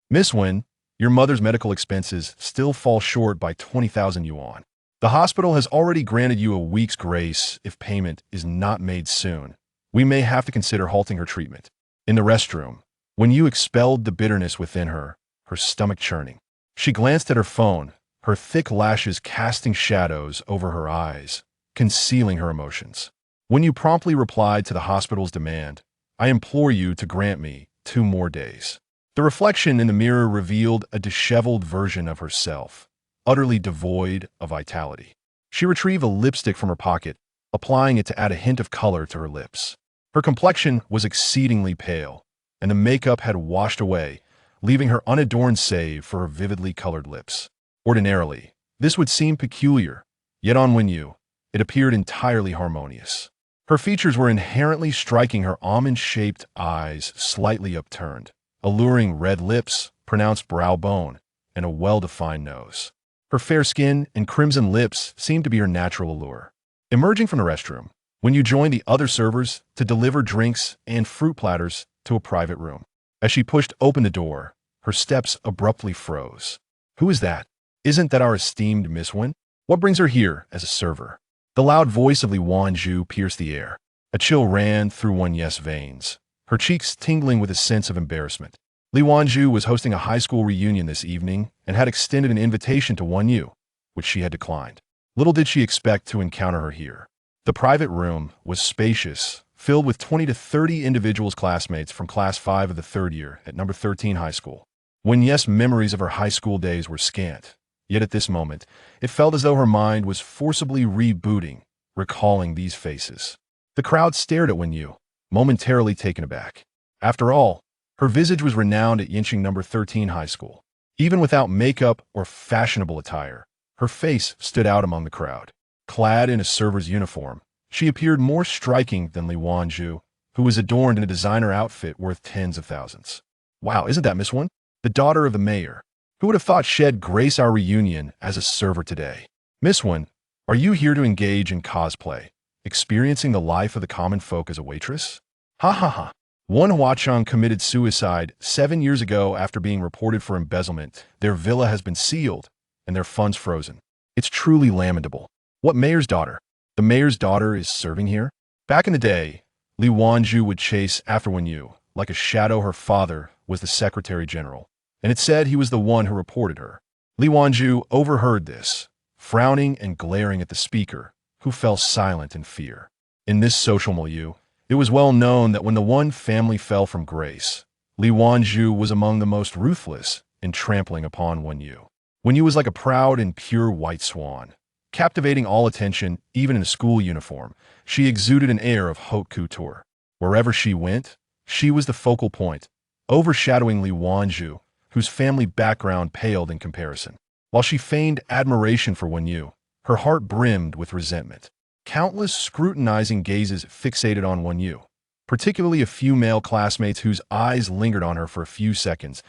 Miss Wen, your mother's medical expenses still fall short by 20,000 yuan. The hospital has already granted you a week's grace if payment is not made soon. We may have to consider halting her treatment. In the restroom, when you expelled the bitterness within her, her stomach churning. She glanced at her phone, her thick lashes casting shadows over her eyes, concealing her emotions. When you promptly replied to the hospital's demand, I implore you to grant me 2 more days. The reflection in the mirror revealed a disheveled version of herself, utterly devoid of vitality. She retrieved a lipstick from her pocket, applying it to add a hint of color to her lips. Her complexion was exceedingly pale, and the makeup had washed away, leaving her unadorned save for her vividly colored lips. Ordinarily, this would seem peculiar, yet on Wenyu, it appeared entirely harmonious. Her features were inherently striking, her almond-shaped eyes slightly upturned, alluring red lips, pronounced brow bone, and a well-defined nose. Her fair skin and crimson lips seemed to be her natural allure. Emerging from the restroom, when you joined the other servers to deliver drinks and fruit platters to a private room. As she pushed open the door, her steps abruptly froze. Who is that? Isn't that our esteemed Miss Wen? What brings her here as a server? The loud voice of Li Wanzhu pierced the air. A chill ran through Wen's veins, her cheeks tingling with a sense of embarrassment. Li Wanzhu was hosting a high school reunion this evening and had extended an invitation to Wenyu, which she had declined. Little did she expect to encounter her here. The private room was spacious, filled with 20 to 30 individuals classmates from Class 5 of the 3rd year at number 13 high school. Wen's memories of her high school days were scant, yet at this moment, it felt as though her mind was forcibly rebooting, recalling these faces. The crowd stared at Wenyu, momentarily taken aback. After all, her visage was renowned at Yinqing number 13 high school. Even without makeup or fashionable attire, her face stood out among the crowd. Clad in a server's uniform, she appeared more striking than Li Wanzhu, who was adorned in a designer outfit worth tens of thousands. Wow, isn't that Miss Wen? The daughter of the mayor. Who would have thought she'd grace our reunion as a server today? Miss Wen, are you here to engage in cosplay, experiencing the life of the common folk as a waitress? Ha ha ha. One Huacheng committed suicide 7 years ago after being reported for embezzlement. Their villa has been sealed and their funds frozen. It's truly lamentable. What mayor's daughter? The mayor's daughter is serving here? Back in the day, Li Wanzhu would chase after Wenyu. Like a shadow, her father was the secretary general, and it said he was the one who reported her. Li Wanzhu overheard this, frowning and glaring at the speaker, who fell silent in fear. In this social milieu, it was well known that when the one family fell from grace, Li Wanzhu was among the most ruthless in trampling upon Wenyu. Wenyu was like a proud and pure white swan, captivating all attention even in a school uniform. She exuded an air of haute couture. Wherever she went, she was the focal point, overshadowing Li Wanzhu, whose family background paled in comparison. While she feigned admiration for Wenyu, her heart brimmed with resentment. Countless scrutinizing gazes fixated on Wenyu, particularly a few male classmates whose eyes lingered on her for a few seconds.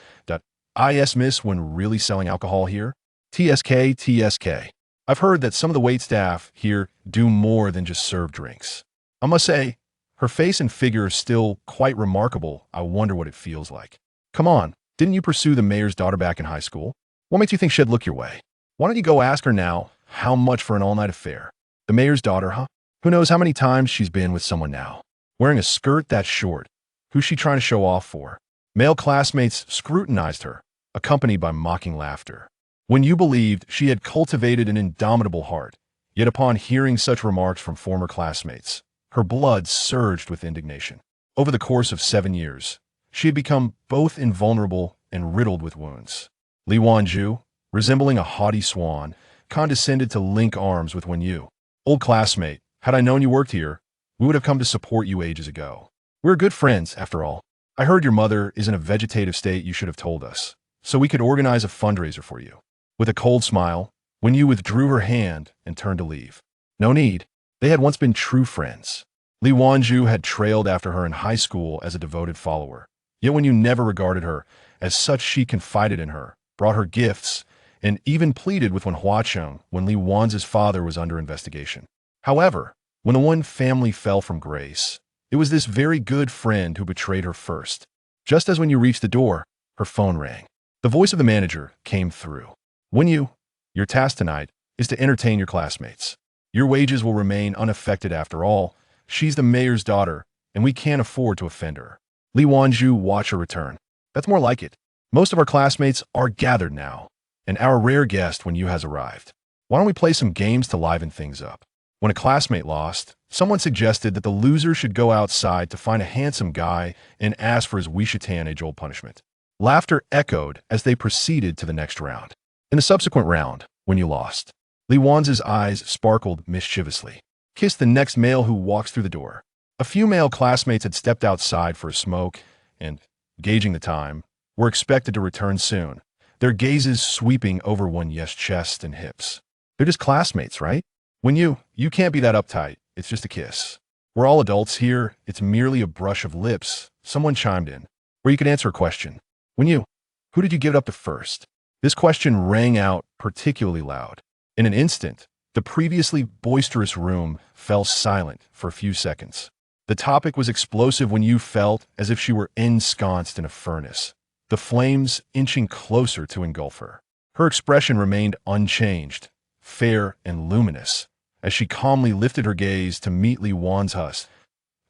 Is Miss Wen really selling alcohol here? TSK, TSK. I've heard that some of the waitstaff here do more than just serve drinks. I must say, her face and figure are still quite remarkable. I wonder what it feels like. Come on, didn't you pursue the mayor's daughter back in high school? What makes you think she'd look your way? Why don't you go ask her now, how much for an all-night affair? The mayor's daughter, huh? Who knows how many times she's been with someone now? Wearing a skirt that short. Who's she trying to show off for? Male classmates scrutinized her, accompanied by mocking laughter. Wenyu believed she had cultivated an indomitable heart, yet upon hearing such remarks from former classmates, her blood surged with indignation. Over the course of 7 years, she had become both invulnerable and riddled with wounds. Li Wanzhu, resembling a haughty swan, condescended to link arms with Wenyu. Old classmate, had I known you worked here, we would have come to support you ages ago. We're good friends, after all. I heard your mother is in a vegetative state. You should have told us, so we could organize a fundraiser for you. With a cold smile, Wenyu withdrew her hand and turned to leave. No need. They had once been true friends. Li Wanzhu had trailed after her in high school as a devoted follower. Yet Wenyu never regarded her as such. She confided in her, brought her gifts, and even pleaded with Wen Huacheng when Li Wanz's father was under investigation. However, when the one family fell from grace, it was this very good friend who betrayed her first. Just as when you reached the door, her phone rang. The voice of the manager came through. Your task tonight is to entertain your classmates. Your wages will remain unaffected after all. She's the mayor's daughter, and we can't afford to offend her. Li Wanju watched her return. That's more like it. Most of our classmates are gathered now, and our rare guest when you has arrived. Why don't we play some games to liven things up? When a classmate lost, someone suggested that the loser should go outside to find a handsome guy and ask for his Wishitan age-old punishment. Laughter echoed as they proceeded to the next round. In the subsequent round, when you lost, Li Wanzu's eyes sparkled mischievously. Kiss the next male who walks through the door. A few male classmates had stepped outside for a smoke and, gauging the time, were expected to return soon, their gazes sweeping over Wenye's chest and hips. They're just classmates, right? You can't be that uptight. It's just a kiss. We're all adults here. It's merely a brush of lips. Someone chimed in. Or you could answer a question. Who did you give it up to first? This question rang out particularly loud. In an instant, the previously boisterous room fell silent for a few seconds. The topic was explosive when you felt as if she were ensconced in a furnace, the flames inching closer to engulf her. Her expression remained unchanged, fair and luminous, as she calmly lifted her gaze to meet Li Wanzu's.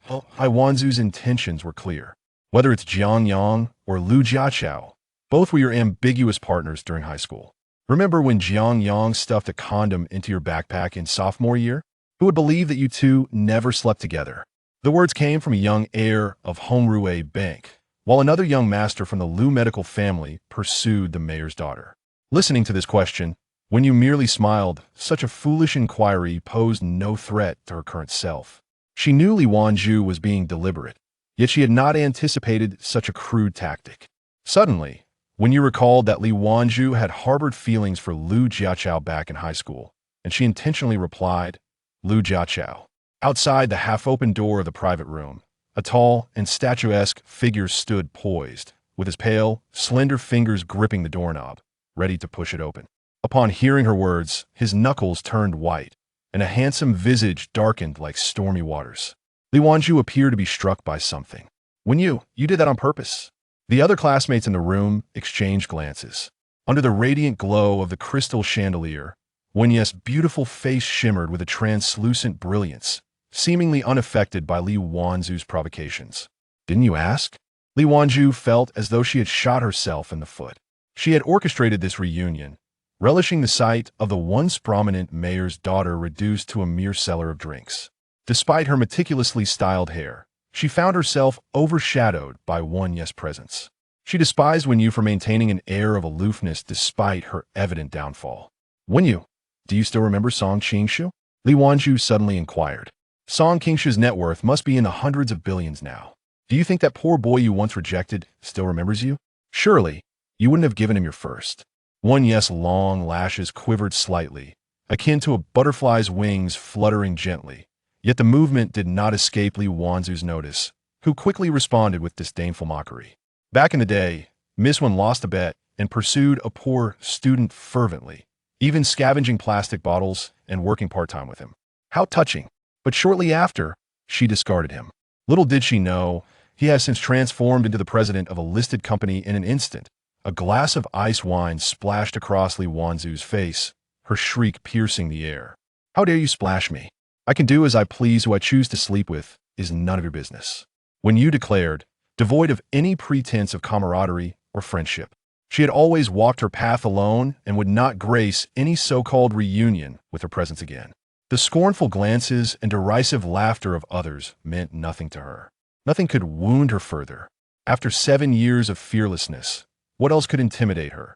Li Wanzu's intentions were clear. Whether it's Jiang Yang or Lu Jiaqiao, both were your ambiguous partners during high school. Remember when Jiang Yang stuffed a condom into your backpack in sophomore year? Who would believe that you two never slept together? The words came from a young heir of Hongruei Bank, while another young master from the Lu medical family pursued the mayor's daughter. Listening to this question, when you merely smiled, such a foolish inquiry posed no threat to her current self. She knew Li Wanju was being deliberate, yet she had not anticipated such a crude tactic. Suddenly, when you recalled that Li Wanju had harbored feelings for Lu Jiaqiao back in high school, and she intentionally replied, Lu Jiaqiao. Outside the half-open door of the private room, a tall and statuesque figure stood poised, with his pale, slender fingers gripping the doorknob, ready to push it open. Upon hearing her words, his knuckles turned white, and a handsome visage darkened like stormy waters. Li Wanju appeared to be struck by something. You did that on purpose. The other classmates in the room exchanged glances. Under the radiant glow of the crystal chandelier, Wenye's beautiful face shimmered with a translucent brilliance, seemingly unaffected by Li Wanzu's provocations. Didn't you ask? Li Wanju felt as though she had shot herself in the foot. She had orchestrated this reunion, relishing the sight of the once prominent mayor's daughter reduced to a mere seller of drinks. Despite her meticulously styled hair, she found herself overshadowed by Wenye's presence. She despised Wenyu for maintaining an air of aloofness despite her evident downfall. Wenyu, do you still remember Song Qingshu? Li Wanju suddenly inquired. Song Qingshu's net worth must be in the hundreds of billions now. Do you think that poor boy you once rejected still remembers you? Surely, you wouldn't have given him your first. Wenye's long lashes quivered slightly, akin to a butterfly's wings fluttering gently. Yet the movement did not escape Li Wanzu's notice, who quickly responded with disdainful mockery. Back in the day, Miss Wen lost a bet and pursued a poor student fervently, even scavenging plastic bottles and working part-time with him. How touching! But shortly after, she discarded him. Little did she know, he has since transformed into the president of a listed company in an instant. A glass of ice wine splashed across Li Wanzu's face, her shriek piercing the air. How dare you splash me? I can do as I please. Who I choose to sleep with is none of your business. Wenyu declared, devoid of any pretense of camaraderie or friendship. She had always walked her path alone and would not grace any so-called reunion with her presence again. The scornful glances and derisive laughter of others meant nothing to her. Nothing could wound her further. After 7 years of fearlessness, what else could intimidate her?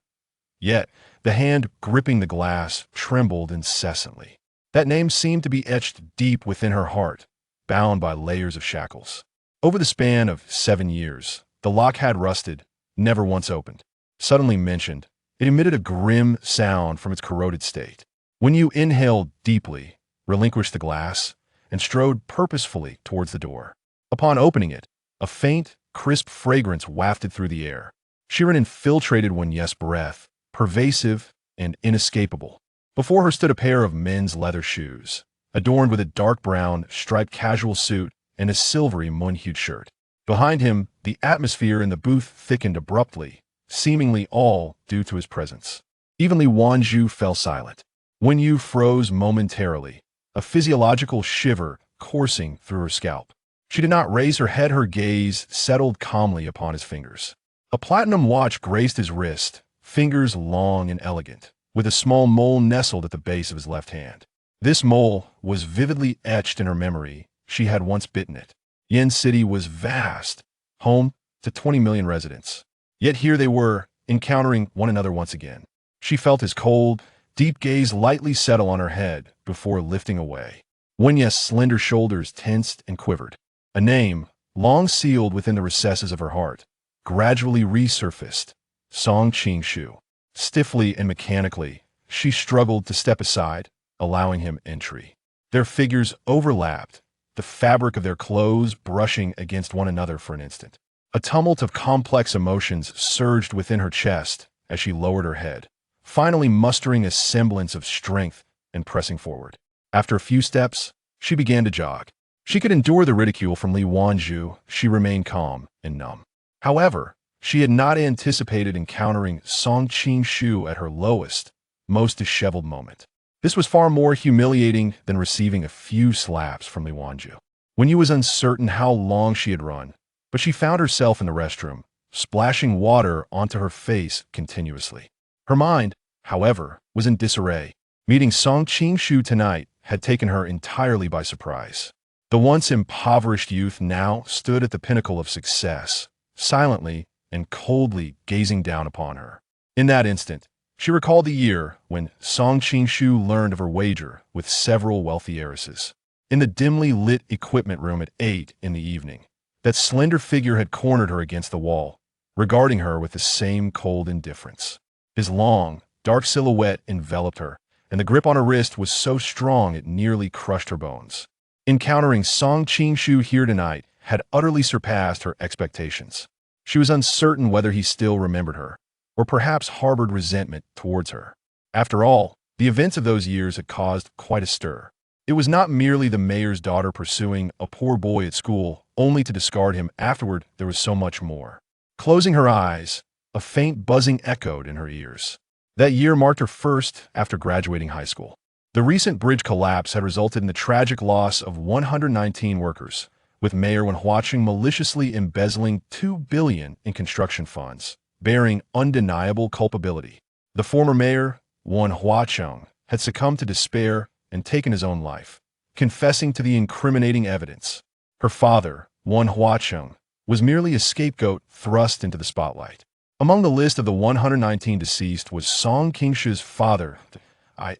Yet, the hand gripping the glass trembled incessantly. That name seemed to be etched deep within her heart, bound by layers of shackles. Over the span of 7 years, the lock had rusted, never once opened. Suddenly mentioned, it emitted a grim sound from its corroded state. When you inhaled deeply, relinquished the glass, and strode purposefully towards the door. Upon opening it, a faint, crisp fragrance wafted through the air. Shirin infiltrated Wenye's breath, pervasive and inescapable. Before her stood a pair of men's leather shoes, adorned with a dark brown, striped casual suit and a silvery moon-hued shirt. Behind him, the atmosphere in the booth thickened abruptly, seemingly all due to his presence. Even Li Wanzhu fell silent. Wen Yu froze momentarily, a physiological shiver coursing through her scalp. She did not raise her head, her gaze settled calmly upon his fingers. A platinum watch graced his wrist, fingers long and elegant, with a small mole nestled at the base of his left hand. This mole was vividly etched in her memory. She had once bitten it. Yen City was vast, home to 20 million residents. Yet here they were, encountering one another once again. She felt his cold, deep gaze lightly settle on her head before lifting away. Wenya's slender shoulders tensed and quivered. A name, long sealed within the recesses of her heart, gradually resurfaced. Song Qingshu. Stiffly and mechanically, she struggled to step aside, allowing him entry. Their figures overlapped, the fabric of their clothes brushing against one another for an instant. A tumult of complex emotions surged within her chest as she lowered her head, finally mustering a semblance of strength and pressing forward. After a few steps, she began to jog. She could endure the ridicule from Li Wanzhu. She remained calm and numb. However, she had not anticipated encountering Song Qingshu at her lowest, most disheveled moment. This was far more humiliating than receiving a few slaps from Li Wanzhu. Wen Yu was uncertain how long she had run, but she found herself in the restroom, splashing water onto her face continuously. Her mind, however, was in disarray. Meeting Song Qingshu tonight had taken her entirely by surprise. The once impoverished youth now stood at the pinnacle of success, silently and coldly gazing down upon her. In that instant, she recalled the year when Song Qingshu learned of her wager with several wealthy heiresses. In the dimly lit equipment room at 8 in the evening, that slender figure had cornered her against the wall, regarding her with the same cold indifference. His long, dark silhouette enveloped her, and the grip on her wrist was so strong it nearly crushed her bones. Encountering Song Qingshu here tonight had utterly surpassed her expectations. She was uncertain whether he still remembered her, or perhaps harbored resentment towards her. After all, the events of those years had caused quite a stir. It was not merely the mayor's daughter pursuing a poor boy at school, only to discard him afterward. There was so much more. Closing her eyes, a faint buzzing echoed in her ears. That year marked her first after graduating high school. The recent bridge collapse had resulted in the tragic loss of 119 workers, with Mayor Wen Huacheng maliciously embezzling $2 billion in construction funds, bearing undeniable culpability. The former mayor, Wen Huacheng, had succumbed to despair and taken his own life, confessing to the incriminating evidence. Her father, Wen Huacheng, was merely a scapegoat thrust into the spotlight. Among the list of the 119 deceased was Song Qingshu's father,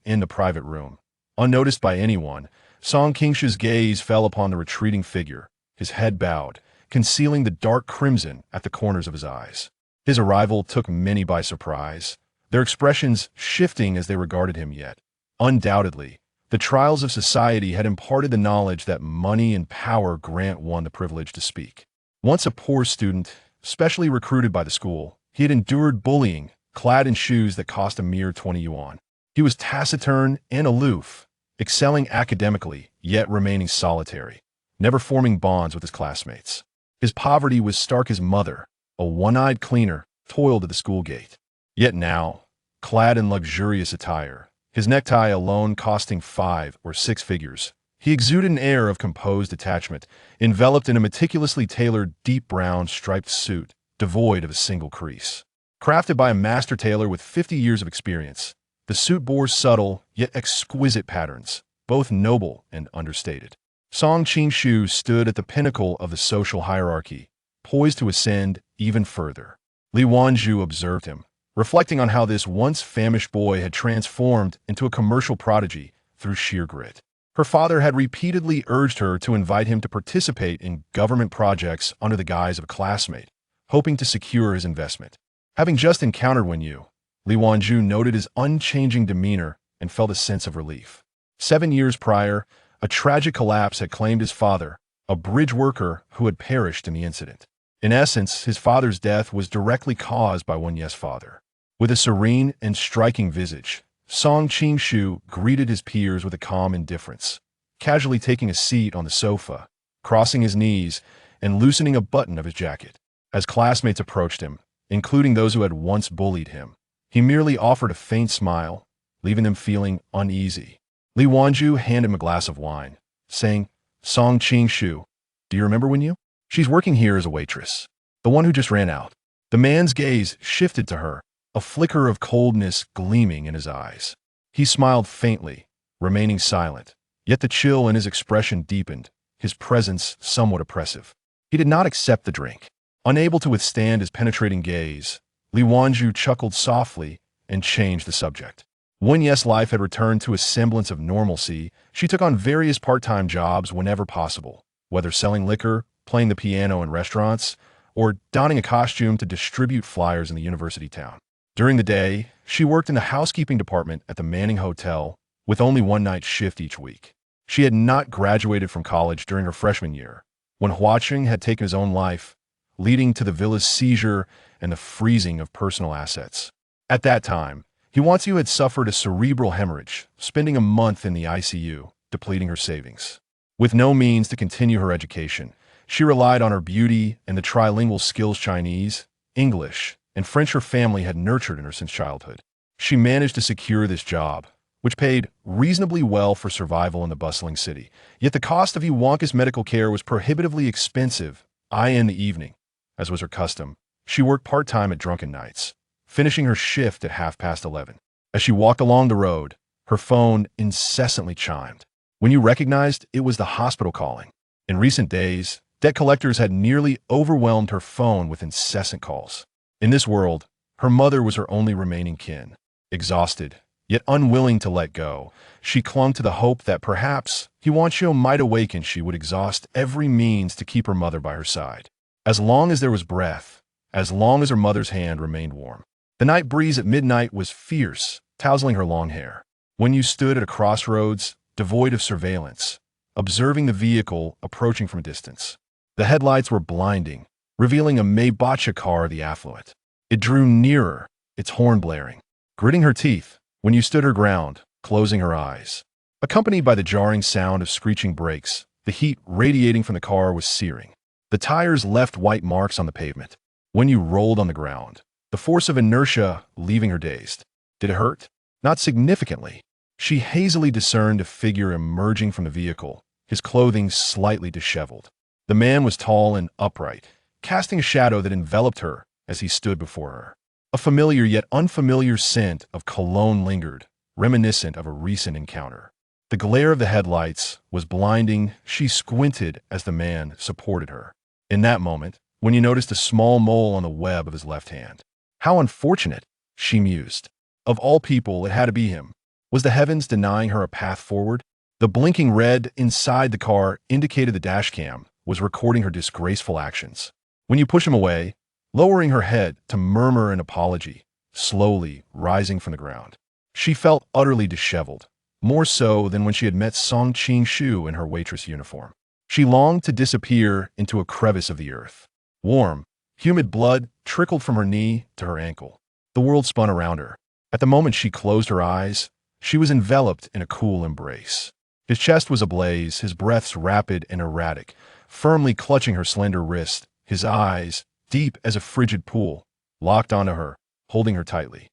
in the private room. Unnoticed by anyone, Song Qingshu's gaze fell upon the retreating figure, his head bowed, concealing the dark crimson at the corners of his eyes. His arrival took many by surprise, their expressions shifting as they regarded him yet. Undoubtedly, the trials of society had imparted the knowledge that money and power grant one the privilege to speak. Once a poor student, specially recruited by the school, he had endured bullying, clad in shoes that cost a mere 20 yuan. He was taciturn and aloof, excelling academically, yet remaining solitary, never forming bonds with his classmates. His poverty was stark. His mother, a one-eyed cleaner, toiled at the school gate. Yet now, clad in luxurious attire, his necktie alone costing 5 or 6 figures, he exuded an air of composed detachment, enveloped in a meticulously tailored deep brown striped suit, devoid of a single crease. Crafted by a master tailor with 50 years of experience, the suit bore subtle yet exquisite patterns, both noble and understated. Song Qingshu stood at the pinnacle of the social hierarchy, poised to ascend even further. Li Wanzhu observed him, reflecting on how this once famished boy had transformed into a commercial prodigy through sheer grit. Her father had repeatedly urged her to invite him to participate in government projects under the guise of a classmate, hoping to secure his investment. Having just encountered Wen Yu, Li Wanzhu noted his unchanging demeanor and felt a sense of relief. 7 years prior, a tragic collapse had claimed his father, a bridge worker who had perished in the incident. In essence, his father's death was directly caused by Wen Ye's father. With a serene and striking visage, Song Qingshu greeted his peers with a calm indifference, casually taking a seat on the sofa, crossing his knees, and loosening a button of his jacket. As classmates approached him, including those who had once bullied him. He merely offered a faint smile, leaving them feeling uneasy. Li Wanju handed him a glass of wine, saying, "Song Qing Shu, do you remember when you? She's working here as a waitress. The one who just ran out." The man's gaze shifted to her, a flicker of coldness gleaming in his eyes. He smiled faintly, remaining silent, yet the chill in his expression deepened, his presence somewhat oppressive. He did not accept the drink. Unable to withstand his penetrating gaze, Li Wanju chuckled softly and changed the subject. When Yes' life had returned to a semblance of normalcy, she took on various part-time jobs whenever possible, whether selling liquor, playing the piano in restaurants, or donning a costume to distribute flyers in the university town. During the day, she worked in the housekeeping department at the Manning Hotel, with only one night shift each week. She had not graduated from college during her freshman year, when Huaqing had taken his own life, leading to the villa's seizure and the freezing of personal assets. At that time, Huaqing had suffered a cerebral hemorrhage, spending a month in the ICU, depleting her savings. With no means to continue her education, she relied on her beauty and the trilingual skills Chinese, English, and French her family had nurtured in her since childhood. She managed to secure this job, which paid reasonably well for survival in the bustling city. Yet the cost of Huaqing's medical care was prohibitively expensive. In the evening, as was her custom, she worked part-time at drunken nights, finishing her shift at 11:30. As she walked along the road, her phone incessantly chimed. When you recognized it was the hospital calling. In recent days, debt collectors had nearly overwhelmed her phone with incessant calls. In this world, her mother was her only remaining kin. Exhausted, yet unwilling to let go, she clung to the hope that perhaps Huanqiu might awaken. She would exhaust every means to keep her mother by her side. As long as there was breath, as long as her mother's hand remained warm. The night breeze at midnight was fierce, tousling her long hair. When you stood at a crossroads, devoid of surveillance, observing the vehicle approaching from a distance. The headlights were blinding, revealing a Maybach car of the affluent. It drew nearer, its horn blaring. Gritting her teeth, when you stood her ground, closing her eyes. Accompanied by the jarring sound of screeching brakes, the heat radiating from the car was searing. The tires left white marks on the pavement. When you rolled on the ground, the force of inertia leaving her dazed. Did it hurt? Not significantly. She hazily discerned a figure emerging from the vehicle, his clothing slightly disheveled. The man was tall and upright, casting a shadow that enveloped her as he stood before her. A familiar yet unfamiliar scent of cologne lingered, reminiscent of a recent encounter. The glare of the headlights was blinding. She squinted as the man supported her. In that moment, when you noticed a small mole on the web of his left hand. How unfortunate, she mused. Of all people, it had to be him. Was the heavens denying her a path forward? The blinking red inside the car indicated the dashcam was recording her disgraceful actions. When you push him away, lowering her head to murmur an apology, slowly rising from the ground. She felt utterly disheveled, more so than when she had met Song Qing Shu in her waitress uniform. She longed to disappear into a crevice of the earth. Warm, humid blood trickled from her knee to her ankle. The world spun around her. At the moment she closed her eyes, she was enveloped in a cool embrace. His chest was ablaze, his breaths rapid and erratic, firmly clutching her slender wrist, his eyes, deep as a frigid pool, locked onto her, holding her tightly.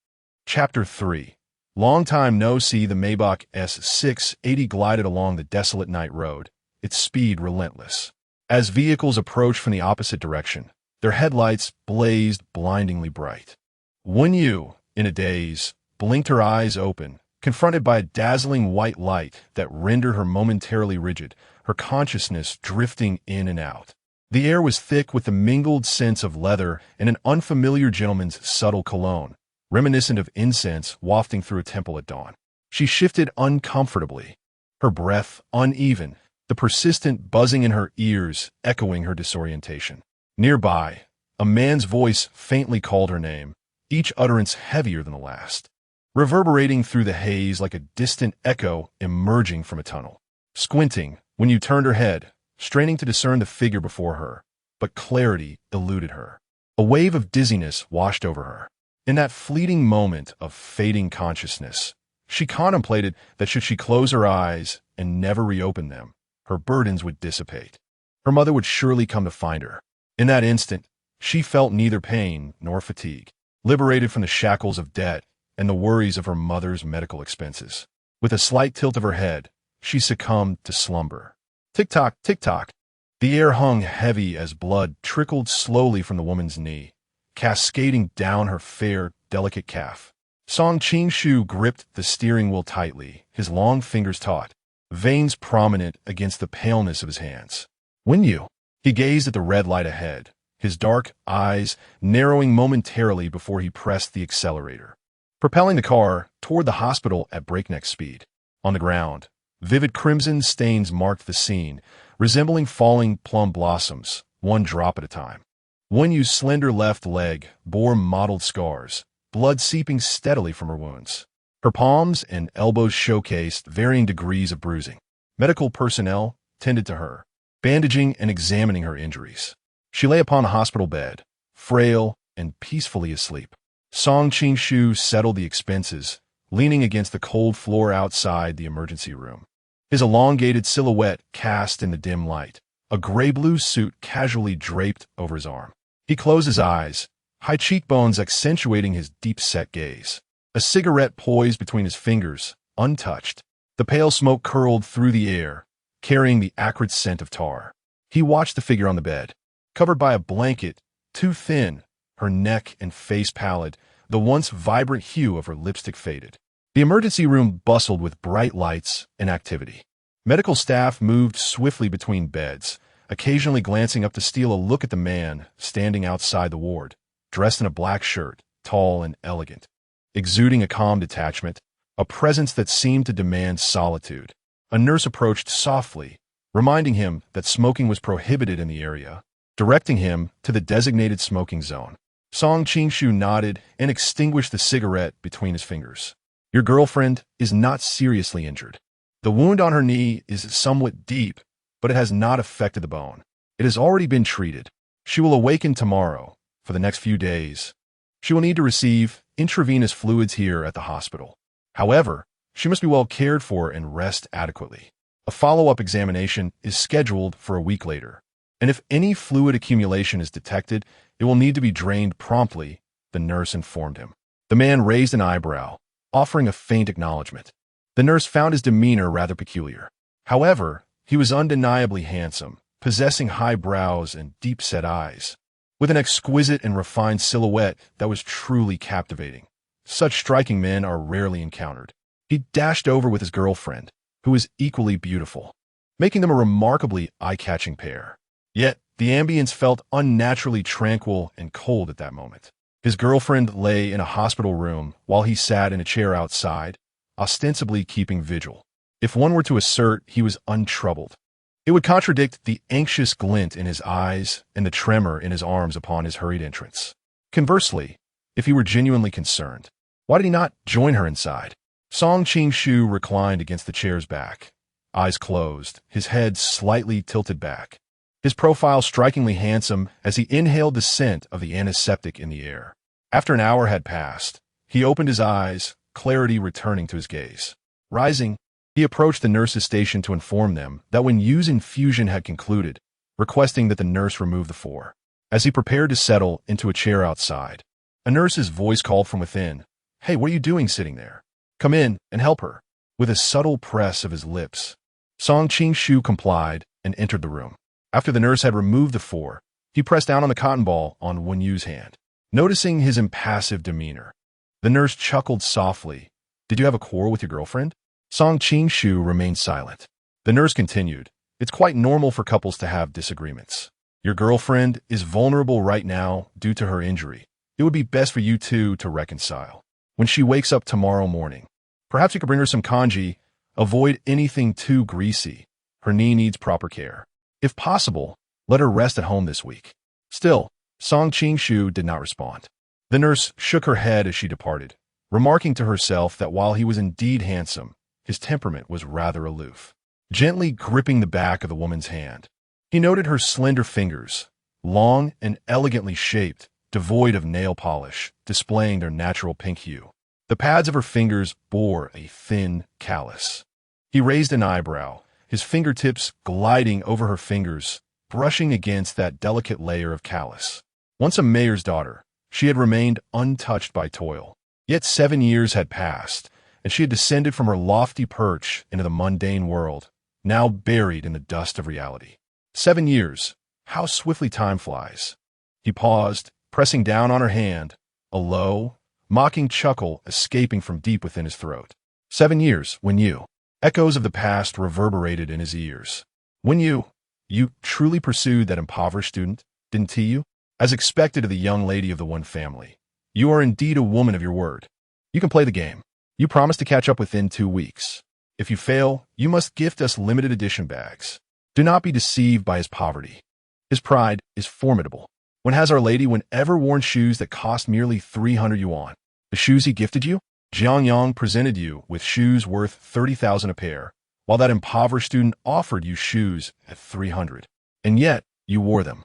Chapter 3. Long time no see. The Maybach S680 glided along the desolate night road, its speed relentless. As vehicles approached from the opposite direction, their headlights blazed blindingly bright. When you, in a daze, blinked her eyes open, confronted by a dazzling white light that rendered her momentarily rigid, her consciousness drifting in and out. The air was thick with the mingled scents of leather and an unfamiliar gentleman's subtle cologne, reminiscent of incense wafting through a temple at dawn. She shifted uncomfortably, her breath uneven, the persistent buzzing in her ears echoing her disorientation. Nearby, a man's voice faintly called her name, each utterance heavier than the last, reverberating through the haze like a distant echo emerging from a tunnel. Squinting, when you turned her head, straining to discern the figure before her, but clarity eluded her. A wave of dizziness washed over her. In that fleeting moment of fading consciousness, she contemplated that should she close her eyes and never reopen them, her burdens would dissipate. Her mother would surely come to find her. In that instant, She felt neither pain nor fatigue, liberated from the shackles of debt and the worries of her mother's medical expenses. With a slight tilt of her head, she succumbed to slumber. Tick-tock, tick-tock. The air hung heavy as blood trickled slowly from the woman's knee, cascading down her fair, delicate calf. Song Qing-shu gripped the steering wheel tightly, his long fingers taut, veins prominent against the paleness of his hands. When you? He gazed at the red light ahead, his dark eyes narrowing momentarily before he pressed the accelerator, propelling the car toward the hospital at breakneck speed. On the ground, vivid crimson stains marked the scene, resembling falling plum blossoms, one drop at a time. Wenyu's slender left leg bore mottled scars, blood seeping steadily from her wounds. Her palms and elbows showcased varying degrees of bruising. Medical personnel tended to her, bandaging and examining her injuries. She lay upon a hospital bed, frail and peacefully asleep. Song Qing-shu settled the expenses, leaning against the cold floor outside the emergency room. His elongated silhouette cast in the dim light, a gray-blue suit casually draped over his arm. He closed his eyes, high cheekbones accentuating his deep-set gaze. A cigarette poised between his fingers, untouched. The pale smoke curled through the air, carrying the acrid scent of tar. He watched the figure on the bed, covered by a blanket, too thin, her neck and face pallid, the once vibrant hue of her lipstick faded. The emergency room bustled with bright lights and activity. Medical staff moved swiftly between beds, occasionally glancing up to steal a look at the man standing outside the ward, dressed in a black shirt, tall and elegant, exuding a calm detachment, a presence that seemed to demand solitude. A nurse approached softly, reminding him that smoking was prohibited in the area, directing him to the designated smoking zone. Song Qing-shu nodded and extinguished the cigarette between his fingers. Your girlfriend is not seriously injured. The wound on her knee is somewhat deep, but it has not affected the bone. It has already been treated. She will awaken tomorrow. For the next few days, she will need to receive intravenous fluids here at the hospital. However, she must be well cared for and rest adequately. A follow-up examination is scheduled for a week later, and if any fluid accumulation is detected, it will need to be drained promptly, the nurse informed him. The man raised an eyebrow, offering a faint acknowledgement. The nurse found his demeanor rather peculiar. However, he was undeniably handsome, possessing high brows and deep-set eyes, with an exquisite and refined silhouette that was truly captivating. Such striking men are rarely encountered. He dashed over with his girlfriend, who was equally beautiful, making them a remarkably eye-catching pair. Yet, the ambience felt unnaturally tranquil and cold at that moment. His girlfriend lay in a hospital room while he sat in a chair outside, ostensibly keeping vigil. If one were to assert he was untroubled, it would contradict the anxious glint in his eyes and the tremor in his arms upon his hurried entrance. Conversely, if he were genuinely concerned, why did he not join her inside? Song Qing-shu reclined against the chair's back, eyes closed, his head slightly tilted back, his profile strikingly handsome as he inhaled the scent of the antiseptic in the air. After an hour had passed, he opened his eyes, clarity returning to his gaze. Rising, he approached the nurse's station to inform them that Wenyu's infusion had concluded, requesting that the nurse remove the four. As he prepared to settle into a chair outside, a nurse's voice called from within, "Hey, what are you doing sitting there? Come in and help her." With a subtle press of his lips, Song Qing-shu complied and entered the room. After the nurse had removed the four, he pressed down on the cotton ball on Wenyu's hand. Noticing his impassive demeanor, the nurse chuckled softly. "Did you have a quarrel with your girlfriend?" Song Qing-shu remained silent. The nurse continued, "It's quite normal for couples to have disagreements. Your girlfriend is vulnerable right now due to her injury. It would be best for you two to reconcile. When she wakes up tomorrow morning, perhaps you could bring her some congee. Avoid anything too greasy. Her knee needs proper care. If possible, let her rest at home this week." Still, Song Qing-shu did not respond. The nurse shook her head as she departed, remarking to herself that while he was indeed handsome, his temperament was rather aloof. Gently gripping the back of the woman's hand, he noted her slender fingers, long and elegantly shaped, devoid of nail polish, displaying their natural pink hue. The pads of her fingers bore a thin callus. He raised an eyebrow, his fingertips gliding over her fingers, brushing against that delicate layer of callus. Once a mayor's daughter, she had remained untouched by toil. Yet 7 years had passed, and she had descended from her lofty perch into the mundane world, now buried in the dust of reality. 7 years. How swiftly time flies. He paused, pressing down on her hand, a low, mocking chuckle escaping from deep within his throat. 7 years, when you. Echoes of the past reverberated in his ears. When you truly pursued that impoverished student, didn't you? As expected of the young lady of the one family. You are indeed a woman of your word. You can play the game. You promised to catch up within 2 weeks. If you fail, you must gift us limited edition bags. Do not be deceived by his poverty. His pride is formidable. When has Our Lady ever worn shoes that cost merely 300 yuan? The shoes he gifted you? Jiang Yang presented you with shoes worth 30,000 a pair, while that impoverished student offered you shoes at 300. And yet, you wore them.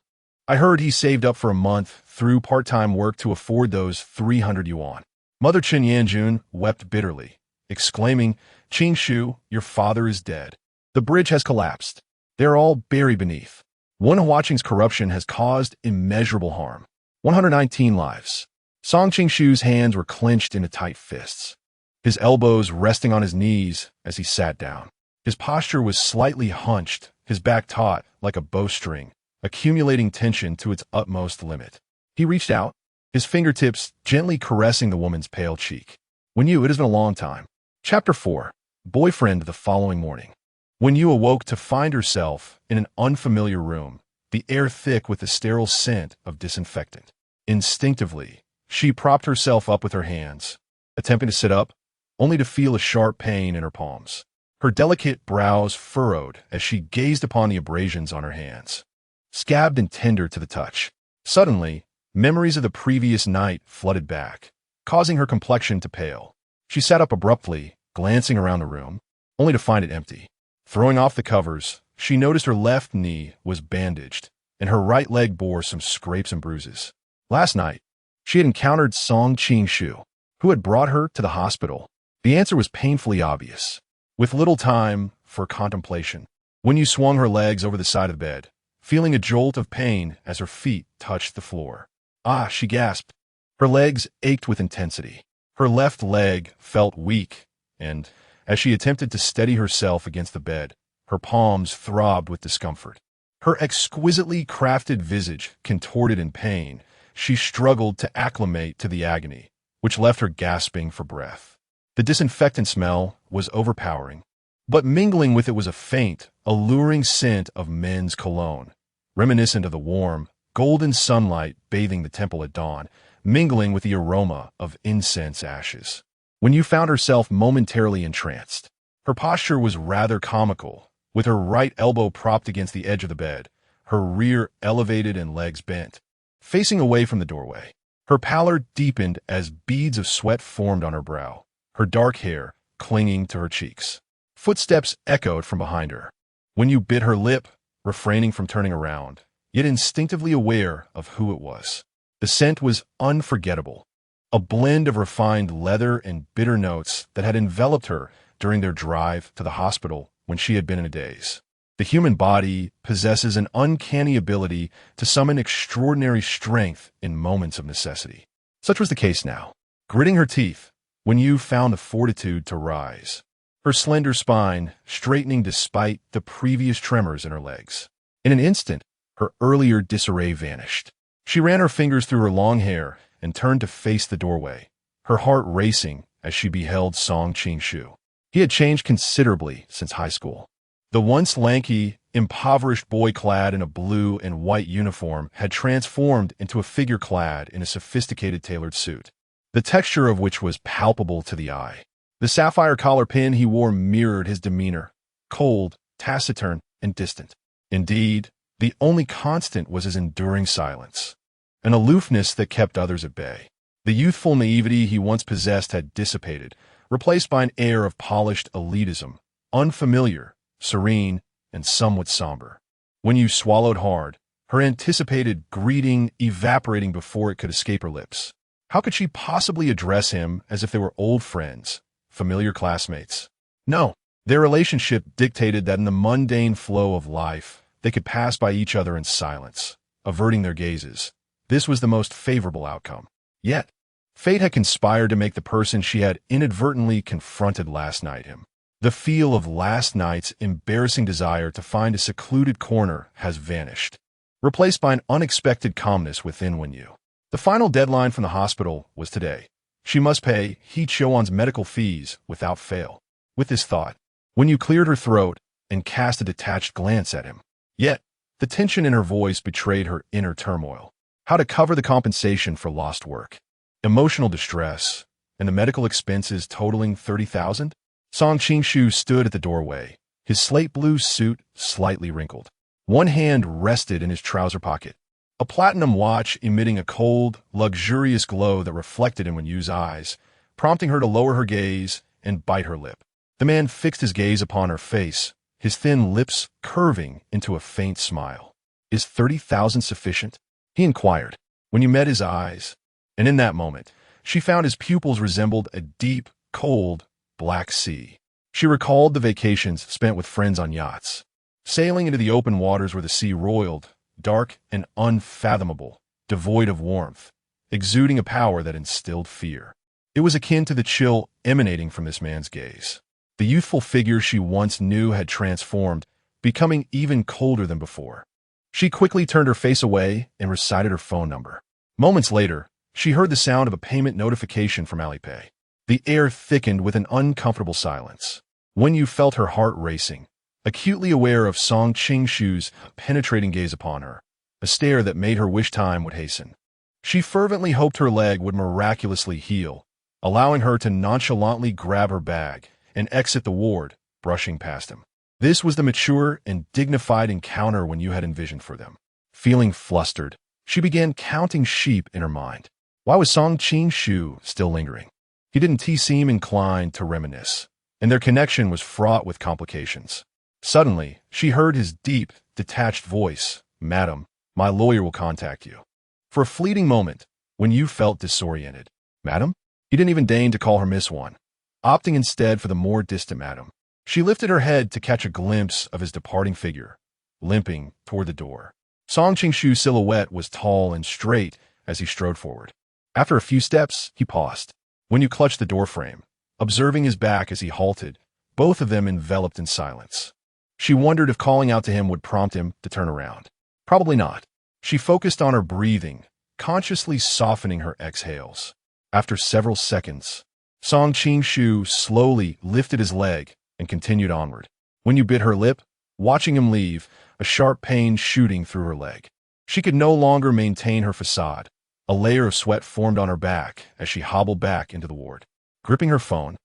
I heard he saved up for a month through part-time work to afford those 300 yuan. Mother Chen Yanjun wept bitterly, exclaiming, Qing Shu, your father is dead. The bridge has collapsed. They are all buried beneath. Wen Huaqing's corruption has caused immeasurable harm. 119 lives. Song Qingshu's hands were clenched into tight fists, his elbows resting on his knees as he sat down. His posture was slightly hunched, his back taut like a bowstring, accumulating tension to its utmost limit. He reached out, his fingertips gently caressing the woman's pale cheek. It has been a long time. Chapter 4. Boyfriend the following morning. When Yu awoke to find herself in an unfamiliar room, the air thick with the sterile scent of disinfectant. Instinctively, she propped herself up with her hands, attempting to sit up, only to feel a sharp pain in her palms. Her delicate brows furrowed as she gazed upon the abrasions on her hands, scabbed and tender to the touch. Suddenly, memories of the previous night flooded back, causing her complexion to pale. She sat up abruptly, glancing around the room, only to find it empty. Throwing off the covers, she noticed her left knee was bandaged, and her right leg bore some scrapes and bruises. Last night, she had encountered Song Qingshu, who had brought her to the hospital. The answer was painfully obvious. With little time for contemplation, Wen Yu swung her legs over the side of the bed, feeling a jolt of pain as her feet touched the floor. Ah, she gasped. Her legs ached with intensity. Her left leg felt weak, and as she attempted to steady herself against the bed, her palms throbbed with discomfort. Her exquisitely crafted visage contorted in pain, she struggled to acclimate to the agony, which left her gasping for breath. The disinfectant smell was overpowering, but mingling with it was a faint, alluring scent of men's cologne, reminiscent of the warm, golden sunlight bathing the temple at dawn, mingling with the aroma of incense ashes. When Yu found herself momentarily entranced, her posture was rather comical, with her right elbow propped against the edge of the bed, her rear elevated and legs bent, facing away from the doorway. Her pallor deepened as beads of sweat formed on her brow, her dark hair clinging to her cheeks. Footsteps echoed from behind her. When Yu bit her lip, refraining from turning around, yet instinctively aware of who it was. The scent was unforgettable, a blend of refined leather and bitter notes that had enveloped her during their drive to the hospital when she had been in a daze. The human body possesses an uncanny ability to summon extraordinary strength in moments of necessity. Such was the case now. Gritting her teeth, Wen Yu found the fortitude to rise, her slender spine straightening despite the previous tremors in her legs. In an instant, her earlier disarray vanished. She ran her fingers through her long hair and turned to face the doorway, her heart racing as she beheld Song Qingshu. He had changed considerably since high school. The once lanky, impoverished boy clad in a blue and white uniform had transformed into a figure clad in a sophisticated tailored suit, the texture of which was palpable to the eye. The sapphire collar pin he wore mirrored his demeanor, cold, taciturn, and distant. Indeed, the only constant was his enduring silence, an aloofness that kept others at bay. The youthful naivety he once possessed had dissipated, replaced by an air of polished elitism, unfamiliar, serene, and somewhat somber. When Yu swallowed hard, her anticipated greeting evaporating before it could escape her lips. How could she possibly address him as if they were old friends, familiar classmates? No, their relationship dictated that in the mundane flow of life, they could pass by each other in silence, averting their gazes, This was the most favorable outcome. Yet, fate had conspired to make the person she had inadvertently confronted last night him. The feel of last night's embarrassing desire to find a secluded corner has vanished, replaced by an unexpected calmness within Wenyu. The final deadline from the hospital was today. She must pay He Chuan's medical fees without fail. With this thought, Wenyu cleared her throat and cast a detached glance at him. Yet, the tension in her voice betrayed her inner turmoil. How to cover the compensation for lost work, emotional distress, and the medical expenses totaling 30,000? Song Qingshu stood at the doorway, his slate blue suit slightly wrinkled. One hand rested in his trouser pocket, a platinum watch emitting a cold, luxurious glow that reflected in Wenyu's eyes, prompting her to lower her gaze and bite her lip. The man fixed his gaze upon her face, his thin lips curving into a faint smile. "Is 30,000 sufficient?" he inquired. Wenyu met his eyes, and in that moment, she found his pupils resembled a deep, cold, black sea. She recalled the vacations spent with friends on yachts, sailing into the open waters where the sea roiled, dark and unfathomable, devoid of warmth, exuding a power that instilled fear. It was akin to the chill emanating from this man's gaze. The youthful figure she once knew had transformed, becoming even colder than before. She quickly turned her face away and recited her phone number. Moments later, she heard the sound of a payment notification from Alipay. The air thickened with an uncomfortable silence. Wenyu felt her heart racing, acutely aware of Song Qingshu's penetrating gaze upon her, a stare that made her wish time would hasten. She fervently hoped her leg would miraculously heal, allowing her to nonchalantly grab her bag and exit the ward, brushing past him. This was the mature and dignified encounter Wenyu had envisioned for them. Feeling flustered, she began counting sheep in her mind. Why was Song Qingshu still lingering? He didn't seem inclined to reminisce, and their connection was fraught with complications. Suddenly, she heard his deep, detached voice, "Madam, my lawyer will contact you." For a fleeting moment, Wenyu felt disoriented. "Madam?" He didn't even deign to call her Miss One, opting instead for the more distant madam. She lifted her head to catch a glimpse of his departing figure, limping toward the door. Song Qingshu's silhouette was tall and straight as he strode forward. After a few steps, he paused. Wenyu clutched the doorframe, observing his back as he halted, both of them enveloped in silence. She wondered if calling out to him would prompt him to turn around. Probably not. She focused on her breathing, consciously softening her exhales. After several seconds, Song Qingshu slowly lifted his leg and continued onward. Wenyu bit her lip, watching him leave, a sharp pain shooting through her leg. She could no longer maintain her facade. A layer of sweat formed on her back as she hobbled back into the ward. Gripping her phone,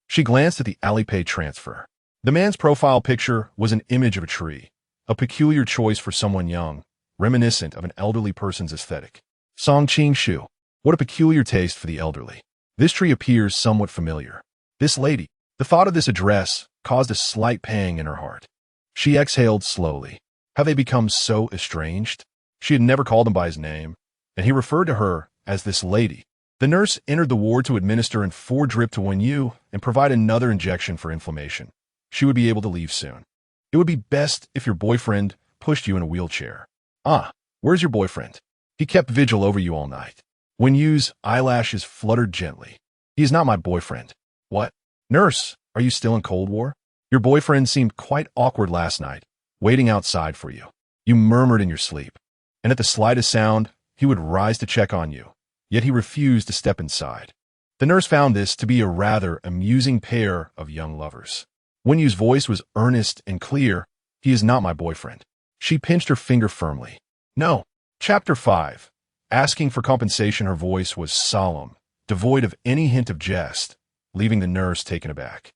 she glanced at the Alipay transfer. The man's profile picture was an image of a tree, a peculiar choice for someone young, reminiscent of an elderly person's aesthetic. Song Qingshu, what a peculiar taste for the elderly. This tree appears somewhat familiar. This lady, the thought of this address caused a slight pang in her heart. She exhaled slowly. Have they become so estranged? She had never called him by his name, and he referred to her as this lady. The nurse entered the ward to administer and drip to Wenyu and provide another injection for inflammation. She would be able to leave soon. It would be best if your boyfriend pushed you in a wheelchair. Ah, where's your boyfriend? He kept vigil over you all night. Wenyu's eyelashes fluttered gently. He is not my boyfriend. What? Nurse, are you still in Cold War? Your boyfriend seemed quite awkward last night, waiting outside for you. You murmured in your sleep, and at the slightest sound, he would rise to check on you, yet he refused to step inside. The nurse found this to be a rather amusing pair of young lovers. Wenyu's voice was earnest and clear. He is not my boyfriend. She pinched her finger firmly. No. Chapter 5. Asking for compensation. Her voice was solemn, devoid of any hint of jest, leaving the nurse taken aback.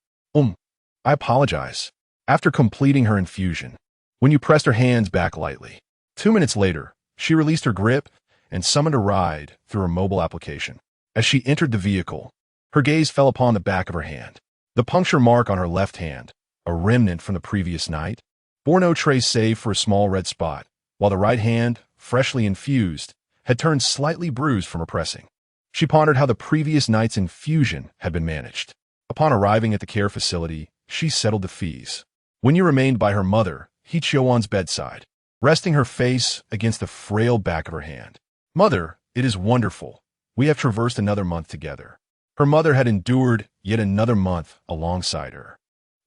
I apologize. After completing her infusion, Wenyu pressed her hands back lightly. 2 minutes later, she released her grip and summoned a ride through her mobile application. As she entered the vehicle, her gaze fell upon the back of her hand. The puncture mark on her left hand, a remnant from the previous night, bore no trace save for a small red spot, while the right hand, freshly infused, had turned slightly bruised from her pressing. She pondered how the previous night's infusion had been managed. Upon arriving at the care facility, she settled the fees. Wenyu remained by her mother, He Chuan's bedside, resting her face against the frail back of her hand. Mother, it is wonderful. We have traversed another month together. Her mother had endured yet another month alongside her.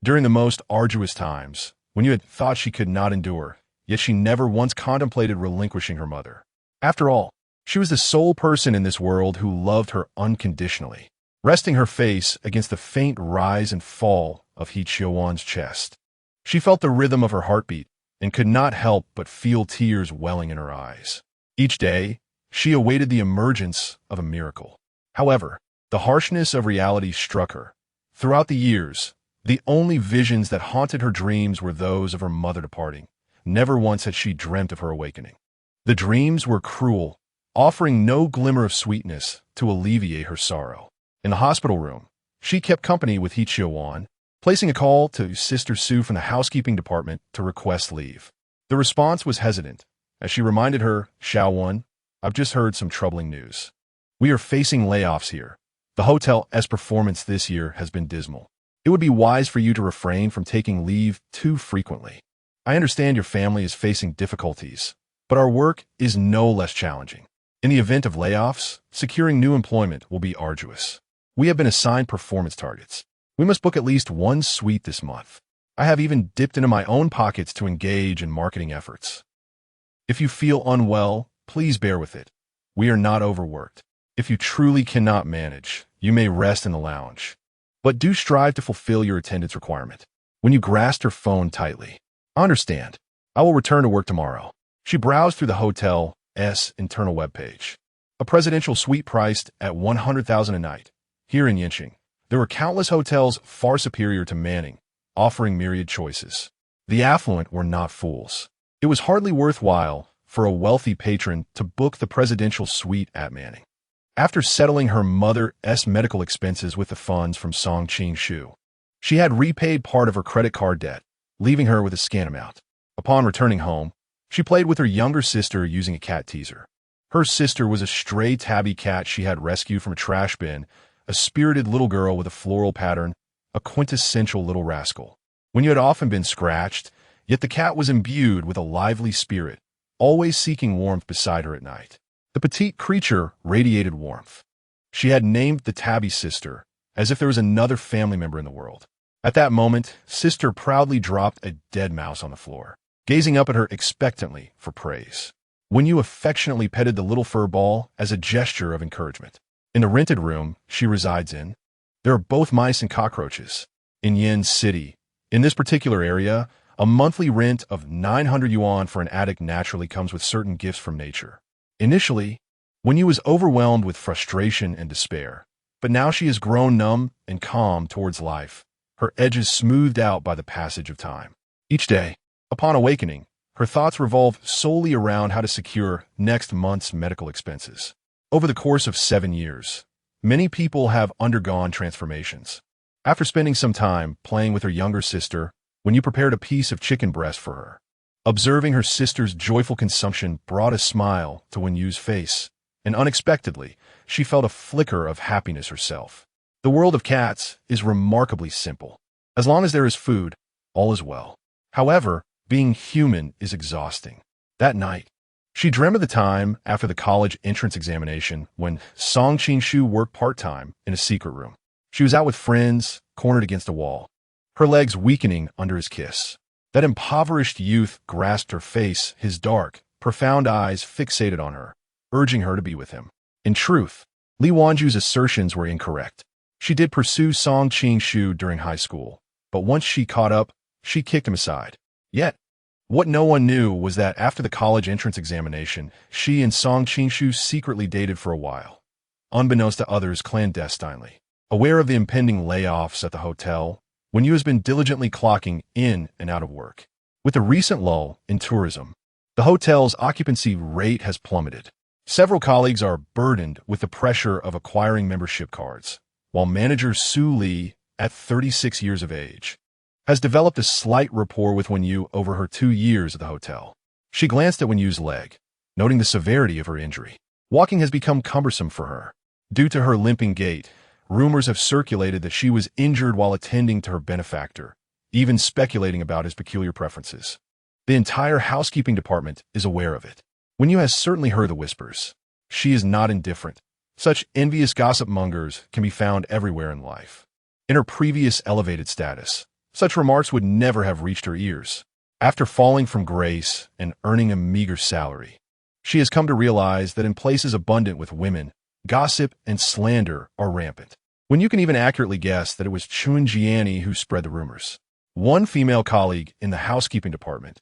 During the most arduous times, when you had thought she could not endure, yet she never once contemplated relinquishing her mother. After all, she was the sole person in this world who loved her unconditionally, resting her face against the faint rise and fall of Hee Cheo-won's chest. She felt the rhythm of her heartbeat and could not help but feel tears welling in her eyes. Each day, she awaited the emergence of a miracle. However, the harshness of reality struck her. Throughout the years, the only visions that haunted her dreams were those of her mother departing. Never once had she dreamt of her awakening. The dreams were cruel, offering no glimmer of sweetness to alleviate her sorrow. In the hospital room, she kept company with Hee Cheo-won, placing a call to Sister Sue from the housekeeping department to request leave. The response was hesitant, as she reminded her, "Xiao-won, I've just heard some troubling news. We are facing layoffs here. The hotel's performance this year has been dismal. It would be wise for you to refrain from taking leave too frequently. I understand your family is facing difficulties, but our work is no less challenging. In the event of layoffs, securing new employment will be arduous. We have been assigned performance targets. We must book at least one suite this month. I have even dipped into my own pockets to engage in marketing efforts. If you feel unwell, please bear with it. We are not overworked. If you truly cannot manage, you may rest in the lounge. But do strive to fulfill your attendance requirement." When you grasped her phone tightly, "I understand. I will return to work tomorrow." She browsed through the hotel's internal webpage. A presidential suite priced at $100,000 a night. Here in Yincheng, there were countless hotels far superior to Manning, offering myriad choices. The affluent were not fools. It was hardly worthwhile for a wealthy patron to book the presidential suite at Manning. After settling her mother's medical expenses with the funds from Song Ching-shu, she had repaid part of her credit card debt, leaving her with a scant amount. Upon returning home, she played with her younger sister using a cat teaser. Her sister was a stray tabby cat she had rescued from a trash bin, a spirited little girl with a floral pattern, a quintessential little rascal. When you had often been scratched, yet the cat was imbued with a lively spirit, always seeking warmth beside her at night. The petite creature radiated warmth. She had named the tabby sister, as if there was another family member in the world. At that moment, sister proudly dropped a dead mouse on the floor, gazing up at her expectantly for praise. When you affectionately petted the little fur ball as a gesture of encouragement. In the rented room she resides in, there are both mice and cockroaches. In Yin City, in this particular area, a monthly rent of 900 yuan for an attic naturally comes with certain gifts from nature. Initially, when you was overwhelmed with frustration and despair, but now she has grown numb and calm towards life, her edges smoothed out by the passage of time. Each day, upon awakening, her thoughts revolve solely around how to secure next month's medical expenses. Over the course of 7 years, many people have undergone transformations. After spending some time playing with her younger sister, when you prepared a piece of chicken breast for her, observing her sister's joyful consumption brought a smile to Wen Yu's face, and unexpectedly, she felt a flicker of happiness herself. The world of cats is remarkably simple. As long as there is food, all is well. However, being human is exhausting. That night, she dreamt of the time after the college entrance examination when Song Ching-shu worked part-time in a secret room. She was out with friends, cornered against a wall, her legs weakening under his kiss. That impoverished youth grasped her face, his dark, profound eyes fixated on her, urging her to be with him. In truth, Li Wanju's assertions were incorrect. She did pursue Song Ching-shu during high school, but once she caught up, she kicked him aside. Yet, what no one knew was that after the college entrance examination, she and Song Ching-shu secretly dated for a while, unbeknownst to others clandestinely. Aware of the impending layoffs at the hotel, Wen Yu has been diligently clocking in and out of work. With the recent lull in tourism, the hotel's occupancy rate has plummeted. Several colleagues are burdened with the pressure of acquiring membership cards, while manager Su Li, at 36 years of age, has developed a slight rapport with Wen Yu over her 2 years at the hotel. She glanced at Wen Yu's leg, noting the severity of her injury. Walking has become cumbersome for her. Due to her limping gait, rumors have circulated that she was injured while attending to her benefactor, even speculating about his peculiar preferences. The entire housekeeping department is aware of it. Wen Yu has certainly heard the whispers. She is not indifferent. Such envious gossip mongers can be found everywhere in life. In her previous elevated status, such remarks would never have reached her ears. After falling from grace and earning a meager salary, she has come to realize that in places abundant with women, gossip and slander are rampant. When you can even accurately guess that it was Chun Jiani who spread the rumors. One female colleague in the housekeeping department,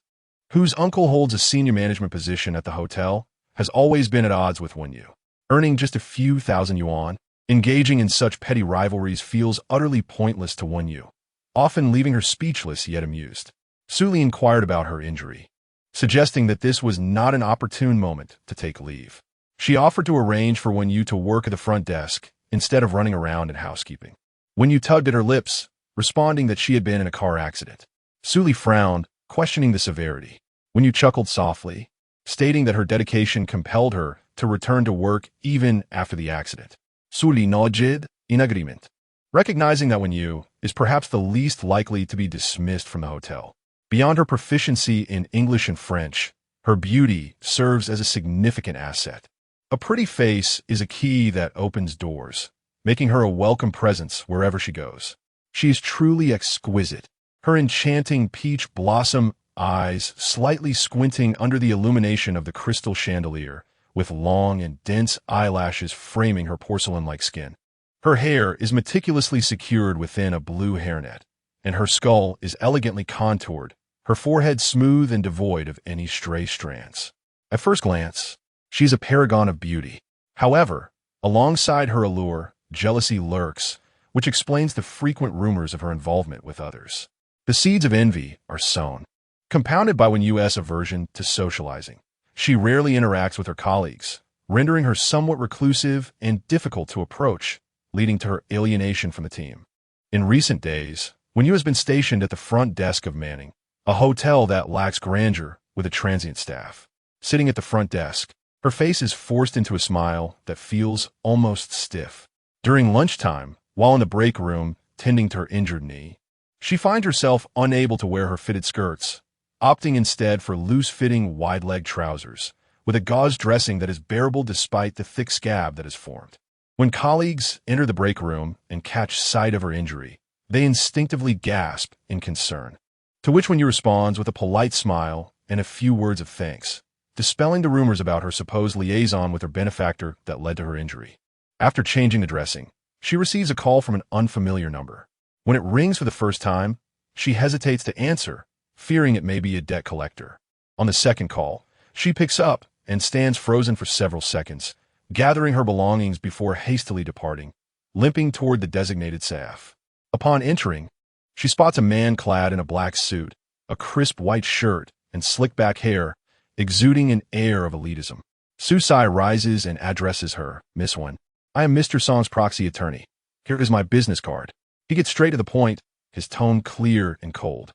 whose uncle holds a senior management position at the hotel, has always been at odds with Wen Yu. Earning just a few thousand yuan, engaging in such petty rivalries feels utterly pointless to Wen Yu, often leaving her speechless yet amused. Su Li inquired about her injury, suggesting that this was not an opportune moment to take leave. She offered to arrange for Wen Yu to work at the front desk instead of running around in housekeeping. Wen Yu tugged at her lips, responding that she had been in a car accident. Su Li frowned, questioning the severity. Wen Yu chuckled softly, stating that her dedication compelled her to return to work even after the accident. Su Li nodded in agreement, recognizing that Wen Yu is perhaps the least likely to be dismissed from the hotel. Beyond her proficiency in English and French, her beauty serves as a significant asset. A pretty face is a key that opens doors, making her a welcome presence wherever she goes. She is truly exquisite, her enchanting peach blossom eyes slightly squinting under the illumination of the crystal chandelier, with long and dense eyelashes framing her porcelain-like skin. Her hair is meticulously secured within a blue hairnet, and her skull is elegantly contoured, her forehead smooth and devoid of any stray strands. At first glance, she's a paragon of beauty. However, alongside her allure, jealousy lurks, which explains the frequent rumors of her involvement with others. The seeds of envy are sown, compounded by Wen Yu's aversion to socializing. She rarely interacts with her colleagues, rendering her somewhat reclusive and difficult to approach, leading to her alienation from the team. In recent days, Wen Yu has been stationed at the front desk of Manning, a hotel that lacks grandeur with a transient staff. Sitting at the front desk, her face is forced into a smile that feels almost stiff. During lunchtime, while in the break room tending to her injured knee, she finds herself unable to wear her fitted skirts, opting instead for loose-fitting wide-leg trousers, with a gauze dressing that is bearable despite the thick scab that has formed. When colleagues enter the break room and catch sight of her injury, they instinctively gasp in concern, to which Wen Yu responds with a polite smile and a few words of thanks, dispelling the rumors about her supposed liaison with her benefactor that led to her injury. After changing the dressing, she receives a call from an unfamiliar number. When it rings for the first time, she hesitates to answer, fearing it may be a debt collector. On the second call, she picks up and stands frozen for several seconds, gathering her belongings before hastily departing, limping toward the designated staff. Upon entering, she spots a man clad in a black suit, a crisp white shirt, and slick-back hair, exuding an air of elitism. Su Sai rises and addresses her, "Miss Wen, I am Mr. Song's proxy attorney. Here is my business card." He gets straight to the point, his tone clear and cold.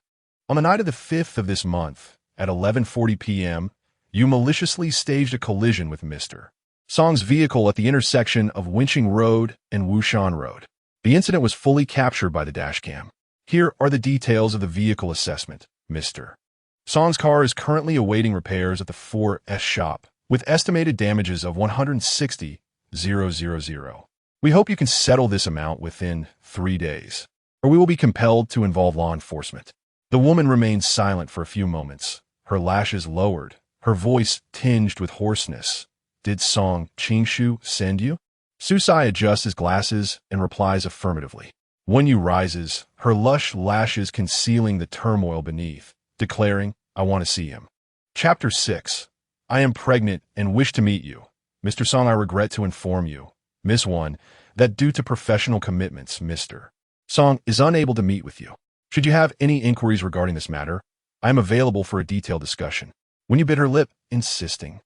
On the night of the 5th of this month, at 11:40 p.m., you maliciously staged a collision with Mr. Song's vehicle at the intersection of Winching Road and Wushan Road. The incident was fully captured by the dashcam. Here are the details of the vehicle assessment. Mr. Song's car is currently awaiting repairs at the 4S shop, with estimated damages of 160,000. We hope you can settle this amount within 3 days, or we will be compelled to involve law enforcement. The woman remained silent for a few moments, her lashes lowered, her voice tinged with hoarseness. "Did Song Qingshu send you?" Su Sai adjusts his glasses and replies affirmatively. Wen Yu rises, her lush lashes concealing the turmoil beneath, declaring, "I want to see him." Chapter 6. I am pregnant and wish to meet you. Mr. Song, I regret to inform you, Miss Wen, that due to professional commitments, Mr. Song is unable to meet with you. Should you have any inquiries regarding this matter, I am available for a detailed discussion. When you bit her lip, insisting,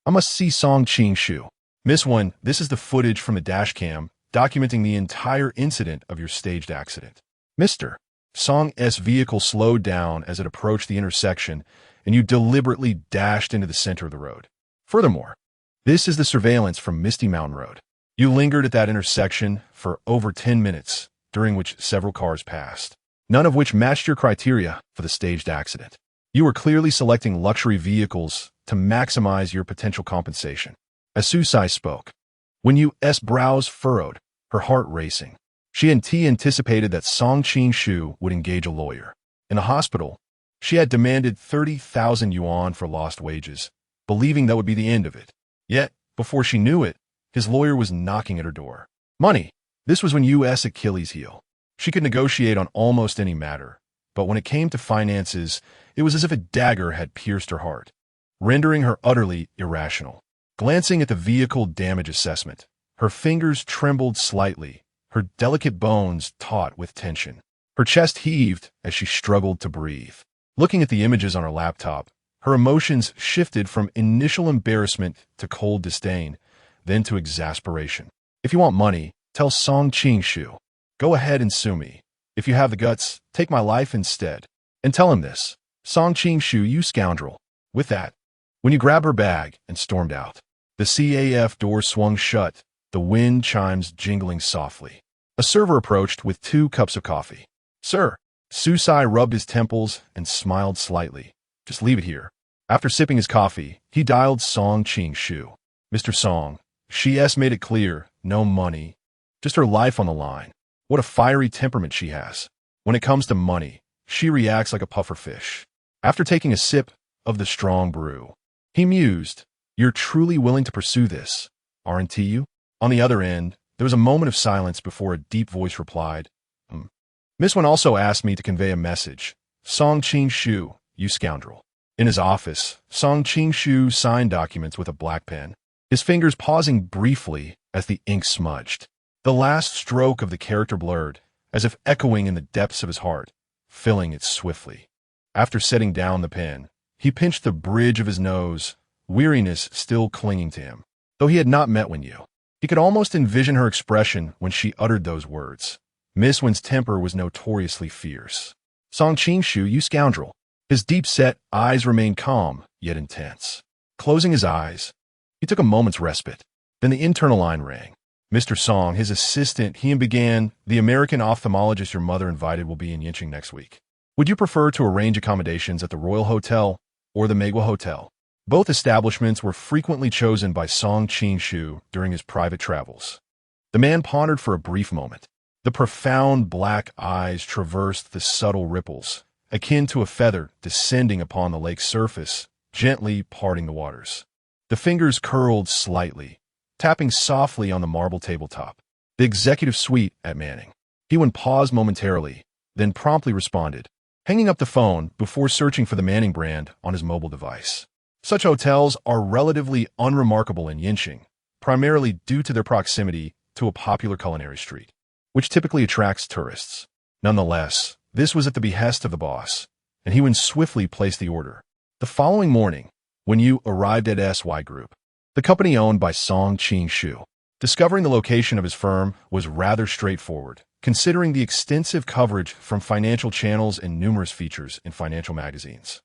"I must see Song Qingshu." Miss Wen, this is the footage from the dashcam documenting the entire incident of your staged accident. Mr. Song's vehicle slowed down as it approached the intersection, and you deliberately dashed into the center of the road. Furthermore, this is the surveillance from Misty Mountain Road. You lingered at that intersection for over 10 minutes, during which several cars passed, none of which matched your criteria for the staged accident. You were clearly selecting luxury vehicles to maximize your potential compensation. as Su Sai spoke. Wen Yu's brows furrowed, her heart racing. She had anticipated that Song Qing-shu would engage a lawyer. In the hospital, she had demanded 30,000 yuan for lost wages, believing that would be the end of it. Yet, before she knew it, his lawyer was knocking at her door. Money. This was Wen Yu's Achilles heel. She could negotiate on almost any matter, but when it came to finances, it was as if a dagger had pierced her heart, rendering her utterly irrational. Glancing at the vehicle damage assessment, her fingers trembled slightly, her delicate bones taut with tension. Her chest heaved as she struggled to breathe. Looking at the images on her laptop, her emotions shifted from initial embarrassment to cold disdain, then to exasperation. If you want money, tell Song Qing-shu. Go ahead and sue me. If you have the guts, take my life instead. And tell him this. Song Qing-shu, you scoundrel. With that, when you grabbed her bag and stormed out, the CAF door swung shut, the wind chimes jingling softly. A server approached with 2 cups of coffee. Sir. Su Sai rubbed his temples and smiled slightly. Just leave it here. After sipping his coffee, he dialed Song Qing-shu. Mr. Song, she's made it clear, no money, just her life on the line. What a fiery temperament she has. When it comes to money, she reacts like a puffer fish. After taking a sip of the strong brew, he mused, You're truly willing to pursue this, aren't you? On the other end, there was a moment of silence before a deep voice replied, Miss Wen also asked me to convey a message. Song Qing-shu, you scoundrel. In his office, Song Qing-shu signed documents with a black pen, his fingers pausing briefly as the ink smudged. The last stroke of the character blurred, as if echoing in the depths of his heart, filling it swiftly. After setting down the pen, he pinched the bridge of his nose, weariness still clinging to him. Though he had not met Wen Yu, he could almost envision her expression when she uttered those words. Miss Wen's temper was notoriously fierce. Song Qing-shu, you scoundrel. His deep-set eyes remained calm, yet intense. Closing his eyes, he took a moment's respite. Then the internal line rang. Mr. Song, his assistant, he began, the American ophthalmologist your mother invited will be in Yinqing next week. Would you prefer to arrange accommodations at the Royal Hotel or the Megwa Hotel? Both establishments were frequently chosen by Song Qing-shu during his private travels. The man pondered for a brief moment. The profound black eyes traversed the subtle ripples, akin to a feather descending upon the lake's surface, gently parting the waters. The fingers curled slightly, tapping softly on the marble tabletop. The executive suite at Manning. He paused momentarily, then promptly responded, hanging up the phone before searching for the Manning brand on his mobile device. Such hotels are relatively unremarkable in Yinqing, primarily due to their proximity to a popular culinary street, which typically attracts tourists. Nonetheless, this was at the behest of the boss, and he swiftly placed the order. The following morning, Wen Yu arrived at SY Group, the company owned by Song Qing-shu. Discovering the location of his firm was rather straightforward, considering the extensive coverage from financial channels and numerous features in financial magazines.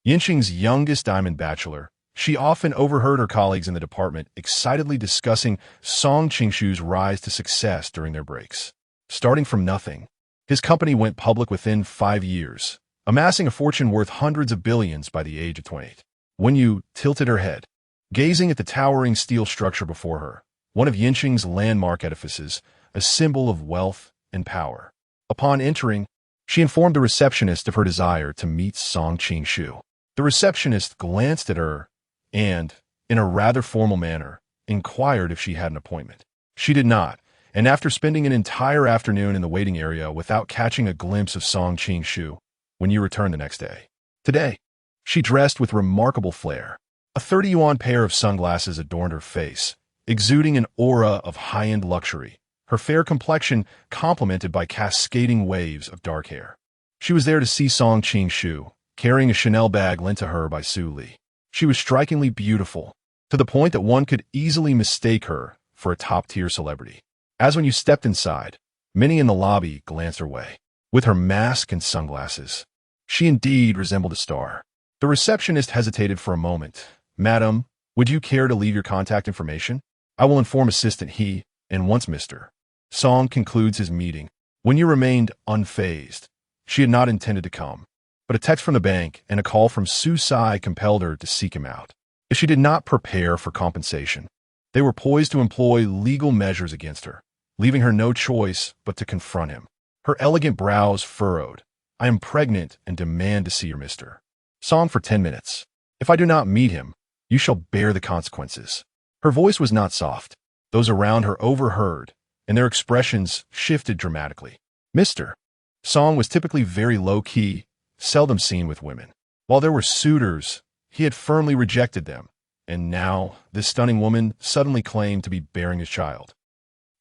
Yinqing's youngest diamond bachelor, she often overheard her colleagues in the department excitedly discussing Song Qing-shu's rise to success during their breaks. Starting from nothing, his company went public within 5 years, amassing a fortune worth hundreds of billions by the age of 28. Wen Yu tilted her head, gazing at the towering steel structure before her, one of Yinqing's landmark edifices, a symbol of wealth and power. Upon entering, she informed the receptionist of her desire to meet Song Qing-shu. The receptionist glanced at her and, in a rather formal manner, inquired if she had an appointment. She did not, and after spending an entire afternoon in the waiting area without catching a glimpse of Song Qing-shu, Wen Yu returned the next day. Today, she dressed with remarkable flair. A 30-yuan pair of sunglasses adorned her face, exuding an aura of high-end luxury, her fair complexion complemented by cascading waves of dark hair. She was there to see Song Qing-shu, carrying a Chanel bag lent to her by Su Li. She was strikingly beautiful, to the point that one could easily mistake her for a top-tier celebrity. As Wen Yu stepped inside, many in the lobby glanced her way. With her mask and sunglasses, she indeed resembled a star. The receptionist hesitated for a moment. Madam, would you care to leave your contact information? I will inform assistant he, and once Mr. Song concludes his meeting. Wen Yu remained unfazed. She had not intended to come, but a text from the bank and a call from Su Sai compelled her to seek him out. If she did not prepare for compensation, They were poised to employ legal measures against her, leaving her no choice but to confront him. Her elegant brows furrowed. "I am pregnant and demand to see your Mr. Song for 10 minutes. If I do not meet him, you shall bear the consequences." Her voice was not soft. Those around her overheard, and their expressions shifted dramatically. Mr. Song was typically very low-key, seldom seen with women. While there were suitors, he had firmly rejected them, and now this stunning woman suddenly claimed to be bearing his child.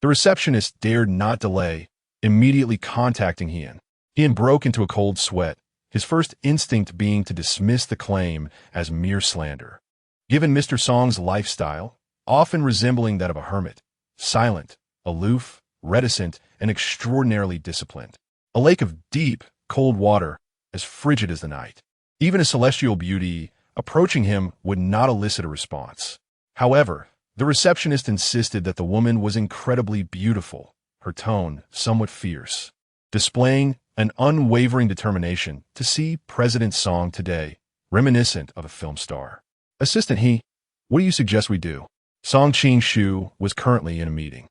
The receptionist dared not delay, immediately contacting Hien. Hien broke into a cold sweat, his first instinct being to dismiss the claim as mere slander. Given Mr. Song's lifestyle, often resembling that of a hermit, silent, aloof, reticent, and extraordinarily disciplined, a lake of deep, cold water, as frigid as the night, even a celestial beauty approaching him would not elicit a response. However, the receptionist insisted that the woman was incredibly beautiful, her tone somewhat fierce, displaying an unwavering determination to see President Song today, reminiscent of a film star. "Assistant He, what do you suggest we do?" Song Ching-shu was currently in a meeting.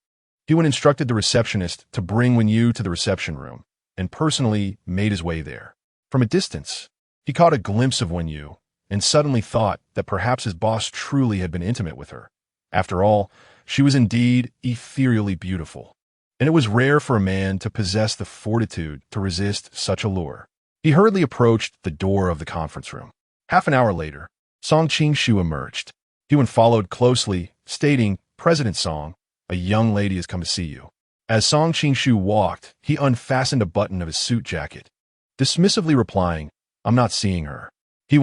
He instructed the receptionist to bring Wen-yu to the reception room, and personally made his way there. From a distance, he caught a glimpse of Wen-yu, and suddenly thought that perhaps his boss truly had been intimate with her. After all, she was indeed ethereally beautiful, and it was rare for a man to possess the fortitude to resist such a lure. He hurriedly approached the door of the conference room. Half an hour later, Song Ching-shu emerged. He followed closely, stating, "President Song, a young lady has come to see you." As Song Ching-shu walked, he unfastened a button of his suit jacket, dismissively replying, "I'm not seeing her." He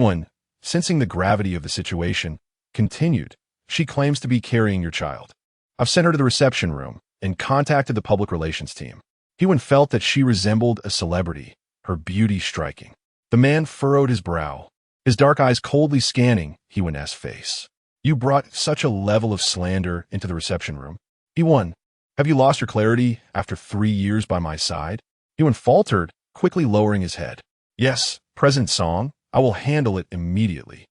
sensing the gravity of the situation, continued, "She claims to be carrying your child. I've sent her to the reception room and contacted the public relations team." He felt that she resembled a celebrity, her beauty striking. The man furrowed his brow, his dark eyes coldly scanning He-won's face. "You brought such a level of slander into the reception room. He-won, have you lost your clarity after 3 years by my side?" He faltered, quickly lowering his head. "Yes, President Song, I will handle it immediately."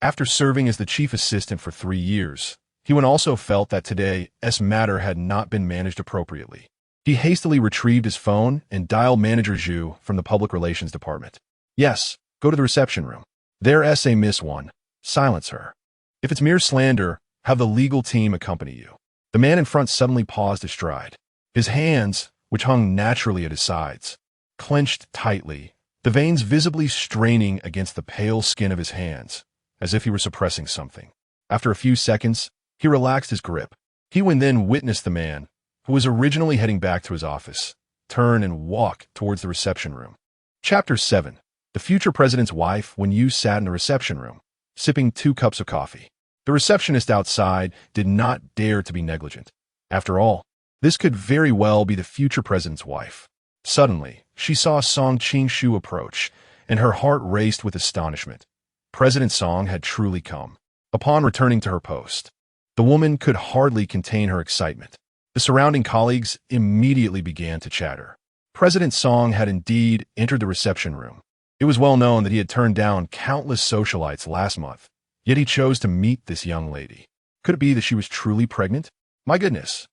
After serving as the chief assistant for 3 years, he also felt that today's matter had not been managed appropriately. He hastily retrieved his phone and dialed Manager Zhu from the Public Relations Department. "Yes, go to the reception room. There's a Miss One. Silence her. If it's mere slander, have the legal team accompany you." The man in front suddenly paused his stride. His hands, which hung naturally at his sides, clenched tightly, the veins visibly straining against the pale skin of his hands, as if he were suppressing something. After a few seconds, he relaxed his grip. He then witnessed the man, who was originally heading back to his office, turn and walk towards the reception room. Chapter 7. The future president's wife Wen-yu sat in the reception room, sipping 2 cups of coffee. The receptionist outside did not dare to be negligent. After all, this could very well be the future president's wife. Suddenly, she saw Song Ching-shu approach, and her heart raced with astonishment. President Song had truly come. Upon returning to her post, the woman could hardly contain her excitement. The surrounding colleagues immediately began to chatter. President Song had indeed entered the reception room. It was well known that he had turned down countless socialites last month, yet he chose to meet this young lady. Could it be that she was truly pregnant? My goodness,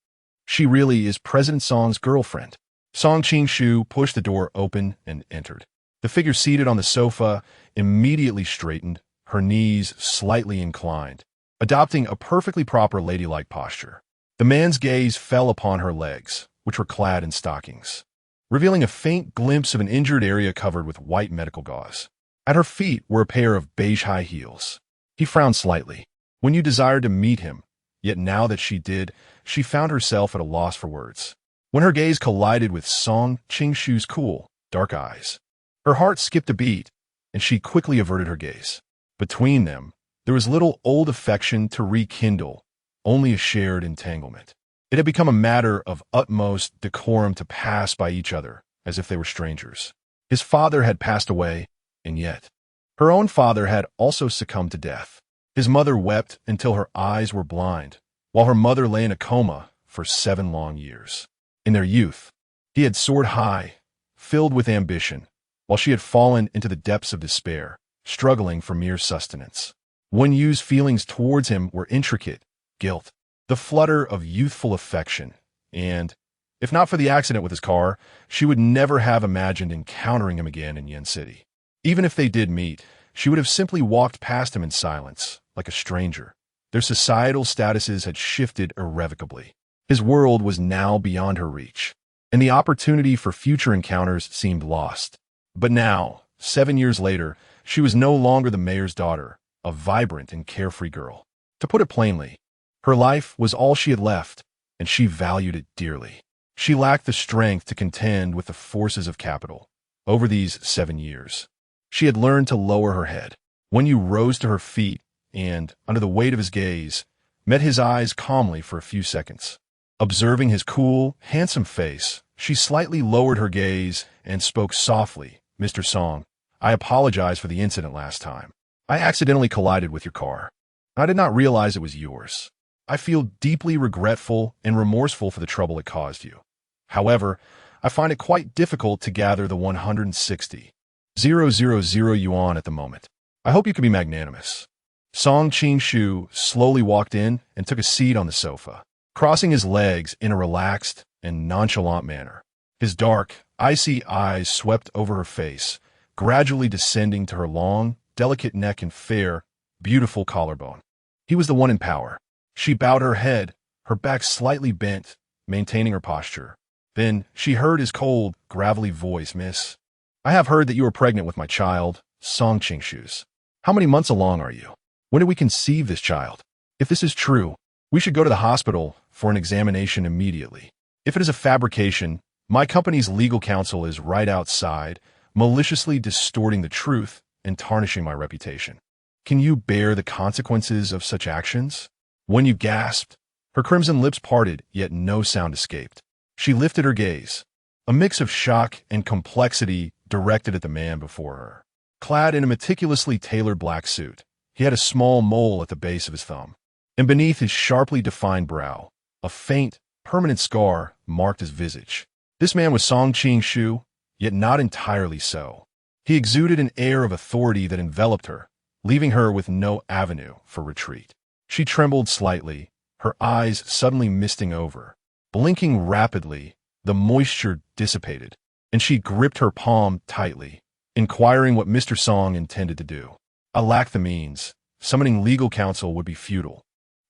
she really is President Song's girlfriend. Song Ching-shu pushed the door open and entered. The figure seated on the sofa immediately straightened, her knees slightly inclined, adopting a perfectly proper ladylike posture. The man's gaze fell upon her legs, which were clad in stockings, revealing a faint glimpse of an injured area covered with white medical gauze. At her feet were a pair of beige high heels. He frowned slightly. Wen-yu desired to meet him, yet now that she did, she found herself at a loss for words. When her gaze collided with Song Ching-shu's cool, dark eyes, her heart skipped a beat, and she quickly averted her gaze. Between them, there was little old affection to rekindle, only a shared entanglement. It had become a matter of utmost decorum to pass by each other as if they were strangers. His father had passed away, and yet her own father had also succumbed to death. His mother wept until her eyes were blind, while her mother lay in a coma for 7 long years. In their youth, he had soared high, filled with ambition, while she had fallen into the depths of despair, struggling for mere sustenance. Wen-yu's feelings towards him were intricate: guilt, the flutter of youthful affection, and, if not for the accident with his car, she would never have imagined encountering him again in Yen City. Even if they did meet, she would have simply walked past him in silence, like a stranger. Their societal statuses had shifted irrevocably. His world was now beyond her reach, and the opportunity for future encounters seemed lost. But now, 7 years later, she was no longer the mayor's daughter, a vibrant and carefree girl. To put it plainly, her life was all she had left, and she valued it dearly. She lacked the strength to contend with the forces of capital. Over these 7 years, she had learned to lower her head. When you rose to her feet and, under the weight of his gaze, met his eyes calmly for a few seconds. Observing his cool, handsome face, she slightly lowered her gaze and spoke softly. "Mr. Song, I apologize for the incident last time. I accidentally collided with your car. I did not realize it was yours. I feel deeply regretful and remorseful for the trouble it caused you. However, I find it quite difficult to gather the 160,000 yuan at the moment. I hope you can be magnanimous." Song Qing-shu slowly walked in and took a seat on the sofa, crossing his legs in a relaxed and nonchalant manner. His dark, icy eyes swept over her face, gradually descending to her long, delicate neck and fair, beautiful collarbone. He was the one in power. She bowed her head, her back slightly bent, maintaining her posture. Then she heard his cold, gravelly voice. "Miss, I have heard that you are pregnant with my child, Song Qing-shu's. How many months along are you? When did we conceive this child? If this is true, we should go to the hospital for an examination immediately. If it is a fabrication, my company's legal counsel is right outside, maliciously distorting the truth and tarnishing my reputation. Can you bear the consequences of such actions?" When you gasped, her crimson lips parted, yet no sound escaped. She lifted her gaze, a mix of shock and complexity directed at the man before her. Clad in a meticulously tailored black suit, he had a small mole at the base of his thumb, and beneath his sharply defined brow, a faint, permanent scar marked his visage. This man was Song Qing-shu, yet not entirely so. He exuded an air of authority that enveloped her, leaving her with no avenue for retreat. She trembled slightly, her eyes suddenly misting over. Blinking rapidly, the moisture dissipated, and she gripped her palm tightly, inquiring what Mr. Song intended to do. "I lack the means. Summoning legal counsel would be futile,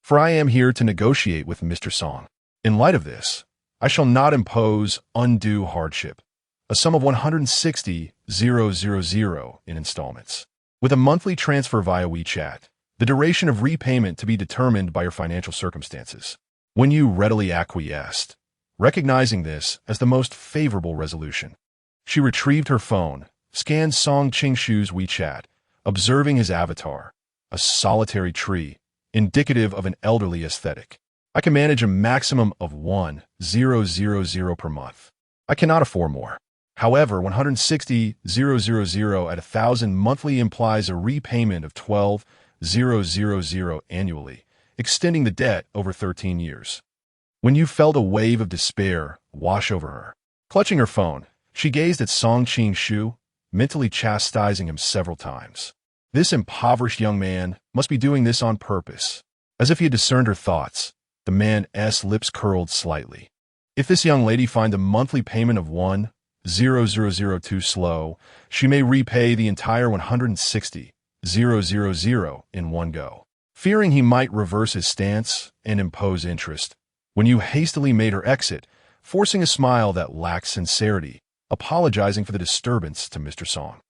for I am here to negotiate with Mr. Song. In light of this, I shall not impose undue hardship. A sum of 160,000 in installments, with a monthly transfer via WeChat. The duration of repayment to be determined by your financial circumstances." When you readily acquiesced, recognizing this as the most favorable resolution, she retrieved her phone, scanned Song Qing-shu's WeChat, observing his avatar, a solitary tree, indicative of an elderly aesthetic. "I can manage a maximum of 1,000 per month. I cannot afford more. However, 160,000 at 1,000 monthly implies a repayment of 12,000 annually, extending the debt over 13 years. When you felt a wave of despair wash over her, clutching her phone, she gazed at Song Qing-shu, mentally chastising him several times. This impoverished young man must be doing this on purpose. As if he had discerned her thoughts, the man's lips curled slightly. If this young lady find a monthly payment of 1,000 too slow, she may repay the entire 160,000 in one go. Fearing he might reverse his stance and impose interest, when you hastily made her exit, forcing a smile that lacked sincerity, apologizing for the disturbance to Mr. Song.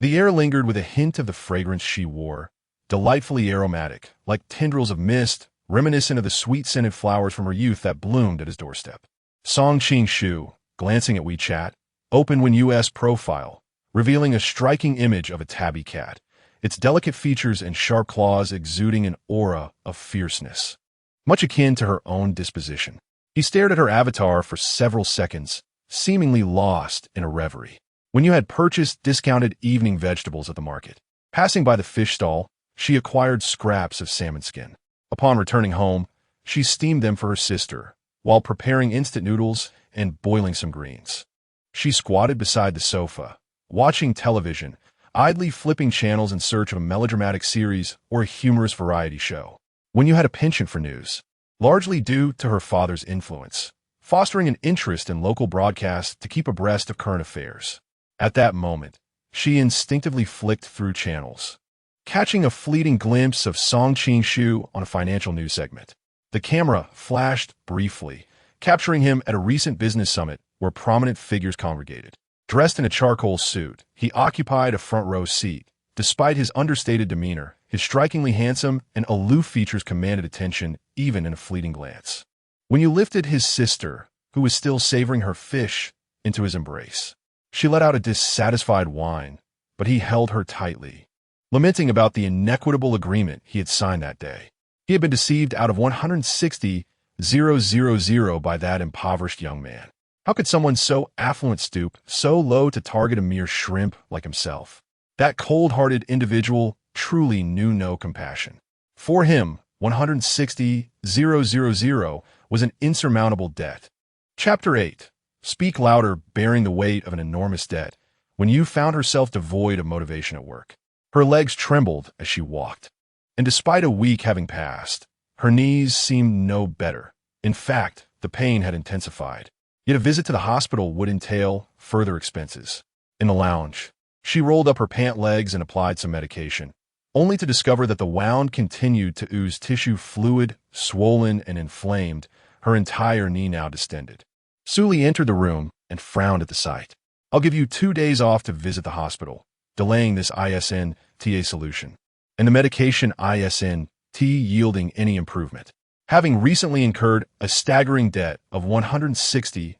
The air lingered with a hint of the fragrance she wore, delightfully aromatic, like tendrils of mist, reminiscent of the sweet-scented flowers from her youth that bloomed at his doorstep. Song Qing-shu, glancing at WeChat, opened when U.S. profile, revealing a striking image of a tabby cat, its delicate features and sharp claws exuding an aura of fierceness, much akin to her own disposition. He stared at her avatar for several seconds, seemingly lost in a reverie. When you had purchased discounted evening vegetables at the market, passing by the fish stall, she acquired scraps of salmon skin. Upon returning home, she steamed them for her sister, while preparing instant noodles and boiling some greens. She squatted beside the sofa, watching television, idly flipping channels in search of a melodramatic series or a humorous variety show. When you had a penchant for news, largely due to her father's influence, fostering an interest in local broadcasts to keep abreast of current affairs. At that moment, she instinctively flicked through channels, catching a fleeting glimpse of Song Ching-shu on a financial news segment. The camera flashed briefly, capturing him at a recent business summit where prominent figures congregated. Dressed in a charcoal suit, he occupied a front-row seat. Despite his understated demeanor, his strikingly handsome and aloof features commanded attention even in a fleeting glance. When you lifted his sister, who was still savoring her fish, into his embrace, she let out a dissatisfied whine, but he held her tightly, lamenting about the inequitable agreement he had signed that day. He had been deceived out of 160,000 by that impoverished young man. How could someone so affluent stoop so low to target a mere shrimp like himself? That cold-hearted individual truly knew no compassion. For him, 160,000 was an insurmountable debt. Chapter 8. Speak louder, bearing the weight of an enormous debt. When Yu found herself devoid of motivation at work, her legs trembled as she walked. And despite a week having passed, her knees seemed no better. In fact, the pain had intensified. Yet a visit to the hospital would entail further expenses. In the lounge, she rolled up her pant legs and applied some medication, only to discover that the wound continued to ooze tissue fluid, swollen and inflamed, her entire knee now distended. Suli entered the room and frowned at the sight. I'll give you 2 days off to visit the hospital, delaying this ISNTA solution, and the medication ISNT yielding any improvement. Having recently incurred a staggering debt of 160,000.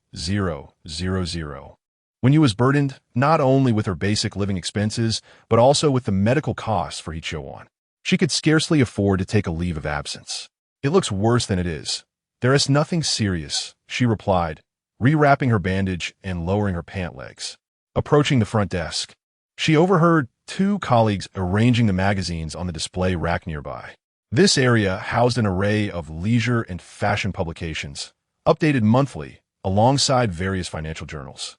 When Yu was burdened not only with her basic living expenses, but also with the medical costs for Hichouan. She could scarcely afford to take a leave of absence. It looks worse than it is. There is nothing serious, she replied, rewrapping her bandage and lowering her pant legs. Approaching the front desk, she overheard 2 colleagues arranging the magazines on the display rack nearby. This area housed an array of leisure and fashion publications, updated monthly, alongside various financial journals.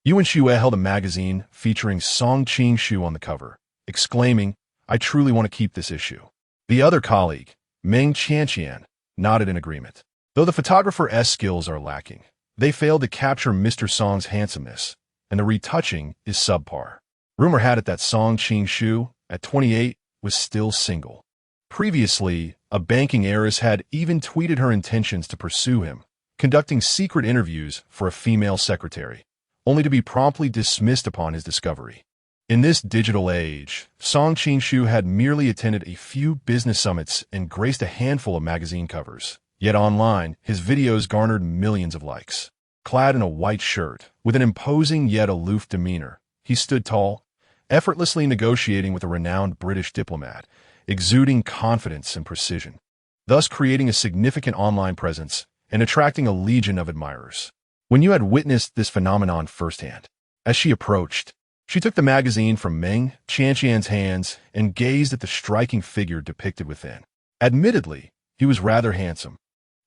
Yuan Xue held a magazine featuring Song Ching-shu on the cover, exclaiming, I truly want to keep this issue. The other colleague, Meng Qianqian, nodded in agreement. Though the photographer's skills are lacking, they failed to capture Mr. Song's handsomeness, and the retouching is subpar. Rumor had it that Song Ching-shu, at 28, was still single. Previously, a banking heiress had even tweeted her intentions to pursue him, conducting secret interviews for a female secretary, only to be promptly dismissed upon his discovery. In this digital age, Song Ching-shu had merely attended a few business summits and graced a handful of magazine covers. Yet online, his videos garnered millions of likes. Clad in a white shirt, with an imposing yet aloof demeanor, he stood tall, effortlessly negotiating with a renowned British diplomat, exuding confidence and precision, thus creating a significant online presence and attracting a legion of admirers. When you had witnessed this phenomenon firsthand, as she approached, she took the magazine from Meng Qianqian's hands and gazed at the striking figure depicted within. Admittedly, he was rather handsome,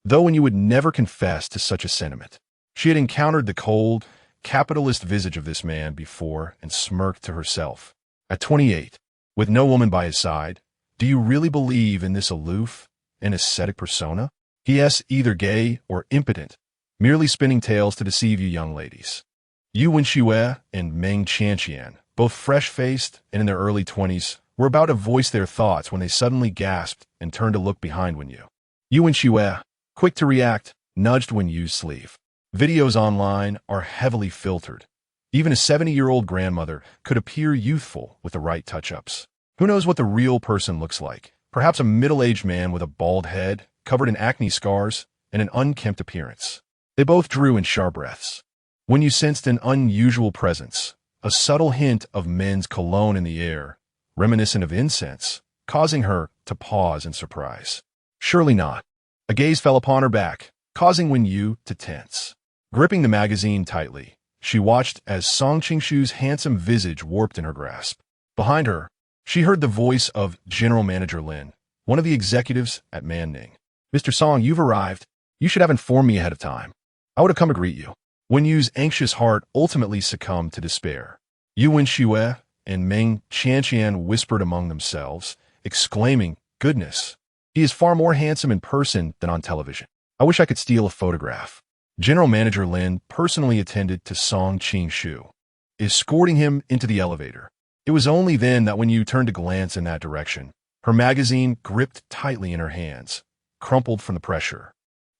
though when you would never confess to such a sentiment. She had encountered the cold, capitalist visage of this man before and smirked to herself. At 28, with no woman by his side, do you really believe in this aloof and ascetic persona? He is either gay or impotent, merely spinning tales to deceive you young ladies. Yu Wenxue and Meng Qianqian, both fresh-faced and in their early 20s, were about to voice their thoughts when they suddenly gasped and turned to look behind Wenyu. Yu Wenxue, quick to react, nudged Wenyu's sleeve. Videos online are heavily filtered. Even a 70-year-old grandmother could appear youthful with the right touch-ups. Who knows what the real person looks like? Perhaps a middle-aged man with a bald head, covered in acne scars, and an unkempt appearance. They both drew in sharp breaths. When you sensed an unusual presence, a subtle hint of men's cologne in the air, reminiscent of incense, causing her to pause in surprise. Surely not. A gaze fell upon her back, causing Wenyu to tense. Gripping the magazine tightly, she watched as Song Ching-shu's handsome visage warped in her grasp. Behind her, she heard the voice of General Manager Lin, one of the executives at Manning. Mr. Song, you've arrived. You should have informed me ahead of time. I would have come to greet you. Wenyu's anxious heart ultimately succumbed to despair. Yu Wenxue and Meng Qianqian whispered among themselves, exclaiming, Goodness, He is far more handsome in person than on television. I wish I could steal a photograph. General Manager Lin personally attended to Song Ching-shu, escorting him into the elevator. It was only then that when you turned to glance in that direction, her magazine gripped tightly in her hands, crumpled from the pressure.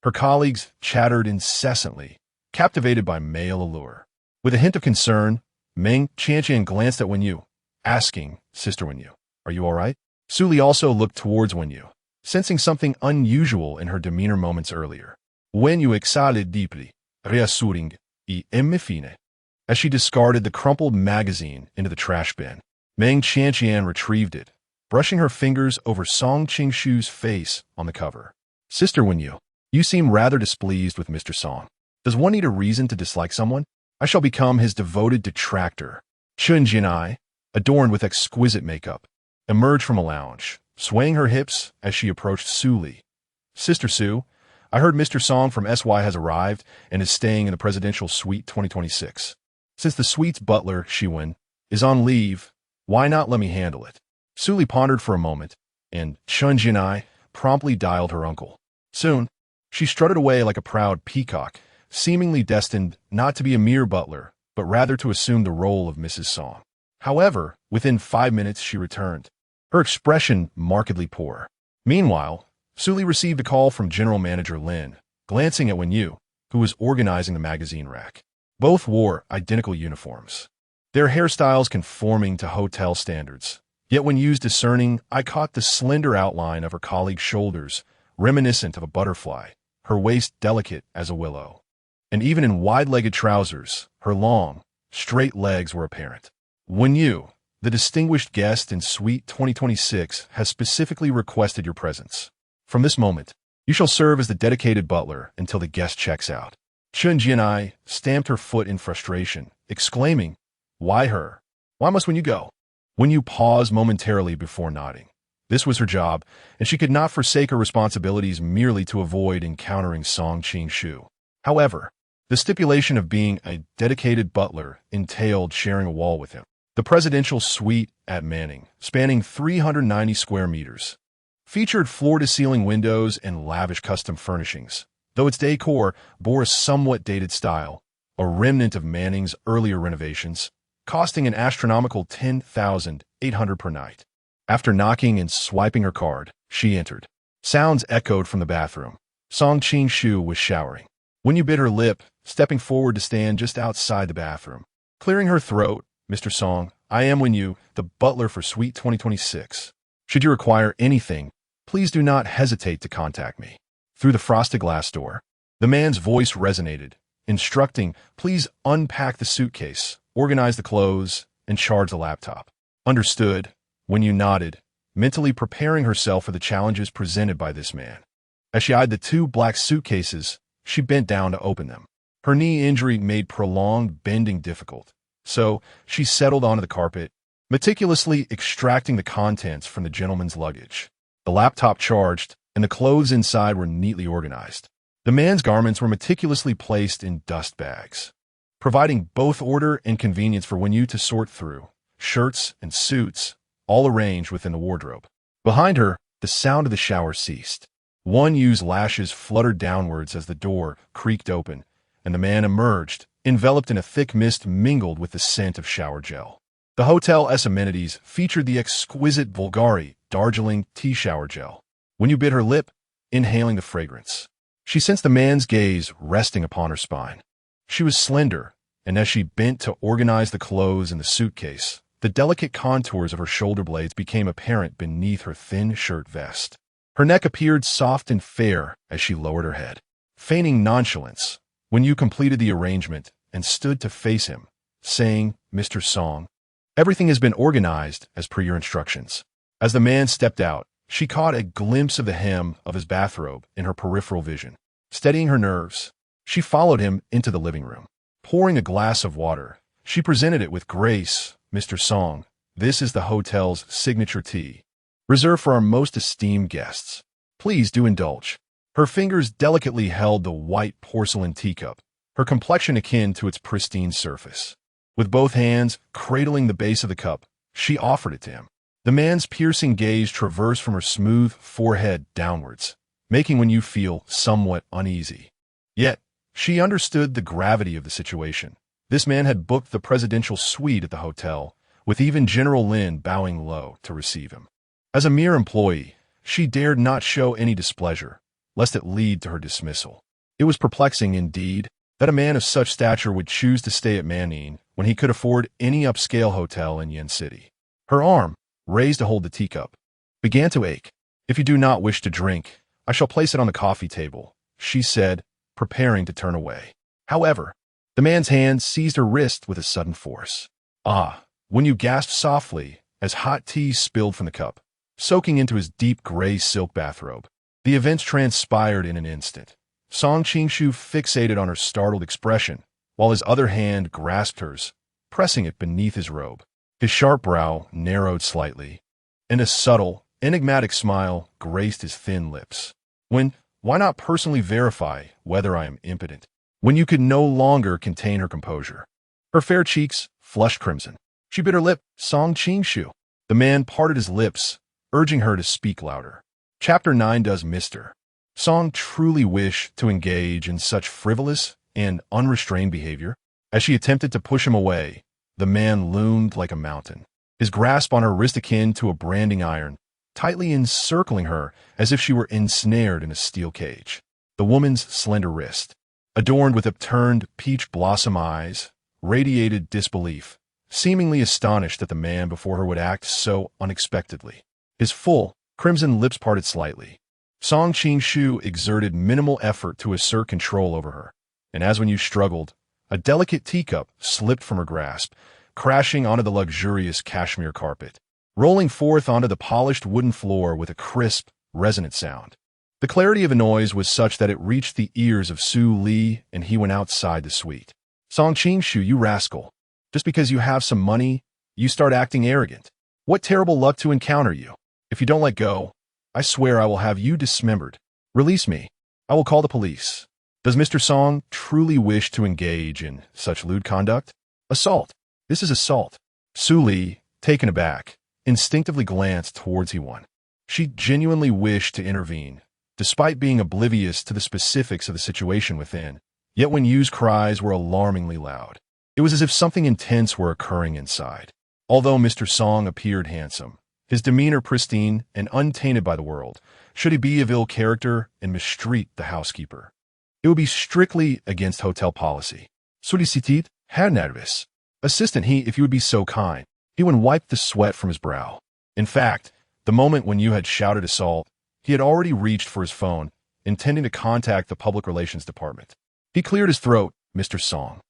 Her colleagues chattered incessantly, captivated by male allure. With a hint of concern, Meng Qianqian glanced at Wenyu, asking, "Sister Wenyu, are you all right?" Su Li also looked towards Wenyu, sensing something unusual in her demeanor moments earlier. Wenyu exhaled deeply, reassuring y fine, as she discarded the crumpled magazine into the trash bin. Meng Qianqian retrieved it, brushing her fingers over Song Qingshu's face on the cover. "Sister Wenyu, you seem rather displeased with Mr. Song. Does one need a reason to dislike someone? I shall become his devoted detractor." Chun Jinai, adorned with exquisite makeup, emerged from a lounge, swaying her hips as she approached Su Li. "Sister Su, I heard Mr. Song from SY has arrived and is staying in the Presidential Suite 2026. Since the suite's butler, Shiwen, is on leave, why not let me handle it?" Su Li pondered for a moment, and Chun Jinai promptly dialed her uncle. Soon, she strutted away like a proud peacock, seemingly destined not to be a mere butler, but rather to assume the role of Mrs. Song. However, within 5 minutes she returned, her expression markedly poor. Meanwhile, Su Li received a call from General Manager Lin, glancing at Wenyu, who was organizing the magazine rack. Both wore identical uniforms, their hairstyles conforming to hotel standards. Yet when Wenyu's discerning, I caught the slender outline of her colleague's shoulders, reminiscent of a butterfly, her waist delicate as a willow. And even in wide-legged trousers, her long, straight legs were apparent. Wenyu, the distinguished guest in Suite 2026, has specifically requested your presence. From this moment, you shall serve as the dedicated butler until the guest checks out. Chun Jinai stamped her foot in frustration, exclaiming, "Why her? Why must Wenyu go?" Wenyu paused momentarily before nodding. This was her job, and she could not forsake her responsibilities merely to avoid encountering Song Qingshu. However, the stipulation of being a dedicated butler entailed sharing a wall with him. The presidential suite at Manning, spanning 390 square meters, featured floor-to-ceiling windows and lavish custom furnishings, though its decor bore a somewhat dated style, a remnant of Manning's earlier renovations, costing an astronomical $10,800 per night. After knocking and swiping her card, she entered. Sounds echoed from the bathroom. Song Qingshu was showering. Wenyu bit her lip, stepping forward to stand just outside the bathroom. Clearing her throat, "Mr. Song, I am Wenyu, the butler for Suite 2026. Should you require anything, please do not hesitate to contact me." Through the frosted glass door, the man's voice resonated, instructing, "Please unpack the suitcase, organize the clothes, and charge the laptop." Understood, Wenyu nodded, mentally preparing herself for the challenges presented by this man. As she eyed the 2 black suitcases, she bent down to open them. Her knee injury made prolonged bending difficult, so she settled onto the carpet, meticulously extracting the contents from the gentleman's luggage. The laptop charged, and the clothes inside were neatly organized. The man's garments were meticulously placed in dust bags, providing both order and convenience for Wenyu to sort through. Shirts and suits, all arranged within the wardrobe. Behind her, the sound of the shower ceased. Wenyu's lashes fluttered downwards as the door creaked open, and the man emerged, enveloped in a thick mist mingled with the scent of shower gel. The hotel's amenities featured the exquisite Bulgari Darjeeling tea shower gel. Wenyu bit her lip, inhaling the fragrance. She sensed the man's gaze resting upon her spine. She was slender, and as she bent to organize the clothes in the suitcase, the delicate contours of her shoulder blades became apparent beneath her thin shirt vest. Her neck appeared soft and fair as she lowered her head. Feigning nonchalance, Wenyu completed the arrangement and stood to face him, saying, "Mr. Song, everything has been organized as per your instructions." As the man stepped out, she caught a glimpse of the hem of his bathrobe in her peripheral vision. Steadying her nerves, she followed him into the living room. Pouring a glass of water, she presented it with grace. "Mr. Song, this is the hotel's signature tea, reserved for our most esteemed guests. Please do indulge." Her fingers delicately held the white porcelain teacup, her complexion akin to its pristine surface. With both hands cradling the base of the cup, she offered it to him. The man's piercing gaze traversed from her smooth forehead downwards, making when you feel somewhat uneasy. Yet, she understood the gravity of the situation. This man had booked the presidential suite at the hotel, with even General Lin bowing low to receive him. As a mere employee, she dared not show any displeasure, lest it lead to her dismissal. It was perplexing, indeed, that a man of such stature would choose to stay at Manin when he could afford any upscale hotel in Yen City. Her arm, raised to hold the teacup, began to ache. "If you do not wish to drink, I shall place it on the coffee table," she said, preparing to turn away. However, the man's hand seized her wrist with a sudden force. "Ah," when you gasped softly as hot tea spilled from the cup, soaking into his deep gray silk bathrobe. The events transpired in an instant. Song Qingshu fixated on her startled expression, while his other hand grasped hers, pressing it beneath his robe. His sharp brow narrowed slightly, and a subtle, enigmatic smile graced his thin lips. Why not personally verify whether I am impotent?" When you could no longer contain her composure. Her fair cheeks flushed crimson. She bit her lip. "Song Qingshu." The man parted his lips, urging her to speak louder. Chapter 9. Does Mr. Song truly wish to engage in such frivolous and unrestrained behavior? As she attempted to push him away, the man loomed like a mountain, his grasp on her wrist akin to a branding iron, tightly encircling her as if she were ensnared in a steel cage. The woman's slender wrist, adorned with upturned peach blossom eyes, radiated disbelief, seemingly astonished that the man before her would act so unexpectedly. His full, crimson lips parted slightly. Song Qingshu exerted minimal effort to assert control over her, and as when you struggled, a delicate teacup slipped from her grasp, crashing onto the luxurious cashmere carpet, rolling forth onto the polished wooden floor with a crisp, resonant sound. The clarity of the noise was such that it reached the ears of Su Li, and he went outside the suite. "Song Qingshu, you rascal. Just because you have some money, you start acting arrogant. What terrible luck to encounter you. If you don't let go, I swear I will have you dismembered. Release me. I will call the police." Does Mr. Song truly wish to engage in such lewd conduct? Assault. This is assault. Su Li, taken aback, instinctively glanced towards He-Won. She genuinely wished to intervene, despite being oblivious to the specifics of the situation within. Yet when Yu's cries were alarmingly loud, it was as if something intense were occurring inside. Although Mr. Song appeared handsome, his demeanor pristine and untainted by the world, should he be of ill character and mistreat the housekeeper, it would be strictly against hotel policy. "Solicited, Herr Nervis." "Assistant, if you would be so kind." He-Won wiped the sweat from his brow. In fact, the moment when you had shouted assault, he had already reached for his phone, intending to contact the public relations department. He cleared his throat. "Mr. Song.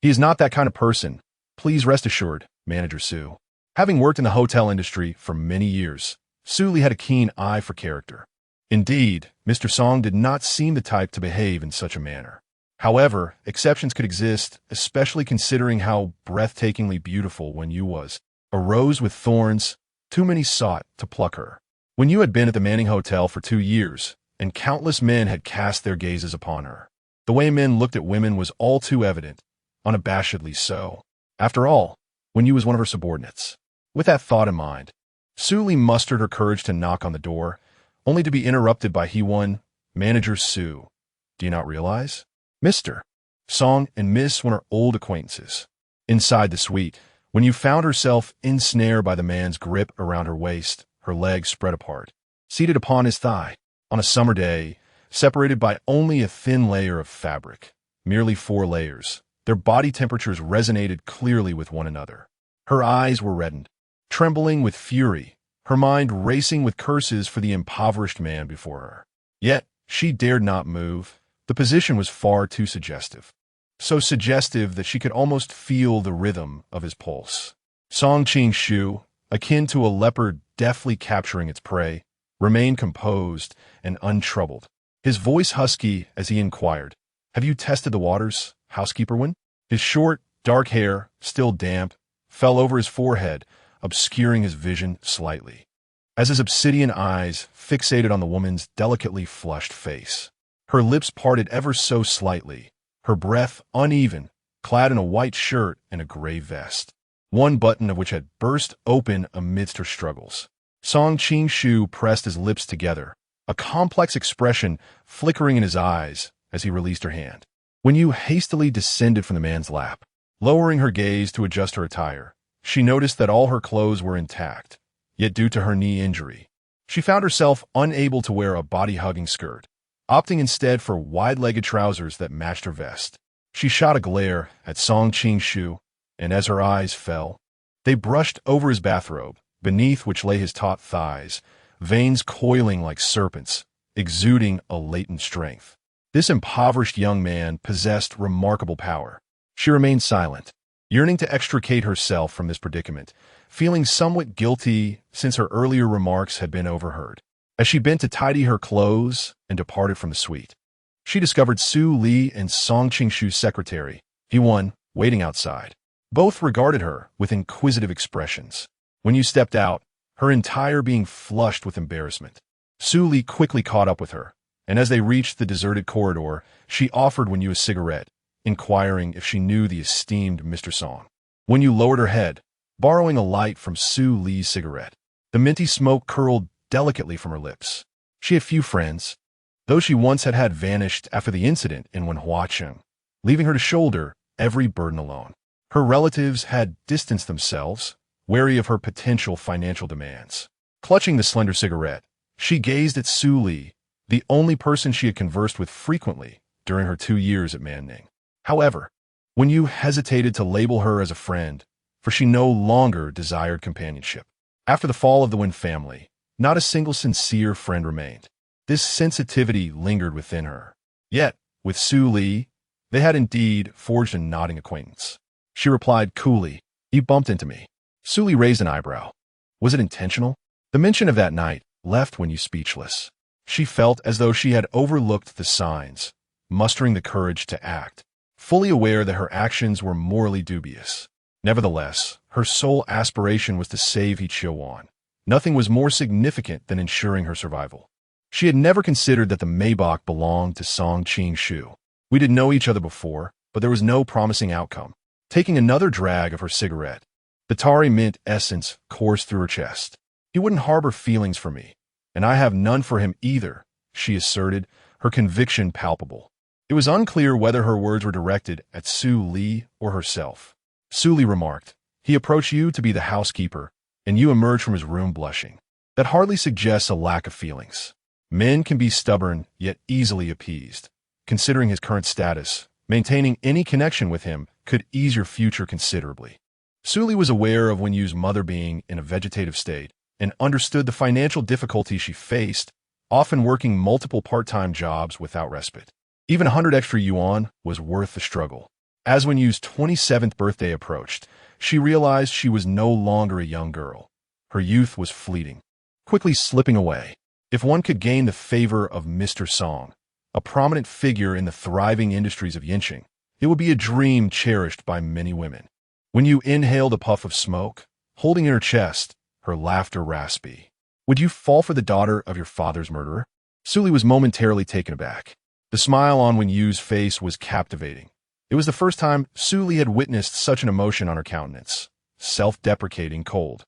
He is not that kind of person. Please rest assured, Manager Su." Having worked in the hotel industry for many years, Su Li had a keen eye for character. Indeed, Mr. Song did not seem the type to behave in such a manner. However, exceptions could exist, especially considering how breathtakingly beautiful Wen Yu was. A rose with thorns, too many sought to pluck her. Wen Yu had been at the Manning Hotel for 2 years, and countless men had cast their gazes upon her. The way men looked at women was all too evident, unabashedly so. After all, Wen Yu was one of her subordinates. With that thought in mind, Su Li mustered her courage to knock on the door, only to be interrupted by He-Won. "Manager Su, do you not realize? Mr. Song and Miss Wen are old acquaintances." Inside the suite, Wen Yu found herself ensnared by the man's grip around her waist, her legs spread apart, seated upon his thigh, on a summer day, separated by only a thin layer of fabric, merely 4 layers. Their body temperatures resonated clearly with one another. Her eyes were reddened, trembling with fury, her mind racing with curses for the impoverished man before her. Yet, she dared not move. The position was far too suggestive. So suggestive that she could almost feel the rhythm of his pulse. Song Qingshu, akin to a leopard deftly capturing its prey, remained composed and untroubled, his voice husky as he inquired, "Have you tested the waters, housekeeper Wen?" His short, dark hair, still damp, fell over his forehead, obscuring his vision slightly, as his obsidian eyes fixated on the woman's delicately flushed face. Her lips parted ever so slightly, her breath uneven, clad in a white shirt and a gray vest. one button of which had burst open amidst her struggles. Song Qing-shu pressed his lips together, a complex expression flickering in his eyes as he released her hand. When Yu hastily descended from the man's lap, lowering her gaze to adjust her attire, she noticed that all her clothes were intact, yet due to her knee injury, she found herself unable to wear a body-hugging skirt, opting instead for wide-legged trousers that matched her vest. She shot a glare at Song Qing-shu, and as her eyes fell, they brushed over his bathrobe, beneath which lay his taut thighs, veins coiling like serpents, exuding a latent strength. This impoverished young man possessed remarkable power. She remained silent, yearning to extricate herself from this predicament, feeling somewhat guilty since her earlier remarks had been overheard. As she bent to tidy her clothes and departed from the suite, she discovered Su Li and Song Qing-shu's secretary, He-won, waiting outside. Both regarded her with inquisitive expressions. When Yu stepped out, her entire being flushed with embarrassment. Su Li quickly caught up with her, and as they reached the deserted corridor, she offered Wen Yu a cigarette, inquiring if she knew the esteemed Mr. Song. Wen Yu lowered her head, borrowing a light from Su Li's cigarette. The minty smoke curled delicately from her lips. She had few friends, those she once had vanished after the incident in Wenhuacheng, leaving her to shoulder every burden alone. Her relatives had distanced themselves, wary of her potential financial demands. Clutching the slender cigarette, she gazed at Su Li, the only person she had conversed with frequently during her 2 years at Manning. However, Wen Yu hesitated to label her as a friend, for she no longer desired companionship. After the fall of the Wen family, not a single sincere friend remained. This sensitivity lingered within her. Yet, with Su Li, they had indeed forged a nodding acquaintance. She replied coolly, "You bumped into me." Su Li raised an eyebrow. Was it intentional? The mention of that night left Wen Yu speechless. She felt as though she had overlooked the signs, mustering the courage to act, fully aware that her actions were morally dubious. Nevertheless, her sole aspiration was to save He-won. Nothing was more significant than ensuring her survival. She had never considered that the Maybach belonged to Song Qing-shu. We didn't know each other before, but there was no promising outcome. Taking another drag of her cigarette, the tarry mint essence coursed through her chest. He wouldn't harbor feelings for me, and I have none for him either, she asserted, her conviction palpable. It was unclear whether her words were directed at Su Li or herself. Su Li remarked, "He approached you to be the housekeeper, and you emerged from his room blushing. That hardly suggests a lack of feelings. Men can be stubborn, yet easily appeased. Considering his current status, maintaining any connection with him could ease your future considerably." Su Li was aware of Wen Yu's mother being in a vegetative state and understood the financial difficulties she faced, often working multiple part-time jobs without respite. Even 100 extra yuan was worth the struggle. As Wen Yu's 27th birthday approached, she realized she was no longer a young girl. Her youth was fleeting, quickly slipping away. If one could gain the favor of Mr. Song, a prominent figure in the thriving industries of Yinqing, it would be a dream cherished by many women. Wen Yu inhaled a puff of smoke, holding in her chest, her laughter raspy. "Would you fall for the daughter of your father's murderer?" Su Li was momentarily taken aback. The smile on Wen Yu's face was captivating. It was the first time Su Li had witnessed such an emotion on her countenance, self-deprecating, cold,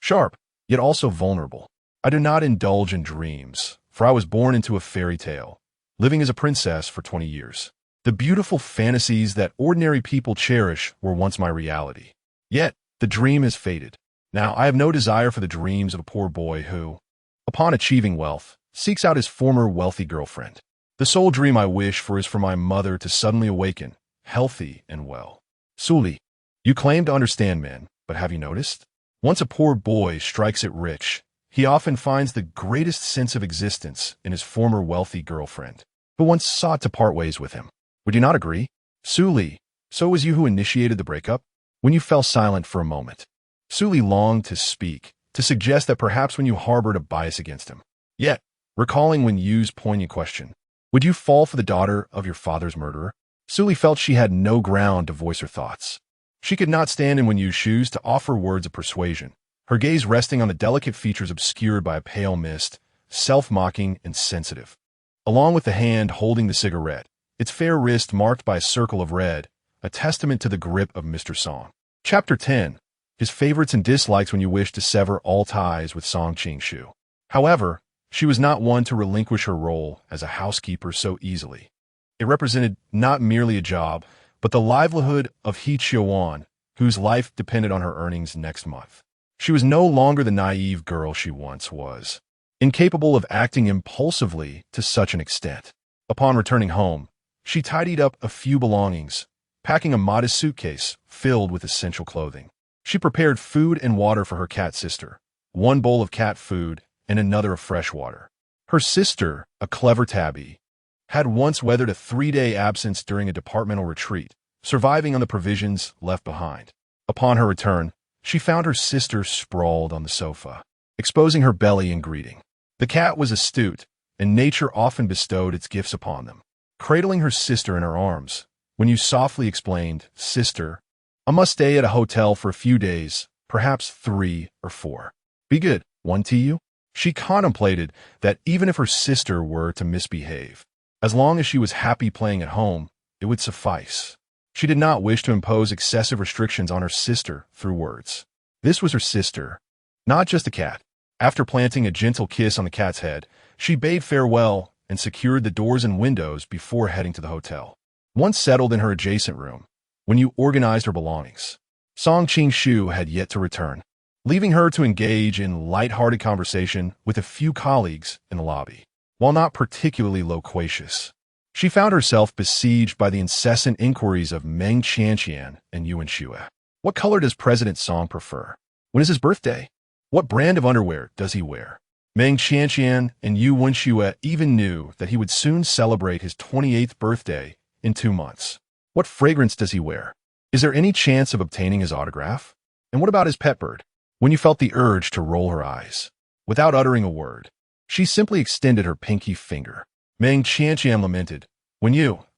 sharp, yet also vulnerable. "I do not indulge in dreams, for I was born into a fairy tale, living as a princess for 20 years. The beautiful fantasies that ordinary people cherish were once my reality. Yet, the dream has faded. Now, I have no desire for the dreams of a poor boy who, upon achieving wealth, seeks out his former wealthy girlfriend. The sole dream I wish for is for my mother to suddenly awaken, healthy and well." "Su Li, you claim to understand men, but have you noticed? Once a poor boy strikes it rich, he often finds the greatest sense of existence in his former wealthy girlfriend, who once sought to part ways with him. Would you not agree?" "Su Li, so it was you who initiated the breakup?" When you fell silent for a moment, Su Li longed to speak, to suggest that perhaps Wen Yu harbored a bias against him. Yet, recalling Wen Yu's poignant question, "Would you fall for the daughter of your father's murderer?" Su Li felt she had no ground to voice her thoughts. She could not stand in Wen Yu's shoes to offer words of persuasion, her gaze resting on the delicate features obscured by a pale mist, self-mocking and sensitive. Along with the hand holding the cigarette, its fair wrist marked by a circle of red, a testament to the grip of Mr. Song. Chapter 10. his favorites and dislikes when you wished to sever all ties with Song Qing-shu. However, she was not one to relinquish her role as a housekeeper so easily. It represented not merely a job, but the livelihood of He Chiuan, whose life depended on her earnings next month. She was no longer the naive girl she once was, incapable of acting impulsively to such an extent. Upon returning home, she tidied up a few belongings, packing a modest suitcase filled with essential clothing. She prepared food and water for her cat sister, one bowl of cat food and another of fresh water. Her sister, a clever tabby, had once weathered a 3-day absence during a departmental retreat, surviving on the provisions left behind. Upon her return, she found her sister sprawled on the sofa, exposing her belly in greeting. The cat was astute, and nature often bestowed its gifts upon them. Cradling her sister in her arms, when you softly explained, "Sister, I must stay at a hotel for a few days, perhaps 3 or 4. Be good, one to you?" She contemplated that even if her sister were to misbehave, as long as she was happy playing at home, it would suffice. She did not wish to impose excessive restrictions on her sister through words. This was her sister, not just a cat. After planting a gentle kiss on the cat's head, she bade farewell and secured the doors and windows before heading to the hotel. Once settled in her adjacent room, when you organized her belongings, Song Qing-shu had yet to return, leaving her to engage in light-hearted conversation with a few colleagues in the lobby. While not particularly loquacious, she found herself besieged by the incessant inquiries of Meng Qianqian and Yuan Xue. What color does President Song prefer? When is his birthday? What brand of underwear does he wear? Meng Qianqian and Yuan Xue even knew that he would soon celebrate his 28th birthday in 2 months. What fragrance does he wear? Is there any chance of obtaining his autograph? And what about his pet bird? When you felt the urge to roll her eyes, without uttering a word, she simply extended her pinky finger. Meng Qianqian lamented,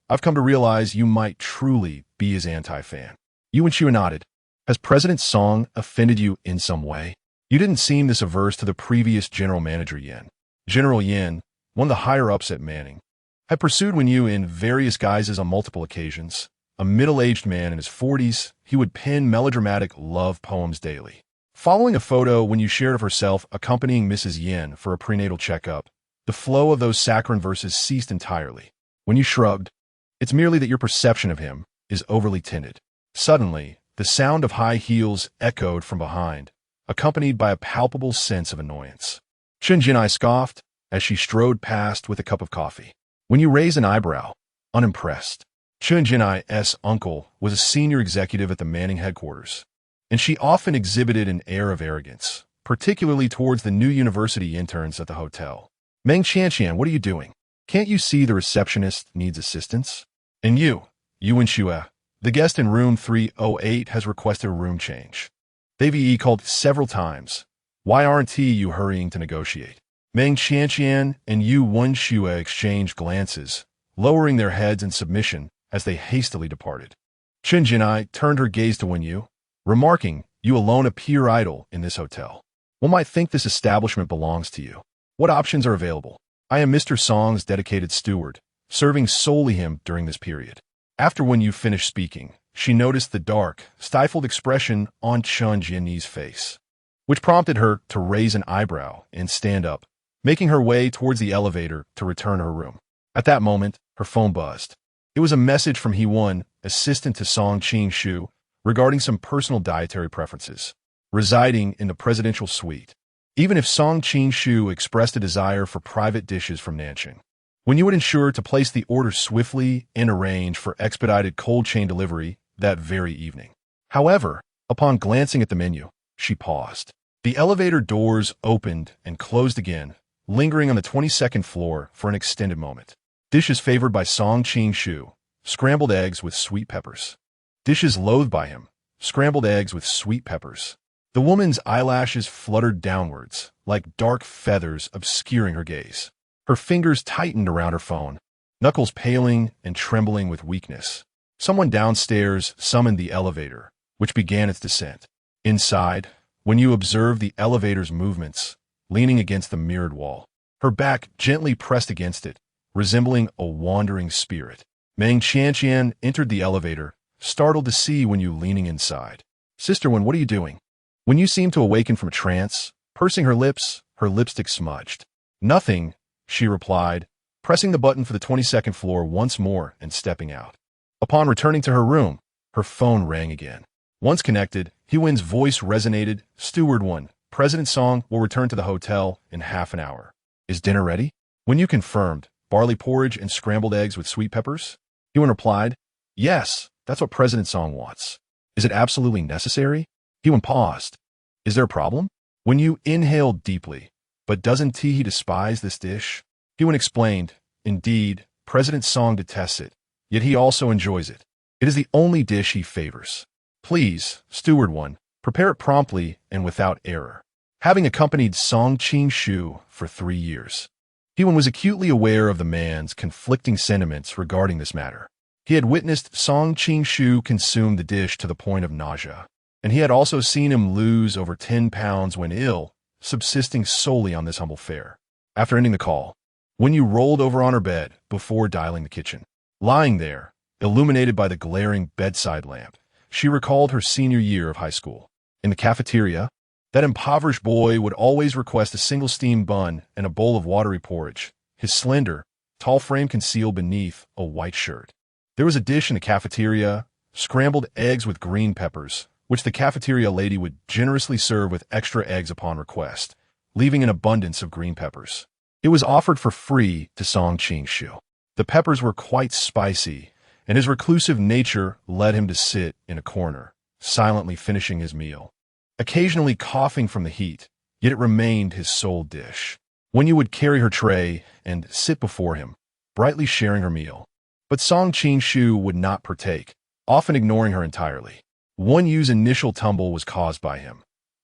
I've come to realize you might truly be his anti-fan. Yuan Xue nodded. Has President Song offended you in some way? You didn't seem this averse to the previous general manager Yin. General Yin, one of the higher-ups at Manning, had pursued Wen Yu in various guises on multiple occasions. A middle-aged man in his 40s, he would pen melodramatic love poems daily. Following a photo Wen Yu shared of herself accompanying Mrs. Yin for a prenatal checkup, the flow of those saccharine verses ceased entirely. When you shrugged, it's merely that your perception of him is overly tinted. Suddenly, the sound of high heels echoed from behind, accompanied by a palpable sense of annoyance. Chen Jinai scoffed as she strode past with a cup of coffee. When you raise an eyebrow, unimpressed. Chen Jinai's uncle was a senior executive at the Manning headquarters, and she often exhibited an air of arrogance, particularly towards the new university interns at the hotel. Meng Qianqian, what are you doing? Can't you see the receptionist needs assistance? And Yuan Xue, the guest in room 308 has requested a room change. They've called several times. Why aren't you hurrying to negotiate? Meng Qianqian and Yuan Xue exchanged glances, lowering their heads in submission as they hastily departed. Chen Jinai turned her gaze to Wen Yu, remarking, You alone appear idle in this hotel. One might think this establishment belongs to you. What options are available? I am Mr. Song's dedicated steward, serving solely him during this period. After Wen Yu finished speaking, she noticed the dark, stifled expression on Chen Jinai's face, which prompted her to raise an eyebrow and stand up, making her way towards the elevator to return to her room. At that moment, her phone buzzed. It was a message from He-Won, assistant to Song Qing-shu, regarding some personal dietary preferences, residing in the presidential suite. Even if Song Qing-shu expressed a desire for private dishes from Nanjing, Wen Yu would ensure to place the order swiftly and arrange for expedited cold chain delivery that very evening. However, upon glancing at the menu, she paused. The elevator doors opened and closed again, lingering on the 22nd floor for an extended moment. Dishes favored by Song Qing-shu, scrambled eggs with sweet peppers. Dishes loathed by him, scrambled eggs with sweet peppers. The woman's eyelashes fluttered downwards, like dark feathers obscuring her gaze. Her fingers tightened around her phone, knuckles paling and trembling with weakness. Someone downstairs summoned the elevator, which began its descent. Inside, Wen Yu observed the elevator's movements, leaning against the mirrored wall, her back gently pressed against it, resembling a wandering spirit. Meng Qianqian entered the elevator, startled to see Wen Yu leaning inside. Sister Wen, what are you doing? When Yu seemed to awaken from a trance, pursing her lips, her lipstick smudged. Nothing, she replied, pressing the button for the 22nd floor once more and stepping out. Upon returning to her room, her phone rang again. Once connected, Hyun's voice resonated. Steward 1, President Song will return to the hotel in half an hour. Is dinner ready? When Yu confirmed, barley porridge and scrambled eggs with sweet peppers? Hyun replied, yes, that's what President Song wants. Is it absolutely necessary? Hyun paused. Is there a problem? When Yu inhaled deeply, but doesn't he despise this dish? Hyun explained, indeed, President Song detests it, yet he also enjoys it. It is the only dish he favors. Please, Steward 1, prepare it promptly and without error. Having accompanied Song Ching-shu for 3 years, Hyun was acutely aware of the man's conflicting sentiments regarding this matter. He had witnessed Song Ching-shu consume the dish to the point of nausea, and he had also seen him lose over 10 pounds when ill, subsisting solely on this humble fare. After ending the call, When Yu rolled over on her bed before dialing the kitchen. Lying there, illuminated by the glaring bedside lamp, she recalled her senior year of high school. In the cafeteria, that impoverished boy would always request a single steamed bun and a bowl of watery porridge, his slender, tall frame concealed beneath a white shirt. There was a dish in the cafeteria, scrambled eggs with green peppers, which the cafeteria lady would generously serve with extra eggs upon request, leaving an abundance of green peppers. It was offered for free to Song Ching-shu. The peppers were quite spicy, and his reclusive nature led him to sit in a corner, silently finishing his meal, occasionally coughing from the heat, yet it remained his sole dish. When Yu would carry her tray and sit before him, brightly sharing her meal. But Song Ching-shu would not partake, often ignoring her entirely. When Yu's initial tumble was caused by him.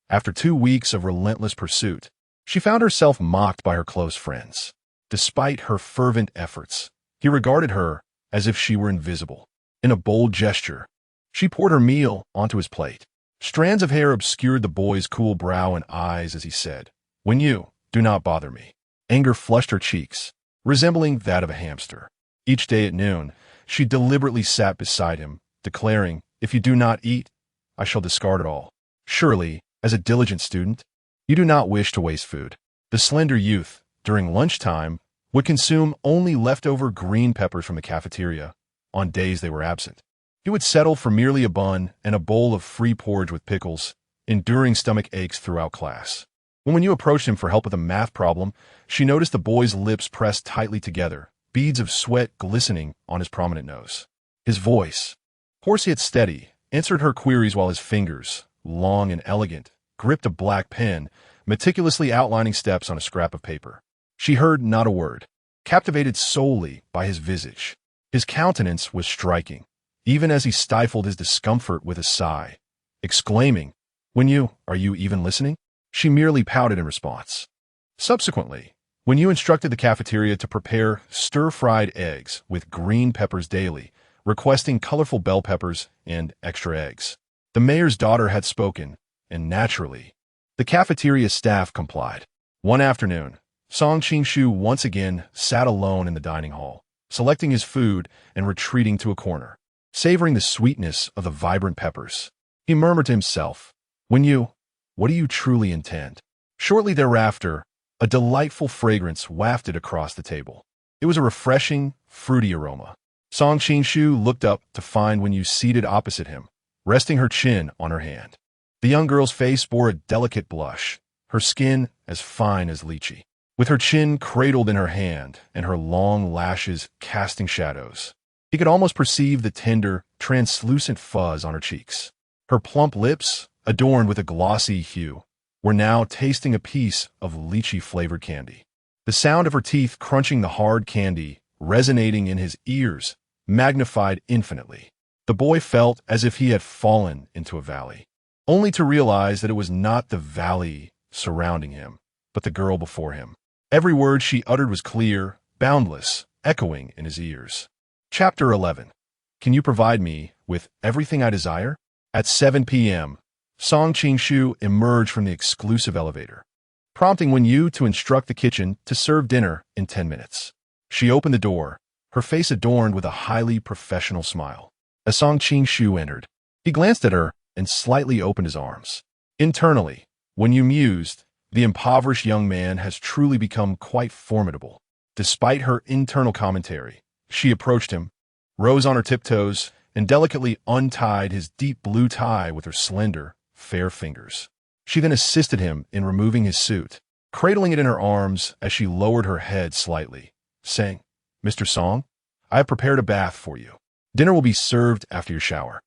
After 2 weeks of relentless pursuit, she found herself mocked by her close friends. Despite her fervent efforts, he regarded her as if she were invisible. In a bold gesture, she poured her meal onto his plate. Strands of hair obscured the boy's cool brow and eyes as he said, When Yu, do not bother me. Anger flushed her cheeks, resembling that of a hamster. Each day at noon, she deliberately sat beside him, declaring, If you do not eat, I shall discard it all. Surely, as a diligent student, you do not wish to waste food. The slender youth, during lunchtime, would consume only leftover green peppers from the cafeteria on days they were absent. He would settle for merely a bun and a bowl of free porridge with pickles, enduring stomach aches throughout class. When you approached him for help with a math problem, she noticed the boy's lips pressed tightly together, beads of sweat glistening on his prominent nose. His voice, hoarse yet steady, answered her queries while his fingers, long and elegant, gripped a black pen, meticulously outlining steps on a scrap of paper. She heard not a word, captivated solely by his visage. His countenance was striking, even as he stifled his discomfort with a sigh, exclaiming, are you even listening? She merely pouted in response. Subsequently, when you instructed the cafeteria to prepare stir-fried eggs with green peppers daily, requesting colorful bell peppers and extra eggs. The mayor's daughter had spoken, and naturally, the cafeteria staff complied. One afternoon, Song Ching-shu once again sat alone in the dining hall, selecting his food and retreating to a corner, savoring the sweetness of the vibrant peppers. He murmured to himself, what do you truly intend? Shortly thereafter, a delightful fragrance wafted across the table. It was a refreshing, fruity aroma. Song Ching-shu looked up to find Wen Yu seated opposite him, resting her chin on her hand. The young girl's face bore a delicate blush, her skin as fine as lychee. With her chin cradled in her hand and her long lashes casting shadows, he could almost perceive the tender, translucent fuzz on her cheeks. Her plump lips, adorned with a glossy hue, were now tasting a piece of lychee-flavored candy. The sound of her teeth crunching the hard candy, resonating in his ears, magnified infinitely. The boy felt as if he had fallen into a valley, only to realize that it was not the valley surrounding him, but the girl before him. Every word she uttered was clear, boundless, echoing in his ears. Chapter 11. Can you provide me with everything I desire? At 7 p.m., Song Ching-shu emerged from the exclusive elevator, prompting Wen Yu to instruct the kitchen to serve dinner in 10 minutes. She opened the door, her face adorned with a highly professional smile. As Song Ching-shu entered, he glanced at her and slightly opened his arms. Internally, when you mused, the impoverished young man has truly become quite formidable. Despite her internal commentary, she approached him, rose on her tiptoes, and delicately untied his deep blue tie with her slender, fair fingers. She then assisted him in removing his suit, cradling it in her arms as she lowered her head slightly, saying, "Mr. Song, I have prepared a bath for you. Dinner will be served after your shower."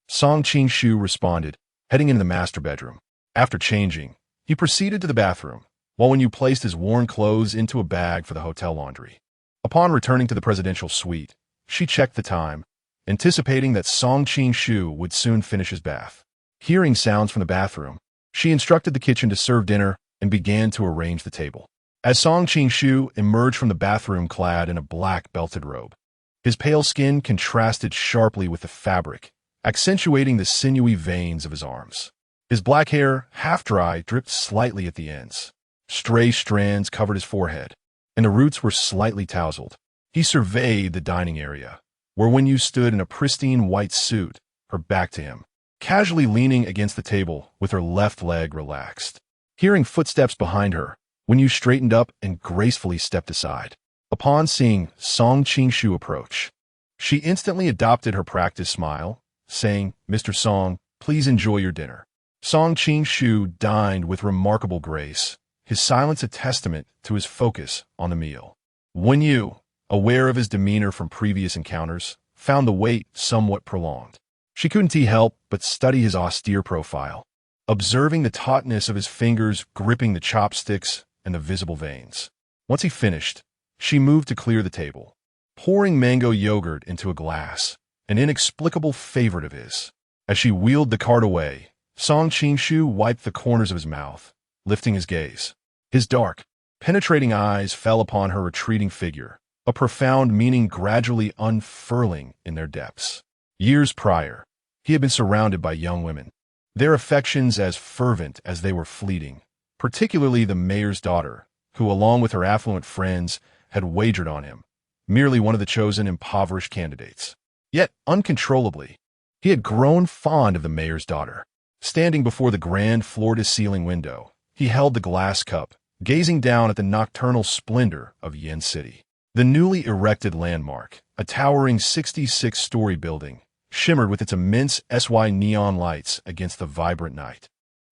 Song Ching-shu responded, heading into the master bedroom. After changing, he proceeded to the bathroom, while Wen Yu placed his worn clothes into a bag for the hotel laundry. Upon returning to the presidential suite, she checked the time, anticipating that Song Ching-shu would soon finish his bath. Hearing sounds from the bathroom, she instructed the kitchen to serve dinner and began to arrange the table. As Song Ching-shu emerged from the bathroom clad in a black belted robe, his pale skin contrasted sharply with the fabric, accentuating the sinewy veins of his arms. His black hair, half dry, dripped slightly at the ends. Stray strands covered his forehead, and the roots were slightly tousled. He surveyed the dining area, where Wen Yu stood in a pristine white suit, her back to him, casually leaning against the table with her left leg relaxed. Hearing footsteps behind her, Wen Yu straightened up and gracefully stepped aside. Upon seeing Song Ching-shu approach, she instantly adopted her practiced smile, saying, "Mr. Song, please enjoy your dinner." Song Ching-shu dined with remarkable grace, his silence a testament to his focus on the meal. Wen Yu, aware of his demeanor from previous encounters, found the wait somewhat prolonged. She couldn't help but study his austere profile, observing the tautness of his fingers gripping the chopsticks and the visible veins. Once he finished, she moved to clear the table, pouring mango yogurt into a glass, an inexplicable favorite of his. As she wheeled the cart away, Song Ching-shu wiped the corners of his mouth, lifting his gaze. His dark, penetrating eyes fell upon her retreating figure, a profound meaning gradually unfurling in their depths. Years prior, he had been surrounded by young women, their affections as fervent as they were fleeting, particularly the mayor's daughter, who, along with her affluent friends, had wagered on him, merely one of the chosen impoverished candidates. Yet, uncontrollably, he had grown fond of the mayor's daughter. Standing before the grand floor-to-ceiling window, he held the glass cup, gazing down at the nocturnal splendor of Yen City. The newly erected landmark, a towering 66-story building, shimmered with its immense SY neon lights against the vibrant night.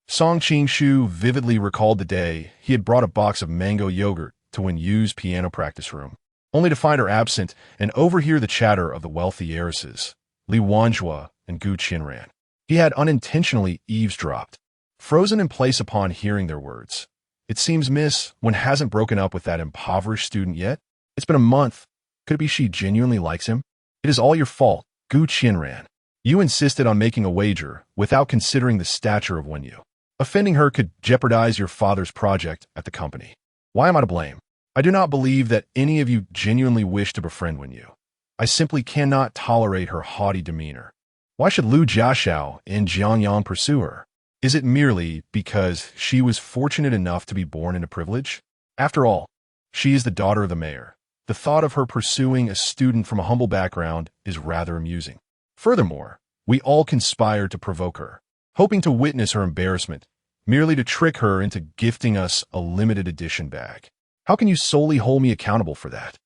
Song Ching-shu vividly recalled the day he had brought a box of mango yogurt to Wen Yu's piano practice room, only to find her absent and overhear the chatter of the wealthy heiresses, Li Wanjua and Gu Qinran. He had unintentionally eavesdropped, frozen in place upon hearing their words. "It seems Miss Wen hasn't broken up with that impoverished student yet. It's been a month. Could it be she genuinely likes him? It is all your fault, Gu Qinran. You insisted on making a wager without considering the stature of Wen Yu. Offending her could jeopardize your father's project at the company. Why am I to blame? I do not believe that any of you genuinely wish to befriend Wen Yu. I simply cannot tolerate her haughty demeanor. Why should Lu Jiaxiao and Jiangyan pursue her? Is it merely because she was fortunate enough to be born into privilege? After all, she is the daughter of the mayor. The thought of her pursuing a student from a humble background is rather amusing. Furthermore, we all conspired to provoke her, hoping to witness her embarrassment, merely to trick her into gifting us a limited edition bag. How can you solely hold me accountable for that?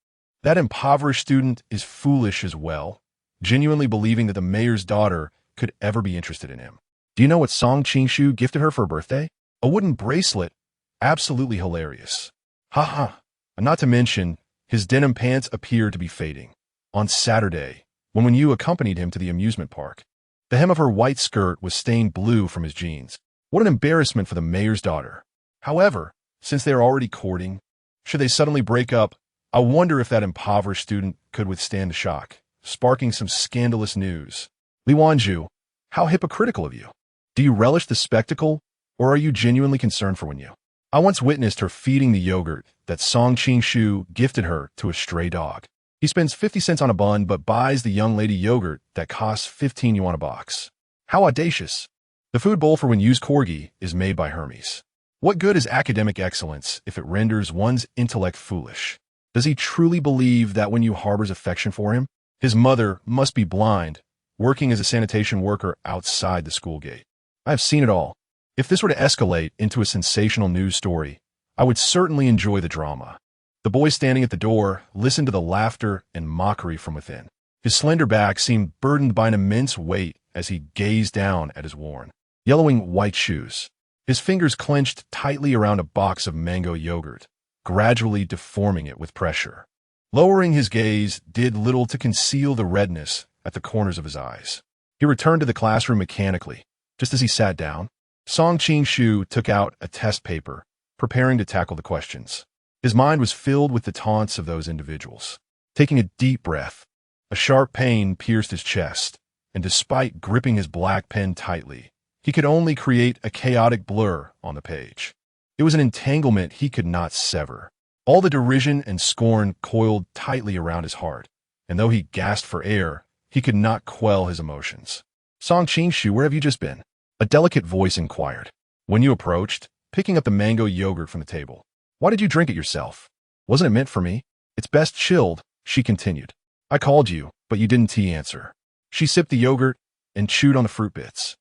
That impoverished student is foolish as well, genuinely believing that the mayor's daughter could ever be interested in him. Do you know what Song Ching-shu gifted her for her birthday? A wooden bracelet. Absolutely hilarious. Haha. And not to mention, his denim pants appeared to be fading. On Saturday, when Wen Yu accompanied him to the amusement park, the hem of her white skirt was stained blue from his jeans. What an embarrassment for the mayor's daughter. However, since they are already courting, should they suddenly break up, I wonder if that impoverished student could withstand the shock, sparking some scandalous news. Li Wanju, how hypocritical of you. Do you relish the spectacle, or are you genuinely concerned for Wen Yu? I once witnessed her feeding the yogurt that Song Ching-shu gifted her to a stray dog. He spends 50 cents on a bun but buys the young lady yogurt that costs 15 yuan a box. How audacious. The food bowl for Wen Yu's corgi is made by Hermes. What good is academic excellence if it renders one's intellect foolish? Does he truly believe that Wen Yu harbors affection for him? His mother must be blind, working as a sanitation worker outside the school gate. I have seen it all. If this were to escalate into a sensational news story, I would certainly enjoy the drama. The boy standing at the door listened to the laughter and mockery from within. His slender back seemed burdened by an immense weight as he gazed down at his worn, yellowing white shoes. His fingers clenched tightly around a box of mango yogurt, gradually deforming it with pressure. Lowering his gaze did little to conceal the redness at the corners of his eyes. He returned to the classroom mechanically. Just as he sat down, Song Qing-shu took out a test paper, preparing to tackle the questions. His mind was filled with the taunts of those individuals. Taking a deep breath, a sharp pain pierced his chest, and despite gripping his black pen tightly, he could only create a chaotic blur on the page. It was an entanglement he could not sever. All the derision and scorn coiled tightly around his heart, and though he gasped for air, he could not quell his emotions. Song Qing-shu, where have you just been? A delicate voice inquired. When you approached, picking up the mango yogurt from the table. Why did you drink it yourself? Wasn't it meant for me? It's best chilled, she continued. I called you, but you didn't answer. She sipped the yogurt and chewed on the fruit bits,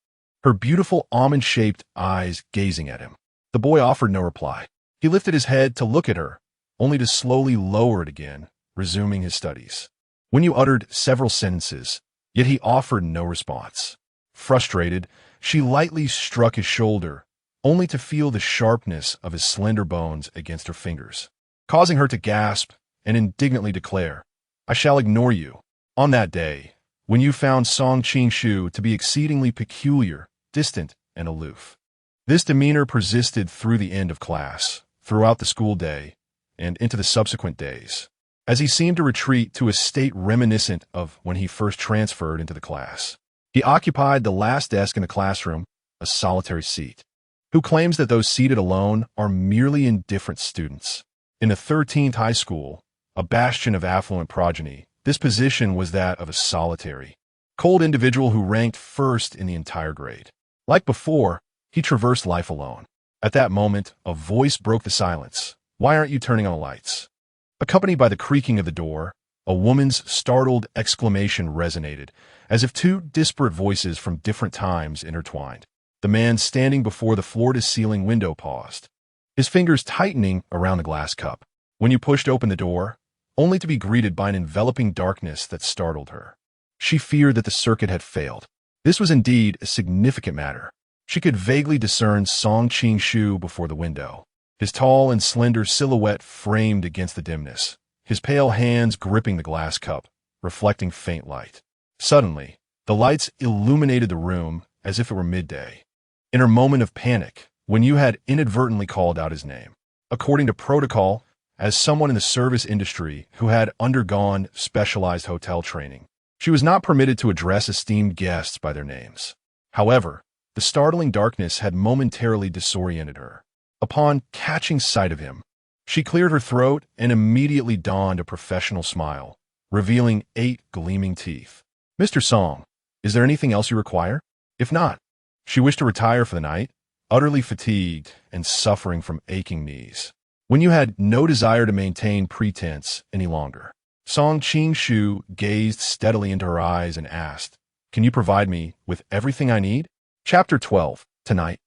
her beautiful almond-shaped eyes gazing at him. The boy offered no reply. He lifted his head to look at her, only to slowly lower it again, resuming his studies. When you uttered several sentences, yet he offered no response. Frustrated, she lightly struck his shoulder, only to feel the sharpness of his slender bones against her fingers, causing her to gasp and indignantly declare, I shall ignore you. On that day, when you found Song Qing-shu to be exceedingly peculiar, distant, and aloof. This demeanor persisted through the end of class, throughout the school day, and into the subsequent days, as he seemed to retreat to a state reminiscent of when he first transferred into the class. He occupied the last desk in the classroom, a solitary seat. Who claims that those seated alone are merely indifferent students? In the 13th high school, a bastion of affluent progeny, this position was that of a solitary, cold individual who ranked first in the entire grade. Like before, he traversed life alone. At that moment, a voice broke the silence. Why aren't you turning on the lights? Accompanied by the creaking of the door, a woman's startled exclamation resonated, as if two disparate voices from different times intertwined. The man standing before the floor-to-ceiling window paused, his fingers tightening around the glass cup. When you pushed open the door, only to be greeted by an enveloping darkness that startled her. She feared that the circuit had failed. This was indeed a significant matter. She could vaguely discern Song Qing-shu before the window, his tall and slender silhouette framed against the dimness, his pale hands gripping the glass cup, reflecting faint light. Suddenly, the lights illuminated the room as if it were midday. In her moment of panic, when you had inadvertently called out his name, according to protocol, as someone in the service industry who had undergone specialized hotel training, she was not permitted to address esteemed guests by their names. However, the startling darkness had momentarily disoriented her. Upon catching sight of him, she cleared her throat and immediately donned a professional smile, revealing 8 gleaming teeth. Mr. Song, is there anything else you require? If not, she wished to retire for the night, utterly fatigued and suffering from aching knees. When you had no desire to maintain pretense any longer, Song Qing-shu gazed steadily into her eyes and asked, Can you provide me with everything I need? Chapter 12. Tonight.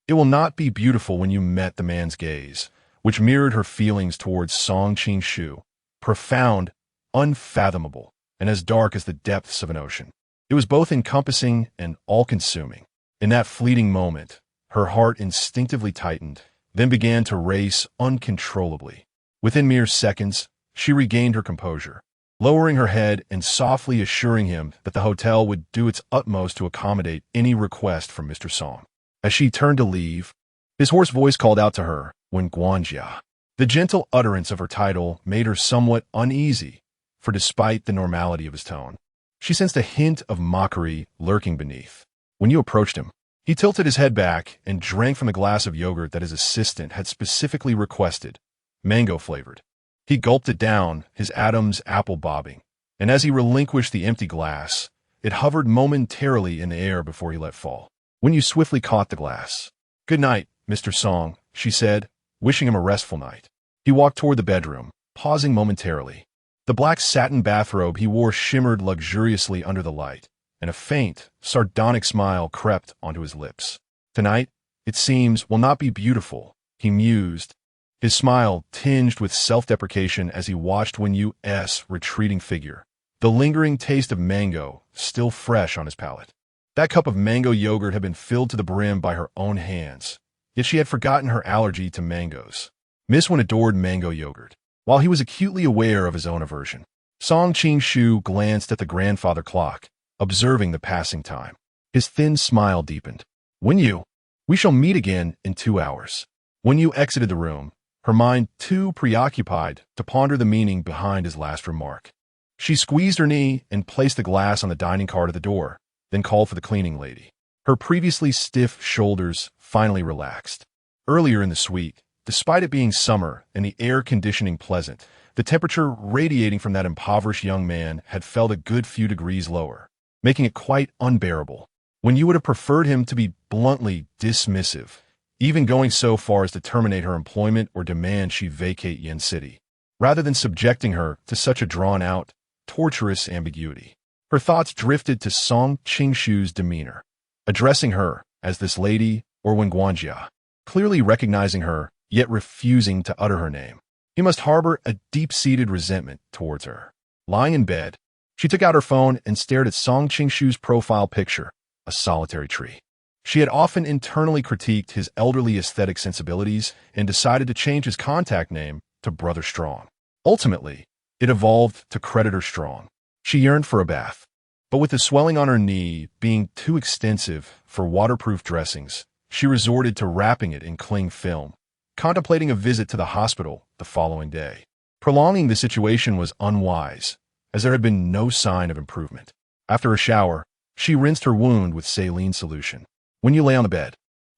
It will not be beautiful when you met the man's gaze, which mirrored her feelings towards Song Qing-shu, profound, unfathomable, and as dark as the depths of an ocean. It was both encompassing and all-consuming. In that fleeting moment, her heart instinctively tightened, then began to race uncontrollably. Within mere seconds, she regained her composure, lowering her head and softly assuring him that the hotel would do its utmost to accommodate any request from Mr. Song. As she turned to leave, his hoarse voice called out to her, Wen Guanjia. The gentle utterance of her title made her somewhat uneasy, for despite the normality of his tone, she sensed a hint of mockery lurking beneath. When you approached him, he tilted his head back and drank from the glass of yogurt that his assistant had specifically requested, mango-flavored. He gulped it down, his atoms apple bobbing, and as he relinquished the empty glass, it hovered momentarily in the air before he let fall. When you swiftly caught the glass. Good night, Mr. Song, she said, wishing him a restful night. He walked toward the bedroom, pausing momentarily. The black satin bathrobe he wore shimmered luxuriously under the light, and a faint, sardonic smile crept onto his lips. Tonight, It seems will not be beautiful, he mused, his smile tinged with self-deprecation as he watched Wen Yu's retreating figure, the lingering taste of mango still fresh on his palate. That cup of mango yogurt had been filled to the brim by her own hands, yet she had forgotten her allergy to mangoes. Miss Wen adored mango yogurt, while he was acutely aware of his own aversion. Song Qing-shu glanced at the grandfather clock, observing the passing time. His thin smile deepened. Wen Yu, we shall meet again in 2 hours. Wen Yu exited the room, her mind too preoccupied to ponder the meaning behind his last remark. She squeezed her knee and placed the glass on the dining cart at the door, then called for the cleaning lady. Her previously stiff shoulders finally relaxed. Earlier in the suite, despite it being summer and the air conditioning pleasant, the temperature radiating from that impoverished young man had felt a good few degrees lower, making it quite unbearable. When you would have preferred him to be bluntly dismissive, even going so far as to terminate her employment or demand she vacate Yin City, rather than subjecting her to such a drawn-out, torturous ambiguity. Her thoughts drifted to Song Qing-shu's demeanor, addressing her as this lady or Wen Guanjia, clearly recognizing her, yet refusing to utter her name. He must harbor a deep-seated resentment towards her. Lying in bed, she took out her phone and stared at Song Qing-shu's profile picture, a solitary tree. She had often internally critiqued his elderly aesthetic sensibilities and decided to change his contact name to Brother Strong. Ultimately, it evolved to Creditor Strong. She yearned for a bath, but with the swelling on her knee being too extensive for waterproof dressings, she resorted to wrapping it in cling film, contemplating a visit to the hospital the following day. Prolonging the situation was unwise, as there had been no sign of improvement. After a shower, she rinsed her wound with saline solution. When you lay on the bed,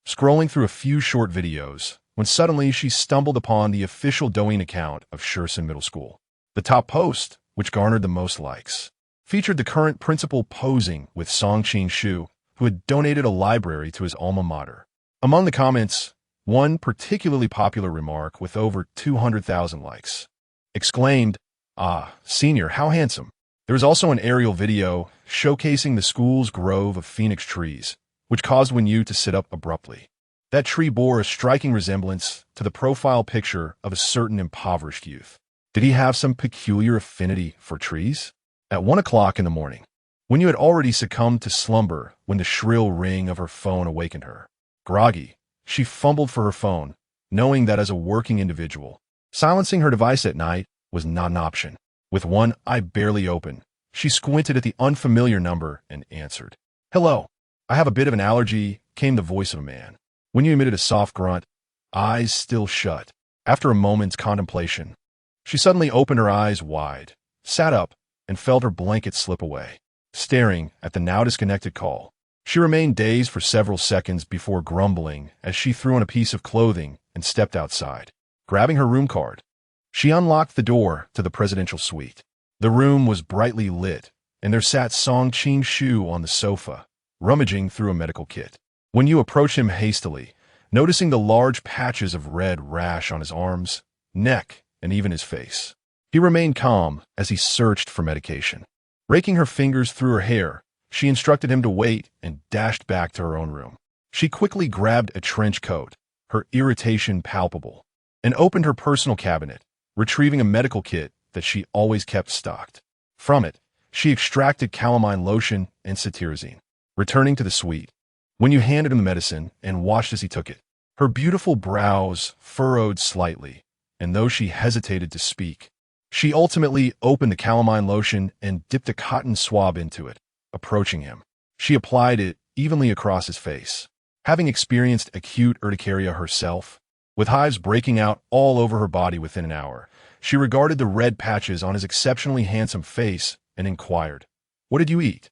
scrolling through a few short videos, when suddenly she stumbled upon the official Douyin account of Shursin Middle School. The top post, which garnered the most likes, featured the current principal posing with Song Qing-shu, who had donated a library to his alma mater. Among the comments, one particularly popular remark with over 200,000 likes exclaimed, "Ah, senior, how handsome." There was also an aerial video showcasing the school's grove of phoenix trees, which caused Wen Yu to sit up abruptly. That tree bore a striking resemblance to the profile picture of a certain impoverished youth. Did he have some peculiar affinity for trees? At 1 o'clock in the morning, Wen Yu had already succumbed to slumber when the shrill ring of her phone awakened her. Groggy, she fumbled for her phone, knowing that as a working individual, silencing her device at night was not an option. With one eye barely open, she squinted at the unfamiliar number and answered. "Hello. I have a bit of an allergy," came the voice of a man. When you emitted a soft grunt, eyes still shut. After a moment's contemplation, she suddenly opened her eyes wide, sat up, and felt her blanket slip away. Staring at the now disconnected call, she remained dazed for several seconds before grumbling as she threw on a piece of clothing and stepped outside. Grabbing her room card, she unlocked the door to the presidential suite. The room was brightly lit, and there sat Song Qing-shu on the sofa, rummaging through a medical kit. When you approached him hastily, noticing the large patches of red rash on his arms, neck, and even his face, he remained calm as he searched for medication. Raking her fingers through her hair, she instructed him to wait and dashed back to her own room. She quickly grabbed a trench coat, her irritation palpable, and opened her personal cabinet, retrieving a medical kit that she always kept stocked. From it, she extracted calamine lotion and cetirizine. Returning to the suite, when you handed him the medicine and watched as he took it, her beautiful brows furrowed slightly, and though she hesitated to speak, she ultimately opened the calamine lotion and dipped a cotton swab into it. Approaching him, she applied it evenly across his face. Having experienced acute urticaria herself, with hives breaking out all over her body within an hour, she regarded the red patches on his exceptionally handsome face and inquired, "What did you eat?"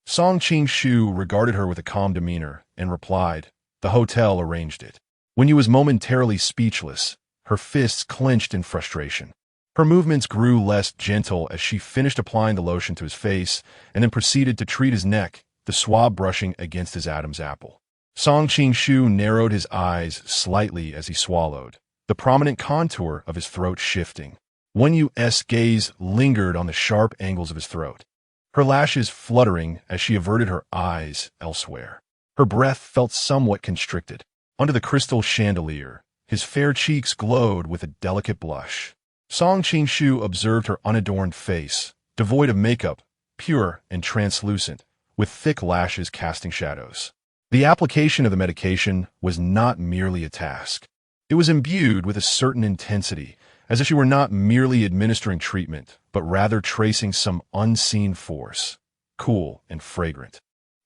Song Qing-shu regarded her with a calm demeanor and replied, "The hotel arranged it." When you was momentarily speechless, her fists clenched in frustration. Her movements grew less gentle as she finished applying the lotion to his face and then proceeded to treat his neck, the swab brushing against his Adam's apple. Song Qing-shu narrowed his eyes slightly as he swallowed, the prominent contour of his throat shifting. Wen Yu's gaze lingered on the sharp angles of his throat, her lashes fluttering as she averted her eyes elsewhere. Her breath felt somewhat constricted. Under the crystal chandelier, his fair cheeks glowed with a delicate blush. Song Qing-shu observed her unadorned face, devoid of makeup, pure and translucent, with thick lashes casting shadows. The application of the medication was not merely a task. It was imbued with a certain intensity, as if she were not merely administering treatment, but rather tracing some unseen force, cool and fragrant,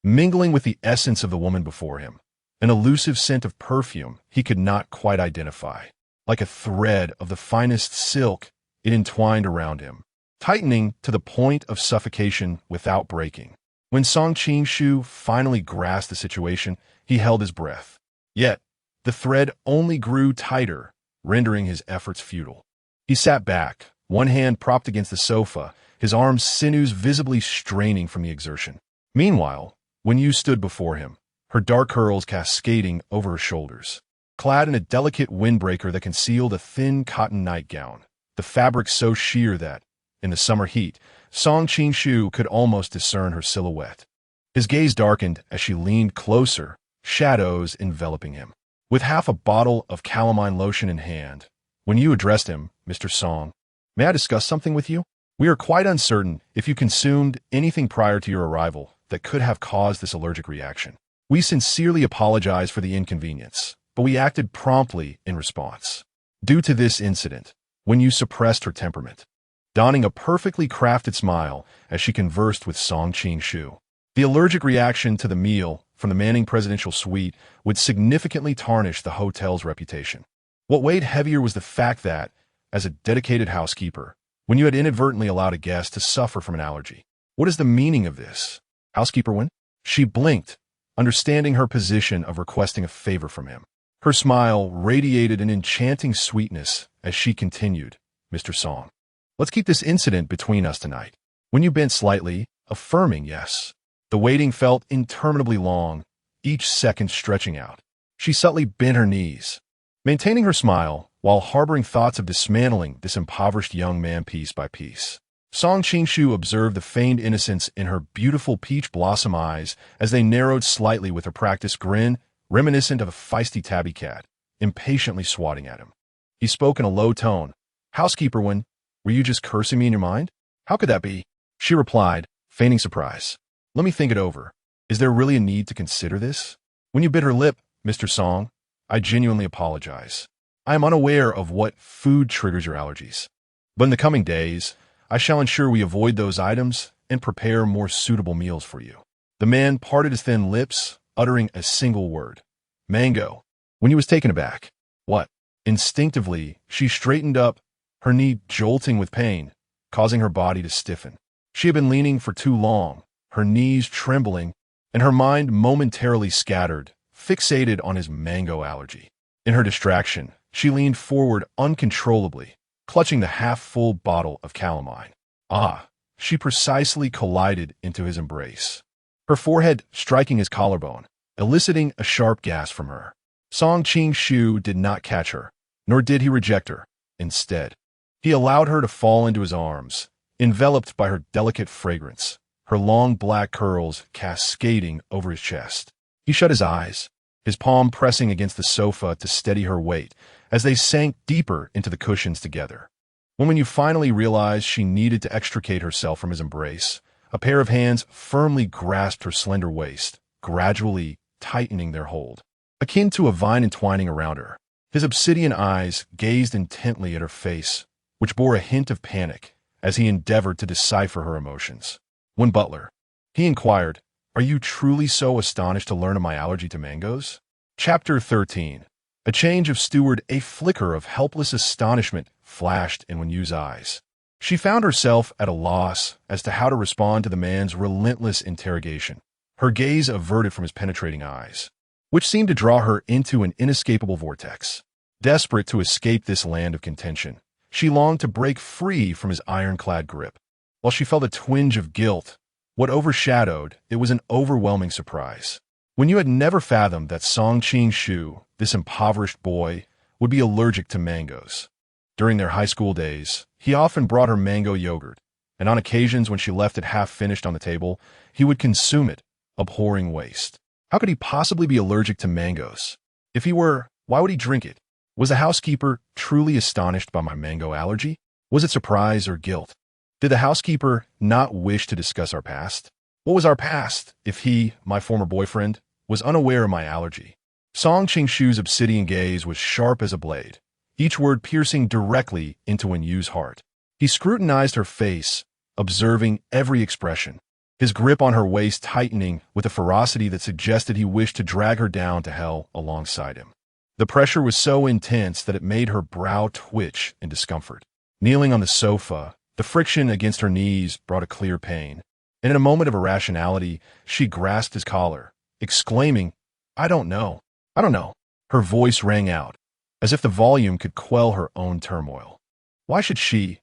mingling with the essence of the woman before him, an elusive scent of perfume he could not quite identify. Like a thread of the finest silk, it entwined around him, tightening to the point of suffocation without breaking. When Song Qing-shu finally grasped the situation, he held his breath. Yet, the thread only grew tighter, rendering his efforts futile. He sat back, one hand propped against the sofa, his arms' sinews visibly straining from the exertion. Meanwhile, Wen Yu stood before him, her dark curls cascading over her shoulders. Clad in a delicate windbreaker that concealed a thin cotton nightgown, the fabric so sheer that, in the summer heat, Song Qing-shu could almost discern her silhouette. His gaze darkened as she leaned closer, shadows enveloping him. With half a bottle of calamine lotion in hand, Wen Yu addressed him, "Mr. Song, may I discuss something with you? We are quite uncertain if you consumed anything prior to your arrival that could have caused this allergic reaction. We sincerely apologize for the inconvenience, but we acted promptly in response." Due to this incident, Wen Yu suppressed her temperament, donning a perfectly crafted smile as she conversed with Song Qing-shu. The allergic reaction to the meal from the Manning presidential suite would significantly tarnish the hotel's reputation. What weighed heavier was the fact that, as a dedicated housekeeper, Wen Yu had inadvertently allowed a guest to suffer from an allergy. What is the meaning of this? Housekeeper Wen? She blinked, understanding her position of requesting a favor from him. Her smile radiated an enchanting sweetness as she continued, "Mr. Song, let's keep this incident between us tonight." Wen Yu bent slightly, affirming yes. The waiting felt interminably long, each second stretching out. She subtly bent her knees, maintaining her smile while harboring thoughts of dismantling this impoverished young man piece by piece. Song Qing-shu observed the feigned innocence in her beautiful peach blossom eyes as they narrowed slightly with her practiced grin, reminiscent of a feisty tabby cat, impatiently swatting at him. He spoke in a low tone. "Housekeeper Wen, were you just cursing me in your mind?" "How could that be?" She replied, feigning surprise. "Let me think it over. Is there really a need to consider this?" When you bit her lip, "Mr. Song, I genuinely apologize. I am unaware of what food triggers your allergies. But in the coming days, I shall ensure we avoid those items and prepare more suitable meals for you." The man parted his thin lips, uttering a single word. "Mango." When he was taken aback. "What?" Instinctively, she straightened up, her knee jolting with pain, causing her body to stiffen. She had been leaning for too long, her knees trembling, and her mind momentarily scattered, fixated on his mango allergy. In her distraction, she leaned forward uncontrollably, clutching the half-full bottle of calamine. She precisely collided into his embrace, her forehead striking his collarbone, eliciting a sharp gasp from her. Song Qing-shu did not catch her, nor did he reject her. Instead, he allowed her to fall into his arms, enveloped by her delicate fragrance, her long black curls cascading over his chest. He shut his eyes, his palm pressing against the sofa to steady her weight as they sank deeper into the cushions together. When you finally realized she needed to extricate herself from his embrace, a pair of hands firmly grasped her slender waist, gradually tightening their hold, akin to a vine entwining around her. His obsidian eyes gazed intently at her face, which bore a hint of panic as he endeavored to decipher her emotions. "When Butler," he inquired, "are you truly so astonished to learn of my allergy to mangoes?" Chapter 13. A change of steward, a flicker of helpless astonishment flashed in Wen Yu's eyes. She found herself at a loss as to how to respond to the man's relentless interrogation, her gaze averted from his penetrating eyes, which seemed to draw her into an inescapable vortex. Desperate to escape this land of contention, she longed to break free from his ironclad grip. While she felt a twinge of guilt, what overshadowed it was an overwhelming surprise. Wen Yu had never fathomed that Song Qing-shu, this impoverished boy, would be allergic to mangoes. During their high school days, he often brought her mango yogurt, and on occasions when she left it half-finished on the table, he would consume it, abhorring waste. How could he possibly be allergic to mangoes? If he were, why would he drink it? Was the housekeeper truly astonished by my mango allergy? Was it surprise or guilt? Did the housekeeper not wish to discuss our past? What was our past if he, my former boyfriend, was unaware of my allergy? Song Qingshu's obsidian gaze was sharp as a blade, each word piercing directly into Wenyu's heart. He scrutinized her face, observing every expression, his grip on her waist tightening with a ferocity that suggested he wished to drag her down to hell alongside him. The pressure was so intense that it made her brow twitch in discomfort. Kneeling on the sofa, the friction against her knees brought a clear pain, and in a moment of irrationality, she grasped his collar, exclaiming, "I don't know. I don't know." Her voice rang out, as if the volume could quell her own turmoil. Why should she,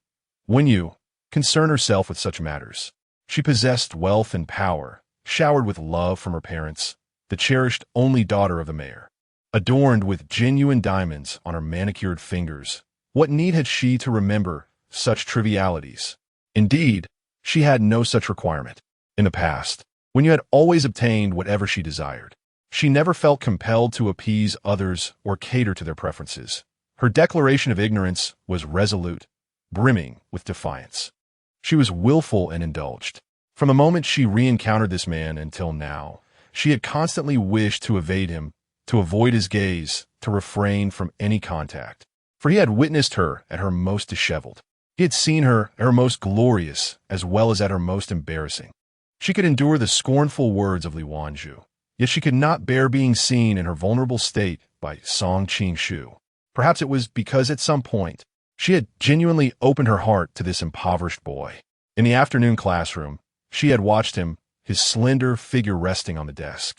Wenyu, concern herself with such matters? She possessed wealth and power, showered with love from her parents, the cherished only daughter of the mayor. Adorned with genuine diamonds on her manicured fingers, what need had she to remember such trivialities? Indeed, she had no such requirement. In the past, Wenyu had always obtained whatever she desired. She never felt compelled to appease others or cater to their preferences. Her declaration of ignorance was resolute, brimming with defiance. She was willful and indulged. From the moment she re-encountered this man until now, she had constantly wished to evade him, to avoid his gaze, to refrain from any contact. For he had witnessed her at her most disheveled. He had seen her at her most glorious as well as at her most embarrassing. She could endure the scornful words of Li Wanzhu, yet she could not bear being seen in her vulnerable state by Song Qingshu. Perhaps it was because at some point, she had genuinely opened her heart to this impoverished boy. In the afternoon classroom, she had watched him, his slender figure resting on the desk.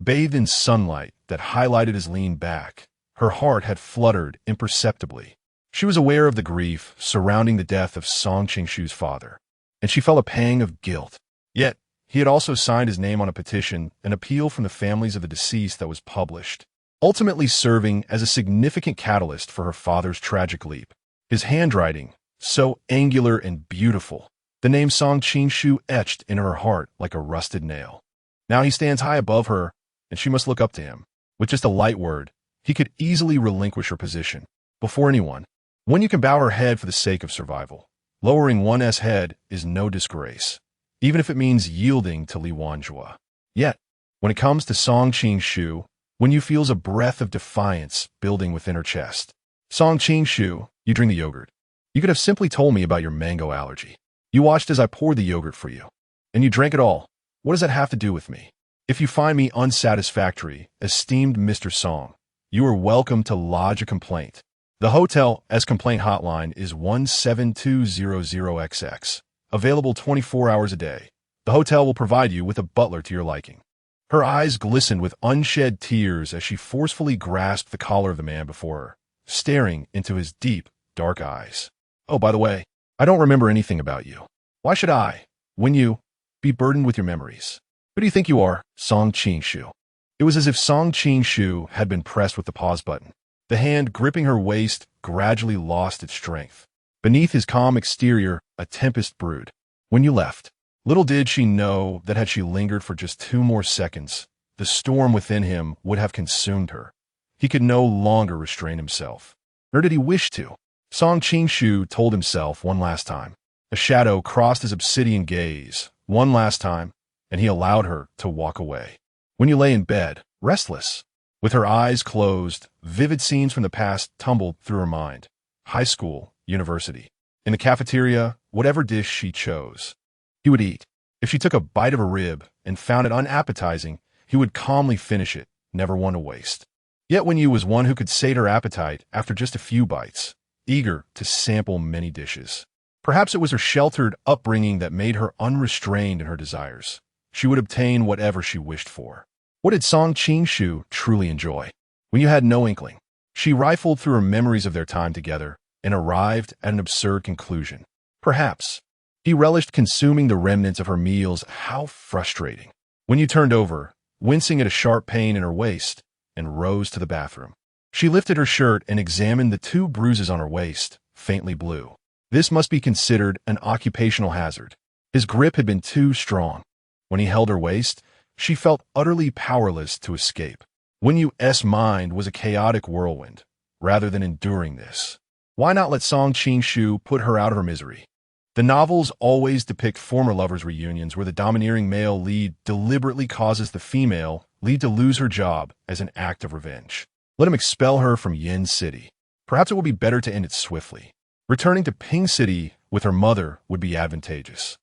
Bathed in sunlight that highlighted his lean back, her heart had fluttered imperceptibly. She was aware of the grief surrounding the death of Song Qingshu's father, and she felt a pang of guilt. Yet, he had also signed his name on a petition, an appeal from the families of the deceased that was published, ultimately serving as a significant catalyst for her father's tragic leap. His handwriting, so angular and beautiful, the name Song Qingshu etched in her heart like a rusted nail. Now he stands high above her, and she must look up to him. With just a light word, he could easily relinquish her position. Before anyone, when you can bow her head for the sake of survival, lowering one's head is no disgrace, even if it means yielding to Li Wanzhu. Yet, when it comes to Song Qingshu, Wenyu feels a breath of defiance building within her chest. Song Qingshu, you drink the yogurt. You could have simply told me about your mango allergy. You watched as I poured the yogurt for you, and you drank it all. What does that have to do with me? If you find me unsatisfactory, esteemed Mr. Song, you are welcome to lodge a complaint. The hotel's complaint hotline is 17200XX, available 24 hours a day. The hotel will provide you with a butler to your liking. Her eyes glistened with unshed tears as she forcefully grasped the collar of the man before her, staring into his deep, dark eyes. Oh, by the way, I don't remember anything about you. Why should I, Wenyu, be burdened with your memories? Who do you think you are, Song Qingshu? It was as if Song Qingshu had been pressed with the pause button. The hand gripping her waist gradually lost its strength. Beneath his calm exterior, a tempest brewed. When you left, little did she know that had she lingered for just 2 more seconds, the storm within him would have consumed her. He could no longer restrain himself. Nor did he wish to. Song Qingshu told himself one last time. A shadow crossed his obsidian gaze, one last time, and he allowed her to walk away. When you lay in bed, restless, with her eyes closed, vivid scenes from the past tumbled through her mind. High school, university. In the cafeteria, whatever dish she chose, he would eat. If she took a bite of a rib and found it unappetizing, he would calmly finish it, never one to waste. Yet Wenyu was one who could sate her appetite after just a few bites, eager to sample many dishes. Perhaps it was her sheltered upbringing that made her unrestrained in her desires. She would obtain whatever she wished for. What did Song Qingshu truly enjoy? Wenyu had no inkling. She rifled through her memories of their time together and arrived at an absurd conclusion. Perhaps he relished consuming the remnants of her meals. How frustrating. Wenyu turned over, wincing at a sharp pain in her waist, and rose to the bathroom. She lifted her shirt and examined the 2 bruises on her waist, faintly blue. This must be considered an occupational hazard. His grip had been too strong. When he held her waist, she felt utterly powerless to escape. Yu's mind was a chaotic whirlwind. Rather than enduring this, why not let Song Qing-shu put her out of her misery? The novels always depict former lovers' reunions where the domineering male lead deliberately causes the female lead to lose her job as an act of revenge. Let him expel her from Yin City. Perhaps it will be better to end it swiftly. Returning to Ping City with her mother would be advantageous.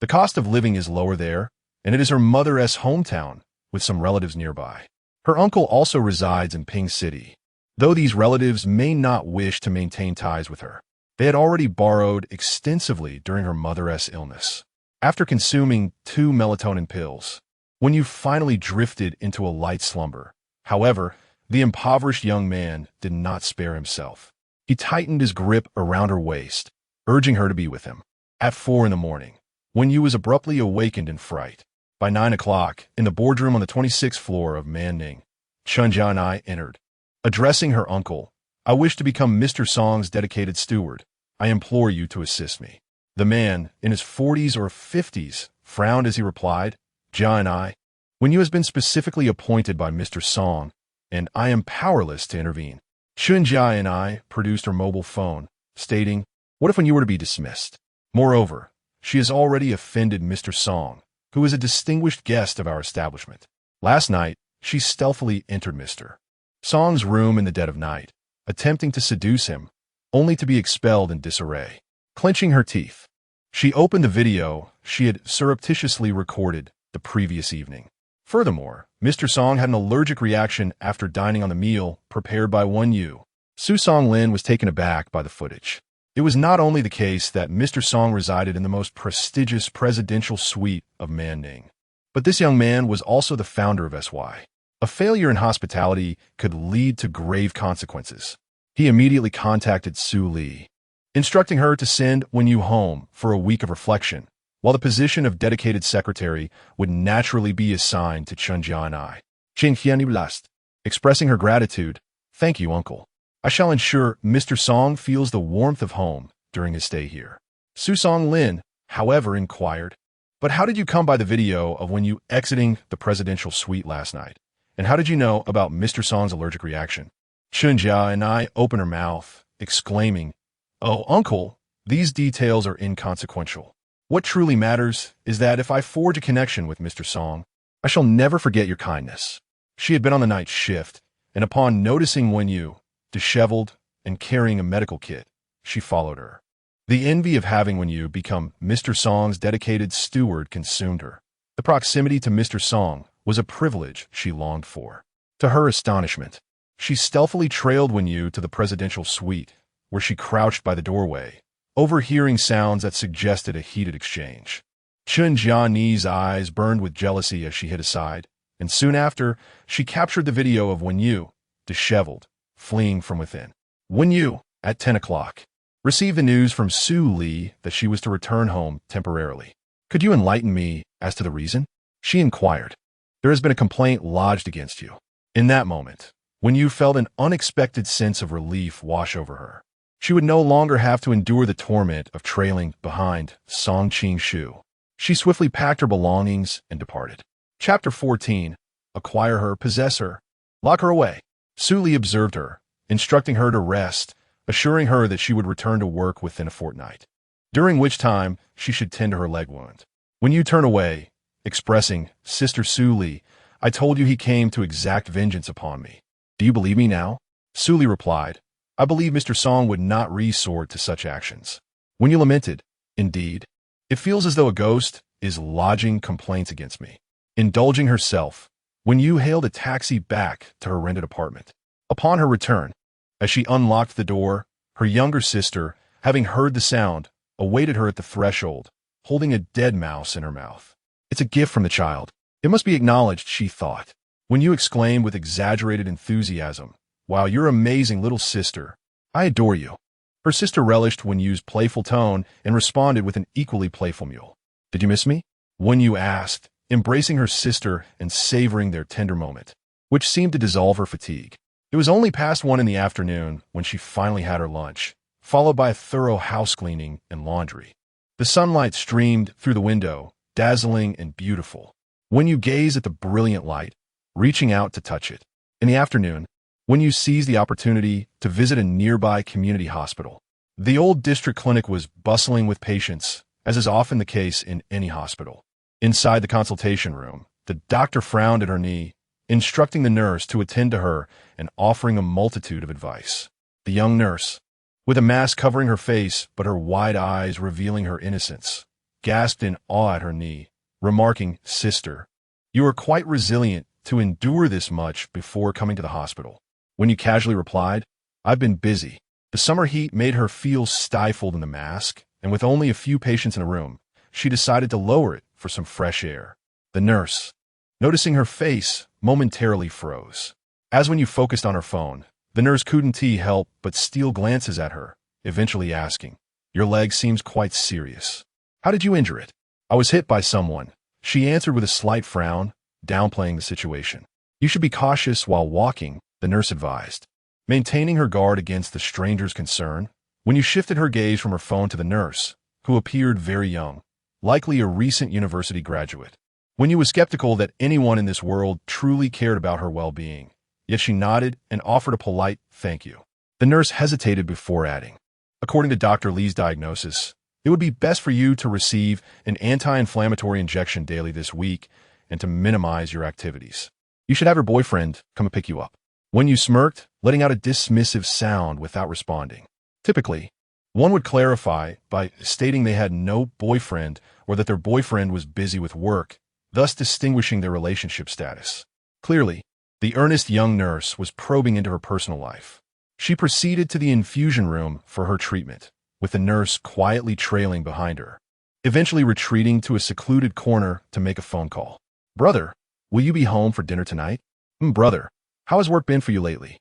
The cost of living is lower there, and it is her mother's hometown with some relatives nearby. Her uncle also resides in Ping City, though these relatives may not wish to maintain ties with her. They had already borrowed extensively during her mother's illness. After consuming 2 melatonin pills, Yu finally drifted into a light slumber. However, the impoverished young man did not spare himself. He tightened his grip around her waist, urging her to be with him. At 4 in the morning, Yu was abruptly awakened in fright. By 9 o'clock, in the boardroom on the 26th floor of Manning, Chunjia and I entered. Addressing her uncle, "I wish to become Mr. Song's dedicated steward. I implore you to assist me." The man, in his 40s or 50s, frowned as he replied, "Jia and I, Yu has been specifically appointed by Mr. Song, and I am powerless to intervene." Chunjia and I produced her mobile phone, stating, "What if Yu were to be dismissed? Moreover, she has already offended Mr. Song, who is a distinguished guest of our establishment. Last night, she stealthily entered Mr. Song's room in the dead of night, attempting to seduce him, only to be expelled in disarray." Clenching her teeth, she opened the video she had surreptitiously recorded the previous evening. Furthermore, Mr. Song had an allergic reaction after dining on the meal prepared by Yu. Su Song Lin was taken aback by the footage. It was not only the case that Mr. Song resided in the most prestigious presidential suite of Manning, but this young man was also the founder of SY. A failure in hospitality could lead to grave consequences. He immediately contacted Su Li, instructing her to send Yu home for a week of reflection, while the position of dedicated secretary would naturally be assigned to Chunjia and I. Qingxian Last, expressing her gratitude, "Thank you, uncle. I shall ensure Mr. Song feels the warmth of home during his stay here." Su Song Lin, however, inquired, "But how did you come by the video of Yu exiting the presidential suite last night? And how did you know about Mr. Song's allergic reaction?" Chunjia and I opened her mouth, exclaiming, "Oh, uncle, these details are inconsequential. What truly matters is that if I forge a connection with Mr. Song, I shall never forget your kindness." She had been on the night shift, and upon noticing Yu, disheveled and carrying a medical kit, she followed her. The envy of having Yu become Mr. Song's dedicated steward consumed her. The proximity to Mr. Song was a privilege she longed for. To her astonishment, she stealthily trailed Yu to the presidential suite, where she crouched by the doorway, overhearing sounds that suggested a heated exchange. Chun Jiani's eyes burned with jealousy as she hid aside, and soon after, she captured the video of Yu, disheveled, fleeing from within. Yu, at 10 o'clock, received the news from Su Li that she was to return home temporarily. "Could you enlighten me as to the reason?" she inquired. "There has been a complaint lodged against you." In that moment, Yu felt an unexpected sense of relief wash over her. She would no longer have to endure the torment of trailing behind Song Qing-shu. She swiftly packed her belongings and departed. Chapter 14. Acquire her, possess her, lock her away. Su Li observed her, instructing her to rest, assuring her that she would return to work within a fortnight, during which time she should tend to her leg wound. Yu turned away, expressing, "Sister Su Li, I told you he came to exact vengeance upon me. Do you believe me now?" Su Li replied, "I believe Mr. Song would not resort to such actions." Yu lamented, "Indeed, it feels as though a ghost is lodging complaints against me." Indulging herself, Yu hailed a taxi back to her rented apartment. Upon her return, as she unlocked the door, her younger sister, having heard the sound, awaited her at the threshold, holding a dead mouse in her mouth. "It's a gift from the child. It must be acknowledged," she thought. Yu exclaimed with exaggerated enthusiasm, "Wow, you're amazing, little sister. I adore you." Her sister relished Yu's playful tone and responded with an equally playful mew. "Did you miss me?" Yu asked, embracing her sister and savoring their tender moment, which seemed to dissolve her fatigue. It was only past 1 in the afternoon when she finally had her lunch, followed by a thorough house cleaning and laundry. The sunlight streamed through the window, dazzling and beautiful. Yu gazed at the brilliant light, reaching out to touch it. In the afternoon, when you seized the opportunity to visit a nearby community hospital. The old district clinic was bustling with patients, as is often the case in any hospital. Inside the consultation room, the doctor frowned at her knee, instructing the nurse to attend to her and offering a multitude of advice. The young nurse, with a mask covering her face but her wide eyes revealing her innocence, gasped in awe at her knee, remarking, "Sister, you are quite resilient to endure this much before coming to the hospital." When you casually replied, "I've been busy." The summer heat made her feel stifled in the mask, and with only a few patients in a room, she decided to lower it for some fresh air. The nurse, noticing her face, momentarily froze. As when you focused on her phone, the nurse couldn't help but steal glances at her, eventually asking, "Your leg seems quite serious. How did you injure it?" "I was hit by someone," she answered with a slight frown, downplaying the situation. "You should be cautious while walking," the nurse advised, maintaining her guard against the stranger's concern. When you shifted her gaze from her phone to the nurse, who appeared very young, likely a recent university graduate. When you were skeptical that anyone in this world truly cared about her well-being, yet she nodded and offered a polite "thank you." The nurse hesitated before adding, "According to Dr. Lee's diagnosis, it would be best for you to receive an anti-inflammatory injection daily this week and to minimize your activities. You should have your boyfriend come and pick you up." When you smirked, letting out a dismissive sound without responding. Typically, one would clarify by stating they had no boyfriend or that their boyfriend was busy with work, thus distinguishing their relationship status. Clearly, the earnest young nurse was probing into her personal life. She proceeded to the infusion room for her treatment, with the nurse quietly trailing behind her, eventually retreating to a secluded corner to make a phone call. "Brother, will you be home for dinner tonight?" Brother, how has work been for you lately?"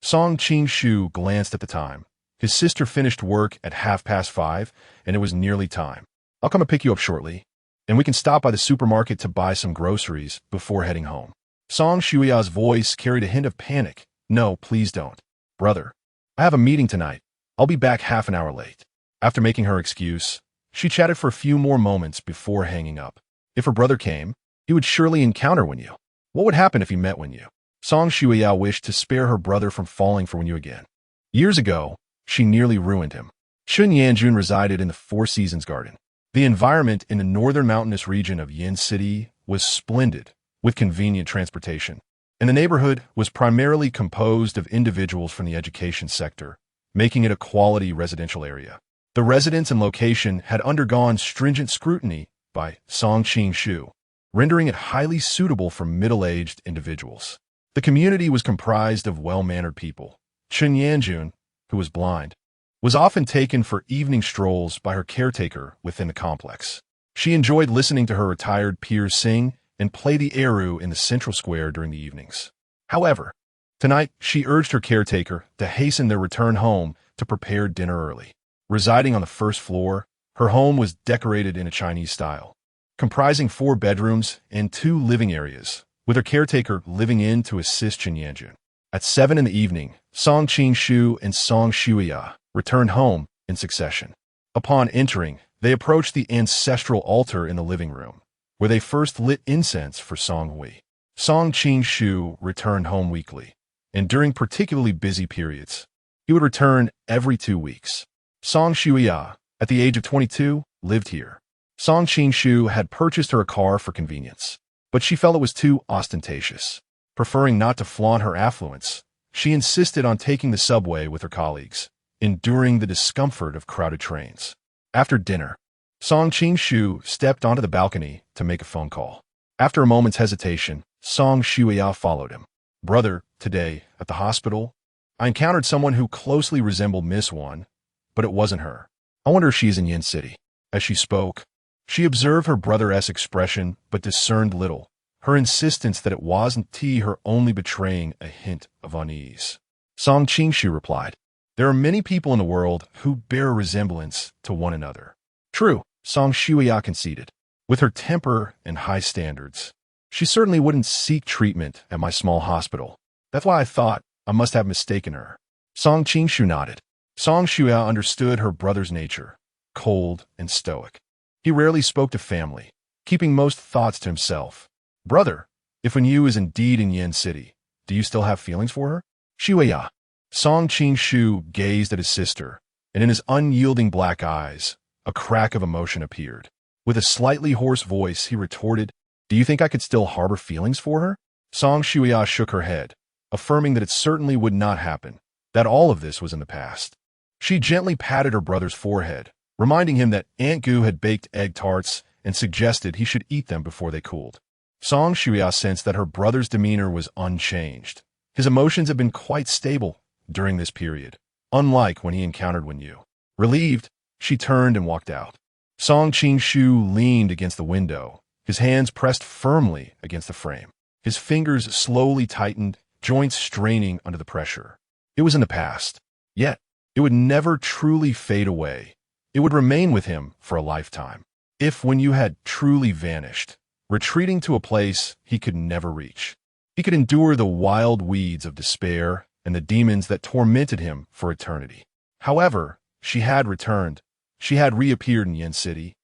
Song Ching-shu glanced at the time. His sister finished work at 5:30, and it was nearly time. "I'll come and pick you up shortly, and we can stop by the supermarket to buy some groceries before heading home." Song Shuya's voice carried a hint of panic. "No, please don't. Brother, I have a meeting tonight. I'll be back half an hour late." After making her excuse, she chatted for a few more moments before hanging up. If her brother came, he would surely encounter Wenyu. What would happen if he met Wenyu? Song Shuya wished to spare her brother from falling for Wenyu again. Years ago, she nearly ruined him. Chun Yanjun resided in the Four Seasons Garden. The environment in the northern mountainous region of Yin City was splendid, with convenient transportation, and the neighborhood was primarily composed of individuals from the education sector, making it a quality residential area. The residence and location had undergone stringent scrutiny by Song Ching-shu, rendering it highly suitable for middle-aged individuals. The community was comprised of well-mannered people. Chun Yanjun, who was blind, was often taken for evening strolls by her caretaker within the complex. She enjoyed listening to her retired peers sing and play the eru in the central square during the evenings. However, tonight she urged her caretaker to hasten their return home to prepare dinner early. Residing on the first floor, her home was decorated in a Chinese style, comprising 4 bedrooms and 2 living areas, with her caretaker living in to assist Chun Yanjun. At 7 in the evening, Song Ching-shu and Song Shuya returned home in succession. Upon entering, they approached the ancestral altar in the living room, where they first lit incense for Song Hui. Song Ching-shu returned home weekly, and during particularly busy periods, he would return every 2 weeks. Song Shuya, at the age of 22, lived here. Song Ching-shu had purchased her a car for convenience, but she felt it was too ostentatious. Preferring not to flaunt her affluence, she insisted on taking the subway with her colleagues, enduring the discomfort of crowded trains. After dinner, Song Ching-shu stepped onto the balcony to make a phone call. After a moment's hesitation, Song Shuya followed him. "Brother, today, at the hospital, I encountered someone who closely resembled Miss One, but it wasn't her. I wonder if she's in Yin City." As she spoke, she observed her brother's expression but discerned little, her insistence that it wasn't her only betraying a hint of unease. Song Ching-shu replied, "There are many people in the world who bear a resemblance to one another." "True," Song Shuya conceded. "With her temper and high standards, she certainly wouldn't seek treatment at my small hospital. That's why I thought I must have mistaken her." Song Ching-shu nodded. Song Shuya understood her brother's nature, cold and stoic. He rarely spoke to family, keeping most thoughts to himself. "Brother, if Wenyu is indeed in Yin City, do you still have feelings for her? Shuya. Song Qing-shu gazed at his sister, and in his unyielding black eyes, a crack of emotion appeared. With a slightly hoarse voice, he retorted, do you think I could still harbor feelings for her? Song Shuya shook her head, affirming that it certainly would not happen, that all of this was in the past. She gently patted her brother's forehead, reminding him that Aunt Gu had baked egg tarts and suggested he should eat them before they cooled. Song Shuya sensed that her brother's demeanor was unchanged. His emotions had been quite stable during this period, unlike when he encountered Wen Yu. Relieved, she turned and walked out. Song Qing-shu leaned against the window, his hands pressed firmly against the frame. His fingers slowly tightened, joints straining under the pressure. It was in the past, yet it would never truly fade away. It would remain with him for a lifetime. If Wen Yu had truly vanished, retreating to a place he could never reach, he could endure the wild weeds of despair and the demons that tormented him for eternity. However, she had returned. She had reappeared in Yen City,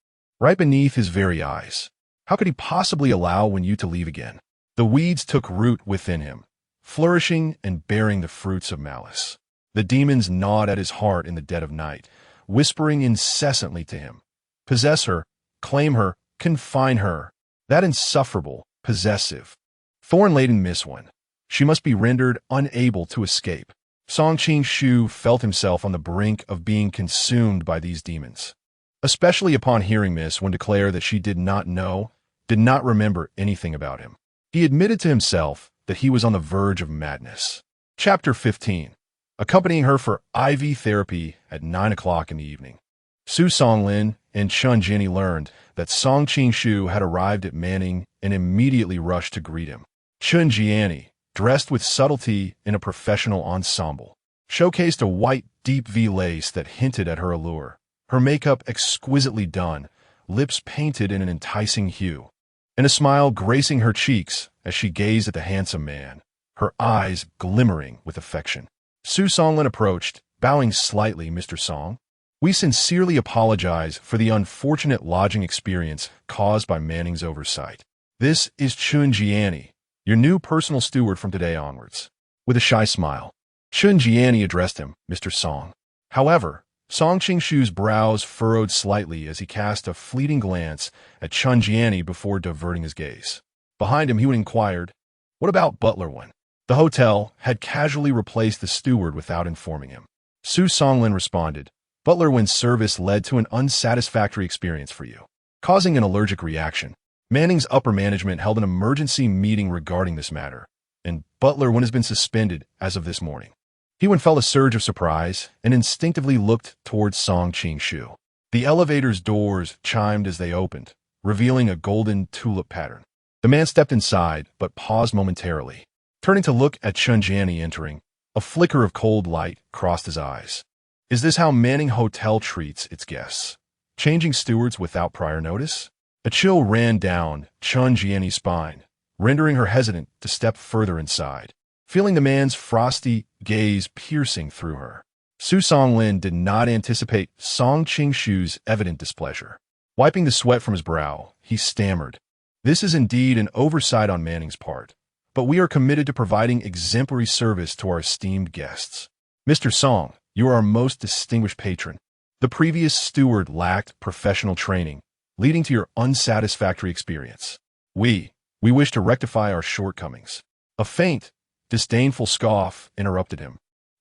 right beneath his very eyes. How could he possibly allow Wen Yu to leave again? The weeds took root within him, flourishing and bearing the fruits of malice. The demons gnawed at his heart in the dead of night, whispering incessantly to him, possess her, claim her, confine her. That insufferable, possessive, thorn-laden Miss One. She must be rendered unable to escape. Song Qing-shu felt himself on the brink of being consumed by these demons, especially upon hearing Miss One declare that she did not know, did not remember anything about him. He admitted to himself that he was on the verge of madness. Chapter 15. Accompanying her for IV therapy at 9 o'clock in the evening. Su Songlin and Chun Jianni learned that Song Qing-shu had arrived at Manning and immediately rushed to greet him. Chun Jianni, dressed with subtlety in a professional ensemble, showcased a white deep V lace that hinted at her allure, her makeup exquisitely done, lips painted in an enticing hue, and a smile gracing her cheeks as she gazed at the handsome man, her eyes glimmering with affection. Su Songlin approached, bowing slightly. Mr. Song, we sincerely apologize for the unfortunate lodging experience caused by Manning's oversight. This is Chun Jianni, your new personal steward from today onwards. With a shy smile, Chun Jianni addressed him, Mr. Song. However, Song Qing-shu's brows furrowed slightly as he cast a fleeting glance at Chun Jianni before diverting his gaze. Behind him, he inquired, what about Butler One? The hotel had casually replaced the steward without informing him. Su Songlin responded, Butler One's service led to an unsatisfactory experience for you, causing an allergic reaction. Manning's upper management held an emergency meeting regarding this matter, and Butler One has been suspended as of this morning. He felt a surge of surprise and instinctively looked towards Song Qing-shu. The elevator's doors chimed as they opened, revealing a golden tulip pattern. The man stepped inside, but paused momentarily. Turning to look at Chun Jianni entering, a flicker of cold light crossed his eyes. Is this how Manning Hotel treats its guests? Changing stewards without prior notice? A chill ran down Chun Jianni's spine, rendering her hesitant to step further inside, feeling the man's frosty gaze piercing through her. Su Songlin did not anticipate Song Qing-shu's evident displeasure. Wiping the sweat from his brow, he stammered, this is indeed an oversight on Manning's part, but we are committed to providing exemplary service to our esteemed guests. Mr. Song, you are our most distinguished patron. The previous steward lacked professional training, leading to your unsatisfactory experience. We wish to rectify our shortcomings. A faint, disdainful scoff interrupted him.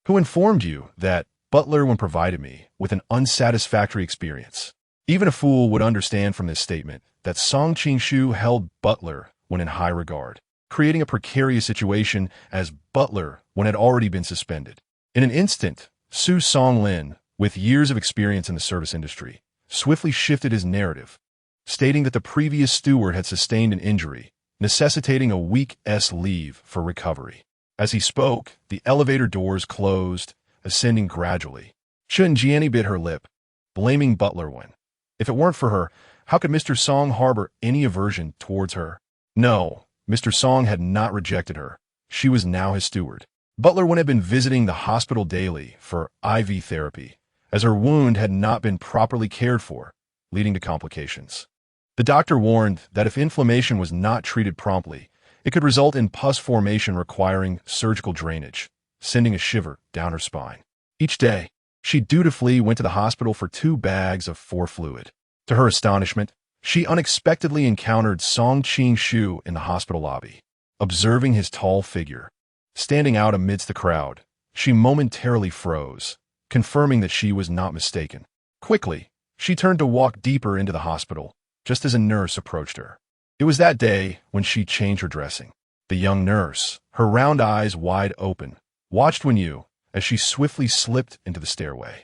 Who informed you that Butler One provided me with an unsatisfactory experience? Even a fool would understand from this statement that Song Qing-shu held Butler One in high regard, creating a precarious situation as Butler One had already been suspended. In an instant, Su Songlin, with years of experience in the service industry, swiftly shifted his narrative, stating that the previous steward had sustained an injury, necessitating a week's leave for recovery. As he spoke, the elevator doors closed, ascending gradually. Chun Jianni bit her lip, blaming Butler One. If it weren't for her, how could Mr. Song harbor any aversion towards her? No, Mr. Song had not rejected her. She was now his steward. Butler One had been visiting the hospital daily for IV therapy, as her wound had not been properly cared for, leading to complications. The doctor warned that if inflammation was not treated promptly, It could result in pus formation requiring surgical drainage, sending a shiver down her spine. Each day, she dutifully went to the hospital for 2 bags of 4 fluid. To her astonishment, she unexpectedly encountered Song Qing-shu in the hospital lobby. Observing his tall figure, standing out amidst the crowd, she momentarily froze, confirming that she was not mistaken. Quickly, she turned to walk deeper into the hospital, just as a nurse approached her. It was that day when she changed her dressing. The young nurse, her round eyes wide open, watched Wenyu as she swiftly slipped into the stairway.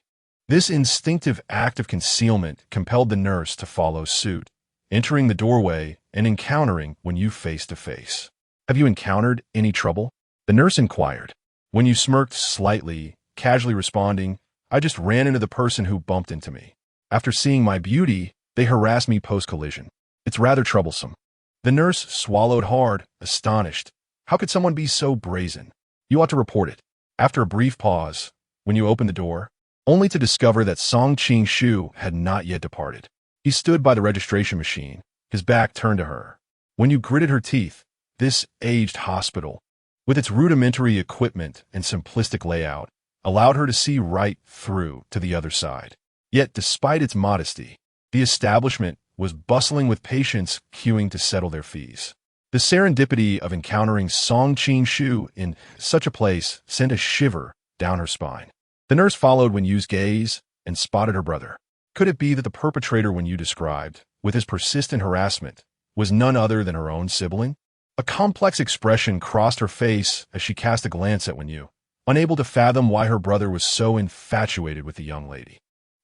This instinctive act of concealment compelled the nurse to follow suit, entering the doorway and encountering Wenyu face to face. "Have you encountered any trouble?" the nurse inquired. Wenyu smirked slightly, casually responding, "I just ran into the person who bumped into me. After seeing my beauty, they harassed me post-collision. It's rather troublesome." The nurse swallowed hard, astonished. How could someone be so brazen? "You ought to report it." After a brief pause, Wenyu opened the door, only to discover that Song Qing-shu had not yet departed. He stood by the registration machine, his back turned to her. Wenyu gritted her teeth. This aged hospital, with its rudimentary equipment and simplistic layout, allowed her to see right through to the other side. Yet, despite its modesty, the establishment was bustling with patients queuing to settle their fees. The serendipity of encountering Song Qing-shu in such a place sent a shiver down her spine. The nurse followed Wenyu's gaze and spotted her brother. Could it be that the perpetrator Wenyu described, with his persistent harassment, was none other than her own sibling? A complex expression crossed her face as she cast a glance at Wenyu, unable to fathom why her brother was so infatuated with the young lady.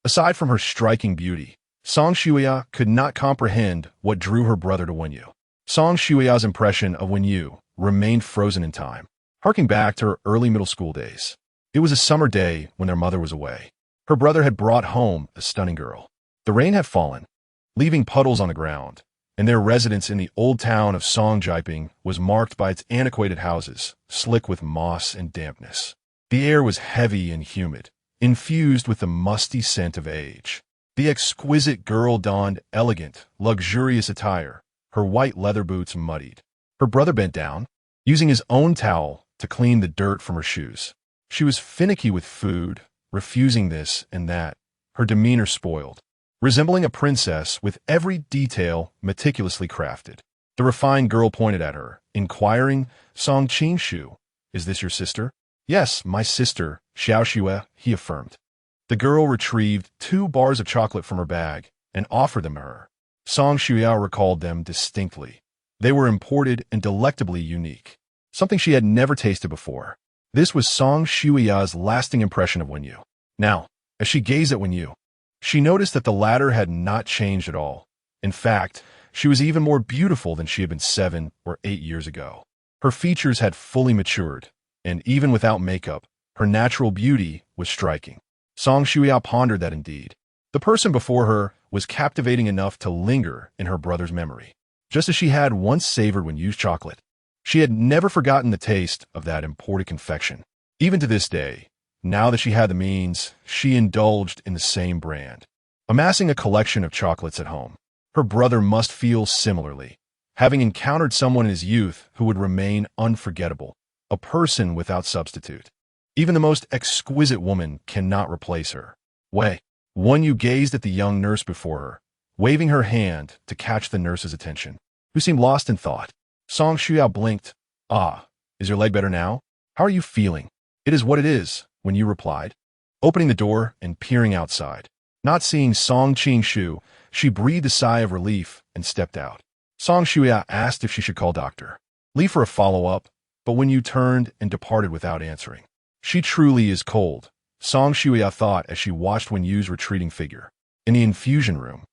Aside from her striking beauty, Song Shuya could not comprehend what drew her brother to Wenyu. Song Shuya's impression of Wenyu remained frozen in time, harking back to her early middle school days. It was a summer day when their mother was away. Her brother had brought home a stunning girl. The rain had fallen, leaving puddles on the ground, and their residence in the old town of Songjiping was marked by its antiquated houses, slick with moss and dampness. The air was heavy and humid, infused with the musty scent of age. The exquisite girl donned elegant, luxurious attire, her white leather boots muddied. Her brother bent down, using his own towel to clean the dirt from her shoes. She was finicky with food, refusing this and that, her demeanor spoiled, resembling a princess with every detail meticulously crafted. The refined girl pointed at her, inquiring, "Song Qing-shu, is this your sister?" "Yes, my sister, Xiao Xue," he affirmed. The girl retrieved 2 bars of chocolate from her bag and offered them to her. Song Shuya recalled them distinctly. They were imported and delectably unique, something she had never tasted before. This was Song Shuya's lasting impression of Wenyu. Now, as she gazed at Wenyu, she noticed that the latter had not changed at all. In fact, she was even more beautiful than she had been 7 or 8 years ago. Her features had fully matured, and even without makeup, her natural beauty was striking. Song Shuya pondered that indeed, the person before her was captivating enough to linger in her brother's memory, just as she had once savored Wenyu's chocolate. She had never forgotten the taste of that imported confection. Even to this day, now that she had the means, she indulged in the same brand, amassing a collection of chocolates at home. Her brother must feel similarly, having encountered someone in his youth who would remain unforgettable, a person without substitute. Even the most exquisite woman cannot replace her. Wenyu gazed at the young nurse before her, waving her hand to catch the nurse's attention, who seemed lost in thought. Song Shuya blinked. "Ah, is your leg better now? How are you feeling?" "It is what it is," Wenyu replied, opening the door and peering outside. Not seeing Song Qing-shu, she breathed a sigh of relief and stepped out. Song Shuya asked if she should call Dr. Li for a follow-up, but Wenyu turned and departed without answering. She truly is cold, Song Shuya thought as she watched Wenyu's retreating figure. In the infusion room,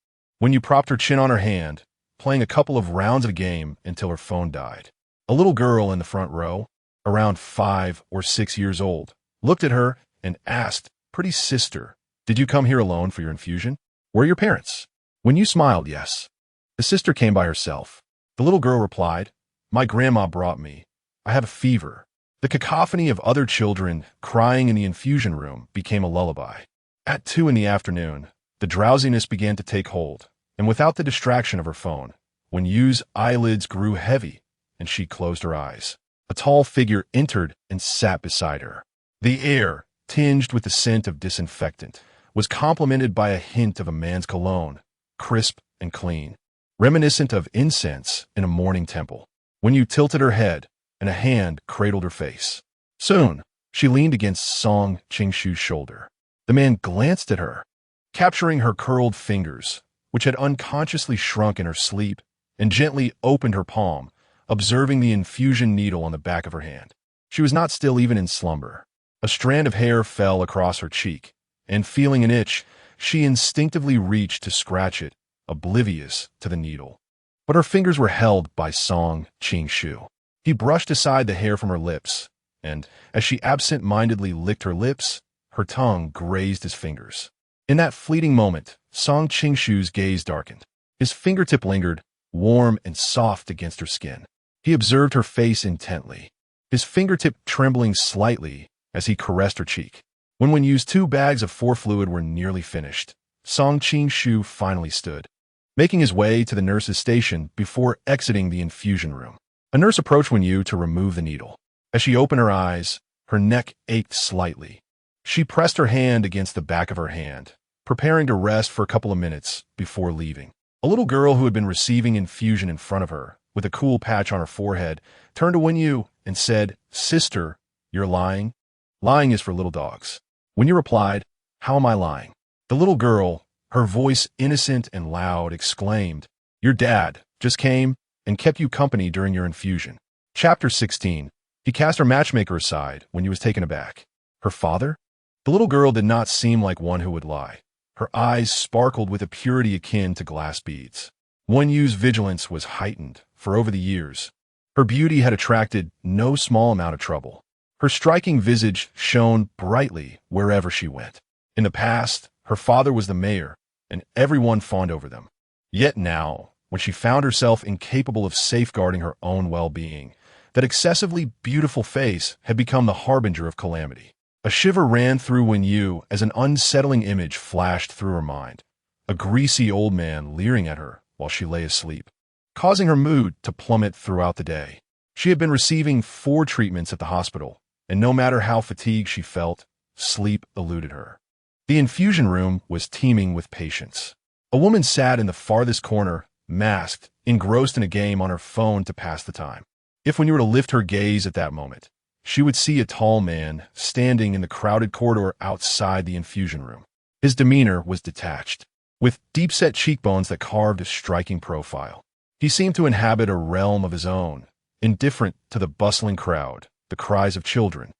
Wenyu propped her chin on her hand, playing a couple of rounds of a game until her phone died. A little girl in the front row, around 5 or 6 years old, looked at her and asked, "Pretty sister, did you come here alone for your infusion? Where are your parents?" Wenyu smiled, "Yes. The sister came by herself." The little girl replied, "My grandma brought me. I have a fever." The cacophony of other children crying in the infusion room became a lullaby. At 2 in the afternoon, the drowsiness began to take hold, and without the distraction of her phone, Wenyu's eyelids grew heavy, and she closed her eyes. A tall figure entered and sat beside her. The air, tinged with the scent of disinfectant, was complemented by a hint of a man's cologne, crisp and clean, reminiscent of incense in a morning temple. When you tilted her head, and a hand cradled her face. Soon, she leaned against Song Qingshu's shoulder. The man glanced at her, capturing her curled fingers, which had unconsciously shrunk in her sleep, and gently opened her palm, observing the infusion needle on the back of her hand. She was not still even in slumber. A strand of hair fell across her cheek, and feeling an itch, she instinctively reached to scratch it, oblivious to the needle. But her fingers were held by Song Qingshu. He brushed aside the hair from her lips, and, as she absent-mindedly licked her lips, her tongue grazed his fingers. In that fleeting moment, Song Qingshu's gaze darkened. His fingertip lingered, warm and soft against her skin. He observed her face intently, his fingertip trembling slightly as he caressed her cheek. When used 2 bags of 4 fluid were nearly finished, Song Qingshu finally stood, making his way to the nurse's station before exiting the infusion room. A nurse approached Wenyu to remove the needle. As she opened her eyes, her neck ached slightly. She pressed her hand against the back of her hand, preparing to rest for a couple of minutes before leaving. A little girl who had been receiving infusion in front of her, with a cool patch on her forehead, turned to Wenyu and said, "Sister, you're lying? Lying is for little dogs." Wenyu replied, "How am I lying?" The little girl, her voice innocent and loud, exclaimed, "Your dad just came and kept you company during your infusion." Chapter 16. He cast her matchmaker aside when he was taken aback. Her father? The little girl did not seem like one who would lie. Her eyes sparkled with a purity akin to glass beads. Wenyu's vigilance was heightened, for over the years, her beauty had attracted no small amount of trouble. Her striking visage shone brightly wherever she went. In the past, her father was the mayor, and everyone fawned over them. Yet now, when she found herself incapable of safeguarding her own well-being, that excessively beautiful face had become the harbinger of calamity. A shiver ran through Wenyu as an unsettling image flashed through her mind. A greasy old man leering at her while she lay asleep, causing her mood to plummet throughout the day. She had been receiving 4 treatments at the hospital, and no matter how fatigued she felt, sleep eluded her. The infusion room was teeming with patients. A woman sat in the farthest corner, masked, engrossed in a game on her phone to pass the time. If when you were to lift her gaze at that moment, she would see a tall man standing in the crowded corridor outside the infusion room. His demeanor was detached, with deep-set cheekbones that carved a striking profile. He seemed to inhabit a realm of his own, indifferent to the bustling crowd, the cries of children,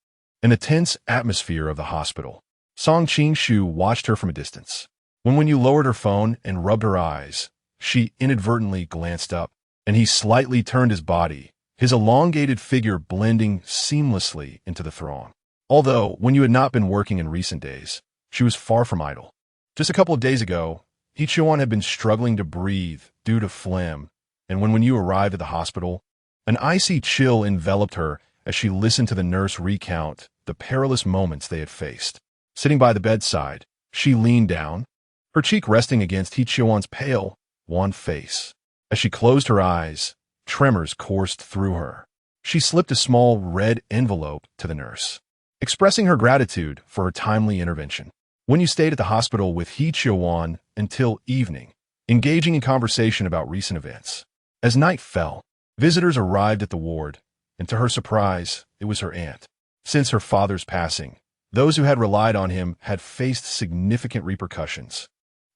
and the tense atmosphere of the hospital. Song Qingshu watched her from a distance. When you lowered her phone and rubbed her eyes, she inadvertently glanced up, and he slightly turned his body, his elongated figure blending seamlessly into the throng. Although, when you had not been working in recent days, she was far from idle. Just a couple of days ago, Hichuan had been struggling to breathe due to phlegm, and when you arrived at the hospital, an icy chill enveloped her as she listened to the nurse recount the perilous moments they had faced. Sitting by the bedside, she leaned down, her cheek resting against Hichuan's pale, wan face. As she closed her eyes, tremors coursed through her. She slipped a small red envelope to the nurse, expressing her gratitude for her timely intervention. When you stayed at the hospital with Hichuan until evening, engaging in conversation about recent events. As night fell, visitors arrived at the ward, and to her surprise, it was her aunt. Since her father's passing, those who had relied on him had faced significant repercussions,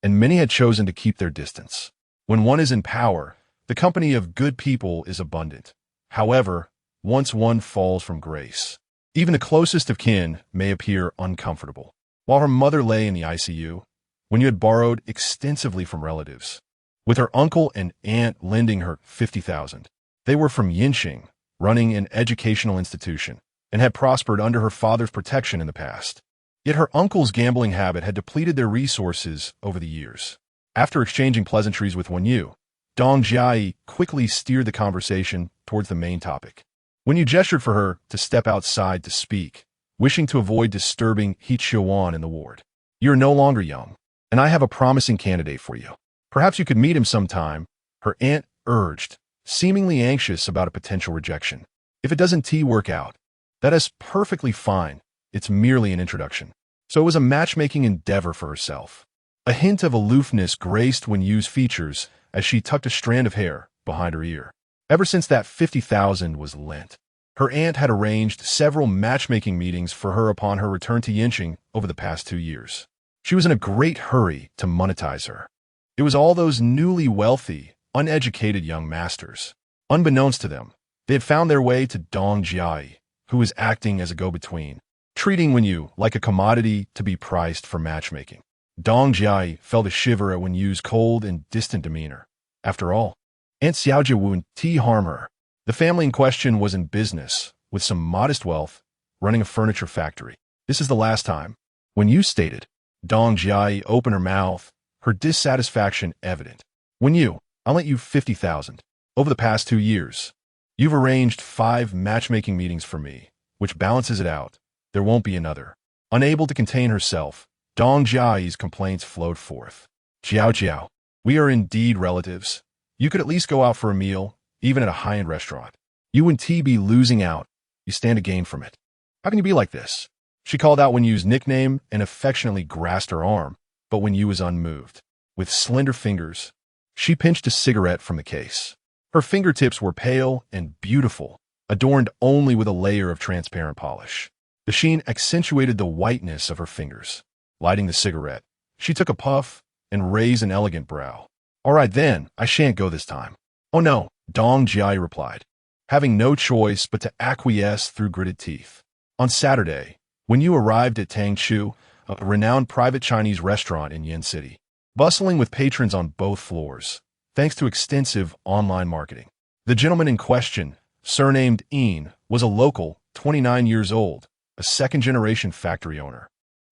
and many had chosen to keep their distance. When one is in power, the company of good people is abundant. However, once one falls from grace, even the closest of kin may appear uncomfortable. While her mother lay in the ICU, when you had borrowed extensively from relatives, with her uncle and aunt lending her 50,000, they were from Yinxing, running an educational institution, and had prospered under her father's protection in the past. Yet her uncle's gambling habit had depleted their resources over the years. After exchanging pleasantries with Wenyu, Dong Jiai quickly steered the conversation towards the main topic. When you gestured for her to step outside to speak, wishing to avoid disturbing Hichuan in the ward. "You're no longer young, and I have a promising candidate for you. Perhaps you could meet him sometime," her aunt urged, seemingly anxious about a potential rejection. If it doesn't work out, that is perfectly fine. It's merely an introduction. So it was a matchmaking endeavor for herself. A hint of aloofness graced Wenyu's features as she tucked a strand of hair behind her ear. Ever since that 50,000 was lent, her aunt had arranged several matchmaking meetings for her upon her return to Yinqing over the past 2 years. She was in a great hurry to monetize her. It was all those newly wealthy, uneducated young masters. Unbeknownst to them, they had found their way to Dong Jiai, who was acting as a go-between, treating Wenyu like a commodity to be priced for matchmaking. Dong Jiai felt a shiver at Wenyu's cold and distant demeanor. After all, Aunt Xiaojia wouldn't harm her. The family in question was in business, with some modest wealth, running a furniture factory. This is the last time. Wenyu stated. Dong Jiai opened her mouth, her dissatisfaction evident. Wenyu, I'll lend you 50,000. Over the past 2 years, you've arranged 5 matchmaking meetings for me, which balances it out. There won't be another. Unable to contain herself, Dong Jiai's complaints flowed forth. Jiao, we are indeed relatives. You could at least go out for a meal, even at a high-end restaurant. You and T be losing out. You stand to gain from it. How can you be like this? She called out Wenyu's nickname and affectionately grasped her arm, but Wenyu was unmoved. With slender fingers, she pinched a cigarette from the case. Her fingertips were pale and beautiful, adorned only with a layer of transparent polish. The sheen accentuated the whiteness of her fingers. Lighting the cigarette, she took a puff and raised an elegant brow. All right then, I shan't go this time. Oh no, Dong Jiai replied, having no choice but to acquiesce through gritted teeth. On Saturday, when you arrived at Tangchu, a renowned private Chinese restaurant in Yin City, bustling with patrons on both floors, thanks to extensive online marketing. The gentleman in question, surnamed Yin, was a local, 29 years old, a second-generation factory owner.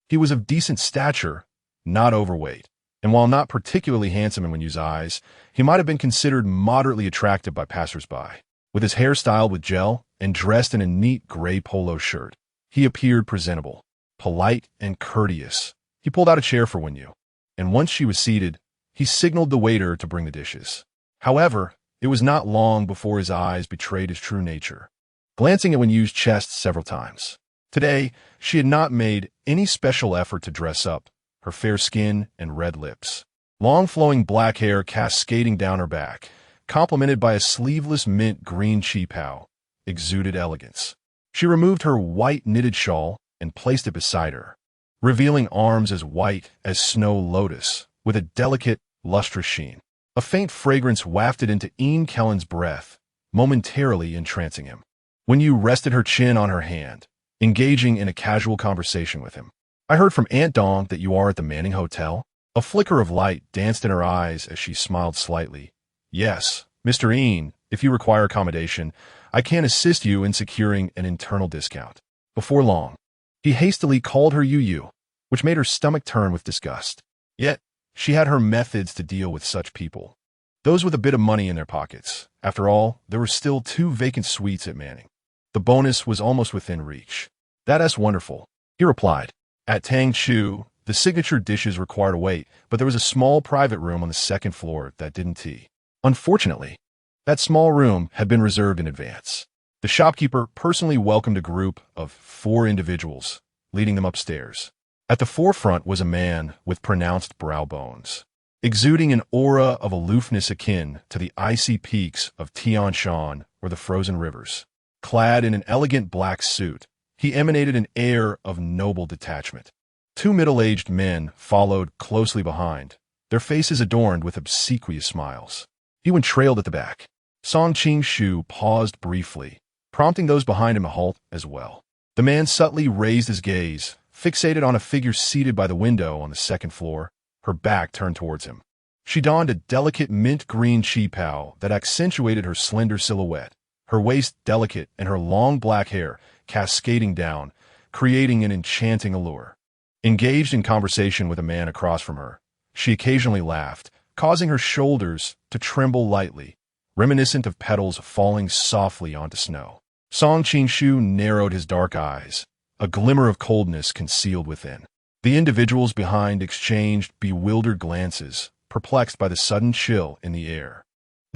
He was of decent stature, not overweight, and while not particularly handsome in Wenyu's eyes, he might have been considered moderately attractive by passers-by. With his hair styled with gel and dressed in a neat gray polo shirt, he appeared presentable, polite, and courteous. He pulled out a chair for Wenyu, and once she was seated, he signaled the waiter to bring the dishes. However, it was not long before his eyes betrayed his true nature, glancing at Wenyu's chest several times. Today, she had not made any special effort to dress up, her fair skin and red lips. Long flowing black hair cascading down her back, complemented by a sleeveless mint green qipao, exuded elegance. She removed her white knitted shawl and placed it beside her, revealing arms as white as snow lotus, with a delicate, lustrous sheen. A faint fragrance wafted into Ian Kellen's breath, momentarily entrancing him. Wenyu rested her chin on her hand, engaging in a casual conversation with him. I heard from Aunt Dong that you are at the Manning Hotel. A flicker of light danced in her eyes as she smiled slightly. Yes, Mr. Ian, if you require accommodation, I can assist you in securing an internal discount. Before long, he hastily called her Yu, which made her stomach turn with disgust. Yet, she had her methods to deal with such people. Those with a bit of money in their pockets. After all, there were still 2 vacant suites at Manning. The bonus was almost within reach. That's wonderful, he replied. At Tangchu, the signature dishes required a wait, but there was a small private room on the 2nd floor that didn't tea. Unfortunately, that small room had been reserved in advance. The shopkeeper personally welcomed a group of 4 individuals, leading them upstairs. At the forefront was a man with pronounced brow bones, exuding an aura of aloofness akin to the icy peaks of Tian Shan or the frozen rivers. Clad in an elegant black suit, he emanated an air of noble detachment. 2 middle-aged men followed closely behind, their faces adorned with obsequious smiles. Ewan trailed at the back. Song Qing-shu paused briefly, prompting those behind him to halt as well. The man subtly raised his gaze, fixated on a figure seated by the window on the 2nd floor, her back turned towards him. She donned a delicate mint green qipao that accentuated her slender silhouette, her waist delicate and her long black hair cascading down, creating an enchanting allure. Engaged in conversation with a man across from her, she occasionally laughed, causing her shoulders to tremble lightly, reminiscent of petals falling softly onto snow. Song Qing-shu narrowed his dark eyes, a glimmer of coldness concealed within. The individuals behind exchanged bewildered glances, perplexed by the sudden chill in the air.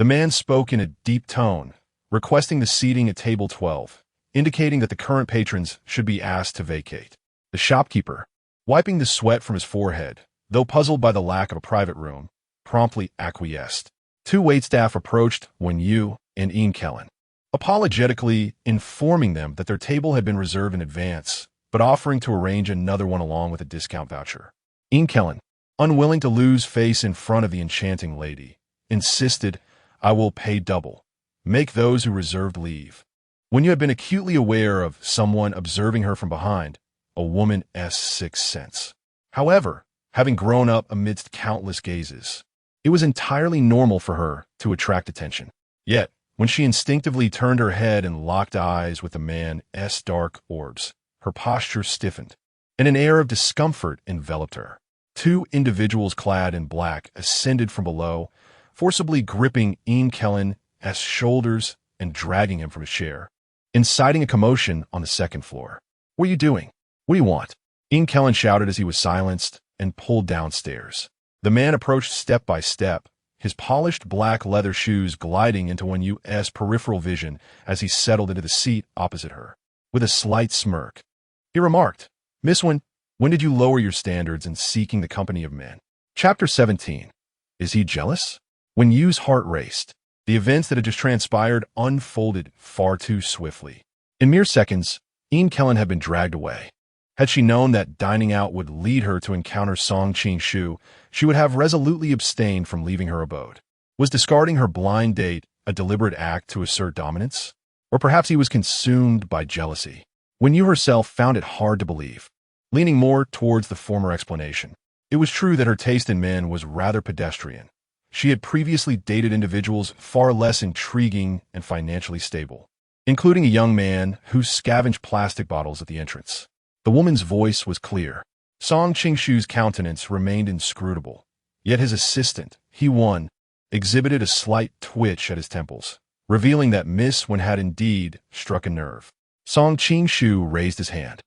The man spoke in a deep tone, requesting the seating at table 12, indicating that the current patrons should be asked to vacate. The shopkeeper, wiping the sweat from his forehead, though puzzled by the lack of a private room, promptly acquiesced. Two waitstaff approached when you and Ian Kellen, apologetically informing them that their table had been reserved in advance, but offering to arrange another one along with a discount voucher. Ian Kellen, unwilling to lose face in front of the enchanting lady, insisted, "I will pay double. Make those who reserved leave." When you had been acutely aware of someone observing her from behind, a woman's sixth sense. However, having grown up amidst countless gazes, it was entirely normal for her to attract attention. Yet, when she instinctively turned her head and locked eyes with the man's dark orbs, her posture stiffened, and an air of discomfort enveloped her. Two individuals clad in black ascended from below, forcibly gripping Ian Kellen's shoulders and dragging him from his chair, inciting a commotion on the second floor. "What are you doing? What do you want?" Ian Kellen shouted as he was silenced and pulled downstairs. The man approached step by step, his polished black leather shoes gliding into one U.S. peripheral vision as he settled into the seat opposite her. With a slight smirk, he remarked, "Miss, when did you lower your standards in seeking the company of men?" Chapter 17. Is he jealous? When Yu's heart raced, the events that had just transpired unfolded far too swiftly. In mere seconds, Ian Kellen had been dragged away. Had she known that dining out would lead her to encounter Song Ching-shu, she would have resolutely abstained from leaving her abode. Was discarding her blind date a deliberate act to assert dominance? Or perhaps he was consumed by jealousy? When Yu herself found it hard to believe, leaning more towards the former explanation. It was true that her taste in men was rather pedestrian. She had previously dated individuals far less intriguing and financially stable, including a young man who scavenged plastic bottles at the entrance. The woman's voice was clear. Song Ching-shu's countenance remained inscrutable, yet his assistant, He-won, exhibited a slight twitch at his temples, revealing that Miss Wen had indeed struck a nerve. Song Ching-shu raised his hand,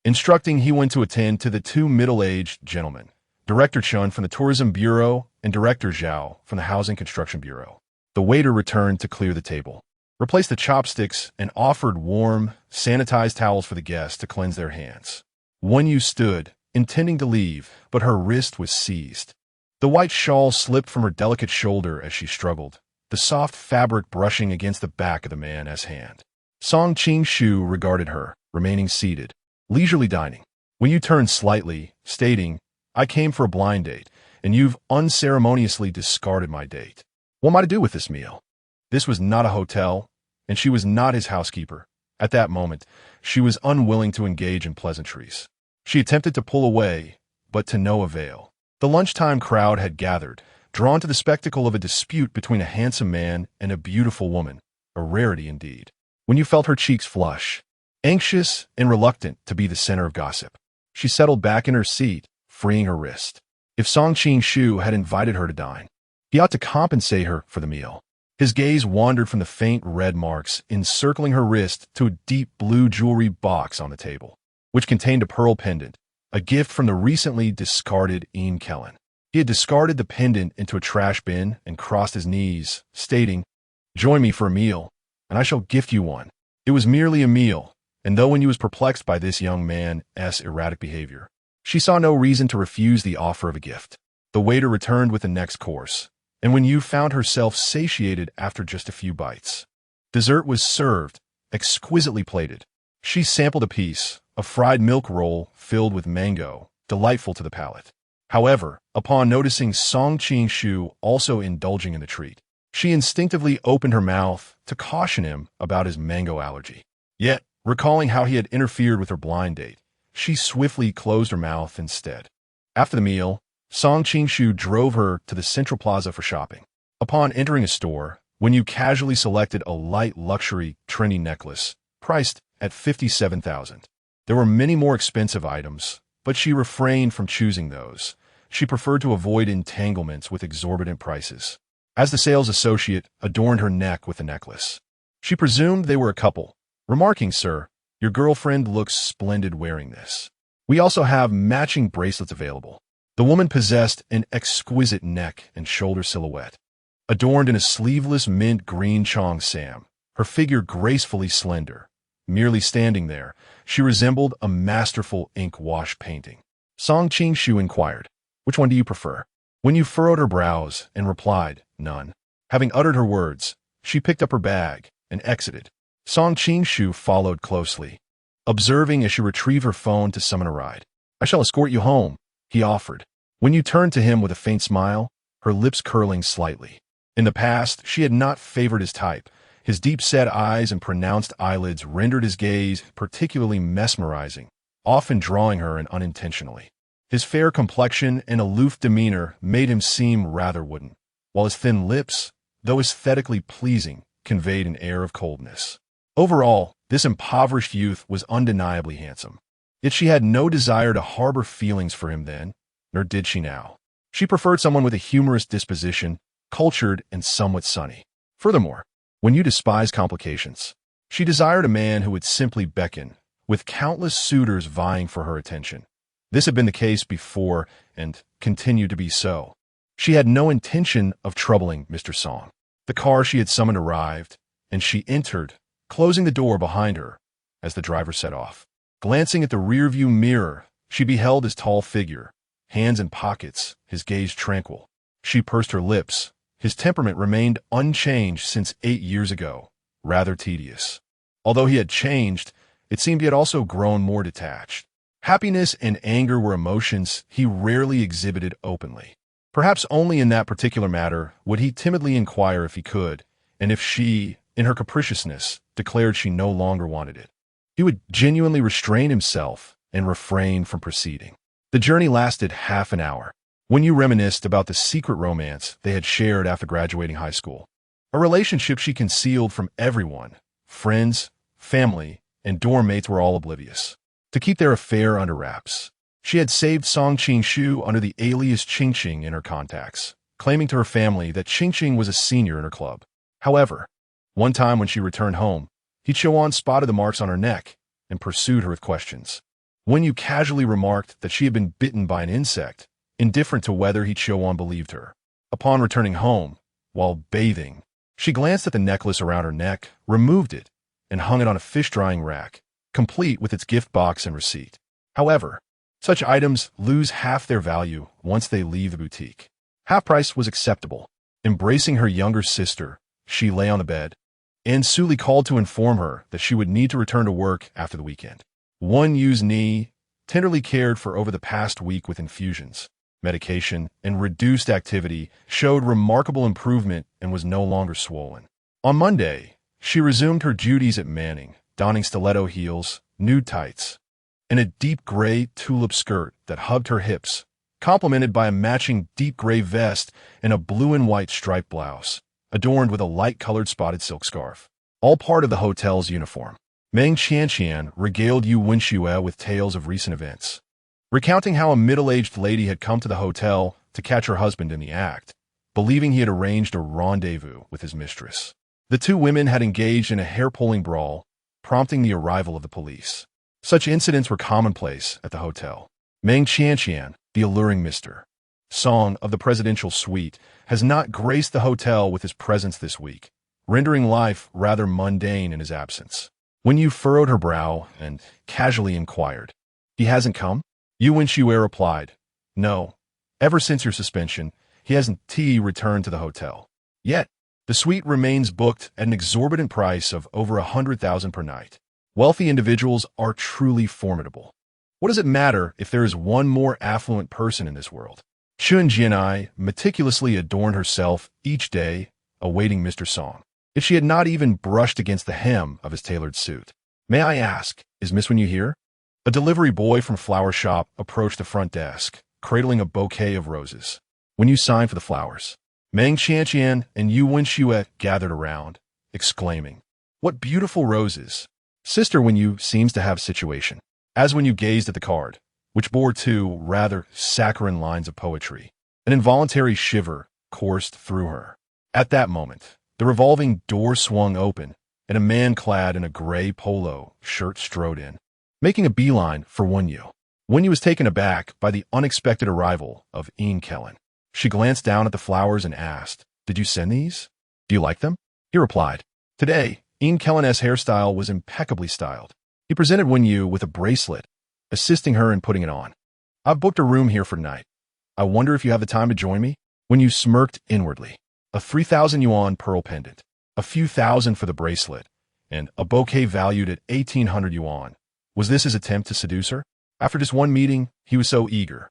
instructing He-won to attend to the two middle-aged gentlemen, Director Chun from the Tourism Bureau and Director Zhao from the Housing Construction Bureau. The waiter returned to clear the table, replaced the chopsticks, and offered warm, sanitized towels for the guests to cleanse their hands. Wen Yu stood, intending to leave, but her wrist was seized. The white shawl slipped from her delicate shoulder as she struggled, the soft fabric brushing against the back of the man's hand. Song Ching-shu regarded her, remaining seated, leisurely dining. Wen Yu turned slightly, stating, "I came for a blind date, and you've unceremoniously discarded my date. What am I to do with this meal?" This was not a hotel, and she was not his housekeeper. At that moment, she was unwilling to engage in pleasantries. She attempted to pull away, but to no avail. The lunchtime crowd had gathered, drawn to the spectacle of a dispute between a handsome man and a beautiful woman, a rarity indeed. When you felt her cheeks flush, anxious and reluctant to be the center of gossip, she settled back in her seat, freeing her wrist. If Song Ching-shu had invited her to dine, he ought to compensate her for the meal. His gaze wandered from the faint red marks encircling her wrist to a deep blue jewelry box on the table, which contained a pearl pendant, a gift from the recently discarded Ian Kellen. He had discarded the pendant into a trash bin and crossed his knees, stating, "Join me for a meal, and I shall gift you one." It was merely a meal, and though when he was perplexed by this young man's erratic behavior, she saw no reason to refuse the offer of a gift. The waiter returned with the next course, and when Yu found herself satiated after just a few bites, dessert was served, exquisitely plated. She sampled a piece, a fried milk roll filled with mango, delightful to the palate. However, upon noticing Song Ching-shu also indulging in the treat, she instinctively opened her mouth to caution him about his mango allergy. Yet, recalling how he had interfered with her blind date, she swiftly closed her mouth instead. After the meal, Song Ching-shu drove her to the Central Plaza for shopping. Upon entering a store, Wen Yu casually selected a light luxury trendy necklace, priced at $57,000. There were many more expensive items, but she refrained from choosing those. She preferred to avoid entanglements with exorbitant prices. As the sales associate adorned her neck with the necklace, she presumed they were a couple, remarking, "Sir, your girlfriend looks splendid wearing this. We also have matching bracelets available." The woman possessed an exquisite neck and shoulder silhouette, adorned in a sleeveless mint green cheongsam, her figure gracefully slender. Merely standing there, she resembled a masterful ink wash painting. Song Qing-shu inquired, "Which one do you prefer?" When you furrowed her brows and replied, "None." Having uttered her words, she picked up her bag and exited. Song Qing-shu followed closely, observing as she retrieved her phone to summon a ride. "I shall escort you home," he offered. When you turned to him with a faint smile, her lips curling slightly. In the past, she had not favored his type. His deep-set eyes and pronounced eyelids rendered his gaze particularly mesmerizing, often drawing her in unintentionally. His fair complexion and aloof demeanor made him seem rather wooden, while his thin lips, though aesthetically pleasing, conveyed an air of coldness. Overall, this impoverished youth was undeniably handsome. Yet she had no desire to harbor feelings for him then, nor did she now. She preferred someone with a humorous disposition, cultured and somewhat sunny. Furthermore, when you despise complications, she desired a man who would simply beckon, with countless suitors vying for her attention. This had been the case before and continued to be so. She had no intention of troubling Mr. Song. The car she had summoned arrived, and she entered, closing the door behind her as the driver set off. Glancing at the rearview mirror, she beheld his tall figure, hands in pockets, his gaze tranquil. She pursed her lips. His temperament remained unchanged since 8 years ago, rather tedious. Although he had changed, it seemed he had also grown more detached. Happiness and anger were emotions he rarely exhibited openly. Perhaps only in that particular matter would he timidly inquire if he could, and if she, in her capriciousness, declared she no longer wanted it. He would genuinely restrain himself and refrain from proceeding. The journey lasted half an hour. When you reminisced about the secret romance they had shared after graduating high school, a relationship she concealed from everyone, friends, family, and dorm mates were all oblivious. To keep their affair under wraps, she had saved Song Qing-shu under the alias Qing-Qing in her contacts, claiming to her family that Qing-Qing was a senior in her club. However, one time when she returned home, Hee-cheon spotted the marks on her neck and pursued her with questions. When you casually remarked that she had been bitten by an insect, indifferent to whether Hee-cheon believed her. Upon returning home, while bathing, she glanced at the necklace around her neck, removed it, and hung it on a fish-drying rack, complete with its gift box and receipt. However, such items lose half their value once they leave the boutique. Half price was acceptable. Embracing her younger sister, she lay on the bed, and Suli called to inform her that she would need to return to work after the weekend. One Yu's knee, tenderly cared for over the past week with infusions, medication, and reduced activity, showed remarkable improvement and was no longer swollen. On Monday, she resumed her duties at Manning, donning stiletto heels, nude tights, and a deep gray tulip skirt that hugged her hips, complemented by a matching deep gray vest and a blue and white striped blouse, adorned with a light-colored spotted silk scarf, all part of the hotel's uniform. Meng Qianqian regaled Yu Wenxue with tales of recent events, recounting how a middle-aged lady had come to the hotel to catch her husband in the act, believing he had arranged a rendezvous with his mistress. The two women had engaged in a hair-pulling brawl, prompting the arrival of the police. Such incidents were commonplace at the hotel. Meng Qianqian, the alluring Mr. Song of the presidential suite, has not graced the hotel with his presence this week, rendering life rather mundane in his absence. When you furrowed her brow and casually inquired, "He hasn't come?" Yu Wenxue replied, "No. Ever since your suspension, he hasn't returned to the hotel. Yet, the suite remains booked at an exorbitant price of over 100,000 per night. Wealthy individuals are truly formidable. What does it matter if there is one more affluent person in this world?" Chun Jianai meticulously adorned herself each day, awaiting Mr. Song. If she had not even brushed against the hem of his tailored suit. "May I ask, is Miss Wen Yu here?" A delivery boy from flower shop approached the front desk, cradling a bouquet of roses. "When you sign for the flowers." Meng Qianqian and Yu Wenxue gathered around, exclaiming, "What beautiful roses!" Sister Wen Yu seems to have situation. As when you gazed at the card, which bore two rather saccharine lines of poetry, an involuntary shiver coursed through her. At that moment, the revolving door swung open, and a man clad in a gray polo shirt strode in, making a beeline for Wen Yu. Wen Yu was taken aback by the unexpected arrival of Ian Kellen. She glanced down at the flowers and asked, "Did you send these? Do you like them?" He replied. Today, Ian Kellen's hairstyle was impeccably styled. He presented Wen-Yu with a bracelet, assisting her in putting it on. "I've booked a room here for tonight. I wonder if you have the time to join me?" Wen-Yu smirked inwardly. A 3,000 yuan pearl pendant, a few thousand for the bracelet, and a bouquet valued at 1,800 yuan. Was this his attempt to seduce her? After just one meeting, he was so eager.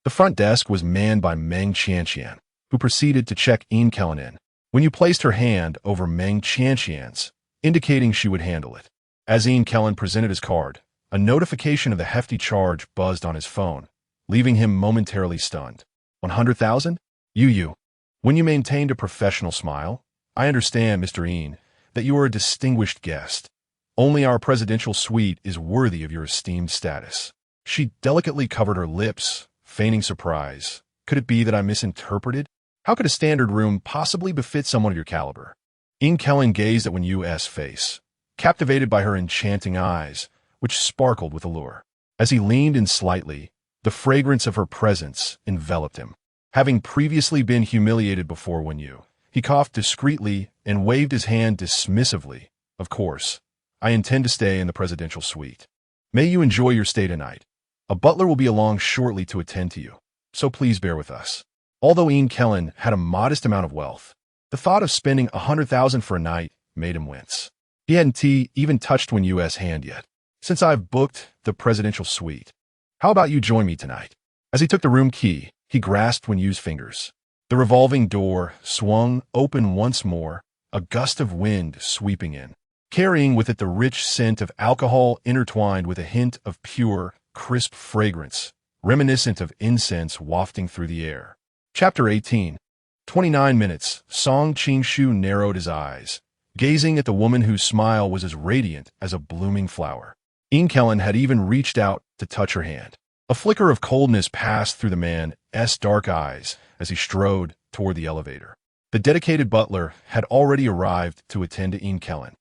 The front desk was manned by Meng Qianqian, who proceeded to check Ian Kellen in. Wen-Yu placed her hand over Meng Qianqian's, indicating she would handle it. As Ian Kellen presented his card, a notification of the hefty charge buzzed on his phone, leaving him momentarily stunned. 100,000? Yu. Wen-Yu maintained a professional smile. "I understand, Mr. Ian, that you are a distinguished guest. Only our presidential suite is worthy of your esteemed status." She delicately covered her lips, feigning surprise. "Could it be that I misinterpreted? How could a standard room possibly befit someone of your caliber?" Ian Kellen gazed at Wen-Yu's face, captivated by her enchanting eyes, which sparkled with allure. As he leaned in slightly, the fragrance of her presence enveloped him. Having previously been humiliated before Wen-Yu, he coughed discreetly and waved his hand dismissively. "Of course, I intend to stay in the presidential suite. May you enjoy your stay tonight. A butler will be along shortly to attend to you, so please bear with us." Although Ian Kellen had a modest amount of wealth, the thought of spending 100,000 for a night made him wince. He hadn't even touched Wen-Yu's hand yet. "Since I've booked the presidential suite, how about you join me tonight?" As he took the room key, he grasped Wen-Yu's fingers. The revolving door swung open once more, a gust of wind sweeping in, carrying with it the rich scent of alcohol intertwined with a hint of pure, crisp fragrance, reminiscent of incense wafting through the air. Chapter 18. 29 minutes, Song Qing-shu narrowed his eyes, gazing at the woman whose smile was as radiant as a blooming flower. Ian Kellen had even reached out to touch her hand. A flicker of coldness passed through the man's dark eyes as he strode toward the elevator. The dedicated butler had already arrived to attend to Ian Kellen,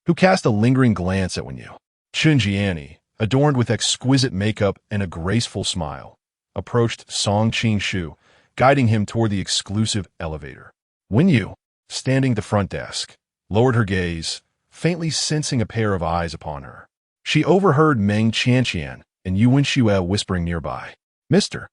who cast a lingering glance at Wen-Yu. Chun Jiani, adorned with exquisite makeup and a graceful smile, approached Song Qing-shu, guiding him toward the exclusive elevator. Wen-Yu, standing at the front desk, lowered her gaze, faintly sensing a pair of eyes upon her. She overheard Meng Qianqian and Yu Wenxue whispering nearby. "Mr.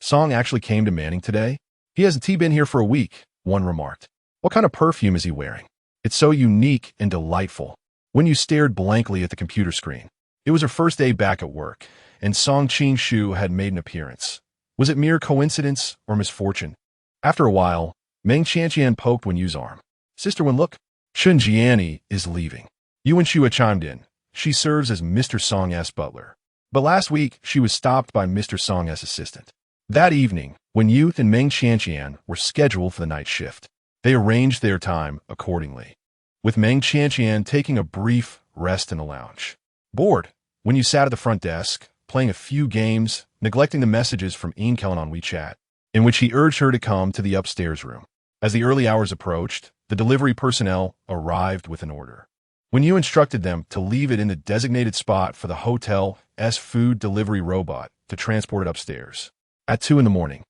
Song actually came to Manning today? He hasn't been here for a week," one remarked. "What kind of perfume is he wearing? It's so unique and delightful." Wen-Yu stared blankly at the computer screen. It was her first day back at work, and Song Qing-shu had made an appearance. Was it mere coincidence or misfortune? After a while, Meng Qianqian poked Wen-Yu's arm. "Sister Wen, look. Chun Jiani is leaving." Yu Wenxue chimed in. "She serves as Mr. Song's butler. But last week, she was stopped by Mr. Song's assistant." That evening, when Yu and Meng Qianqian were scheduled for the night shift, they arranged their time accordingly, with Meng Qianqian taking a brief rest in the lounge. Bored, when you sat at the front desk, playing a few games, neglecting the messages from Ian Kellen on WeChat, in which he urged her to come to the upstairs room. As the early hours approached, the delivery personnel arrived with an order. When you instructed them to leave it in the designated spot for the hotel's food delivery robot to transport it upstairs. At 2 in the morning,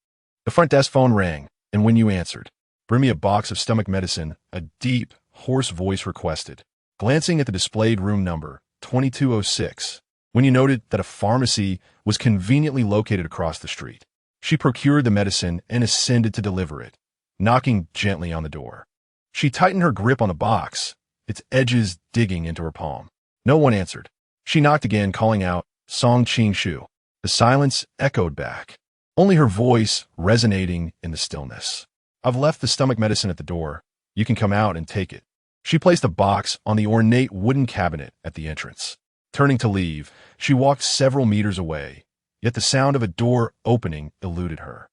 the front desk phone rang, and when you answered, "Bring me a box of stomach medicine," a deep, hoarse voice requested. Glancing at the displayed room number, 2206, when you noted that a pharmacy was conveniently located across the street, she procured the medicine and ascended to deliver it, knocking gently on the door. She tightened her grip on the box, its edges digging into her palm. No one answered. She knocked again, calling out, "Song Qing-shu." The silence echoed back, only her voice resonating in the stillness. "I've left the stomach medicine at the door. You can come out and take it." She placed the box on the ornate wooden cabinet at the entrance. Turning to leave, she walked several meters away, yet the sound of a door opening eluded her.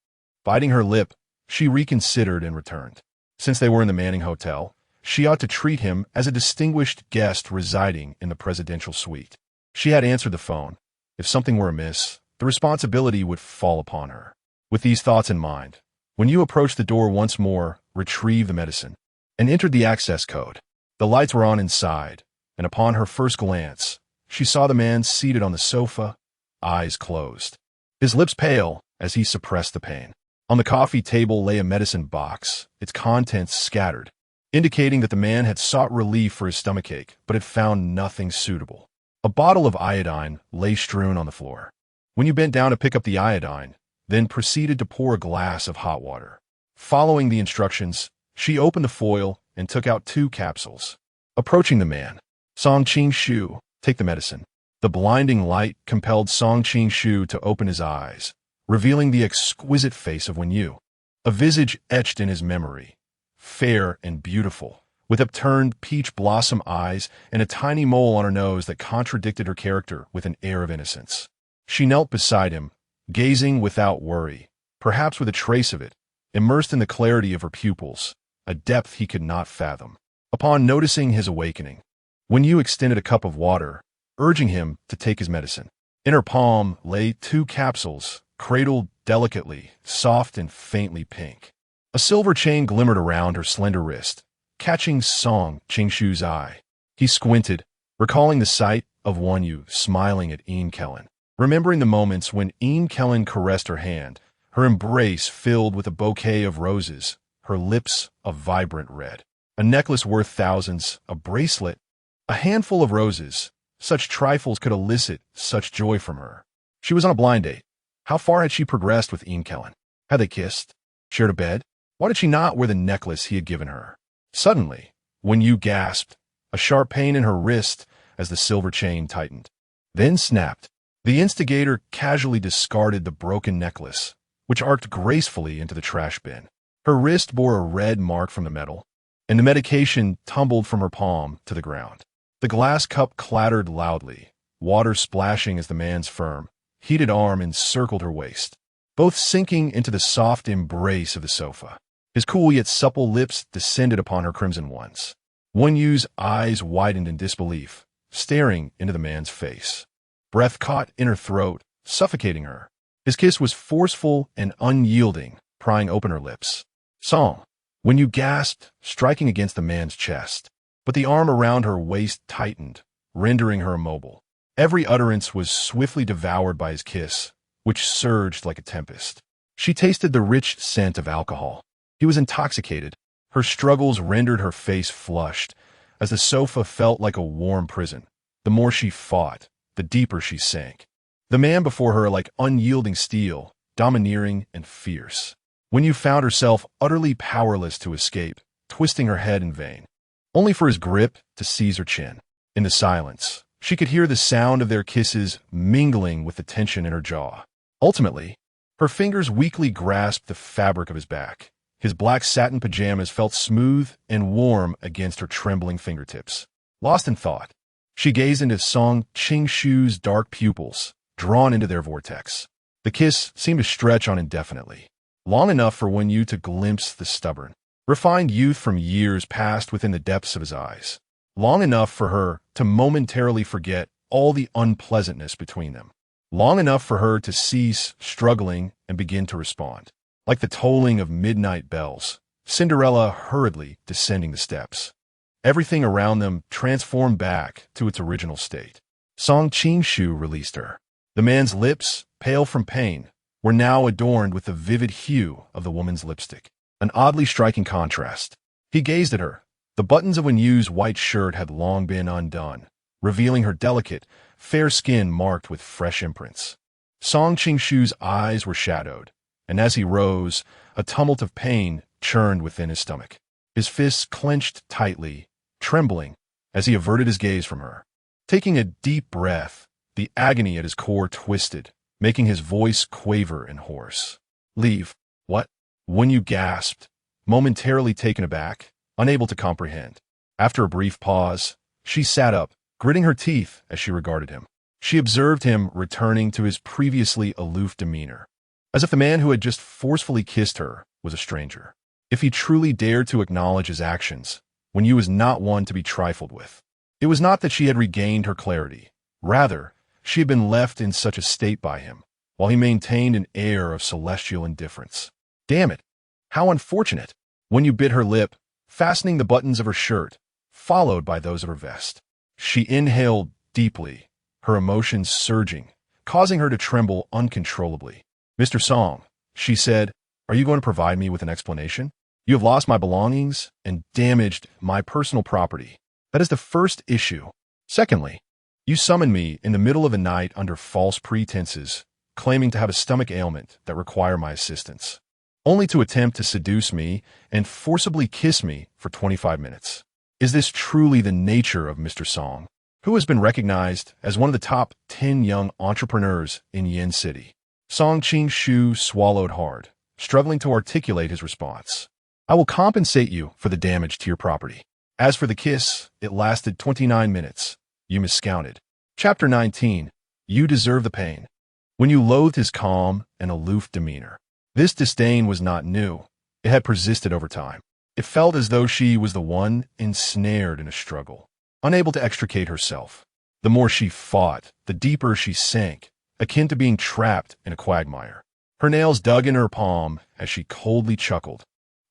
Biting her lip, she reconsidered and returned. Since they were in the Manning Hotel, she ought to treat him as a distinguished guest residing in the presidential suite. She had answered the phone. If something were amiss, the responsibility would fall upon her. With these thoughts in mind, when you approached the door once more, retrieved the medicine, and entered the access code, the lights were on inside, and upon her first glance, she saw the man seated on the sofa, eyes closed, his lips pale as he suppressed the pain. On the coffee table lay a medicine box, its contents scattered, indicating that the man had sought relief for his stomachache, but had found nothing suitable. A bottle of iodine lay strewn on the floor. When you bent down to pick up the iodine, then proceeded to pour a glass of hot water. Following the instructions, she opened the foil and took out 2 capsules. Approaching the man, Song Qing-shu, take the medicine. The blinding light compelled Song Qing-shu to open his eyes, revealing the exquisite face of Wen Yu, a visage etched in his memory, fair and beautiful, with upturned peach blossom eyes and a tiny mole on her nose that contradicted her character with an air of innocence. She knelt beside him, gazing without worry, perhaps with a trace of it, immersed in the clarity of her pupils, a depth he could not fathom. Upon noticing his awakening, Wen Yu extended a cup of water, urging him to take his medicine. In her palm lay 2 capsules, cradled delicately, soft and faintly pink. A silver chain glimmered around her slender wrist, catching Song Qing-shu's eye. He squinted, recalling the sight of Wen Yu smiling at Kellen. Remembering the moments when Kellen caressed her hand, her embrace filled with a bouquet of roses, her lips a vibrant red. A necklace worth thousands, a bracelet, a handful of roses. Such trifles could elicit such joy from her. She was on a blind date. How far had she progressed with Kellen? Had they kissed? Shared a bed? Why did she not wear the necklace he had given her? Suddenly, Wen Yu gasped, a sharp pain in her wrist as the silver chain tightened. Then snapped. The instigator casually discarded the broken necklace, which arced gracefully into the trash bin. Her wrist bore a red mark from the metal, and the medication tumbled from her palm to the ground. The glass cup clattered loudly, water splashing as the man's firm, heated arm encircled her waist, both sinking into the soft embrace of the sofa. His cool yet supple lips descended upon her crimson ones. Wen Yu's eyes widened in disbelief, staring into the man's face. Breath caught in her throat, suffocating her. His kiss was forceful and unyielding, prying open her lips. Song, Wen Yu gasped, striking against the man's chest. But the arm around her waist tightened, rendering her immobile. Every utterance was swiftly devoured by his kiss, which surged like a tempest. She tasted the rich scent of alcohol. He was intoxicated. Her struggles rendered her face flushed, as the sofa felt like a warm prison. The more she fought, the deeper she sank. The man before her like unyielding steel, domineering and fierce. Wen Yu found herself utterly powerless to escape, twisting her head in vain, only for his grip to seize her chin. In the silence, she could hear the sound of their kisses mingling with the tension in her jaw. Ultimately, her fingers weakly grasped the fabric of his back. His black satin pajamas felt smooth and warm against her trembling fingertips. Lost in thought, she gazed into Song Qing-shu's dark pupils, drawn into their vortex. The kiss seemed to stretch on indefinitely, long enough for Wen Yu to glimpse the stubborn, refined youth from years past within the depths of his eyes, long enough for her to momentarily forget all the unpleasantness between them, long enough for her to cease struggling and begin to respond. Like the tolling of midnight bells, Cinderella hurriedly descending the steps. Everything around them transformed back to its original state. Song Qing-shu released her. The man's lips, pale from pain, were now adorned with the vivid hue of the woman's lipstick. An oddly striking contrast. He gazed at her. The buttons of Wen Yu's white shirt had long been undone, revealing her delicate, fair skin marked with fresh imprints. Song Qing-shu's eyes were shadowed, and as he rose, a tumult of pain churned within his stomach. His fists clenched tightly, trembling, as he averted his gaze from her. Taking a deep breath, the agony at his core twisted, making his voice quaver and hoarse. Leave. What? Wen Yu gasped, momentarily taken aback, unable to comprehend. After a brief pause, she sat up, gritting her teeth as she regarded him. She observed him returning to his previously aloof demeanor, as if the man who had just forcefully kissed her was a stranger. If he truly dared to acknowledge his actions, Wen Yu was not one to be trifled with. It was not that she had regained her clarity. Rather, she had been left in such a state by him, while he maintained an air of celestial indifference. Damn it! How unfortunate! Wen Yu bit her lip, fastening the buttons of her shirt, followed by those of her vest. She inhaled deeply, her emotions surging, causing her to tremble uncontrollably. Mr. Song, she said, Are you going to provide me with an explanation? You have lost my belongings and damaged my personal property. That is the first issue. Secondly, you summoned me in the middle of the night under false pretenses, claiming to have a stomach ailment that require my assistance, only to attempt to seduce me and forcibly kiss me for 25 minutes. Is this truly the nature of Mr. Song, who has been recognized as one of the top 10 young entrepreneurs in Yen City? Song Ching-shu swallowed hard, struggling to articulate his response. I will compensate you for the damage to your property. As for the kiss, it lasted 29 minutes. You miscounted. Chapter 19. You deserve the pain. When you loathed his calm and aloof demeanor. This disdain was not new. It had persisted over time. It felt as though she was the one ensnared in a struggle, unable to extricate herself. The more she fought, the deeper she sank, akin to being trapped in a quagmire. Her nails dug in her palm as she coldly chuckled,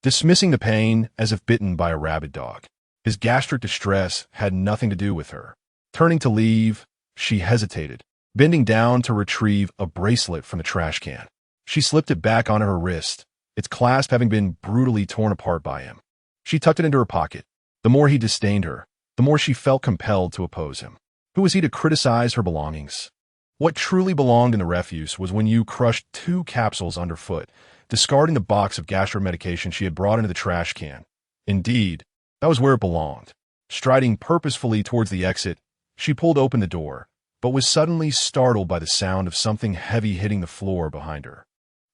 dismissing the pain as if bitten by a rabid dog. His gastric distress had nothing to do with her. Turning to leave, she hesitated, bending down to retrieve a bracelet from the trash can. She slipped it back onto her wrist, its clasp having been brutally torn apart by him. She tucked it into her pocket. The more he disdained her, the more she felt compelled to oppose him. Who was he to criticize her belongings? What truly belonged in the refuse was when you crushed 2 capsules underfoot, discarding the box of gastro medication she had brought into the trash can. Indeed, that was where it belonged. Striding purposefully towards the exit, she pulled open the door, but was suddenly startled by the sound of something heavy hitting the floor behind her.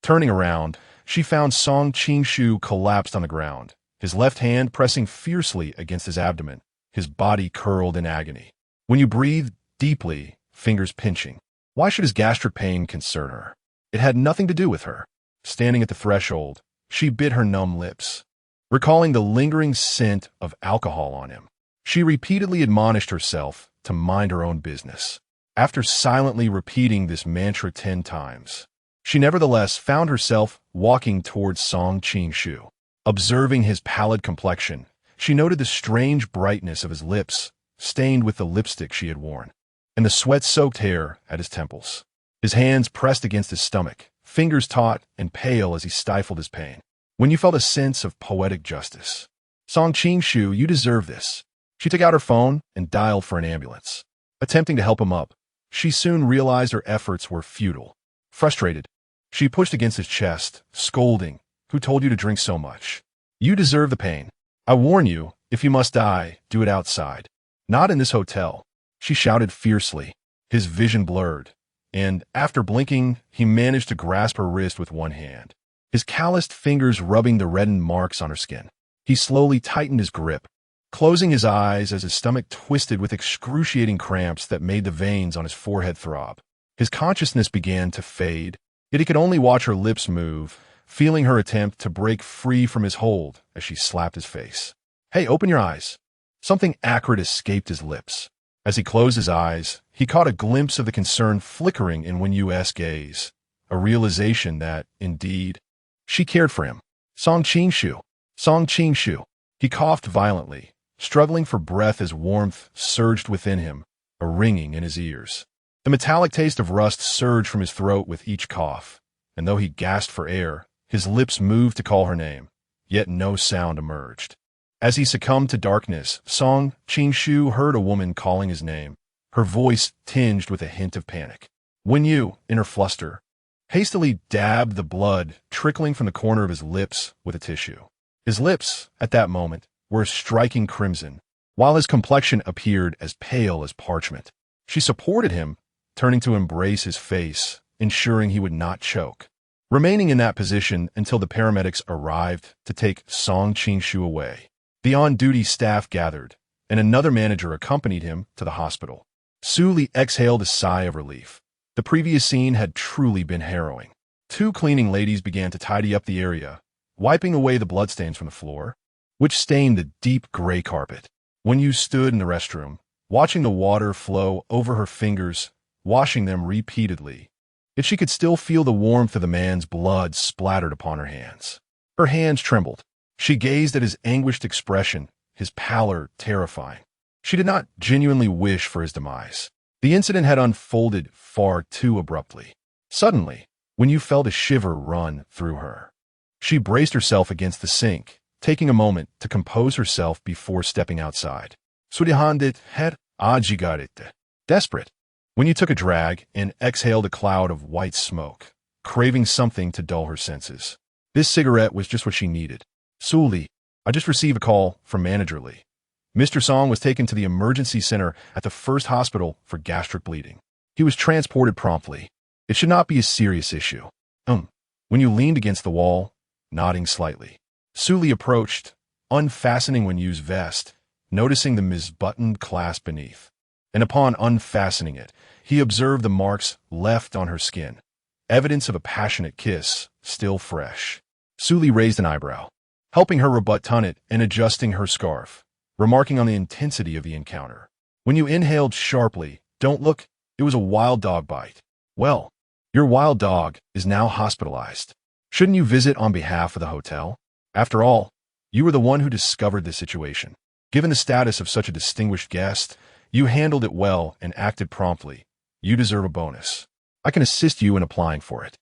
Turning around, she found Song Ching-shu collapsed on the ground, his left hand pressing fiercely against his abdomen, his body curled in agony. When you breathed deeply, fingers pinching. Why should his gastric pain concern her? It had nothing to do with her. Standing at the threshold, she bit her numb lips, recalling the lingering scent of alcohol on him. She repeatedly admonished herself to mind her own business. After silently repeating this mantra 10 times, she nevertheless found herself walking towards Song Ching-shu. Observing his pallid complexion, she noted the strange brightness of his lips, stained with the lipstick she had worn, and the sweat-soaked hair at his temples. His hands pressed against his stomach, fingers taut and pale as he stifled his pain. When you felt a sense of poetic justice. Song Ching-shu, you deserve this. She took out her phone and dialed for an ambulance. Attempting to help him up, she soon realized her efforts were futile. Frustrated, she pushed against his chest, scolding, "Who told you to drink so much? You deserve the pain. I warn you, if you must die, do it outside. Not in this hotel," she shouted fiercely, his vision blurred, and, after blinking, he managed to grasp her wrist with one hand, his calloused fingers rubbing the reddened marks on her skin. He slowly tightened his grip, closing his eyes as his stomach twisted with excruciating cramps that made the veins on his forehead throb. His consciousness began to fade, yet he could only watch her lips move, feeling her attempt to break free from his hold as she slapped his face. "Hey, open your eyes." Something acrid escaped his lips. As he closed his eyes, he caught a glimpse of the concern flickering in Wen-Yu's gaze, a realization that, indeed, she cared for him. Song Ching-shu. Song Ching-shu. He coughed violently, struggling for breath as warmth surged within him, a ringing in his ears. The metallic taste of rust surged from his throat with each cough, and though he gasped for air, his lips moved to call her name, yet no sound emerged. As he succumbed to darkness, Song Ching-shu heard a woman calling his name, her voice tinged with a hint of panic. Wen-Yu, in her fluster, hastily dabbed the blood trickling from the corner of his lips with a tissue. His lips, at that moment, were a striking crimson, while his complexion appeared as pale as parchment. She supported him, turning to embrace his face, ensuring he would not choke, remaining in that position until the paramedics arrived to take Song Ching-shu away. The on-duty staff gathered, and another manager accompanied him to the hospital. Su Li exhaled a sigh of relief. The previous scene had truly been harrowing. 2 cleaning ladies began to tidy up the area, wiping away the bloodstains from the floor, which stained the deep gray carpet. Wen-Yu stood in the restroom, watching the water flow over her fingers, washing them repeatedly. Yet she could still feel the warmth of the man's blood splattered upon her hands. Her hands trembled. She gazed at his anguished expression, his pallor terrifying. She did not genuinely wish for his demise. The incident had unfolded far too abruptly. Suddenly, Wen-Yu felt a shiver run through her. She braced herself against the sink, taking a moment to compose herself before stepping outside. Sudihandit her ajigarite. Desperate. When you took a drag and exhaled a cloud of white smoke, craving something to dull her senses. This cigarette was just what she needed. Suli, I just received a call from Manager Lee. Mr. Song was taken to the emergency center at the first hospital for gastric bleeding. He was transported promptly. It should not be a serious issue. When you leaned against the wall, nodding slightly. Suli approached, unfastening Wenyu's vest, noticing the misbuttoned clasp beneath. And upon unfastening it, he observed the marks left on her skin. Evidence of a passionate kiss, still fresh. Suli raised an eyebrow, helping her rebutton it and adjusting her scarf, remarking on the intensity of the encounter. When you inhaled sharply, don't look, it was a wild dog bite. Well, your wild dog is now hospitalized. Shouldn't you visit on behalf of the hotel? After all, you were the one who discovered this situation. Given the status of such a distinguished guest, you handled it well and acted promptly. You deserve a bonus. I can assist you in applying for it.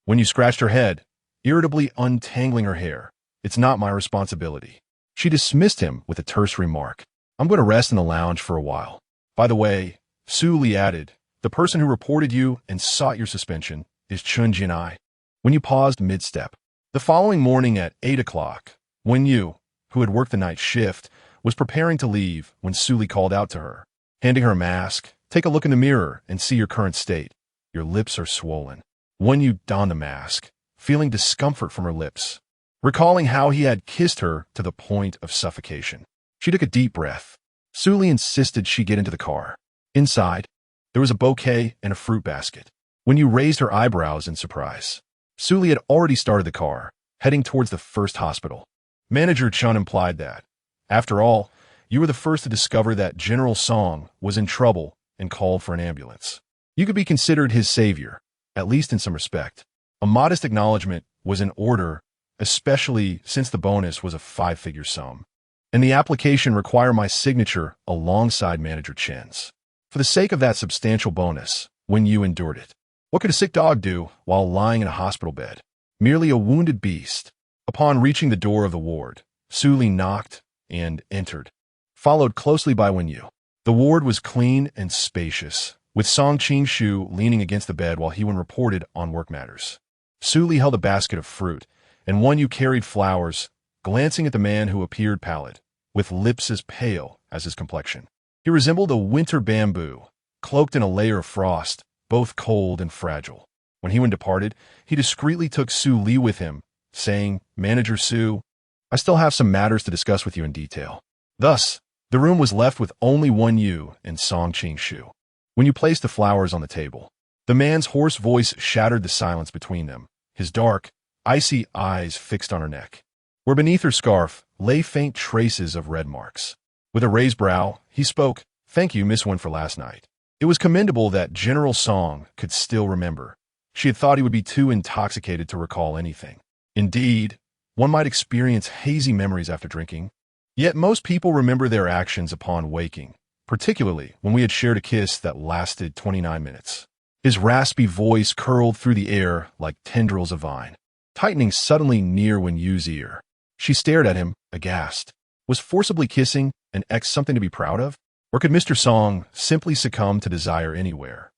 When you scratched her head, irritably untangling her hair, it's not my responsibility. She dismissed him with a terse remark. I'm going to rest in the lounge for a while. By the way, Su Li added, the person who reported you and sought your suspension is Chun Jinai. When you paused mid-step. The following morning at 8 o'clock, when you, who had worked the night shift, was preparing to leave when Su Li called out to her, handing her a mask, take a look in the mirror and see your current state. Your lips are swollen. When you donned the mask, feeling discomfort from her lips, recalling how he had kissed her to the point of suffocation. She took a deep breath. Su Li insisted she get into the car. Inside, there was a bouquet and a fruit basket. When you raised her eyebrows in surprise, Su Li had already started the car, heading towards the first hospital. Manager Chun implied that, after all, you were the first to discover that General Song was in trouble and called for an ambulance. You could be considered his savior, at least in some respect. A modest acknowledgement was in order, especially since the bonus was a 5-figure sum, and the application required my signature alongside Manager Chen's. For the sake of that substantial bonus, when you endured it. What could a sick dog do while lying in a hospital bed? Merely a wounded beast. Upon reaching the door of the ward, Su Li knocked and entered, followed closely by Wenyu. The ward was clean and spacious, with Song Qing-shu leaning against the bed while Hewen reported on work matters. Su Li held a basket of fruit, and Wenyu carried flowers, glancing at the man who appeared pallid, with lips as pale as his complexion. He resembled a winter bamboo, cloaked in a layer of frost, both cold and fragile. When Hewen departed, he discreetly took Su Li with him, saying, Manager Su, I still have some matters to discuss with you in detail. Thus, the room was left with only Wenyu and Song Qing-shu. When you placed the flowers on the table, the man's hoarse voice shattered the silence between them, his dark, icy eyes fixed on her neck, where beneath her scarf lay faint traces of red marks. With a raised brow, he spoke, Thank you, Miss Wen, for last night. It was commendable that General Song could still remember. She had thought he would be too intoxicated to recall anything. Indeed, one might experience hazy memories after drinking. Yet most people remember their actions upon waking, particularly when we had shared a kiss that lasted 29 minutes. His raspy voice curled through the air like tendrils of vine, tightening suddenly near Wenyu's ear. She stared at him, aghast. Was forcibly kissing an ex something to be proud of? Or could Mr. Song simply succumb to desire anywhere?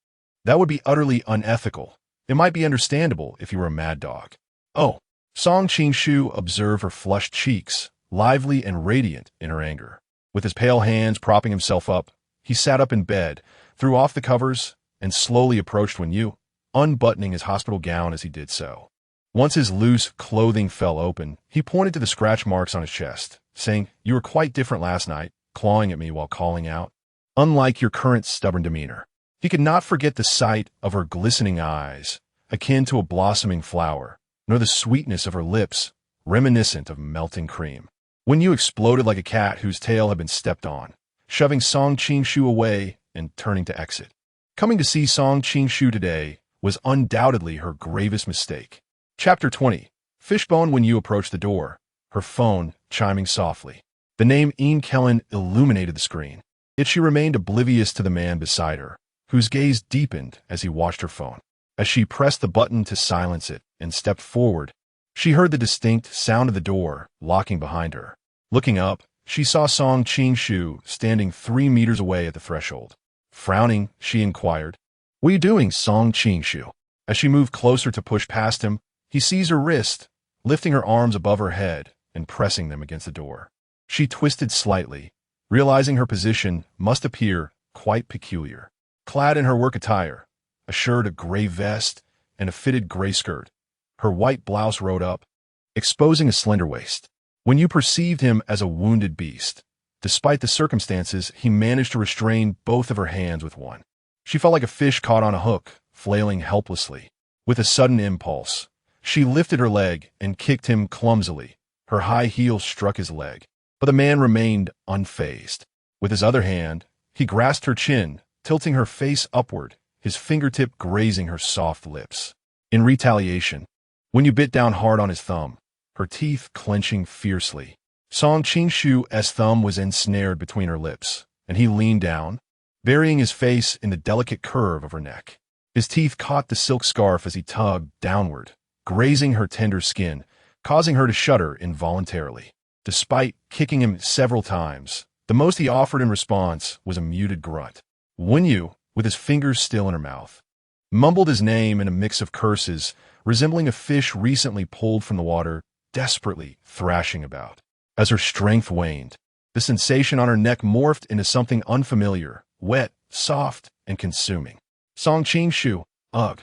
That would be utterly unethical. It might be understandable if he were a mad dog. Oh, Song Qing-shu observed her flushed cheeks, lively and radiant in her anger. With his pale hands propping himself up, he sat up in bed, threw off the covers, and slowly approached Wenyu, unbuttoning his hospital gown as he did so. Once his loose clothing fell open, he pointed to the scratch marks on his chest, saying, You were quite different last night, clawing at me while calling out. Unlike your current stubborn demeanor. He could not forget the sight of her glistening eyes, akin to a blossoming flower, nor the sweetness of her lips, reminiscent of melting cream. Wenyu exploded like a cat whose tail had been stepped on, shoving Song Qing-shu away and turning to exit. Coming to see Song Qing-shu today was undoubtedly her gravest mistake. Chapter 20. Fishbone. Wenyu approached the door, her phone chiming softly. The name Ian Kellen illuminated the screen. Yet she remained oblivious to the man beside her, whose gaze deepened as he watched her phone. As she pressed the button to silence it and stepped forward, She heard the distinct sound of the door locking behind her. Looking up, she saw Song Qing-shu standing 3 meters away at the threshold. Frowning, she inquired, "What are you doing, Song Qing-shu?" As she moved closer to push past him, he seized her wrist, lifting her arms above her head and pressing them against the door. She twisted slightly, realizing her position must appear quite peculiar. Clad in her work attire, a shirt, a gray vest, and a fitted gray skirt, her white blouse rode up, exposing a slender waist. When you perceived him as a wounded beast, despite the circumstances, he managed to restrain both of her hands with one. She felt like a fish caught on a hook, flailing helplessly. With a sudden impulse, she lifted her leg and kicked him clumsily. Her high heel struck his leg, but the man remained unfazed. With his other hand, he grasped her chin, tilting her face upward, his fingertip grazing her soft lips. In retaliation, when you bit down hard on his thumb, her teeth clenching fiercely, Song Qing-shu's thumb was ensnared between her lips, and he leaned down, burying his face in the delicate curve of her neck. His teeth caught the silk scarf as he tugged downward, grazing her tender skin, causing her to shudder involuntarily. Despite kicking him several times, the most he offered in response was a muted grunt. Wenyu, with his fingers still in her mouth, mumbled his name in a mix of curses, resembling a fish recently pulled from the water, desperately thrashing about. As her strength waned, the sensation on her neck morphed into something unfamiliar, wet, soft, and consuming. Song Qing-shu, ugh,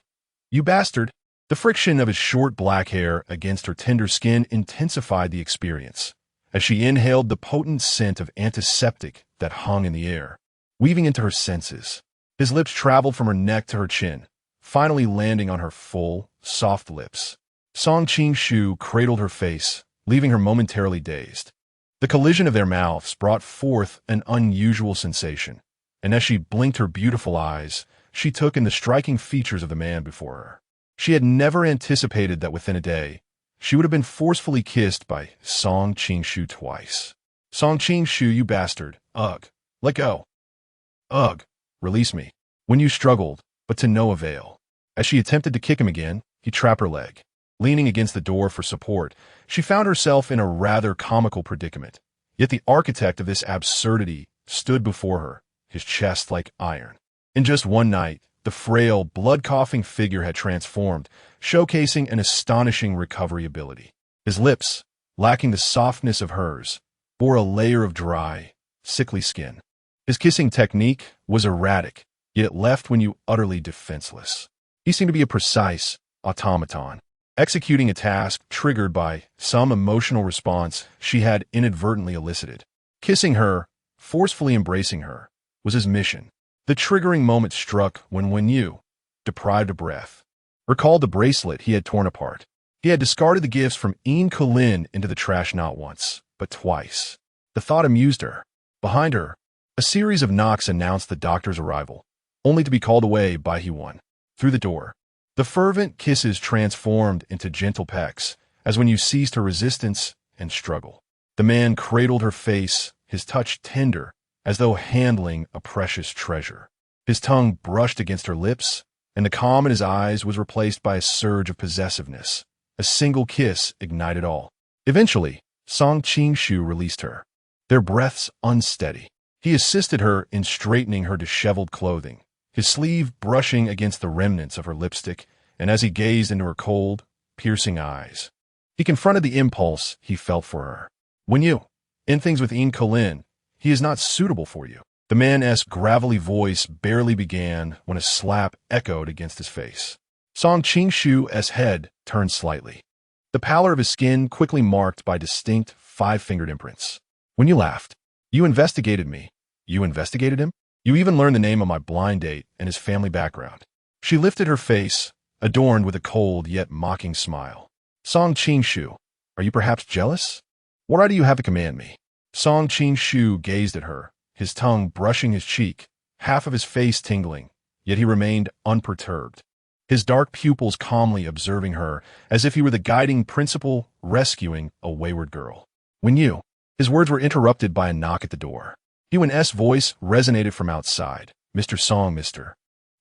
you bastard. The friction of his short black hair against her tender skin intensified the experience, as she inhaled the potent scent of antiseptic that hung in the air, weaving into her senses. His lips traveled from her neck to her chin, finally landing on her full, soft lips. Song Qing-shu cradled her face, leaving her momentarily dazed. The collision of their mouths brought forth an unusual sensation, and as she blinked her beautiful eyes, she took in the striking features of the man before her. She had never anticipated that within a day, she would have been forcefully kissed by Song Qing-shu twice. Song Qing-shu, you bastard. Ugh. Let go. Ugh. Release me. When you struggled, but to no avail. As she attempted to kick him again, he trapped her leg. Leaning against the door for support, she found herself in a rather comical predicament. Yet the architect of this absurdity stood before her, his chest like iron. In just one night, the frail, blood-coughing figure had transformed, showcasing an astonishing recovery ability. His lips, lacking the softness of hers, bore a layer of dry, sickly skin. His kissing technique was erratic, yet it left you utterly defenseless. He seemed to be a precise automaton, executing a task triggered by some emotional response she had inadvertently elicited. Kissing her, forcefully embracing her, was his mission. The triggering moment struck when Wenyu, deprived of breath, recalled the bracelet he had torn apart. He had discarded the gifts from Een Kulin into the trash not once, but twice. The thought amused her. Behind her, a series of knocks announced the doctor's arrival, only to be called away by He-Won. Through the door, the fervent kisses transformed into gentle pecks, as when you ceased her resistance and struggle. The man cradled her face, his touch tender, as though handling a precious treasure. His tongue brushed against her lips, and the calm in his eyes was replaced by a surge of possessiveness. A single kiss ignited all. Eventually, Song Qing-shu released her, their breaths unsteady. He assisted her in straightening her disheveled clothing, his sleeve brushing against the remnants of her lipstick, and as he gazed into her cold, piercing eyes, he confronted the impulse he felt for her. When you end things with Een Kulin, he is not suitable for you. The man's gravelly voice barely began when a slap echoed against his face. Song Qing-shu's head turned slightly, the pallor of his skin quickly marked by distinct five-fingered imprints. When you laughed, you investigated me. You investigated him? You even learned the name of my blind date and his family background. She lifted her face, adorned with a cold yet mocking smile. Song Qing-shu, are you perhaps jealous? What right do you have to command me? Song Qing-shu gazed at her, his tongue brushing his cheek, half of his face tingling, yet he remained unperturbed, his dark pupils calmly observing her as if he were the guiding principal rescuing a wayward girl. When you, his words were interrupted by a knock at the door. Yuan's voice resonated from outside. Mr. Song, Mr.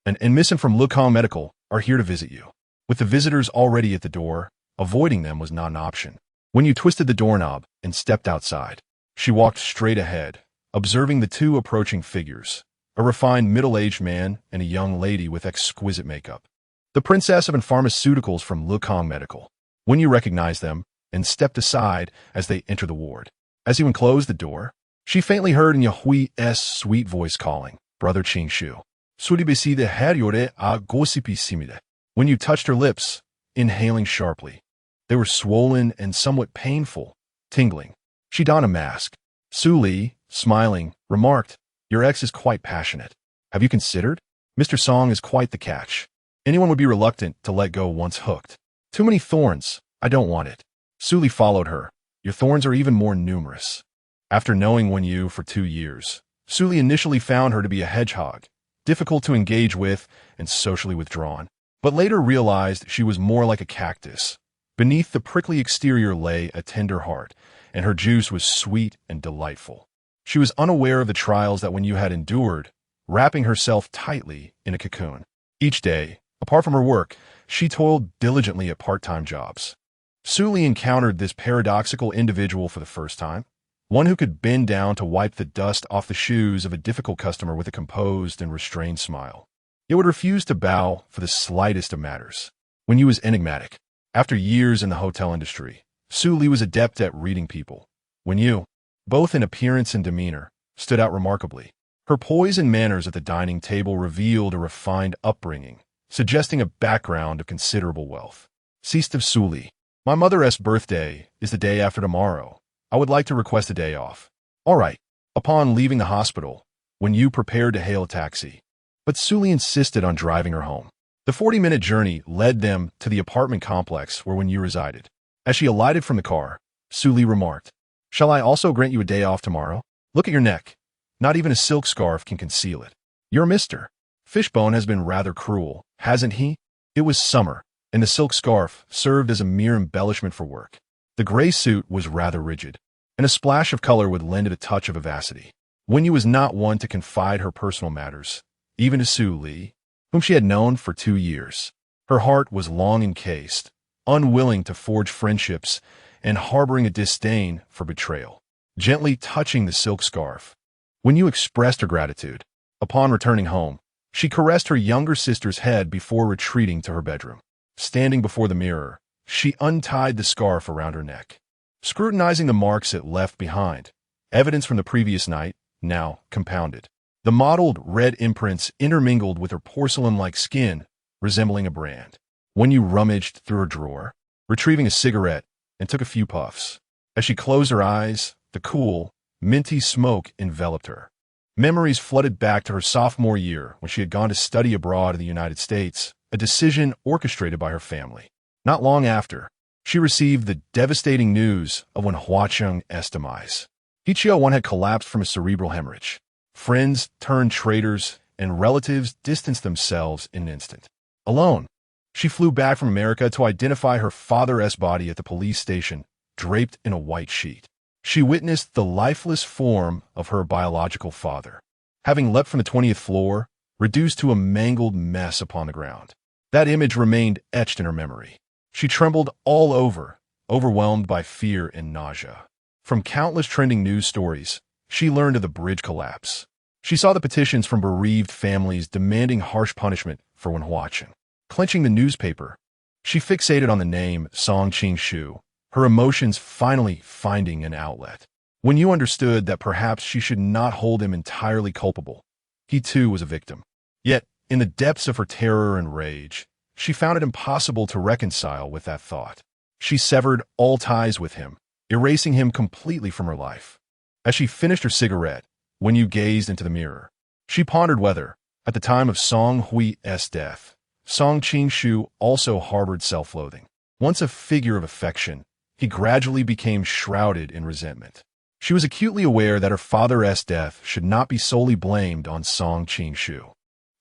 and Miss from Lukong Medical are here to visit you. With the visitors already at the door, Avoiding them was not an option. When you twisted the doorknob and stepped outside, she walked straight ahead, observing the two approaching figures, a refined middle-aged man and a young lady with exquisite makeup. The princess of pharmaceuticals from Lukong Medical. When you recognized them and stepped aside as they entered the ward. As you enclosed the door, she faintly heard in Yahui's sweet voice calling, Brother Qingshu. Suribeside heriore a gossipisimide. When you touched her lips, inhaling sharply. They were swollen and somewhat painful, tingling. She donned a mask. Su Li, smiling, remarked, Your ex is quite passionate. Have you considered? Mr. Song is quite the catch. Anyone would be reluctant to let go once hooked. Too many thorns. I don't want it. Su Li followed her. Your thorns are even more numerous. After knowing Wen Yu for 2 years, Su Li initially found her to be a hedgehog, difficult to engage with and socially withdrawn, but later realized she was more like a cactus. Beneath the prickly exterior lay a tender heart, and her juice was sweet and delightful. She was unaware of the trials that Wen Yu had endured, wrapping herself tightly in a cocoon. Each day, apart from her work, she toiled diligently at part-time jobs. Su Li encountered this paradoxical individual for the first time, one who could bend down to wipe the dust off the shoes of a difficult customer with a composed and restrained smile. It would refuse to bow for the slightest of matters. Wen Yu was enigmatic. After years in the hotel industry, Su Li was adept at reading people. Wen Yu, both in appearance and demeanor, stood out remarkably. Her poise and manners at the dining table revealed a refined upbringing, suggesting a background of considerable wealth. Ceased of Su Li. My mother's birthday is the day after tomorrow. I would like to request a day off. All right. Upon leaving the hospital, Wen Yu prepared to hail a taxi, but Su Li insisted on driving her home. The 40-minute journey led them to the apartment complex where Wen Yu resided. As she alighted from the car, Su Li remarked, Shall I also grant you a day off tomorrow? Look at your neck. Not even a silk scarf can conceal it. You're Mr. Fishbone has been rather cruel, hasn't he? It was summer, and the silk scarf served as a mere embellishment for work. The gray suit was rather rigid, and a splash of color would lend it a touch of vivacity. Wen Yu was not one to confide her personal matters, even to Su Li, whom she had known for 2 years. Her heart was long encased, unwilling to forge friendships and harboring a disdain for betrayal. Gently touching the silk scarf, Wen Yu expressed her gratitude. Upon returning home, she caressed her younger sister's head before retreating to her bedroom. Standing before the mirror, she untied the scarf around her neck. Scrutinizing the marks it left behind, evidence from the previous night, now compounded. The mottled red imprints intermingled with her porcelain-like skin, resembling a brand. Wen Yu rummaged through her drawer, retrieving a cigarette, and took a few puffs. As she closed her eyes, the cool, minty smoke enveloped her. Memories flooded back to her sophomore year when she had gone to study abroad in the United States, a decision orchestrated by her family. Not long after, she received the devastating news of Wen Huacheng's demise. Hichio-1 had collapsed from a cerebral hemorrhage. Friends turned traitors, and relatives distanced themselves in an instant. Alone, she flew back from America to identify her father's body at the police station, draped in a white sheet. She witnessed the lifeless form of her biological father, having leapt from the 20th floor, reduced to a mangled mess upon the ground. That image remained etched in her memory. She trembled all over, overwhelmed by fear and nausea. From countless trending news stories, she learned of the bridge collapse. She saw the petitions from bereaved families demanding harsh punishment for Wen Huacheng. Clenching the newspaper, she fixated on the name Song Qingshu, her emotions finally finding an outlet. Wen Yu understood that perhaps she should not hold him entirely culpable. He too was a victim. Yet, in the depths of her terror and rage, she found it impossible to reconcile with that thought. She severed all ties with him, erasing him completely from her life. As she finished her cigarette, Wen Yu gazed into the mirror. She pondered whether, at the time of Song Hui's death, Song Qingshu also harbored self-loathing. Once a figure of affection, he gradually became shrouded in resentment. She was acutely aware that her father's death should not be solely blamed on Song Qingshu.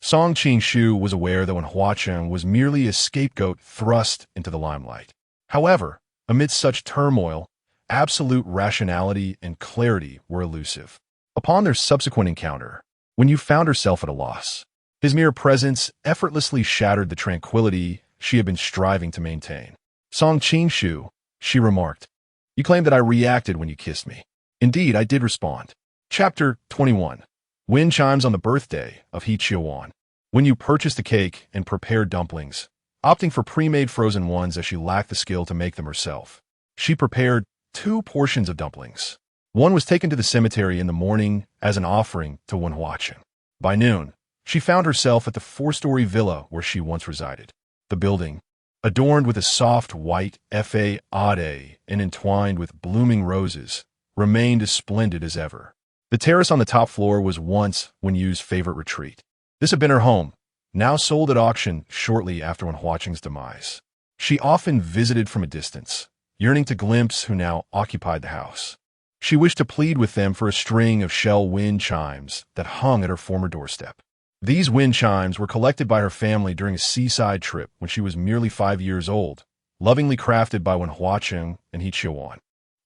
Song Qingshu was aware that Wen Huacheng was merely a scapegoat thrust into the limelight. However, amidst such turmoil, absolute rationality and clarity were elusive. Upon their subsequent encounter, Wen Yu found herself at a loss. His mere presence effortlessly shattered the tranquility she had been striving to maintain. Song Qing, she remarked. You claim that I reacted when you kissed me. Indeed, I did respond. Chapter 21. Wind chimes on the birthday of He Qiuan. When you purchased a cake and prepared dumplings, opting for pre-made frozen ones as she lacked the skill to make them herself. She prepared 2 portions of dumplings. One was taken to the cemetery in the morning as an offering to Wenhuachen. By noon, she found herself at the 4-story villa where she once resided. The building, adorned with a soft white fade and entwined with blooming roses, remained as splendid as ever. The terrace on the top floor was once Wenyu's favorite retreat. This had been her home, now sold at auction shortly after Wenhuachen's demise. She often visited from a distance, yearning to glimpse who now occupied the house. She wished to plead with them for a string of shell wind chimes that hung at her former doorstep. These wind chimes were collected by her family during a seaside trip when she was merely 5 years old, lovingly crafted by Wenhuachen and He Qiuan.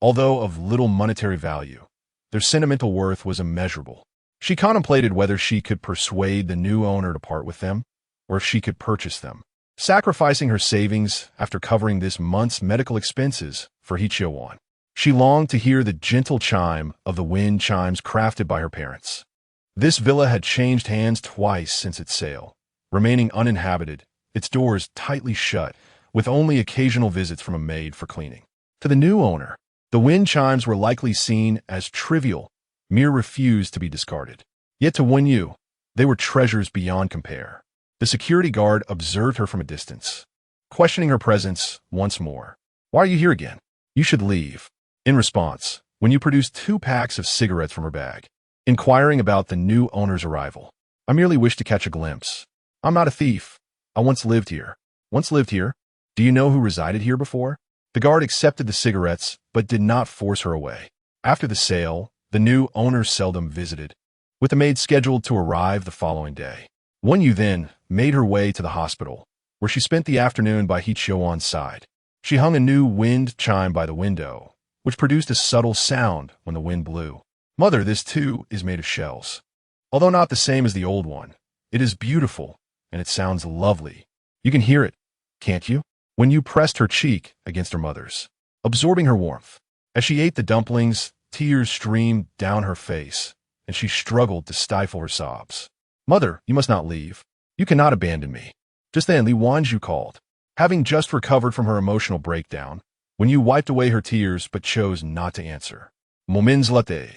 Although of little monetary value, their sentimental worth was immeasurable. She contemplated whether she could persuade the new owner to part with them, or if she could purchase them, sacrificing her savings after covering this month's medical expenses for He Qiuan. She longed to hear the gentle chime of the wind chimes crafted by her parents. This villa had changed hands twice since its sale, remaining uninhabited, its doors tightly shut, with only occasional visits from a maid for cleaning. To the new owner, the wind chimes were likely seen as trivial, mere refuse to be discarded. Yet to Wenyu, they were treasures beyond compare. The security guard observed her from a distance, questioning her presence once more. Why are you here again? You should leave. In response, Wenyu produced 2 packs of cigarettes from her bag, inquiring about the new owner's arrival. I merely wish to catch a glimpse. I'm not a thief. I once lived here. Once lived here? Do you know who resided here before? The guard accepted the cigarettes, but did not force her away. After the sale, the new owner seldom visited, with the maid scheduled to arrive the following day. Wenyu then made her way to the hospital, where she spent the afternoon by He Qiuan's side. She hung a new wind chime by the window, which produced a subtle sound when the wind blew. Mother, this too is made of shells. Although not the same as the old one, it is beautiful, and it sounds lovely. You can hear it, can't you? Wenyu pressed her cheek against her mother's, absorbing her warmth. As she ate the dumplings, tears streamed down her face, and she struggled to stifle her sobs. Mother, you must not leave. You cannot abandon me. Just then, Li Wanzhu called. Having just recovered from her emotional breakdown, Wenyu wiped away her tears but chose not to answer. Moments later,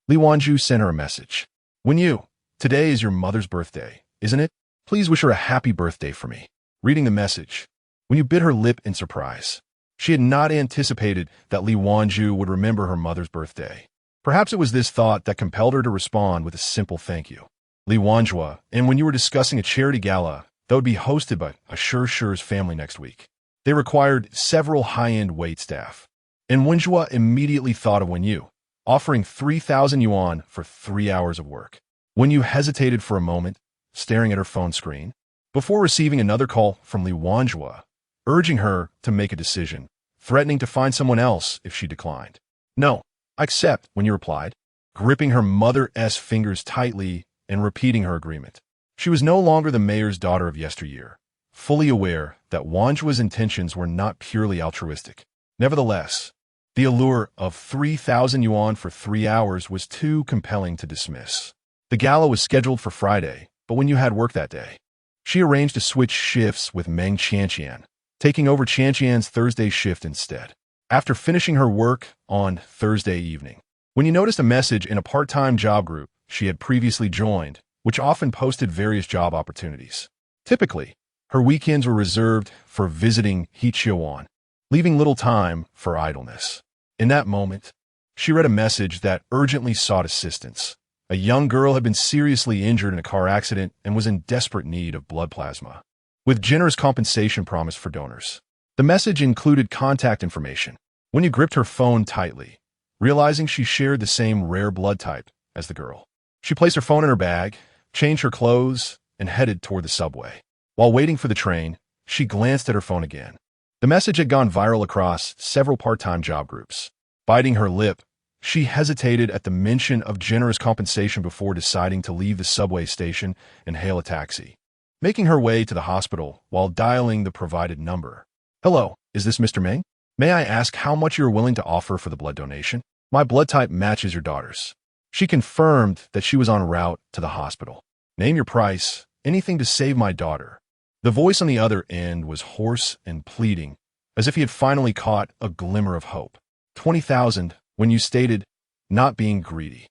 Li Wanzhu sent her a message. Wenyu, today is your mother's birthday, isn't it? Please wish her a happy birthday for me. Reading the message, Wenyu bit her lip in surprise. She had not anticipated that Li Wanzhu would remember her mother's birthday. Perhaps it was this thought that compelled her to respond with a simple thank you. Li Wanzhu, and when you were discussing a charity gala that would be hosted by Shu's family next week, they required several high-end waitstaff. And Wenjua immediately thought of Wenyu, offering 3,000 yuan for 3 hours of work. Wenyu hesitated for a moment, staring at her phone screen, before receiving another call from Li Wanzhu, urging her to make a decision, threatening to find someone else if she declined. No, I accept, Wenyu replied, gripping her mother's fingers tightly and repeating her agreement. She was no longer the mayor's daughter of yesteryear, fully aware that Wanjua's intentions were not purely altruistic. Nevertheless, the allure of 3,000 yuan for 3 hours was too compelling to dismiss. The gala was scheduled for Friday, but Wenyu had work that day. She arranged to switch shifts with Meng Qianqian, taking over Qianqian's Thursday shift instead. After finishing her work on Thursday evening, Wenyu noticed a message in a part-time job group she had previously joined, which often posted various job opportunities. Typically, her weekends were reserved for visiting He Qiuan, leaving little time for idleness. In that moment, she read a message that urgently sought assistance. A young girl had been seriously injured in a car accident and was in desperate need of blood plasma, with generous compensation promised for donors. The message included contact information. Wenyu gripped her phone tightly, realizing she shared the same rare blood type as the girl. She placed her phone in her bag, changed her clothes, and headed toward the subway. While waiting for the train, she glanced at her phone again. The message had gone viral across several part-time job groups. Biting her lip, she hesitated at the mention of generous compensation before deciding to leave the subway station and hail a taxi. Making her way to the hospital while dialing the provided number. Hello, Is this Mr. Meng? May I ask how much you are willing to offer for the blood donation? My blood type matches your daughter's. She confirmed that she was en route to the hospital. Name your price, anything to save my daughter. The voice on the other end was hoarse and pleading, as if he had finally caught a glimmer of hope. 20,000, when you stated, not being greedy.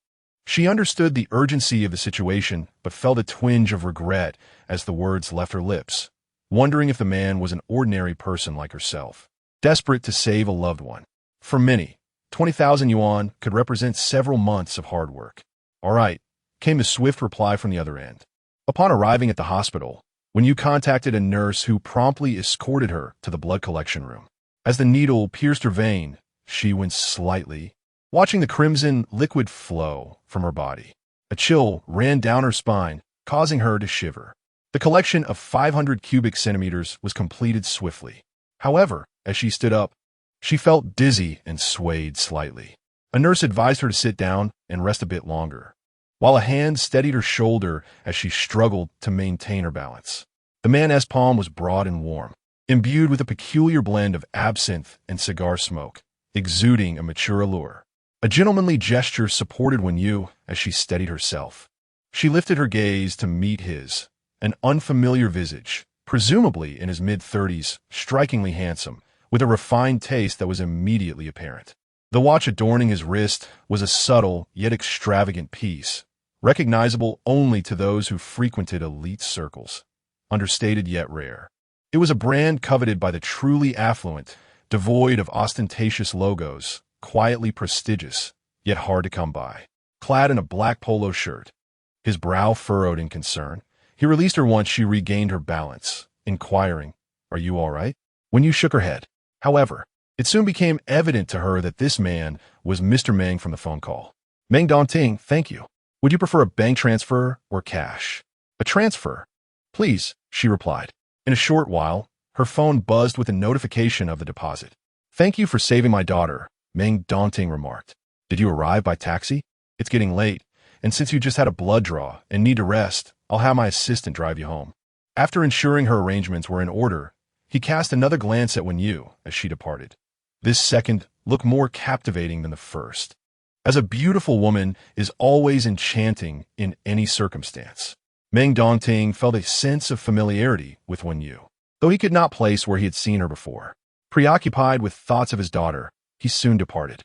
She understood the urgency of the situation, but felt a twinge of regret as the words left her lips, wondering if the man was an ordinary person like herself, desperate to save a loved one. For many, 20,000 yuan could represent several months of hard work. All right, came the swift reply from the other end. Upon arriving at the hospital, when you contacted a nurse who promptly escorted her to the blood collection room. As the needle pierced her vein, she winced slightly, watching the crimson liquid flow from her body. A chill ran down her spine, causing her to shiver. The collection of 500 cubic centimeters was completed swiftly. However, as she stood up, she felt dizzy and swayed slightly. A nurse advised her to sit down and rest a bit longer, while a hand steadied her shoulder as she struggled to maintain her balance. The man's palm was broad and warm, imbued with a peculiar blend of absinthe and cigar smoke, exuding a mature allure. A gentlemanly gesture supported Wenyu as she steadied herself. She lifted her gaze to meet his, an unfamiliar visage, presumably in his mid-30s, strikingly handsome, with a refined taste that was immediately apparent. The watch adorning his wrist was a subtle yet extravagant piece, recognizable only to those who frequented elite circles, understated yet rare. It was a brand coveted by the truly affluent, devoid of ostentatious logos, quietly prestigious, yet hard to come by. Clad in a black polo shirt, his brow furrowed in concern, he released her once she regained her balance, inquiring, "Are you all right?" Wenyu shook her head. However, it soon became evident to her that this man was Mr. Meng from the phone call. "Meng Dongting, thank you. Would you prefer a bank transfer or cash?" "A transfer, please," she replied. In a short while, her phone buzzed with a notification of the deposit. "Thank you for saving my daughter," Meng Dongting remarked. "Did you arrive by taxi? It's getting late, and since you just had a blood draw and need to rest, I'll have my assistant drive you home." After ensuring her arrangements were in order, he cast another glance at Wenyu as she departed. This second looked more captivating than the first, as a beautiful woman is always enchanting in any circumstance. Meng Dongting felt a sense of familiarity with Wenyu, though he could not place where he had seen her before. Preoccupied with thoughts of his daughter, he soon departed.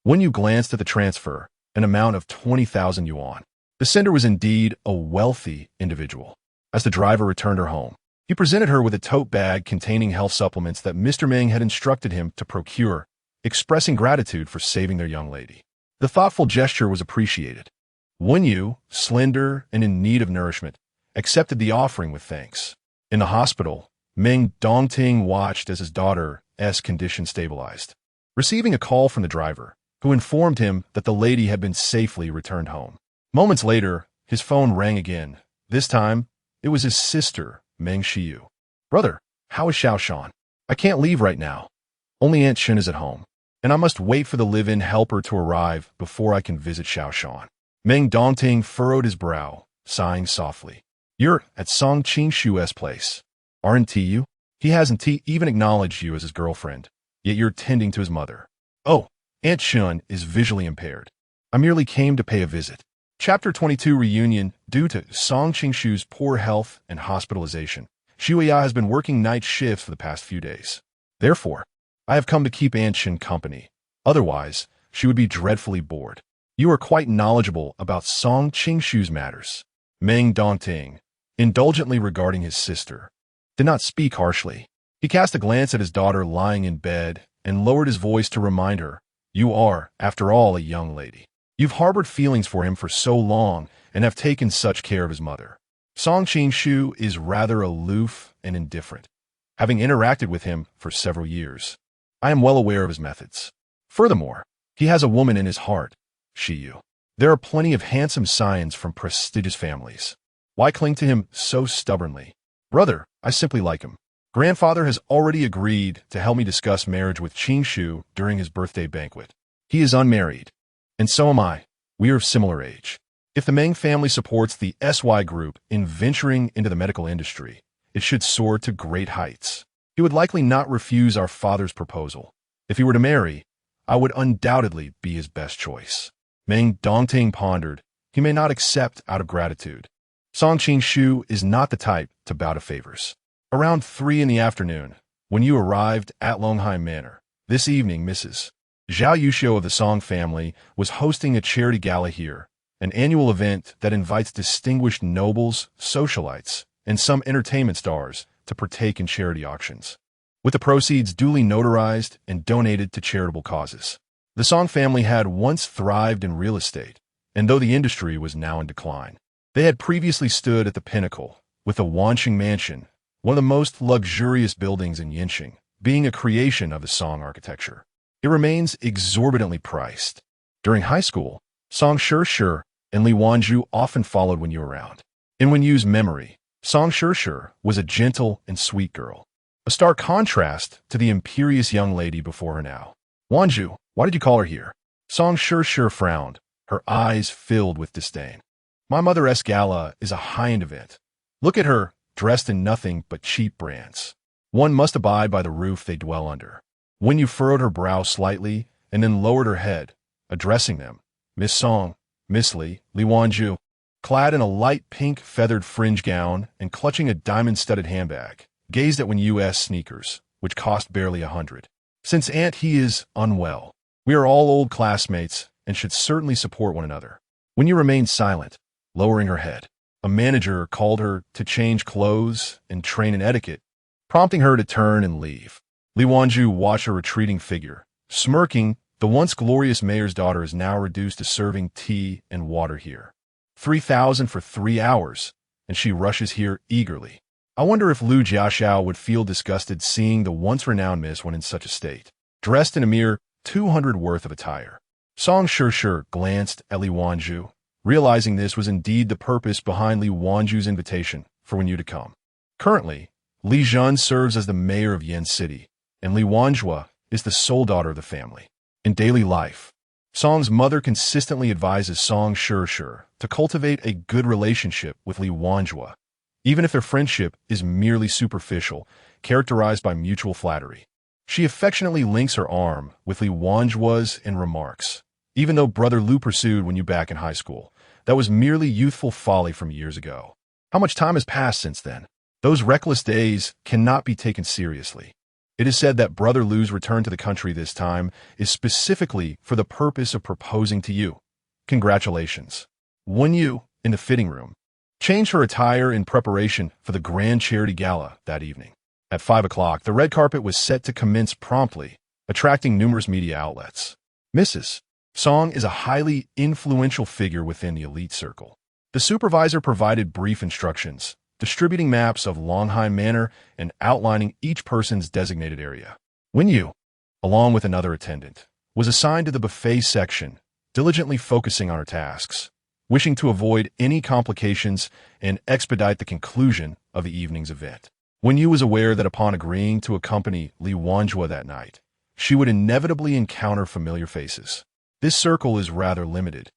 Wenyu glanced at the transfer, an amount of 20,000 yuan. The sender was indeed a wealthy individual. As the driver returned her home, he presented her with a tote bag containing health supplements that Mr. Meng had instructed him to procure, expressing gratitude for saving their young lady. The thoughtful gesture was appreciated. Wenyu, slender and in need of nourishment, accepted the offering with thanks. In the hospital, Meng Dongting watched as his daughter's condition stabilized, receiving a call from the driver, who informed him that the lady had been safely returned home. Moments later, his phone rang again. This time, it was his sister, Meng Shiyu. "Brother, how is Xiaoshan? I can't leave right now. Only Aunt Shen is at home, and I must wait for the live-in helper to arrive before I can visit Xiaoshan." Meng Dongting furrowed his brow, sighing softly. "You're at Song Qingshu's place, aren't you? He hasn't even acknowledged you as his girlfriend, yet you're tending to his mother." "Oh, Aunt Shen is visually impaired. I merely came to pay a visit." Chapter 22 Reunion. Due to Song Qingshu's poor health and hospitalization, Xiuya has been working night shifts for the past few days. Therefore, I have come to keep Aunt Shen company. Otherwise, she would be dreadfully bored. You are quite knowledgeable about Song Qingshu's matters. Meng Dongting, indulgently regarding his sister, did not speak harshly. He cast a glance at his daughter lying in bed and lowered his voice to remind her, "You are, after all, a young lady. You've harbored feelings for him for so long and have taken such care of his mother." Song Qingshu is rather aloof and indifferent, having interacted with him for several years. I am well aware of his methods. Furthermore, he has a woman in his heart, Shiyu. There are plenty of handsome scions from prestigious families. Why cling to him so stubbornly? "Brother, I simply like him. Grandfather has already agreed to help me discuss marriage with Qingshu during his birthday banquet. He is unmarried, and so am I. We are of similar age. If the Meng family supports the SY Group in venturing into the medical industry, it should soar to great heights. He would likely not refuse our father's proposal. If he were to marry, I would undoubtedly be his best choice. Meng Dongting pondered. He may not accept out of gratitude. Song Qing-shu is not the type to bow to favors. Around 3 in the afternoon, when you arrived at Longheim Manor, this evening Mrs. Zhao Yuxiu of the Song family was hosting a charity gala here, an annual event that invites distinguished nobles, socialites, and some entertainment stars to partake in charity auctions, with the proceeds duly notarized and donated to charitable causes. The Song family had once thrived in real estate, and though the industry was now in decline, they had previously stood at the pinnacle, with the Wanqing Mansion, one of the most luxurious buildings in Yinqing, being a creation of the Song architecture. It remains exorbitantly priced. During high school, Song Shi and Li Wanzhu often followed Wen Yu around. In Wen Yu's memory, Song Shi was a gentle and sweet girl, a stark contrast to the imperious young lady before her now. Wanzhu, why did you call her here? Song Shi frowned, her eyes filled with disdain. My mother's gala is a high-end event. Look at her, dressed in nothing but cheap brands. One must abide by the roof they dwell under. Wen Yu furrowed her brow slightly and then lowered her head, addressing them. Miss Song, Miss Li Wanzhu, clad in a light pink feathered fringe gown and clutching a diamond-studded handbag, gazed at Wen Yu's sneakers, which cost barely $100. Since Aunt He is unwell, we are all old classmates and should certainly support one another. Wen Yu remained silent, lowering her head. A manager called her to change clothes and train in etiquette, prompting her to turn and leave. Li Wanzhu watched her retreating figure. Smirking, the once glorious mayor's daughter is now reduced to serving tea and water here. 3,000 for 3 hours, and she rushes here eagerly. I wonder if Lu Jiaxiao would feel disgusted seeing the once-renowned miss when in such a state, dressed in a mere 200 worth of attire. Song Shi glanced at Li Wanzhu, realizing this was indeed the purpose behind Li Wanzhu's invitation for Wen Yu to come. Currently, Li Zhen serves as the mayor of Yen City, and Li Wanzhu is the sole daughter of the family. In daily life, Song's mother consistently advises Song Shi to cultivate a good relationship with Li Wanzhu, even if their friendship is merely superficial, characterized by mutual flattery. She affectionately links her arm with Li Wanzhu's and remarks, even though Brother Lu pursued Wen Yu back in high school, that was merely youthful folly from years ago. How much time has passed since then? Those reckless days cannot be taken seriously. It is said that Brother Lu's return to the country this time is specifically for the purpose of proposing to you. Congratulations. Wen Yu, in the fitting room, changed her attire in preparation for the grand charity gala that evening. At 5 o'clock, the red carpet was set to commence promptly, attracting numerous media outlets. Mrs. Song is a highly influential figure within the elite circle. The supervisor provided brief instructions, distributing maps of Longheim Manor and outlining each person's designated area. Wen Yu, along with another attendant, was assigned to the buffet section, diligently focusing on her tasks, wishing to avoid any complications and expedite the conclusion of the evening's event. Wen Yu was aware that upon agreeing to accompany Li Wanzhu that night, she would inevitably encounter familiar faces. This circle is rather limited,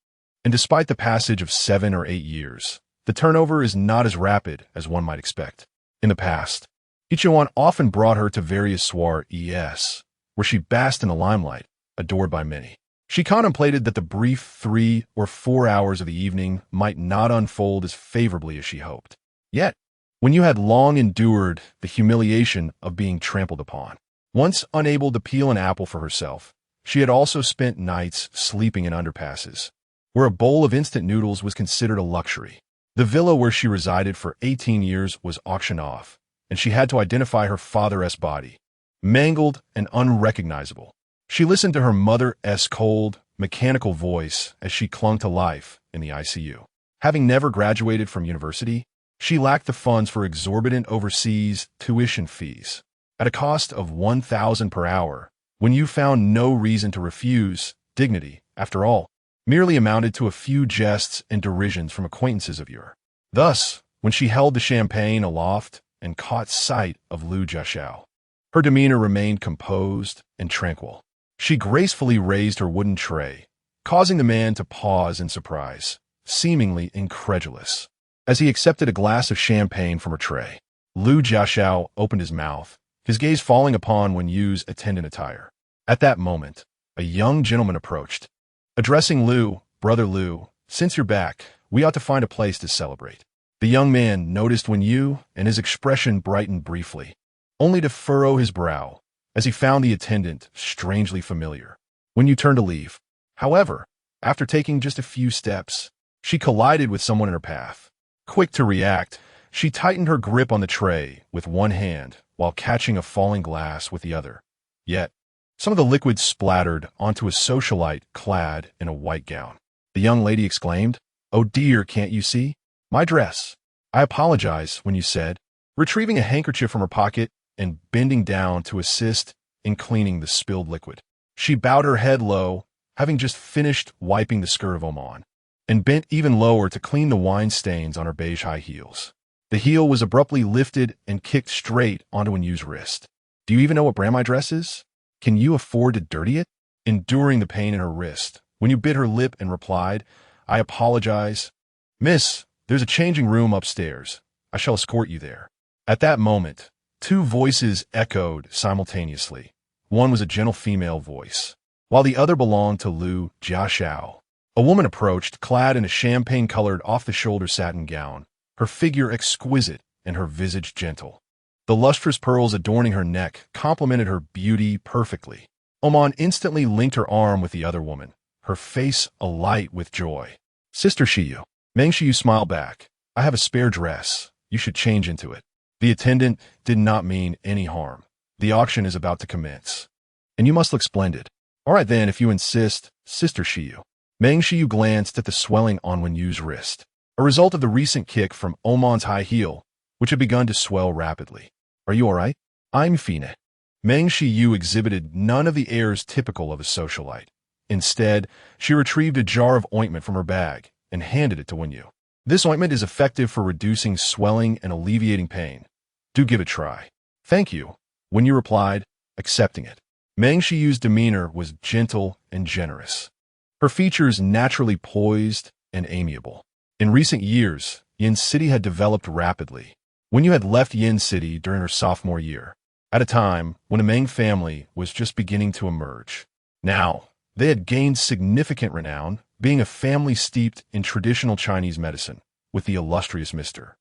and despite the passage of 7 or 8 years, the turnover is not as rapid as one might expect. In the past, Ichiwan often brought her to various soirees, where she basked in the limelight, adored by many. She contemplated that the brief 3 or 4 hours of the evening might not unfold as favorably as she hoped. Yet, Wen Yu had long endured the humiliation of being trampled upon. Once unable to peel an apple for herself, she had also spent nights sleeping in underpasses, where a bowl of instant noodles was considered a luxury. The villa where she resided for 18 years was auctioned off, and she had to identify her father's body, mangled and unrecognizable. She listened to her mother's cold, mechanical voice as she clung to life in the ICU. Having never graduated from university, she lacked the funds for exorbitant overseas tuition fees. At a cost of 1,000 per hour, Wen Yu found no reason to refuse, dignity, after all, merely amounted to a few jests and derisions from acquaintances of yours. Thus, when she held the champagne aloft and caught sight of Lu Jiaxiao, her demeanor remained composed and tranquil. She gracefully raised her wooden tray, causing the man to pause in surprise, seemingly incredulous. As he accepted a glass of champagne from her tray, Lu Jiaxiao opened his mouth, his gaze falling upon Wen Yu's attendant attire. At that moment, a young gentleman approached. Addressing Liu, "Brother Liu, since you're back, we ought to find a place to celebrate." The young man noticed Wen Yu, and his expression brightened briefly, only to furrow his brow as he found the attendant strangely familiar. Wen Yu turned to leave. However, after taking just a few steps, she collided with someone in her path. Quick to react, she tightened her grip on the tray with one hand while catching a falling glass with the other. Yet, some of the liquid splattered onto a socialite clad in a white gown. The young lady exclaimed, "Oh dear, can't you see? My dress." "I apologize," when you said, retrieving a handkerchief from her pocket and bending down to assist in cleaning the spilled liquid. She bowed her head low, having just finished wiping the skirt of Oman, and bent even lower to clean the wine stains on her beige high heels. The heel was abruptly lifted and kicked straight onto Wen Yu's wrist. "Do you even know what brand my dress is? Can you afford to dirty it?" Enduring the pain in her wrist, Wen Yu bit her lip and replied, "I apologize. Miss, there's a changing room upstairs. I shall escort you there." At that moment, two voices echoed simultaneously. One was a gentle female voice, while the other belonged to Liu Jiaxiao. A woman approached, clad in a champagne-colored off-the-shoulder satin gown, her figure exquisite and her visage gentle. The lustrous pearls adorning her neck complemented her beauty perfectly. Oman instantly linked her arm with the other woman, her face alight with joy. "Sister Shiyu." Meng Shiyu smiled back. "I have a spare dress. You should change into it." The attendant did not mean any harm. "The auction is about to commence, and you must look splendid." "All right then, if you insist, Sister Shiyu." Meng Shiyu glanced at the swelling on Wen Yu's wrist, a result of the recent kick from Oman's high heel, which had begun to swell rapidly. "Are you all right?" "I'm fine." Meng Shiyu exhibited none of the airs typical of a socialite. Instead, she retrieved a jar of ointment from her bag and handed it to Wen Yu. "This ointment is effective for reducing swelling and alleviating pain. Do give it a try." "Thank you," Wen Yu replied, accepting it. Meng Shiyu's demeanor was gentle and generous, her features naturally poised and amiable. In recent years, Yin City had developed rapidly. Wen Yu had left Yin City during her sophomore year, at a time when the Meng family was just beginning to emerge. Now, they had gained significant renown, being a family steeped in traditional Chinese medicine, with the illustrious Mr.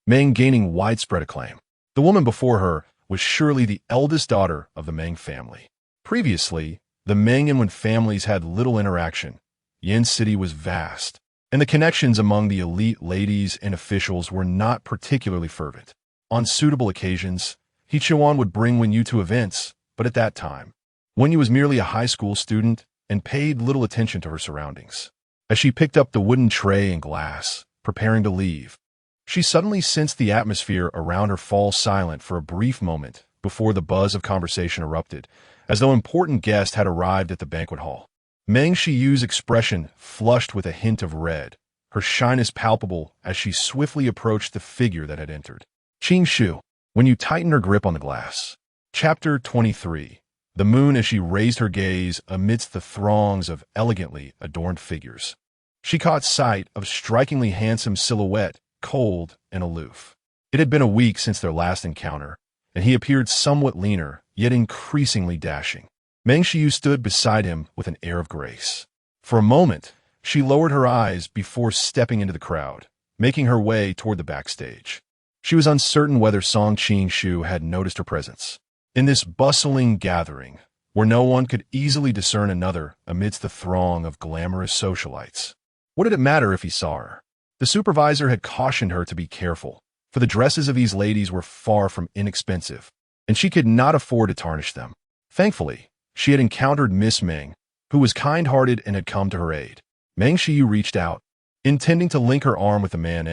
Meng gaining widespread acclaim. The woman before her was surely the eldest daughter of the Meng family. Previously, the Meng and Wen families had little interaction. Yin City was vast, and the connections among the elite ladies and officials were not particularly fervent. On suitable occasions, He Chuan would bring Wen Yu to events, but at that time, Wen Yu was merely a high school student and paid little attention to her surroundings. As she picked up the wooden tray and glass, preparing to leave, she suddenly sensed the atmosphere around her fall silent for a brief moment before the buzz of conversation erupted, as though important guests had arrived at the banquet hall. Meng Shiyu's expression flushed with a hint of red, her shyness palpable as she swiftly approached the figure that had entered. "Qing Shu," when you tighten her grip on the glass. Chapter 23. The moon as she raised her gaze amidst the throngs of elegantly adorned figures. She caught sight of strikingly handsome silhouette, cold and aloof. It had been a week since their last encounter, and he appeared somewhat leaner, yet increasingly dashing. Meng Shiyu stood beside him with an air of grace. For a moment, she lowered her eyes before stepping into the crowd, making her way toward the backstage. She was uncertain whether Song Qing Shu had noticed her presence. In this bustling gathering, where no one could easily discern another amidst the throng of glamorous socialites, what did it matter if he saw her? The supervisor had cautioned her to be careful, for the dresses of these ladies were far from inexpensive, and she could not afford to tarnish them. Thankfully, she had encountered Miss Meng, who was kind-hearted and had come to her aid. Meng Shiyu reached out, intending to link her arm with the man,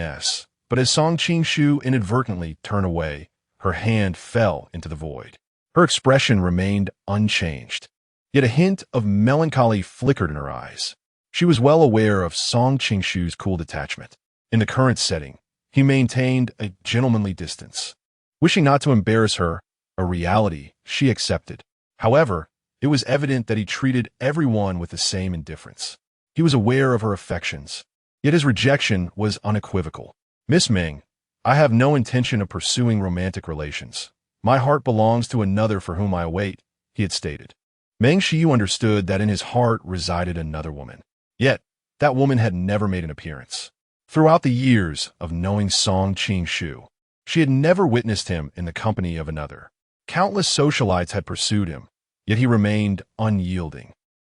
but as Song Qing Shu inadvertently turned away, her hand fell into the void. Her expression remained unchanged, yet a hint of melancholy flickered in her eyes. She was well aware of Song Qing Shu's cool detachment. In the current setting, he maintained a gentlemanly distance. Wishing not to embarrass her, a reality she accepted. However, it was evident that he treated everyone with the same indifference. He was aware of her affections, yet his rejection was unequivocal. "Miss Meng, I have no intention of pursuing romantic relations. My heart belongs to another for whom I wait, he had stated. Meng Xiu understood that in his heart resided another woman. Yet, that woman had never made an appearance. Throughout the years of knowing Song Qingshu, she had never witnessed him in the company of another. Countless socialites had pursued him, yet he remained unyielding.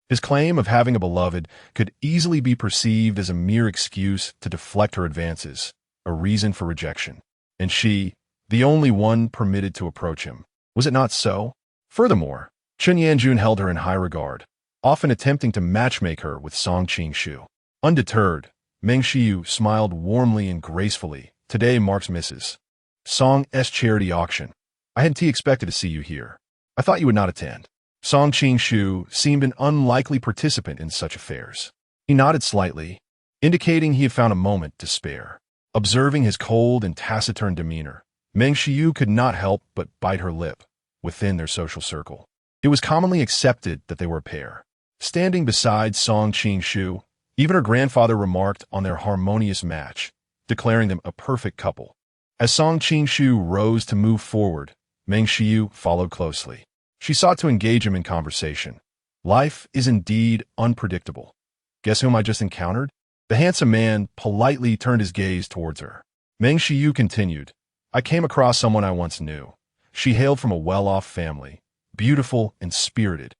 His claim of having a beloved could easily be perceived as a mere excuse to deflect her advances, a reason for rejection. And she, the only one permitted to approach him. Was it not so? Furthermore, Chen Yanjun held her in high regard, often attempting to matchmake her with Song Qingshu. Undeterred, Meng Xiu smiled warmly and gracefully. Today marks Mrs. Song's charity auction. I hadn't expected to see you here. I thought you would not attend. Song Qingshu seemed an unlikely participant in such affairs. He nodded slightly, indicating he had found a moment to spare. Observing his cold and taciturn demeanor, Meng Xiu could not help but bite her lip. Within their social circle, it was commonly accepted that they were a pair. Standing beside Song Qingshu, even her grandfather remarked on their harmonious match, declaring them a perfect couple. As Song Qingshu rose to move forward, Meng Xiu followed closely. She sought to engage him in conversation. Life is indeed unpredictable. Guess whom I just encountered? The handsome man politely turned his gaze towards her. Meng Xiu continued, I came across someone I once knew. She hailed from a well-off family, beautiful and spirited,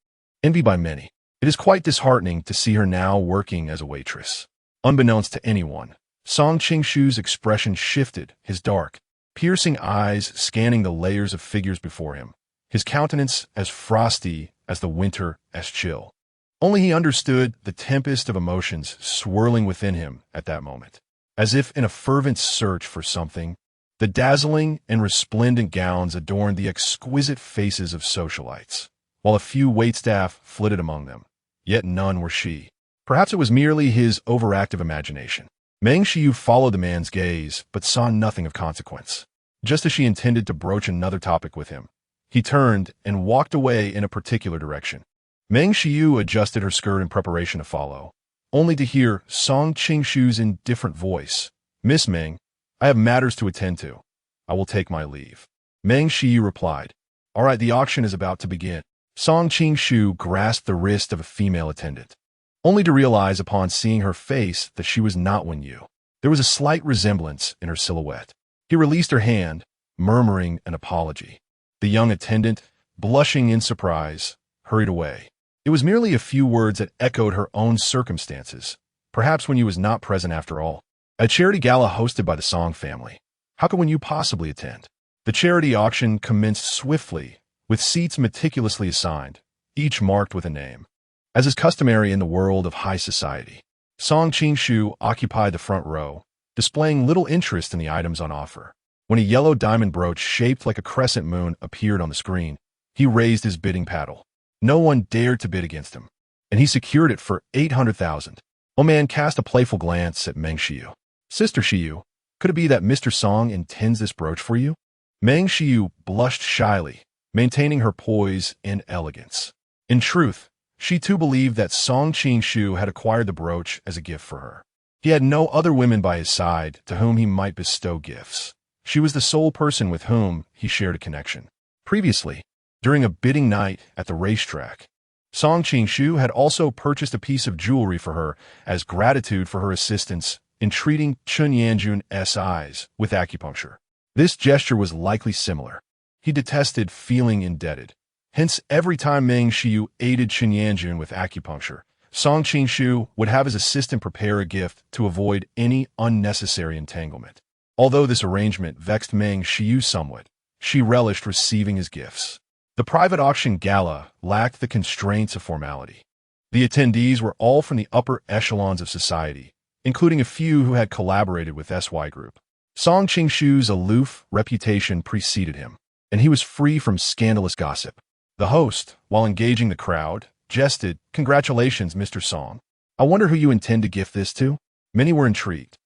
envied by many. It is quite disheartening to see her now working as a waitress. Unbeknownst to anyone, Song Qingshu's expression shifted, his dark, piercing eyes scanning the layers of figures before him, his countenance as frosty as the winter as chill. Only he understood the tempest of emotions swirling within him at that moment. As if in a fervent search for something, the dazzling and resplendent gowns adorned the exquisite faces of socialites, while a few waitstaff flitted among them. Yet none were she. Perhaps it was merely his overactive imagination. Meng Xiu followed the man's gaze, but saw nothing of consequence. Just as she intended to broach another topic with him, he turned and walked away in a particular direction. Meng Xiu adjusted her skirt in preparation to follow, only to hear Song Qingshu's indifferent voice. Miss Meng, I have matters to attend to. I will take my leave. Meng Xiu replied. All right, the auction is about to begin. Song Qingshu grasped the wrist of a female attendant, only to realize upon seeing her face that she was not Wen Yu. There was a slight resemblance in her silhouette. He released her hand, murmuring an apology. The young attendant, blushing in surprise, hurried away. It was merely a few words that echoed her own circumstances. Perhaps Wen Yu was not present after all. A charity gala hosted by the Song family. How could Wen Yu possibly attend? The charity auction commenced swiftly, with seats meticulously assigned, each marked with a name. As is customary in the world of high society, Song Qingshu occupied the front row, displaying little interest in the items on offer. When a yellow diamond brooch shaped like a crescent moon appeared on the screen, he raised his bidding paddle. No one dared to bid against him, and he secured it for 800,000. Old man cast a playful glance at Meng Xiu. Sister Xiu, could it be that Mr. Song intends this brooch for you? Meng Xiu blushed shyly, maintaining her poise and elegance. In truth, she too believed that Song Qingshu had acquired the brooch as a gift for her. He had no other women by his side to whom he might bestow gifts. She was the sole person with whom he shared a connection. Previously, during a bidding night at the racetrack, Song Qingshu had also purchased a piece of jewelry for her as gratitude for her assistance in treating Chen Yanjun's eyes with acupuncture. This gesture was likely similar. He detested feeling indebted. Hence, every time Meng Xiu aided Chen Yanjun with acupuncture, Song Qingshu would have his assistant prepare a gift to avoid any unnecessary entanglement. Although this arrangement vexed Meng Xiu somewhat, she relished receiving his gifts. The private auction gala lacked the constraints of formality. The attendees were all from the upper echelons of society, including a few who had collaborated with SY Group. Song Qingshu's aloof reputation preceded him, and he was free from scandalous gossip. The host, while engaging the crowd, jested, "Congratulations, Mr. Song. I wonder who you intend to gift this to?" Many were intrigued.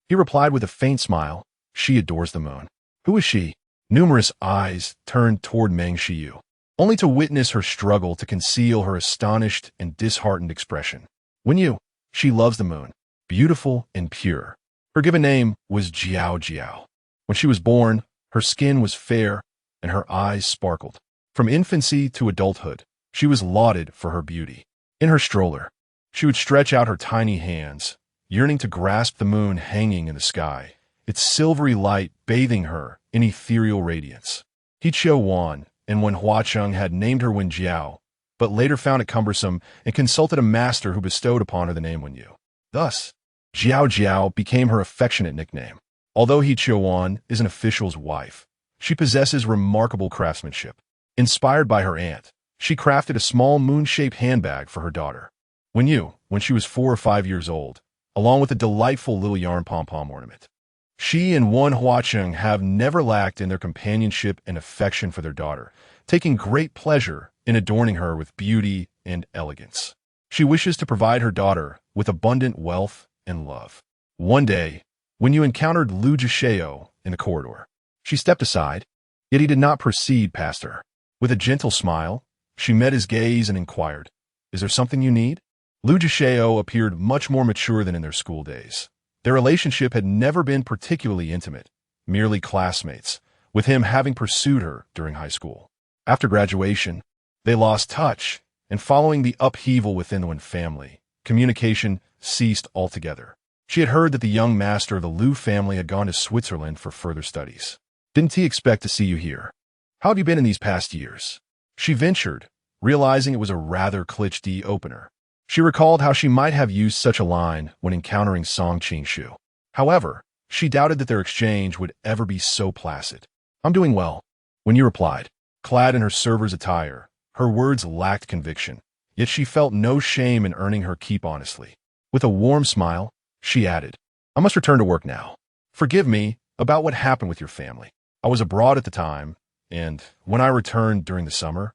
He replied with a faint smile, "She adores the moon." Who is she? Numerous eyes turned toward Meng Xiu, only to witness her struggle to conceal her astonished and disheartened expression. Wen Yu, she loves the moon, beautiful and pure. Her given name was Jiao Jiao. When she was born, her skin was fair, and her eyes sparkled. From infancy to adulthood, she was lauded for her beauty. In her stroller, she would stretch out her tiny hands, yearning to grasp the moon hanging in the sky, its silvery light bathing her in ethereal radiance. He Chiu Wan, and when Huacheng had named her Wen Jiao, but later found it cumbersome and consulted a master who bestowed upon her the name Wen Yu. Thus, Jiao Jiao became her affectionate nickname. Although He Chiu Wan is an official's wife, she possesses remarkable craftsmanship. Inspired by her aunt, she crafted a small moon-shaped handbag for her daughter, Wen Yu, when she was 4 or 5 years old, along with a delightful little yarn pom-pom ornament. She and Wan Huacheng have never lacked in their companionship and affection for their daughter, taking great pleasure in adorning her with beauty and elegance. She wishes to provide her daughter with abundant wealth and love. One day, when you encountered Lu Jisheo in the corridor, she stepped aside, yet he did not proceed past her. With a gentle smile, she met his gaze and inquired, "Is there something you need?" Lu Jisheo appeared much more mature than in their school days. Their relationship had never been particularly intimate, merely classmates, with him having pursued her during high school. After graduation, they lost touch, and following the upheaval within the Wen family, communication ceased altogether. She had heard that the young master of the Liu family had gone to Switzerland for further studies. "Didn't he expect to see you here? How have you been in these past years?" She ventured, realizing it was a rather cliché opener. She recalled how she might have used such a line when encountering Song Qingshu. However, she doubted that their exchange would ever be so placid. "I'm doing well," Wen Yu replied. Clad in her server's attire, her words lacked conviction, yet she felt no shame in earning her keep honestly. With a warm smile, she added, "I must return to work now. Forgive me about what happened with your family. I was abroad at the time, and when I returned during the summer,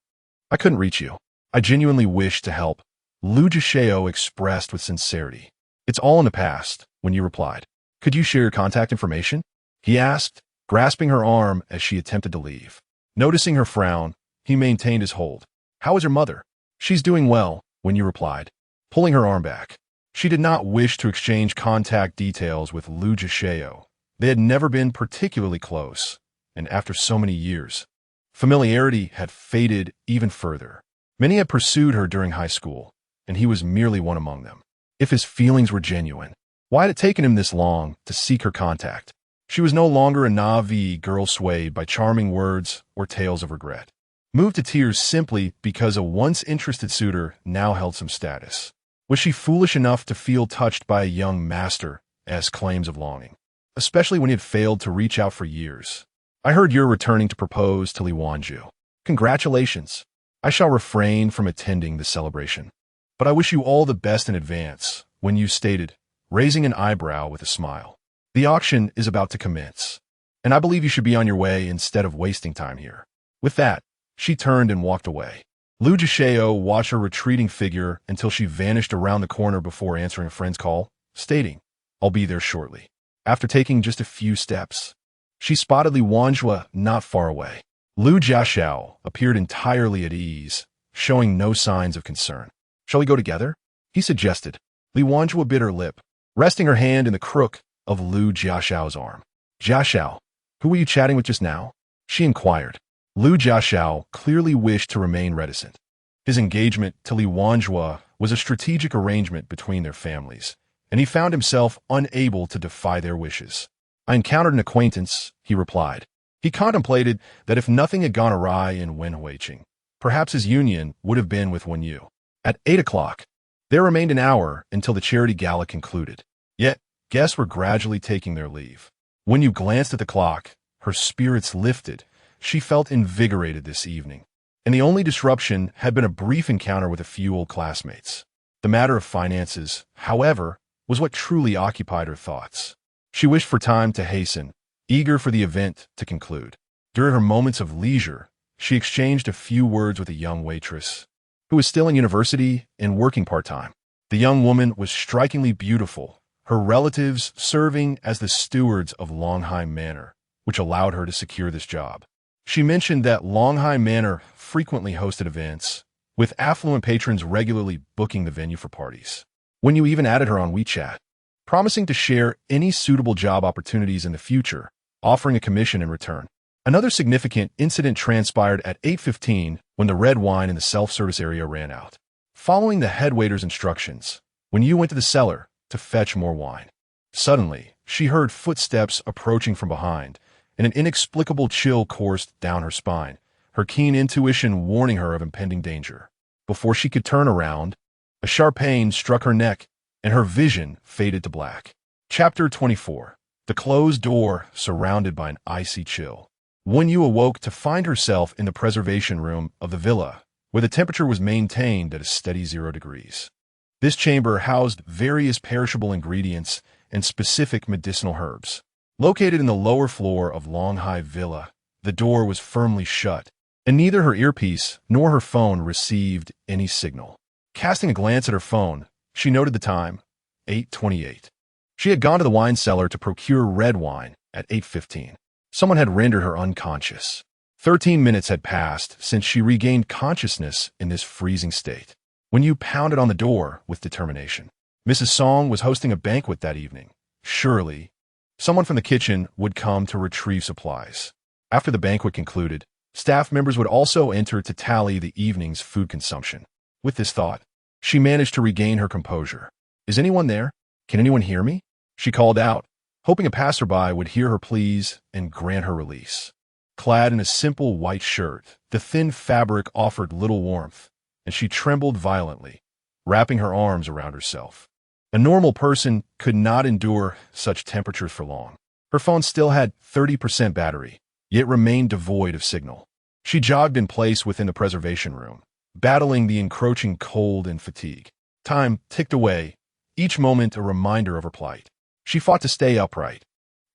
I couldn't reach you. I genuinely wished to help." Lu Jisheo expressed with sincerity. "It's all in the past," Wen Yu replied. "Could you share your contact information?" he asked, grasping her arm as she attempted to leave. Noticing her frown, he maintained his hold. "How is your mother?" "She's doing well," Wen Yu replied, pulling her arm back. She did not wish to exchange contact details with Lu Jisheo. They had never been particularly close, and after so many years, familiarity had faded even further. Many had pursued her during high school, and he was merely one among them. If his feelings were genuine, why had it taken him this long to seek her contact? She was no longer a naive girl swayed by charming words or tales of regret, moved to tears simply because a once interested suitor now held some status. Was she foolish enough to feel touched by a young master as claims of longing, especially when he had failed to reach out for years? "I heard you're returning to propose to Li Wanju. Congratulations. I shall refrain from attending the celebration, but I wish you all the best in advance," Wen Yu stated, raising an eyebrow with a smile. "The auction is about to commence, and I believe you should be on your way instead of wasting time here." With that, she turned and walked away. Lu Jisheo watched her retreating figure until she vanished around the corner before answering a friend's call, stating, "I'll be there shortly." After taking just a few steps, she spotted Li Wanjua not far away. Lu Jiaxiao appeared entirely at ease, showing no signs of concern. "Shall we go together?" he suggested. Li Wanjua bit her lip, resting her hand in the crook of Lu Jiaxiao's arm. "Jiaxiao, who were you chatting with just now?" she inquired. Lu Jiaxiao clearly wished to remain reticent. His engagement to Li Wanjua was a strategic arrangement between their families, and he found himself unable to defy their wishes. "I encountered an acquaintance," he replied. He contemplated that if nothing had gone awry in Wenhuiqing, perhaps his union would have been with Wen Yu. At 8 o'clock, there remained an hour until the charity gala concluded. Yet, guests were gradually taking their leave. Wen Yu glanced at the clock, her spirits lifted. She felt invigorated this evening, and the only disruption had been a brief encounter with a few old classmates. The matter of finances, however, was what truly occupied her thoughts. She wished for time to hasten, eager for the event to conclude. During her moments of leisure, she exchanged a few words with a young waitress, who was still in university and working part-time. The young woman was strikingly beautiful, her relatives serving as the stewards of Longheim Manor, which allowed her to secure this job. She mentioned that Longheim Manor frequently hosted events, with affluent patrons regularly booking the venue for parties. Wen Yu even added her on WeChat, promising to share any suitable job opportunities in the future, offering a commission in return. Another significant incident transpired at 8:15 when the red wine in the self-service area ran out. Following the head waiter's instructions, when you went to the cellar to fetch more wine, suddenly she heard footsteps approaching from behind, and an inexplicable chill coursed down her spine, her keen intuition warning her of impending danger. Before she could turn around, a sharp pain struck her neck, and her vision faded to black. Chapter 24. The closed door surrounded by an icy chill. When you awoke to find herself in the preservation room of the villa, where the temperature was maintained at a steady 0 degrees. This chamber housed various perishable ingredients and specific medicinal herbs. Located in the lower floor of Long High Villa, the door was firmly shut, and neither her earpiece nor her phone received any signal. Casting a glance at her phone, she noted the time, 8:28. She had gone to the wine cellar to procure red wine at 8:15. Someone had rendered her unconscious. 13 minutes had passed since she regained consciousness in this freezing state. When you pounded on the door with determination, Mrs. Song was hosting a banquet that evening. Surely, someone from the kitchen would come to retrieve supplies. After the banquet concluded, staff members would also enter to tally the evening's food consumption. With this thought, she managed to regain her composure. "Is anyone there? Can anyone hear me?" she called out, hoping a passerby would hear her pleas and grant her release. Clad in a simple white shirt, the thin fabric offered little warmth, and she trembled violently, wrapping her arms around herself. A normal person could not endure such temperatures for long. Her phone still had 30% battery, yet remained devoid of signal. She jogged in place within the preservation room, battling the encroaching cold and fatigue. Time ticked away, each moment a reminder of her plight. She fought to stay upright,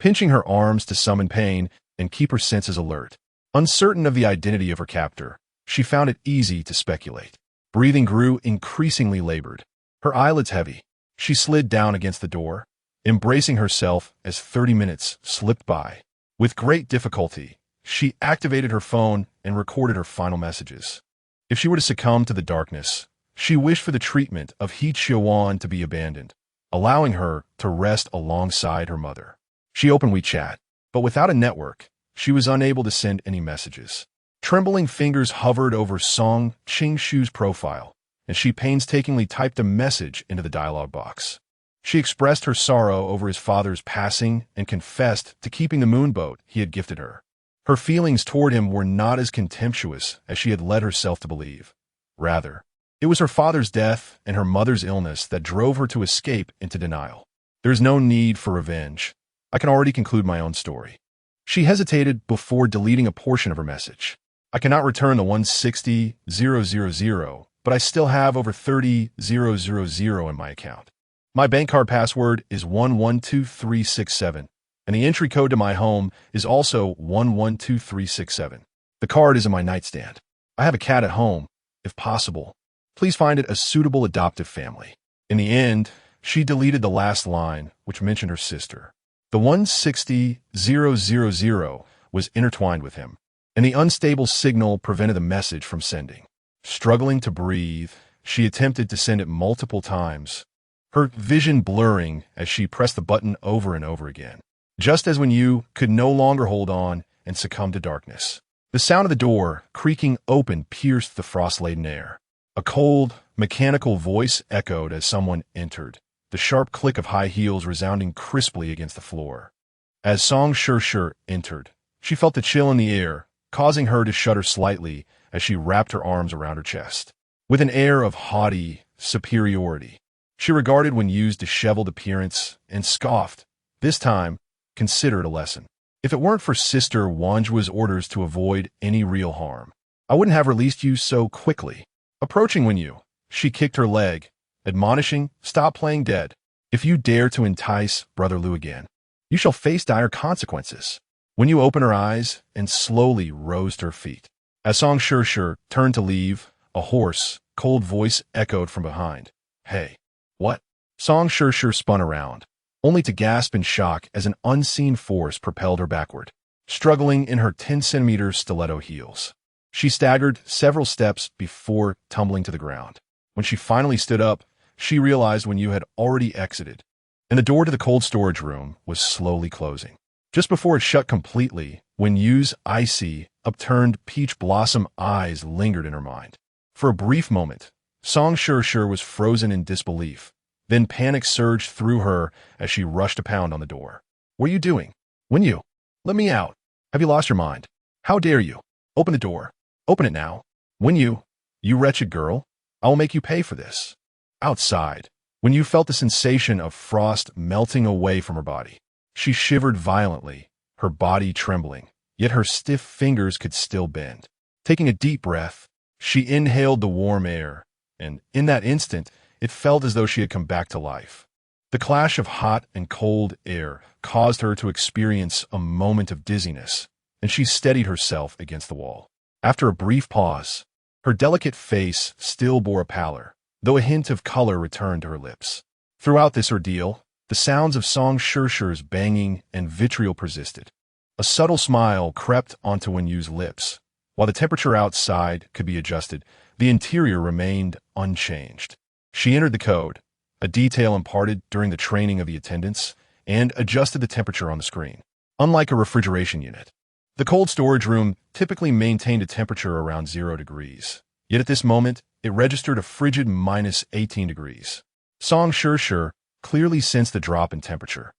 pinching her arms to summon pain and keep her senses alert. Uncertain of the identity of her captor, she found it easy to speculate. Breathing grew increasingly labored, her eyelids heavy. She slid down against the door, embracing herself as 30 minutes slipped by. With great difficulty, she activated her phone and recorded her final messages. If she were to succumb to the darkness, she wished for the treatment of He Chiawan to be abandoned, allowing her to rest alongside her mother. She opened WeChat, but without a network, she was unable to send any messages. Trembling fingers hovered over Song Qingshu's profile, and she painstakingly typed a message into the dialog box. She expressed her sorrow over his father's passing and confessed to keeping the moonboat he had gifted her. Her feelings toward him were not as contemptuous as she had led herself to believe. Rather, it was her father's death and her mother's illness that drove her to escape into denial. There is no need for revenge. I can already conclude my own story. She hesitated before deleting a portion of her message. I cannot return the 160,000, but I still have over 30,000 in my account. My bank card password is 112367, and the entry code to my home is also 112367. The card is in my nightstand. I have a cat at home. If possible, please find it a suitable adoptive family. In the end, she deleted the last line, which mentioned her sister. The 160,000 was intertwined with him, and the unstable signal prevented the message from sending. Struggling to breathe, she attempted to send it multiple times, her vision blurring as she pressed the button over and over again. Just as when you could no longer hold on and succumb to darkness. The sound of the door creaking open pierced the frost-laden air. A cold, mechanical voice echoed as someone entered, the sharp click of high heels resounding crisply against the floor. As Song Shirshir entered, she felt the chill in the air, causing her to shudder slightly as she wrapped her arms around her chest. With an air of haughty superiority, she regarded Wen Yu's disheveled appearance and scoffed. This time, consider it a lesson. If it weren't for Sister Wanjua's orders to avoid any real harm, I wouldn't have released you so quickly. Approaching Wen Yu, she kicked her leg, admonishing, "Stop playing dead. If you dare to entice Brother Liu again, you shall face dire consequences." Wen Yu opened her eyes and slowly rose to her feet. As Song Shirshir turned to leave, a hoarse, cold voice echoed from behind. "Hey, what?" Song Shirshir spun around, only to gasp in shock as an unseen force propelled her backward, struggling in her 10-centimeter stiletto heels. She staggered several steps before tumbling to the ground. When she finally stood up, she realized Wen Yu had already exited, and the door to the cold storage room was slowly closing. Just before it shut completely, Wen Yu's icy, upturned peach blossom eyes lingered in her mind. For a brief moment, Song Shur was frozen in disbelief. Then panic surged through her as she rushed to pound on the door. What are you doing? Wen Yu, let me out. Have you lost your mind? How dare you? Open the door. Open it now. Wen Yu, you wretched girl, I will make you pay for this. Outside, Wen Yu felt the sensation of frost melting away from her body. She shivered violently, her body trembling, yet her stiff fingers could still bend. Taking a deep breath, she inhaled the warm air, and in that instant, it felt as though she had come back to life. The clash of hot and cold air caused her to experience a moment of dizziness, and she steadied herself against the wall. After a brief pause, her delicate face still bore a pallor, though a hint of color returned to her lips. Throughout this ordeal, the sounds of Song Shur's banging and vitriol persisted. A subtle smile crept onto Wen Yu's lips. While the temperature outside could be adjusted, the interior remained unchanged. She entered the code, a detail imparted during the training of the attendants, and adjusted the temperature on the screen. Unlike a refrigeration unit, the cold storage room typically maintained a temperature around 0 degrees. Yet at this moment, it registered a frigid -18 degrees. Song Shur clearly sensed the drop in temperature,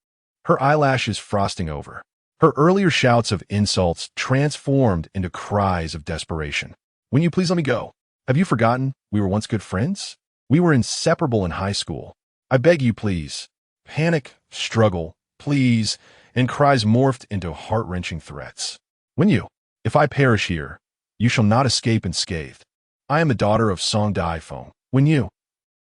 her eyelashes frosting over. Her earlier shouts of insults transformed into cries of desperation. Will you please let me go? Have you forgotten we were once good friends? We were inseparable in high school. I beg you, please. Panic, struggle, please, and cries morphed into heart-wrenching threats. Wen Yu, if I perish here, you shall not escape unscathed. I am the daughter of Song Daifeng. Wen Yu.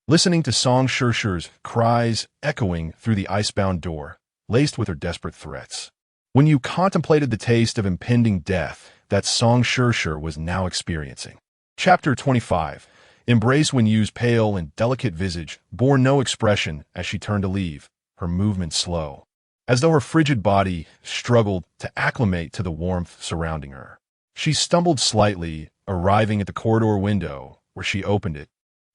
Listening to Song Shur's cries echoing through the icebound door, laced with her desperate threats. Wen Yu contemplated the taste of impending death that Song Shur was now experiencing. Chapter 25. Embrace Wen Yu's pale and delicate visage bore no expression as she turned to leave, her movement slow, as though her frigid body struggled to acclimate to the warmth surrounding her. She stumbled slightly, arriving at the corridor window, where she opened it,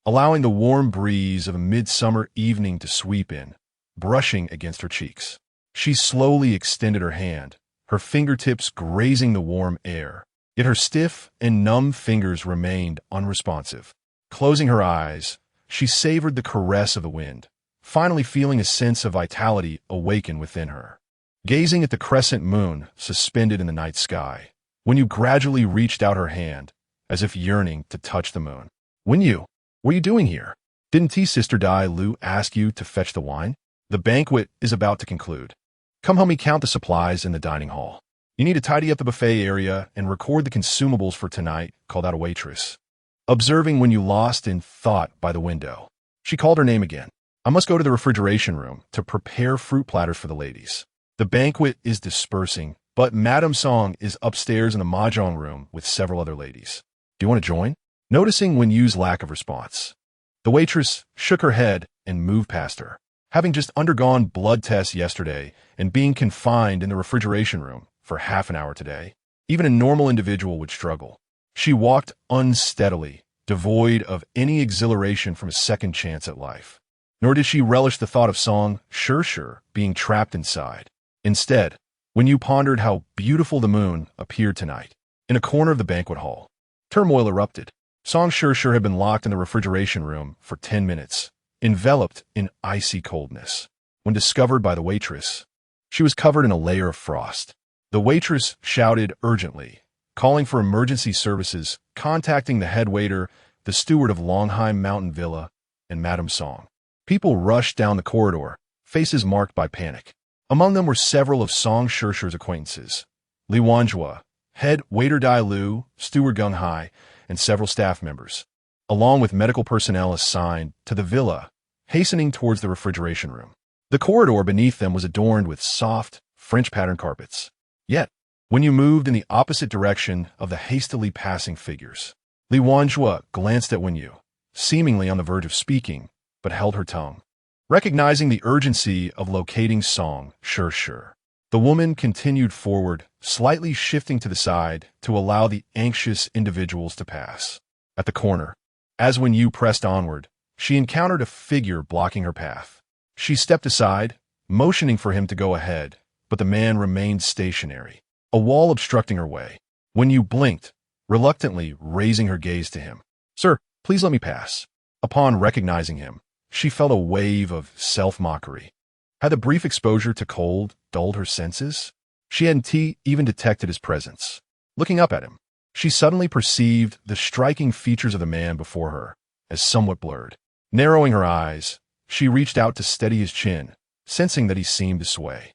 allowing the warm breeze of a midsummer evening to sweep in, brushing against her cheeks. She slowly extended her hand, her fingertips grazing the warm air, yet her stiff and numb fingers remained unresponsive. Closing her eyes, she savored the caress of the wind, finally feeling a sense of vitality awaken within her. Gazing at the crescent moon suspended in the night sky, Wen Yu gradually reached out her hand, as if yearning to touch the moon. Wen Yu, what are you doing here? Didn't Sister Dai Lu ask you to fetch the wine? The banquet is about to conclude. Come help me count the supplies in the dining hall. You need to tidy up the buffet area and record the consumables for tonight, called out a waitress. Observing Wen Yu lost in thought by the window, she called her name again. I must go to the refrigeration room to prepare fruit platters for the ladies. The banquet is dispersing, but Madame Song is upstairs in the mahjong room with several other ladies. Do you want to join? Noticing Wen Yu's lack of response, the waitress shook her head and moved past her. Having just undergone blood tests yesterday and being confined in the refrigeration room for half an hour today, even a normal individual would struggle. She walked unsteadily, devoid of any exhilaration from a second chance at life. Nor did she relish the thought of Song Shur being trapped inside. Instead, Wen Yu pondered how beautiful the moon appeared tonight. In a corner of the banquet hall, turmoil erupted. Song Shur had been locked in the refrigeration room for 10 minutes, enveloped in icy coldness. When discovered by the waitress, she was covered in a layer of frost. The waitress shouted urgently, calling for emergency services, contacting the head waiter, the steward of Longheim Mountain Villa, and Madame Song. People rushed down the corridor, faces marked by panic. Among them were several of Song Shur's acquaintances, Li Wanjua, head waiter Dai Lu, steward Gung Hai, and several staff members, along with medical personnel assigned to the villa, hastening towards the refrigeration room. The corridor beneath them was adorned with soft, French-patterned carpets. Yet, when you moved in the opposite direction of the hastily passing figures, Li Wanjua glanced at Wen Yu, seemingly on the verge of speaking, but held her tongue. Recognizing the urgency of locating Song Shur, the woman continued forward, slightly shifting to the side to allow the anxious individuals to pass. At the corner, as Wen Yu pressed onward, she encountered a figure blocking her path. She stepped aside, motioning for him to go ahead, but the man remained stationary, a wall obstructing her way. Wen Yu blinked, reluctantly raising her gaze to him. "Sir, please let me pass." Upon recognizing him, she felt a wave of self-mockery. Had the brief exposure to cold dulled her senses? She hadn't even detected his presence. Looking up at him, she suddenly perceived the striking features of the man before her as somewhat blurred. Narrowing her eyes, she reached out to steady his chin, sensing that he seemed to sway.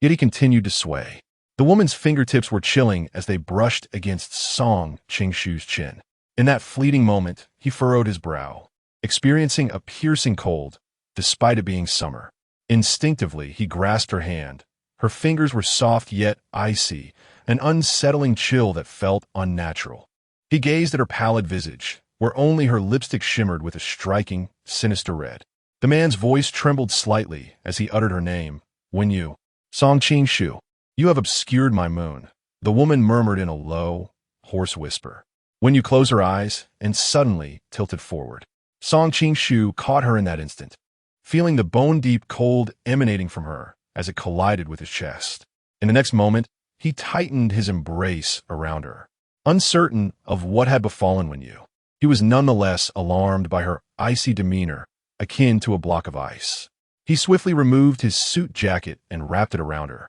Yet he continued to sway. The woman's fingertips were chilling as they brushed against Song Qingshu's chin. In that fleeting moment, he furrowed his brow, experiencing a piercing cold, despite it being summer. Instinctively, he grasped her hand. Her fingers were soft yet icy, an unsettling chill that felt unnatural. He gazed at her pallid visage, where only her lipstick shimmered with a striking, sinister red. The man's voice trembled slightly as he uttered her name. "Wen Yu." "Song Qingshu, you have obscured my moon," the woman murmured in a low, hoarse whisper. Wen Yu closed her eyes and suddenly tilted forward. Song Qingshu caught her in that instant, feeling the bone-deep cold emanating from her as it collided with his chest. In the next moment, he tightened his embrace around her. Uncertain of what had befallen Wen Yu, he was nonetheless alarmed by her icy demeanor, akin to a block of ice. He swiftly removed his suit jacket and wrapped it around her,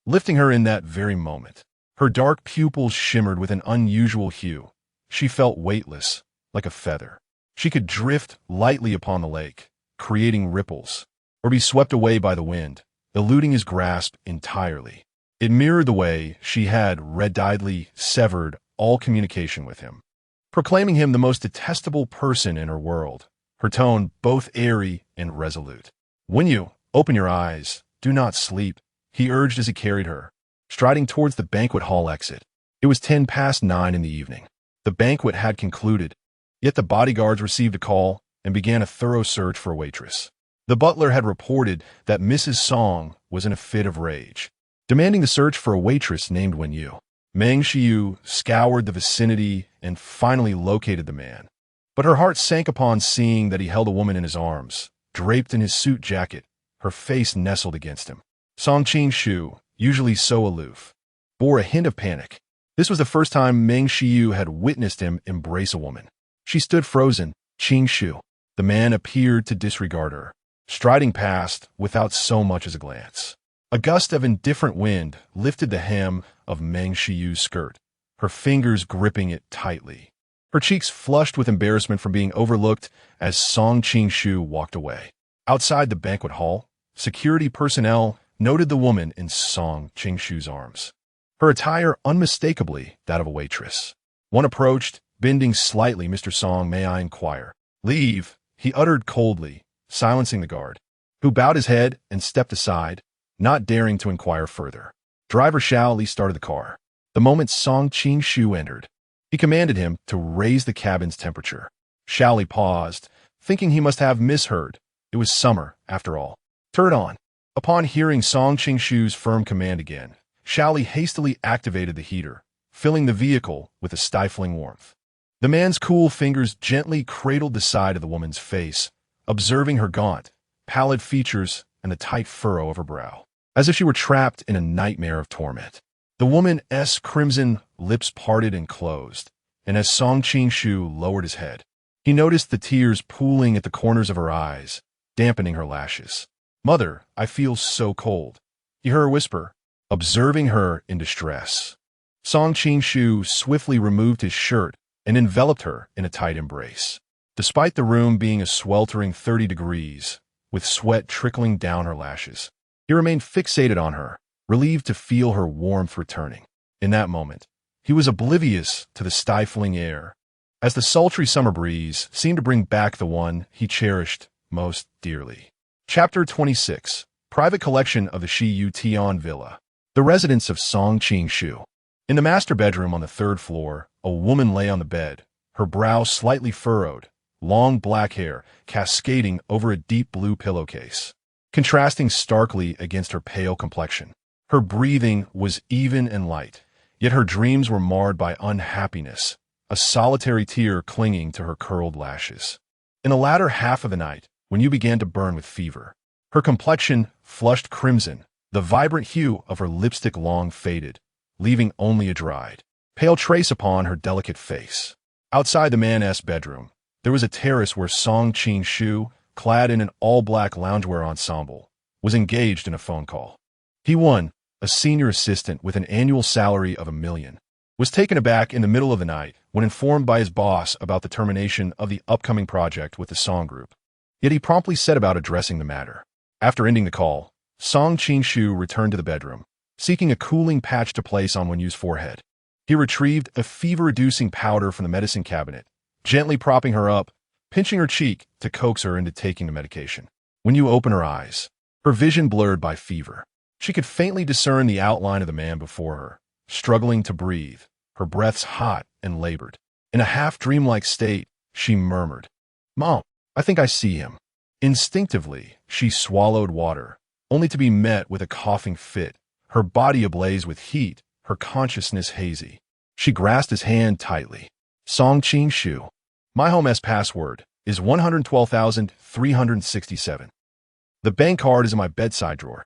lifting her in that very moment. Her dark pupils shimmered with an unusual hue. She felt weightless, like a feather. She could drift lightly upon the lake, creating ripples, or be swept away by the wind, eluding his grasp entirely. It mirrored the way she had red-eyedly severed all communication with him, proclaiming him the most detestable person in her world, her tone both airy and resolute. "Wen Yu, open your eyes. Do not sleep," he urged as he carried her, striding towards the banquet hall exit. It was 9:10 in the evening. The banquet had concluded, yet the bodyguards received a call and began a thorough search for a waitress. The butler had reported that Mrs. Song was in a fit of rage, demanding the search for a waitress named Wen Yu. Meng Shiyu scoured the vicinity and finally located the man. But her heart sank upon seeing that he held a woman in his arms, draped in his suit jacket, her face nestled against him. Song Qingshu, usually so aloof, bore a hint of panic. This was the first time Meng Shiyu had witnessed him embrace a woman. She stood frozen. "Qingshu." The man appeared to disregard her, striding past without so much as a glance. A gust of indifferent wind lifted the hem of Meng Shiyu's skirt, her fingers gripping it tightly. Her cheeks flushed with embarrassment from being overlooked as Song Qingshu walked away. Outside the banquet hall, security personnel noted the woman in Song Qingshu's arms, her attire unmistakably that of a waitress. One approached, bending slightly. "Mr. Song, may I inquire?" "Leave," he uttered coldly, silencing the guard, who bowed his head and stepped aside, not daring to inquire further. Driver Xiao Li started the car. The moment Song Qingshu entered, he commanded him to raise the cabin's temperature. Xiao Li paused, thinking he must have misheard. It was summer, after all. "Turn it on." Upon hearing Song Qingshu's firm command again, Xiao Li hastily activated the heater, filling the vehicle with a stifling warmth. The man's cool fingers gently cradled the side of the woman's face, observing her gaunt, pallid features and the tight furrow of her brow, as if she were trapped in a nightmare of torment. The woman's crimson lips parted and closed, and as Song Qingshu lowered his head, he noticed the tears pooling at the corners of her eyes, dampening her lashes. "Mother, I feel so cold," he heard her whisper, observing her in distress. Song Qingshu swiftly removed his shirt and enveloped her in a tight embrace. Despite the room being a sweltering 30 degrees, with sweat trickling down her lashes, he remained fixated on her, relieved to feel her warmth returning. In that moment, he was oblivious to the stifling air, as the sultry summer breeze seemed to bring back the one he cherished most dearly. Chapter 26. Private Collection of the Shiyu Tian Villa. The residence of Song Qingshu. In the master bedroom on the 3rd floor, a woman lay on the bed, her brow slightly furrowed, long black hair cascading over a deep blue pillowcase, contrasting starkly against her pale complexion. Her breathing was even and light, yet her dreams were marred by unhappiness, a solitary tear clinging to her curled lashes. In the latter half of the night, when you began to burn with fever, her complexion flushed crimson, The vibrant hue of her lipstick long faded, leaving only a dried, pale trace upon her delicate face. Outside the man's bedroom, there was a terrace where Song Qing-shu, clad in an all-black loungewear ensemble, was engaged in a phone call. He won, a senior assistant with an annual salary of $1 million, was taken aback in the middle of the night when informed by his boss about the termination of the upcoming project with the Song Group. Yet he promptly set about addressing the matter. After ending the call, Song Qing-shu returned to the bedroom, seeking a cooling patch to place on Wenyu's forehead. He retrieved a fever-reducing powder from the medicine cabinet, gently propping her up, pinching her cheek to coax her into taking the medication. Wenyu opened her eyes, her vision blurred by fever. She could faintly discern the outline of the man before her, struggling to breathe, her breaths hot and labored. In a half-dreamlike state, she murmured, "Mom, I think I see him." Instinctively, she swallowed water, only to be met with a coughing fit, her body ablaze with heat, her consciousness hazy. She grasped his hand tightly. "Song Qing-shu, my home's password is 112,367. The bank card is in my bedside drawer.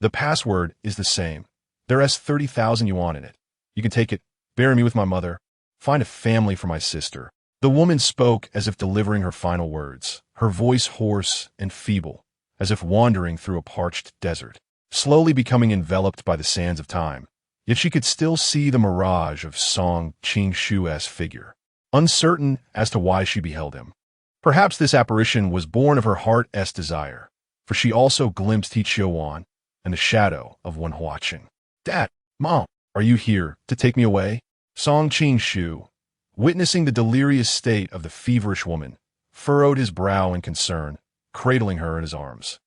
The password is the same. There's 30,000 yuan in it. You can take it, bury me with my mother, find a family for my sister." The woman spoke as if delivering her final words, her voice hoarse and feeble, as if wandering through a parched desert, slowly becoming enveloped by the sands of time. Yet she could still see the mirage of Song Qing-shu's figure, uncertain as to why she beheld him. Perhaps this apparition was born of her heart's desire, for she also glimpsed He Chiuwan and the shadow of Wen Huaqing. "Dad, Mom, are you here to take me away?" Song Qing-shu, witnessing the delirious state of the feverish woman, furrowed his brow in concern, cradling her in his arms,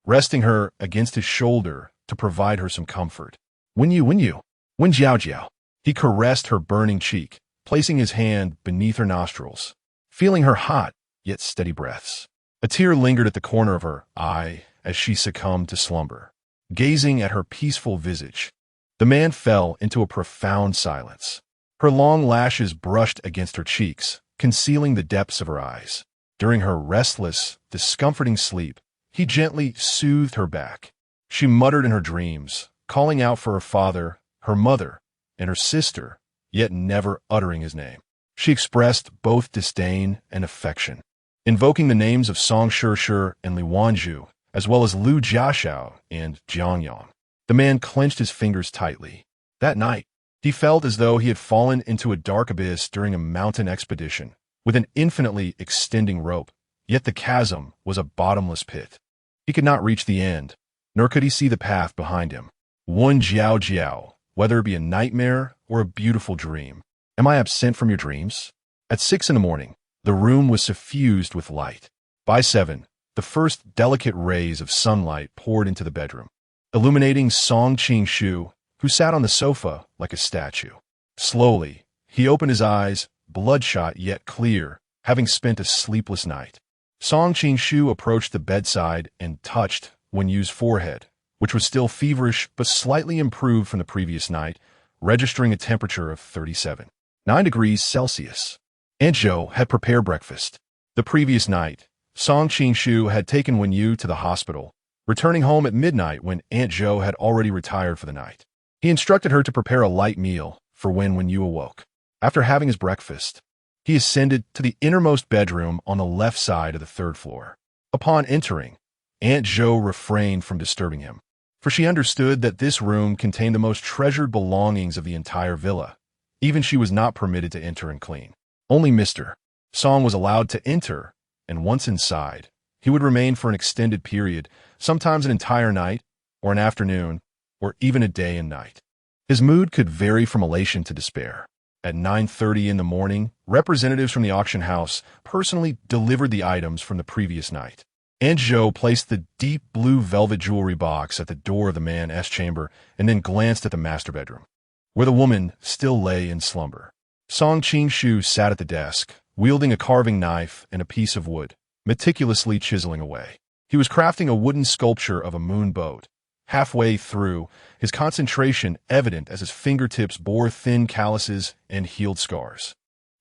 resting her against his shoulder to provide her some comfort. Wenyu, Wen Jiao." He caressed her burning cheek, placing his hand beneath her nostrils, feeling her hot yet steady breaths. A tear lingered at the corner of her eye as she succumbed to slumber. Gazing at her peaceful visage, the man fell into a profound silence. Her long lashes brushed against her cheeks, concealing the depths of her eyes. During her restless, discomforting sleep, he gently soothed her back. She muttered in her dreams, calling out for her father, her mother, and her sister, yet never uttering his name. She expressed both disdain and affection, invoking the names of Song Shishir and Li Wanzhu, as well as Lu Jiaxiao and Jiangyang. The man clenched his fingers tightly. That night, he felt as though he had fallen into a dark abyss during a mountain expedition, with an infinitely extending rope, yet the chasm was a bottomless pit. He could not reach the end, nor could he see the path behind him. Wen Jiao, whether it be a nightmare or a beautiful dream. Am I absent from your dreams? At 6 a.m, the room was suffused with light. By 7, the first delicate rays of sunlight poured into the bedroom, illuminating Song Qing-shu, who sat on the sofa like a statue. Slowly, he opened his eyes, bloodshot yet clear, having spent a sleepless night. Song Qing-shu approached the bedside and touched Wenyu's forehead, which was still feverish but slightly improved from the previous night, registering a temperature of 37.9 degrees Celsius. Aunt Zhou had prepared breakfast. The previous night, Song Qing-shu had taken Wenyu to the hospital, returning home at midnight when Aunt Zhou had already retired for the night. He instructed her to prepare a light meal for when Wenyu awoke. After having his breakfast, he ascended to the innermost bedroom on the left side of the 3rd floor. Upon entering, Aunt Zhou refrained from disturbing him, for she understood that this room contained the most treasured belongings of the entire villa. Even she was not permitted to enter and clean. Only Mr. Song was allowed to enter, and once inside, he would remain for an extended period, sometimes an entire night, or an afternoon, or even a day and night. His mood could vary from elation to despair. At 9:30 in the morning, representatives from the auction house personally delivered the items from the previous night. Aunt Zhou placed the deep blue velvet jewelry box at the door of the man's chamber and then glanced at the master bedroom, where the woman still lay in slumber. Song Qing-shu sat at the desk, wielding a carving knife and a piece of wood, meticulously chiseling away. He was crafting a wooden sculpture of a moon boat. Halfway through, his concentration evident as his fingertips bore thin calluses and healed scars.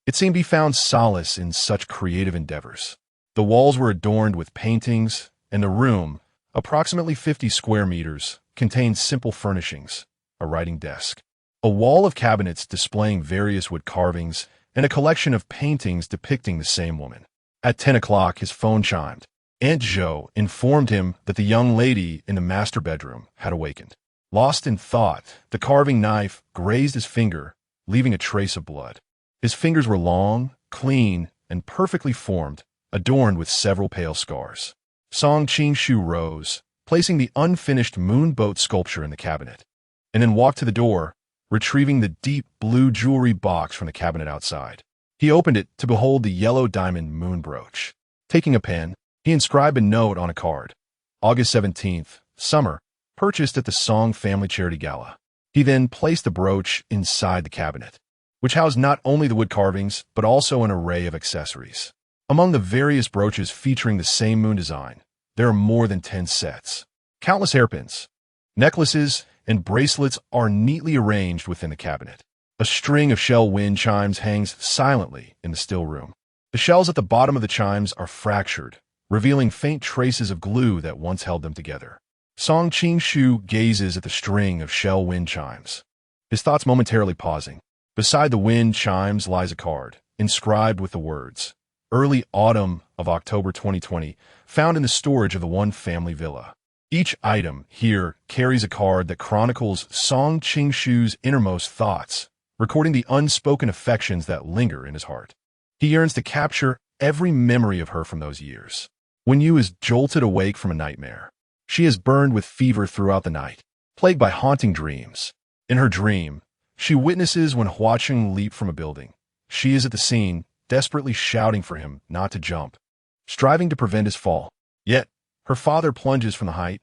It seemed he found solace in such creative endeavors. The walls were adorned with paintings, and the room, approximately 50 square meters, contained simple furnishings, a writing desk, a wall of cabinets displaying various wood carvings, and a collection of paintings depicting the same woman. At 10 o'clock, his phone chimed. Aunt Jo informed him that the young lady in the master bedroom had awakened. Lost in thought, the carving knife grazed his finger, leaving a trace of blood. His fingers were long, clean, and perfectly formed, adorned with several pale scars. Song Qing-shu rose, placing the unfinished moon boat sculpture in the cabinet, and then walked to the door, retrieving the deep blue jewelry box from the cabinet outside. He opened it to behold the yellow diamond moon brooch. Taking a pen, he inscribed a note on a card. August 17th, summer, purchased at the Song Family Charity Gala. He then placed the brooch inside the cabinet, which housed not only the wood carvings, but also an array of accessories. Among the various brooches featuring the same moon design, there are more than 10 sets. Countless hairpins, necklaces, and bracelets are neatly arranged within the cabinet. A string of shell wind chimes hangs silently in the still room. The shells at the bottom of the chimes are fractured, revealing faint traces of glue that once held them together. Song Qing-shu gazes at the string of shell wind chimes, his thoughts momentarily pausing. Beside the wind chimes lies a card, inscribed with the words, "Early Autumn of October 2020, found in the storage of the one family villa." Each item here carries a card that chronicles Song Qing-shu's innermost thoughts, recording the unspoken affections that linger in his heart. He yearns to capture every memory of her from those years. When Yu is jolted awake from a nightmare, she is burned with fever throughout the night, plagued by haunting dreams. In her dream, she witnesses when Huacheng leap from a building. She is at the scene, desperately shouting for him not to jump, striving to prevent his fall. Yet, her father plunges from the height,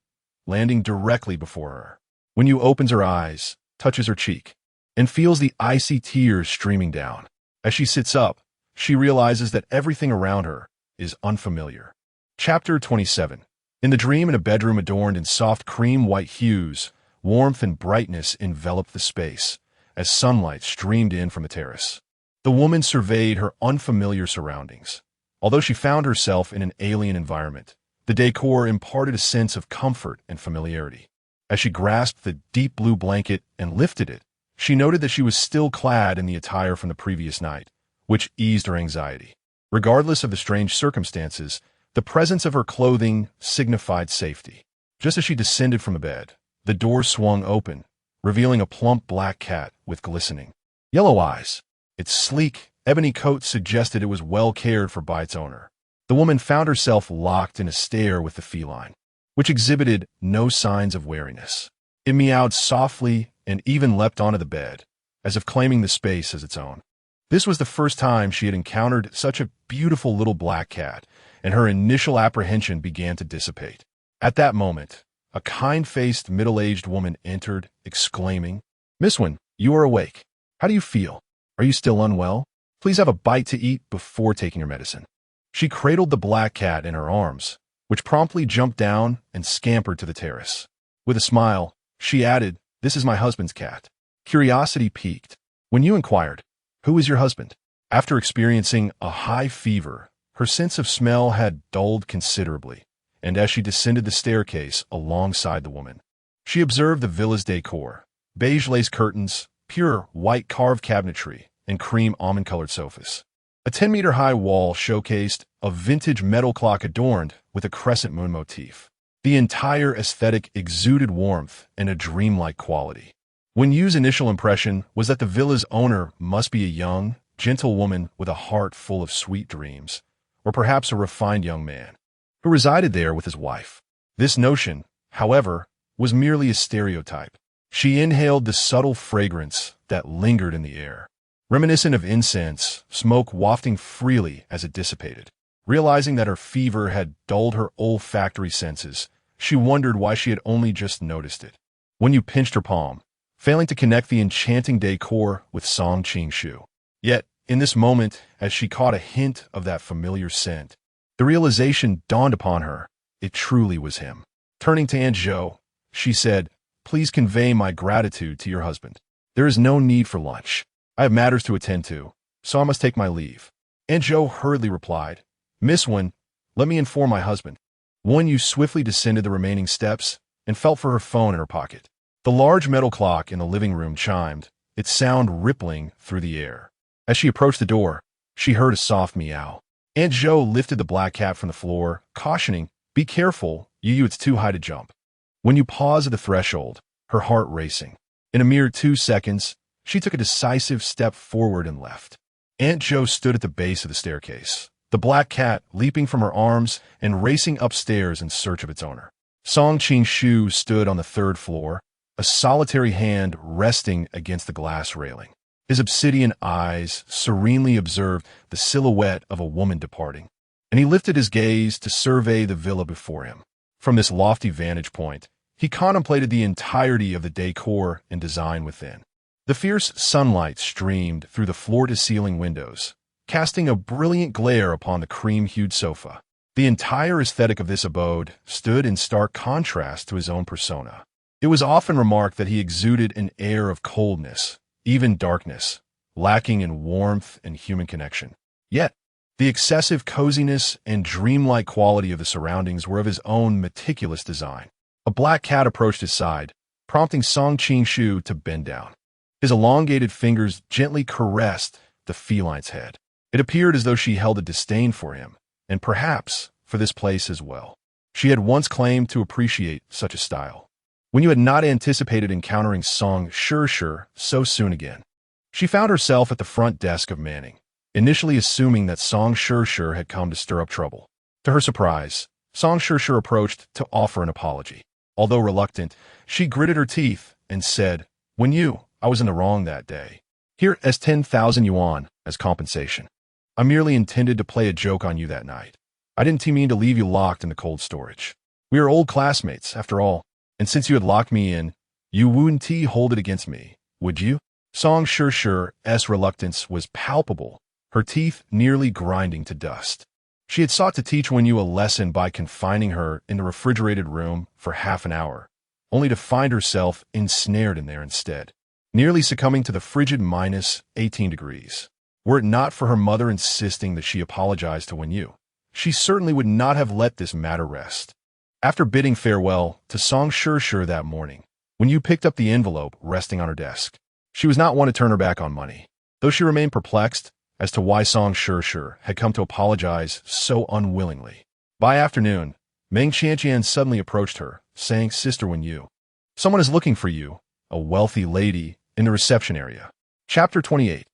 landing directly before her. When Yu opens her eyes, touches her cheek, and feels the icy tears streaming down. As she sits up, she realizes that everything around her is unfamiliar. Chapter 27. In the dream, in a bedroom adorned in soft cream-white hues, warmth and brightness enveloped the space, as sunlight streamed in from the terrace. The woman surveyed her unfamiliar surroundings. Although she found herself in an alien environment, the decor imparted a sense of comfort and familiarity. As she grasped the deep blue blanket and lifted it, she noted that she was still clad in the attire from the previous night, which eased her anxiety. Regardless of the strange circumstances, the presence of her clothing signified safety. Just as she descended from the bed, the door swung open, revealing a plump black cat with glistening yellow eyes. Its sleek, ebony coat suggested it was well cared for by its owner. The woman found herself locked in a stare with the feline, which exhibited no signs of wariness. It meowed softly and even leapt onto the bed, as if claiming the space as its own. This was the first time she had encountered such a beautiful little black cat, and her initial apprehension began to dissipate. At that moment, a kind-faced, middle-aged woman entered, exclaiming, "Miss Wen, you are awake. How do you feel? Are you still unwell? Please have a bite to eat before taking your medicine." She cradled the black cat in her arms, which promptly jumped down and scampered to the terrace. With a smile, she added, "This is my husband's cat." Curiosity piqued. When you inquired, "Who is your husband?" After experiencing a high fever, her sense of smell had dulled considerably, and as she descended the staircase alongside the woman, she observed the villa's decor: beige lace curtains, pure white carved cabinetry, and cream almond-colored sofas. A 10-meter-high wall showcased a vintage metal clock adorned with a crescent moon motif. The entire aesthetic exuded warmth and a dreamlike quality. Wen Yu's initial impression was that the villa's owner must be a young, gentle woman with a heart full of sweet dreams, or perhaps a refined young man who resided there with his wife. This notion, however, was merely a stereotype. She inhaled the subtle fragrance that lingered in the air, reminiscent of incense, smoke wafting freely as it dissipated. Realizing that her fever had dulled her olfactory senses, she wondered why she had only just noticed it. When you pinched her palm, failing to connect the enchanting decor with Song Qing-shu. Yet, in this moment, as she caught a hint of that familiar scent, the realization dawned upon her: it truly was him. Turning to Aunt Jo, she said, "Please convey my gratitude to your husband. There is no need for lunch. I have matters to attend to, so I must take my leave." Aunt Jo hurriedly replied, "Miss Wen, let me inform my husband." Wen Yu swiftly descended the remaining steps and felt for her phone in her pocket. The large metal clock in the living room chimed, its sound rippling through the air. As she approached the door, she heard a soft meow. Aunt Joe lifted the black cat from the floor, cautioning, "Be careful, it's too high to jump." When you pause at the threshold, her heart racing. In a mere 2 seconds, she took a decisive step forward and left. Aunt Joe stood at the base of the staircase, the black cat leaping from her arms and racing upstairs in search of its owner. Song Qing-shu stood on the 3rd floor, a solitary hand resting against the glass railing. His obsidian eyes serenely observed the silhouette of a woman departing, and he lifted his gaze to survey the villa before him. From this lofty vantage point, he contemplated the entirety of the decor and design within. The fierce sunlight streamed through the floor-to-ceiling windows, casting a brilliant glare upon the cream-hued sofa. The entire aesthetic of this abode stood in stark contrast to his own persona. It was often remarked that he exuded an air of coldness, even darkness, lacking in warmth and human connection. Yet, the excessive coziness and dreamlike quality of the surroundings were of his own meticulous design. A black cat approached his side, prompting Song Qing-shu to bend down. His elongated fingers gently caressed the feline's head. It appeared as though she held a disdain for him, and perhaps for this place as well. She had once claimed to appreciate such a style. When you had not anticipated encountering Song Shur so soon again, she found herself at the front desk of Manning, initially assuming that Song Shur had come to stir up trouble. To her surprise, Song Shur approached to offer an apology. Although reluctant, she gritted her teeth and said, I was in the wrong that day. Here as 10,000 yuan as compensation. I merely intended to play a joke on you that night. I didn't mean to leave you locked in the cold storage. We are old classmates, after all, and since you had locked me in, you wouldn't hold it against me, would you?" Song Shur's reluctance was palpable, her teeth nearly grinding to dust. She had sought to teach Wenyu a lesson by confining her in the refrigerated room for half an hour, only to find herself ensnared in there instead, nearly succumbing to the frigid -18 degrees. Were it not for her mother insisting that she apologize to Wenyu, she certainly would not have let this matter rest. After bidding farewell to Song Shur that morning, Wenyu picked up the envelope resting on her desk. She was not one to turn her back on money, though she remained perplexed as to why Song Shur had come to apologize so unwillingly. By afternoon, Meng Qianqian suddenly approached her, saying, "Sister Wenyu, someone is looking for you, a wealthy lady, in the reception area." Chapter 28.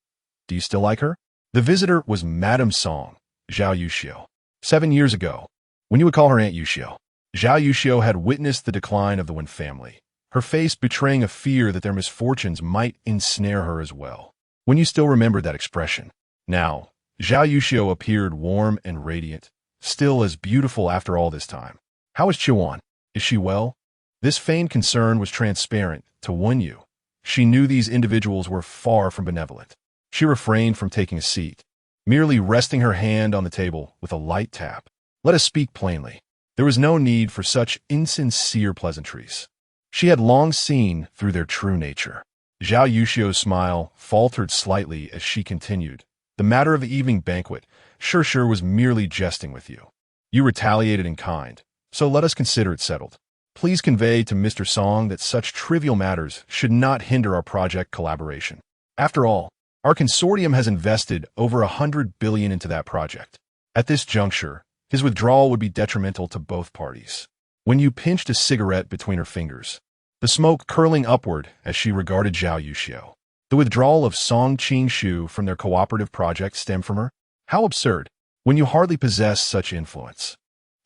Do you still like her? The visitor was Madame Song, Zhao Yuxiu. 7 years ago, when you would call her Aunt Yuxiu, Zhao Yuxiu had witnessed the decline of the Wen family, her face betraying a fear that their misfortunes might ensnare her as well. When you still remembered that expression. Now, Zhao Yuxiu appeared warm and radiant, still as beautiful after all this time. "How is Chuan? Is she well?" This feigned concern was transparent to Wenyu. She knew these individuals were far from benevolent. She refrained from taking a seat, merely resting her hand on the table with a light tap. Let us speak plainly. There was no need for such insincere pleasantries. She had long seen through their true nature. Zhao Yuxiu's smile faltered slightly as she continued. "The matter of the evening banquet, Shur was merely jesting with you. You retaliated in kind, so let us consider it settled. Please convey to Mr. Song that such trivial matters should not hinder our project collaboration. After all, our consortium has invested over 100 billion into that project. At this juncture, his withdrawal would be detrimental to both parties." When you pinched a cigarette between her fingers, the smoke curling upward as she regarded Zhao Yuxiu. The withdrawal of Song Qing-shu from their cooperative project stemmed from her? How absurd, when you hardly possess such influence.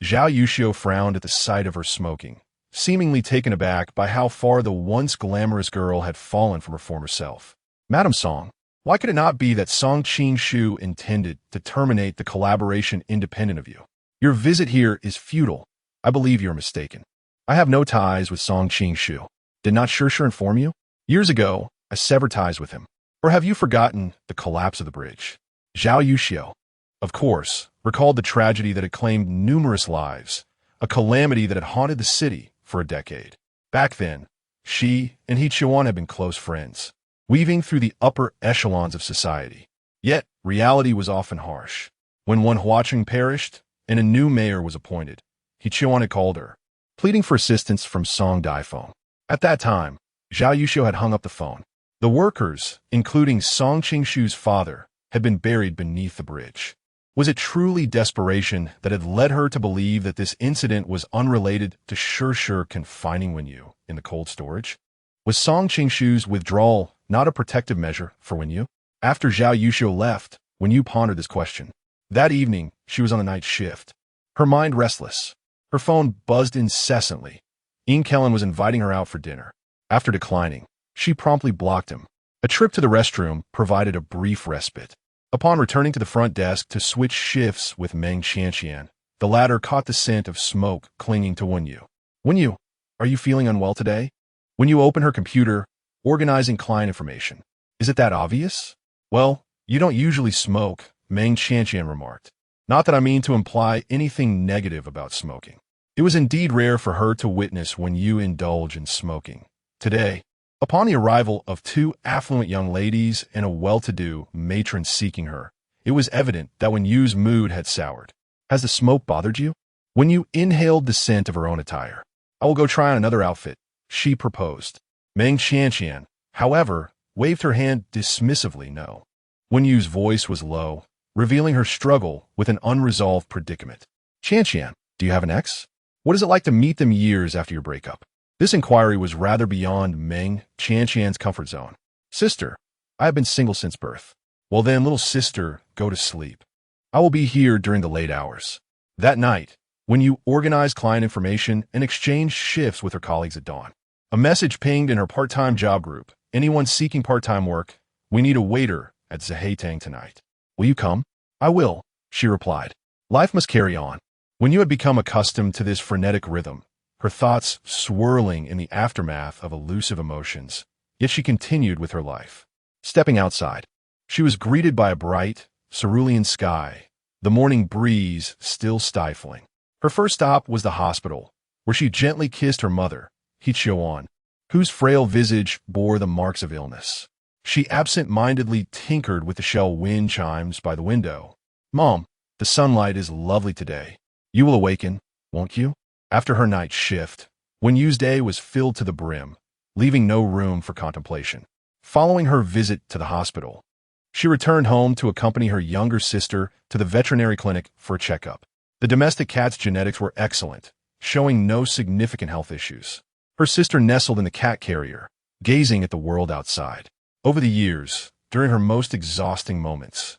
Zhao Yuxiu frowned at the sight of her smoking, seemingly taken aback by how far the once glamorous girl had fallen from her former self. "Madame Song, why could it not be that Song Qing-shu intended to terminate the collaboration independent of you? Your visit here is futile. I believe you're mistaken. I have no ties with Song Qing-shu. Did not Shur inform you? Years ago, I severed ties with him. Or have you forgotten the collapse of the bridge?" Zhao Yuxiu, of course, recalled the tragedy that had claimed numerous lives, a calamity that had haunted the city for a decade. Back then, she and He Chuan had been close friends, weaving through the upper echelons of society. Yet, reality was often harsh. When one Huacheng perished and a new mayor was appointed, He Chuan had called her, pleading for assistance from Song Dai-phone. At that time, Zhao Yushu had hung up the phone. The workers, including Song Qingshu's father, had been buried beneath the bridge. Was it truly desperation that had led her to believe that this incident was unrelated to Sure confining Wenyu in the cold storage? Was Song Qingshu's withdrawal not a protective measure for Wenyu? After Zhao Yushu left, Wenyu pondered this question. That evening, she was on a night shift. Her mind restless. Her phone buzzed incessantly. Ian Kellen was inviting her out for dinner. After declining, she promptly blocked him. A trip to the restroom provided a brief respite. Upon returning to the front desk to switch shifts with Meng Qianqian, the latter caught the scent of smoke clinging to Wenyu. Wenyu, are you feeling unwell today? Wenyu opened her computer, organizing client information. Is it that obvious? Well, you don't usually smoke, Meng Qianqian remarked. Not that I mean to imply anything negative about smoking. It was indeed rare for her to witness Wenyu indulge in smoking. Today, upon the arrival of two affluent young ladies and a well-to-do matron seeking her, it was evident that Wenyu's mood had soured. Has the smoke bothered you? Wenyu inhaled the scent of her own attire. I will go try on another outfit, she proposed. Meng Qianqian, however, waved her hand dismissively no. Wenyu's voice was low, revealing her struggle with an unresolved predicament. Qianqian, do you have an ex? What is it like to meet them years after your breakup? This inquiry was rather beyond Meng Qianqian's comfort zone. Sister, I have been single since birth. Well then, little sister, go to sleep. I will be here during the late hours. That night, Wenyu organized client information and exchanged shifts with her colleagues at dawn. A message pinged in her part-time job group. Anyone seeking part-time work, we need a waiter at Zhehetang tonight. Will you come? I will, she replied. Life must carry on. Wenyu had become accustomed to this frenetic rhythm, her thoughts swirling in the aftermath of elusive emotions, yet she continued with her life. Stepping outside, she was greeted by a bright, cerulean sky, the morning breeze still stifling. Her first stop was the hospital, where she gently kissed her mother, Hichioan, whose frail visage bore the marks of illness. She absent-mindedly tinkered with the shell wind chimes by the window. Mom, the sunlight is lovely today. You will awaken, won't you? After her night shift, Wenyu's day was filled to the brim, leaving no room for contemplation. Following her visit to the hospital, she returned home to accompany her younger sister to the veterinary clinic for a checkup. The domestic cat's genetics were excellent, showing no significant health issues. Her sister nestled in the cat carrier, gazing at the world outside. Over the years, during her most exhausting moments,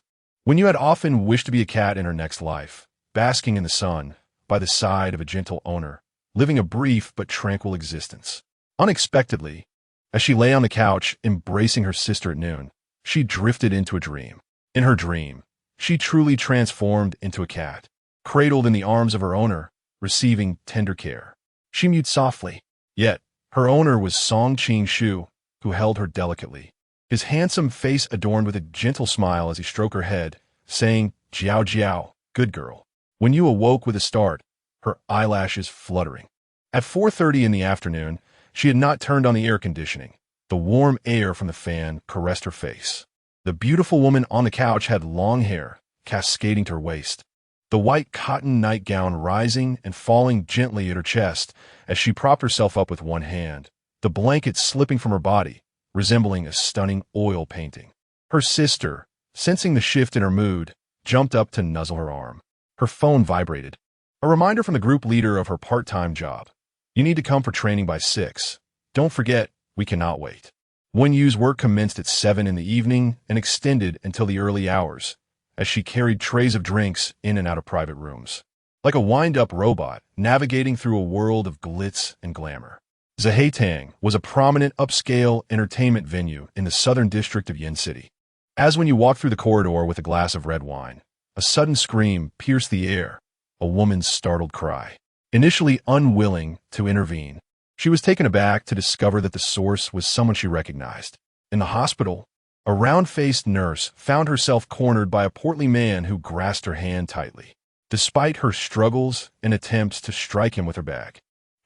Wenyu had often wished to be a cat in her next life, basking in the sun, by the side of a gentle owner, living a brief but tranquil existence. Unexpectedly, as she lay on the couch embracing her sister at noon, she drifted into a dream. In her dream, she truly transformed into a cat, cradled in the arms of her owner, receiving tender care. She mewed softly, yet her owner was Song Qingshu, who held her delicately, his handsome face adorned with a gentle smile as he stroked her head, saying, "Jiao Jiao, good girl." Wenyu awoke with a start, her eyelashes fluttering. At 4:30 in the afternoon, she had not turned on the air conditioning. The warm air from the fan caressed her face. The beautiful woman on the couch had long hair, cascading to her waist, the white cotton nightgown rising and falling gently at her chest as she propped herself up with one hand, the blanket slipping from her body, resembling a stunning oil painting. Her sister, sensing the shift in her mood, jumped up to nuzzle her arm. Her phone vibrated. A reminder from the group leader of her part-time job. You need to come for training by 6. Don't forget, we cannot wait. Wenyu's work commenced at 7 in the evening and extended until the early hours, as she carried trays of drinks in and out of private rooms. Like a wind-up robot navigating through a world of glitz and glamour. Zhehetang was a prominent upscale entertainment venue in the southern district of Yin City. As when you walked through the corridor with a glass of red wine, a sudden scream pierced the air, a woman's startled cry. Initially unwilling to intervene, she was taken aback to discover that the source was someone she recognized. In the hospital, a round-faced nurse found herself cornered by a portly man who grasped her hand tightly. Despite her struggles and attempts to strike him with her bag,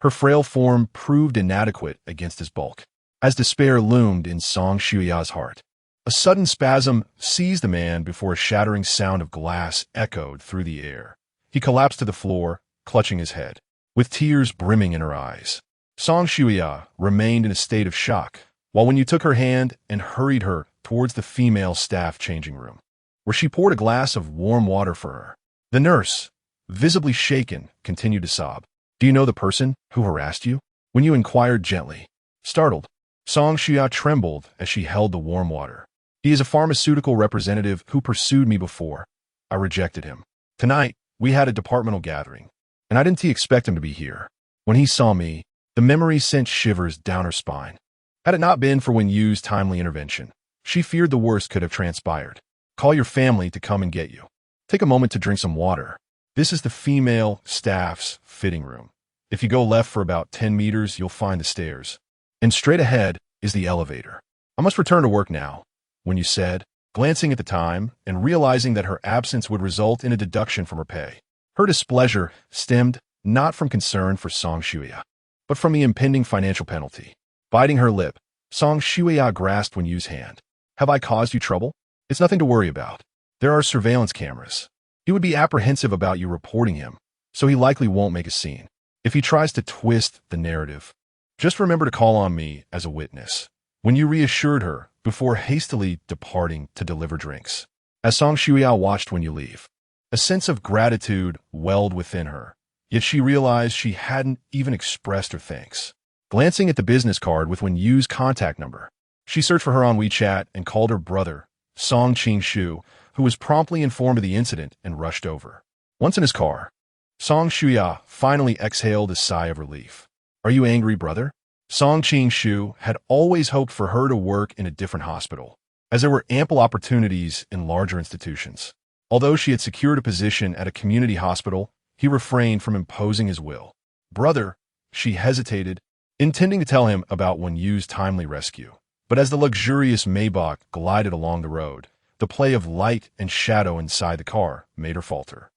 her frail form proved inadequate against his bulk. As despair loomed in Song Shuya's heart, a sudden spasm seized the man before a shattering sound of glass echoed through the air. He collapsed to the floor, clutching his head. with tears brimming in her eyes. Song Shuya remained in a state of shock, while when you took her hand and hurried her towards the female staff changing room, where she poured a glass of warm water for her. The nurse, visibly shaken, continued to sob. Do you know the person who harassed you? When you inquired gently. Startled, Song Shuya trembled as she held the warm water. He is a pharmaceutical representative who pursued me before. I rejected him. Tonight, we had a departmental gathering, and I didn't expect him to be here. When he saw me, the memory sent shivers down her spine. Had it not been for Wen Yu's timely intervention, she feared the worst could have transpired. Call your family to come and get you. Take a moment to drink some water. This is the female staff's fitting room. If you go left for about 10 meters, you'll find the stairs. And straight ahead is the elevator. I must return to work now, Wen Yu said, glancing at the time and realizing that her absence would result in a deduction from her pay. Her displeasure stemmed not from concern for Song Shuya, but from the impending financial penalty. Biting her lip, Song Shuya grasped Wen Yu's hand. Have I caused you trouble? It's nothing to worry about. There are surveillance cameras. He would be apprehensive about you reporting him, so he likely won't make a scene. If he tries to twist the narrative, just remember to call on me as a witness. Wen Yu reassured her before hastily departing to deliver drinks. As Song Shuya watched Wen Yu leave, a sense of gratitude welled within her, yet she realized she hadn't even expressed her thanks. Glancing at the business card with Wen Yu's contact number, she searched for her on WeChat and called her brother, Song Qing-shu, who was promptly informed of the incident and rushed over. Once in his car, Song Shuya finally exhaled a sigh of relief. Are you angry, brother? Song Qing-shu had always hoped for her to work in a different hospital, as there were ample opportunities in larger institutions. Although she had secured a position at a community hospital, he refrained from imposing his will. Brother, she hesitated, intending to tell him about Wen Yu's timely rescue. But as the luxurious Maybach glided along the road, the play of light and shadow inside the car made her falter.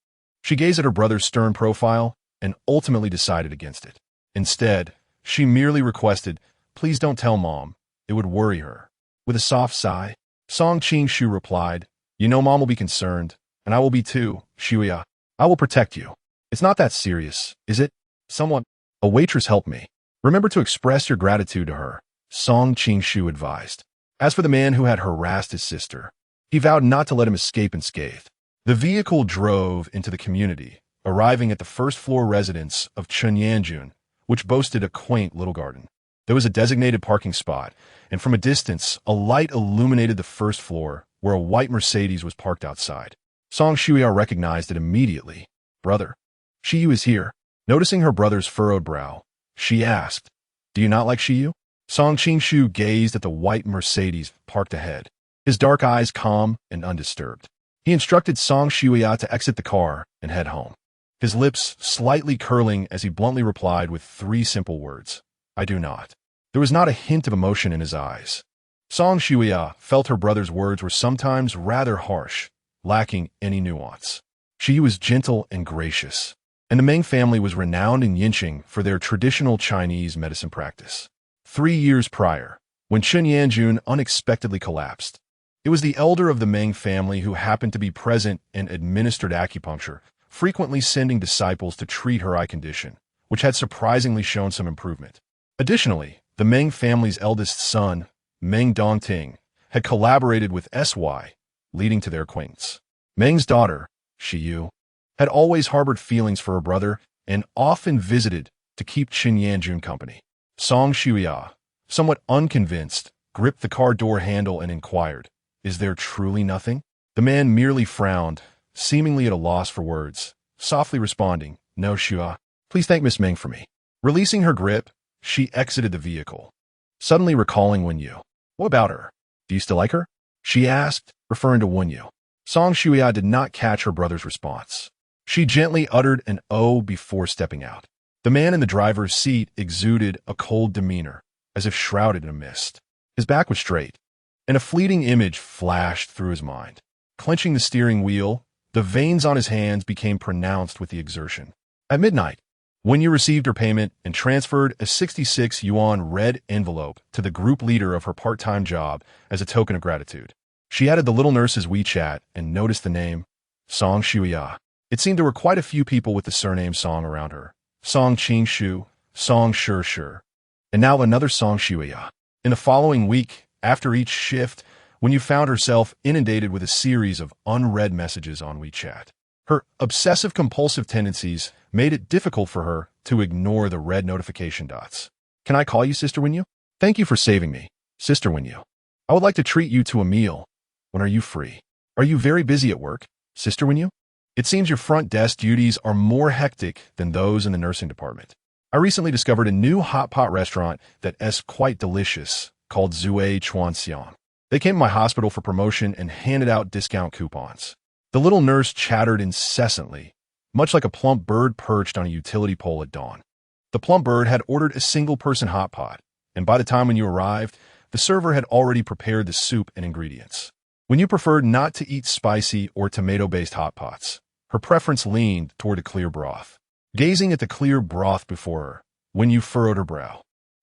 She gazed at her brother's stern profile and ultimately decided against it. Instead, she merely requested, please don't tell Mom. It would worry her. With a soft sigh, Song Qing-shu replied, you know Mom will be concerned, and I will be too, Shuya. I will protect you. It's not that serious, is it? Someone, a waitress helped me. Remember to express your gratitude to her, Song Qing-shu advised. As for the man who had harassed his sister, he vowed not to let him escape unscathed. The vehicle drove into the community, arriving at the first-floor residence of Chun Yanjun, which boasted a quaint little garden. There was a designated parking spot, and from a distance, a light illuminated the first floor, where a white Mercedes was parked outside. Song Shuya recognized it immediately. Brother, Shiyu is here. Noticing her brother's furrowed brow, she asked, do you not like Shiyu? Song Qing-shu gazed at the white Mercedes parked ahead, his dark eyes calm and undisturbed. He instructed Song Shuya to exit the car and head home, his lips slightly curling as he bluntly replied with 3 simple words, I do not. There was not a hint of emotion in his eyes. Song Shuya felt her brother's words were sometimes rather harsh, lacking any nuance. She was gentle and gracious, and the Meng family was renowned in Yinqing for their traditional Chinese medicine practice. 3 years prior, when Chun Yanjun unexpectedly collapsed, it was the elder of the Meng family who happened to be present and administered acupuncture, frequently sending disciples to treat her eye condition, which had surprisingly shown some improvement. Additionally, the Meng family's eldest son, Meng Dongting, had collaborated with SY, leading to their acquaintance. Meng's daughter, Shiyu, had always harbored feelings for her brother and often visited to keep Chun Yanjun company. Song Shuya, somewhat unconvinced, gripped the car door handle and inquired, is there truly nothing? The man merely frowned, seemingly at a loss for words, softly responding, no, Shua, please thank Miss Meng for me. Releasing her grip, she exited the vehicle, suddenly recalling Wen Yu. What about her? Do you still like her? She asked, referring to Wen Yu. Song Shuya did not catch her brother's response. She gently uttered an "oh" before stepping out. The man in the driver's seat exuded a cold demeanor, as if shrouded in a mist. His back was straight, and a fleeting image flashed through his mind. Clenching the steering wheel, the veins on his hands became pronounced with the exertion. At midnight, Wen Yu received her payment and transferred a 66 yuan red envelope to the group leader of her part-time job as a token of gratitude. She added the little nurse's WeChat and noticed the name, Song Shuya. It seemed there were quite a few people with the surname Song around her, Song Qing Shu, Song Sure Sure. And now another Song Shuya. In the following week, after each shift, when you found herself inundated with a series of unread messages on WeChat. Her obsessive-compulsive tendencies made it difficult for her to ignore the red notification dots. Can I call you Sister Winyu? Thank you for saving me, Sister Winyu. I would like to treat you to a meal. When are you free? Are you very busy at work, Sister Winyu? It seems your front desk duties are more hectic than those in the nursing department. I recently discovered a new hot pot restaurant that is quite delicious, called Zue Chuanxiang. They came to my hospital for promotion and handed out discount coupons. The little nurse chattered incessantly, much like a plump bird perched on a utility pole at dawn. The plump bird had ordered a single-person hot pot, and by the time when you arrived, the server had already prepared the soup and ingredients. When you preferred not to eat spicy or tomato-based hot pots, her preference leaned toward a clear broth. Gazing at the clear broth before her, Winyu furrowed her brow.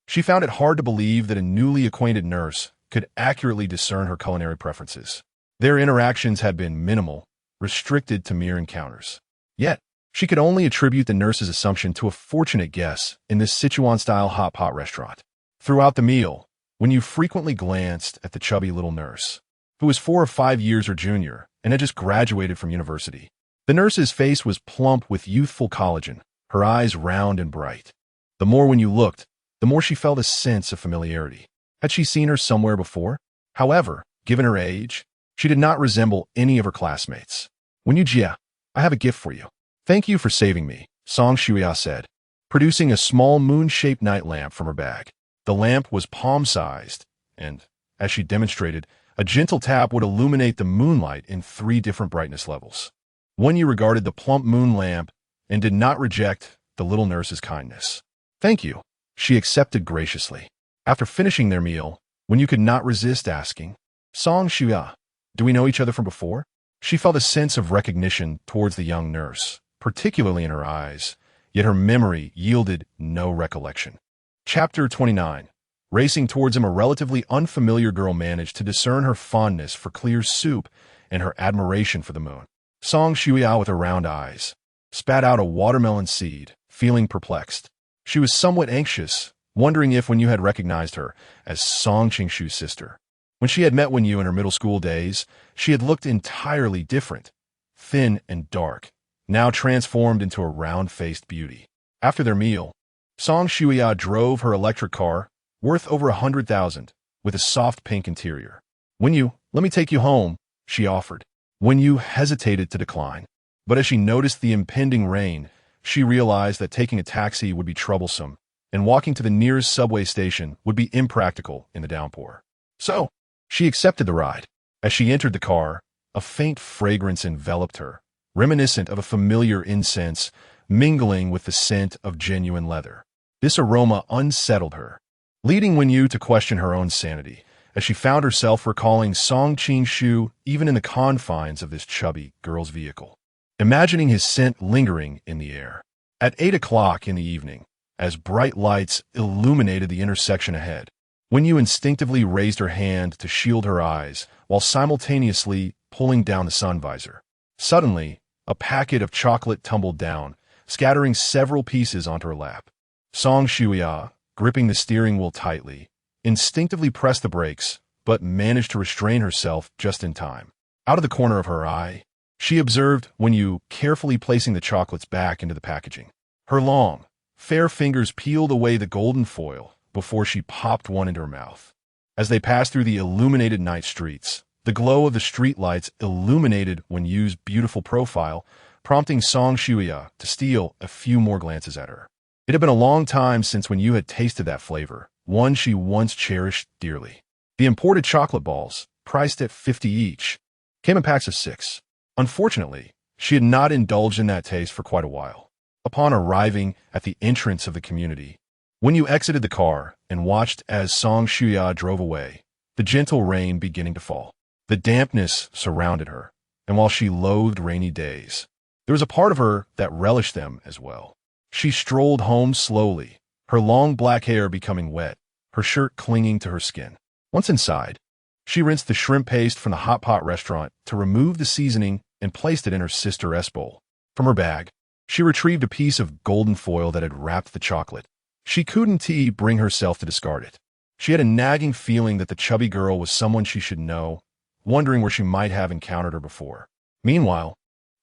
She found it hard to believe that a newly acquainted nurse could accurately discern her culinary preferences. Their interactions had been minimal, restricted to mere encounters. Yet, she could only attribute the nurse's assumption to a fortunate guess in this Sichuan-style hot pot restaurant. Throughout the meal, Winyu frequently glanced at the chubby little nurse, who was 4 or 5 years her junior and had just graduated from university. The nurse's face was plump with youthful collagen, her eyes round and bright. The more Winyu looked, the more she felt a sense of familiarity. Had she seen her somewhere before? However, given her age, she did not resemble any of her classmates. Winyu Jia, I have a gift for you. Thank you for saving me, Song Shuya said, producing a small moon-shaped night lamp from her bag. The lamp was palm-sized, and, as she demonstrated, a gentle tap would illuminate the moonlight in 3 different brightness levels. Winyu regarded the plump moon lamp and did not reject the little nurse's kindness. Thank you, she accepted graciously. After finishing their meal, Winyu could not resist asking, Song Shuya, do we know each other from before? She felt a sense of recognition towards the young nurse, particularly in her eyes, yet her memory yielded no recollection. Chapter 29. Racing towards him, a relatively unfamiliar girl managed to discern her fondness for clear soup and her admiration for the moon. Song Shuya, with her round eyes, spat out a watermelon seed, feeling perplexed. She was somewhat anxious, wondering if Winyu had recognized her as Song Qingshu's sister. When she had met Winyu in her middle school days, she had looked entirely different, thin and dark, now transformed into a round-faced beauty. After their meal, Song Shuya drove her electric car, worth over 100,000, with a soft pink interior. Winyu, let me take you home, she offered. Winyu hesitated to decline, but as she noticed the impending rain, she realized that taking a taxi would be troublesome, and walking to the nearest subway station would be impractical in the downpour. So, she accepted the ride. As she entered the car, a faint fragrance enveloped her, reminiscent of a familiar incense, mingling with the scent of genuine leather. This aroma unsettled her, leading Winyu to question her own sanity, as she found herself recalling Song Qingshu even in the confines of this chubby girl's vehicle, imagining his scent lingering in the air. At 8 o'clock in the evening, as bright lights illuminated the intersection ahead, Winyu instinctively raised her hand to shield her eyes while simultaneously pulling down the sun visor. Suddenly, a packet of chocolate tumbled down, scattering several pieces onto her lap. Song Shuya, gripping the steering wheel tightly, instinctively pressed the brakes, but managed to restrain herself just in time. Out of the corner of her eye, she observed Winyu carefully placing the chocolates back into the packaging. Her long, fair fingers peeled away the golden foil before she popped one into her mouth. As they passed through the illuminated night streets, the glow of the streetlights illuminated Winyu's beautiful profile, prompting Song Shuya to steal a few more glances at her. It had been a long time since Winyu had tasted that flavor, one she once cherished dearly. The imported chocolate balls, priced at 50 each, came in packs of 6. Unfortunately, she had not indulged in that taste for quite a while. Upon arriving at the entrance of the community, Winyu exited the car and watched as Song Shuya drove away, the gentle rain beginning to fall. The dampness surrounded her, and while she loathed rainy days, there was a part of her that relished them as well. She strolled home slowly, her long black hair becoming wet, her shirt clinging to her skin. Once inside, she rinsed the shrimp paste from the hot pot restaurant to remove the seasoning and placed it in her sister S bowl. From her bag, She retrieved a piece of golden foil that had wrapped the chocolate. She couldn't bring herself to discard it. She had a nagging feeling that the chubby girl was someone she should know, wondering where she might have encountered her before. Meanwhile,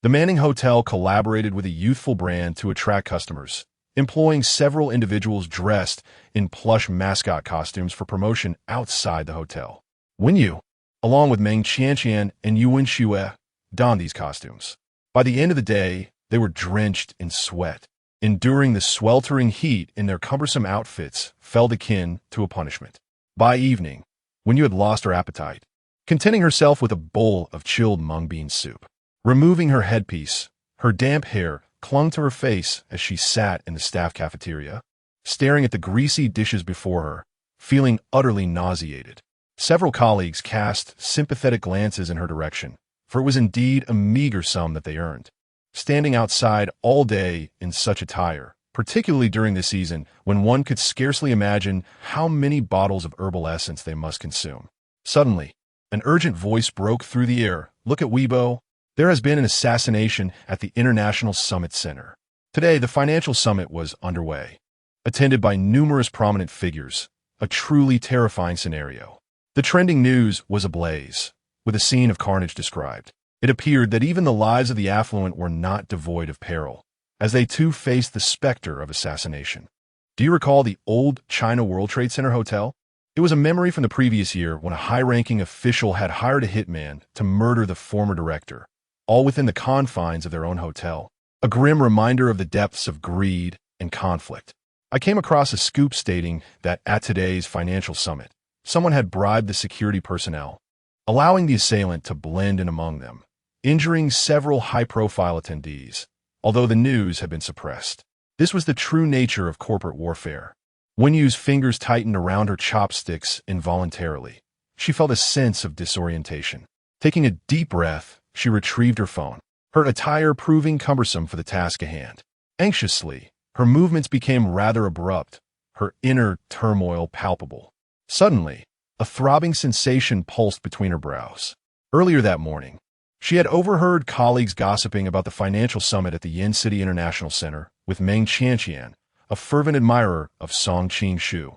the Manning Hotel collaborated with a youthful brand to attract customers, employing several individuals dressed in plush mascot costumes for promotion outside the hotel. Wen Yu, along with Meng Qianqian and Yuan Xue, donned these costumes. By the end of the day, they were drenched in sweat. Enduring the sweltering heat in their cumbersome outfits felt akin to a punishment. By evening, Wen Yu had lost her appetite, contenting herself with a bowl of chilled mung bean soup. Removing her headpiece, her damp hair clung to her face as she sat in the staff cafeteria, staring at the greasy dishes before her, feeling utterly nauseated. Several colleagues cast sympathetic glances in her direction, for it was indeed a meager sum that they earned. Standing outside all day in such attire, particularly during the season when one could scarcely imagine how many bottles of herbal essence they must consume. Suddenly, an urgent voice broke through the air. "Look at Weibo. There has been an assassination at the International Summit Center." Today, the financial summit was underway, attended by numerous prominent figures, a truly terrifying scenario. The trending news was ablaze, with a scene of carnage described. It appeared that even the lives of the affluent were not devoid of peril, as they too faced the specter of assassination. Do you recall the old China World Trade Center Hotel? It was a memory from the previous year when a high-ranking official had hired a hitman to murder the former director, all within the confines of their own hotel. A grim reminder of the depths of greed and conflict. I came across a scoop stating that at today's financial summit, someone had bribed the security personnel, allowing the assailant to blend in among them, injuring several high-profile attendees, although the news had been suppressed. This was the true nature of corporate warfare. Wen Yu's fingers tightened around her chopsticks involuntarily. She felt a sense of disorientation. Taking a deep breath, she retrieved her phone, her attire proving cumbersome for the task at hand. Anxiously, her movements became rather abrupt, her inner turmoil palpable. Suddenly, a throbbing sensation pulsed between her brows. Earlier that morning, she had overheard colleagues gossiping about the financial summit at the Yin City International Center with Meng Qianqian, a fervent admirer of Song Qing-shu,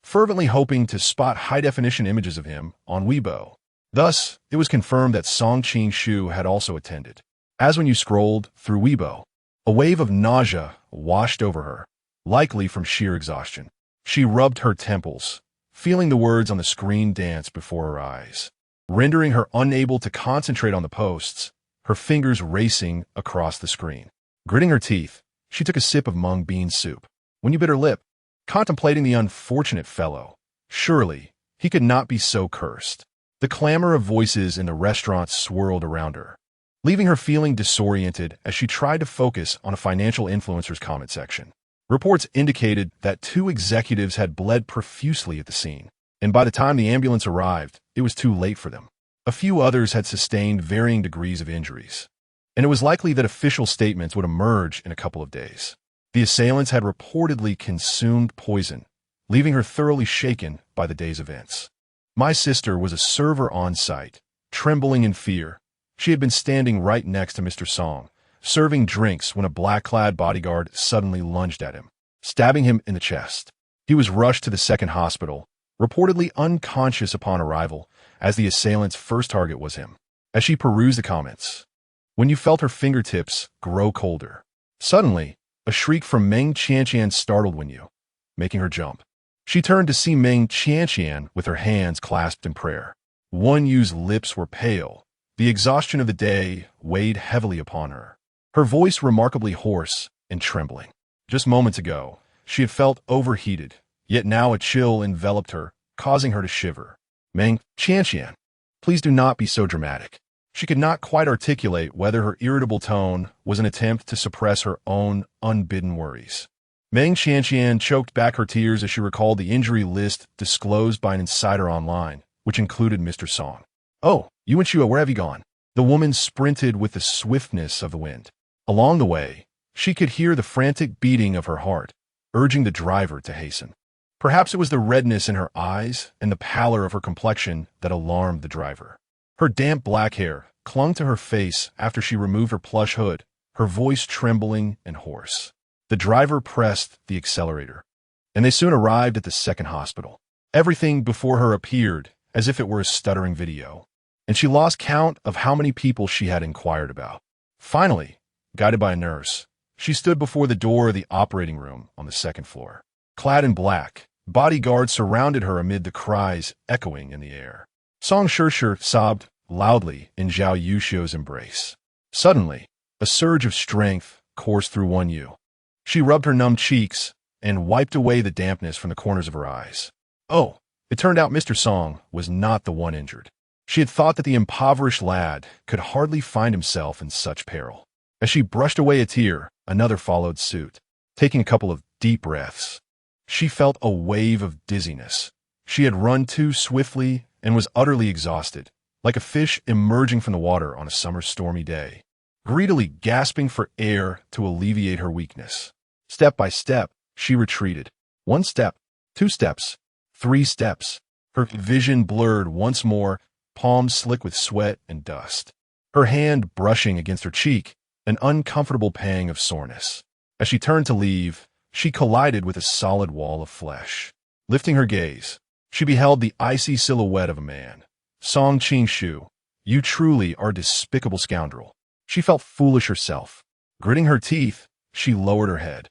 fervently hoping to spot high-definition images of him on Weibo. Thus, it was confirmed that Song Qing-shu had also attended. As when you scrolled through Weibo, a wave of nausea washed over her, likely from sheer exhaustion. She rubbed her temples, feeling the words on the screen dance before her eyes, rendering her unable to concentrate on the posts, her fingers racing across the screen. Gritting her teeth, she took a sip of mung bean soup. When you bit her lip, contemplating the unfortunate fellow, surely he could not be so cursed. The clamor of voices in the restaurant swirled around her, leaving her feeling disoriented as she tried to focus on a financial influencer's comment section. Reports indicated that 2 executives had bled profusely at the scene, and by the time the ambulance arrived, it was too late for them. A few others had sustained varying degrees of injuries, and it was likely that official statements would emerge in a couple of days. The assailants had reportedly consumed poison, leaving her thoroughly shaken by the day's events. My sister was a server on site, trembling in fear. She had been standing right next to Mr. Song, serving drinks when a black-clad bodyguard suddenly lunged at him, stabbing him in the chest. He was rushed to the second hospital, reportedly unconscious upon arrival, as the assailant's first target was him. As she perused the comments, when you felt her fingertips grow colder. Suddenly, a shriek from Meng Qianqian startled Wen Yu, making her jump. She turned to see Meng Qianqian with her hands clasped in prayer. Wen Yu's lips were pale. The exhaustion of the day weighed heavily upon her, her voice remarkably hoarse and trembling. Just moments ago, she had felt overheated, yet now a chill enveloped her, causing her to shiver. Meng Qianqian, please do not be so dramatic. She could not quite articulate whether her irritable tone was an attempt to suppress her own unbidden worries. Meng Qianqian choked back her tears as she recalled the injury list disclosed by an insider online, which included Mr. Song. "Oh, Yuan Xue, where have you gone?" The woman sprinted with the swiftness of the wind. Along the way, she could hear the frantic beating of her heart, urging the driver to hasten. Perhaps it was the redness in her eyes and the pallor of her complexion that alarmed the driver. Her damp black hair clung to her face after she removed her plush hood, her voice trembling and hoarse. The driver pressed the accelerator, and they soon arrived at the second hospital. Everything before her appeared as if it were a stuttering video, and she lost count of how many people she had inquired about. Finally, guided by a nurse, she stood before the door of the operating room on the second floor. Clad in black, bodyguards surrounded her amid the cries echoing in the air. Song Shirshir sobbed loudly in Zhao Yuxiu's embrace. Suddenly, a surge of strength coursed through Wan Yu. She rubbed her numb cheeks and wiped away the dampness from the corners of her eyes. Oh, it turned out Mr. Song was not the one injured. She had thought that the impoverished lad could hardly find himself in such peril. As she brushed away a tear, another followed suit. Taking a couple of deep breaths, she felt a wave of dizziness. She had run too swiftly and was utterly exhausted, like a fish emerging from the water on a summer stormy day, greedily gasping for air to alleviate her weakness. Step by step, she retreated. 1 step, 2 steps, 3 steps. Her vision blurred once more, palms slick with sweat and dust. Her hand brushing against her cheek, an uncomfortable pang of soreness. As she turned to leave, she collided with a solid wall of flesh. Lifting her gaze, she beheld the icy silhouette of a man. Song Qingshu, you truly are a despicable scoundrel. She felt foolish herself. Gritting her teeth, she lowered her head,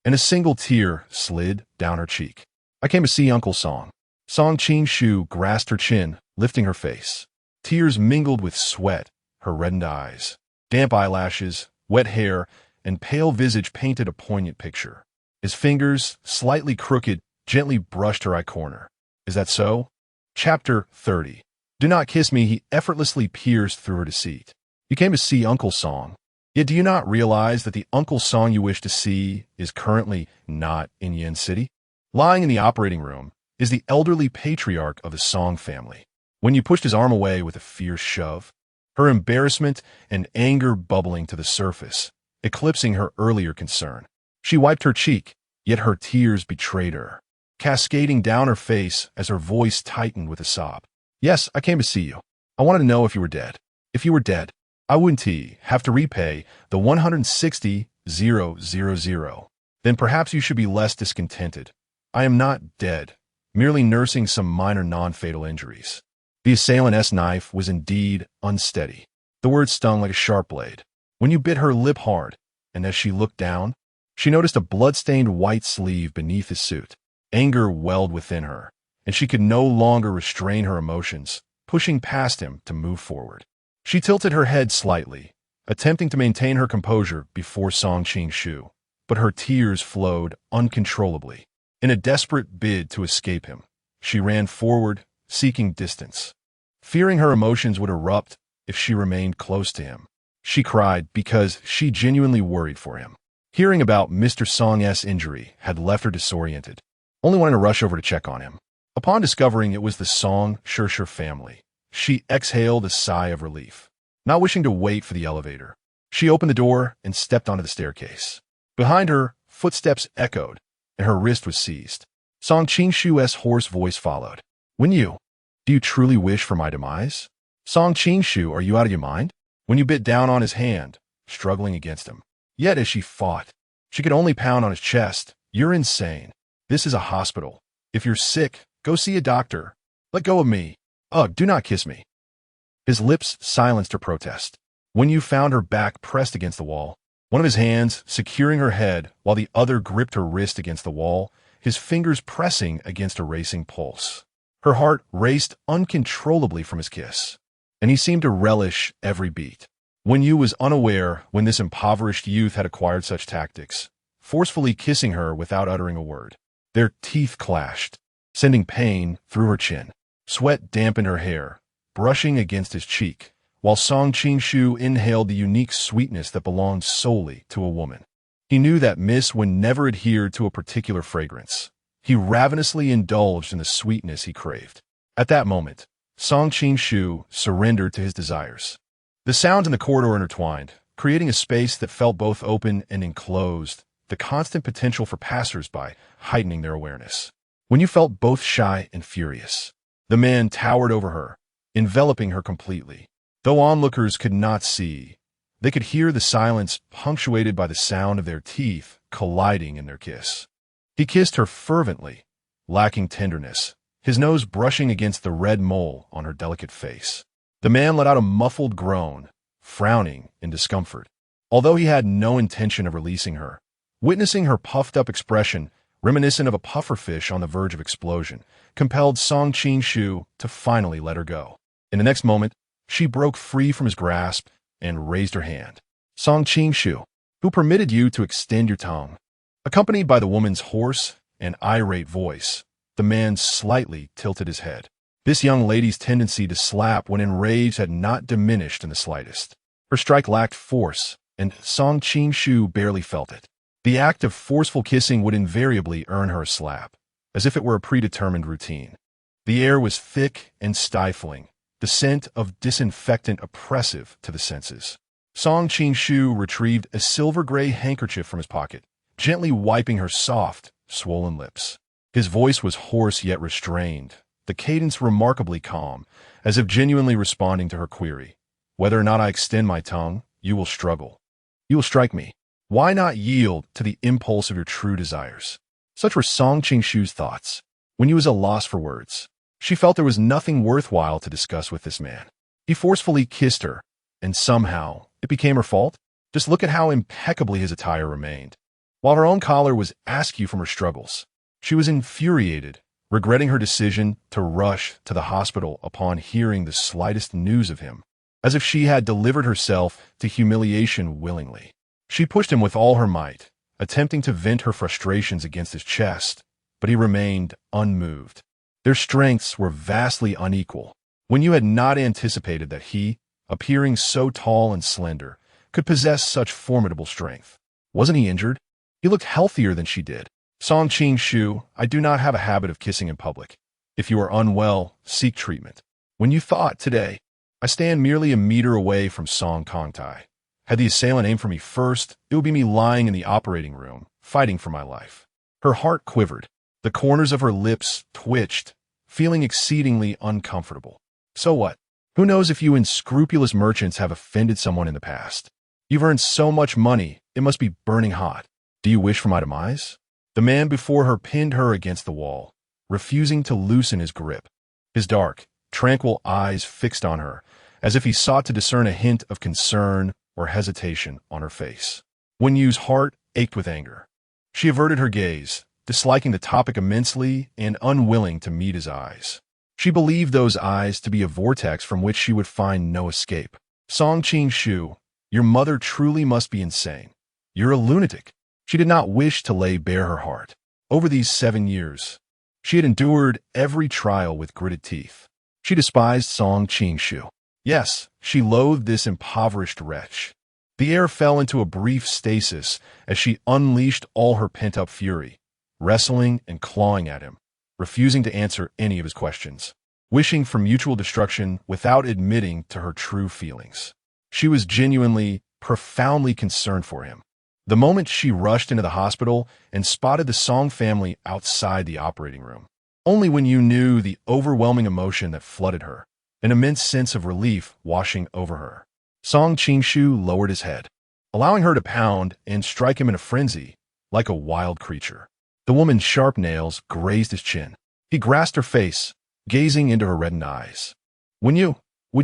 and a single tear slid down her cheek. I came to see Uncle Song. Song Qingshu grasped her chin, lifting her face. Tears mingled with sweat, her reddened eyes. Damp eyelashes, wet hair, and pale visage painted a poignant picture. His fingers, slightly crooked, gently brushed her eye corner. Is that so? Chapter 30. Do not kiss me, he effortlessly pierced through her deceit. You came to see Uncle Song. Yet do you not realize that the Uncle Song you wish to see is currently not in Yin City? Lying in the operating room is the elderly patriarch of the Song family. When you pushed his arm away with a fierce shove, her embarrassment and anger bubbling to the surface, eclipsing her earlier concern. She wiped her cheek, yet her tears betrayed her, cascading down her face as her voice tightened with a sob. Yes, I came to see you. I wanted to know if you were dead. If you were dead, I wouldn't have to repay the 160,000. Then perhaps you should be less discontented. I am not dead, merely nursing some minor non-fatal injuries. The assailant's knife was indeed unsteady. The word stung like a sharp blade. When you bit her lip hard, and as she looked down, she noticed a blood-stained white sleeve beneath his suit. Anger welled within her, and she could no longer restrain her emotions, pushing past him to move forward. She tilted her head slightly, attempting to maintain her composure before Song Qingshu, but her tears flowed uncontrollably. In a desperate bid to escape him, she ran forward, seeking distance. Fearing her emotions would erupt if she remained close to him, she cried because she genuinely worried for him. Hearing about Mr. Song's injury had left her disoriented, only wanting to rush over to check on him. Upon discovering it was the Song Shirshir family, she exhaled a sigh of relief. Not wishing to wait for the elevator, she opened the door and stepped onto the staircase. Behind her, footsteps echoed, and her wrist was seized. Song Qingshu's hoarse voice followed. When you, do you truly wish for my demise? Song Qingshu, are you out of your mind? When you bit down on his hand, struggling against him. Yet as she fought, she could only pound on his chest. You're insane. This is a hospital. If you're sick, go see a doctor. Let go of me. Ugh, do not kiss me. His lips silenced her protest. When you found her back pressed against the wall, one of his hands securing her head while the other gripped her wrist against the wall, his fingers pressing against a racing pulse. Her heart raced uncontrollably from his kiss, and he seemed to relish every beat. Wen Yu was unaware when this impoverished youth had acquired such tactics, forcefully kissing her without uttering a word. Their teeth clashed, sending pain through her chin. Sweat dampened her hair, brushing against his cheek, while Song Qingshu inhaled the unique sweetness that belonged solely to a woman. He knew that Miss Wen never adhered to a particular fragrance. He ravenously indulged in the sweetness he craved. At that moment, Song Qingshu surrendered to his desires. The sounds in the corridor intertwined, creating a space that felt both open and enclosed, the constant potential for passers-by heightening their awareness. When you felt both shy and furious, the man towered over her, enveloping her completely. Though onlookers could not see, They could hear the silence punctuated by the sound of their teeth colliding in their kiss. He kissed her fervently, lacking tenderness, his nose brushing against the red mole on her delicate face. The man let out a muffled groan, frowning in discomfort. Although he had no intention of releasing her, witnessing her puffed-up expression, reminiscent of a pufferfish on the verge of explosion, compelled Song Qing-shu to finally let her go. In the next moment, she broke free from his grasp and raised her hand. Song Qing-shu, who permitted you to extend your tongue? Accompanied by the woman's hoarse and irate voice, the man slightly tilted his head. This young lady's tendency to slap when enraged had not diminished in the slightest. Her strike lacked force, and Song Qing-shu barely felt it. The act of forceful kissing would invariably earn her a slap, as if it were a predetermined routine. The air was thick and stifling, the scent of disinfectant oppressive to the senses. Song Qing-shu retrieved a silver-gray handkerchief from his pocket, gently wiping her soft, swollen lips. His voice was hoarse yet restrained, the cadence remarkably calm, as if genuinely responding to her query. Whether or not I extend my tongue, you will struggle. You will strike me. Why not yield to the impulse of your true desires? Such were Song Qing-shu's thoughts. When he was at a loss for words, she felt there was nothing worthwhile to discuss with this man. He forcefully kissed her, and somehow it became her fault. Just look at how impeccably his attire remained. While her own collar was askew from her struggles, she was infuriated, regretting her decision to rush to the hospital upon hearing the slightest news of him, as if she had delivered herself to humiliation willingly. She pushed him with all her might, attempting to vent her frustrations against his chest, but he remained unmoved. Their strengths were vastly unequal. When you had not anticipated that he, appearing so tall and slender, could possess such formidable strength. Wasn't he injured? He looked healthier than she did. Song Qing-shu, I do not have a habit of kissing in public. If you are unwell, seek treatment. When you thought today, I stand merely a meter away from Song Kongtai. Had the assailant aimed for me first, it would be me lying in the operating room, fighting for my life. Her heart quivered. The corners of her lips twitched, feeling exceedingly uncomfortable. So what? Who knows if you unscrupulous merchants have offended someone in the past? You've earned so much money, it must be burning hot. Do you wish for my demise? The man before her pinned her against the wall, refusing to loosen his grip. His dark, tranquil eyes fixed on her, as if he sought to discern a hint of concern or hesitation on her face. Wen Yu's heart ached with anger. She averted her gaze, disliking the topic immensely and unwilling to meet his eyes. She believed those eyes to be a vortex from which she would find no escape. Song Qing-shu, your mother truly must be insane. You're a lunatic. She did not wish to lay bare her heart. Over these 7 years, she had endured every trial with gritted teeth. She despised Song Qing-shu. Yes, she loathed this impoverished wretch. The air fell into a brief stasis as she unleashed all her pent-up fury, wrestling and clawing at him, refusing to answer any of his questions, wishing for mutual destruction without admitting to her true feelings. She was genuinely, profoundly concerned for him. The moment she rushed into the hospital and spotted the Song family outside the operating room. Only when you knew the overwhelming emotion that flooded her, an immense sense of relief washing over her. Song Qing-shu lowered his head, allowing her to pound and strike him in a frenzy, like a wild creature. The woman's sharp nails grazed his chin. He grasped her face, gazing into her reddened eyes. Would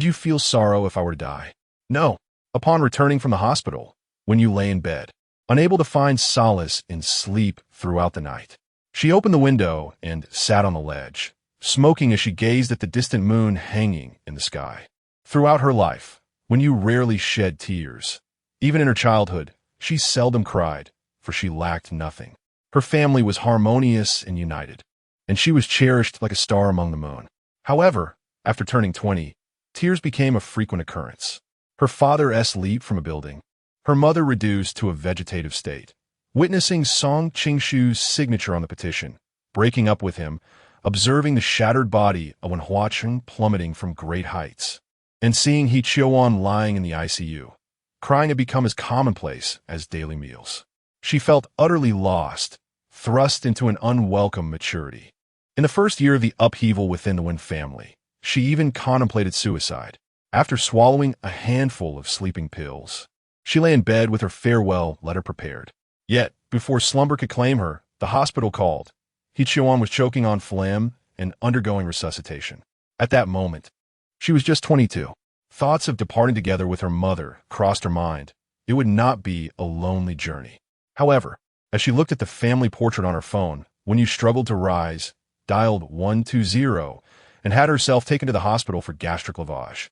you feel sorrow if I were to die? No. Upon returning from the hospital, when you lay in bed, unable to find solace in sleep throughout the night. She opened the window and sat on the ledge, smoking as she gazed at the distant moon hanging in the sky. Throughout her life, when you rarely shed tears, even in her childhood, she seldom cried, for she lacked nothing. Her family was harmonious and united, and she was cherished like a star among the moon. However, after turning 20, tears became a frequent occurrence. Her father leaped from a building, her mother reduced to a vegetative state. Witnessing Song Qing-shu's signature on the petition, breaking up with him, observing the shattered body of Wen Huacheng plummeting from great heights, and seeing He Qiuan lying in the ICU, crying had become as commonplace as daily meals. She felt utterly lost, thrust into an unwelcome maturity. In the first year of the upheaval within the Wen family, she even contemplated suicide, after swallowing a handful of sleeping pills. She lay in bed with her farewell letter prepared. Yet, before slumber could claim her, the hospital called. Hee-cheon was choking on phlegm and undergoing resuscitation. At that moment, she was just 22. Thoughts of departing together with her mother crossed her mind. It would not be a lonely journey. However, as she looked at the family portrait on her phone, when you struggled to rise, dialed 120, and had herself taken to the hospital for gastric lavage,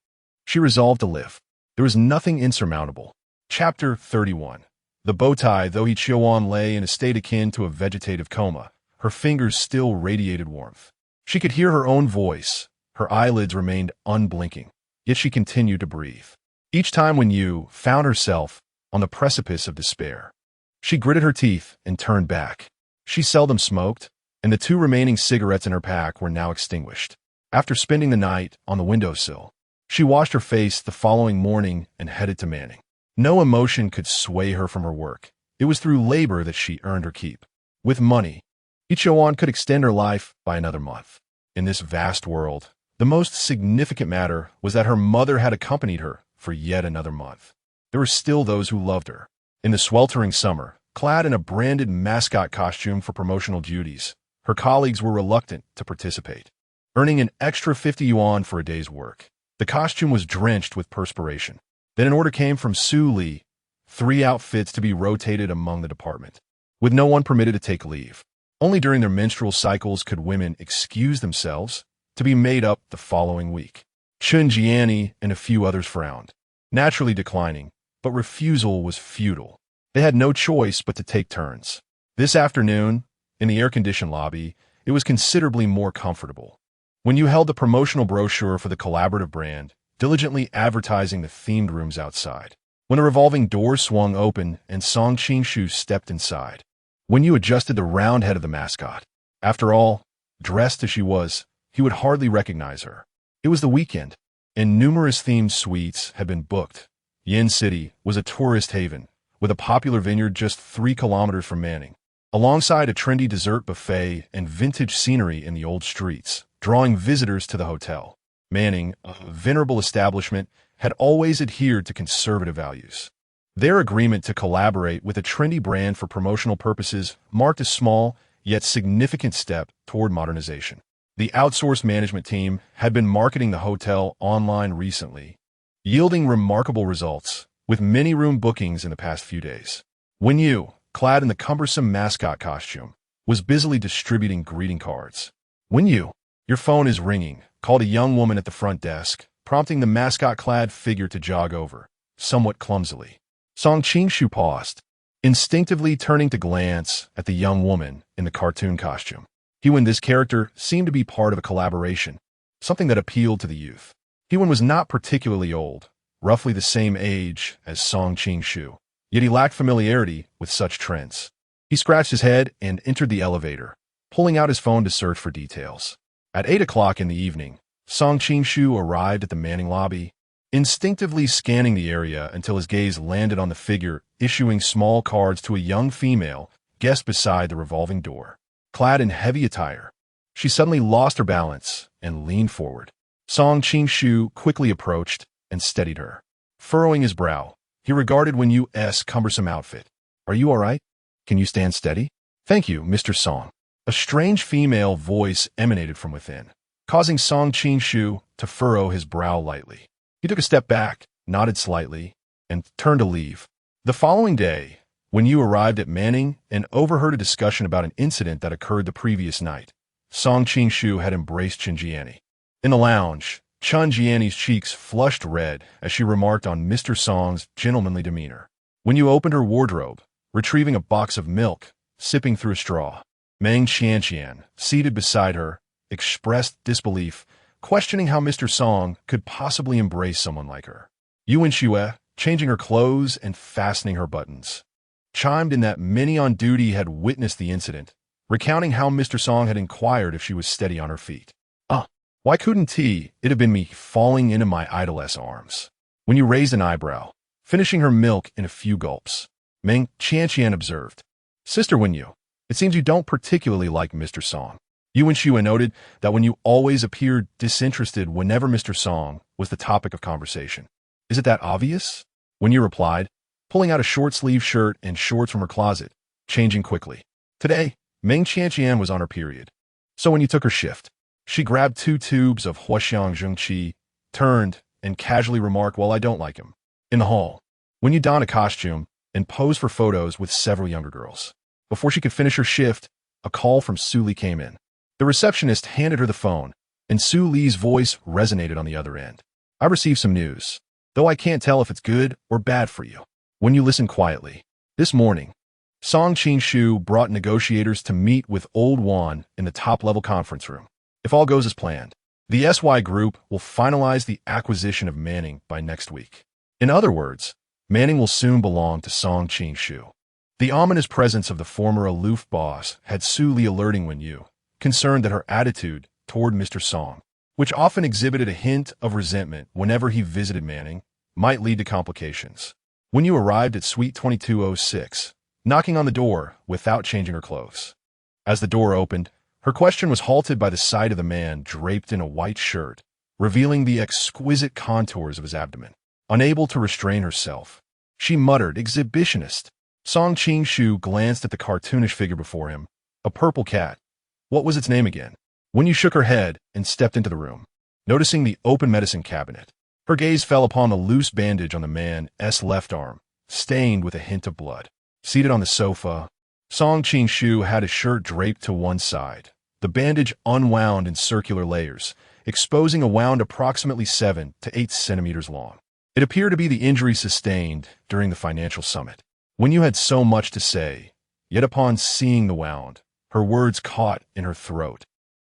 she resolved to live. There was nothing insurmountable. Chapter 31. The bow tie, though Hee-cheon lay in a state akin to a vegetative coma, her fingers still radiated warmth. She could hear her own voice. Her eyelids remained unblinking, yet she continued to breathe. Each time when Yu found herself on the precipice of despair, she gritted her teeth and turned back. She seldom smoked, and the 2 remaining cigarettes in her pack were now extinguished. After spending the night on the windowsill, she washed her face the following morning and headed to Manning. No emotion could sway her from her work. It was through labor that she earned her keep. With money, Hee-cheon could extend her life by another month. In this vast world, the most significant matter was that her mother had accompanied her for yet another month. There were still those who loved her. In the sweltering summer, clad in a branded mascot costume for promotional duties, her colleagues were reluctant to participate, earning an extra 50 yuan for a day's work. The costume was drenched with perspiration. Then an order came from Su Li, 3 outfits to be rotated among the department, with no one permitted to take leave. Only during their menstrual cycles could women excuse themselves, to be made up the following week. Chun Jiani and a few others frowned, naturally declining, but refusal was futile. They had no choice but to take turns. This afternoon, in the air-conditioned lobby, it was considerably more comfortable. When you held the promotional brochure for the collaborative brand, diligently advertising the themed rooms outside, when a revolving door swung open and Song Qingshu stepped inside, when you adjusted the round head of the mascot. After all, dressed as she was, he would hardly recognize her. It was the weekend, and numerous themed suites had been booked. Yin City was a tourist haven, with a popular vineyard just 3 kilometers from Manning, alongside a trendy dessert buffet and vintage scenery in the old streets, drawing visitors to the hotel. Manning, a venerable establishment, had always adhered to conservative values. Their agreement to collaborate with a trendy brand for promotional purposes marked a small, yet significant step toward modernization. The outsourced management team had been marketing the hotel online recently, yielding remarkable results, with many room bookings in the past few days. When Yu, clad in the cumbersome mascot costume, was busily distributing greeting cards. When Yu, your phone is ringing, called a young woman at the front desk, prompting the mascot-clad figure to jog over, somewhat clumsily. Song Qingshu paused, instinctively turning to glance at the young woman in the cartoon costume. Hewen, this character, seemed to be part of a collaboration, something that appealed to the youth. Hewen was not particularly old, roughly the same age as Song Qingshu, yet he lacked familiarity with such trends. He scratched his head and entered the elevator, pulling out his phone to search for details. At 8 o'clock in the evening, Song Qingshu arrived at the Manning lobby, instinctively scanning the area until his gaze landed on the figure issuing small cards to a young female guest beside the revolving door. Clad in heavy attire, she suddenly lost her balance and leaned forward. Song Qingshu quickly approached and steadied her. Furrowing his brow, he regarded Wen Yu's cumbersome outfit. "Are you all right? Can you stand steady?" "Thank you, Mr. Song." A strange female voice emanated from within, causing Song Qingshu to furrow his brow lightly. He took a step back, nodded slightly, and turned to leave. The following day, when Yu arrived at Manning and overheard a discussion about an incident that occurred the previous night, Song Qingshu had embraced Chun Jiani. In the lounge, Chun Jiani's cheeks flushed red as she remarked on Mr. Song's gentlemanly demeanor. When Yu opened her wardrobe, retrieving a box of milk, sipping through a straw, Meng Qianqian, seated beside her, expressed disbelief, questioning how Mr. Song could possibly embrace someone like her. Yuan Xue, changing her clothes and fastening her buttons, chimed in that many on duty had witnessed the incident, recounting how Mr. Song had inquired if she was steady on her feet. Why couldn't it have been me falling into my idoless arms?" When you raised an eyebrow, finishing her milk in a few gulps, Meng Qianqian observed, "Sister Wen Yu, it seems you don't particularly like Mr. Song." Yuan Xue noted that Wen Yu always appeared disinterested whenever Mr. Song was the topic of conversation. "Is it that obvious?" Wen Yu replied, pulling out a short-sleeved shirt and shorts from her closet, changing quickly. Today, Meng Qianqian was on her period. So when you took her shift, she grabbed 2 tubes of Huaxiang Zhengqi, turned, and casually remarked, "Well, I don't like him." In the hall, when you don a costume and pose for photos with several younger girls. Before she could finish her shift, a call from Su Li came in. The receptionist handed her the phone, and Su Li's voice resonated on the other end. "I received some news, though I can't tell if it's good or bad for you. When you listen quietly, this morning, Song Qingshu brought negotiators to meet with Old Wan in the top-level conference room. If all goes as planned, the SY Group will finalize the acquisition of Manning by next week. In other words, Manning will soon belong to Song Qingshu." The ominous presence of the former aloof boss had Su Li alerting Wen Yu, concerned that her attitude toward Mr. Song, which often exhibited a hint of resentment whenever he visited Manning, might lead to complications. Wen Yu arrived at Suite 2206, knocking on the door without changing her clothes. As the door opened, her question was halted by the sight of the man draped in a white shirt, revealing the exquisite contours of his abdomen. Unable to restrain herself, she muttered, "Exhibitionist." Song Qingshu glanced at the cartoonish figure before him, a purple cat. What was its name again? When you shook her head and stepped into the room, noticing the open medicine cabinet, her gaze fell upon the loose bandage on the man's left arm, stained with a hint of blood. Seated on the sofa, Song Qingshu had his shirt draped to one side, the bandage unwound in circular layers, exposing a wound approximately 7 to 8 centimeters long. It appeared to be the injury sustained during the financial summit. When you had so much to say, yet upon seeing the wound, her words caught in her throat,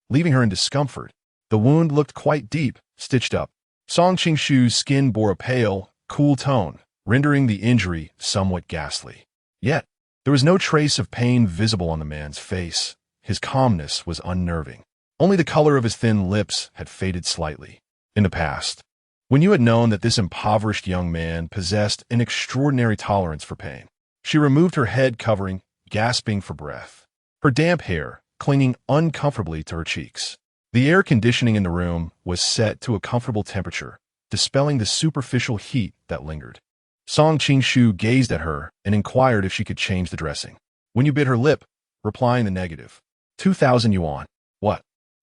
leaving her in discomfort. The wound looked quite deep, stitched up. Song Qingshu's skin bore a pale, cool tone, rendering the injury somewhat ghastly. Yet, there was no trace of pain visible on the man's face. His calmness was unnerving. Only the color of his thin lips had faded slightly. In the past, when you had known that this impoverished young man possessed an extraordinary tolerance for pain, she removed her head covering, gasping for breath, her damp hair clinging uncomfortably to her cheeks. The air conditioning in the room was set to a comfortable temperature, dispelling the superficial heat that lingered. Song Qingshu gazed at her and inquired if she could change the dressing. When you bit her lip, replying the negative. 2,000 yuan. What?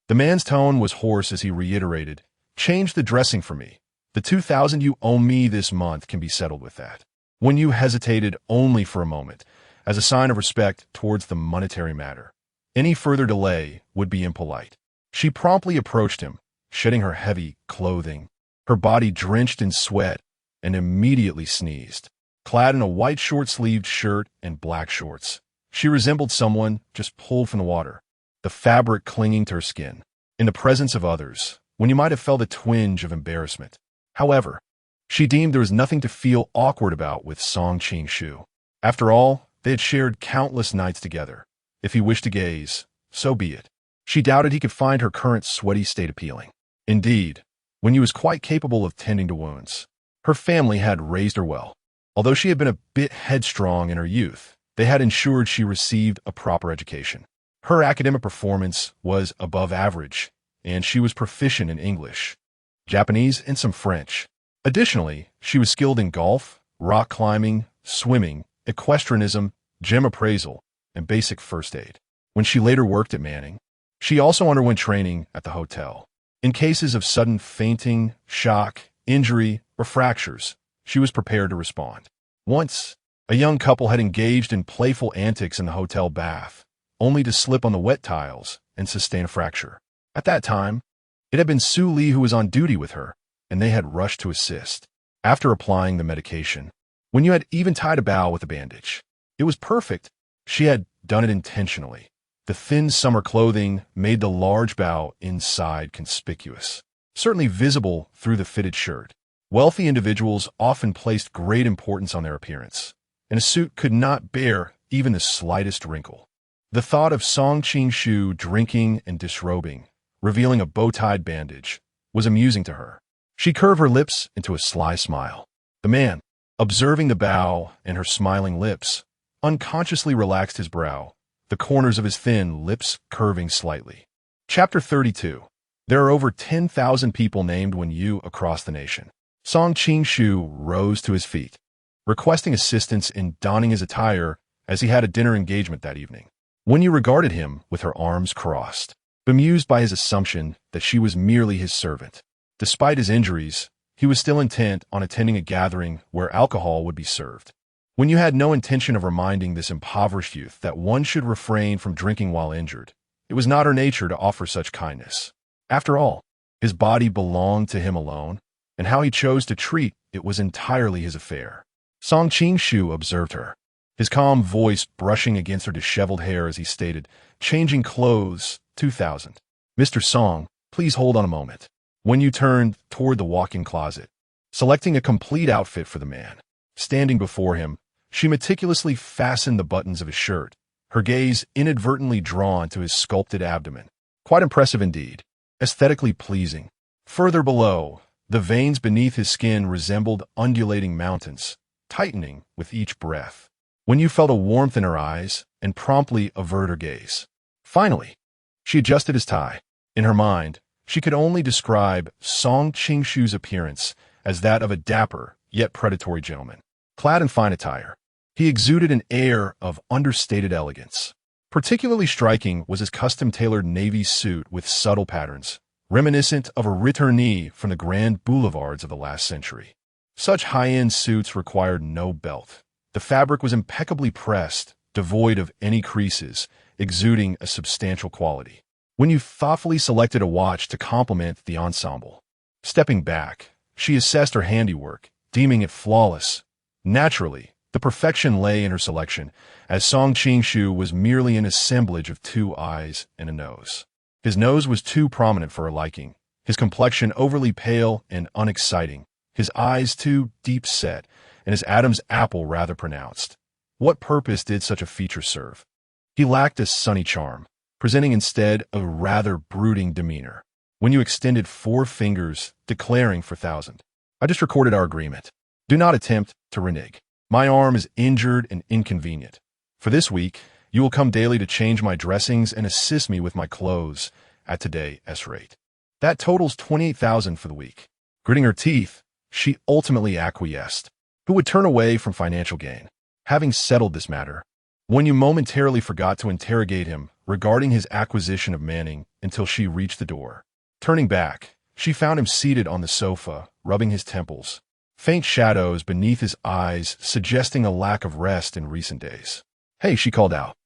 The man's tone was hoarse as he reiterated, "Change the dressing for me. The 2,000 you owe me this month can be settled with that." When you hesitated only for a moment, as a sign of respect towards the monetary matter. Any further delay would be impolite. She promptly approached him, shedding her heavy clothing, her body drenched in sweat, and immediately sneezed. Clad in a white short-sleeved shirt and black shorts, she resembled someone just pulled from the water, the fabric clinging to her skin. In the presence of others, when you might have felt a twinge of embarrassment. However, she deemed there was nothing to feel awkward about with Song Qingshu. After all, they had shared countless nights together. If he wished to gaze, so be it. She doubted he could find her current sweaty state appealing. Indeed, when he was quite capable of tending to wounds. Her family had raised her well. Although she had been a bit headstrong in her youth, they had ensured she received a proper education. Her academic performance was above average, and she was proficient in English, Japanese, and some French. Additionally, she was skilled in golf, rock climbing, swimming, equestrianism, gem appraisal, and basic first aid. When she later worked at Manning, she also underwent training at the hotel. In cases of sudden fainting, shock, injury, or fractures, she was prepared to respond. Once, a young couple had engaged in playful antics in the hotel bath, only to slip on the wet tiles and sustain a fracture. At that time, it had been Su Li who was on duty with her, and they had rushed to assist. After applying the medication, when you had even tied a bow with a bandage, it was perfect. She had done it intentionally. The thin summer clothing made the large bow inside conspicuous, certainly visible through the fitted shirt. Wealthy individuals often placed great importance on their appearance, and a suit could not bear even the slightest wrinkle. The thought of Song Qingshu drinking and disrobing, revealing a bow-tied bandage, was amusing to her. She curved her lips into a sly smile. The man, observing the bow and her smiling lips, unconsciously relaxed his brow, the corners of his thin lips curving slightly. Chapter 32. There are over 10,000 people named Wen Yu across the nation. Song Qingshu rose to his feet. requesting assistance in donning his attire as he had a dinner engagement that evening. When you regarded him with her arms crossed, bemused by his assumption that she was merely his servant. Despite his injuries, he was still intent on attending a gathering where alcohol would be served. When you had no intention of reminding this impoverished youth that one should refrain from drinking while injured, it was not her nature to offer such kindness. After all, his body belonged to him alone, and how he chose to treat it was entirely his affair. Song Qing-shu observed her, his calm voice brushing against her disheveled hair as he stated, "Changing clothes, 2000. Mr. Song, please hold on a moment." When you turned toward the walk-in closet, selecting a complete outfit for the man, standing before him, she meticulously fastened the buttons of his shirt, her gaze inadvertently drawn to his sculpted abdomen. Quite impressive indeed, aesthetically pleasing. Further below, the veins beneath his skin resembled undulating mountains, tightening with each breath. When you felt a warmth in her eyes and promptly averted her gaze. Finally, she adjusted his tie. In her mind, she could only describe Song Qing-shu's appearance as that of a dapper yet predatory gentleman. Clad in fine attire, he exuded an air of understated elegance. Particularly striking was his custom-tailored navy suit with subtle patterns, reminiscent of a returnee from the grand boulevards of the last century. Such high-end suits required no belt. The fabric was impeccably pressed, devoid of any creases, exuding a substantial quality. When you thoughtfully selected a watch to complement the ensemble. Stepping back, she assessed her handiwork, deeming it flawless. Naturally, the perfection lay in her selection, as Song Qing-shu was merely an assemblage of two eyes and a nose. His nose was too prominent for her liking, his complexion overly pale and unexciting, his eyes too deep-set, and his Adam's apple rather pronounced. What purpose did such a feature serve? He lacked a sunny charm, presenting instead a rather brooding demeanor. When you extended 4 fingers, declaring for 1,000. I just recorded our agreement. Do not attempt to renege. My arm is injured and inconvenient. For this week, you will come daily to change my dressings and assist me with my clothes at today's rate. That totals 28,000 for the week. Gritting her teeth, she ultimately acquiesced. Who would turn away from financial gain? Having settled this matter, when you momentarily forgot to interrogate him regarding his acquisition of Manning until she reached the door. Turning back, she found him seated on the sofa, rubbing his temples, faint shadows beneath his eyes suggesting a lack of rest in recent days. "Hey," she called out.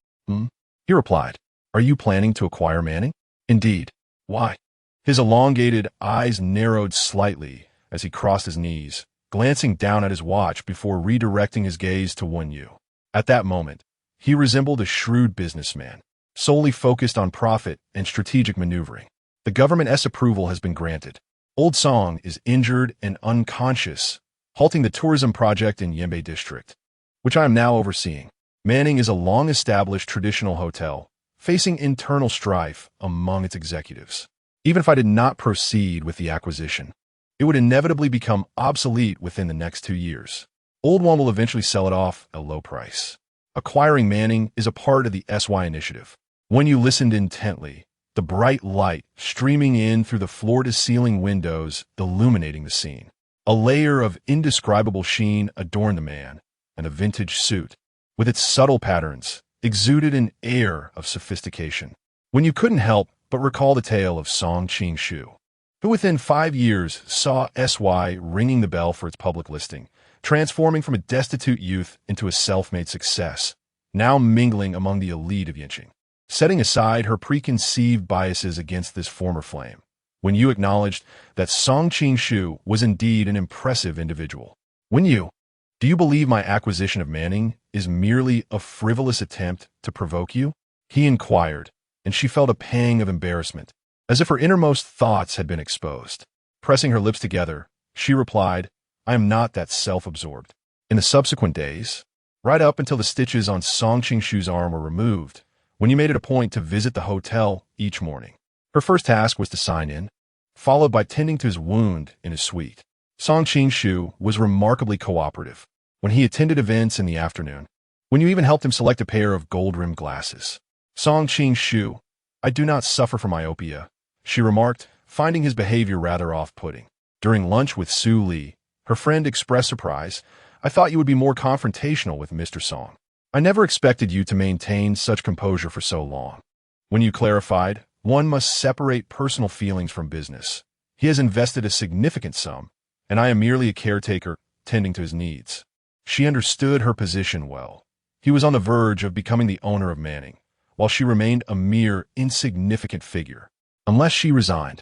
He replied, "Are you planning to acquire Manning?" "Indeed." "Why?" His elongated eyes narrowed slightly as he crossed his knees, glancing down at his watch before redirecting his gaze to you. At that moment, he resembled a shrewd businessman, solely focused on profit and strategic maneuvering. The government's approval has been granted. Old Song is injured and unconscious, halting the tourism project in Yembe district, which I am now overseeing. Manning is a long-established traditional hotel, facing internal strife among its executives. Even if I did not proceed with the acquisition, it would inevitably become obsolete within the next 2 years. Old One will eventually sell it off at a low price. Acquiring Manning is a part of the SY initiative. When you listened intently, the bright light streaming in through the floor-to-ceiling windows illuminating the scene. A layer of indescribable sheen adorned the man, and a vintage suit, with its subtle patterns, exuded an air of sophistication. When you couldn't help but recall the tale of Song Qing-shu, who within 5 years saw SY ringing the bell for its public listing, transforming from a destitute youth into a self-made success, now mingling among the elite of Yinqing. Setting aside her preconceived biases against this former flame, when you acknowledged that Song Qing-shu was indeed an impressive individual. Do you believe my acquisition of Manning is merely a frivolous attempt to provoke you? He inquired, and she felt a pang of embarrassment, as if her innermost thoughts had been exposed. Pressing her lips together, she replied, "I am not that self-absorbed." In the subsequent days, right up until the stitches on Song Qing-shu's arm were removed, when you made it a point to visit the hotel each morning, her first task was to sign in, followed by tending to his wound in his suite. Song Qing-shu was remarkably cooperative when he attended events in the afternoon, when you even helped him select a pair of gold-rimmed glasses. "Song Qing-shu, I do not suffer from myopia," she remarked, finding his behavior rather off-putting. During lunch with Su Li, her friend expressed surprise. I thought you would be more confrontational with Mr. Song. I never expected you to maintain such composure for so long. When you clarified, one must separate personal feelings from business. He has invested a significant sum, and I am merely a caretaker tending to his needs. She understood her position well. He was on the verge of becoming the owner of Manning, while she remained a mere insignificant figure. Unless she resigned.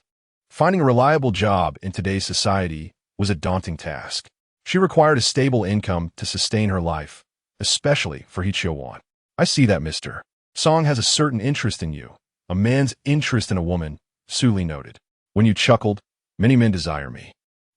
Finding a reliable job in today's society was a daunting task. She required a stable income to sustain her life, especially for Hee-cheol-wan. I see that, Mr. Song has a certain interest in you. A man's interest in a woman, Suli noted. When you chuckled, many men desire me.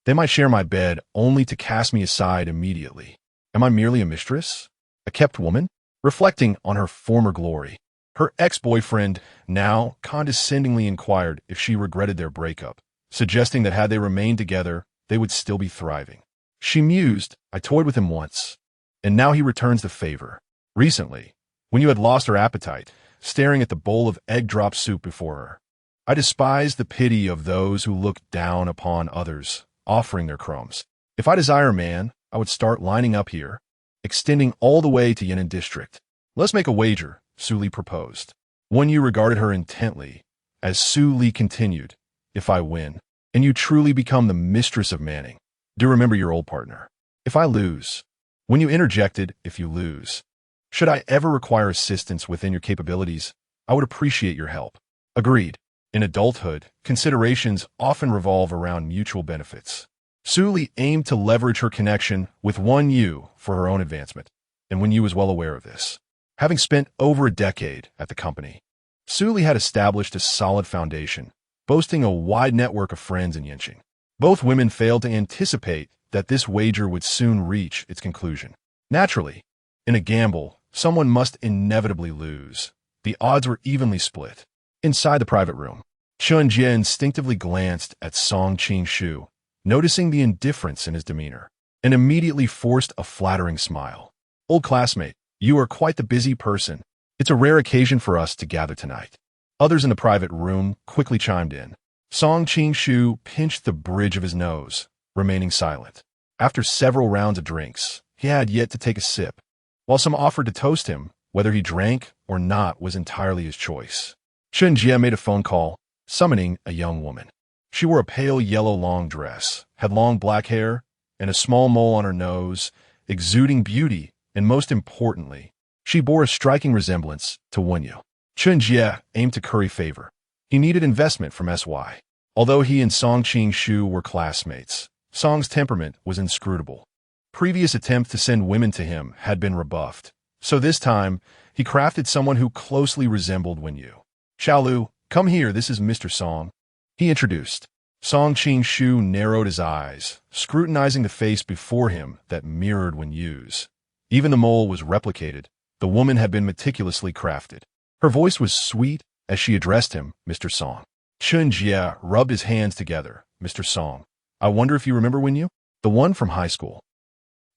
They might share my bed only to cast me aside immediately. Am I merely a mistress? A kept woman? Reflecting on her former glory, her ex-boyfriend now condescendingly inquired if she regretted their breakup, suggesting that had they remained together, they would still be thriving. She mused, I toyed with him once, and now he returns the favor. Recently, when you had lost her appetite, staring at the bowl of egg drop soup before her. I despise the pity of those who look down upon others, offering their crumbs. If I desire a man, I would start lining up here, extending all the way to Yan'an District. Let's make a wager, Suli proposed. One you regarded her intently, as Suli continued, if I win, and you truly become the mistress of Manning, do remember your old partner. If I lose, when you interjected, if you lose, should I ever require assistance within your capabilities, I would appreciate your help. Agreed. In adulthood, considerations often revolve around mutual benefits. Suli aimed to leverage her connection with One Yu for her own advancement, and One Yu was well aware of this. Having spent over a decade at the company, Suli had established a solid foundation, boasting a wide network of friends in Yanqing. Both women failed to anticipate that this wager would soon reach its conclusion. Naturally, in a gamble, someone must inevitably lose. The odds were evenly split. Inside the private room, Chun Jie instinctively glanced at Song Qing-shu, noticing the indifference in his demeanor, and immediately forced a flattering smile. Old classmate, you are quite the busy person. It's a rare occasion for us to gather tonight. Others in the private room quickly chimed in. Song Qing-shu pinched the bridge of his nose, remaining silent. After several rounds of drinks, he had yet to take a sip. While some offered to toast him, whether he drank or not was entirely his choice. Chun Jie made a phone call, summoning a young woman. She wore a pale yellow long dress, had long black hair, and a small mole on her nose, exuding beauty, and most importantly, she bore a striking resemblance to Wen Yu. Chun Jie aimed to curry favor. He needed investment from SY. Although he and Song Qing-shu were classmates, Song's temperament was inscrutable. Previous attempts to send women to him had been rebuffed, so this time, he crafted someone who closely resembled Wen Yu. Xiaolu, come here, this is Mr. Song. He introduced. Song Qing-shu narrowed his eyes, scrutinizing the face before him that mirrored Wen Yu's. Even the mole was replicated. The woman had been meticulously crafted. Her voice was sweet as she addressed him, Mr. Song. Chun Jie rubbed his hands together. Mr. Song, I wonder if you remember Wen Yu? The one from high school.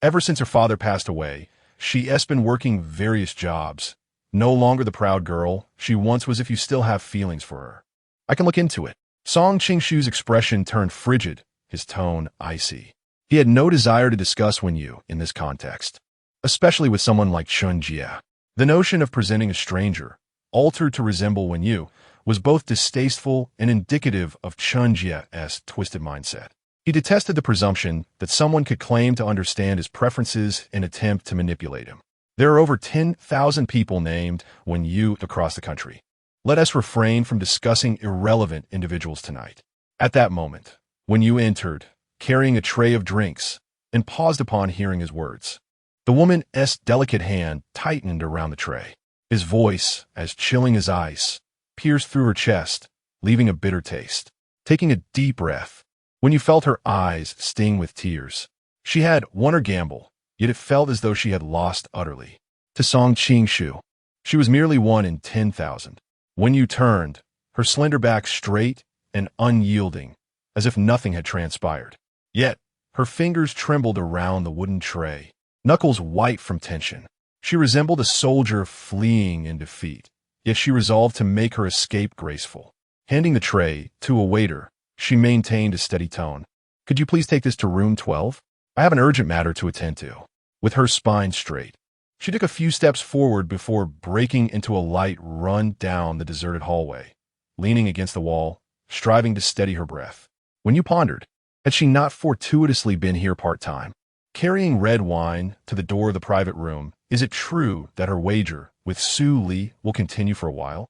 Ever since her father passed away, she has been working various jobs. No longer the proud girl she once was. If you still have feelings for her, I can look into it. Song Qing-shu's expression turned frigid, his tone icy. He had no desire to discuss Wen Yu in this context, especially with someone like Chun Jie. The notion of presenting a stranger, altered to resemble Wen Yu, was both distasteful and indicative of Chun Jie's twisted mindset. He detested the presumption that someone could claim to understand his preferences and attempt to manipulate him. There are over 10,000 people named Wen Yu across the country. Let us refrain from discussing irrelevant individuals tonight. At that moment, Wen Yu entered, carrying a tray of drinks, and paused upon hearing his words. The woman's delicate hand tightened around the tray. His voice, as chilling as ice, pierced through her chest, leaving a bitter taste. Taking a deep breath, Wen Yu felt her eyes sting with tears. She had won her gamble, yet it felt as though she had lost utterly. To Song Qing-shu, she was merely one in 10,000. Wen Yu turned, her slender back straight and unyielding, as if nothing had transpired. Yet, her fingers trembled around the wooden tray, knuckles white from tension. She resembled a soldier fleeing in defeat, yet she resolved to make her escape graceful. Handing the tray to a waiter, she maintained a steady tone. Could you please take this to room 12? I have an urgent matter to attend to. with her spine straight. She took a few steps forward before breaking into a light run down the deserted hallway, leaning against the wall, striving to steady her breath. When you pondered, had she not fortuitously been here part-time? Carrying red wine to the door of the private room, is it true that her wager with Sue Lee will continue for a while?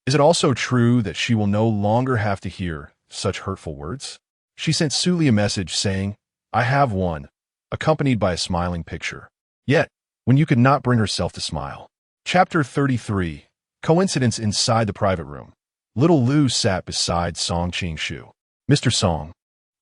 Is it also true that she will no longer have to hear such hurtful words? She sent Sue Lee a message saying, "I have won," accompanied by a smiling picture. Yet, when you could not bring herself to smile. Chapter 33. Coincidence inside the private room. Little Lu sat beside Song Qing-shu. "Mr. Song,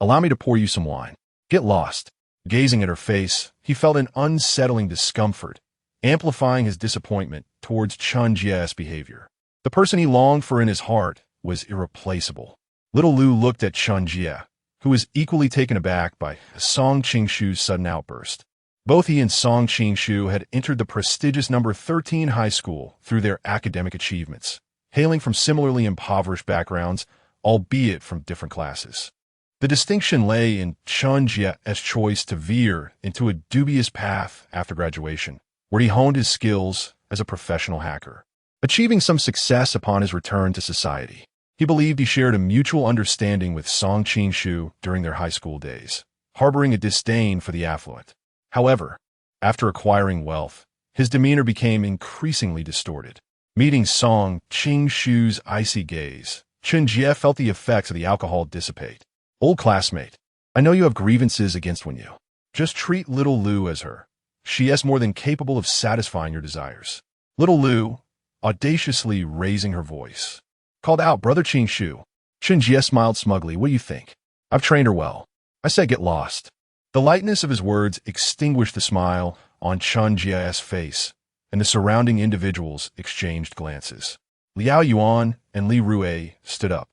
allow me to pour you some wine." Get lost. Gazing at her face, he felt an unsettling discomfort, amplifying his disappointment towards Chun Jie's behavior. The person he longed for in his heart was irreplaceable. Little Lu looked at Chun Jie, who was equally taken aback by Song Qing-shu's sudden outburst. Both he and Song Qing-shu had entered the prestigious number 13 high school through their academic achievements, hailing from similarly impoverished backgrounds, albeit from different classes. The distinction lay in Chun Jie's choice to veer into a dubious path after graduation, where he honed his skills as a professional hacker, achieving some success upon his return to society. He believed he shared a mutual understanding with Song Qing-shu during their high school days, harboring a disdain for the affluent. However, after acquiring wealth, his demeanor became increasingly distorted. Meeting Song Qing-shu's icy gaze, Chun Jie felt the effects of the alcohol dissipate. "Old classmate, I know you have grievances against Wenyu. Just treat little Lu as her. She is more than capable of satisfying your desires." Little Lu, audaciously raising her voice, called out, "Brother Qing-shu." Chun Jie smiled smugly. "What do you think? I've trained her well. I said get lost." The lightness of his words extinguished the smile on Chun Jie's face, and the surrounding individuals exchanged glances. Liao Yuan and Li Rue stood up.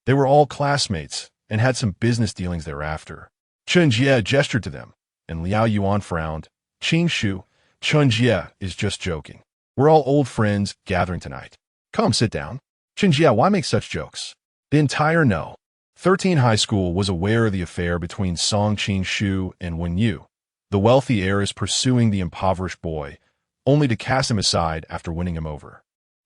They were all classmates and had some business dealings thereafter. Chun Jie gestured to them, and Liao Yuan frowned. "Qing-shu, Chun Jie is just joking. We're all old friends gathering tonight. Come, sit down." "Chun Jie, why make such jokes?" The entire No. 13 high school was aware of the affair between Song Qing-shu and Wenyu, the wealthy heiress pursuing the impoverished boy, only to cast him aside after winning him over.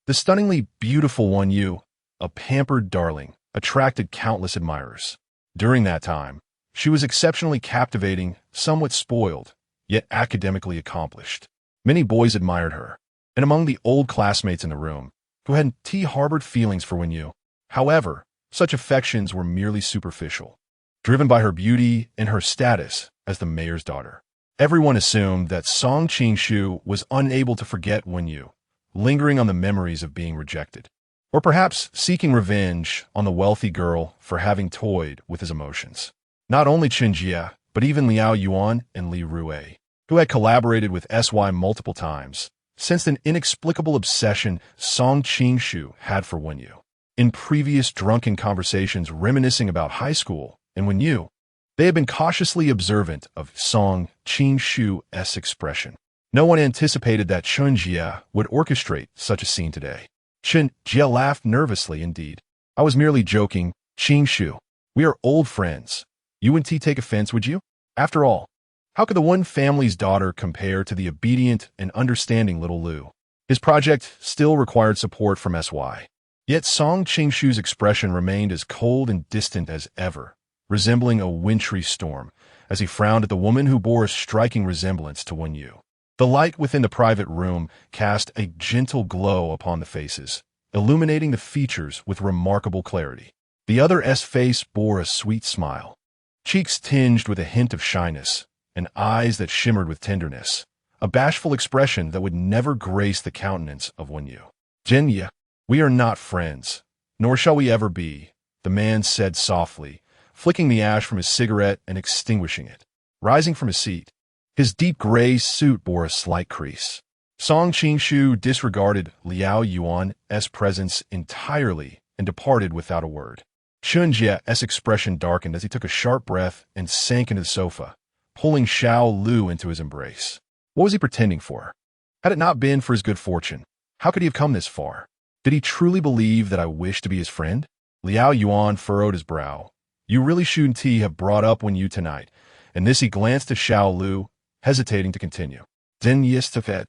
The stunningly beautiful Wenyu, a pampered darling, attracted countless admirers. During that time, she was exceptionally captivating, somewhat spoiled, yet academically accomplished. Many boys admired her, and among the old classmates in the room, who had harbored feelings for Wenyu. However, such affections were merely superficial, driven by her beauty and her status as the mayor's daughter. Everyone assumed that Song Qing-shu was unable to forget Wenyu, lingering on the memories of being rejected, or perhaps seeking revenge on the wealthy girl for having toyed with his emotions. Not only Chun Jie, but even Liao Yuan and Li Rue, who had collaborated with SY multiple times, sensed an inexplicable obsession Song Qing-shu had for Wenyu. In previous drunken conversations reminiscing about high school and Wenyu, they had been cautiously observant of Song Qing-shu's expression. No one anticipated that Chun Jie would orchestrate such a scene today. Chun Jie laughed nervously indeed. "I was merely joking, Qing-shu. We are old friends. You and T take offense, would you? After all, how could the one family's daughter compare to the obedient and understanding little Lu?" His project still required support from SY. Yet Song Qing-shu's expression remained as cold and distant as ever, resembling a wintry storm, as he frowned at the woman who bore a striking resemblance to Wenyu. The light within the private room cast a gentle glow upon the faces, illuminating the features with remarkable clarity. The other's face bore a sweet smile, cheeks tinged with a hint of shyness, and eyes that shimmered with tenderness, a bashful expression that would never grace the countenance of Wenyu. "Jinya, we are not friends, nor shall we ever be," the man said softly, flicking the ash from his cigarette and extinguishing it. Rising from his seat, his deep gray suit bore a slight crease. Song Qing-shu disregarded Liao Yuan's presence entirely and departed without a word. Chun Jie's expression darkened as he took a sharp breath and sank into the sofa, pulling Xiao Lu into his embrace. What was he pretending for? Had it not been for his good fortune, how could he have come this far? Did he truly believe that I wished to be his friend? Liao Yuan furrowed his brow. "You really shouldn't have brought up Wenyu tonight," and this he glanced to Xiao Lu, hesitating to continue. Then Yistafet,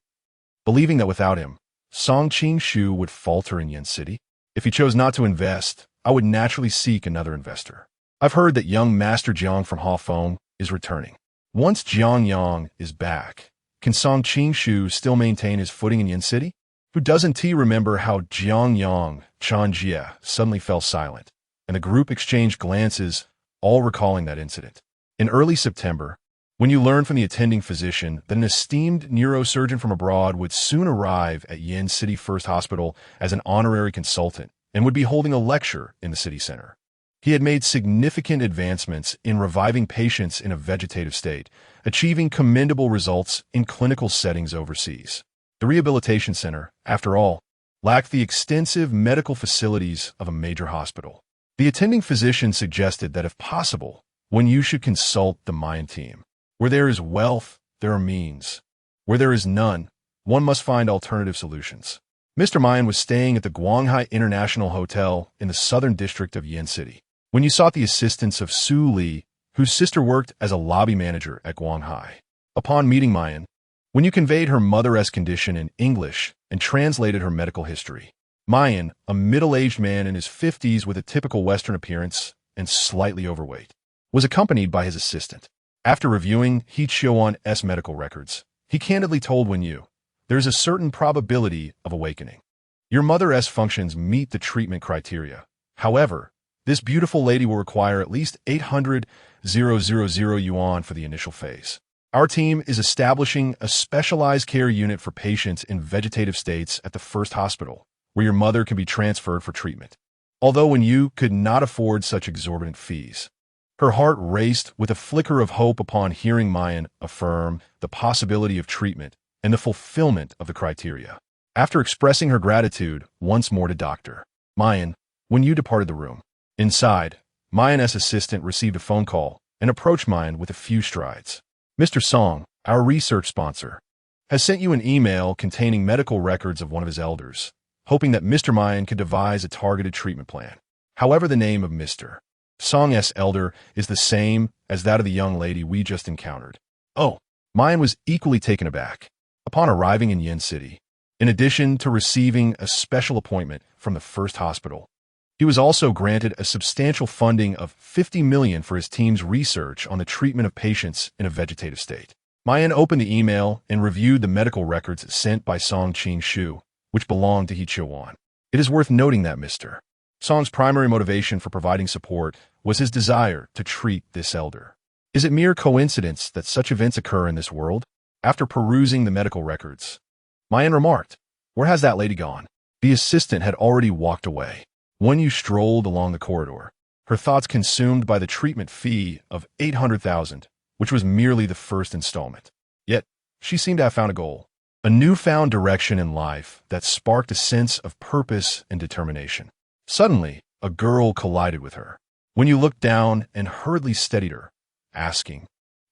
believing that without him, Song Qing-shu would falter in Yen City. If he chose not to invest, I would naturally seek another investor. I've heard that young Master Jiang from Hafeng is returning. Once Jiang Yang is back, can Song Qing-shu still maintain his footing in Yen City? Who doesn't remember how Jiang Yang, Chan Jie, suddenly fell silent, and the group exchanged glances, all recalling that incident. In early September, when you learned from the attending physician that an esteemed neurosurgeon from abroad would soon arrive at Yen City First Hospital as an honorary consultant and would be holding a lecture in the city center. He had made significant advancements in reviving patients in a vegetative state, achieving commendable results in clinical settings overseas. The rehabilitation center, after all, lacked the extensive medical facilities of a major hospital. The attending physician suggested that if possible, when you should consult the Mayan team. Where there is wealth, there are means. Where there is none, one must find alternative solutions. Mr. Mayan was staying at the Guanghai International Hotel in the southern district of Yen City. When you sought the assistance of Su Li, whose sister worked as a lobby manager at Guanghai. Upon meeting Mayan, when you conveyed her mother-esque condition in English and translated her medical history, Mayan, a middle-aged man in his 50s with a typical Western appearance and slightly overweight, was accompanied by his assistant. After reviewing He Chioan's medical records, he candidly told Wen Yu, "There's a certain probability of awakening. Your mother-esque functions meet the treatment criteria. However, this beautiful lady will require at least 800,000 yuan for the initial phase. Our team is establishing a specialized care unit for patients in vegetative states at the first hospital, where your mother can be transferred for treatment." Although Wen Yu could not afford such exorbitant fees, her heart raced with a flicker of hope upon hearing Mayan affirm the possibility of treatment and the fulfillment of the criteria. After expressing her gratitude once more to Dr. Mayan, Wen Yu departed the room. Inside, Mayan's assistant received a phone call and approached Mayan with a few strides. "Mr. Song, our research sponsor, has sent you an email containing medical records of one of his elders, hoping that Mr. Mayan could devise a targeted treatment plan. However, the name of Mr. Song's elder is the same as that of the young lady we just encountered." Oh, Mayan was equally taken aback. Upon arriving in Yen City, in addition to receiving a special appointment from the first hospital, he was also granted a substantial funding of 50 million for his team's research on the treatment of patients in a vegetative state. Mayan opened the email and reviewed the medical records sent by Song Qing-shu, which belonged to He Chioan. It is worth noting that Mr. Song's primary motivation for providing support was his desire to treat this elder. Is it mere coincidence that such events occur in this world? After perusing the medical records, Mayan remarked, "Where has that lady gone?" The assistant had already walked away. When you strolled along the corridor, her thoughts consumed by the treatment fee of 800,000, which was merely the first installment. Yet, she seemed to have found a goal, a newfound direction in life that sparked a sense of purpose and determination. Suddenly, a girl collided with her. When you looked down and hurriedly steadied her, asking,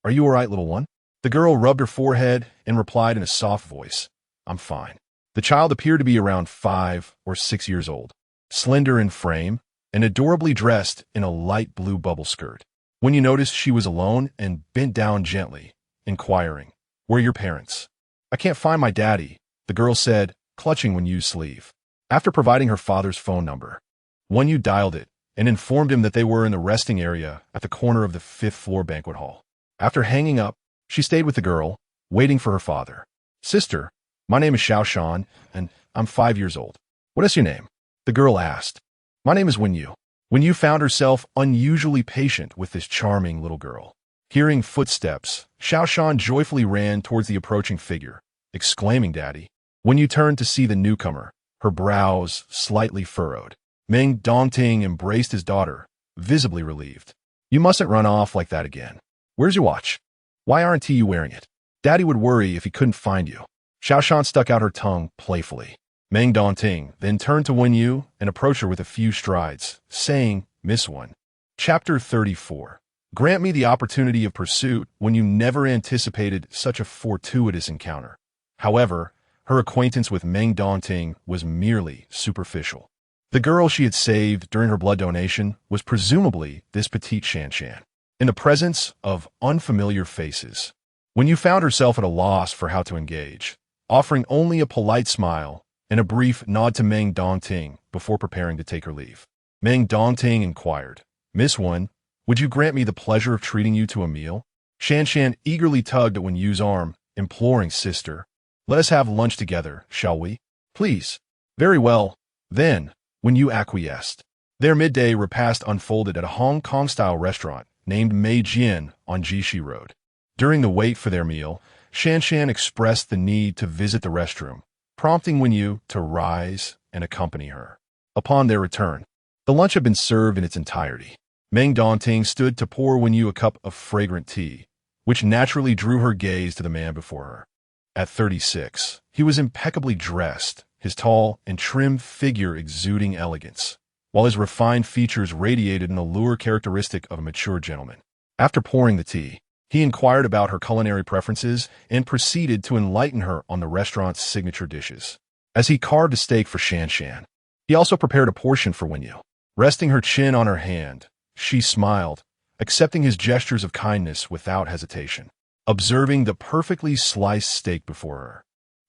"Are you all right, little one?" The girl rubbed her forehead and replied in a soft voice, "I'm fine." The child appeared to be around 5 or 6 years old, slender in frame, and adorably dressed in a light blue bubble skirt. When you noticed she was alone and bent down gently, inquiring, "Where are your parents?" "I can't find my daddy," the girl said, clutching Wen Yu's sleeve. After providing her father's phone number, Wen Yu dialed it and informed him that they were in the resting area at the corner of the 5th-floor banquet hall. After hanging up, she stayed with the girl, waiting for her father. "Sister, my name is Xiaoshan, and I'm 5 years old. What is your name?" the girl asked. "My name is Wen Yu." Wen Yu found herself unusually patient with this charming little girl. Hearing footsteps, Xiaoshan joyfully ran towards the approaching figure, exclaiming, "Daddy." Wen Yu turned to see the newcomer, her brows slightly furrowed. Meng Dongting embraced his daughter, visibly relieved. "You mustn't run off like that again. Where's your watch? Why aren't you wearing it? Daddy would worry if he couldn't find you." Xiaoshan stuck out her tongue playfully. Meng Dongting then turned to Wen Yu and approached her with a few strides, saying, "Miss Wen." Chapter 34. Grant me the opportunity of pursuit when you never anticipated such a fortuitous encounter. However, her acquaintance with Meng Dongting was merely superficial. The girl she had saved during her blood donation was presumably this petite Shanshan. In the presence of unfamiliar faces, Wen Yu found herself at a loss for how to engage, offering only a polite smile and a brief nod to Meng Dongting before preparing to take her leave. Meng Dongting inquired, "Miss Wen, would you grant me the pleasure of treating you to a meal?" Shan eagerly tugged at Wen Yu's arm, imploring, "Sister, let us have lunch together, shall we? Please." "Very well, then," Wen Yu acquiesced. Their midday repast unfolded at a Hong Kong-style restaurant named Mei Jian on Jishi Road. During the wait for their meal, Shan expressed the need to visit the restroom, prompting Wen Yu to rise and accompany her. Upon their return, the lunch had been served in its entirety. Meng Dongting stood to pour Wen Yu a cup of fragrant tea, which naturally drew her gaze to the man before her. At 36, he was impeccably dressed, his tall and trim figure exuding elegance, while his refined features radiated an allure characteristic of a mature gentleman. After pouring the tea, he inquired about her culinary preferences and proceeded to enlighten her on the restaurant's signature dishes. As he carved a steak for Shan, he also prepared a portion for Wen Yu. Resting her chin on her hand, she smiled, accepting his gestures of kindness without hesitation, observing the perfectly sliced steak before her.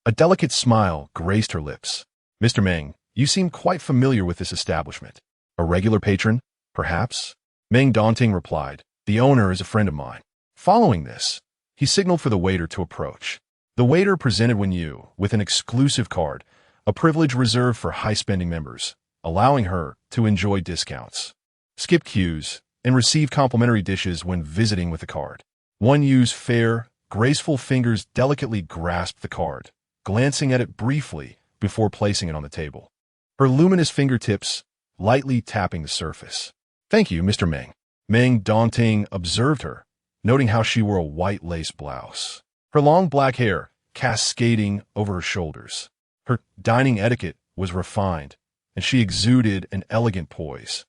A delicate smile graced her lips. "Mr. Meng, you seem quite familiar with this establishment. A regular patron, perhaps?" Meng Dongting replied, "The owner is a friend of mine." Following this, he signaled for the waiter to approach. The waiter presented Wen Yu with an exclusive card, a privilege reserved for high-spending members, allowing her to enjoy discounts, skip queues, and receive complimentary dishes when visiting with the card. Wen Yu's fair, graceful fingers delicately grasped the card, glancing at it briefly before placing it on the table, her luminous fingertips lightly tapping the surface. "Thank you, Mr. Meng." Meng Dongting observed her, noting how she wore a white lace blouse, her long black hair cascading over her shoulders. Her dining etiquette was refined, and she exuded an elegant poise,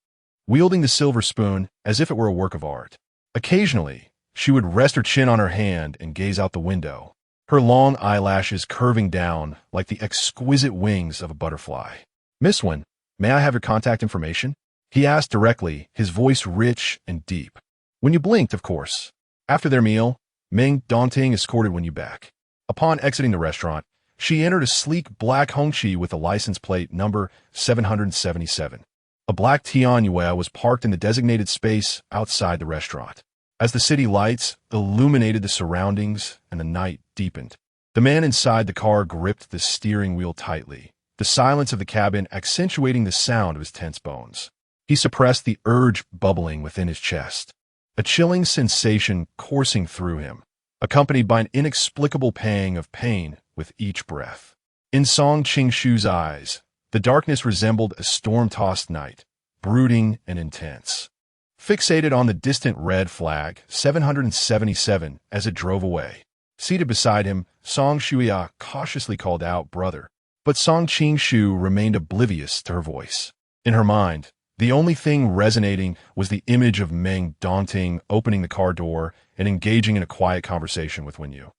wielding the silver spoon as if it were a work of art. Occasionally, she would rest her chin on her hand and gaze out the window, her long eyelashes curving down like the exquisite wings of a butterfly. "Miss Wen, may I have your contact information?" he asked directly, his voice rich and deep. Wen Yu blinked, of course. After their meal, Meng Dongting escorted Wen Yu back. Upon exiting the restaurant, she entered a sleek black Hongqi with a license plate number 777. A black Tianyue was parked in the designated space outside the restaurant. As the city lights illuminated the surroundings and the night deepened, the man inside the car gripped the steering wheel tightly, the silence of the cabin accentuating the sound of his tense bones. He suppressed the urge bubbling within his chest, a chilling sensation coursing through him, accompanied by an inexplicable pang of pain with each breath. In Song Qingshu's eyes, the darkness resembled a storm-tossed night, brooding and intense. Fixated on the distant red flag, 777, as it drove away. Seated beside him, Song Shuya cautiously called out, "Brother." But Song Qingshu remained oblivious to her voice. In her mind, the only thing resonating was the image of Meng Dongting opening the car door and engaging in a quiet conversation with Wen Yu,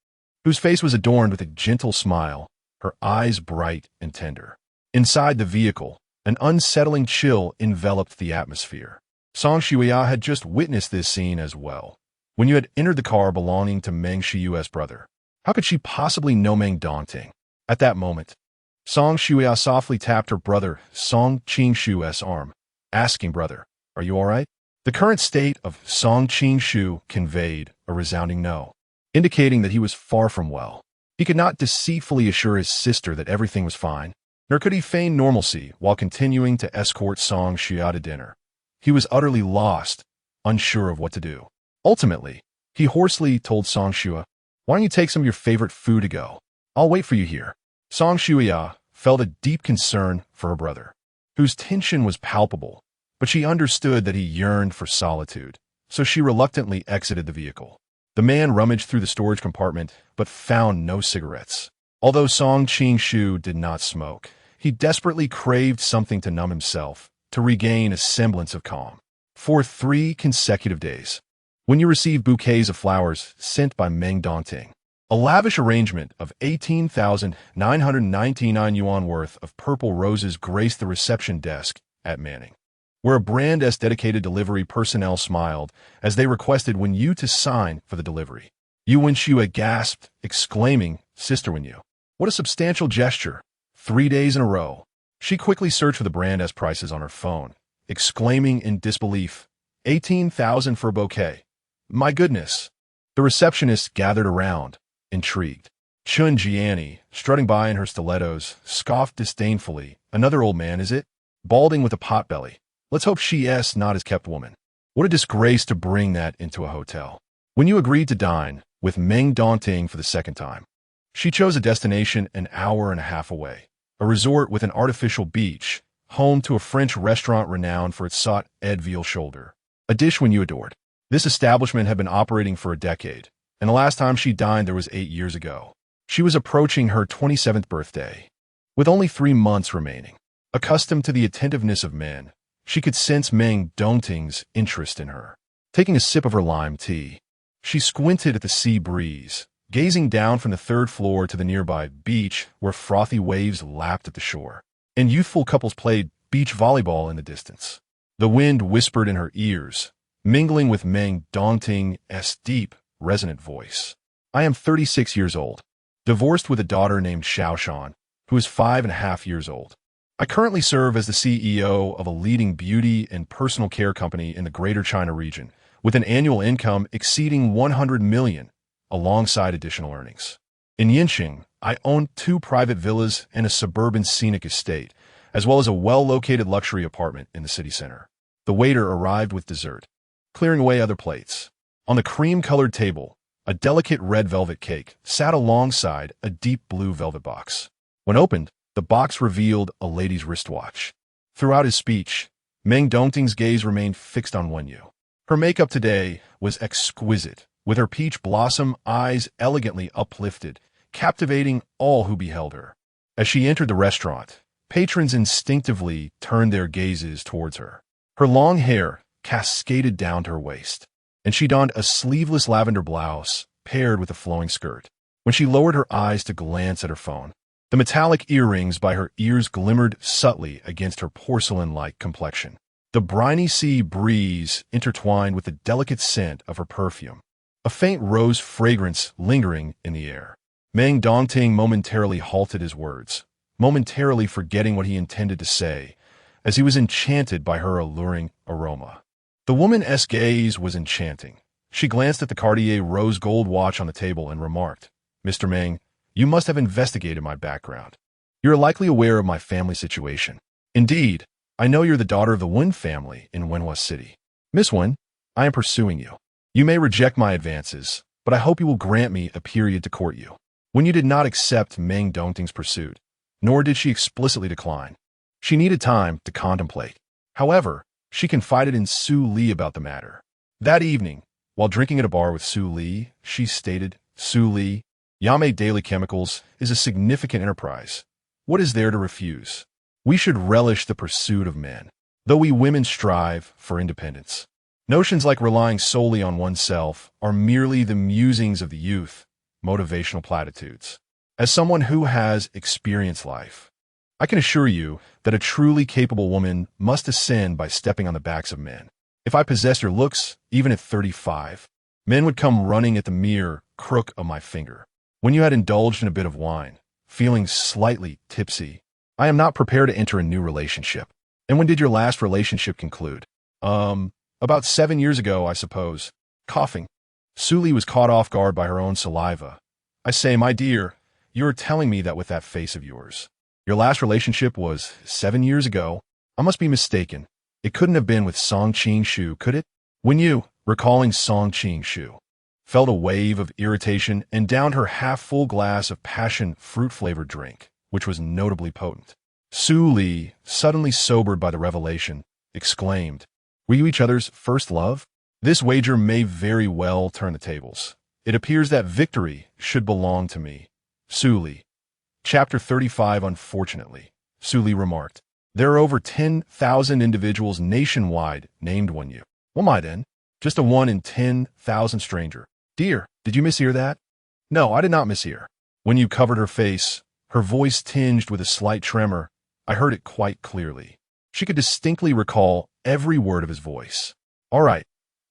whose face was adorned with a gentle smile, her eyes bright and tender. Inside the vehicle, an unsettling chill enveloped the atmosphere. Song Shuya had just witnessed this scene as well. Wen Yu had entered the car belonging to Meng Shiyu's brother. How could she possibly know Meng Dongting? At that moment, Song Shuya softly tapped her brother Song Qingshu's arm, asking, "Brother, are you all right?" The current state of Song Qingshu conveyed a resounding no, indicating that he was far from well. He could not deceitfully assure his sister that everything was fine, nor could he feign normalcy while continuing to escort Song Shuya to dinner. He was utterly lost, unsure of what to do. Ultimately, he hoarsely told Song Shuya, "Why don't you take some of your favorite food to go? I'll wait for you here." Song Shuya felt a deep concern for her brother, whose tension was palpable, but she understood that he yearned for solitude, so she reluctantly exited the vehicle. The man rummaged through the storage compartment but found no cigarettes. Although Song Qingshu did not smoke, he desperately craved something to numb himself, to regain a semblance of calm. For 3 consecutive days, Wen Yu received bouquets of flowers sent by Meng Dongting. A lavish arrangement of 18,999 yuan worth of purple roses graced the reception desk at Manning, where a Brand S dedicated delivery personnel smiled as they requested Wen Yu to sign for the delivery. Yu Wenxue gasped, exclaiming, "Sister Wen Yu. What a substantial gesture. 3 days in a row." She quickly searched for the brand S prices on her phone, exclaiming in disbelief, 18,000 for a bouquet. My goodness. The receptionist gathered around, intrigued. Chun Jiani, strutting by in her stilettos, scoffed disdainfully. Another old man, is it? Balding with a potbelly. Let's hope she's not his kept woman. What a disgrace to bring that into a hotel. When you agreed to dine with Meng Dongting for the second time, she chose a destination an hour and a half away, a resort with an artificial beach, home to a French restaurant renowned for its sautéed veal shoulder, a dish Wen Yu adored. This establishment had been operating for a decade, and the last time she dined there was 8 years ago. She was approaching her 27th birthday, with only 3 months remaining. Accustomed to the attentiveness of men, she could sense Meng Dongting's interest in her. Taking a sip of her lime tea, she squinted at the sea breeze, gazing down from the 3rd floor to the nearby beach where frothy waves lapped at the shore, and youthful couples played beach volleyball in the distance. The wind whispered in her ears, mingling with Meng Dongting's deep, resonant voice. I am 36 years old, divorced with a daughter named Xiaoshan, who is 5.5 years old. I currently serve as the CEO of a leading beauty and personal care company in the Greater China region, with an annual income exceeding 100 million, alongside additional earnings. In Yinqing, I own 2 private villas and a suburban scenic estate, as well as a well-located luxury apartment in the city center. The waiter arrived with dessert, clearing away other plates. On the cream-colored table, a delicate red velvet cake sat alongside a deep blue velvet box. When opened, the box revealed a lady's wristwatch. Throughout his speech, Meng Dongting's gaze remained fixed on Wen Yu. Her makeup today was exquisite, with her peach blossom eyes elegantly uplifted, captivating all who beheld her. As she entered the restaurant, patrons instinctively turned their gazes towards her. Her long hair cascaded down to her waist, and she donned a sleeveless lavender blouse paired with a flowing skirt. When she lowered her eyes to glance at her phone, the metallic earrings by her ears glimmered subtly against her porcelain-like complexion. The briny sea breeze intertwined with the delicate scent of her perfume, a faint rose fragrance lingering in the air. Meng Dongting momentarily halted his words, momentarily forgetting what he intended to say, as he was enchanted by her alluring aroma. The woman's gaze was enchanting. She glanced at the Cartier rose gold watch on the table and remarked, "Mr. Meng, you must have investigated my background. You're likely aware of my family situation. Indeed, I know you're the daughter of the Wen family in Wenhua City. Miss Wen, I am pursuing you. You may reject my advances, but I hope you will grant me a period to court you." Wen Yu did not accept Meng Dongting's pursuit, nor did she explicitly decline. She needed time to contemplate. However, she confided in Su Li about the matter. That evening, while drinking at a bar with Su Li, she stated, "Su Li, Yame Daily Chemicals is a significant enterprise. What is there to refuse? We should relish the pursuit of men, though we women strive for independence. Notions like relying solely on oneself are merely the musings of the youth, motivational platitudes. As someone who has experienced life, I can assure you that a truly capable woman must ascend by stepping on the backs of men. If I possessed your looks, even at 35, men would come running at the mere crook of my finger." When you had indulged in a bit of wine, feeling slightly tipsy, "I am not prepared to enter a new relationship." "And when did your last relationship conclude?" About 7 years ago, I suppose." Coughing, Su Li was caught off guard by her own saliva. "I say, my dear, you're telling me that with that face of yours. Your last relationship was 7 years ago. I must be mistaken. It couldn't have been with Song Qing Shu, could it?" When you, recalling Song Qing Shu, felt a wave of irritation and downed her half-full glass of passion fruit-flavored drink, which was notably potent. Su Li, suddenly sobered by the revelation, exclaimed, "Were you each other's first love? This wager may very well turn the tables. It appears that victory should belong to me." Su Li. Chapter 35. Unfortunately, Su Li remarked, "There are over 10,000 individuals nationwide named Wen Yu. Well, my then, just a 1 in 10,000 stranger. Dear, did you mishear that?" "No, I did not mishear." When you covered her face, her voice tinged with a slight tremor, I heard it quite clearly. She could distinctly recall every word of his voice. "All right,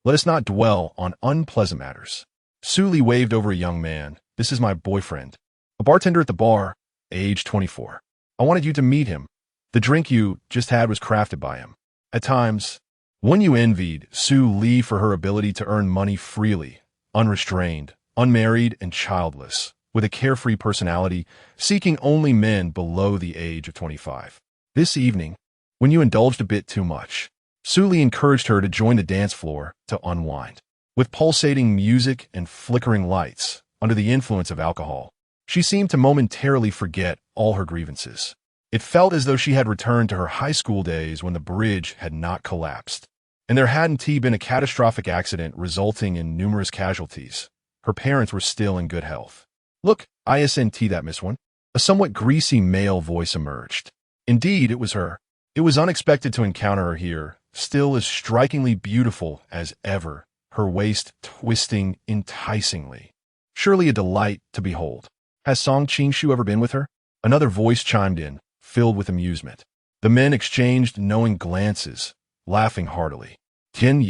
let us not dwell on unpleasant matters." Su Li waved over a young man. This is my boyfriend. A bartender at the bar, age 24. I wanted you to meet him. The drink you just had was crafted by him. At times, when you envied Su Li for her ability to earn money freely, unrestrained, unmarried, and childless, with a carefree personality, seeking only men below the age of 25. This evening, when you indulged a bit too much, Su Li encouraged her to join the dance floor to unwind. With pulsating music and flickering lights, under the influence of alcohol, she seemed to momentarily forget all her grievances. It felt as though she had returned to her high school days when the bridge had not collapsed, and there hadn't been a catastrophic accident resulting in numerous casualties. Her parents were still in good health. Look, isn't that Miss One? A somewhat greasy male voice emerged. Indeed, it was her. It was unexpected to encounter her here, still as strikingly beautiful as ever, her waist twisting enticingly. Surely a delight to behold. Has Song Qingshu ever been with her? Another voice chimed in, filled with amusement. The men exchanged knowing glances, laughing heartily. Tian,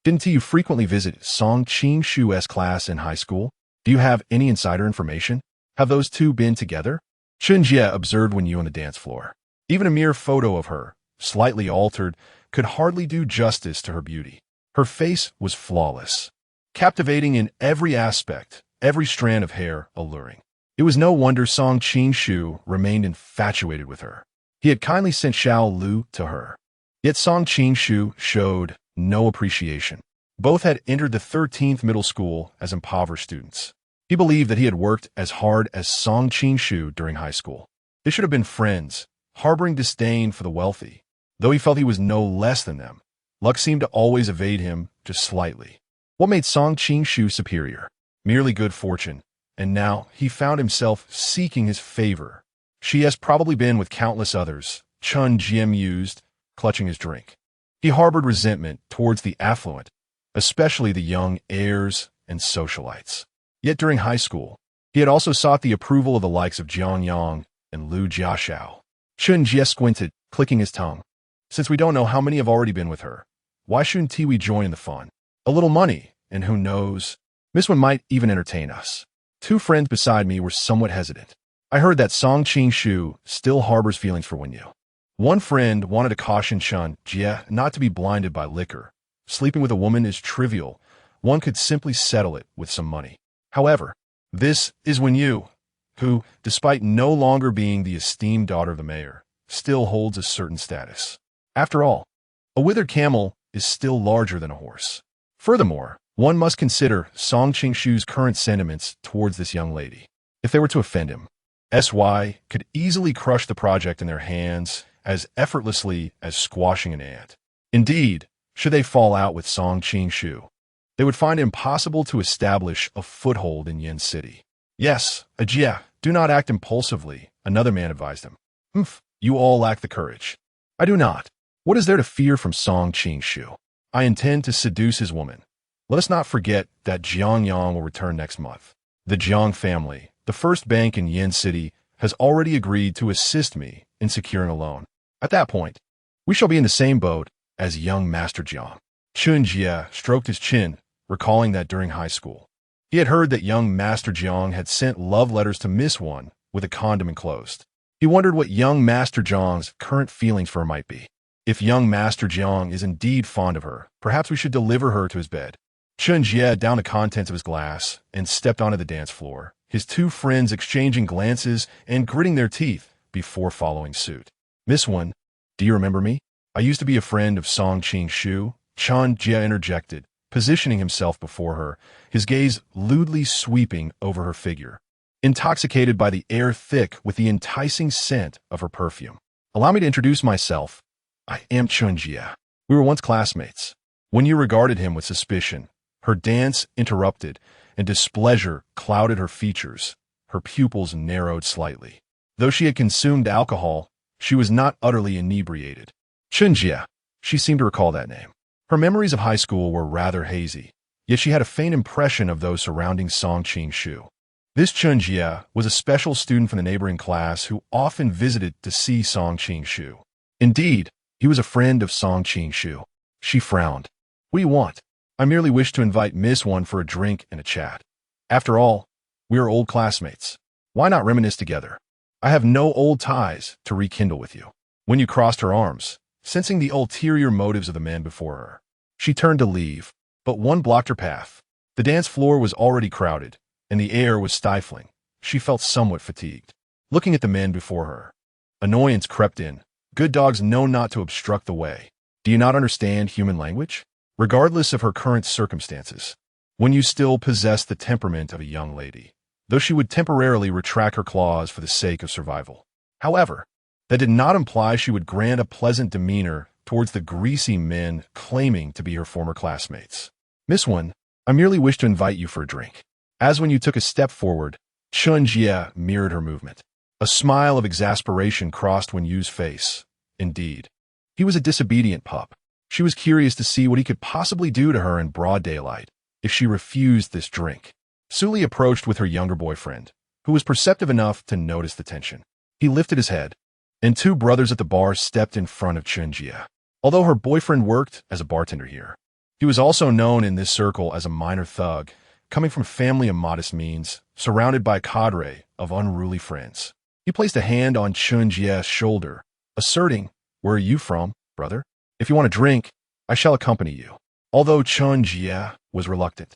didn't you frequently visit Song Qingshu's class in high school? Do you have any insider information? Have those two been together? Chun Jie observed Wen Yu on the dance floor. Even a mere photo of her, slightly altered, could hardly do justice to her beauty. Her face was flawless, captivating in every aspect, every strand of hair alluring. It was no wonder Song Qingshu remained infatuated with her. He had kindly sent Xiao Lu to her. Yet Song Qingshu showed no appreciation. Both had entered the 13th middle school as impoverished students. He believed that he had worked as hard as Song Qingshu during high school. They should have been friends, harboring disdain for the wealthy. Though he felt he was no less than them, luck seemed to always evade him just slightly. What made Song Qingshu superior? Merely good fortune. And now he found himself seeking his favor. She has probably been with countless others, Chun Jie mused, clutching his drink. He harbored resentment towards the affluent, especially the young heirs and socialites. Yet during high school, he had also sought the approval of the likes of Jiang Yang and Lu Jiaxiao. Chun Jie squinted, clicking his tongue. Since we don't know how many have already been with her, why shouldn't we join in the fun? A little money, and who knows, Miss One might even entertain us. Two friends beside me were somewhat hesitant. I heard that Song Qingshu still harbors feelings for Wen Yu. One friend wanted to caution Chun Jie not to be blinded by liquor. Sleeping with a woman is trivial. One could simply settle it with some money. However, this is Wen Yu, who, despite no longer being the esteemed daughter of the mayor, still holds a certain status. After all, a withered camel is still larger than a horse. Furthermore, one must consider Song Qingshu's current sentiments towards this young lady. If they were to offend him, SY could easily crush the project in their hands as effortlessly as squashing an ant. Indeed, should they fall out with Song Qingshu, they would find it impossible to establish a foothold in Yin City. Yes, Ajia, do not act impulsively, another man advised him. You all lack the courage. I do not. What is there to fear from Song Qingshu? I intend to seduce his woman. Let us not forget that Jiang Yang will return next month. The Jiang family, the first bank in Yin City, has already agreed to assist me in securing a loan. At that point, we shall be in the same boat as young Master Jiang. Chun Jie stroked his chin, recalling that during high school, he had heard that young Master Jiang had sent love letters to Miss One with a condom enclosed. He wondered what young Master Jiang's current feelings for her might be. If young Master Jiang is indeed fond of her, perhaps we should deliver her to his bed. Chun Jie downed the contents of his glass and stepped onto the dance floor, his two friends exchanging glances and gritting their teeth before following suit. Miss One, do you remember me? I used to be a friend of Song Qingshu, Chun Jie interjected, positioning himself before her, his gaze lewdly sweeping over her figure, intoxicated by the air thick with the enticing scent of her perfume. Allow me to introduce myself. I am Chun Jie. We were once classmates. When you regarded him with suspicion, her dance interrupted, and displeasure clouded her features. Her pupils narrowed slightly. Though she had consumed alcohol, she was not utterly inebriated. Chun Jie, she seemed to recall that name. Her memories of high school were rather hazy, yet she had a faint impression of those surrounding Song Qingshu. This Chun Jie was a special student from the neighboring class who often visited to see Song Qingshu. Indeed, he was a friend of Song Qingshu. She frowned. What do you want? I merely wish to invite Miss One for a drink and a chat. After all, we are old classmates. Why not reminisce together? I have no old ties to rekindle with you. When you crossed her arms, sensing the ulterior motives of the man before her, she turned to leave, but one blocked her path. The dance floor was already crowded, and the air was stifling. She felt somewhat fatigued. Looking at the man before her, annoyance crept in. Good dogs know not to obstruct the way. Do you not understand human language? Regardless of her current circumstances, when you still possess the temperament of a young lady, though she would temporarily retract her claws for the sake of survival. However, that did not imply she would grant a pleasant demeanor towards the greasy men claiming to be her former classmates. Miss Wen, I merely wish to invite you for a drink. As when you took a step forward, Chun Jie mirrored her movement. A smile of exasperation crossed Wen Yu's face. Indeed, he was a disobedient pup. She was curious to see what he could possibly do to her in broad daylight if she refused this drink. Suli approached with her younger boyfriend, who was perceptive enough to notice the tension. He lifted his head, and two brothers at the bar stepped in front of Chun Jie. Although her boyfriend worked as a bartender here, he was also known in this circle as a minor thug, coming from family of modest means, surrounded by a cadre of unruly friends. He placed a hand on Chun Jie's shoulder, asserting, "Where are you from, brother? If you want a drink, I shall accompany you." Although Chun Jie was reluctant,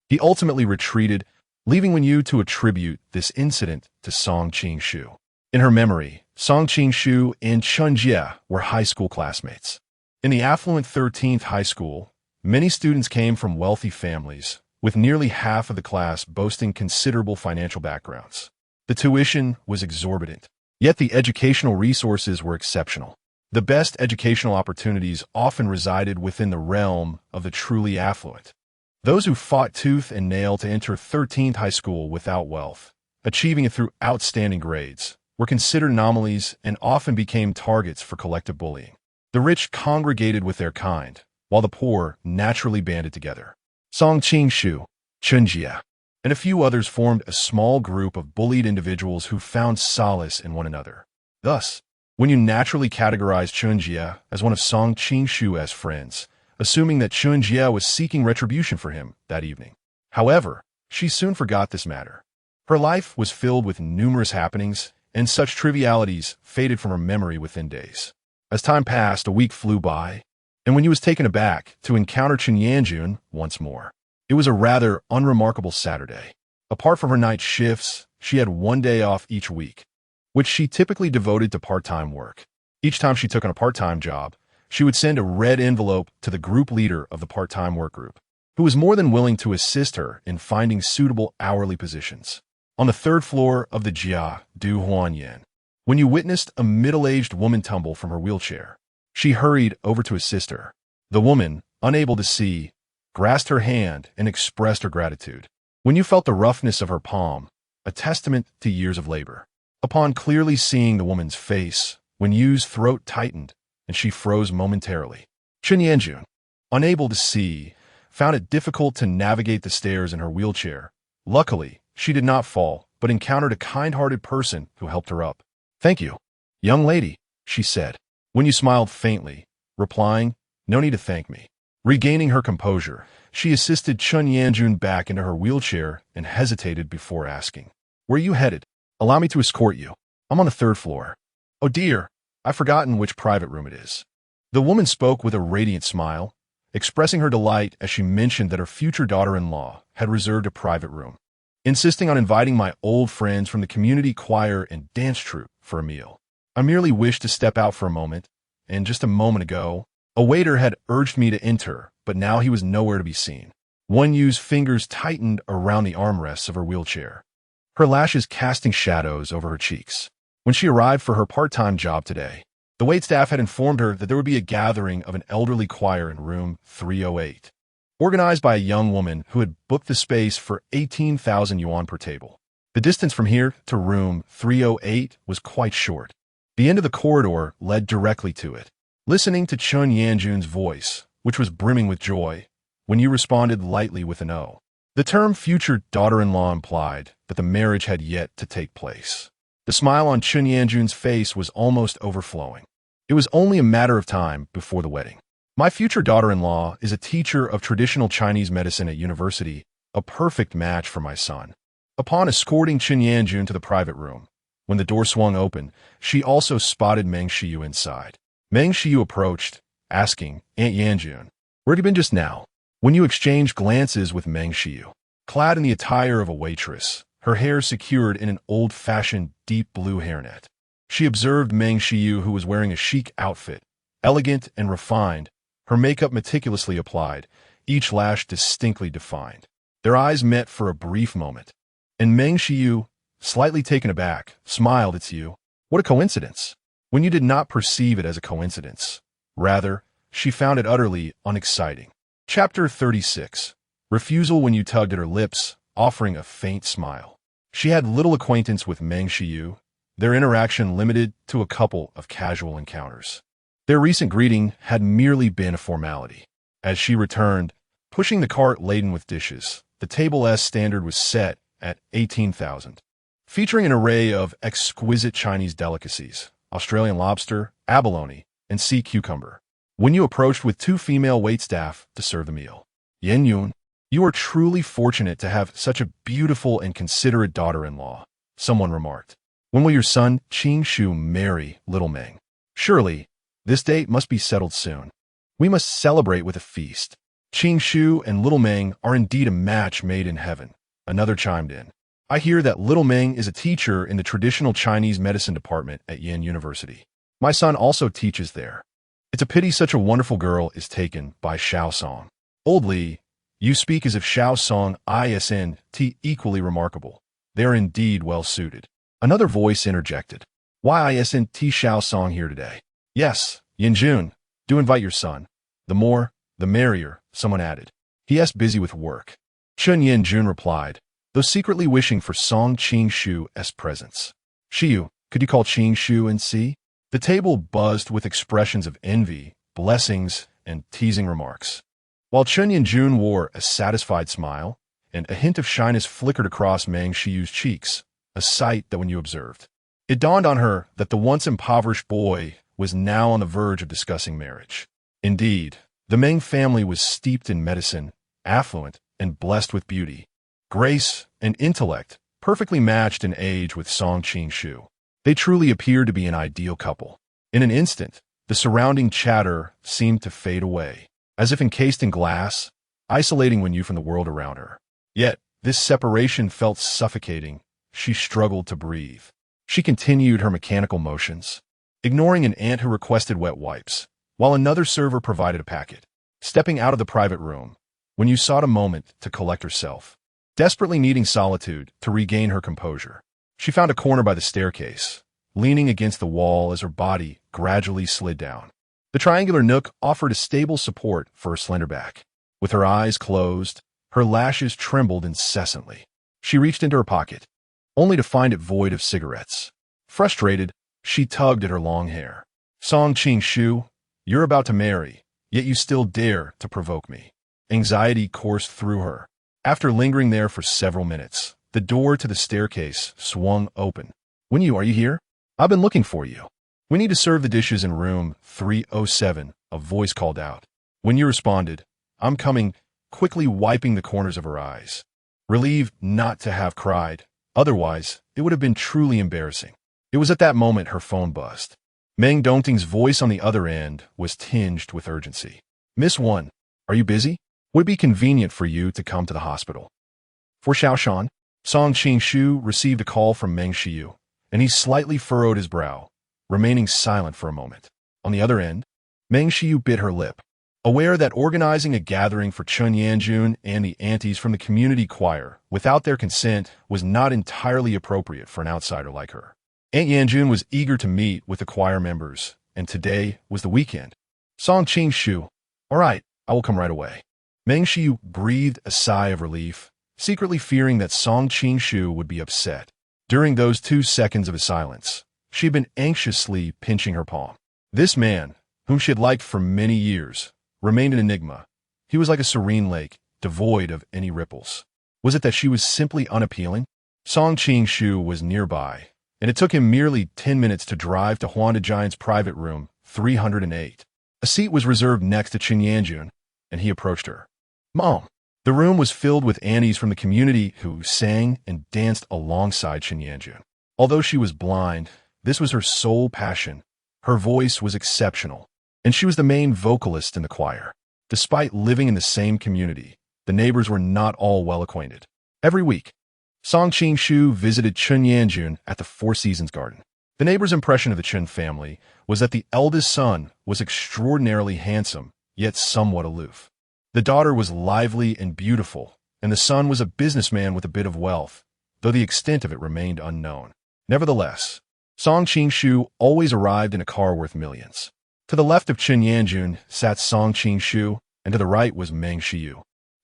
he ultimately retreated, leaving Wen Yu to attribute this incident to Song Qing-shu. In her memory, Song Qing-shu and Chun Jie were high school classmates. In the affluent 13th high school, many students came from wealthy families, with nearly half of the class boasting considerable financial backgrounds. The tuition was exorbitant, yet the educational resources were exceptional. The best educational opportunities often resided within the realm of the truly affluent. Those who fought tooth and nail to enter 13th high school without wealth, achieving it through outstanding grades, were considered anomalies and often became targets for collective bullying. The rich congregated with their kind, while the poor naturally banded together. Song Qing-shu, Chun Jie, and a few others formed a small group of bullied individuals who found solace in one another. Thus, when you naturally categorized Chun Jie as one of Song Qing-shu's friends, assuming that Chun Jie was seeking retribution for him that evening. However, she soon forgot this matter. Her life was filled with numerous happenings, and such trivialities faded from her memory within days. As time passed, a week flew by, and when he was taken aback to encounter Chen Yanjun once more. It was a rather unremarkable Saturday. Apart from her night shifts, she had one day off each week, which she typically devoted to part-time work. Each time she took on a part-time job, she would send a red envelope to the group leader of the part-time work group, who was more than willing to assist her in finding suitable hourly positions. On the third floor of the Jia Du Huanyan, when you witnessed a middle-aged woman tumble from her wheelchair, she hurried over to assist her. The woman, unable to see, grasped her hand and expressed her gratitude. When you felt the roughness of her palm, a testament to years of labor. Upon clearly seeing the woman's face, Wen Yu's throat tightened and she froze momentarily. Chen Yanjun, unable to see, found it difficult to navigate the stairs in her wheelchair. Luckily, she did not fall, but encountered a kind-hearted person who helped her up. "Thank you, young lady," she said. Wen Yu smiled faintly, replying, "No need to thank me." Regaining her composure, she assisted Chun Yanjun back into her wheelchair and hesitated before asking, "Where are you headed? Allow me to escort you. I'm on the third floor." "Oh dear, I've forgotten which private room it is." The woman spoke with a radiant smile, expressing her delight as she mentioned that her future daughter-in-law had reserved a private room, insisting on inviting my old friends from the community choir and dance troupe for a meal. I merely wished to step out for a moment, and just a moment ago, a waiter had urged me to enter, but now he was nowhere to be seen. Wen Yu's fingers tightened around the armrests of her wheelchair, her lashes casting shadows over her cheeks. When she arrived for her part-time job today, the waitstaff had informed her that there would be a gathering of an elderly choir in room 308, organized by a young woman who had booked the space for 18,000 yuan per table. The distance from here to room 308 was quite short. The end of the corridor led directly to it. Listening to Chun Yanjun's voice, which was brimming with joy, Wen Yu responded lightly with an "oh." The term future daughter-in-law implied that the marriage had yet to take place. The smile on Chun Yanjun's face was almost overflowing. It was only a matter of time before the wedding. "My future daughter-in-law is a teacher of traditional Chinese medicine at university A perfect match for my son. Upon escorting Chen Yanjun to the private room, when the door swung open, she also spotted Meng Shiyu inside. Meng Shiyu approached, asking, "Aunt Yanjun, where have you been just now?" When you exchanged glances with Meng Shiyu, clad in the attire of a waitress, her hair secured in an old-fashioned deep blue hairnet. She observed Meng Shiyu, who was wearing a chic outfit, elegant and refined, her makeup meticulously applied, each lash distinctly defined. Their eyes met for a brief moment, and Meng Shiyu, slightly taken aback, smiled. "It's you. What a coincidence." When you did not perceive it as a coincidence. Rather, she found it utterly unexciting. Chapter 36. Refusal. When you tugged at her lips, offering a faint smile. She had little acquaintance with Meng Shiyu, their interaction limited to a couple of casual encounters. Their recent greeting had merely been a formality. As she returned, pushing the cart laden with dishes, the table S standard was set at 18,000, featuring an array of exquisite Chinese delicacies, Australian lobster, abalone, and sea cucumber. When you approached with two female waitstaff to serve the meal. "Yan Yun, you are truly fortunate to have such a beautiful and considerate daughter-in-law," someone remarked. "When will your son, Qing Shu, marry little Meng? Surely, this date must be settled soon. We must celebrate with a feast." "Qing Shu and little Meng are indeed a match made in heaven," another chimed in. "I hear that little Meng is a teacher in the traditional Chinese medicine department at Yin University. My son also teaches there. It's a pity such a wonderful girl is taken by Xiao Song." "Old Li, you speak as if Xiao Song isn't equally remarkable. They are indeed well suited." Another voice interjected. "Why isn't Xiao Song here today?" "Yes, Yanjun, do invite your son. The more, the merrier," someone added. "He is busy with work." Chen Yanjun replied, though secretly wishing for Song Qing Shu's presence. "Shiyu, could you call Qing Shu and see?" The table buzzed with expressions of envy, blessings, and teasing remarks. While Chen Yanjun wore a satisfied smile, and a hint of shyness flickered across Meng Shiyu's cheeks, a sight that when you observed, it dawned on her that the once impoverished boy was now on the verge of discussing marriage. Indeed, the Meng family was steeped in medicine, affluent, and blessed with beauty, grace, and intellect, perfectly matched in age with Song Qing Shu. They truly appeared to be an ideal couple. In an instant, the surrounding chatter seemed to fade away, as if encased in glass, isolating Wenyu from the world around her. Yet, this separation felt suffocating. She struggled to breathe. She continued her mechanical motions, ignoring an aunt who requested wet wipes, while another server provided a packet. Stepping out of the private room, Wenyu sought a moment to collect herself, desperately needing solitude to regain her composure. She found a corner by the staircase, leaning against the wall as her body gradually slid down. The triangular nook offered a stable support for her slender back. With her eyes closed, her lashes trembled incessantly. She reached into her pocket, only to find it void of cigarettes. Frustrated, she tugged at her long hair. "Song Qing Shu, you're about to marry, yet you still dare to provoke me." Anxiety coursed through her. After lingering there for several minutes, the door to the staircase swung open. "Wenyu, are you here? I've been looking for you." "We need to serve the dishes in room 307, a voice called out. Wenyu responded, "I'm coming," quickly wiping the corners of her eyes. Relieved not to have cried, otherwise it would have been truly embarrassing. It was at that moment her phone buzzed. Meng Dongting's voice on the other end was tinged with urgency. "Miss Wan, are you busy? Would it be convenient for you to come to the hospital?" "For Xiaoshan?" Song Qing Shu received a call from Meng Shiyu, and he slightly furrowed his brow, remaining silent for a moment. On the other end, Meng Shiyu bit her lip, aware that organizing a gathering for Chen Yanjun and the aunties from the community choir without their consent was not entirely appropriate for an outsider like her. Aunt Yanjun was eager to meet with the choir members, and today was the weekend. Song Qing Shu, "All right, I will come right away." Meng Shiyu breathed a sigh of relief, secretly fearing that Song Qing Shu would be upset. During those 2 seconds of his silence, she had been anxiously pinching her palm. This man, whom she had liked for many years, remained an enigma. He was like a serene lake, devoid of any ripples. Was it that she was simply unappealing? Song Qing Shu was nearby, and it took him merely 10 minutes to drive to Huanda Giant's private room 308. A seat was reserved next to Qin Yanjun, and he approached her. "Mom." The room was filled with aunties from the community who sang and danced alongside Chen Yanjun. Although she was blind, this was her sole passion. Her voice was exceptional, and she was the main vocalist in the choir. Despite living in the same community, the neighbors were not all well acquainted. Every week, Song Qing-shu visited Chen Yanjun at the Four Seasons Garden. The neighbor's impression of the Chen family was that the eldest son was extraordinarily handsome, yet somewhat aloof. The daughter was lively and beautiful, and the son was a businessman with a bit of wealth, though the extent of it remained unknown. Nevertheless, Song Qing-shu always arrived in a car worth millions. To the left of Chen Yanjun sat Song Qing-shu, and to the right was Meng Shiyu,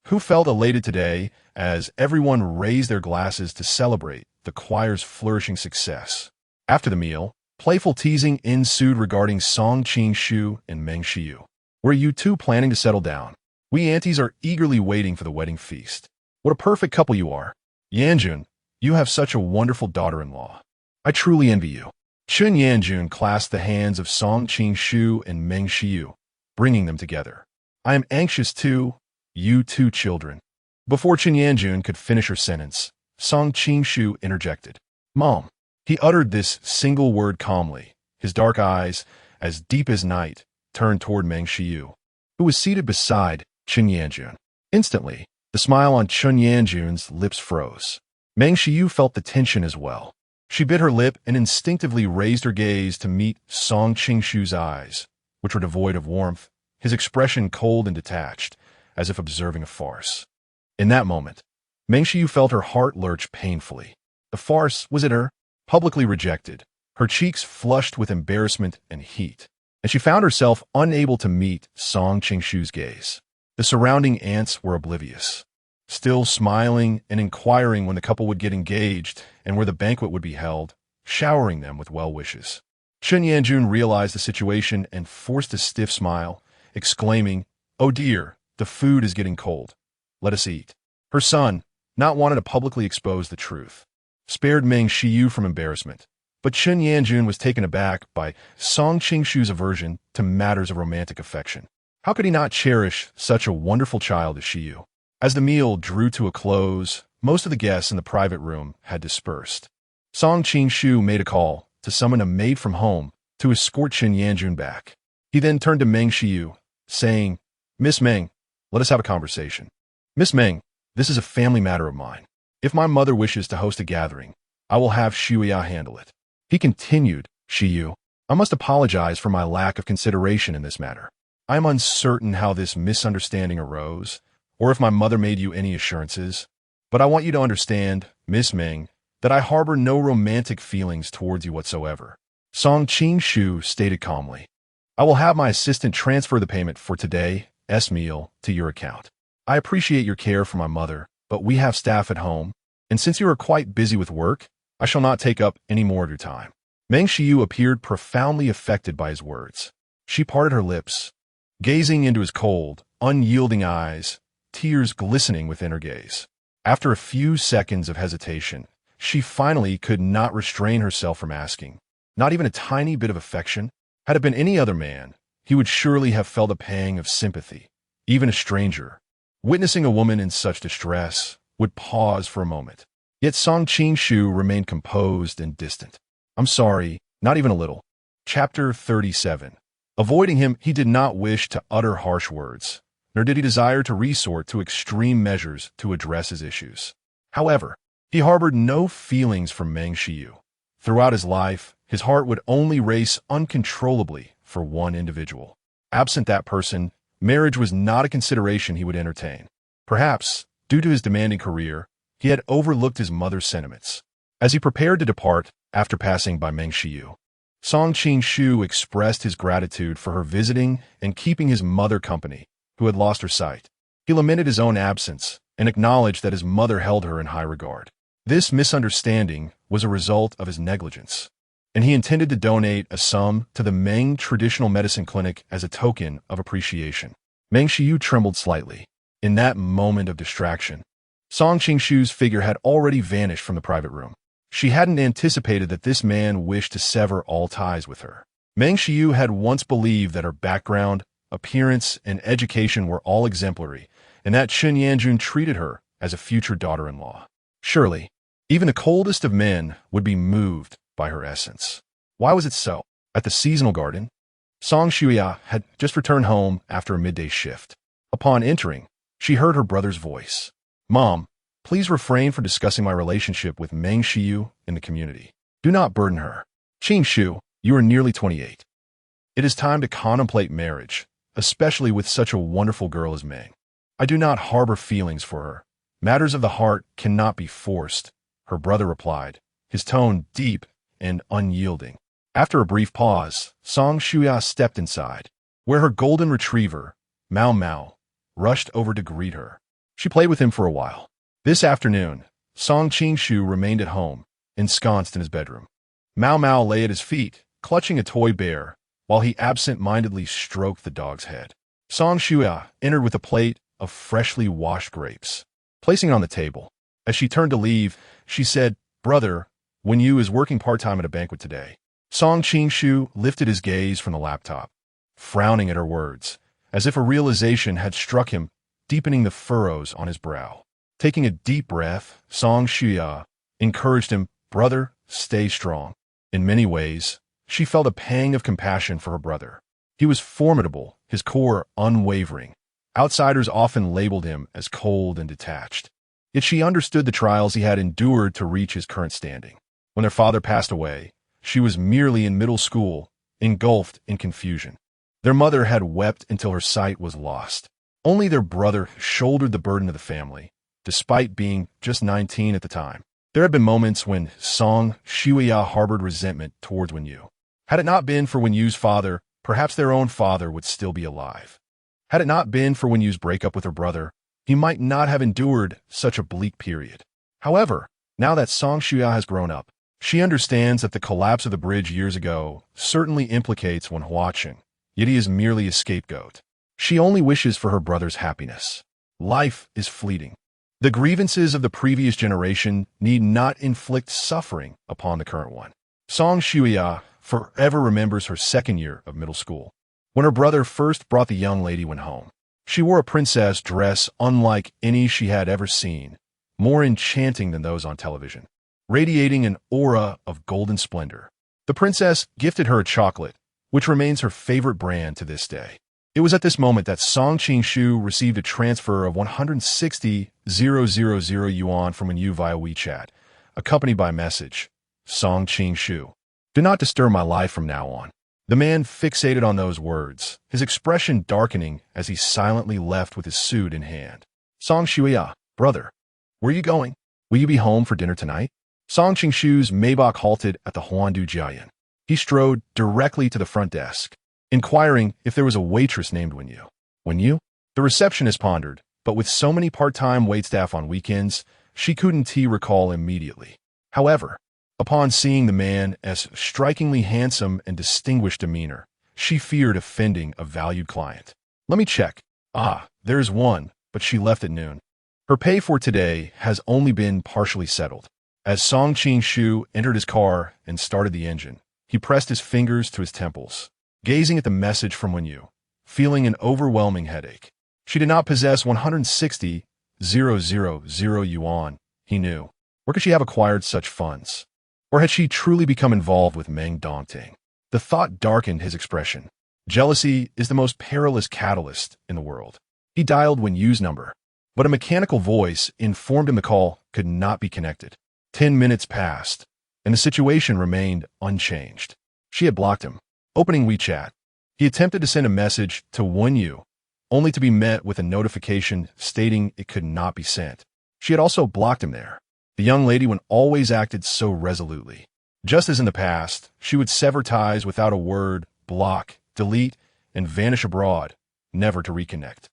who felt elated today as everyone raised their glasses to celebrate the choir's flourishing success. After the meal, playful teasing ensued regarding Song Qing-shu and Meng Shiyu. Were you two planning to settle down? We aunties are eagerly waiting for the wedding feast. What a perfect couple you are. Yanjun, you have such a wonderful daughter-in-law. I truly envy you. Chen Yanjun clasped the hands of Song Qing-shu and Meng Shiyu, bringing them together. I am anxious too, you two children. Before Chen Yanjun could finish her sentence, Song Qing-shu interjected. Mom. He uttered this single word calmly, his dark eyes, as deep as night, turned toward Meng Shiyu, who was seated beside Chen Yanjun. Instantly, the smile on Chen Yanjun's lips froze. Meng Shiyu felt the tension as well. She bit her lip and instinctively raised her gaze to meet Song Qing-shu's eyes, which were devoid of warmth, his expression cold and detached, as if observing a farce. In that moment, Meng Shiyu felt her heart lurch painfully. The farce was at her, publicly rejected, her cheeks flushed with embarrassment and heat, and she found herself unable to meet Song Qing-shu's gaze. The surrounding aunts were oblivious, still smiling and inquiring when the couple would get engaged and where the banquet would be held, showering them with well wishes. Chen Yanjun realized the situation and forced a stiff smile, exclaiming, "Oh dear, the food is getting cold. Let us eat." Her son, not wanting to publicly expose the truth, spared Meng Shiyu from embarrassment, but Chen Yanjun was taken aback by Song Qing-shu's aversion to matters of romantic affection. How could he not cherish such a wonderful child as Shiyu? As the meal drew to a close, most of the guests in the private room had dispersed. Song Qing-shu made a call to summon a maid from home to escort Chen Yanjun back. He then turned to Meng Shiyu, saying, "Miss Meng, let us have a conversation." "Miss Meng, this is a family matter of mine. If my mother wishes to host a gathering, I will have Shuya handle it." He continued, "Shiyu, I must apologize for my lack of consideration in this matter. I am uncertain how this misunderstanding arose, or if my mother made you any assurances, but I want you to understand, Miss Meng, that I harbor no romantic feelings towards you whatsoever." Song Qing-shu stated calmly, "I will have my assistant transfer the payment for today's meal to your account. I appreciate your care for my mother, but we have staff at home, and since you are quite busy with work, I shall not take up any more of your time." Meng Shiyu appeared profoundly affected by his words. She parted her lips, gazing into his cold, unyielding eyes, tears glistening within her gaze. After a few seconds of hesitation, she finally could not restrain herself from asking, "Not even a tiny bit of affection? Had it been any other man, he would surely have felt a pang of sympathy. Even a stranger, witnessing a woman in such distress, would pause for a moment." Yet Song Qing-shu remained composed and distant. "I'm sorry, not even a little." Chapter 37. Avoiding him, he did not wish to utter harsh words, nor did he desire to resort to extreme measures to address his issues. However, he harbored no feelings for Meng Shiyu. Throughout his life, his heart would only race uncontrollably for one individual. Absent that person, marriage was not a consideration he would entertain. Perhaps, due to his demanding career, he had overlooked his mother's sentiments. As he prepared to depart after passing by Meng Shiyu, Song Qing-shu expressed his gratitude for her visiting and keeping his mother company, who had lost her sight. He lamented his own absence and acknowledged that his mother held her in high regard. This misunderstanding was a result of his negligence, and he intended to donate a sum to the Meng Traditional Medicine Clinic as a token of appreciation. Meng Shiyu trembled slightly. In that moment of distraction, Song Qing-shu's figure had already vanished from the private room. She hadn't anticipated that this man wished to sever all ties with her. Meng Shiyu had once believed that her background, appearance, and education were all exemplary, and that Chen Yanjun treated her as a future daughter-in-law. Surely, even the coldest of men would be moved by her essence. Why was it so? At the seasonal garden, Song Shuya had just returned home after a midday shift. Upon entering, she heard her brother's voice. "Mom, please refrain from discussing my relationship with Meng Xiyu in the community. Do not burden her. Qing Shu, you are nearly 28. It is time to contemplate marriage, especially with such a wonderful girl as Meng. I do not harbor feelings for her. Matters of the heart cannot be forced," her brother replied, his tone deep and unyielding. After a brief pause, Song Shuya stepped inside, where her golden retriever, Mao Mao, rushed over to greet her. She played with him for a while. This afternoon, Song Qingshu remained at home, ensconced in his bedroom. Mao Mao lay at his feet, clutching a toy bear, while he absent-mindedly stroked the dog's head. Song Shuya entered with a plate of freshly washed grapes, placing it on the table. As she turned to leave, she said, "Brother, Wen Yu is working part-time at a banquet today." Song Qingshu lifted his gaze from the laptop, frowning at her words, as if a realization had struck him, deepening the furrows on his brow. Taking a deep breath, Song Shuya encouraged him, "Brother, stay strong." In many ways, she felt a pang of compassion for her brother. He was formidable, his core unwavering. Outsiders often labeled him as cold and detached. Yet she understood the trials he had endured to reach his current standing. When their father passed away, she was merely in middle school, engulfed in confusion. Their mother had wept until her sight was lost. Only their brother shouldered the burden of the family, despite being just 19 at the time. There had been moments when Song Shuya harbored resentment towards Wen Yu. Had it not been for Wen Yu's father, perhaps their own father would still be alive. Had it not been for Wen Yu's breakup with her brother, he might not have endured such a bleak period. However, now that Song Shuya has grown up, she understands that the collapse of the bridge years ago certainly implicates Wen Huaqing, yet he is merely a scapegoat. She only wishes for her brother's happiness. Life is fleeting. The grievances of the previous generation need not inflict suffering upon the current one. Song Shuya forever remembers her second year of middle school, when her brother first brought the young lady home. She wore a princess dress unlike any she had ever seen, more enchanting than those on television, radiating an aura of golden splendor. The princess gifted her a chocolate, which remains her favorite brand to this day. It was at this moment that Song Qingshu received a transfer of 160,000 yuan from Wen Yu via WeChat, accompanied by a message, "Song Qingshu, do not disturb my life from now on." The man fixated on those words, his expression darkening as he silently left with his suit in hand. "Song Shuya, brother, where are you going? Will you be home for dinner tonight?" Song Qingshu's Maybach halted at the Huandu Jiayan. He strode directly to the front desk, inquiring if there was a waitress named Wen Yu. "Wen Yu?" The receptionist pondered, but with so many part-time waitstaff on weekends, she couldn't recall immediately. However, upon seeing the man as strikingly handsome and distinguished demeanor, she feared offending a valued client. "Let me check. Ah, there's one, but she left at noon. Her pay for today has only been partially settled." As Song Qingshu entered his car and started the engine, he pressed his fingers to his temples, gazing at the message from Wen Yu, feeling an overwhelming headache. She did not possess 160,000 yuan, he knew. Where could she have acquired such funds? Or had she truly become involved with Meng Dongting? The thought darkened his expression. Jealousy is the most perilous catalyst in the world. He dialed Wen Yu's number, but a mechanical voice informed him the call could not be connected. 10 minutes passed, and the situation remained unchanged. She had blocked him. Opening WeChat, he attempted to send a message to Wen Yu, only to be met with a notification stating it could not be sent. She had also blocked him there. The young lady always acted so resolutely. Just as in the past, she would sever ties without a word, block, delete, and vanish abroad, never to reconnect.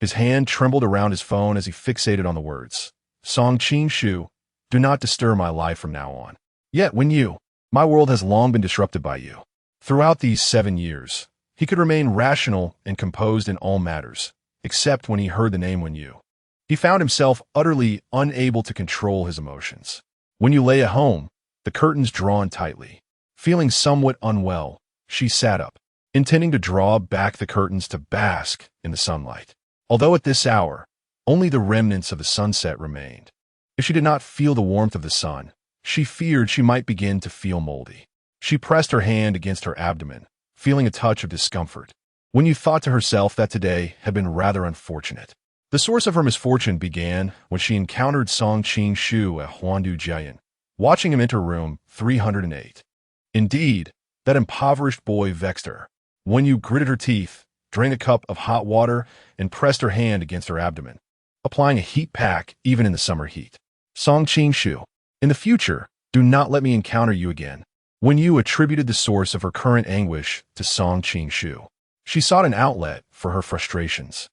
His hand trembled around his phone as he fixated on the words, "Song Qingshu, do not disturb my life from now on." Yet, Wen Yu, my world has long been disrupted by you. Throughout these 7 years, he could remain rational and composed in all matters, except when he heard the name Wen Yu. He found himself utterly unable to control his emotions. When you lay at home, the curtains drawn tightly. Feeling somewhat unwell, she sat up, intending to draw back the curtains to bask in the sunlight. Although at this hour, Only the remnants of the sunset remained. If she did not feel the warmth of the sun, she feared she might begin to feel moldy. She pressed her hand against her abdomen, feeling a touch of discomfort. When you thought to herself that today had been rather unfortunate. The source of her misfortune began when she encountered Song Qing-shu at Huandu Jian, watching him enter room 308. Indeed, that impoverished boy vexed her. When you gritted her teeth, drank a cup of hot water, and pressed her hand against her abdomen, applying a heat pack even in the summer heat. Song Qing-shu, in the future, do not let me encounter you again. When you attributed the source of her current anguish to Song Qing-shu, she sought an outlet for her frustrations.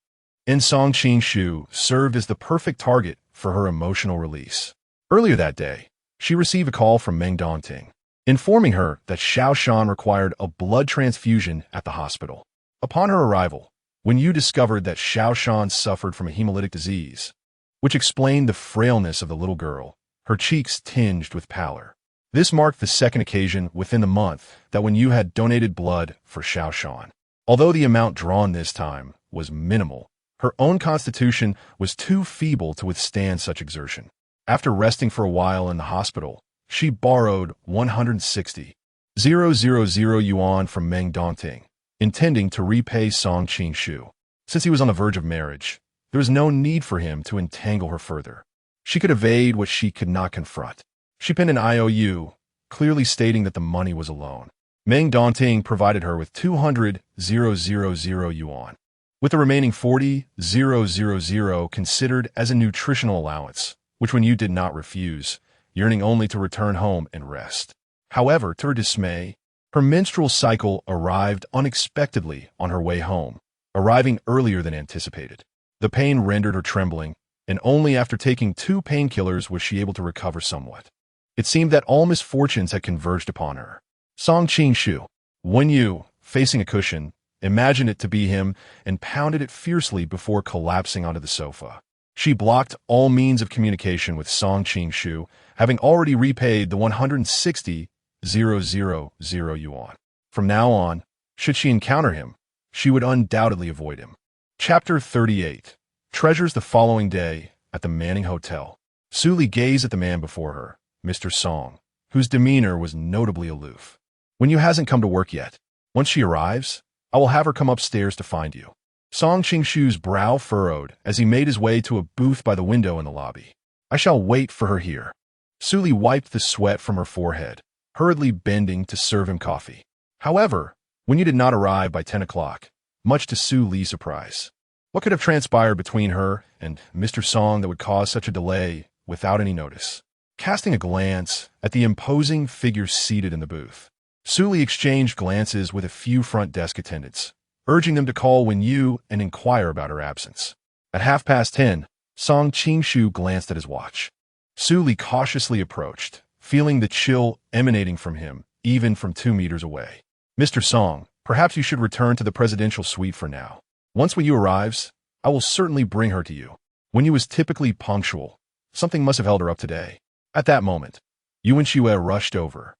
And Song Qing-shu served as the perfect target for her emotional release. Earlier that day, she received a call from Meng Dongting, informing her that Xiao Shan required a blood transfusion at the hospital. Upon her arrival, when you discovered that Xiao Shan suffered from a hemolytic disease, which explained the frailness of the little girl, her cheeks tinged with pallor. This marked the second occasion within the month that when you had donated blood for Xiao Shan. Although the amount drawn this time was minimal, her own constitution was too feeble to withstand such exertion. After resting for a while in the hospital, she borrowed 160,000 yuan from Meng Dongting, intending to repay Song Qing-shu. Since he was on the verge of marriage, there was no need for him to entangle her further. She could evade what she could not confront. She penned an IOU, clearly stating that the money was a loan. Meng Dongting provided her with 200,000 yuan, with the remaining 40,000 considered as a nutritional allowance, which Wen Yu did not refuse, yearning only to return home and rest. However, to her dismay, her menstrual cycle arrived unexpectedly on her way home, arriving earlier than anticipated. The pain rendered her trembling, and only after taking 2 painkillers was she able to recover somewhat. It seemed that all misfortunes had converged upon her. Song Qing-shu, Wen Yu, facing a cushion, imagined it to be him and pounded it fiercely before collapsing onto the sofa. She blocked all means of communication with Song Qing-shu, having already repaid the 160,000 yuan. From now on, should she encounter him, she would undoubtedly avoid him. Chapter 38. Treasures the following day at the Manning Hotel. Su Li gazed at the man before her, Mr. Song, whose demeanor was notably aloof. Wen Yu hasn't come to work yet. Once she arrives, I will have her come upstairs to find you. Song Qing-shu's brow furrowed as he made his way to a booth by the window in the lobby. I shall wait for her here. Su Li wiped the sweat from her forehead, hurriedly bending to serve him coffee. However, Wen Yu did not arrive by 10 o'clock, much to Su Li's surprise. What could have transpired between her and Mr. Song that would cause such a delay without any notice? Casting a glance at the imposing figure seated in the booth, Su Li exchanged glances with a few front desk attendants, urging them to call Wen Yu and inquire about her absence. At 10:30, Song Qing-shu glanced at his watch. Su Li cautiously approached, feeling the chill emanating from him, even from 2 meters away. Mr. Song, perhaps you should return to the presidential suite for now. Once Wen Yu arrives, I will certainly bring her to you. Wen Yu was typically punctual. Something must have held her up today. At that moment, Yuan Xue rushed over,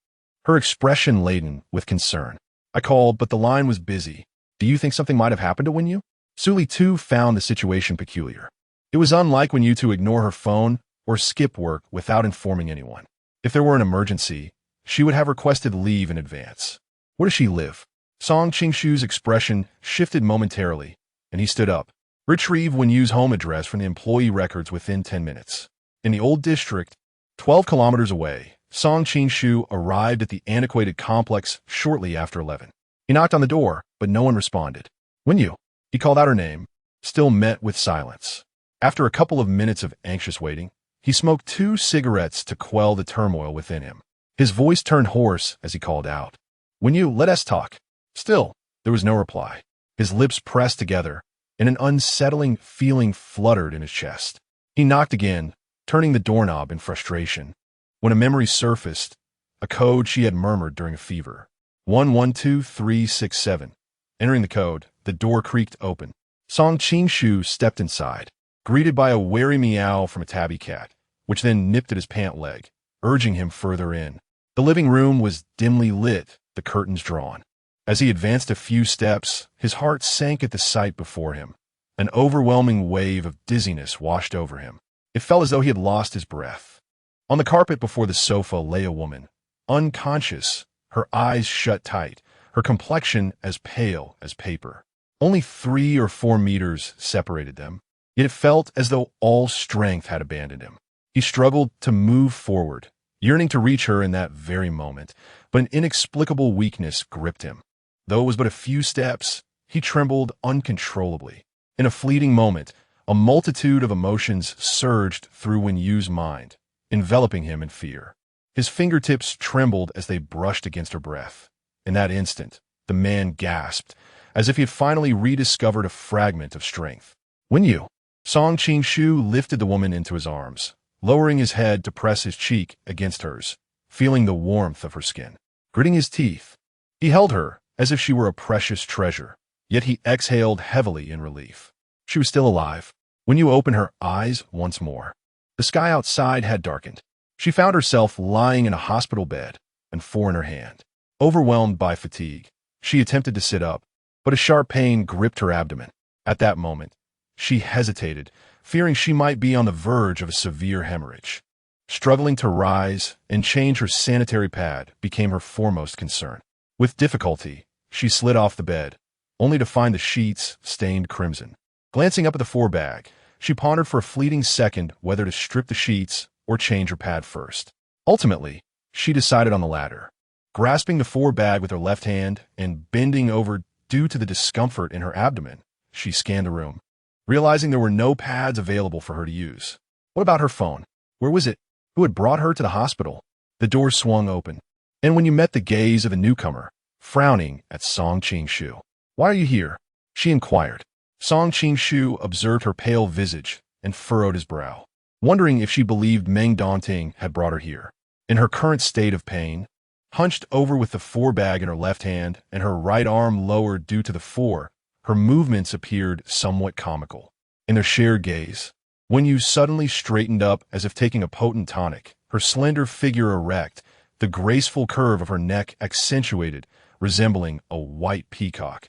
her expression laden with concern. I called, but the line was busy. Do you think something might have happened to Wen Yu? Su Li too found the situation peculiar. It was unlike Wen Yu to ignore her phone or skip work without informing anyone. If there were an emergency, she would have requested leave in advance. Where does she live? Song Qing-shu's expression shifted momentarily, and he stood up. Retrieve Wen Yu's home address from the employee records within 10 minutes. In the old district, 12 kilometers away, Song Qing-shu arrived at the antiquated complex shortly after 11. He knocked on the door, but no one responded. Wen Yu, he called out her name, still met with silence. After a couple of minutes of anxious waiting, he smoked 2 cigarettes to quell the turmoil within him. His voice turned hoarse as he called out, Wen Yu, let us talk. Still, there was no reply. His lips pressed together, and an unsettling feeling fluttered in his chest. He knocked again, turning the doorknob in frustration, when a memory surfaced, a code she had murmured during a fever. 112367. Entering the code, the door creaked open. Song Qing-shu stepped inside, greeted by a wary meow from a tabby cat, which then nipped at his pant leg, urging him further in. The living room was dimly lit, the curtains drawn. As he advanced a few steps, his heart sank at the sight before him. An overwhelming wave of dizziness washed over him. It felt as though he had lost his breath. On the carpet before the sofa lay a woman, unconscious, her eyes shut tight, her complexion as pale as paper. Only 3 or 4 meters separated them, yet it felt as though all strength had abandoned him. He struggled to move forward, yearning to reach her in that very moment, but an inexplicable weakness gripped him. Though it was but a few steps, he trembled uncontrollably. In a fleeting moment, a multitude of emotions surged through Wenyu's mind, enveloping him in fear. His fingertips trembled as they brushed against her breath. In that instant, the man gasped, as if he had finally rediscovered a fragment of strength. Wenyu! Song Qing-shu lifted the woman into his arms, lowering his head to press his cheek against hers, feeling the warmth of her skin. Gritting his teeth, he held her as if she were a precious treasure, yet he exhaled heavily in relief. She was still alive. Wenyu opened her eyes once more. The sky outside had darkened. She found herself lying in a hospital bed, and 4 in her hand. Overwhelmed by fatigue, she attempted to sit up, but a sharp pain gripped her abdomen. At that moment, she hesitated, fearing she might be on the verge of a severe hemorrhage. Struggling to rise and change her sanitary pad became her foremost concern. With difficulty, she slid off the bed, only to find the sheets stained crimson. Glancing up at the 4 bag, she pondered for a fleeting second whether to strip the sheets or change her pad first. Ultimately, she decided on the latter. Grasping the 4 bag with her left hand and bending over due to the discomfort in her abdomen, she scanned the room, realizing there were no pads available for her to use. What about her phone? Where was it? Who had brought her to the hospital? The door swung open, and when you met the gaze of a newcomer, frowning at Song Qing-shu. Why are you here? She inquired. Song Qing-shu observed her pale visage and furrowed his brow, wondering if she believed Meng Dongting had brought her here. In her current state of pain, hunched over with the 4 bag in her left hand and her right arm lowered due to the 4, her movements appeared somewhat comical. In their shared gaze, Wenyu suddenly straightened up as if taking a potent tonic, her slender figure erect, the graceful curve of her neck accentuated, resembling a white peacock.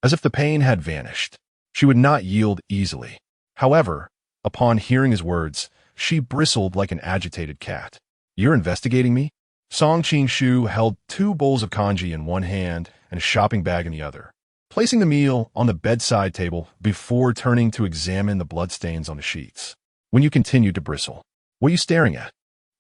As if the pain had vanished, she would not yield easily. However, upon hearing his words, she bristled like an agitated cat. You're investigating me? Song Qing-shu held 2 bowls of congee in one hand and a shopping bag in the other, placing the meal on the bedside table before turning to examine the bloodstains on the sheets. When you continued to bristle, what are you staring at?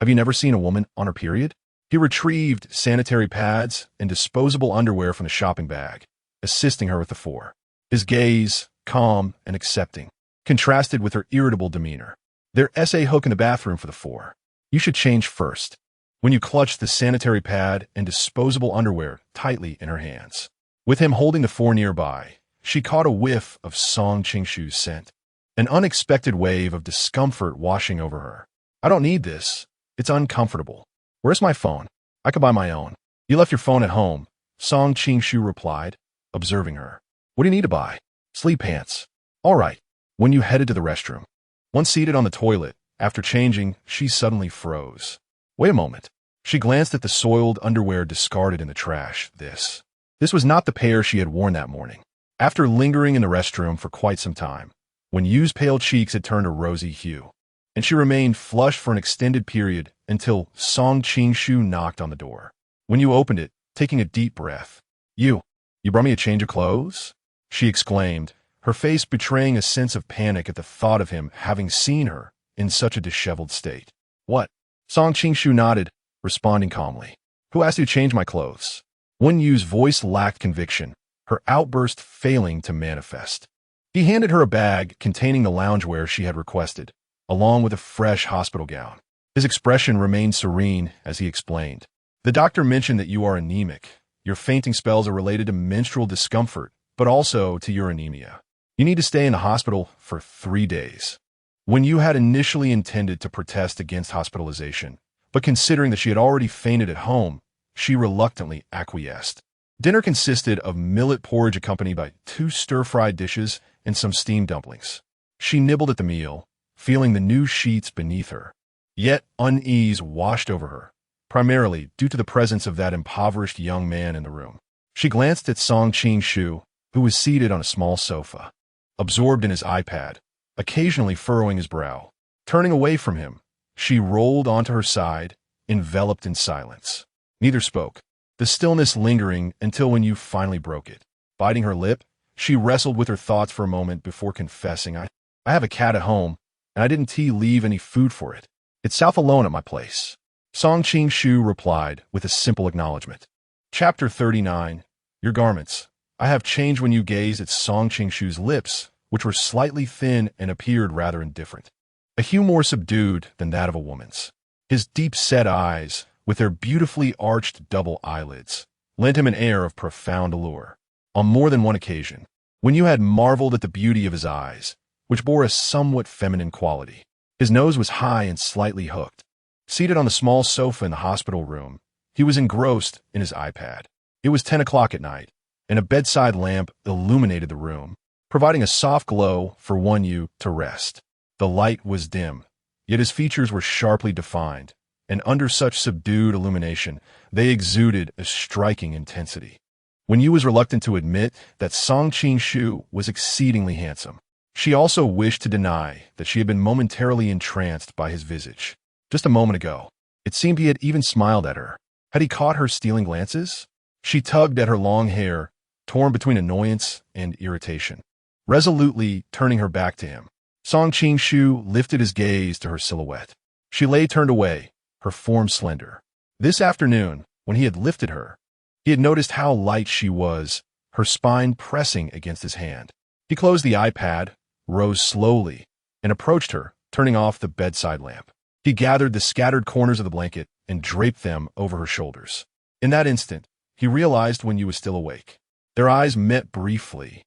Have you never seen a woman on her period? He retrieved sanitary pads and disposable underwear from the shopping bag, assisting her with the 4. His gaze, calm and accepting, contrasted with her irritable demeanor. Their SA hook in the bathroom for the 4. You should change first. When you clutched the sanitary pad and disposable underwear tightly in her hands. With him holding the 4 nearby, she caught a whiff of Song Qing-shu's scent. An unexpected wave of discomfort washing over her. I don't need this. It's uncomfortable. Where's my phone? I could buy my own. You left your phone at home, Song Qing-shu replied, observing her. What do you need to buy? Sleep pants. All right. When you headed to the restroom. Once seated on the toilet, after changing, she suddenly froze. Wait a moment. She glanced at the soiled underwear discarded in the trash. This was not the pair she had worn that morning. After lingering in the restroom for quite some time, Wenyu's pale cheeks had turned a rosy hue, and she remained flushed for an extended period until Song Qing-shu knocked on the door. Wenyu opened it, taking a deep breath. You brought me a change of clothes? She exclaimed, her face betraying a sense of panic at the thought of him having seen her in such a disheveled state. What? Song Qing-shu nodded, responding calmly. Who asked you to change my clothes? Wenyu's voice lacked conviction, her outburst failing to manifest. He handed her a bag containing the loungewear she had requested, along with a fresh hospital gown. His expression remained serene as he explained. The doctor mentioned that you are anemic. Your fainting spells are related to menstrual discomfort, but also to your anemia. You need to stay in the hospital for 3 days. Wenyu had initially intended to protest against hospitalization, but considering that she had already fainted at home, she reluctantly acquiesced. Dinner consisted of millet porridge accompanied by 2 stir-fried dishes and some steamed dumplings. She nibbled at the meal, feeling the new sheets beneath her. Yet unease washed over her, primarily due to the presence of that impoverished young man in the room. She glanced at Song Qing-shu, who was seated on a small sofa. absorbed in his iPad, occasionally furrowing his brow. Turning away from him, she rolled onto her side, enveloped in silence. Neither spoke, the stillness lingering until when you finally broke it. Biting her lip, she wrestled with her thoughts for a moment before confessing, I have a cat at home, and I didn't leave any food for it. It's south alone at my place. Song Ching-shu replied with a simple acknowledgement. Chapter 39. Your garments. I have changed. When you gazed at Song Ching-shu's lips, which were slightly thin and appeared rather indifferent. A hue more subdued than that of a woman's. His deep-set eyes, with their beautifully arched double eyelids, lent him an air of profound allure. On more than one occasion, when you had marveled at the beauty of his eyes, which bore a somewhat feminine quality. His nose was high and slightly hooked. Seated on the small sofa in the hospital room, he was engrossed in his iPad. It was 10 o'clock at night, and a bedside lamp illuminated the room, providing a soft glow for you to rest. The light was dim, yet his features were sharply defined, and under such subdued illumination, they exuded a striking intensity. You was reluctant to admit that Song Ching-shu was exceedingly handsome. She also wished to deny that she had been momentarily entranced by his visage. Just a moment ago, it seemed he had even smiled at her. Had he caught her stealing glances? She tugged at her long hair, torn between annoyance and irritation. Resolutely turning her back to him, Song Ching-shu lifted his gaze to her silhouette. She lay turned away, her form slender. This afternoon, when he had lifted her, he had noticed how light she was, her spine pressing against his hand. He closed the iPad, rose slowly, and approached her, turning off the bedside lamp. He gathered the scattered corners of the blanket and draped them over her shoulders. In that instant, he realized you was still awake. Their eyes met briefly,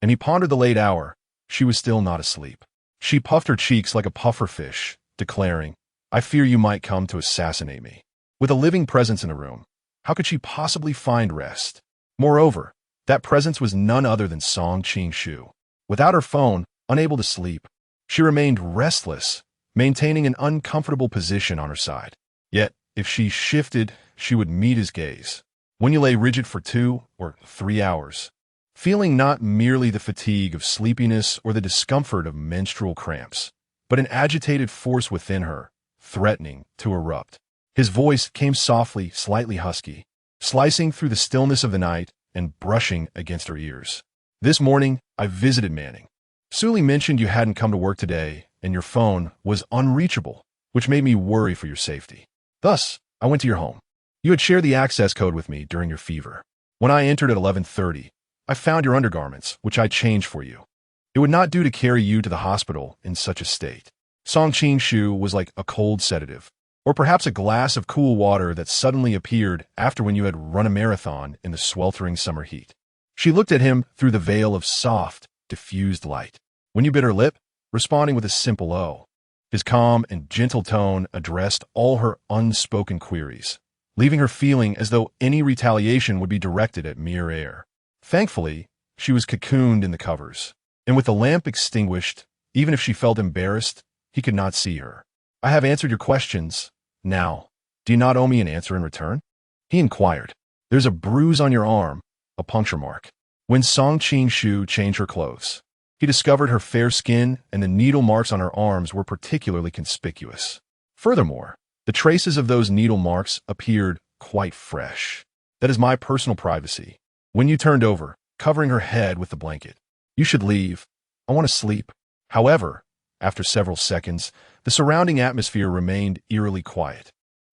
and he pondered the late hour. She was still not asleep. She puffed her cheeks like a pufferfish, declaring, I fear you might come to assassinate me. With a living presence in the room, how could she possibly find rest? Moreover, that presence was none other than Song Ching-shu. Without her phone, unable to sleep, she remained restless, maintaining an uncomfortable position on her side. Yet, if she shifted, she would meet his gaze. You lay rigid for 2 or 3 hours, feeling not merely the fatigue of sleepiness or the discomfort of menstrual cramps, but an agitated force within her, threatening to erupt. His voice came softly, slightly husky, slicing through the stillness of the night and brushing against her ears. This morning, I visited Manning. Sully mentioned you hadn't come to work today, and your phone was unreachable, which made me worry for your safety. Thus, I went to your home. You had shared the access code with me during your fever. When I entered at 11:30, I found your undergarments, which I changed for you. It would not do to carry you to the hospital in such a state. Song Ching-shu was like a cold sedative, or perhaps a glass of cool water that suddenly appeared after when you had run a marathon in the sweltering summer heat. She looked at him through the veil of soft, diffused light. You bit her lip, responding with a simple "oh." His calm and gentle tone addressed all her unspoken queries, leaving her feeling as though any retaliation would be directed at mere air. Thankfully, she was cocooned in the covers, and with the lamp extinguished, even if she felt embarrassed, he could not see her. I have answered your questions. Now, do you not owe me an answer in return? He inquired. There's a bruise on your arm, a puncture mark. When Song Ching-shu changed her clothes, he discovered her fair skin and the needle marks on her arms were particularly conspicuous. Furthermore, the traces of those needle marks appeared quite fresh. That is my personal privacy. You turned over, covering her head with the blanket. You should leave. I want to sleep. However, after several seconds, the surrounding atmosphere remained eerily quiet.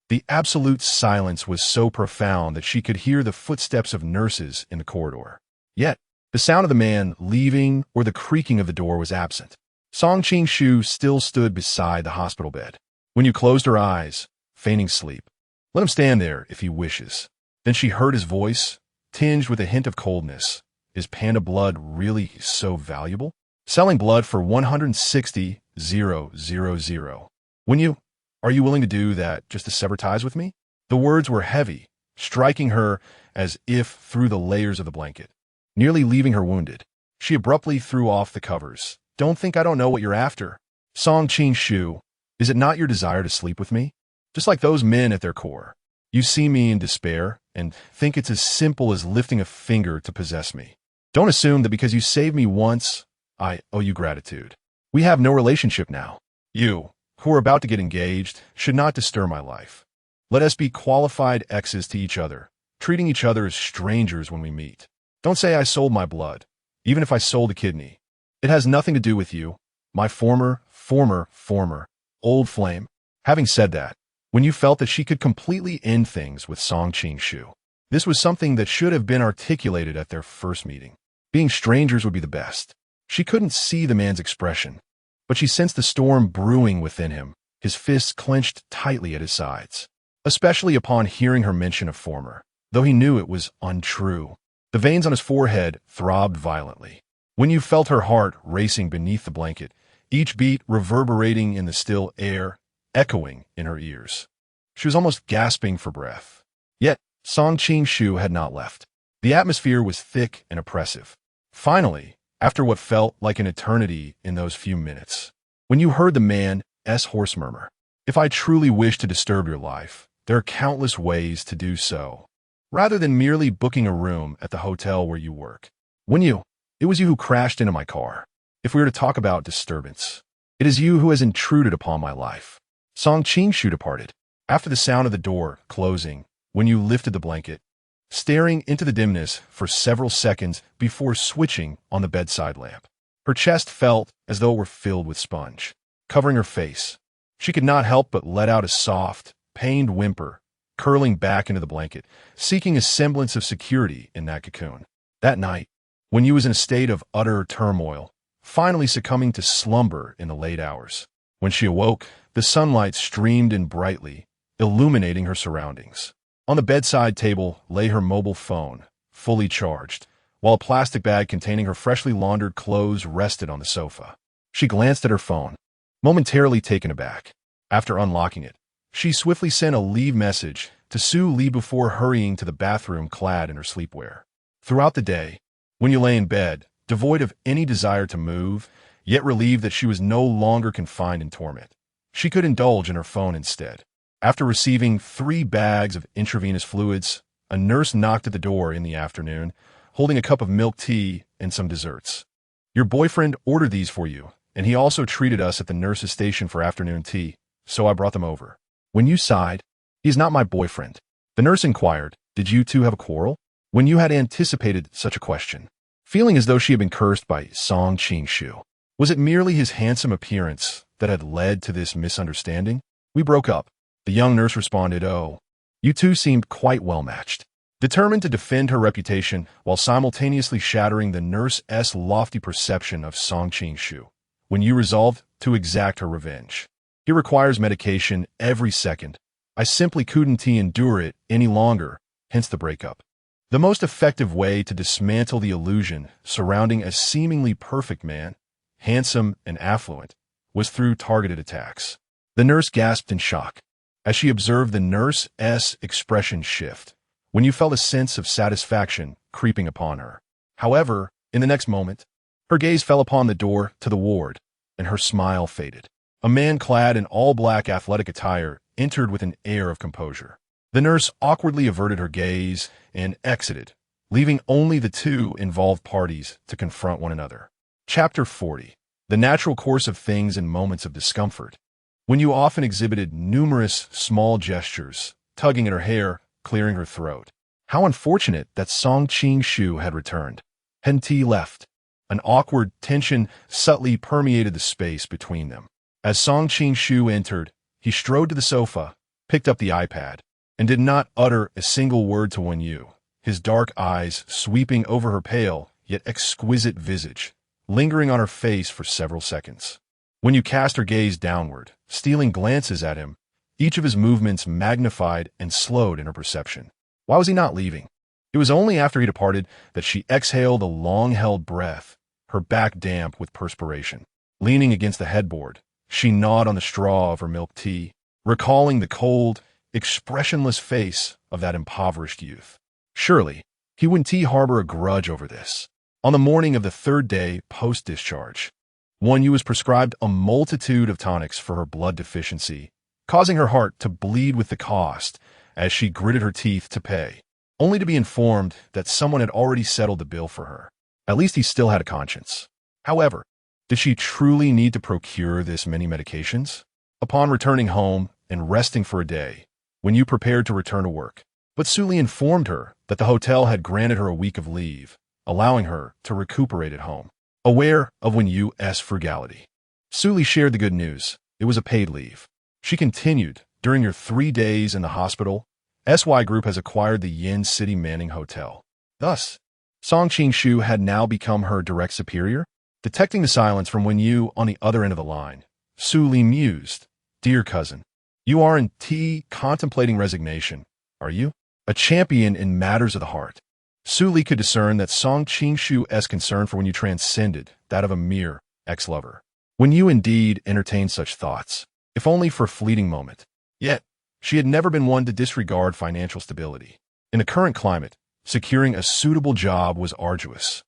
The absolute silence was so profound that she could hear the footsteps of nurses in the corridor. Yet, the sound of the man leaving or the creaking of the door was absent. Song Ching-shu still stood beside the hospital bed. You closed her eyes, feigning sleep. Let him stand there if he wishes. Then she heard his voice, tinged with a hint of coldness. Is panda blood really so valuable? Selling blood for 160,000. Are you willing to do that just to sever ties with me? The words were heavy, striking her as if through the layers of the blanket, nearly leaving her wounded. She abruptly threw off the covers. Don't think I don't know what you're after. Song Ching-shu, is it not your desire to sleep with me? Just like those men at their core. You see me in despair and think it's as simple as lifting a finger to possess me. Don't assume that because you saved me once, I owe you gratitude. We have no relationship now. You, who are about to get engaged, should not disturb my life. Let us be qualified exes to each other, treating each other as strangers when we meet. Don't say I sold my blood, even if I sold a kidney. It has nothing to do with you, my former, old flame. Having said that, when you felt that she could completely end things with Song Qing-shu, this was something that should have been articulated at their first meeting. Being strangers would be the best. She couldn't see the man's expression, but she sensed the storm brewing within him, his fists clenched tightly at his sides, especially upon hearing her mention of former, though he knew it was untrue. The veins on his forehead throbbed violently. When you felt her heart racing beneath the blanket, each beat reverberating in the still air, echoing in her ears. She was almost gasping for breath. Yet, Song Qing-shu had not left. The atmosphere was thick and oppressive. Finally, after what felt like an eternity in those few minutes, when you heard the man's hoarse murmur, "If I truly wish to disturb your life, there are countless ways to do so, rather than merely booking a room at the hotel where you work. It was you who crashed into my car. If we were to talk about disturbance, it is you who has intruded upon my life." Song Qing-shu departed. After the sound of the door closing, when you lifted the blanket, staring into the dimness for several seconds before switching on the bedside lamp. Her chest felt as though it were filled with sponge, covering her face. She could not help but let out a soft, pained whimper, curling back into the blanket, seeking a semblance of security in that cocoon. That night, when you was in a state of utter turmoil, finally succumbing to slumber in the late hours, when she awoke, the sunlight streamed in brightly, illuminating her surroundings. On the bedside table lay her mobile phone, fully charged, while a plastic bag containing her freshly laundered clothes rested on the sofa. She glanced at her phone, momentarily taken aback. After unlocking it, she swiftly sent a leave message to Sue Lee before hurrying to the bathroom clad in her sleepwear. Throughout the day, when you lay in bed, devoid of any desire to move, yet relieved that she was no longer confined in torment, she could indulge in her phone instead. After receiving 3 bags of intravenous fluids, a nurse knocked at the door in the afternoon, holding a cup of milk tea and some desserts. "Your boyfriend ordered these for you, and he also treated us at the nurse's station for afternoon tea, so I brought them over." When you sighed, "He's not my boyfriend," the nurse inquired, "Did you two have a quarrel?" When you had anticipated such a question, feeling as though she had been cursed by Song Qing-shu, was it merely his handsome appearance that had led to this misunderstanding? "We broke up." The young nurse responded, "Oh, you two seemed quite well matched." Determined to defend her reputation while simultaneously shattering the nurse's lofty perception of Song Qing-shu, when you resolved to exact her revenge. "He requires medication every second. I simply couldn't endure it any longer, hence the breakup." The most effective way to dismantle the illusion surrounding a seemingly perfect man, handsome and affluent, was through targeted attacks. The nurse gasped in shock as she observed the nurse's expression shift, when you felt a sense of satisfaction creeping upon her. However, in the next moment, her gaze fell upon the door to the ward, and her smile faded. A man clad in all-black athletic attire entered with an air of composure. The nurse awkwardly averted her gaze and exited, leaving only the two involved parties to confront one another. Chapter 40. The natural course of things in moments of discomfort. When you often exhibited numerous small gestures, tugging at her hair, clearing her throat. How unfortunate that Song Qing-shu had returned. Hadn't he left? An awkward tension subtly permeated the space between them. As Song Qing-shu entered, he strode to the sofa, picked up the iPad, and did not utter a single word to Wen-yu, his dark eyes sweeping over her pale yet exquisite visage, lingering on her face for several seconds. When you cast her gaze downward, stealing glances at him, each of his movements magnified and slowed in her perception. Why was he not leaving? It was only after he departed that she exhaled a long-held breath, her back damp with perspiration. Leaning against the headboard, she gnawed on the straw of her milk tea, recalling the cold, expressionless face of that impoverished youth. Surely, he wouldn't harbor a grudge over this. On the morning of the 3rd day post-discharge, Wen-yu was prescribed a multitude of tonics for her blood deficiency, causing her heart to bleed with the cost as she gritted her teeth to pay, only to be informed that someone had already settled the bill for her. At least he still had a conscience. However, Did she truly need to procure this many medications? Upon returning home and resting for a day, Wen Yu prepared to return to work. But Suli informed her that the hotel had granted her a week of leave, allowing her to recuperate at home. Aware of Wen Yu's frugality, Suli shared the good news. It was a paid leave. She continued, during your 3 days in the hospital, SY Group has acquired the Yin City Manning Hotel. Thus, Song Qingshu had now become her direct superior. Detecting the silence from Wen Yu on the other end of the line, Suli mused, "Dear cousin, you are indeed contemplating resignation, are you? A champion in matters of the heart." Suli could discern that Song Qingshu's concern for Wen Yu transcended that of a mere ex-lover. Wen Yu indeed entertained such thoughts, if only for a fleeting moment. Yet, she had never been one to disregard financial stability. In the current climate, securing a suitable job was arduous.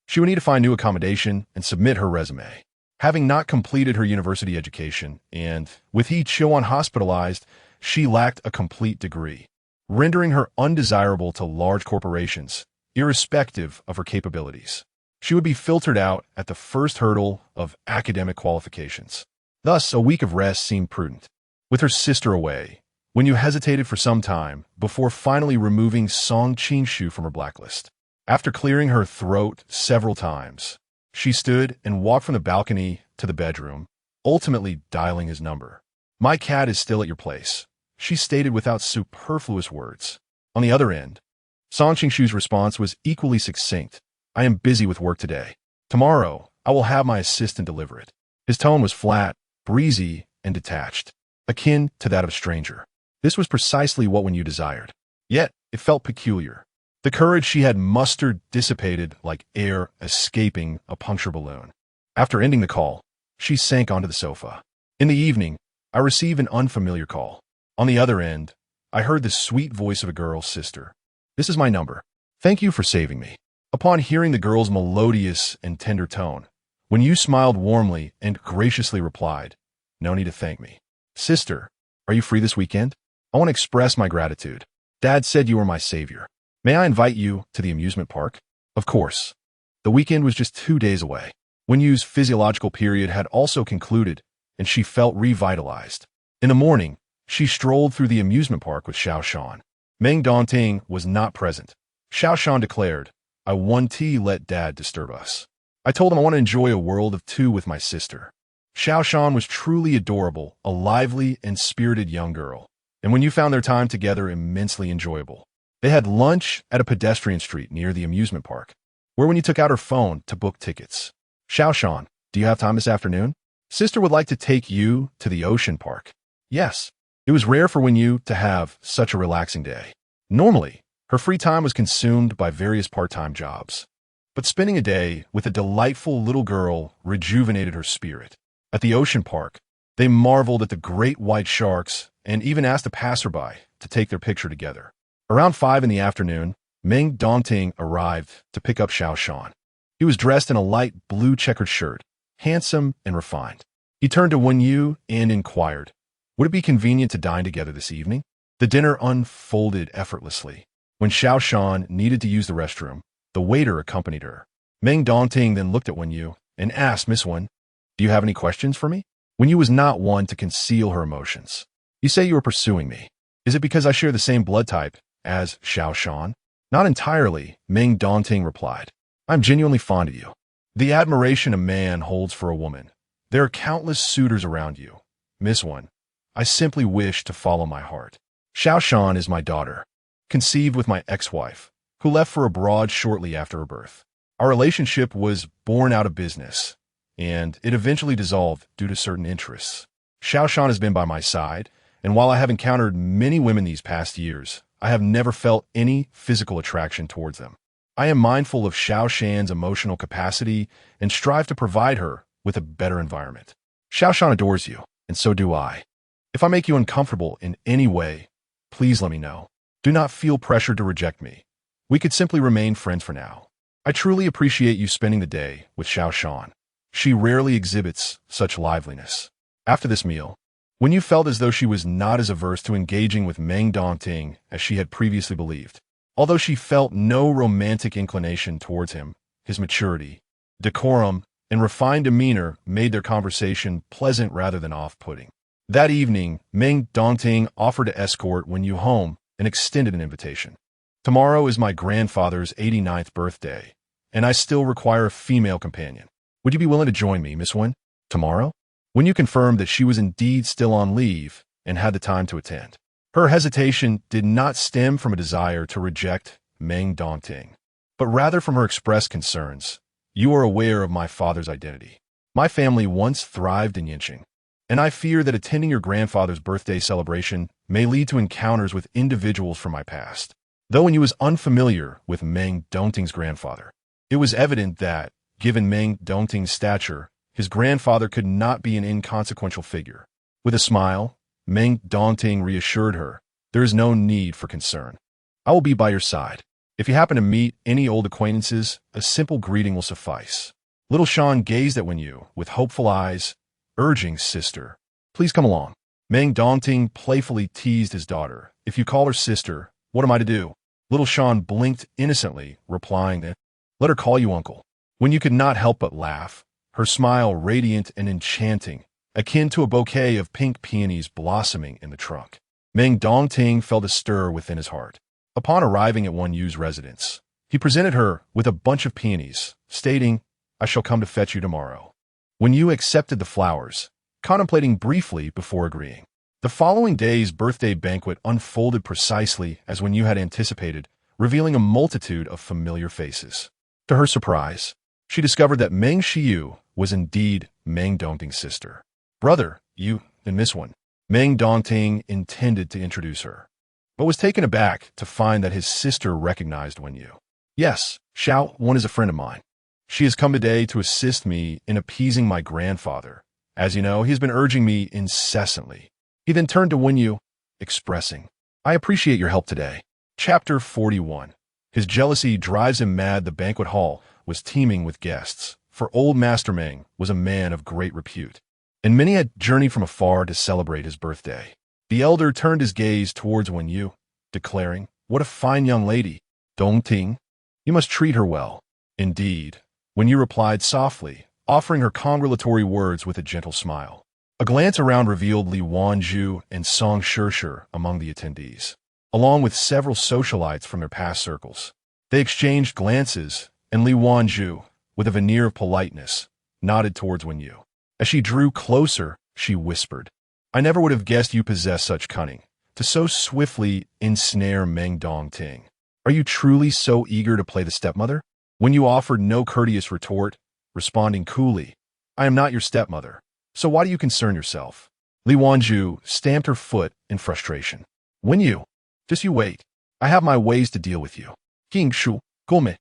She would need to find new accommodation and submit her resume. Having not completed her university education, and with He Chuan hospitalized, she lacked a complete degree, rendering her undesirable to large corporations, irrespective of her capabilities. She would be filtered out at the first hurdle of academic qualifications. Thus, a week of rest seemed prudent. With her sister away, Wen Yu hesitated for some time before finally removing Song Qingshu from her blacklist. After clearing her throat several times, she stood and walked from the balcony to the bedroom, ultimately dialing his number. "My cat is still at your place," she stated without superfluous words. On the other end, Song Qingshu's response was equally succinct. "I am busy with work today. Tomorrow, I will have my assistant deliver it." His tone was flat, breezy, and detached, akin to that of a stranger. This was precisely what Wen Yu desired. Yet, it felt peculiar. The courage she had mustered dissipated like air escaping a puncture balloon. After ending the call, she sank onto the sofa. In the evening, I received an unfamiliar call. On the other end, I heard the sweet voice of a girl's sister. "This is my number. Thank you for saving me." Upon hearing the girl's melodious and tender tone, Wen Yu smiled warmly and graciously replied, "No need to thank me. Sister, are you free this weekend? I want to express my gratitude. Dad said you were my savior. May I invite you to the amusement park?" Of course. The weekend was just 2 days away. Wen Yu's physiological period had also concluded, and she felt revitalized. In the morning, she strolled through the amusement park with Xiao Shan. Meng Dongting was not present. Xiao Shan declared, "I won't let Dad disturb us. I told him I want to enjoy a world of two with my sister." Xiao Shan was truly adorable, a lively and spirited young girl, and Wen Yu found their time together immensely enjoyable. They had lunch at a pedestrian street near the amusement park, where Wen Yu took out her phone to book tickets. "Xiao Shan, do you have time this afternoon? Sister would like to take you to the ocean park." Yes. It was rare for Wen Yu to have such a relaxing day. Normally, her free time was consumed by various part-time jobs. But spending a day with a delightful little girl rejuvenated her spirit. At the ocean park, they marveled at the great white sharks and even asked a passerby to take their picture together. Around 5 in the afternoon, Meng Dongting arrived to pick up Xiao Shan. He was dressed in a light blue checkered shirt, handsome and refined. He turned to Wen Yu and inquired, "Would it be convenient to dine together this evening?" The dinner unfolded effortlessly. When Xiao Shan needed to use the restroom, the waiter accompanied her. Meng Dongting then looked at Wen Yu and asked, "Miss Wen, do you have any questions for me?" Wen Yu was not one to conceal her emotions. "You say you are pursuing me. Is it because I share the same blood type as Xiao Shan?" "Not entirely," Meng Dongting replied. "I'm genuinely fond of you. The admiration a man holds for a woman. There are countless suitors around you. Miss Wen, I simply wish to follow my heart. Xiao Shan is my daughter, conceived with my ex-wife, who left for abroad shortly after her birth. Our relationship was born out of business, and it eventually dissolved due to certain interests. Xiao Shan has been by my side, and while I have encountered many women these past years, I have never felt any physical attraction towards them. I am mindful of Xiao Shan's emotional capacity and strive to provide her with a better environment. Xiao Shan adores you, and so do I. If I make you uncomfortable in any way, please let me know. Do not feel pressured to reject me. We could simply remain friends for now. I truly appreciate you spending the day with Xiao Shan. She rarely exhibits such liveliness." After this meal, Wen Yu felt as though she was not as averse to engaging with Meng Dongting as she had previously believed. Although she felt no romantic inclination towards him, his maturity, decorum, and refined demeanor made their conversation pleasant rather than off-putting. That evening, Meng Dongting offered to escort Wenyu home and extended an invitation. Tomorrow is my grandfather's 89th birthday, and I still require a female companion. Would you be willing to join me, Miss Wen? Tomorrow? Wenyu confirmed that she was indeed still on leave and had the time to attend. Her hesitation did not stem from a desire to reject Meng Dongting, but rather from her expressed concerns. You are aware of my father's identity. My family once thrived in Yinqing, and I fear that attending your grandfather's birthday celebration may lead to encounters with individuals from my past. Though when he was unfamiliar with Meng Dongting's grandfather, it was evident that, given Meng Dongting's stature, his grandfather could not be an inconsequential figure. With a smile, Meng Dongting reassured her, there is no need for concern. I will be by your side. If you happen to meet any old acquaintances, a simple greeting will suffice. Little Shan gazed at Wenyu with hopeful eyes, urging, sister, please come along. Meng Dongting playfully teased his daughter. If you call her sister, what am I to do? Little Shan blinked innocently, replying that, let her call you uncle. Wenyu could not help but laugh, her smile radiant and enchanting, akin to a bouquet of pink peonies blossoming in the trunk. Meng Dongting felt a stir within his heart. Upon arriving at Wenyu's residence, he presented her with a bunch of peonies, stating, I shall come to fetch you tomorrow. Wenyu accepted the flowers, contemplating briefly before agreeing. The following day's birthday banquet unfolded precisely as Wenyu had anticipated, revealing a multitude of familiar faces. To her surprise, she discovered that Meng Shiyu was indeed Meng Dongting's sister. Brother, you and Miss Wen. Meng Dongting intended to introduce her, but was taken aback to find that his sister recognized Wenyu. Yes, Xiao Wen is a friend of mine. She has come today to assist me in appeasing my grandfather. As you know, he has been urging me incessantly. He then turned to Wenyu, expressing, I appreciate your help today. Chapter 41. His jealousy drives him mad. The banquet hall was teeming with guests, for old Master Meng was a man of great repute, and many had journeyed from afar to celebrate his birthday. The elder turned his gaze towards Wenyu, declaring, what a fine young lady, Dongting. You must treat her well. Indeed, Wenyu replied softly, offering her congratulatory words with a gentle smile. A glance around revealed Li Wanzhu and Song Shishir among the attendees, along with several socialites from their past circles. They exchanged glances, and Li Wanzhu, with a veneer of politeness, nodded towards Wenyu. As she drew closer, she whispered, I never would have guessed you possess such cunning, to so swiftly ensnare Meng Dongting. Are you truly so eager to play the stepmother? Wenyu offered no courteous retort, responding coolly, I am not your stepmother, so why do you concern yourself? Li Wanzhu stamped her foot in frustration. Wenyu, just you wait. I have my ways to deal with you. King Shu, Gome.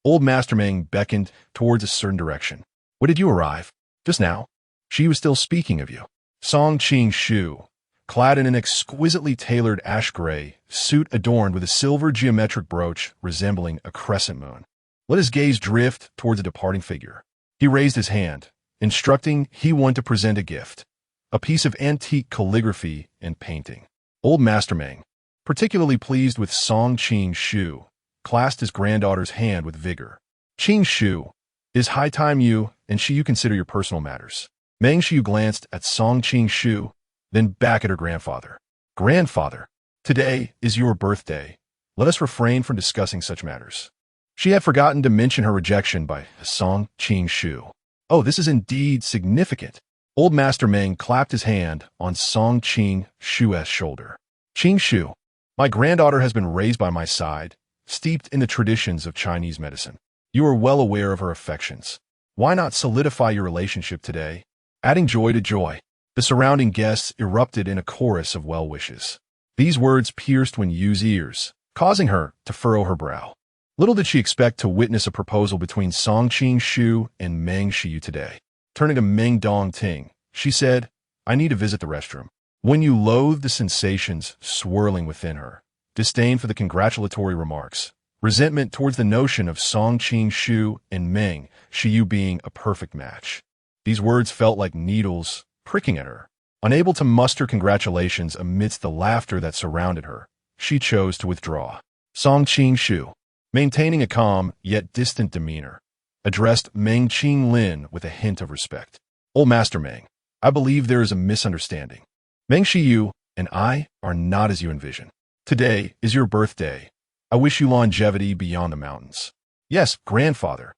Old Master Meng beckoned towards a certain direction. When did you arrive? Just now. She was still speaking of you. Song Qing Shu, clad in an exquisitely tailored ash-gray suit adorned with a silver geometric brooch resembling a crescent moon, let his gaze drift towards a departing figure. He raised his hand, instructing he wanted to present a gift, a piece of antique calligraphy and painting. Old Master Meng, particularly pleased with Song Qing Shu, clasped his granddaughter's hand with vigor. Qing Shu, it is high time you and Shiyu consider your personal matters. Meng Shiyu glanced at Song Qing Shu, then back at her grandfather. Grandfather, today is your birthday. Let us refrain from discussing such matters. She had forgotten to mention her rejection by Song Qing Shu. Oh, this is indeed significant. Old Master Meng clapped his hand on Song Qing Shu's shoulder. Qing Shu, my granddaughter has been raised by my side, steeped in the traditions of Chinese medicine. You are well aware of her affections. Why not solidify your relationship today? Adding joy to joy, the surrounding guests erupted in a chorus of well wishes. These words pierced Wenyu's ears, causing her to furrow her brow. Little did she expect to witness a proposal between Song Qing Shu and Meng Shiyu today. Turning to Meng Dongting, she said, I need to visit the restroom. Wenyu loathed the sensations swirling within her, disdain for the congratulatory remarks, resentment towards the notion of Song Qing Shu and Meng Shiyu being a perfect match. These words felt like needles pricking at her. Unable to muster congratulations amidst the laughter that surrounded her, she chose to withdraw. Song Qing Shu, maintaining a calm yet distant demeanor, addressed Meng Qing Lin with a hint of respect. Old Master Meng, I believe there is a misunderstanding. Meng Shiyu and I are not as you envision. Today is your birthday. I wish you longevity beyond the mountains. Yes, grandfather.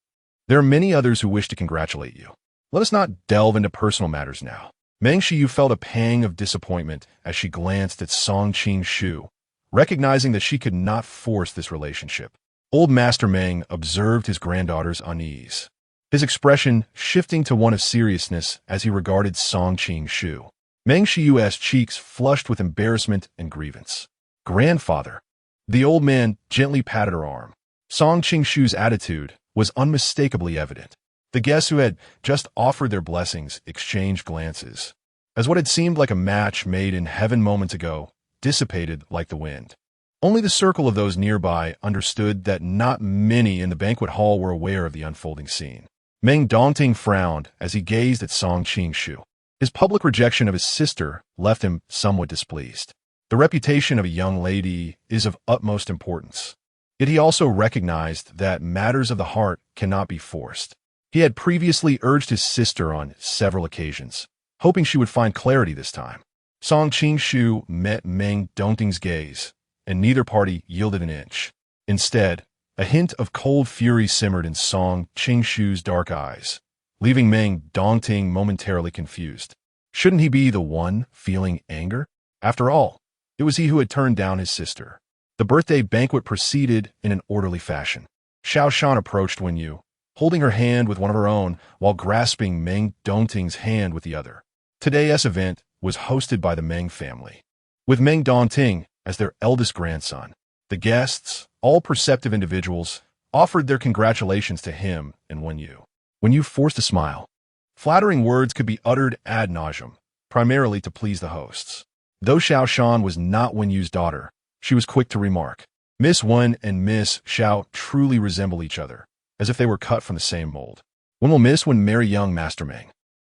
There are many others who wish to congratulate you. Let us not delve into personal matters now. Meng Shiyu felt a pang of disappointment as she glanced at Song Qing-shu, recognizing that she could not force this relationship. Old Master Meng observed his granddaughter's unease, his expression shifting to one of seriousness as he regarded Song Qing-shu. Meng Shiyu's cheeks flushed with embarrassment and grievance. Grandfather. The old man gently patted her arm. Song Qing-shu's attitude was unmistakably evident. The guests who had just offered their blessings exchanged glances, as what had seemed like a match made in heaven moments ago dissipated like the wind. Only the circle of those nearby understood that not many in the banquet hall were aware of the unfolding scene. Meng Dongting frowned as he gazed at Song Qing-shu. His public rejection of his sister left him somewhat displeased. The reputation of a young lady is of utmost importance. Yet he also recognized that matters of the heart cannot be forced. He had previously urged his sister on several occasions, hoping she would find clarity this time. Song Qing-shu met Meng Dongting's gaze, and neither party yielded an inch. Instead, a hint of cold fury simmered in Song Qing-shu's dark eyes, leaving Meng Dongting momentarily confused. Shouldn't he be the one feeling anger? After all, it was he who had turned down his sister. The birthday banquet proceeded in an orderly fashion. Xiao Shan approached Wen Yu, holding her hand with one of her own while grasping Meng Dongting's hand with the other. Today's event was hosted by the Meng family, with Meng Dongting as their eldest grandson. The guests, all perceptive individuals, offered their congratulations to him and Wen Yu. Wen Yu forced a smile. Flattering words could be uttered ad nauseum, primarily to please the hosts. Though Xiao Shan was not Wen Yu's daughter, she was quick to remark, Miss Wen and Miss Xiao truly resemble each other, as if they were cut from the same mold. When will Miss Wen marry young Master Meng?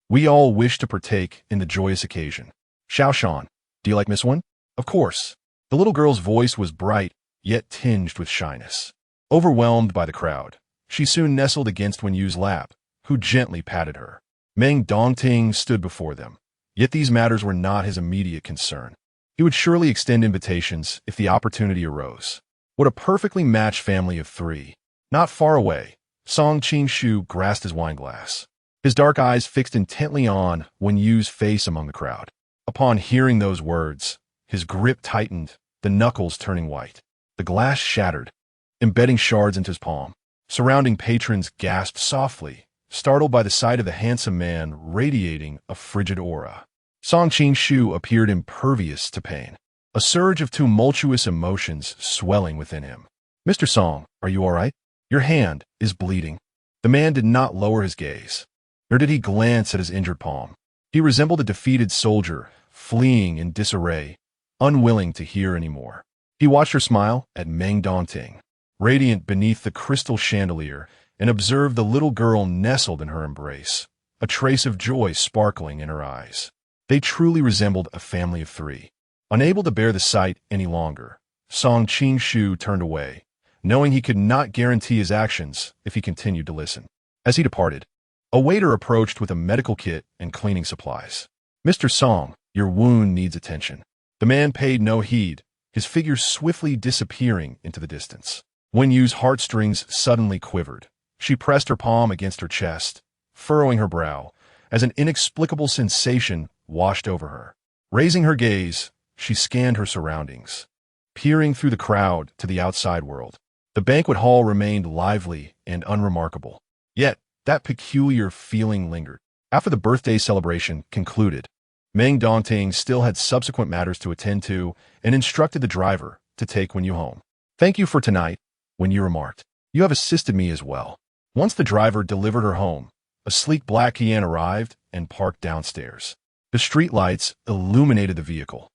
We all wish to partake in the joyous occasion. Xiao Shan, do you like Miss Wen? Of course. The little girl's voice was bright, yet tinged with shyness. Overwhelmed by the crowd, she soon nestled against Wen Yu's lap, who gently patted her. Meng Dongting stood before them, yet these matters were not his immediate concern. He would surely extend invitations if the opportunity arose. What a perfectly matched family of three. Not far away, Song Qing-shu grasped his wineglass, his dark eyes fixed intently on Wen Yu's face among the crowd. Upon hearing those words, his grip tightened, the knuckles turning white. The glass shattered, embedding shards into his palm. Surrounding patrons gasped softly, startled by the sight of the handsome man radiating a frigid aura. Song Qing-shu appeared impervious to pain, a surge of tumultuous emotions swelling within him. Mr. Song, are you all right? Your hand is bleeding. The man did not lower his gaze, nor did he glance at his injured palm. He resembled a defeated soldier, fleeing in disarray, unwilling to hear any more. He watched her smile at Meng Dongting, radiant beneath the crystal chandelier, and observed the little girl nestled in her embrace, a trace of joy sparkling in her eyes. They truly resembled a family of three. Unable to bear the sight any longer, Song Qing-shu turned away, knowing he could not guarantee his actions if he continued to listen. As he departed, a waiter approached with a medical kit and cleaning supplies. Mr. Song, your wound needs attention. The man paid no heed, his figure swiftly disappearing into the distance. Wen Yu's heartstrings suddenly quivered. She pressed her palm against her chest, furrowing her brow, as an inexplicable sensation washed over her. Raising her gaze, she scanned her surroundings, peering through the crowd to the outside world. The banquet hall remained lively and unremarkable. Yet, that peculiar feeling lingered. After the birthday celebration concluded, Meng Dongting still had subsequent matters to attend to and instructed the driver to take Wen Yu home. Thank you for tonight, Wen Yu remarked. You have assisted me as well. Once the driver delivered her home, a sleek black Kian arrived and parked downstairs. The streetlights illuminated the vehicle,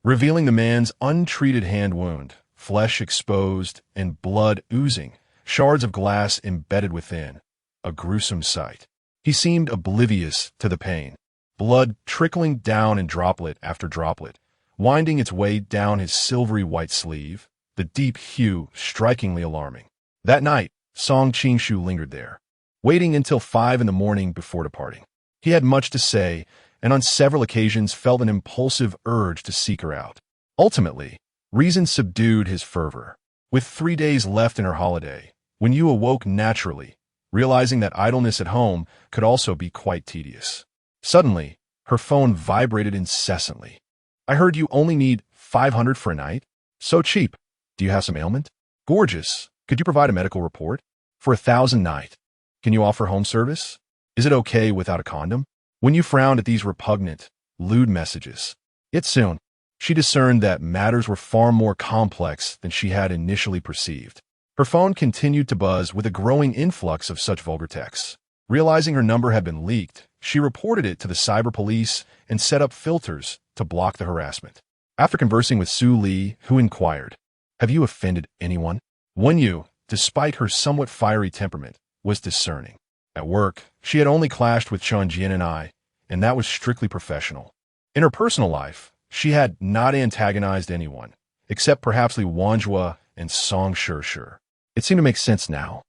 revealing the man's untreated hand wound, flesh exposed and blood oozing, shards of glass embedded within. A gruesome sight. He seemed oblivious to the pain, blood trickling down in droplet after droplet, winding its way down his silvery white sleeve, the deep hue strikingly alarming. That night, Song Qing-shu lingered there, waiting until 5 in the morning before departing. He had much to say, and on several occasions felt an impulsive urge to seek her out. Ultimately, reason subdued his fervor. With 3 days left in her holiday, when you awoke naturally, realizing that idleness at home could also be quite tedious. Suddenly, her phone vibrated incessantly. I heard you only need 500 for a night? So cheap. Do you have some ailment? Gorgeous. Could you provide a medical report? For 1,000 night. Can you offer home service? Is it okay without a condom? When you frowned at these repugnant, lewd messages. Yet soon, she discerned that matters were far more complex than she had initially perceived. Her phone continued to buzz with a growing influx of such vulgar texts. Realizing her number had been leaked, she reported it to the cyber police and set up filters to block the harassment. After conversing with Sue Lee, who inquired, "Have you offended anyone?" Wen-yu, despite her somewhat fiery temperament, was discerning. At work, she had only clashed with Chun Jin and I, and that was strictly professional. In her personal life, she had not antagonized anyone, except perhaps Li Wanjua and Song Shur. It seemed to make sense now.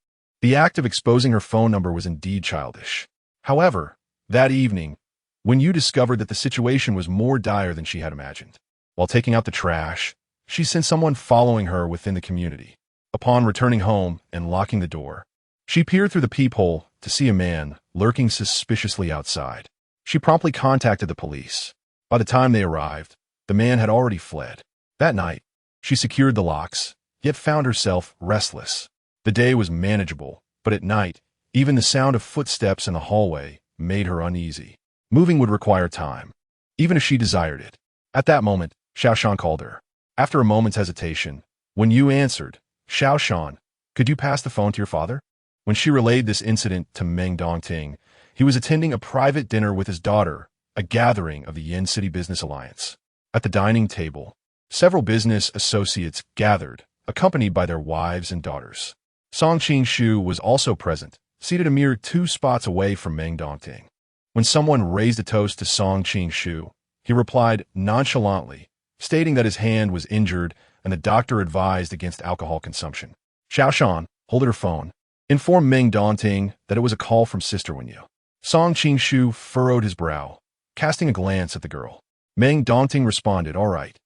The act of exposing her phone number was indeed childish. However, that evening, when you discovered that the situation was more dire than she had imagined. While taking out the trash, she sensed someone following her within the community. Upon returning home and locking the door, she peered through the peephole to see a man lurking suspiciously outside. She promptly contacted the police. By the time they arrived, the man had already fled. That night, she secured the locks, yet found herself restless. The day was manageable, but at night, even the sound of footsteps in the hallway made her uneasy. Moving would require time, even if she desired it. At that moment, Xiaoshan called her. After a moment's hesitation, when you answered, "Xiaoshan, could you pass the phone to your father?" When she relayed this incident to Meng Dongting, he was attending a private dinner with his daughter, a gathering of the Yin City Business Alliance. At the dining table, several business associates gathered, accompanied by their wives and daughters. Song Qing-shu was also present, seated a mere 2 spots away from Meng Dongting. When someone raised a toast to Song Qing-shu, he replied nonchalantly, stating that his hand was injured and the doctor advised against alcohol consumption. Xiaoshan, holding her phone, informed Meng Dongting that it was a call from Sister Wen-yu. Song Qing-shu furrowed his brow, casting a glance at the girl. Meng Dongting responded, "All right.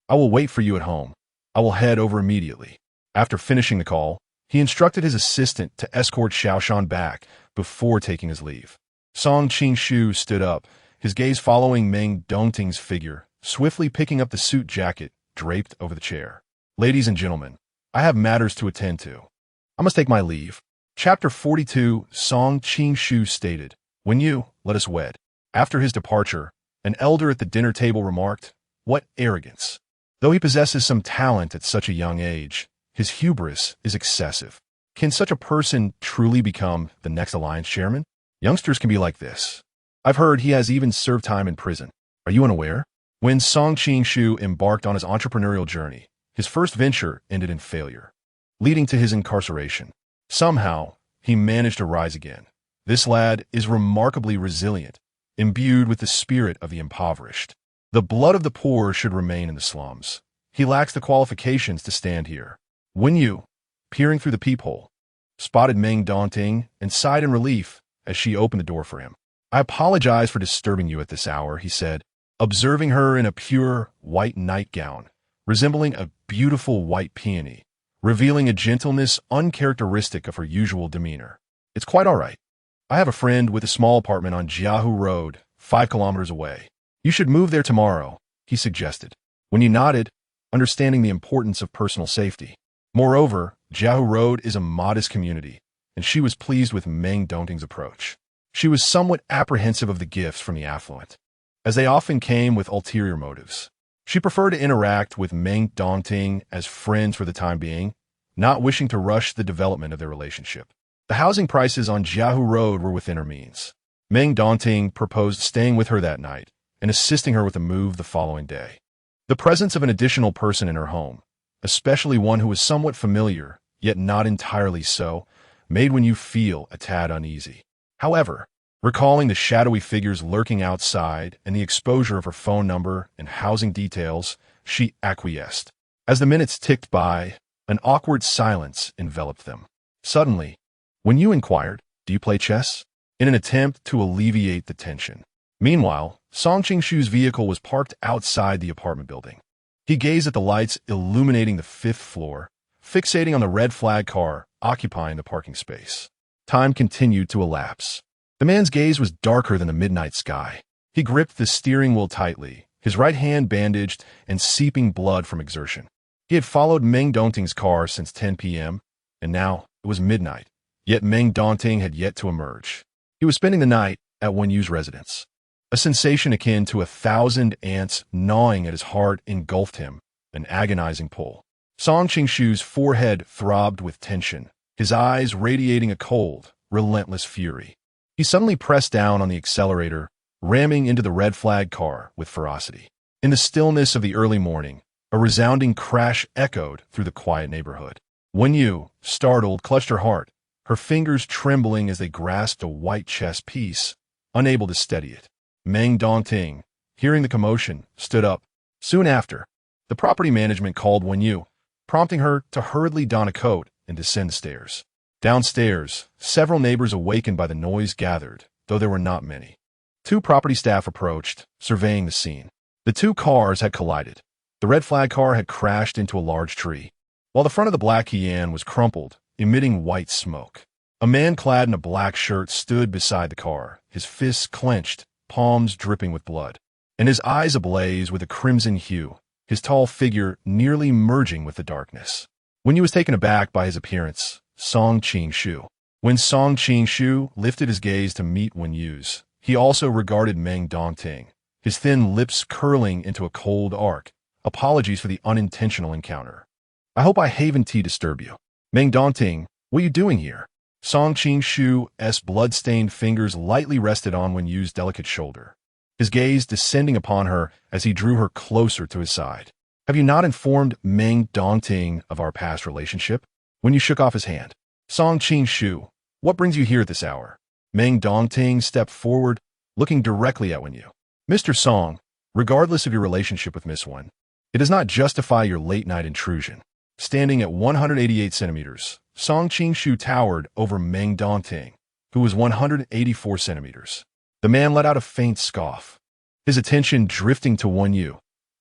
I will wait for you at home. I will head over immediately." After finishing the call, he instructed his assistant to escort Xiaoshan back before taking his leave. Song Qing-shu stood up, his gaze following Meng Dongting's figure, swiftly picking up the suit jacket draped over the chair. "Ladies and gentlemen, I have matters to attend to. I must take my leave." Chapter 42, Song Qing-shu stated, "When you, let us wed." After his departure, an elder at the dinner table remarked, "What arrogance! Though he possesses some talent at such a young age, his hubris is excessive. Can such a person truly become the next alliance chairman? Youngsters can be like this. I've heard he has even served time in prison. Are you unaware?" When Song Qing-shu embarked on his entrepreneurial journey, his first venture ended in failure, leading to his incarceration. Somehow, he managed to rise again. This lad is remarkably resilient, imbued with the spirit of the impoverished. The blood of the poor should remain in the slums. He lacks the qualifications to stand here. Wen-yu, peering through the peephole, spotted Meng Dongting and sighed in relief as she opened the door for him. "I apologize for disturbing you at this hour," he said, observing her in a pure, white nightgown, resembling a beautiful white peony, revealing a gentleness uncharacteristic of her usual demeanor. "It's quite all right. I have a friend with a small apartment on Jiahu Road, 5 kilometers away. You should move there tomorrow," he suggested. When you nodded, understanding the importance of personal safety. Moreover, Jiahu Road is a modest community, and she was pleased with Meng Dongting's approach. She was somewhat apprehensive of the gifts from the affluent, as they often came with ulterior motives. She preferred to interact with Meng Dongting as friends for the time being, not wishing to rush the development of their relationship. The housing prices on Jiahu Road were within her means. Meng Dongting proposed staying with her that night and assisting her with the move the following day. The presence of an additional person in her home, especially one who was somewhat familiar, yet not entirely so, made Wen-yu feel a tad uneasy. However, recalling the shadowy figures lurking outside and the exposure of her phone number and housing details, she acquiesced. As the minutes ticked by, an awkward silence enveloped them. Suddenly, Wen-yu inquired, "Do Do you play chess? In an attempt to alleviate the tension. Meanwhile, Song Chingshu's vehicle was parked outside the apartment building. He gazed at the lights illuminating the fifth floor, fixating on the red flag car occupying the parking space. Time continued to elapse. The man's gaze was darker than the midnight sky. He gripped the steering wheel tightly, his right hand bandaged and seeping blood from exertion. He had followed Meng Dongting's car since 10 p.m., and now it was midnight. Yet Meng Dongting had yet to emerge. He was spending the night at Wen Yu's residence. A sensation akin to 1,000 ants gnawing at his heart engulfed him, an agonizing pull. Song Chingshu's forehead throbbed with tension, his eyes radiating a cold, relentless fury. He suddenly pressed down on the accelerator, ramming into the red flag car with ferocity. In the stillness of the early morning, a resounding crash echoed through the quiet neighborhood. Wen Yu, startled, clutched her heart, her fingers trembling as they grasped a white chess piece, unable to steady it. Meng Dongting, hearing the commotion, stood up. Soon after, the property management called Wen Yu, prompting her to hurriedly don a coat and descend the stairs. Downstairs, several neighbors awakened by the noise gathered, though there were not many. Two property staff approached, surveying the scene. The two cars had collided. The red flag car had crashed into a large tree, while the front of the black Kian was crumpled, emitting white smoke. A man clad in a black shirt stood beside the car, his fists clenched, palms dripping with blood, and his eyes ablaze with a crimson hue, his tall figure nearly merging with the darkness. When he was taken aback by his appearance, Song Chingshu. When Song Chingshu lifted his gaze to meet Wen Yu's, he also regarded Meng Dongting, his thin lips curling into a cold arc. Apologies for the unintentional encounter. I hope I haven't disturb you. Meng Dongting, what are you doing here? Song Chingshu's blood-stained fingers lightly rested on Wen Yu's delicate shoulder, his gaze descending upon her as he drew her closer to his side. Have you not informed Meng Dongting of our past relationship? Wen Yu shook off his hand. Song Chingshu, what brings you here at this hour? Meng Dongting stepped forward, looking directly at Wen Yu. Mr. Song, regardless of your relationship with Miss Wen, it does not justify your late-night intrusion. Standing at 188 centimeters, Song Chingshu towered over Meng Dongting, who was 184 centimeters. The man let out a faint scoff, his attention drifting to Wen Yu,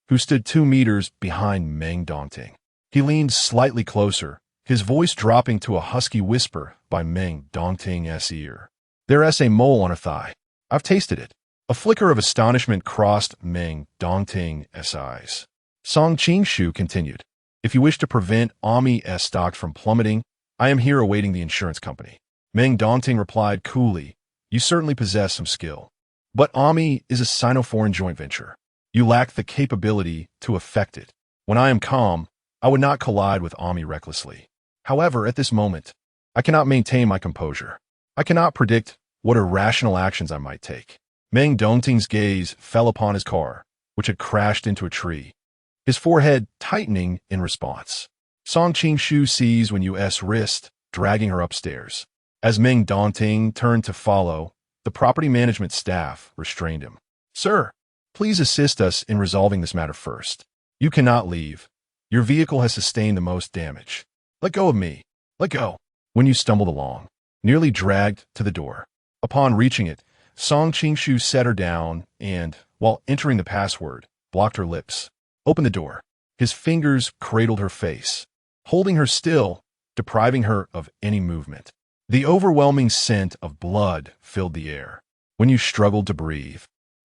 who stood 2 meters behind Meng Dongting. He leaned slightly closer, his voice dropping to a husky whisper by Meng Dongting's ear. There's a mole on her thigh. I've tasted it. A flicker of astonishment crossed Meng Dongting's eyes. Song Chingshu continued. If you wish to prevent Ami's stock from plummeting, I am here awaiting the insurance company. Meng Dongting replied coolly, you certainly possess some skill. But Ami is a Sino-foreign joint venture. You lack the capability to effect it. When I am calm, I would not collide with Ami recklessly. However, at this moment, I cannot maintain my composure. I cannot predict what irrational actions I might take. Meng Dongting's gaze fell upon his car, which had crashed into a tree, his forehead tightening in response. Song Chingshu seized Wen Yu's wrist, dragging her upstairs. As Meng Dongting turned to follow, the property management staff restrained him. Sir, please assist us in resolving this matter first. You cannot leave. Your vehicle has sustained the most damage. Let go of me. Let go. Wen Yu stumbled along, nearly dragged to the door. Upon reaching it, Song Chingshu set her down and, while entering the password, blocked her lips. Opened the door. His fingers cradled her face, holding her still, depriving her of any movement. The overwhelming scent of blood filled the air. Wen Yu struggled to breathe,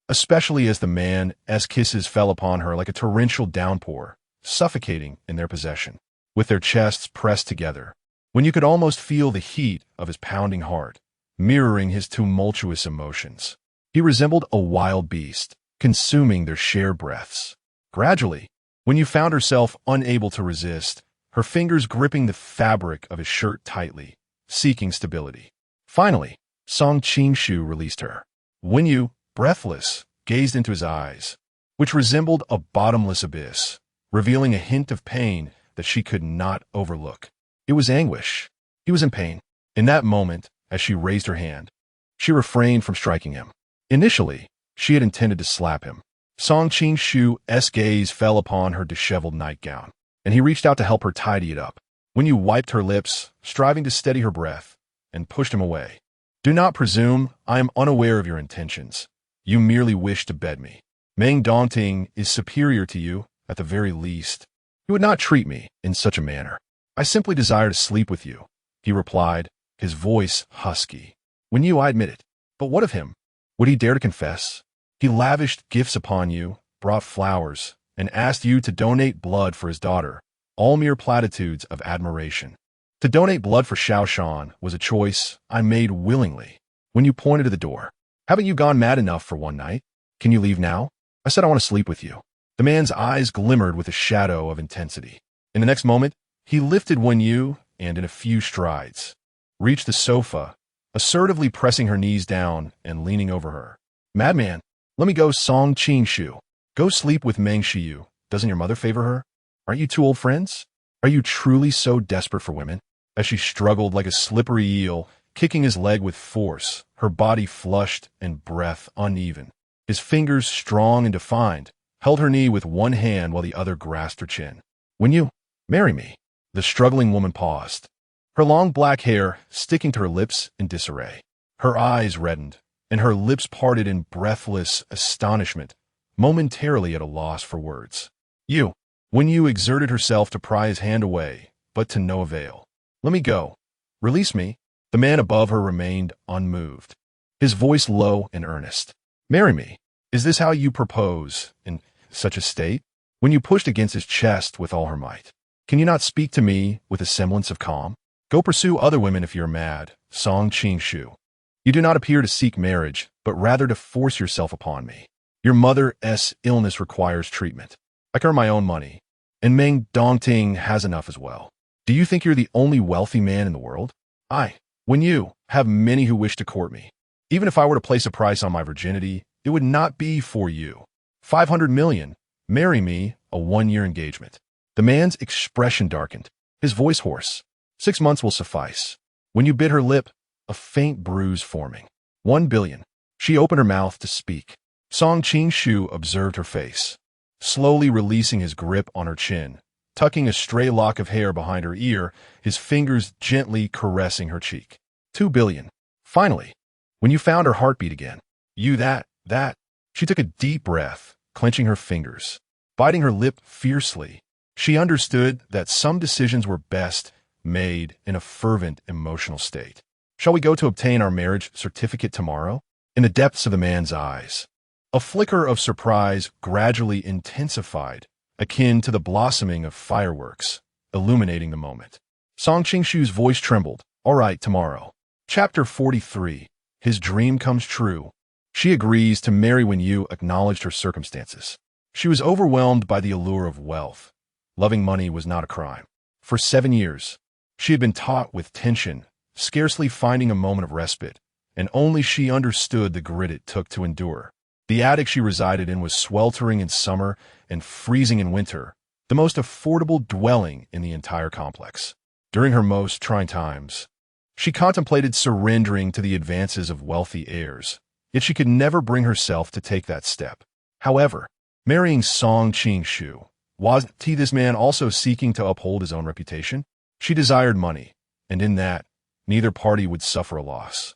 especially as the man's kisses fell upon her like a torrential downpour, suffocating in their possession. With their chests pressed together, Wen Yu could almost feel the heat of his pounding heart, mirroring his tumultuous emotions. He resembled a wild beast, consuming their shared breaths. Gradually, Wen Yu found herself unable to resist, her fingers gripping the fabric of his shirt tightly, seeking stability. Finally, Song Chingshu released her. Wen Yu, breathless, gazed into his eyes, which resembled a bottomless abyss, revealing a hint of pain that she could not overlook. It was anguish. He was in pain. In that moment, as she raised her hand, she refrained from striking him. Initially, she had intended to slap him. Song Chingshu's gaze fell upon her disheveled nightgown, and he reached out to help her tidy it up. Wen Yu wiped her lips, striving to steady her breath, and pushed him away. Do not presume I am unaware of your intentions. You merely wish to bed me. Meng Dongting is superior to you, at the very least. You would not treat me in such a manner. I simply desire to sleep with you, he replied, his voice husky. When you, I admit it. But what of him? Would he dare to confess? He lavished gifts upon you, brought flowers, and asked you to donate blood for his daughter, all mere platitudes of admiration. To donate blood for Xiaoshan was a choice I made willingly. When you pointed to the door, haven't you gone mad enough for one night? Can you leave now? I said I want to sleep with you. The man's eyes glimmered with a shadow of intensity. In the next moment, he lifted Wen Yu and, in a few strides, reached the sofa, assertively pressing her knees down and leaning over her. Madman, let me go, Song Qing-shu. Go sleep with Meng Shiyu. Doesn't your mother favor her? Aren't you two old friends? Are you truly so desperate for women? As she struggled like a slippery eel, kicking his leg with force, her body flushed and breath uneven. His fingers, strong and defined, held her knee with one hand while the other grasped her chin. When you marry me, the struggling woman paused, her long black hair sticking to her lips in disarray. Her eyes reddened, and her lips parted in breathless astonishment, momentarily at a loss for words. When you exerted herself to pry his hand away, but to no avail. Let me go. Release me. The man above her remained unmoved, his voice low and earnest. Marry me. Is this how you propose, in such a state? When you pushed against his chest with all her might. Can you not speak to me with a semblance of calm? Go pursue other women if you're mad, Song Qing-shu. You do not appear to seek marriage, but rather to force yourself upon me. Your mother's illness requires treatment. I can earn my own money, and Meng Dongting has enough as well. Do you think you're the only wealthy man in the world? When you have many who wish to court me. Even if I were to place a price on my virginity, it would not be for you. 500 million. Marry me, a one-year engagement. The man's expression darkened, his voice hoarse. 6 months will suffice. When you bit her lip, a faint bruise forming. 1 billion. She opened her mouth to speak. Song Qing-shu observed her face, slowly releasing his grip on her chin, tucking a stray lock of hair behind her ear, his fingers gently caressing her cheek. 2 billion. Finally, when you found her heartbeat again. That. She took a deep breath, clenching her fingers, biting her lip fiercely. She understood that some decisions were best made in a fervent emotional state. Shall we go to obtain our marriage certificate tomorrow? In the depths of the man's eyes, a flicker of surprise gradually intensified, akin to the blossoming of fireworks, illuminating the moment. Song Qing-shu's voice trembled. All right, tomorrow. Chapter 43. His dream comes true. She agrees to marry when you acknowledged her circumstances. She was overwhelmed by the allure of wealth. Loving money was not a crime. For 7 years, she had been taught with tension, scarcely finding a moment of respite, and only she understood the grit it took to endure. The attic she resided in was sweltering in summer and freezing in winter, the most affordable dwelling in the entire complex. During her most trying times, she contemplated surrendering to the advances of wealthy heirs, yet she could never bring herself to take that step. However, marrying Song Qing-shu, wasn't this man also seeking to uphold his own reputation? She desired money, and in that, neither party would suffer a loss.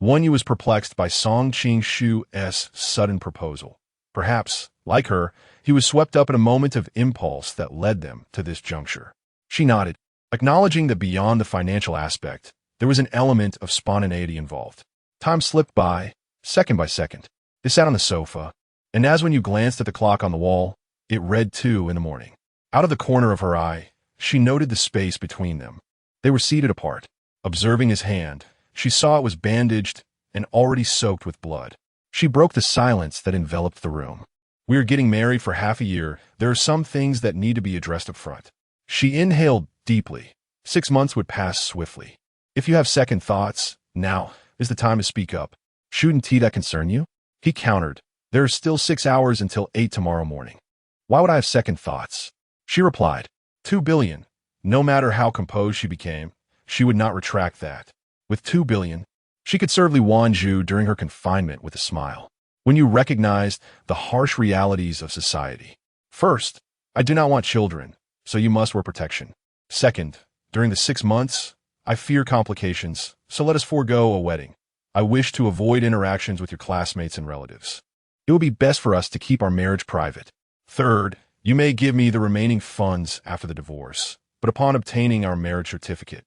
Wen Yu was perplexed by Song Qing-shu's sudden proposal. Perhaps, like her, he was swept up in a moment of impulse that led them to this juncture. She nodded, acknowledging that beyond the financial aspect, there was an element of spontaneity involved. Time slipped by, second by second. They sat on the sofa, and as when you glanced at the clock on the wall, it read 2 in the morning. Out of the corner of her eye, she noted the space between them. They were seated apart. Observing his hand, she saw it was bandaged and already soaked with blood. She broke the silence that enveloped the room. We are getting married for half a year. There are some things that need to be addressed up front. She inhaled deeply. 6 months would pass swiftly. If you have second thoughts, now is the time to speak up. Shouldn't that concern you? He countered. There are still 6 hours until 8 tomorrow morning. Why would I have second thoughts? She replied. 2 billion. No matter how composed she became, she would not retract that. With 2 billion, she could serve Li Wanzhu during her confinement with a smile. When you recognized the harsh realities of society. First, I do not want children, so you must wear protection. Second, during the 6 months, I fear complications, so let us forego a wedding. I wish to avoid interactions with your classmates and relatives. It would be best for us to keep our marriage private. Third, you may give me the remaining funds after the divorce, but upon obtaining our marriage certificate,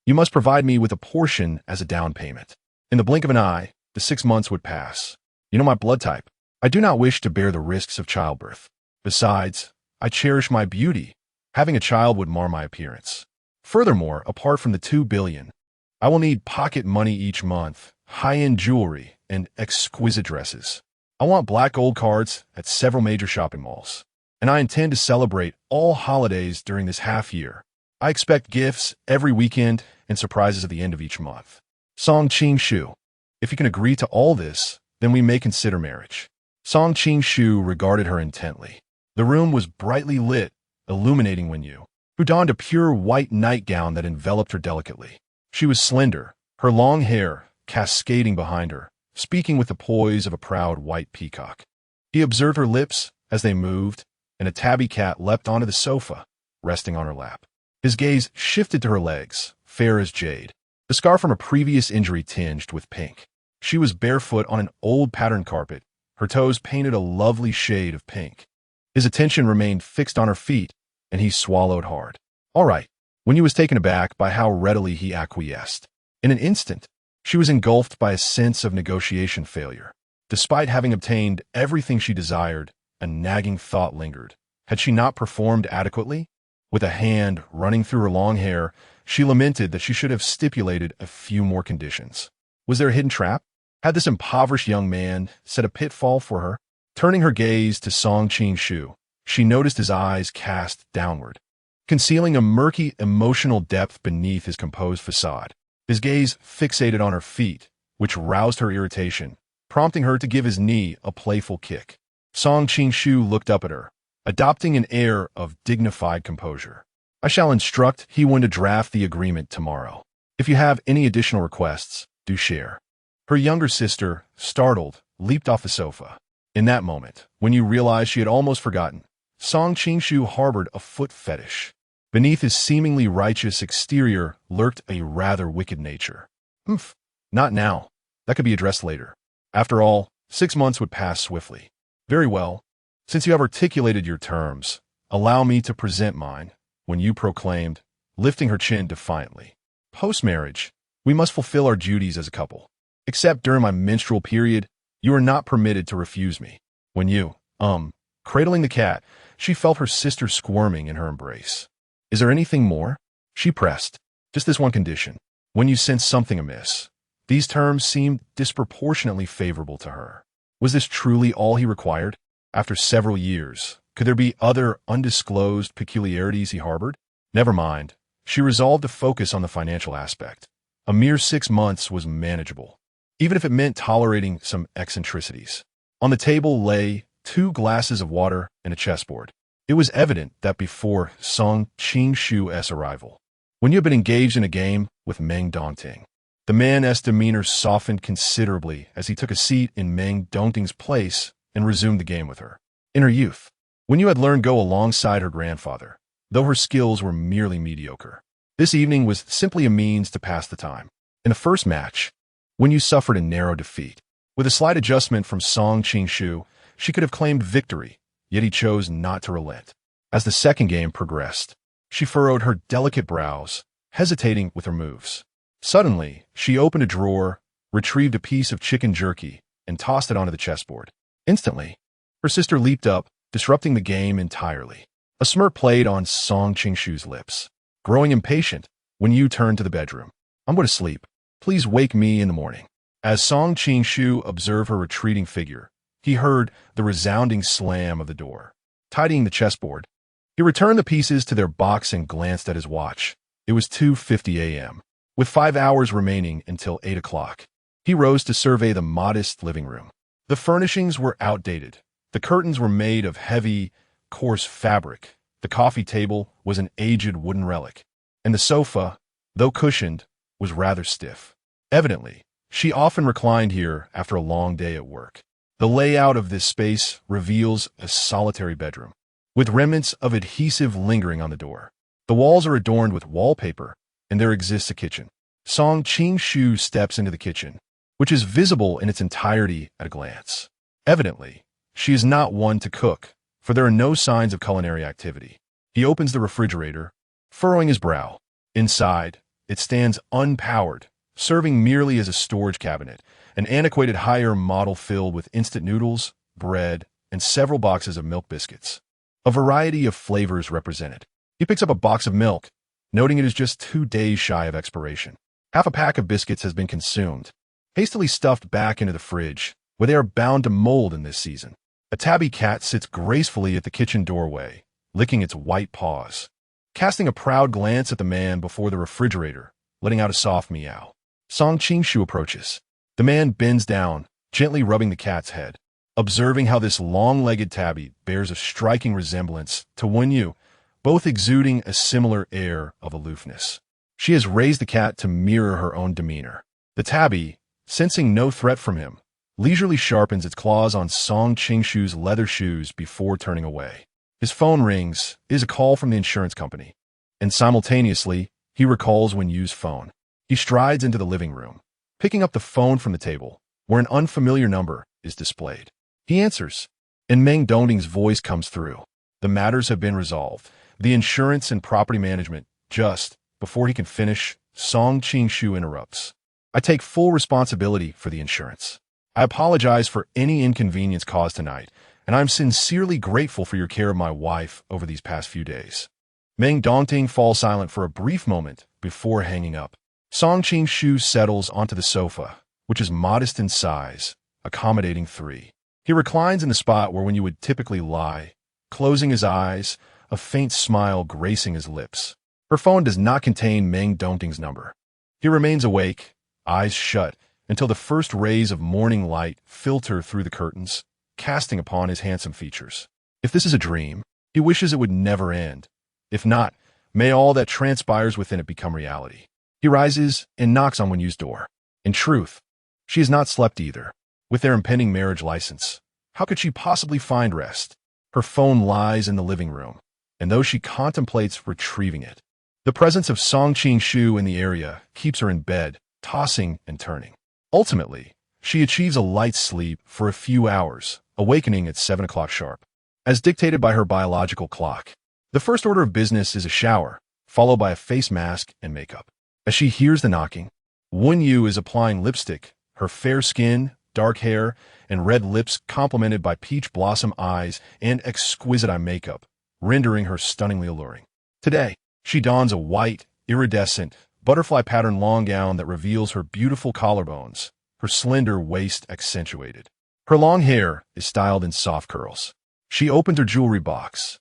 you must provide me with a portion as a down payment. In the blink of an eye, the 6 months would pass. You know my blood type. I do not wish to bear the risks of childbirth. Besides, I cherish my beauty. Having a child would mar my appearance. Furthermore, apart from the $2 billion, I will need pocket money each month, high-end jewelry, and exquisite dresses. I want black gold cards at several major shopping malls, and I intend to celebrate all holidays during this half year. I expect gifts every weekend and surprises at the end of each month. Song Qing-shu. If you can agree to all this, then we may consider marriage. Song Qing-shu regarded her intently. The room was brightly lit, illuminating Wenyu, who donned a pure white nightgown that enveloped her delicately. She was slender, her long hair cascading behind her, speaking with the poise of a proud white peacock. He observed her lips as they moved, and a tabby cat leapt onto the sofa, resting on her lap. His gaze shifted to her legs, fair as jade, the scar from a previous injury tinged with pink. She was barefoot on an old patterned carpet, her toes painted a lovely shade of pink. His attention remained fixed on her feet, and he swallowed hard. All right. Wenyu was taken aback by how readily he acquiesced. In an instant, she was engulfed by a sense of negotiation failure. Despite having obtained everything she desired, a nagging thought lingered. Had she not performed adequately? With a hand running through her long hair, she lamented that she should have stipulated a few more conditions. Was there a hidden trap? Had this impoverished young man set a pitfall for her? Turning her gaze to Song Qing-shu, she noticed his eyes cast downward, concealing a murky emotional depth beneath his composed facade. His gaze fixated on her feet, which roused her irritation, prompting her to give his knee a playful kick. Song Qing-shu looked up at her, adopting an air of dignified composure. I shall instruct he when to draft the agreement tomorrow. If you have any additional requests, do share. Her younger sister, startled, leaped off the sofa. In that moment, when you realized she had almost forgotten, Song Qing-shu harbored a foot fetish. Beneath his seemingly righteous exterior lurked a rather wicked nature. Humph, not now. That could be addressed later. After all, 6 months would pass swiftly. Very well. Since you have articulated your terms, allow me to present mine, Wenyu proclaimed, lifting her chin defiantly. Post-marriage, we must fulfill our duties as a couple. Except during my menstrual period, you are not permitted to refuse me. Wenyu, cradling the cat, she felt her sister squirming in her embrace. Is there anything more? She pressed. Just this one condition. When you sensed something amiss. These terms seemed disproportionately favorable to her. Was this truly all he required? After several years, could there be other undisclosed peculiarities he harbored? Never mind. She resolved to focus on the financial aspect. A mere 6 months was manageable, even if it meant tolerating some eccentricities. On the table lay 2 glasses of water and a chessboard. It was evident that before Song Qing-shu's arrival, when you had been engaged in a game with Meng Dongting, the man's demeanor softened considerably as he took a seat in Meng Dongting's place and resumed the game with her. In her youth, when you had learned go alongside her grandfather, though her skills were merely mediocre, this evening was simply a means to pass the time. In the first match, when you suffered a narrow defeat, with a slight adjustment from Song Qing-shu, she could have claimed victory, yet he chose not to relent. As the second game progressed, she furrowed her delicate brows, hesitating with her moves. Suddenly, she opened a drawer, retrieved a piece of chicken jerky, and tossed it onto the chessboard. Instantly, her sister leaped up, disrupting the game entirely. A smirk played on Song Qing-shu's lips. Growing impatient, Wenyu turned to the bedroom. I'm going to sleep. Please wake me in the morning. As Song Qing-shu observed her retreating figure, he heard the resounding slam of the door. Tidying the chessboard, he returned the pieces to their box and glanced at his watch. It was 2:50 a.m. With 5 hours remaining until 8 o'clock, he rose to survey the modest living room. The furnishings were outdated. The curtains were made of heavy, coarse fabric. The coffee table was an aged wooden relic, and the sofa, though cushioned, was rather stiff. Evidently, she often reclined here after a long day at work. The layout of this space reveals a solitary bedroom, with remnants of adhesive lingering on the door. The walls are adorned with wallpaper, and there exists a kitchen. Song Qing-shu steps into the kitchen, which is visible in its entirety at a glance. Evidently, she is not one to cook, for there are no signs of culinary activity. He opens the refrigerator, furrowing his brow. Inside, it stands unpowered, serving merely as a storage cabinet, an antiquated higher model filled with instant noodles, bread, and several boxes of milk biscuits. A variety of flavors represented. He picks up a box of milk, noting it is just 2 days shy of expiration. Half a pack of biscuits has been consumed, hastily stuffed back into the fridge, where they are bound to mold in this season. A tabby cat sits gracefully at the kitchen doorway, licking its white paws, casting a proud glance at the man before the refrigerator, letting out a soft meow. Song Qingshu approaches. The man bends down, gently rubbing the cat's head, observing how this long-legged tabby bears a striking resemblance to Wenyu, both exuding a similar air of aloofness. She has raised the cat to mirror her own demeanor. The tabby, sensing no threat from him, leisurely sharpens its claws on Song Qingshu's leather shoes before turning away. His phone rings. It is a call from the insurance company, and simultaneously, he recalls Wenyu's phone. He strides into the living room, picking up the phone from the table, where an unfamiliar number is displayed. He answers, and Meng Dongding's voice comes through. The matters have been resolved. The insurance and property management. Just before he can finish, Song Qingshu interrupts. I take full responsibility for the insurance. I apologize for any inconvenience caused tonight, and I'm sincerely grateful for your care of my wife over these past few days. Meng Dongding falls silent for a brief moment before hanging up. Song Qingshu settles onto the sofa, which is modest in size, accommodating 3. He reclines in the spot where Wenyu would typically lie, closing his eyes, a faint smile gracing his lips. Her phone does not contain Meng Dongding's number. He remains awake, eyes shut, until the first rays of morning light filter through the curtains, casting upon his handsome features. If this is a dream, he wishes it would never end. If not, may all that transpires within it become reality. He rises and knocks on Wenyu's door. In truth, she has not slept either. With their impending marriage license, how could she possibly find rest? Her phone lies in the living room, and though she contemplates retrieving it, the presence of Song Qingshu in the area keeps her in bed, tossing and turning. Ultimately, she achieves a light sleep for a few hours, awakening at 7 o'clock sharp. As dictated by her biological clock, the first order of business is a shower, followed by a face mask and makeup. As she hears the knocking, Wenyu is applying lipstick, her fair skin, dark hair, and red lips complemented by peach blossom eyes and exquisite eye makeup, rendering her stunningly alluring. Today, she dons a white, iridescent, butterfly pattern long gown that reveals her beautiful collarbones, her slender waist accentuated. Her long hair is styled in soft curls. She opened her jewelry box,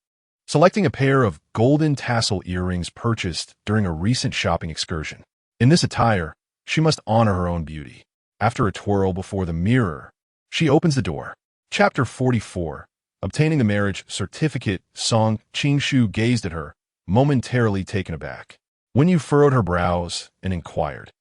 selecting a pair of golden tassel earrings purchased during a recent shopping excursion. In this attire, she must honor her own beauty. After a twirl before the mirror, she opens the door. Chapter 44. Obtaining the marriage certificate. Song Qingshu gazed at her, momentarily taken aback. Wenyu furrowed her brows and inquired,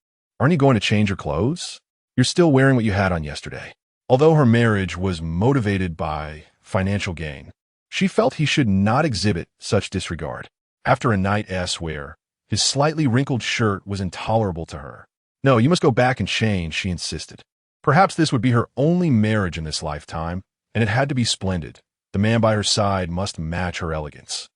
"Aren't you going to change your clothes? You're still wearing what you had on yesterday." Although her marriage was motivated by financial gain, she felt he should not exhibit such disregard. After a night elsewhere, his slightly wrinkled shirt was intolerable to her. "No, you must go back and change," she insisted. Perhaps this would be her only marriage in this lifetime, and it had to be splendid. The man by her side must match her elegance.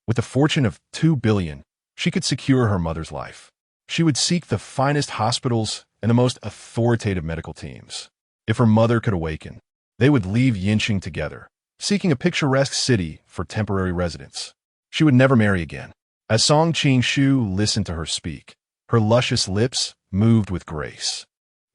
With a fortune of 2 billion, she could secure her mother's life. She would seek the finest hospitals and the most authoritative medical teams. If her mother could awaken, they would leave Yinqing together, seeking a picturesque city for temporary residence. She would never marry again. As Song Qingshu listened to her speak, her luscious lips moved with grace.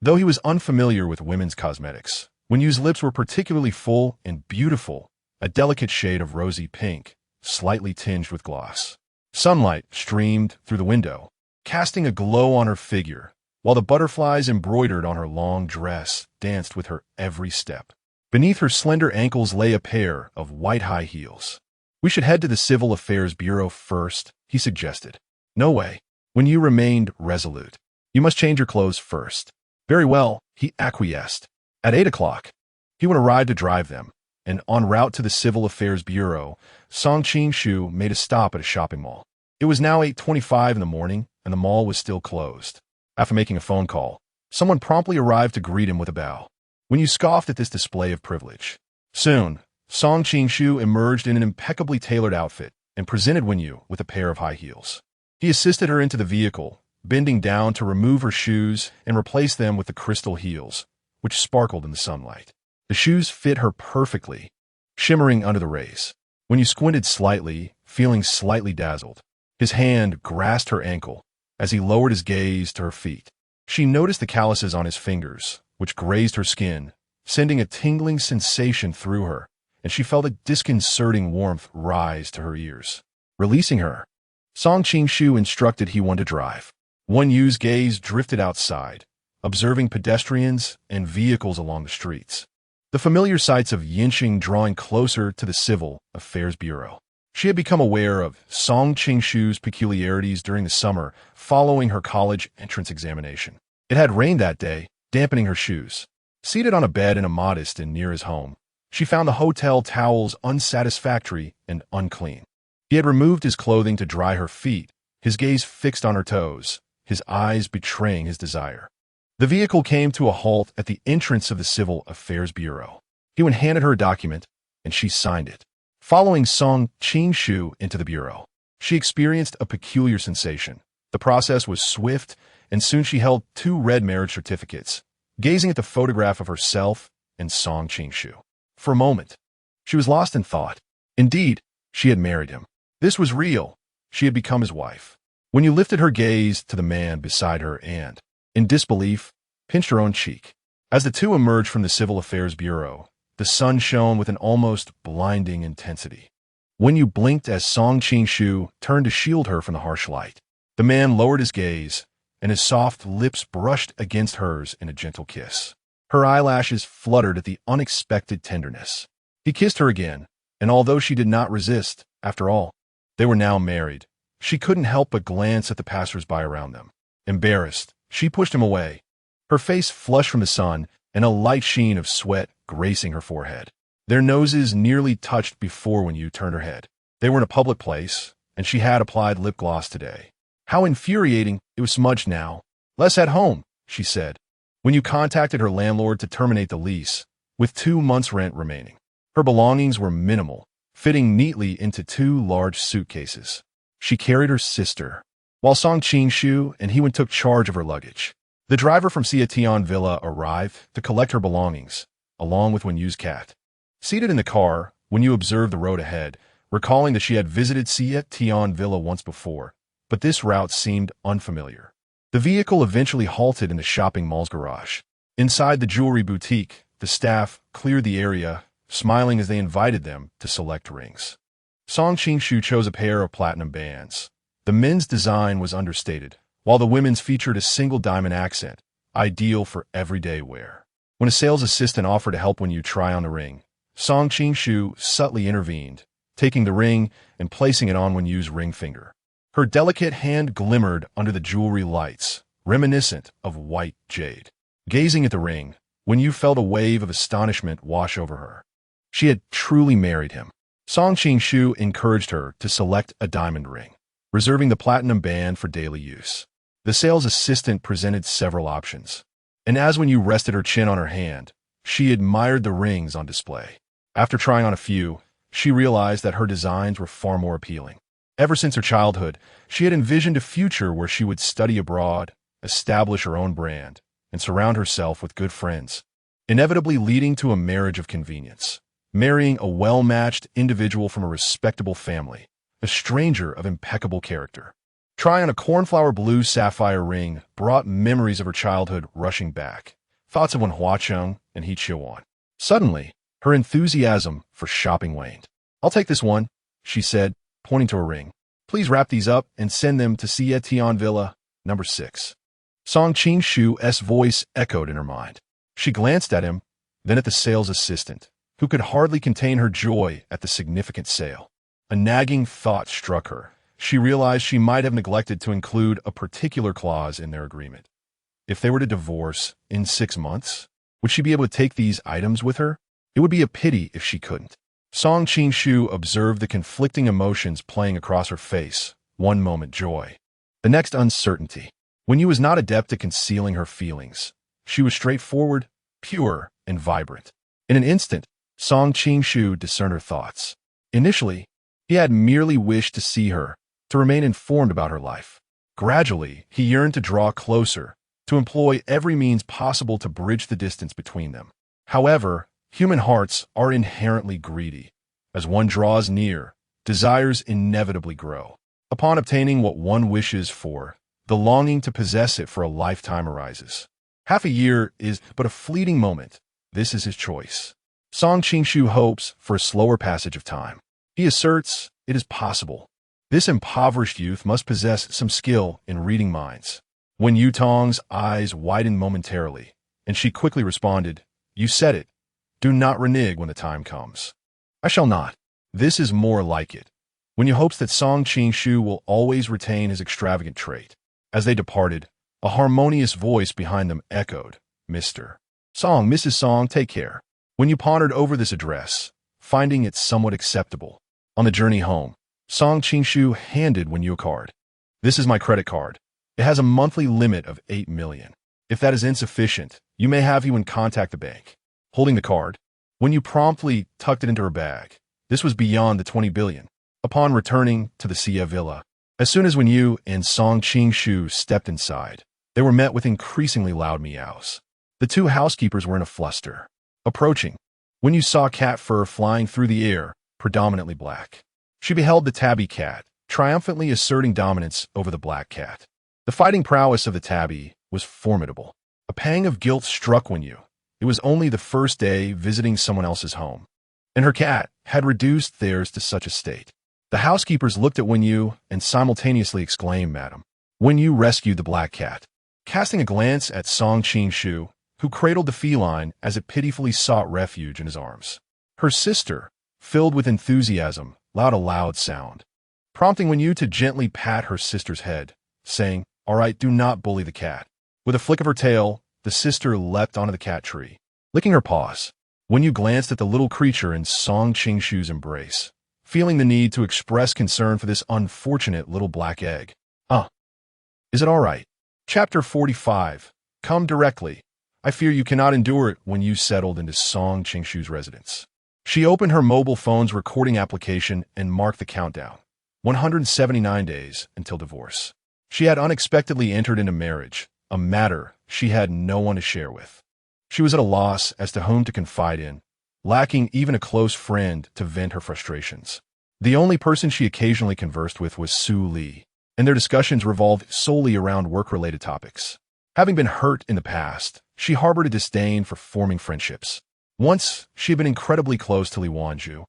Though he was unfamiliar with women's cosmetics, Wenyu's lips were particularly full and beautiful, a delicate shade of rosy pink, slightly tinged with gloss. Sunlight streamed through the window, casting a glow on her figure, while the butterflies embroidered on her long dress danced with her every step. Beneath her slender ankles lay a pair of white high heels. "We should head to the Civil Affairs Bureau first," he suggested. "No way." Wenyu remained resolute. "You must change your clothes first." "Very well," he acquiesced. At 8 o'clock, he would arrive to drive them, and en route to the Civil Affairs Bureau, Song Qingshu made a stop at a shopping mall. It was now 8:25 in the morning, and the mall was still closed. After making a phone call, Someone promptly arrived to greet him with a bow. When you scoffed at this display of privilege. Soon, Song Qingshu emerged in an impeccably tailored outfit and presented Wenyu with a pair of high heels. He assisted her into the vehicle, bending down to remove her shoes and replace them with the crystal heels, which sparkled in the sunlight. The shoes fit her perfectly, shimmering under the rays. When you squinted slightly, feeling slightly dazzled, his hand grasped her ankle as he lowered his gaze to her feet. She noticed the calluses on his fingers, which grazed her skin, sending a tingling sensation through her, and she felt a disconcerting warmth rise to her ears. Releasing her, Song Qingshu instructed He-Won to drive. Wen-Yu's gaze drifted outside, observing pedestrians and vehicles along the streets. The familiar sights of Yinxing drawing closer to the Civil Affairs Bureau. She had become aware of Song Qingshu's peculiarities during the summer following her college entrance examination. It had rained that day, dampening her shoes. Seated on a bed in a modest inn near his home, she found the hotel towels unsatisfactory and unclean. He had removed his clothing to dry her feet, his gaze fixed on her toes, his eyes betraying his desire. The vehicle came to a halt at the entrance of the Civil Affairs Bureau. He handed her a document, and she signed it. Following Song Qingshu into the bureau, she experienced a peculiar sensation. The process was swift, and soon she held 2 red marriage certificates, gazing at the photograph of herself and Song Qingshu. For a moment, she was lost in thought. Indeed, she had married him. This was real. She had become his wife. When you lifted her gaze to the man beside her and, in disbelief, pinched her own cheek. As the two emerged from the Civil Affairs Bureau, the sun shone with an almost blinding intensity. When you blinked as Song Qingshu turned to shield her from the harsh light, the man lowered his gaze, and his soft lips brushed against hers in a gentle kiss. Her eyelashes fluttered at the unexpected tenderness. He kissed her again, and although she did not resist, after all, they were now married, she couldn't help but glance at the passers-by around them. Embarrassed, she pushed him away, her face flushed from the sun and a light sheen of sweat gracing her forehead. Their noses nearly touched before when you turned her head. They were in a public place, and she had applied lip gloss today. How infuriating, it was smudged now. "Less at home," she said, when you contacted her landlord to terminate the lease, with 2 months' rent remaining. Her belongings were minimal, fitting neatly into 2 large suitcases. She carried her sister, while Song Qingshu and He-Won took charge of her luggage. The driver from Tian Villa arrived to collect her belongings, along with Wen-Yu's cat. Seated in the car, Wen-Yu observed the road ahead, recalling that she had visited Tian Villa once before, but this route seemed unfamiliar. The vehicle eventually halted in the shopping mall's garage. Inside the jewelry boutique, the staff cleared the area, smiling as they invited them to select rings. Song Qingshu chose a pair of platinum bands. The men's design was understated, while the women's featured a single diamond accent, ideal for everyday wear. When a sales assistant offered to help Wen-Yu try on the ring, Song Qingshu subtly intervened, taking the ring and placing it on Wen-Yu's ring finger. Her delicate hand glimmered under the jewelry lights, reminiscent of white jade. Gazing at the ring, Wen-Yu felt a wave of astonishment wash over her. She had truly married him. Song Qingshu encouraged her to select a diamond ring, reserving the platinum band for daily use. The sales assistant presented several options, and as Wen-Yu rested her chin on her hand, she admired the rings on display. After trying on a few, she realized that her designs were far more appealing. Ever since her childhood, she had envisioned a future where she would study abroad, establish her own brand, and surround herself with good friends, inevitably leading to a marriage of convenience. Marrying a well-matched individual from a respectable family, a stranger of impeccable character. Trying on a cornflower blue sapphire ring brought memories of her childhood rushing back, thoughts of Wen Huacheng and He Qiuan. Suddenly, her enthusiasm for shopping waned. "I'll take this one," she said, pointing to a ring. "Please wrap these up and send them to Tian Villa, number 6. Song Qingshu's voice echoed in her mind. She glanced at him, then at the sales assistant, who could hardly contain her joy at the significant sale. A nagging thought struck her. She realized she might have neglected to include a particular clause in their agreement. If they were to divorce in 6 months, would she be able to take these items with her? It would be a pity if she couldn't. Song Qingshu observed the conflicting emotions playing across her face, one moment joy, the next uncertainty. Wen-Yu was not adept at concealing her feelings, She was straightforward, pure, and vibrant. In an instant, Song Qingshu discerned her thoughts. Initially, he had merely wished to see her, to remain informed about her life. Gradually, he yearned to draw closer, to employ every means possible to bridge the distance between them. However, human hearts are inherently greedy. As one draws near, desires inevitably grow. Upon obtaining what one wishes for, the longing to possess it for a lifetime arises. Half a year is but a fleeting moment. This is his choice. Song Qingshu hopes for a slower passage of time. He asserts it is possible. This impoverished youth must possess some skill in reading minds. When Yutong's eyes widened momentarily, and she quickly responded, "You said it. Do not renege when the time comes." "I shall not." This is more like it. When you hopes that Song Qingshu will always retain his extravagant trait. As they departed, a harmonious voice behind them echoed, "Mr. Song, Mrs. Song, take care." When you pondered over this address, finding it somewhat acceptable, on the journey home, Song Qingshu handed Wenyu a card. "This is my credit card. It has a monthly limit of 8 million. If that is insufficient, you may have Yuan contact the bank." Holding the card, Wenyu promptly tucked it into her bag. This was beyond the 20 billion. Upon returning to the Xie villa, as soon as Wenyu and Song Qingshu stepped inside, they were met with increasingly loud meows. The two housekeepers were in a fluster. Approaching, Wenyu saw cat fur flying through the air, predominantly black. She beheld the tabby cat, triumphantly asserting dominance over the black cat. The fighting prowess of the tabby was formidable. A pang of guilt struck Wenyu. It was only the first day visiting someone else's home, and her cat had reduced theirs to such a state. The housekeepers looked at Wenyu and simultaneously exclaimed, "Madam." Wenyu rescued the black cat. Casting a glance at Song Qingshu, who cradled the feline as it pitifully sought refuge in his arms. Her sister, filled with enthusiasm, let out a loud sound, prompting Wenyu to gently pat her sister's head, saying, "All right, do not bully the cat." With a flick of her tail, the sister leapt onto the cat tree. Licking her paws, Wenyu glanced at the little creature in Song Qingshu's embrace, feeling the need to express concern for this unfortunate little black egg. Is it all right?" Chapter 45. Come directly. I fear you cannot endure it. When you settled into Song Qingshu's residence, she opened her mobile phone's recording application and marked the countdown. 179 days until divorce. She had unexpectedly entered into marriage, a matter she had no one to share with. She was at a loss as to whom to confide in, lacking even a close friend to vent her frustrations. The only person she occasionally conversed with was Su Li, and their discussions revolved solely around work-related topics. Having been hurt in the past, she harbored a disdain for forming friendships. Once, she had been incredibly close to Li Wanzhu,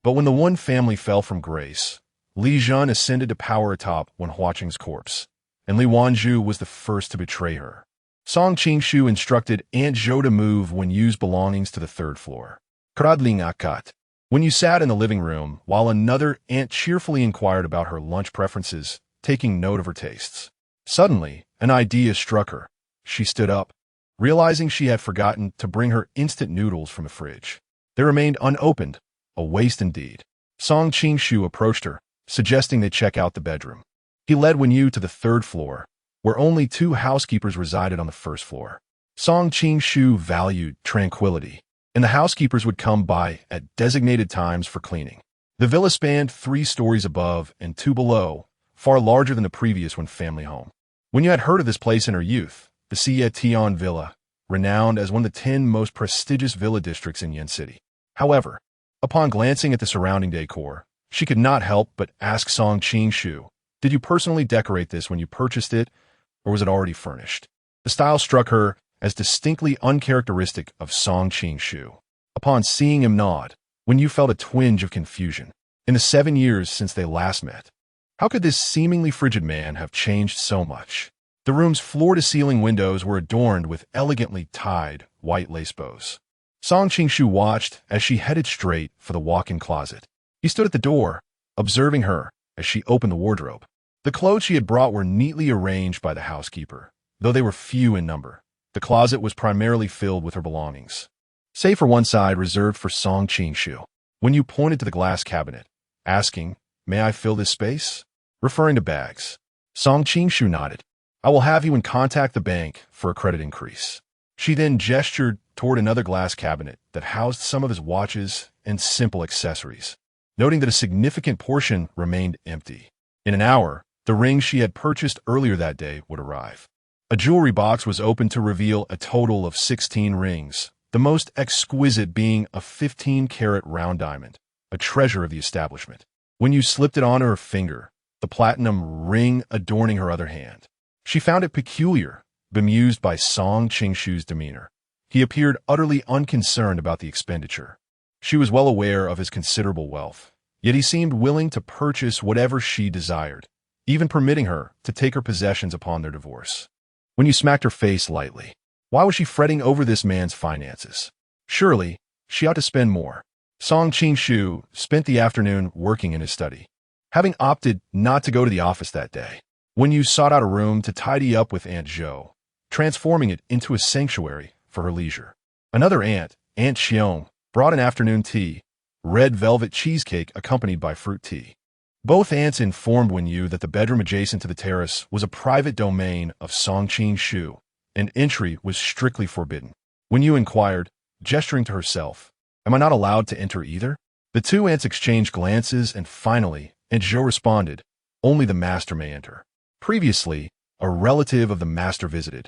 but when the one family fell from grace, Li Zhen ascended to power atop Wen Huaqing's corpse, and Li Wanzhu was the first to betray her. Song Qingshu instructed Aunt Zhou to move Wenyu's belongings to the third floor. Kradling Akat. Wenyu sat in the living room, while another aunt cheerfully inquired about her lunch preferences, taking note of her tastes. Suddenly, an idea struck her. She stood up, realizing she had forgotten to bring her instant noodles from the fridge. They remained unopened, a waste indeed. Song Qingshu approached her, suggesting they check out the bedroom. He led Wenyu to the third floor, where only two housekeepers resided on the first floor. Song Qingshu valued tranquility, and the housekeepers would come by at designated times for cleaning. The villa spanned 3 stories above and 2 below, far larger than the previous one family home. Wenyu had heard of this place in her youth, the Xie Tian Villa, renowned as one of the 10 most prestigious villa districts in Yen City. However, upon glancing at the surrounding decor, she could not help but ask Song Qingshu, "Did you personally decorate this when you purchased it, or was it already furnished?" The style struck her as distinctly uncharacteristic of Song Qingshu. Upon seeing him nod, Wenyu felt a twinge of confusion. In the 7 years since they last met, how could this seemingly frigid man have changed so much? The room's floor-to-ceiling windows were adorned with elegantly tied white lace bows. Song Qingshu watched as she headed straight for the walk-in closet. He stood at the door, observing her as she opened the wardrobe. The clothes she had brought were neatly arranged by the housekeeper, though they were few in number. The closet was primarily filled with her belongings, save for one side reserved for Song Qingshu. Wenyu pointed to the glass cabinet, asking, "May I fill this space?" Referring to bags. Song Qingshu nodded. "I will have you contact the bank for a credit increase." She then gestured toward another glass cabinet that housed some of his watches and simple accessories, noting that a significant portion remained empty. In an hour, the ring she had purchased earlier that day would arrive. A jewelry box was opened to reveal a total of 16 rings, the most exquisite being a 15-carat round diamond, a treasure of the establishment. When you slipped it onto her finger, the platinum ring adorning her other hand, she found it peculiar, bemused by Song Qingshu's demeanor. He appeared utterly unconcerned about the expenditure. She was well aware of his considerable wealth, yet he seemed willing to purchase whatever she desired, even permitting her to take her possessions upon their divorce. When you smacked her face lightly, why was she fretting over this man's finances? Surely, she ought to spend more. Song Qingshu spent the afternoon working in his study, having opted not to go to the office that day. When you sought out a room to tidy up with Aunt Zhou, transforming it into a sanctuary for her leisure. Another aunt, Aunt Xiong, brought an afternoon tea, red velvet cheesecake accompanied by fruit tea. Both aunts informed Wenyu that the bedroom adjacent to the terrace was a private domain of Song Qingshu, and entry was strictly forbidden. Wenyu inquired, gesturing to herself, "Am I not allowed to enter either?" The two aunts exchanged glances, and finally, Aunt Zhou responded, "Only the master may enter." Previously, a relative of the master visited,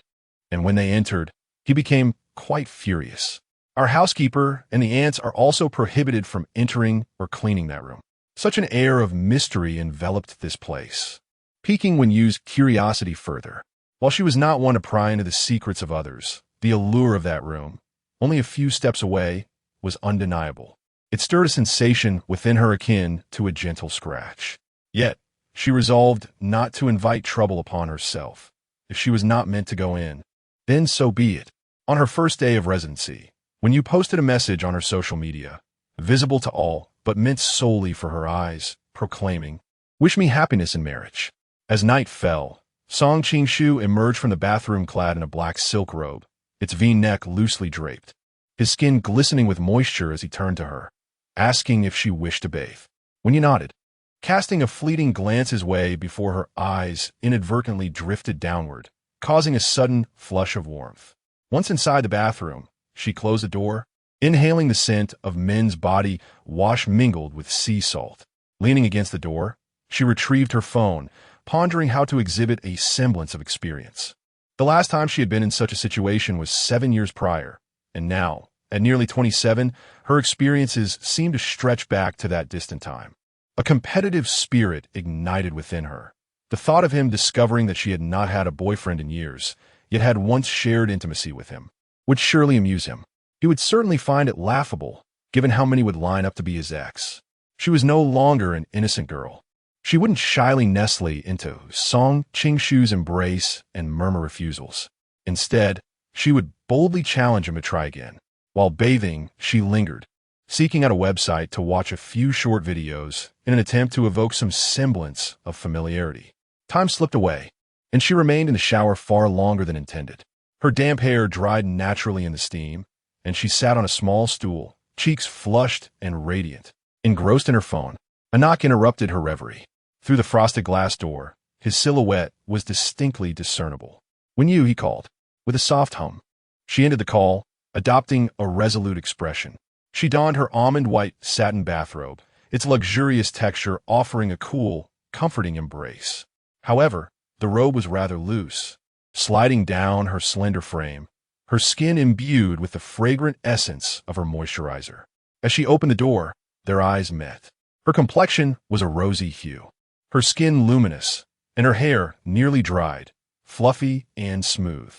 and when they entered, he became quite furious. "Our housekeeper and the aunts are also prohibited from entering or cleaning that room." Such an air of mystery enveloped this place, piquing Wenyu's curiosity further. While she was not one to pry into the secrets of others, the allure of that room, only a few steps away, was undeniable. It stirred a sensation within her akin to a gentle scratch. Yet, she resolved not to invite trouble upon herself. If she was not meant to go in, then so be it. On her first day of residency, Wenyu posted a message on her social media, visible to all, but meant solely for her eyes, proclaiming, "Wish me happiness in marriage." As night fell, Song Qingshu emerged from the bathroom clad in a black silk robe, its V-neck loosely draped, his skin glistening with moisture as he turned to her, asking if she wished to bathe. Wenyu nodded, casting a fleeting glance his way before her eyes inadvertently drifted downward, causing a sudden flush of warmth. Once inside the bathroom, she closed the door, inhaling the scent of men's body wash mingled with sea salt. Leaning against the door, she retrieved her phone, pondering how to exhibit a semblance of experience. The last time she had been in such a situation was 7 years prior, and now, at nearly 27, her experiences seemed to stretch back to that distant time. A competitive spirit ignited within her. The thought of him discovering that she had not had a boyfriend in years, yet had once shared intimacy with him, would surely amuse him. He would certainly find it laughable, given how many would line up to be his ex. She was no longer an innocent girl. She wouldn't shyly nestle into Song Qingshu's embrace and murmur refusals. Instead, she would boldly challenge him to try again. While bathing, she lingered, seeking out a website to watch a few short videos in an attempt to evoke some semblance of familiarity. Time slipped away, and she remained in the shower far longer than intended. Her damp hair dried naturally in the steam, and she sat on a small stool, cheeks flushed and radiant. Engrossed in her phone, a knock interrupted her reverie. Through the frosted glass door, his silhouette was distinctly discernible. "Wenyu," he called, with a soft hum. She ended the call, adopting a resolute expression. She donned her almond-white satin bathrobe, its luxurious texture offering a cool, comforting embrace. However, the robe was rather loose, sliding down her slender frame, her skin imbued with the fragrant essence of her moisturizer. As she opened the door, their eyes met. Her complexion was a rosy hue, her skin luminous, and her hair nearly dried, fluffy and smooth.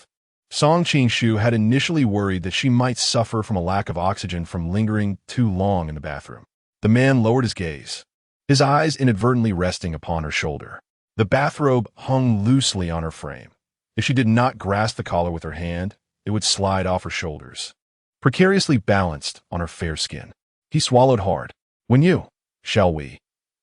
Song Qingshu had initially worried that she might suffer from a lack of oxygen from lingering too long in the bathroom. The man lowered his gaze, his eyes inadvertently resting upon her shoulder. The bathrobe hung loosely on her frame. If she did not grasp the collar with her hand, it would slide off her shoulders, precariously balanced on her fair skin. He swallowed hard. "Wenyu, shall we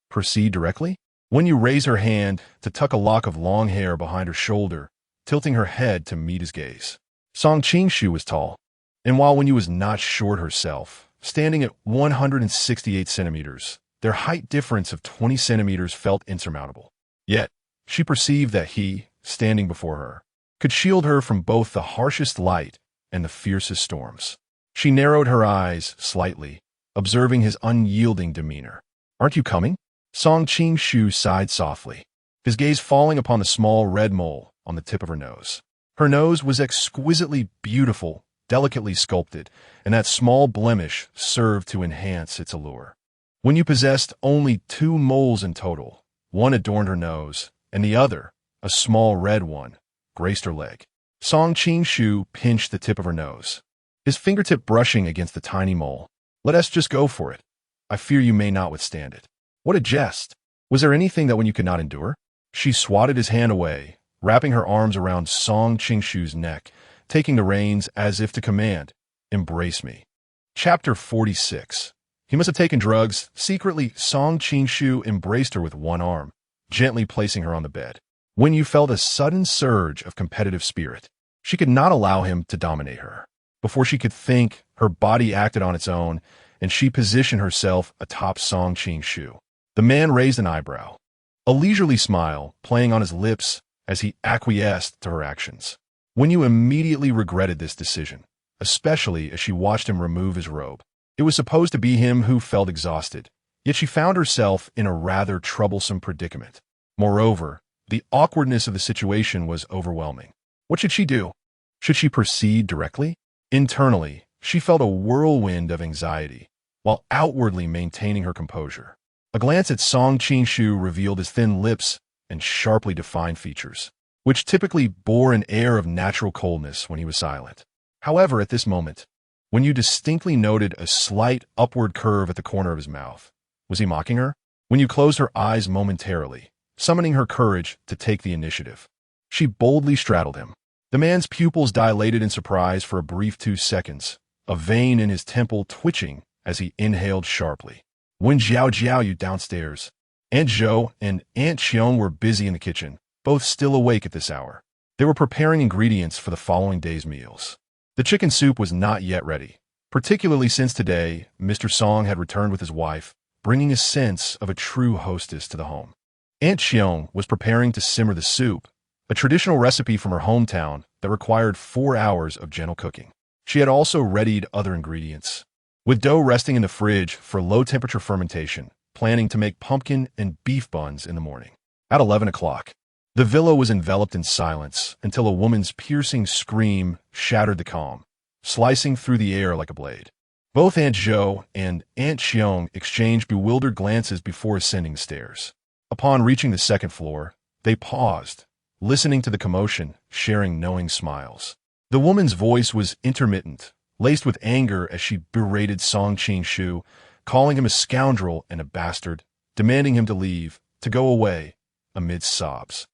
proceed directly?" Wenyu raised her hand to tuck a lock of long hair behind her shoulder, tilting her head to meet his gaze. Song Qingshu was tall, and while Wenyu was not short herself, standing at 168 centimeters, their height difference of 20 centimeters felt insurmountable. Yet, she perceived that he, standing before her, could shield her from both the harshest light and the fiercest storms. She narrowed her eyes slightly, observing his unyielding demeanor. "Aren't you coming?" Song Qing-shu sighed softly, his gaze falling upon the small red mole on the tip of her nose. Her nose was exquisitely beautiful, delicately sculpted, and that small blemish served to enhance its allure. When you possessed only 2 moles in total, one adorned her nose, and the other, a small red one, graced her leg. Song Qing-shu pinched the tip of her nose, his fingertip brushing against the tiny mole. "Let us just go for it. I fear you may not withstand it." What a jest! Was there anything that one you could not endure? She swatted his hand away, wrapping her arms around Song Qing-shu's neck, taking the reins as if to command, "Embrace me." Chapter 46. He must have taken drugs. Secretly, Song Qing-shu embraced her with one arm, gently placing her on the bed. When you felt a sudden surge of competitive spirit, she could not allow him to dominate her. Before she could think, her body acted on its own, and she positioned herself atop Song Qing-shu. The man raised an eyebrow, a leisurely smile playing on his lips as he acquiesced to her actions. When you immediately regretted this decision, especially as she watched him remove his robe. It was supposed to be him who felt exhausted, yet she found herself in a rather troublesome predicament. Moreover, the awkwardness of the situation was overwhelming. What should she do? Should she proceed directly? Internally, she felt a whirlwind of anxiety, while outwardly maintaining her composure. A glance at Song Qing-shu revealed his thin lips and sharply defined features, which typically bore an air of natural coldness when he was silent. However, at this moment, when you distinctly noted a slight upward curve at the corner of his mouth, was he mocking her? When you closed her eyes momentarily, summoning her courage to take the initiative, she boldly straddled him. The man's pupils dilated in surprise for a brief 2 seconds, a vein in his temple twitching as he inhaled sharply. "Wen Jiao Jiao, you downstairs." Aunt Zhou and Aunt Xiong were busy in the kitchen, both still awake at this hour. They were preparing ingredients for the following day's meals. The chicken soup was not yet ready, particularly since today Mr. Song had returned with his wife, bringing a sense of a true hostess to the home. Aunt Xiong was preparing to simmer the soup, a traditional recipe from her hometown that required 4 hours of gentle cooking. She had also readied other ingredients, with dough resting in the fridge for low-temperature fermentation, planning to make pumpkin and beef buns in the morning. At 11 o'clock, the villa was enveloped in silence until a woman's piercing scream shattered the calm, slicing through the air like a blade. Both Aunt Zhou and Aunt Xiong exchanged bewildered glances before ascending the stairs. Upon reaching the second floor, they paused, listening to the commotion, sharing knowing smiles. The woman's voice was intermittent, laced with anger as she berated Song Qing-shu, calling him a scoundrel and a bastard, demanding him to leave, to go away, amidst sobs.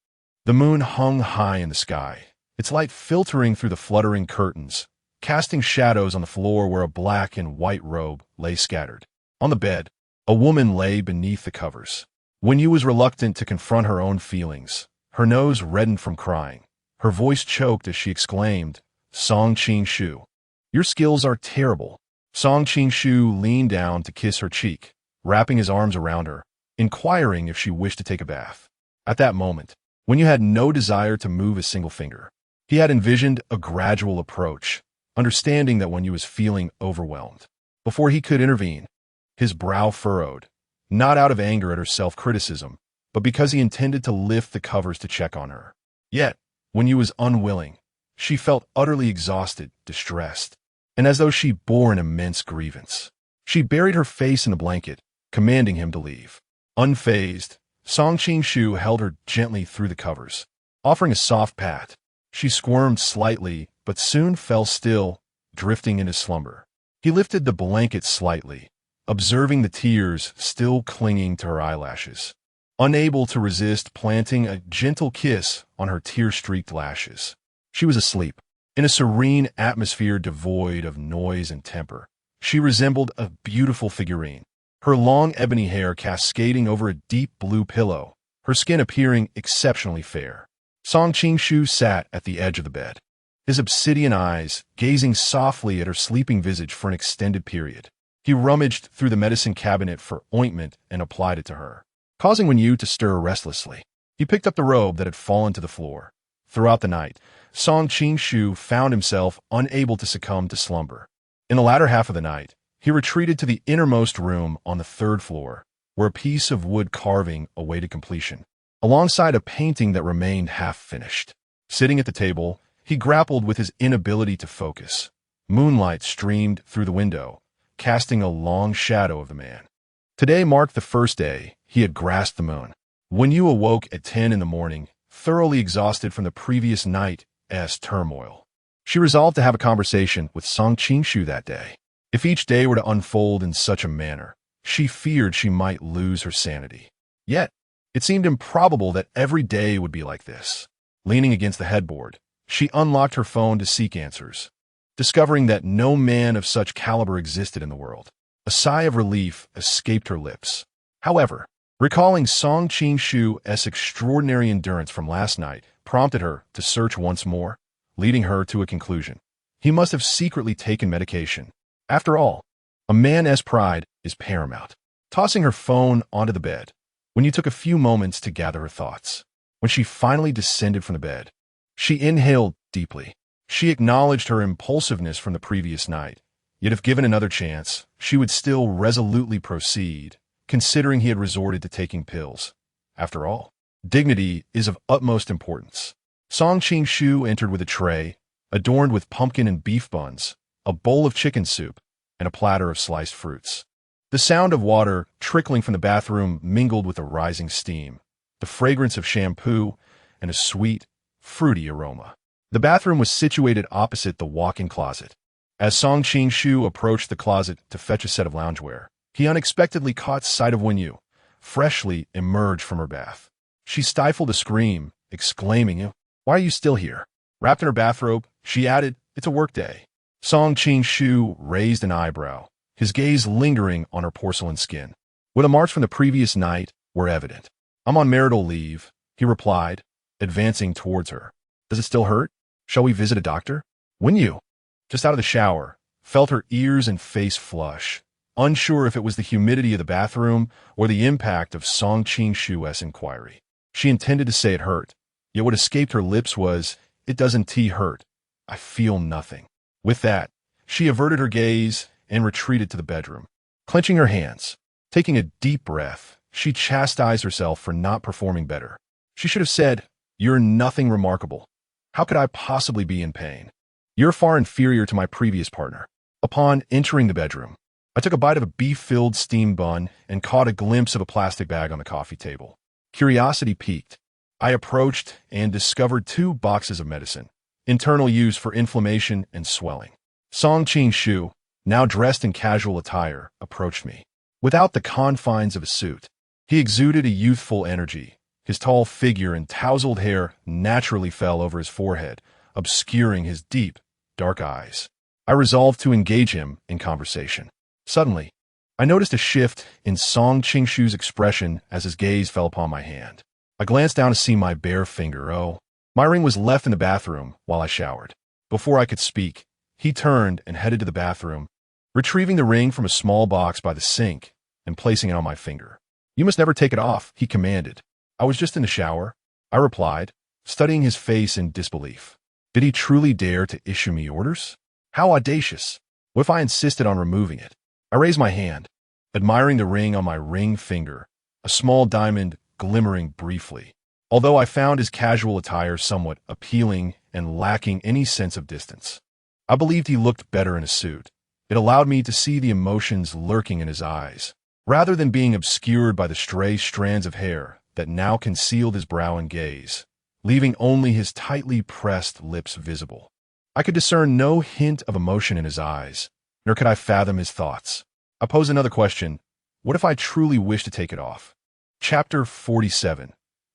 The moon hung high in the sky, its light filtering through the fluttering curtains, casting shadows on the floor where a black and white robe lay scattered. On the bed, a woman lay beneath the covers. When Yu was reluctant to confront her own feelings, her nose reddened from crying. Her voice choked as she exclaimed, "Song Qing-shu, your skills are terrible." Song Qing-shu leaned down to kiss her cheek, wrapping his arms around her, inquiring if she wished to take a bath. At that moment, when you had no desire to move a single finger, he had envisioned a gradual approach, understanding that when you was feeling overwhelmed. Before he could intervene, his brow furrowed, not out of anger at her self-criticism, but because he intended to lift the covers to check on her. Yet, when you was unwilling, she felt utterly exhausted, distressed, and as though she bore an immense grievance. She buried her face in the blanket, commanding him to leave. Unfazed, Song Qing-shu held her gently through the covers, offering a soft pat. She squirmed slightly, but soon fell still, drifting into slumber. He lifted the blanket slightly, observing the tears still clinging to her eyelashes, unable to resist planting a gentle kiss on her tear-streaked lashes. She was asleep, in a serene atmosphere devoid of noise and temper. She resembled a beautiful figurine, her long ebony hair cascading over a deep blue pillow, her skin appearing exceptionally fair. Song Qing-shu sat at the edge of the bed, his obsidian eyes gazing softly at her sleeping visage for an extended period. He rummaged through the medicine cabinet for ointment and applied it to her, causing Wen Yu to stir restlessly. He picked up the robe that had fallen to the floor, Throughout the night, Song Qing-shu found himself unable to succumb to slumber. In the latter half of the night, he retreated to the innermost room on the third floor, where a piece of wood carving awaited completion, alongside a painting that remained half-finished. Sitting at the table, he grappled with his inability to focus. Moonlight streamed through the window, casting a long shadow of the man. Today marked the first day he had grasped the moon. When you awoke at 10 in the morning, thoroughly exhausted from the previous night's turmoil, she resolved to have a conversation with Song Qing-shu that day. If each day were to unfold in such a manner, she feared she might lose her sanity. Yet, it seemed improbable that every day would be like this. Leaning against the headboard, she unlocked her phone to seek answers, discovering that no man of such caliber existed in the world. A sigh of relief escaped her lips. However, recalling Song Qing-shu's extraordinary endurance from last night prompted her to search once more, leading her to a conclusion. He must have secretly taken medication. After all, a man's pride is paramount. Tossing her phone onto the bed, when you took a few moments to gather her thoughts. When she finally descended from the bed, she inhaled deeply. She acknowledged her impulsiveness from the previous night, yet if given another chance, she would still resolutely proceed, considering he had resorted to taking pills. After all, dignity is of utmost importance. Song Qing-shu entered with a tray, adorned with pumpkin and beef buns, a bowl of chicken soup, and a platter of sliced fruits. The sound of water trickling from the bathroom mingled with the rising steam, the fragrance of shampoo, and a sweet, fruity aroma. The bathroom was situated opposite the walk-in closet. As Song Qing-shu approached the closet to fetch a set of loungewear, he unexpectedly caught sight of Wenyu, freshly emerged from her bath. She stifled a scream, exclaiming, "Why are you still here?" Wrapped in her bathrobe, she added, "It's a work day." Song Qing-shu raised an eyebrow, his gaze lingering on her porcelain skin, where the marks from the previous night were evident. "I'm on marital leave," he replied, advancing towards her. "Does it still hurt? Shall we visit a doctor?" Wenyu, just out of the shower, felt her ears and face flush, unsure if it was the humidity of the bathroom or the impact of Song Qing-shu's inquiry. She intended to say it hurt, yet what escaped her lips was, "It doesn't hurt. I feel nothing." With that, she averted her gaze and retreated to the bedroom. Clenching her hands, taking a deep breath, she chastised herself for not performing better. She should have said, "You're nothing remarkable. How could I possibly be in pain? You're far inferior to my previous partner." Upon entering the bedroom, I took a bite of a beef-filled steamed bun and caught a glimpse of a plastic bag on the coffee table. Curiosity piqued. I approached and discovered 2 boxes of medicine, internal use for inflammation and swelling. Song Qing-shu, now dressed in casual attire, approached me. Without the confines of a suit, he exuded a youthful energy. His tall figure and tousled hair naturally fell over his forehead, obscuring his deep, dark eyes. I resolved to engage him in conversation. Suddenly, I noticed a shift in Song Qing-shu's expression as his gaze fell upon my hand. I glanced down to see my bare finger. Oh, my ring was left in the bathroom while I showered. Before I could speak, he turned and headed to the bathroom, retrieving the ring from a small box by the sink and placing it on my finger. "You must never take it off," he commanded. "I was just in the shower," I replied, studying his face in disbelief. Did he truly dare to issue me orders? How audacious! What if I insisted on removing it? I raised my hand, admiring the ring on my ring finger, a small diamond glimmering briefly. Although I found his casual attire somewhat appealing and lacking any sense of distance, I believed he looked better in a suit. It allowed me to see the emotions lurking in his eyes, rather than being obscured by the stray strands of hair that now concealed his brow and gaze, leaving only his tightly pressed lips visible. I could discern no hint of emotion in his eyes, nor could I fathom his thoughts. I posed another question. What if I truly wish to take it off? Chapter 47.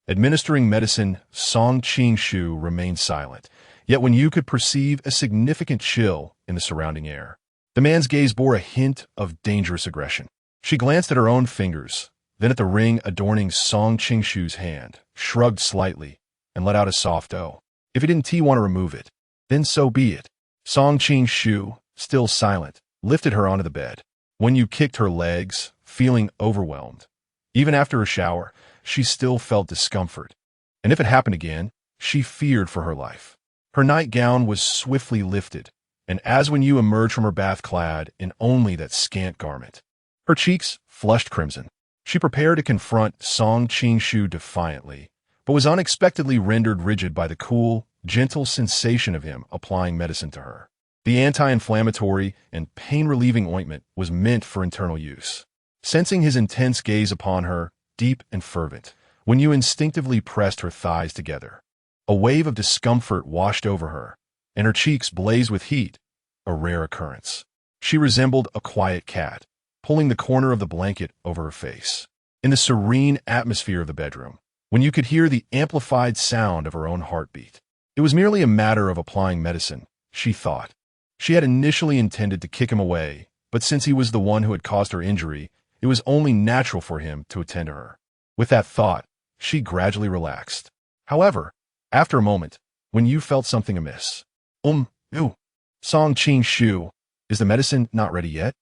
Administering medicine, Song Qing-shu remained silent, yet when you could perceive a significant chill in the surrounding air. The man's gaze bore a hint of dangerous aggression. She glanced at her own fingers, then at the ring adorning Song Qing-shu's hand, shrugged slightly, and let out a soft "oh." If he didn't want to remove it, then so be it. Song Qing-shu, still silent, lifted her onto the bed. When you kicked her legs, feeling overwhelmed. Even after her shower, she still felt discomfort. And if it happened again, she feared for her life. Her nightgown was swiftly lifted, and as when you emerged from her bath clad in only that scant garment, her cheeks flushed crimson. She prepared to confront Song Qing-shu defiantly, but was unexpectedly rendered rigid by the cool, gentle sensation of him applying medicine to her. The anti-inflammatory and pain-relieving ointment was meant for internal use. Sensing his intense gaze upon her, deep and fervent, when you instinctively pressed her thighs together, a wave of discomfort washed over her, and her cheeks blazed with heat, a rare occurrence. She resembled a quiet cat, pulling the corner of the blanket over her face. In the serene atmosphere of the bedroom, when you could hear the amplified sound of her own heartbeat, it was merely a matter of applying medicine, she thought. She had initially intended to kick him away, but since he was the one who had caused her injury, it was only natural for him to attend to her. With that thought, she gradually relaxed. However, after a moment, when you felt something amiss, ew. Song Qing-shu, is the medicine not ready yet?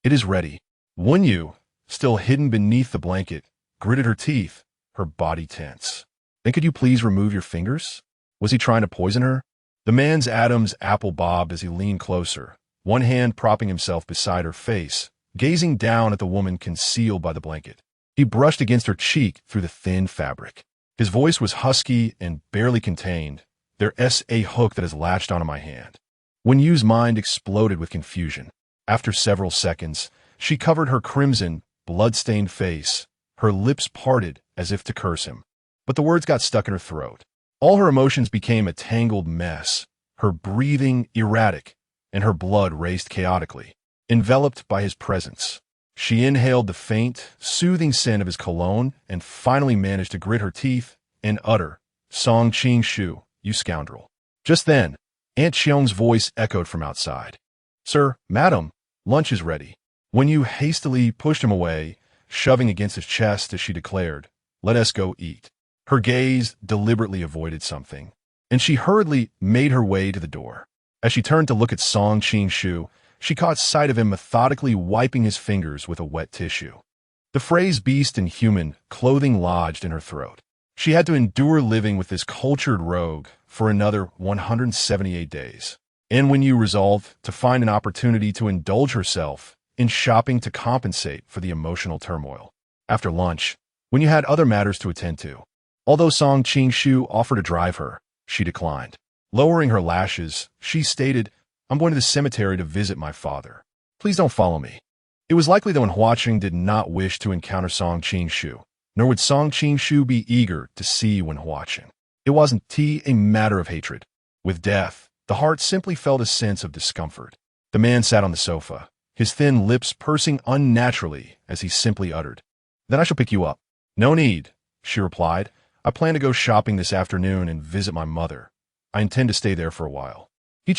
It is ready. Wen Yu, still hidden beneath the blanket, gritted her teeth, her body tense. Then could you please remove your fingers? Was he trying to poison her? The man's Adam's apple bobbed as he leaned closer, one hand propping himself beside her face, gazing down at the woman concealed by the blanket. He brushed against her cheek through the thin fabric. His voice was husky and barely contained. There's a hook that has latched onto my hand. Wen Yu's mind exploded with confusion. After several seconds, she covered her crimson, blood-stained face, her lips parted as if to curse him. But the words got stuck in her throat. All her emotions became a tangled mess, her breathing erratic, and her blood raced chaotically. Enveloped by his presence, she inhaled the faint, soothing scent of his cologne and finally managed to grit her teeth and utter, "Song Qing-shu, you scoundrel." Just then, Aunt Xiong's voice echoed from outside. "Sir, madam, lunch is ready." Wen Yu hastily pushed him away, shoving against his chest as she declared, "Let us go eat." Her gaze deliberately avoided something, and she hurriedly made her way to the door. As she turned to look at Song Qing-shu, she caught sight of him methodically wiping his fingers with a wet tissue. The phrase beast and human clothing lodged in her throat. She had to endure living with this cultured rogue for another 178 days. And Wen Yu resolved to find an opportunity to indulge herself in shopping to compensate for the emotional turmoil. After lunch, Wen Yu had other matters to attend to. Although Song Qing-shu offered to drive her, she declined. Lowering her lashes, she stated, "I'm going to the cemetery to visit my father. Please don't follow me." It was likely that Wen Huaqing did not wish to encounter Song Qing-shu, nor would Song Qing-shu be eager to see Wen Huaqing. It wasn't a matter of hatred. With death, the heart simply felt a sense of discomfort. The man sat on the sofa, his thin lips pursing unnaturally as he simply uttered, "Then I shall pick you up." "No need," she replied. "I plan to go shopping this afternoon and visit my mother. I intend to stay there for a while."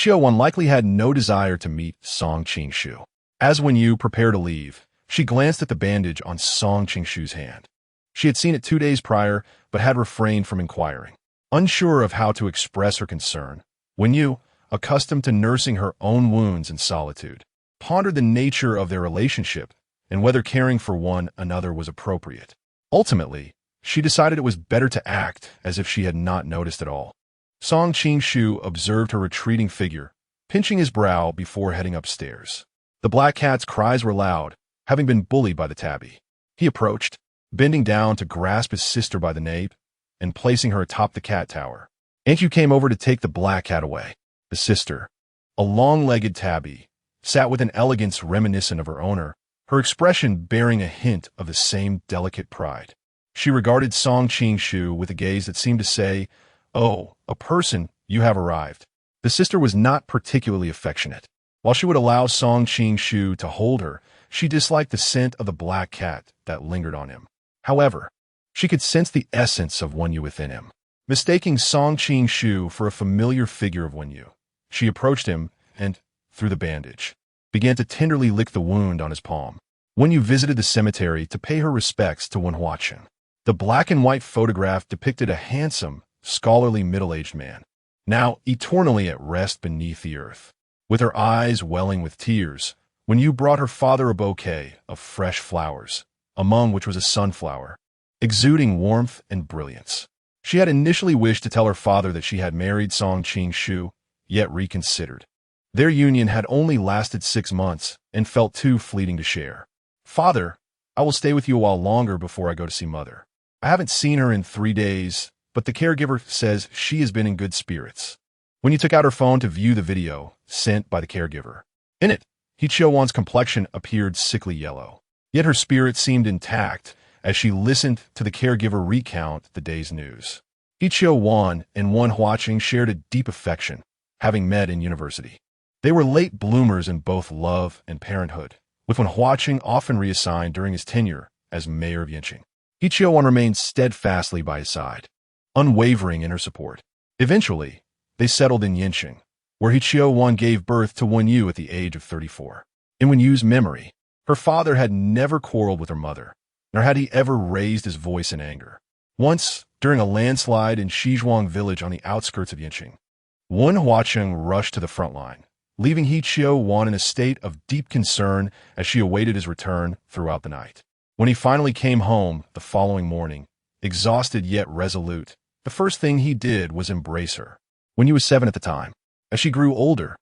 Wan likely had no desire to meet Song Qing-shu. As Wen Yu prepared to leave, she glanced at the bandage on Song Qing-shu's hand. She had seen it 2 days prior, but had refrained from inquiring. Unsure of how to express her concern, Wen Yu, accustomed to nursing her own wounds in solitude, pondered the nature of their relationship and whether caring for one another was appropriate. Ultimately, she decided it was better to act as if she had not noticed at all. Song Qing-shu observed her retreating figure, pinching his brow before heading upstairs. The black cat's cries were loud, having been bullied by the tabby. He approached, bending down to grasp his sister by the nape and placing her atop the cat tower. Aunt Yu came over to take the black cat away. The sister, a long-legged tabby, sat with an elegance reminiscent of her owner, her expression bearing a hint of the same delicate pride. She regarded Song Qing-shu with a gaze that seemed to say, "Oh, a person, you have arrived." The sister was not particularly affectionate. While she would allow Song Qing-shu to hold her, she disliked the scent of the black cat that lingered on him. However, she could sense the essence of Wen Yu within him. Mistaking Song Qing-shu for a familiar figure of Wen Yu, she approached him and, through the bandage, began to tenderly lick the wound on his palm. Wen Yu visited the cemetery to pay her respects to Wen Huaqing. The black and white photograph depicted a handsome, scholarly middle-aged man, now eternally at rest beneath the earth. With her eyes welling with tears, Wen Yu brought her father a bouquet of fresh flowers, among which was a sunflower, exuding warmth and brilliance. She had initially wished to tell her father that she had married Song Qing-shu, yet reconsidered. Their union had only lasted 6 months and felt too fleeting to share. "Father, I will stay with you a while longer before I go to see Mother. I haven't seen her in 3 days, but the caregiver says she has been in good spirits." When you took out her phone to view the video sent by the caregiver, in it, Hee-cheol-won's complexion appeared sickly yellow. Yet her spirit seemed intact as she listened to the caregiver recount the day's news. Hee-cheol-won and Won Hwa-ching shared a deep affection, having met in university. They were late bloomers in both love and parenthood, with Won Hwa-ching often reassigned during his tenure as mayor of Yanqing. Hee-cheol-won remained steadfastly by his side, unwavering in her support. Eventually, they settled in Yanqing, where Hee-cheol-won gave birth to Won-yu at the age of 34. In Won-yu's memory, her father had never quarreled with her mother, nor had he ever raised his voice in anger. Once, during a landslide in Shizhuang village on the outskirts of Yanqing, Won Hwa-ching rushed to the front line, leaving Hee-cheol-won in a state of deep concern as she awaited his return throughout the night. When he finally came home the following morning, exhausted yet resolute, the first thing he did was embrace her. Won-yu was 7 at the time. As she grew older,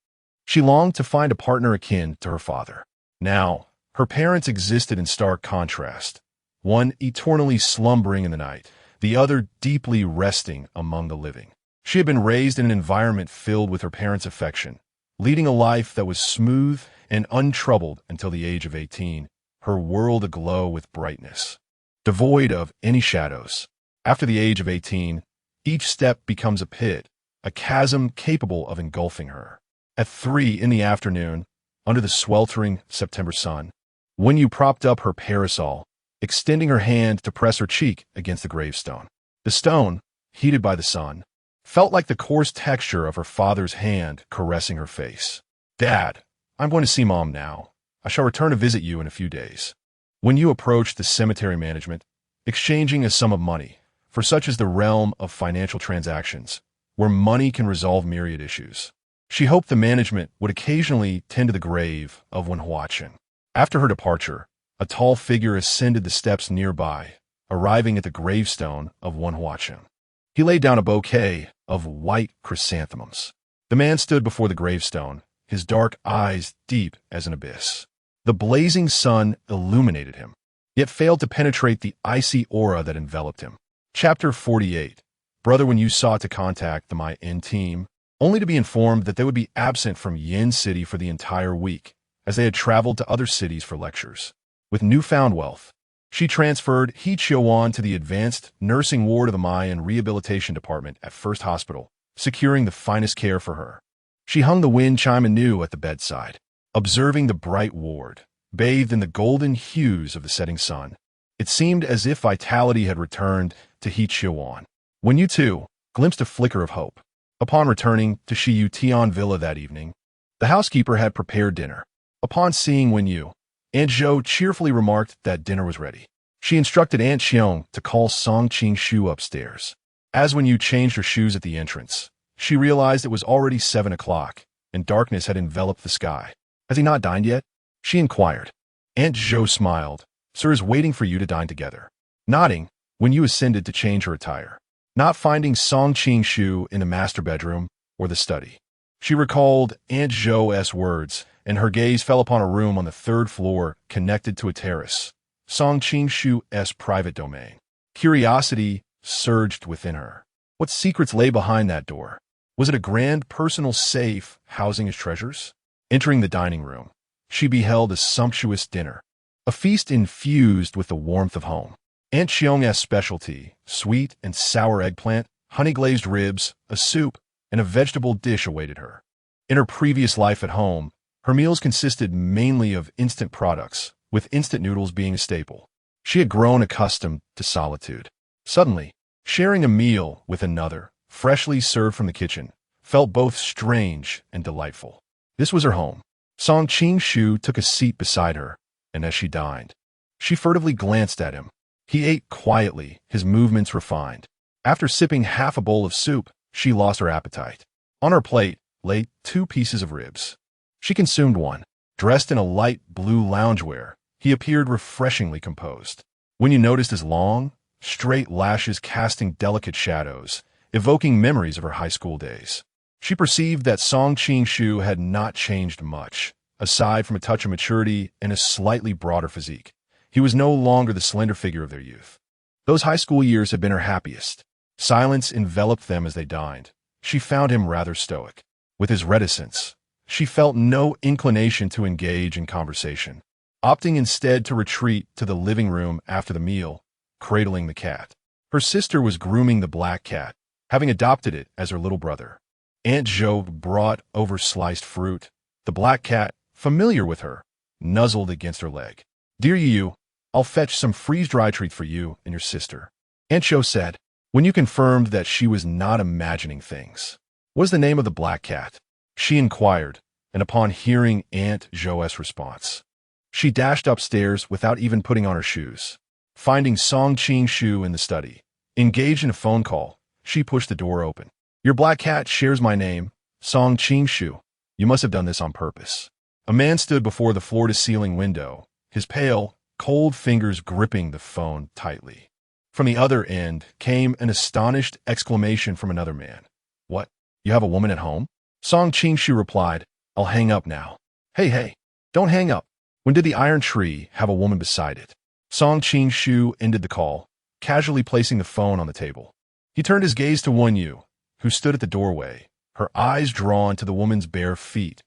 she longed to find a partner akin to her father. Now, her parents existed in stark contrast, one eternally slumbering in the night, the other deeply resting among the living. She had been raised in an environment filled with her parents' affection, leading a life that was smooth and untroubled until the age of 18, her world aglow with brightness, devoid of any shadows. After the age of 18, each step becomes a pit, a chasm capable of engulfing her. At 3 in the afternoon, under the sweltering September sun, Won-yu propped up her parasol, extending her hand to press her cheek against the gravestone. The stone, heated by the sun, felt like the coarse texture of her father's hand caressing her face. "Dad, I'm going to see Mom now. I shall return to visit you in a few days." Won-yu approached the cemetery management, exchanging a sum of money, for such is the realm of financial transactions, where money can resolve myriad issues. She hoped the management would occasionally tend to the grave of Won Hwa-ching. After her departure, a tall figure ascended the steps nearby, arriving at the gravestone of Won Hwa-ching. He laid down a bouquet of white chrysanthemums. The man stood before the gravestone, his dark eyes deep as an abyss. The blazing sun illuminated him, yet failed to penetrate the icy aura that enveloped him. Chapter 48. Brother, when you sought to contact the My In team, only to be informed that they would be absent from Yin City for the entire week, as they had traveled to other cities for lectures. With newfound wealth, she transferred Hee-cheol-won to the advanced nursing ward of the Mayan Rehabilitation Department at First Hospital, securing the finest care for her. She hung the wind chime anew at the bedside, observing the bright ward, bathed in the golden hues of the setting sun. It seemed as if vitality had returned to Hee-cheol-won. Won-yu, too, glimpsed a flicker of hope. Upon returning to Shiyu Tian Villa that evening, the housekeeper had prepared dinner. Upon seeing Won-yu, Aunt Zhou cheerfully remarked that dinner was ready. She instructed Aunt Xiong to call Song Qing-shu upstairs. As Won-yu changed her shoes at the entrance, she realized it was already 7 o'clock, and darkness had enveloped the sky. "Has he not dined yet?" she inquired. Aunt Zhou smiled. "Sir is waiting for you to dine together." Nodding, Won-yu ascended to change her attire, not finding Song Qing-shu in the master bedroom or the study. She recalled Aunt Zhou's words, and her gaze fell upon a room on the 3rd floor connected to a terrace, Song Qing-shu's private domain. Curiosity surged within her. What secrets lay behind that door? Was it a grand personal safe housing his treasures? Entering the dining room, she beheld a sumptuous dinner, a feast infused with the warmth of home. Aunt Xiong's specialty, sweet and sour eggplant, honey-glazed ribs, a soup, and a vegetable dish awaited her. In her previous life at home, her meals consisted mainly of instant products, with instant noodles being a staple. She had grown accustomed to solitude. Suddenly, sharing a meal with another, freshly served from the kitchen, felt both strange and delightful. This was her home. Song Qing-shu took a seat beside her, and as she dined, she furtively glanced at him. He ate quietly, his movements refined. After sipping half a bowl of soup, she lost her appetite. On her plate lay 2 pieces of ribs. She consumed one. Dressed in a light blue loungewear, he appeared refreshingly composed. When you noticed his long, straight lashes casting delicate shadows, evoking memories of her high school days. She perceived that Song Qing-shu had not changed much, aside from a touch of maturity and a slightly broader physique. He was no longer the slender figure of their youth. Those high school years had been her happiest. Silence enveloped them as they dined. She found him rather stoic. With his reticence, she felt no inclination to engage in conversation, opting instead to retreat to the living room after the meal, cradling the cat. Her sister was grooming the black cat, having adopted it as her little brother. Aunt Jo brought over sliced fruit. The black cat, familiar with her, nuzzled against her leg. "Dear you, I'll fetch some freeze-dried treat for you and your sister," Aunt Jo said, when you confirmed that she was not imagining things. "What is the name of the black cat?" she inquired, and upon hearing Aunt Jo's response, she dashed upstairs without even putting on her shoes. Finding Song Qing-shu in the study, engaged in a phone call, she pushed the door open. "Your black cat shares my name, Song Qing-shu. You must have done this on purpose." A man stood before the floor-to-ceiling window, his pale, cold fingers gripping the phone tightly. From the other end came an astonished exclamation from another man. "What? You have a woman at home?" Song Qing-shu replied, "I'll hang up now." Hey, don't hang up. When did the iron tree have a woman beside it?" Song Qing-shu ended the call, casually placing the phone on the table. He turned his gaze to Wen-yu, who stood at the doorway, her eyes drawn to the woman's bare feet,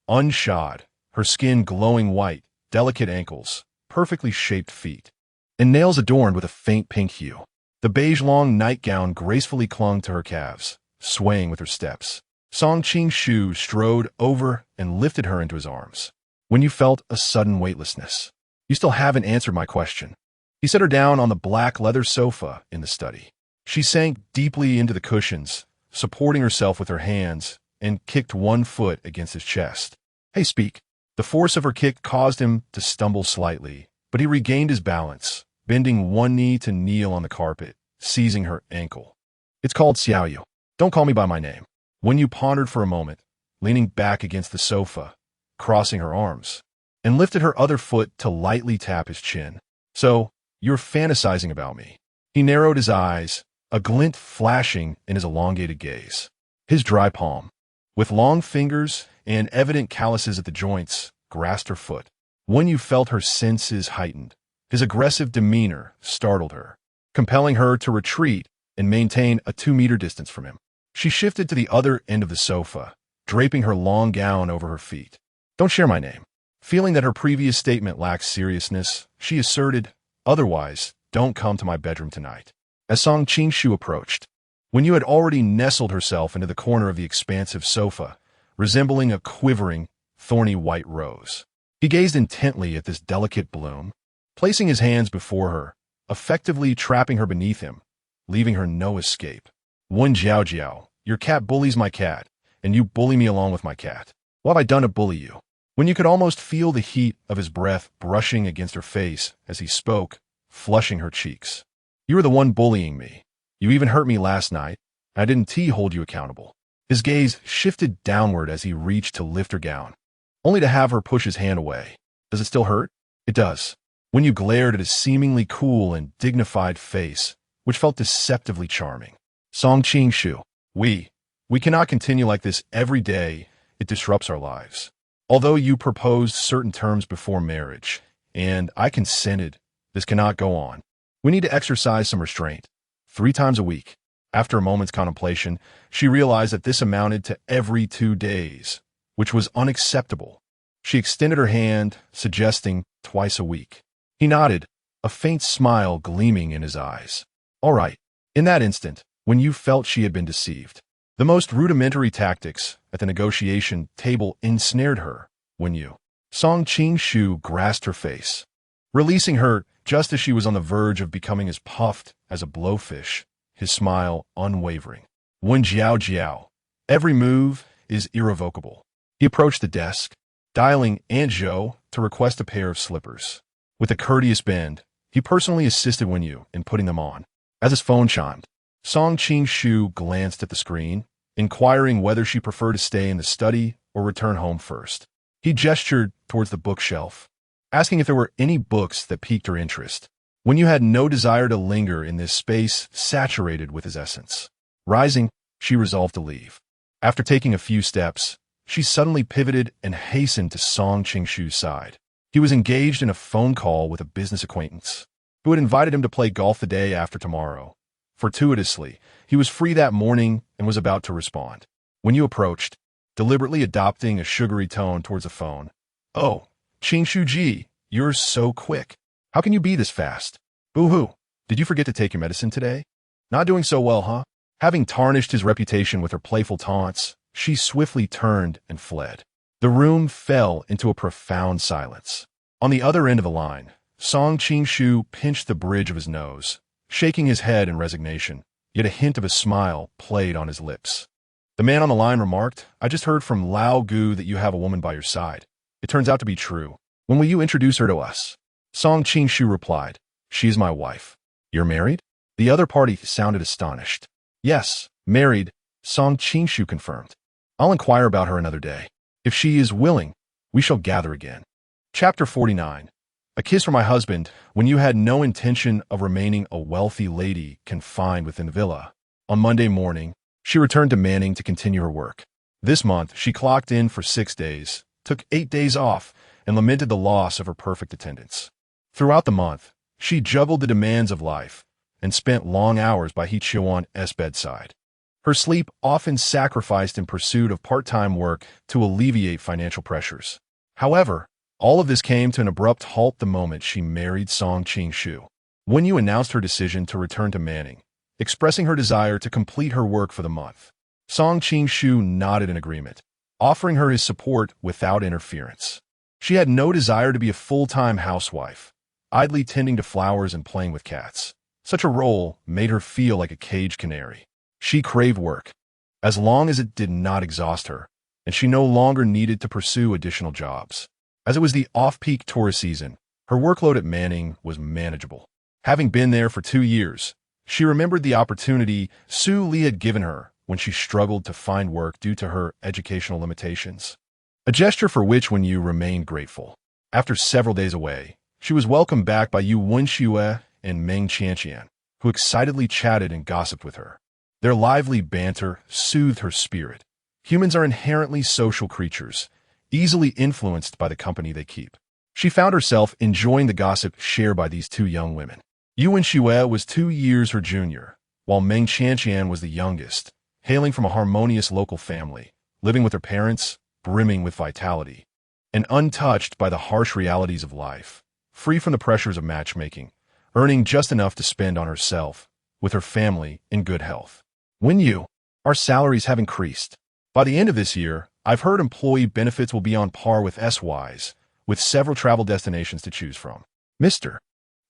unshod, her skin glowing white, delicate ankles, perfectly shaped feet, and nails adorned with a faint pink hue. The beige-long nightgown gracefully clung to her calves, swaying with her steps. Song Qing-shu strode over and lifted her into his arms. When you felt a sudden weightlessness. "You still haven't answered my question." He set her down on the black leather sofa in the study. She sank deeply into the cushions, supporting herself with her hands, and kicked one foot against his chest. "Hey, speak." The force of her kick caused him to stumble slightly, but he regained his balance, bending one knee to kneel on the carpet, seizing her ankle. "It's called Xiaoyu. Don't call me by my name." Wen-yu pondered for a moment, leaning back against the sofa, crossing her arms, and lifted her other foot to lightly tap his chin. "So, you're fantasizing about me." He narrowed his eyes, a glint flashing in his elongated gaze. His dry palm, with long fingers and evident calluses at the joints, grasped her foot. Wen-yu felt her senses heightened. His aggressive demeanor startled her, compelling her to retreat and maintain a 2-meter distance from him. She shifted to the other end of the sofa, draping her long gown over her feet. "Don't share my name." Feeling that her previous statement lacked seriousness, she asserted, "Otherwise, don't come to my bedroom tonight." As Song Qing-shu approached, Wen-yu had already nestled herself into the corner of the expansive sofa, resembling a quivering, thorny white rose. He gazed intently at this delicate bloom, placing his hands before her, effectively trapping her beneath him, leaving her no escape. "Wen Jiao, your cat bullies my cat, and you bully me along with my cat. What have I done to bully you?" When you could almost feel the heat of his breath brushing against her face as he spoke, flushing her cheeks. "You were the one bullying me. You even hurt me last night. I didn't hold you accountable." His gaze shifted downward as he reached to lift her gown, only to have her push his hand away. "Does it still hurt?" "It does." When you glared at his seemingly cool and dignified face, which felt deceptively charming. "Song Qing-shu, we cannot continue like this every day. It disrupts our lives. Although you proposed certain terms before marriage, and I consented, this cannot go on. We need to exercise some restraint. 3 times a week." After a moment's contemplation, she realized that this amounted to every 2 days, which was unacceptable. She extended her hand, suggesting twice a week. He nodded, a faint smile gleaming in his eyes. "All right." In that instant, when you felt she had been deceived, the most rudimentary tactics at the negotiation table ensnared her. Song Qing-shu grasped her face, releasing her just as she was on the verge of becoming as puffed as a blowfish, his smile unwavering. "Wen Jiao, every move is irrevocable." He approached the desk, dialing Aunt Jo to request a pair of slippers. With a courteous bend, he personally assisted Wen-yu in putting them on. As his phone chimed, Song Qing-shu glanced at the screen, inquiring whether she preferred to stay in the study or return home first. He gestured towards the bookshelf, asking if there were any books that piqued her interest. Wenyu had no desire to linger in this space saturated with his essence. Rising, she resolved to leave. After taking a few steps, she suddenly pivoted and hastened to Song Qingshu's side. He was engaged in a phone call with a business acquaintance who had invited him to play golf the day after tomorrow. Fortuitously, he was free that morning and was about to respond. Wenyu approached, deliberately adopting a sugary tone towards the phone. "Oh, Qingshu-ji, you're so quick. How can you be this fast? Boo-hoo, did you forget to take your medicine today? Not doing so well, huh?" Having tarnished his reputation with her playful taunts, she swiftly turned and fled. The room fell into a profound silence. On the other end of the line, Song Qingshu pinched the bridge of his nose, shaking his head in resignation, yet a hint of a smile played on his lips. The man on the line remarked, "I just heard from Lao Gu that you have a woman by your side. It turns out to be true. When will you introduce her to us?" Song Qingshu replied, "She is my wife." "You're married?" The other party sounded astonished. "Yes, married," Song Qingshu confirmed. "I'll inquire about her another day. If she is willing, we shall gather again." Chapter 49. A kiss from my husband when you had no intention of remaining a wealthy lady confined within the villa. On Monday morning, she returned to Manning to continue her work. This month, she clocked in for 6 days, took 8 days off, and lamented the loss of her perfect attendance. Throughout the month, she juggled the demands of life and spent long hours by He Chuan's bedside. Her sleep often sacrificed in pursuit of part-time work to alleviate financial pressures. However, all of this came to an abrupt halt the moment she married Song Qingshu. Wenyu announced her decision to return to Manning, expressing her desire to complete her work for the month. Song Qingshu nodded in agreement, offering her his support without interference. She had no desire to be a full-time housewife, idly tending to flowers and playing with cats. Such a role made her feel like a caged canary. She craved work, as long as it did not exhaust her, and she no longer needed to pursue additional jobs. As it was the off-peak tourist season, her workload at Manning was manageable. Having been there for 2 years, she remembered the opportunity Su Li had given her when she struggled to find work due to her educational limitations. A gesture for which Wenyu remained grateful. After several days away, she was welcomed back by Yu Wenxue and Meng Qianqian, who excitedly chatted and gossiped with her. Their lively banter soothed her spirit. Humans are inherently social creatures, easily influenced by the company they keep. She found herself enjoying the gossip shared by these 2 young women. Yu Wenxue was 2 years her junior, while Meng Qianqian was the youngest, hailing from a harmonious local family, living with her parents, brimming with vitality, and untouched by the harsh realities of life, free from the pressures of matchmaking, earning just enough to spend on herself, with her family in good health. Wenyu, our salaries have increased. By the end of this year, I've heard employee benefits will be on par with SY's, with several travel destinations to choose from. Mr.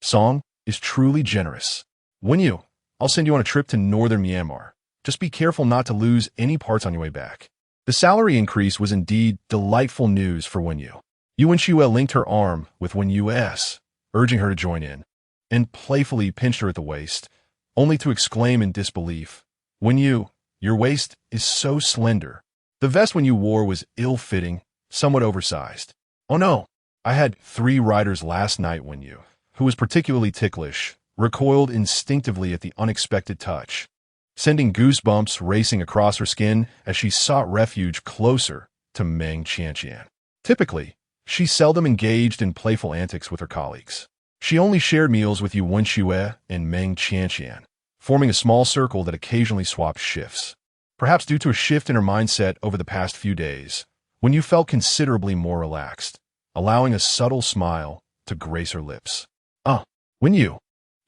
Song is truly generous. Wenyu, I'll send you on a trip to northern Myanmar. Just be careful not to lose any parts on your way back. The salary increase was indeed delightful news for Wenyu. Yu Wenxue linked her arm with Wenyu's, urging her to join in, and playfully pinched her at the waist, only to exclaim in disbelief, "Wenyu, your waist is so slender." The vest Wenyu wore was ill-fitting, somewhat oversized. "Oh no, I had 3 riders last night," Wenyu, who was particularly ticklish, recoiled instinctively at the unexpected touch, sending goosebumps racing across her skin as she sought refuge closer to Meng Qianqian. Typically, she seldom engaged in playful antics with her colleagues. She only shared meals with Yu Wenxue and Meng Qianqian, forming a small circle that occasionally swapped shifts. Perhaps due to a shift in her mindset over the past few days, Wenyu felt considerably more relaxed, allowing a subtle smile to grace her lips. Wenyu,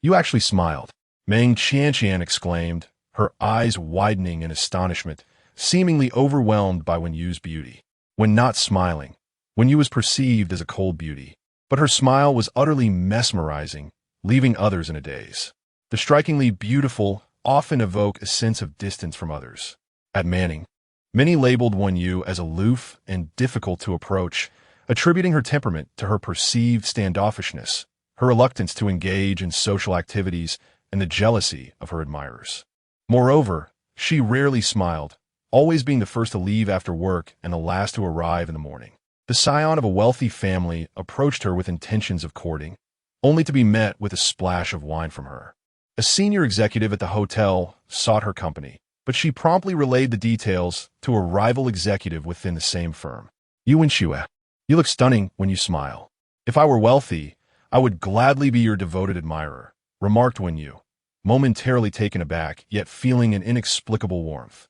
you actually smiled," Meng Qianqian exclaimed, her eyes widening in astonishment, seemingly overwhelmed by Wenyu's beauty. When not smiling, Wenyu was perceived as a cold beauty, but her smile was utterly mesmerizing, leaving others in a daze. The strikingly beautiful often evoke a sense of distance from others. At Manning, many labeled Wenyu as aloof and difficult to approach, attributing her temperament to her perceived standoffishness, her reluctance to engage in social activities, and the jealousy of her admirers. Moreover, she rarely smiled, always being the first to leave after work and the last to arrive in the morning. The scion of a wealthy family approached her with intentions of courting, only to be met with a splash of wine from her. A senior executive at the hotel sought her company, but she promptly relayed the details to a rival executive within the same firm. You Wenxue, you look stunning when you smile. If I were wealthy, I would gladly be your devoted admirer, remarked Wenyu, momentarily taken aback, yet feeling an inexplicable warmth.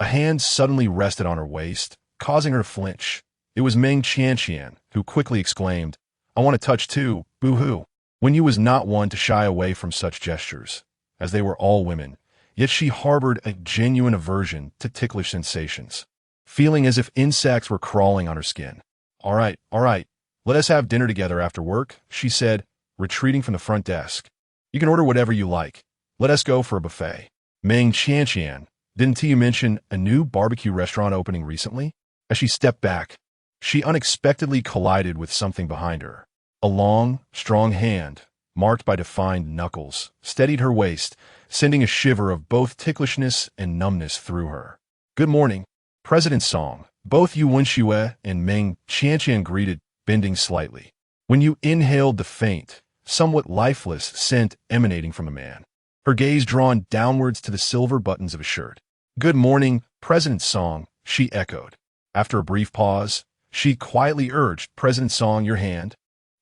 A hand suddenly rested on her waist, causing her to flinch. It was Meng Qianqian, who quickly exclaimed, I want to touch too, boo-hoo. Wenyu was not one to shy away from such gestures, as they were all women, yet she harbored a genuine aversion to ticklish sensations, feeling as if insects were crawling on her skin. All right, let us have dinner together after work, she said, retreating from the front desk. You can order whatever you like. Let us go for a buffet. Meng Qianqian, didn't you mention a new barbecue restaurant opening recently? As she stepped back, she unexpectedly collided with something behind her. A long, strong hand, marked by defined knuckles, steadied her waist, sending a shiver of both ticklishness and numbness through her. Good morning, President Song. Both Yu Wenxue and Meng Qianqian greeted, bending slightly. When you inhaled the faint, somewhat lifeless scent emanating from the man, her gaze drawn downwards to the silver buttons of his shirt. Good morning, President Song, she echoed. After a brief pause, she quietly urged, President Song, your hand.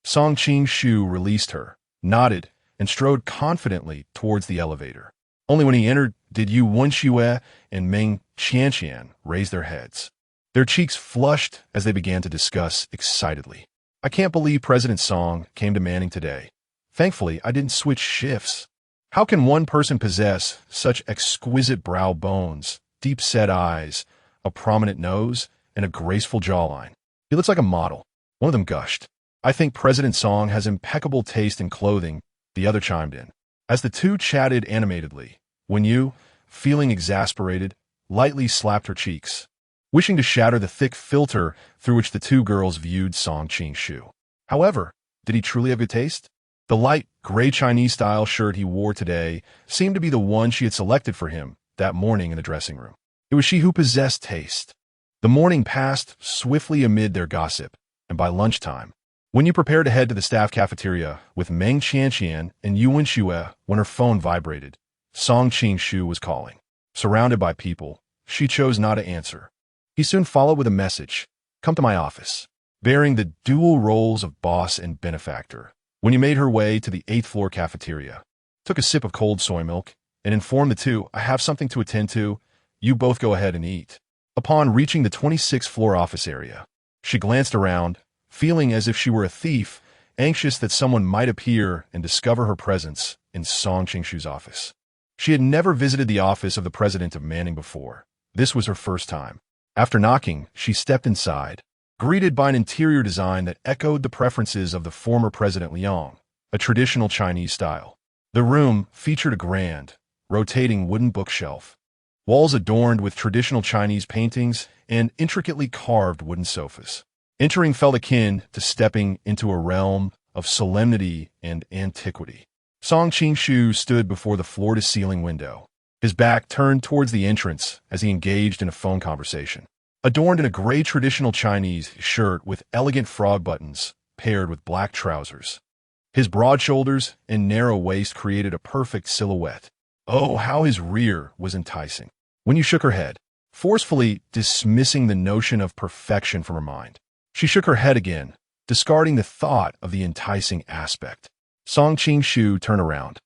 Song Qing-shu released her, nodded, and strode confidently towards the elevator. Only when he entered did Yu Wenxue and Meng Qianqian raise their heads. Their cheeks flushed as they began to discuss excitedly. I can't believe President Song came to Manning today. Thankfully, I didn't switch shifts. How can one person possess such exquisite brow bones, deep-set eyes, a prominent nose, and a graceful jawline? He looks like a model. One of them gushed. I think President Song has impeccable taste in clothing, the other chimed in. As the two chatted animatedly, Wenyu, feeling exasperated, lightly slapped her cheeks, wishing to shatter the thick filter through which the two girls viewed Song Qing-shu. However, did he truly have good taste? The light, gray Chinese-style shirt he wore today seemed to be the one she had selected for him that morning in the dressing room. It was she who possessed taste. The morning passed swiftly amid their gossip, and by lunchtime, when you prepared to head to the staff cafeteria with Meng Qianqian and Yu Wenxue, when her phone vibrated, Song Qing-shu was calling. Surrounded by people, she chose not to answer. He soon followed with a message, come to my office, bearing the dual roles of boss and benefactor. When you made her way to the 8th floor cafeteria, took a sip of cold soy milk, and informed the two, I have something to attend to, you both go ahead and eat. Upon reaching the 26th floor office area, she glanced around, feeling as if she were a thief, anxious that someone might appear and discover her presence in Song Qing-shu's office. She had never visited the office of the president of Manning before. This was her first time. After knocking, she stepped inside, greeted by an interior design that echoed the preferences of the former President Liang, a traditional Chinese style. The room featured a grand, rotating wooden bookshelf, walls adorned with traditional Chinese paintings, and intricately carved wooden sofas. Entering felt akin to stepping into a realm of solemnity and antiquity. Song Qing-shu stood before the floor-to-ceiling window, his back turned towards the entrance as he engaged in a phone conversation. Adorned in a gray traditional Chinese shirt with elegant frog buttons paired with black trousers, his broad shoulders and narrow waist created a perfect silhouette. Oh, how his rear was enticing. When you shook her head, forcefully dismissing the notion of perfection from her mind, she shook her head again, discarding the thought of the enticing aspect. Song Qing-shu turned around,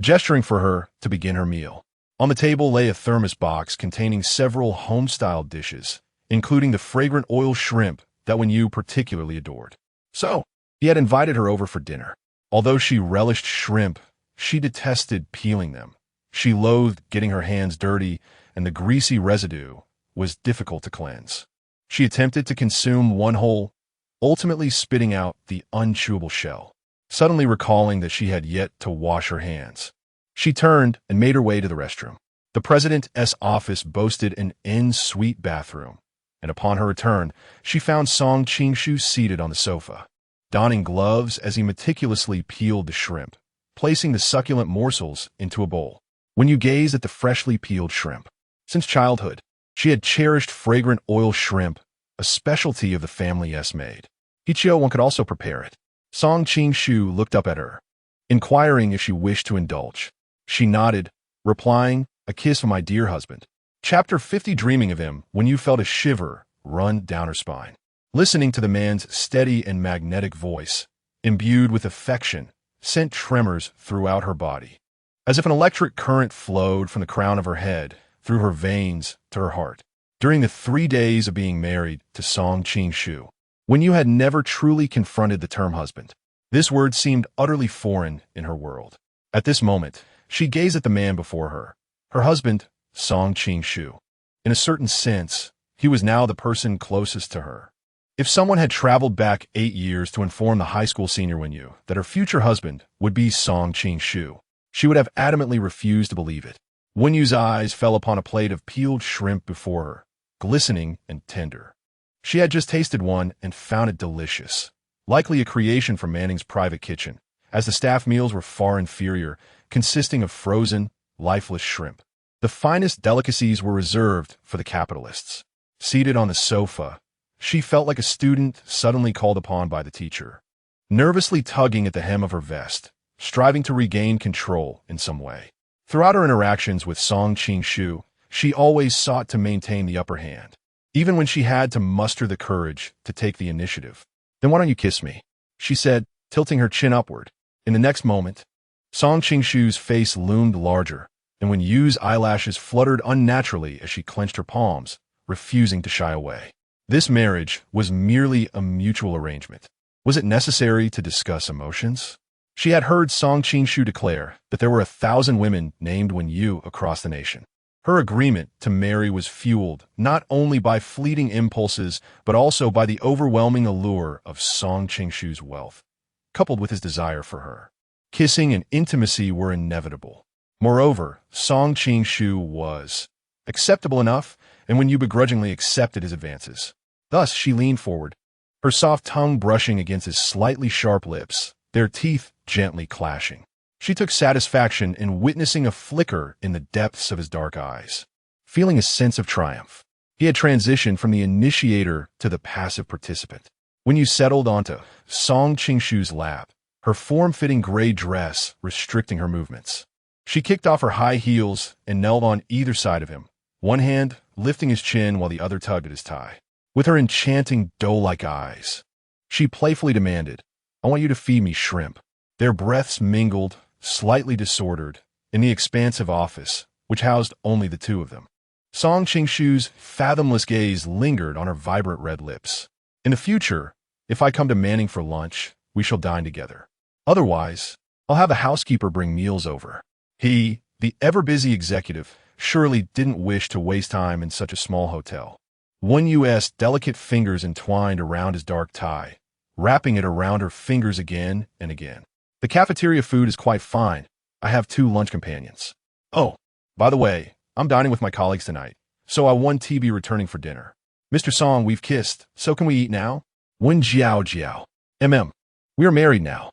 gesturing for her to begin her meal. On the table lay a thermos box containing several home-style dishes, including the fragrant oil shrimp that Wenyu particularly adored. So, he had invited her over for dinner. Although she relished shrimp, she detested peeling them. She loathed getting her hands dirty, and the greasy residue was difficult to cleanse. She attempted to consume one whole, ultimately spitting out the unchewable shell, suddenly recalling that she had yet to wash her hands. She turned and made her way to the restroom. The president's office boasted an en-suite bathroom, and upon her return, she found Song Qing-shu seated on the sofa, donning gloves as he meticulously peeled the shrimp, placing the succulent morsels into a bowl. When you gazed at the freshly peeled shrimp, since childhood, she had cherished fragrant oil shrimp, a specialty of the family's maid. Hichio, one could also prepare it. Song Qing-shu looked up at her, inquiring if she wished to indulge. She nodded, replying, "A kiss from my dear husband." Chapter 50. Dreaming of him when you felt a shiver run down her spine. Listening to the man's steady and magnetic voice, imbued with affection, sent tremors throughout her body, as if an electric current flowed from the crown of her head through her veins to her heart. During the 3 days of being married to Song Qing-shu, when you had never truly confronted the term husband, this word seemed utterly foreign in her world. At this moment, she gazed at the man before her, her husband, Song Qing-shu. In a certain sense, he was now the person closest to her. If someone had traveled back 8 years to inform the high school senior Wenyu that her future husband would be Song Qing-shu, she would have adamantly refused to believe it. Wenyu's eyes fell upon a plate of peeled shrimp before her, glistening and tender. She had just tasted one and found it delicious, likely a creation from Manning's private kitchen, as the staff meals were far inferior, consisting of frozen, lifeless shrimp. The finest delicacies were reserved for the capitalists. Seated on the sofa, she felt like a student suddenly called upon by the teacher, nervously tugging at the hem of her vest, striving to regain control in some way. Throughout her interactions with Song Qing-shu, she always sought to maintain the upper hand, even when she had to muster the courage to take the initiative. "Then why don't you kiss me?" she said, tilting her chin upward. In the next moment, Song Qing-shu's face loomed larger, and Wenyu's eyelashes fluttered unnaturally as she clenched her palms, refusing to shy away. This marriage was merely a mutual arrangement. Was it necessary to discuss emotions? She had heard Song Qing-shu declare that there were 1,000 women named Wenyu across the nation. Her agreement to marry was fueled not only by fleeting impulses, but also by the overwhelming allure of Song Qing-shu's wealth, coupled with his desire for her. Kissing and intimacy were inevitable. Moreover, Song Qing-shu was acceptable enough, and Wenyu begrudgingly accepted his advances. Thus, she leaned forward, her soft tongue brushing against his slightly sharp lips, their teeth gently clashing. She took satisfaction in witnessing a flicker in the depths of his dark eyes, feeling a sense of triumph. He had transitioned from the initiator to the passive participant. Wenyu settled onto Song Qing-shu's lap, her form-fitting gray dress restricting her movements. She kicked off her high heels and knelt on either side of him, one hand lifting his chin while the other tugged at his tie. With her enchanting doe-like eyes, she playfully demanded, "I want you to feed me shrimp." Their breaths mingled, slightly disordered, in the expansive office, which housed only the two of them. Song Qing-shu's fathomless gaze lingered on her vibrant red lips. "In the future, if I come to Manning for lunch, we shall dine together. Otherwise, I'll have a housekeeper bring meals over." He, the ever-busy executive, surely didn't wish to waste time in such a small hotel. Wenyu's delicate fingers entwined around his dark tie, wrapping it around her fingers again and again. "The cafeteria food is quite fine. I have 2 lunch companions. Oh, by the way, I'm dining with my colleagues tonight, so I won't be returning for dinner. Mr. Song, we've kissed, so can we eat now?" "Wen jiao jiao. We are married now.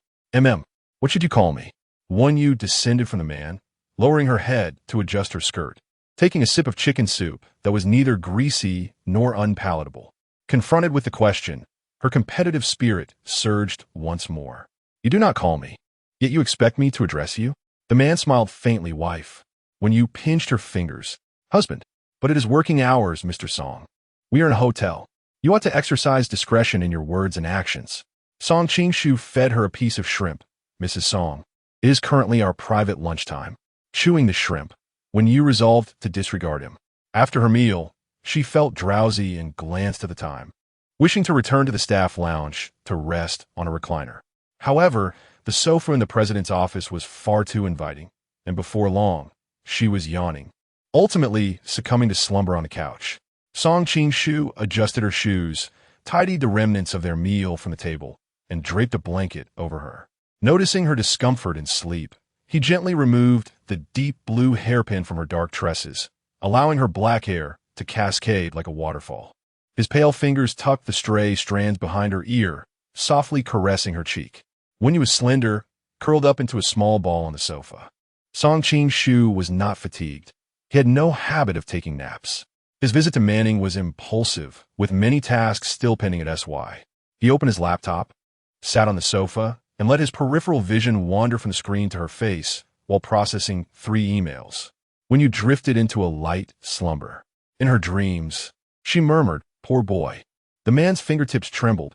What should you call me?" Wenyu descended from the man, lowering her head to adjust her skirt, taking a sip of chicken soup that was neither greasy nor unpalatable. Confronted with the question, her competitive spirit surged once more. "You do not call me, yet you expect me to address you?" The man smiled faintly, "Wife." Wenyu pinched her fingers. "Husband. But it is working hours, Mr. Song. We are in a hotel. You ought to exercise discretion in your words and actions." Song Qing-shu fed her a piece of shrimp. "Mrs. Song, it is currently our private lunchtime." Chewing the shrimp, Wenyu resolved to disregard him. After her meal, she felt drowsy and glanced at the time, wishing to return to the staff lounge to rest on a recliner. However, the sofa in the president's office was far too inviting, and before long, she was yawning, ultimately succumbing to slumber on the couch. Song Qing-shu adjusted her shoes, tidied the remnants of their meal from the table, and draped a blanket over her. Noticing her discomfort in sleep, he gently removed the deep blue hairpin from her dark tresses, allowing her black hair to cascade like a waterfall. His pale fingers tucked the stray strands behind her ear, softly caressing her cheek. Wenyu was slender, curled up into a small ball on the sofa. Song Qing-shu was not fatigued. He had no habit of taking naps. His visit to Manning was impulsive, with many tasks still pending at SY. He opened his laptop, sat on the sofa, and let his peripheral vision wander from the screen to her face while processing 3 emails. When you drifted into a light slumber. In her dreams, she murmured, "Poor boy." The man's fingertips trembled.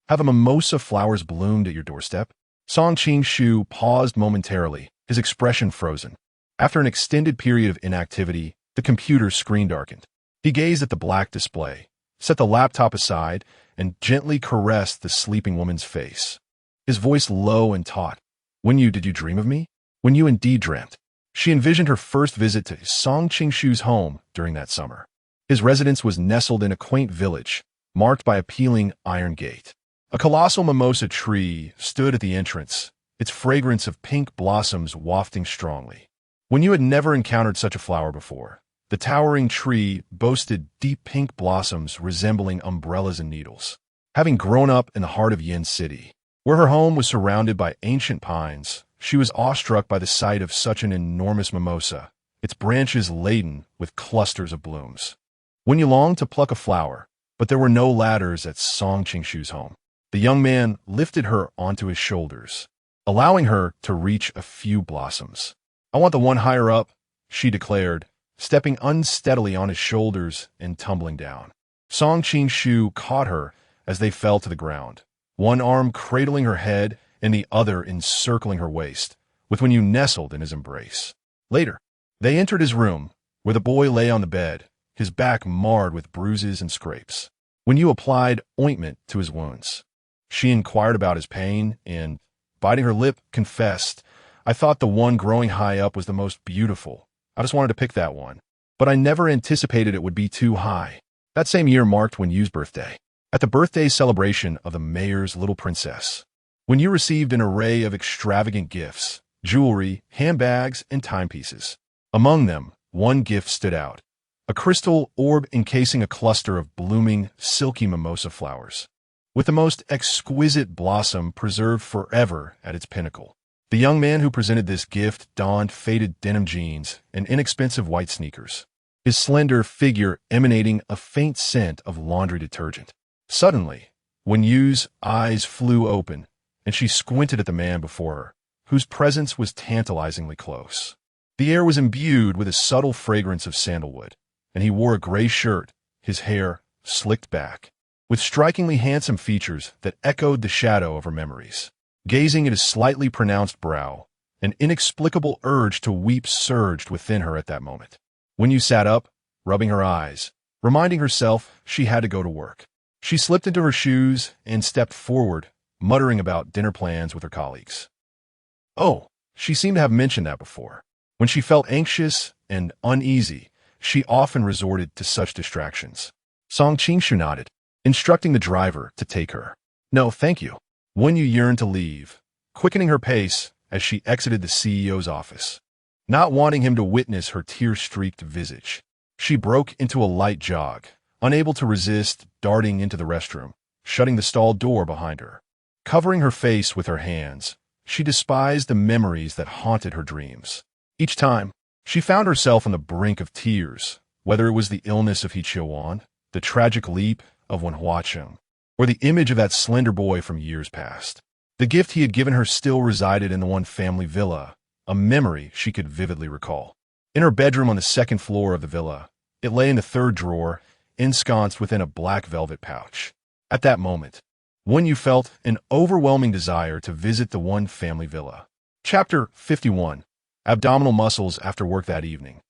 Have a mimosa flowers bloomed at your doorstep? Song Ching-shu paused momentarily, his expression frozen. After an extended period of inactivity, the computer's screen darkened. He gazed at the black display, set the laptop aside, and gently caressed the sleeping woman's face. His voice low and taut. Did you dream of me? When you indeed dreamt. She envisioned her first visit to Song Ching-shu's home during that summer. His residence was nestled in a quaint village, marked by a peeling iron gate. A colossal mimosa tree stood at the entrance, its fragrance of pink blossoms wafting strongly. When you had never encountered such a flower before, the towering tree boasted deep pink blossoms resembling umbrellas and needles. Having grown up in the heart of Yin City, where her home was surrounded by ancient pines, she was awestruck by the sight of such an enormous mimosa, its branches laden with clusters of blooms. When you longed to pluck a flower, but there were no ladders at Song Ching-shu's home, the young man lifted her onto his shoulders, allowing her to reach a few blossoms. "I want the one higher up," she declared, stepping unsteadily on his shoulders and tumbling down. Song Ching-shu caught her as they fell to the ground, one arm cradling her head and the other encircling her waist, with Wenyu nestled in his embrace. Later, they entered his room, where the boy lay on the bed, his back marred with bruises and scrapes. Wenyu applied ointment to his wounds. She inquired about his pain and, biting her lip, confessed, "I thought the one growing high up was the most beautiful. I just wanted to pick that one. But I never anticipated it would be too high." That same year marked Wenyu's birthday. At the birthday celebration of the mayor's little princess, Wenyu received an array of extravagant gifts, jewelry, handbags, and timepieces. Among them, one gift stood out, a crystal orb encasing a cluster of blooming, silky mimosa flowers, with the most exquisite blossom preserved forever at its pinnacle. The young man who presented this gift donned faded denim jeans and inexpensive white sneakers, his slender figure emanating a faint scent of laundry detergent. Suddenly, Wenyu's eyes flew open, and she squinted at the man before her, whose presence was tantalizingly close. The air was imbued with a subtle fragrance of sandalwood, and he wore a gray shirt, his hair slicked back, with strikingly handsome features that echoed the shadow of her memories. Gazing at his slightly pronounced brow, an inexplicable urge to weep surged within her at that moment. Wenyu sat up, rubbing her eyes, reminding herself she had to go to work. She slipped into her shoes and stepped forward, muttering about dinner plans with her colleagues. Oh, she seemed to have mentioned that before. When she felt anxious and uneasy, she often resorted to such distractions. Song Ching-shu nodded, instructing the driver to take her. "No, thank you." Wenyu yearned to leave, quickening her pace as she exited the CEO's office. Not wanting him to witness her tear-streaked visage, she broke into a light jog, unable to resist darting into the restroom, shutting the stall door behind her. Covering her face with her hands, she despised the memories that haunted her dreams. Each time, she found herself on the brink of tears, whether it was the illness of He Chiu-wan, the tragic leap of Wen Hua-chung, or the image of that slender boy from years past. The gift he had given her still resided in the one family villa, a memory she could vividly recall. In her bedroom on the second floor of the villa, it lay in the third drawer, ensconced within a black velvet pouch. At that moment, Wenyu felt an overwhelming desire to visit the one family villa. Chapter 51. Abdominal muscles after work that evening.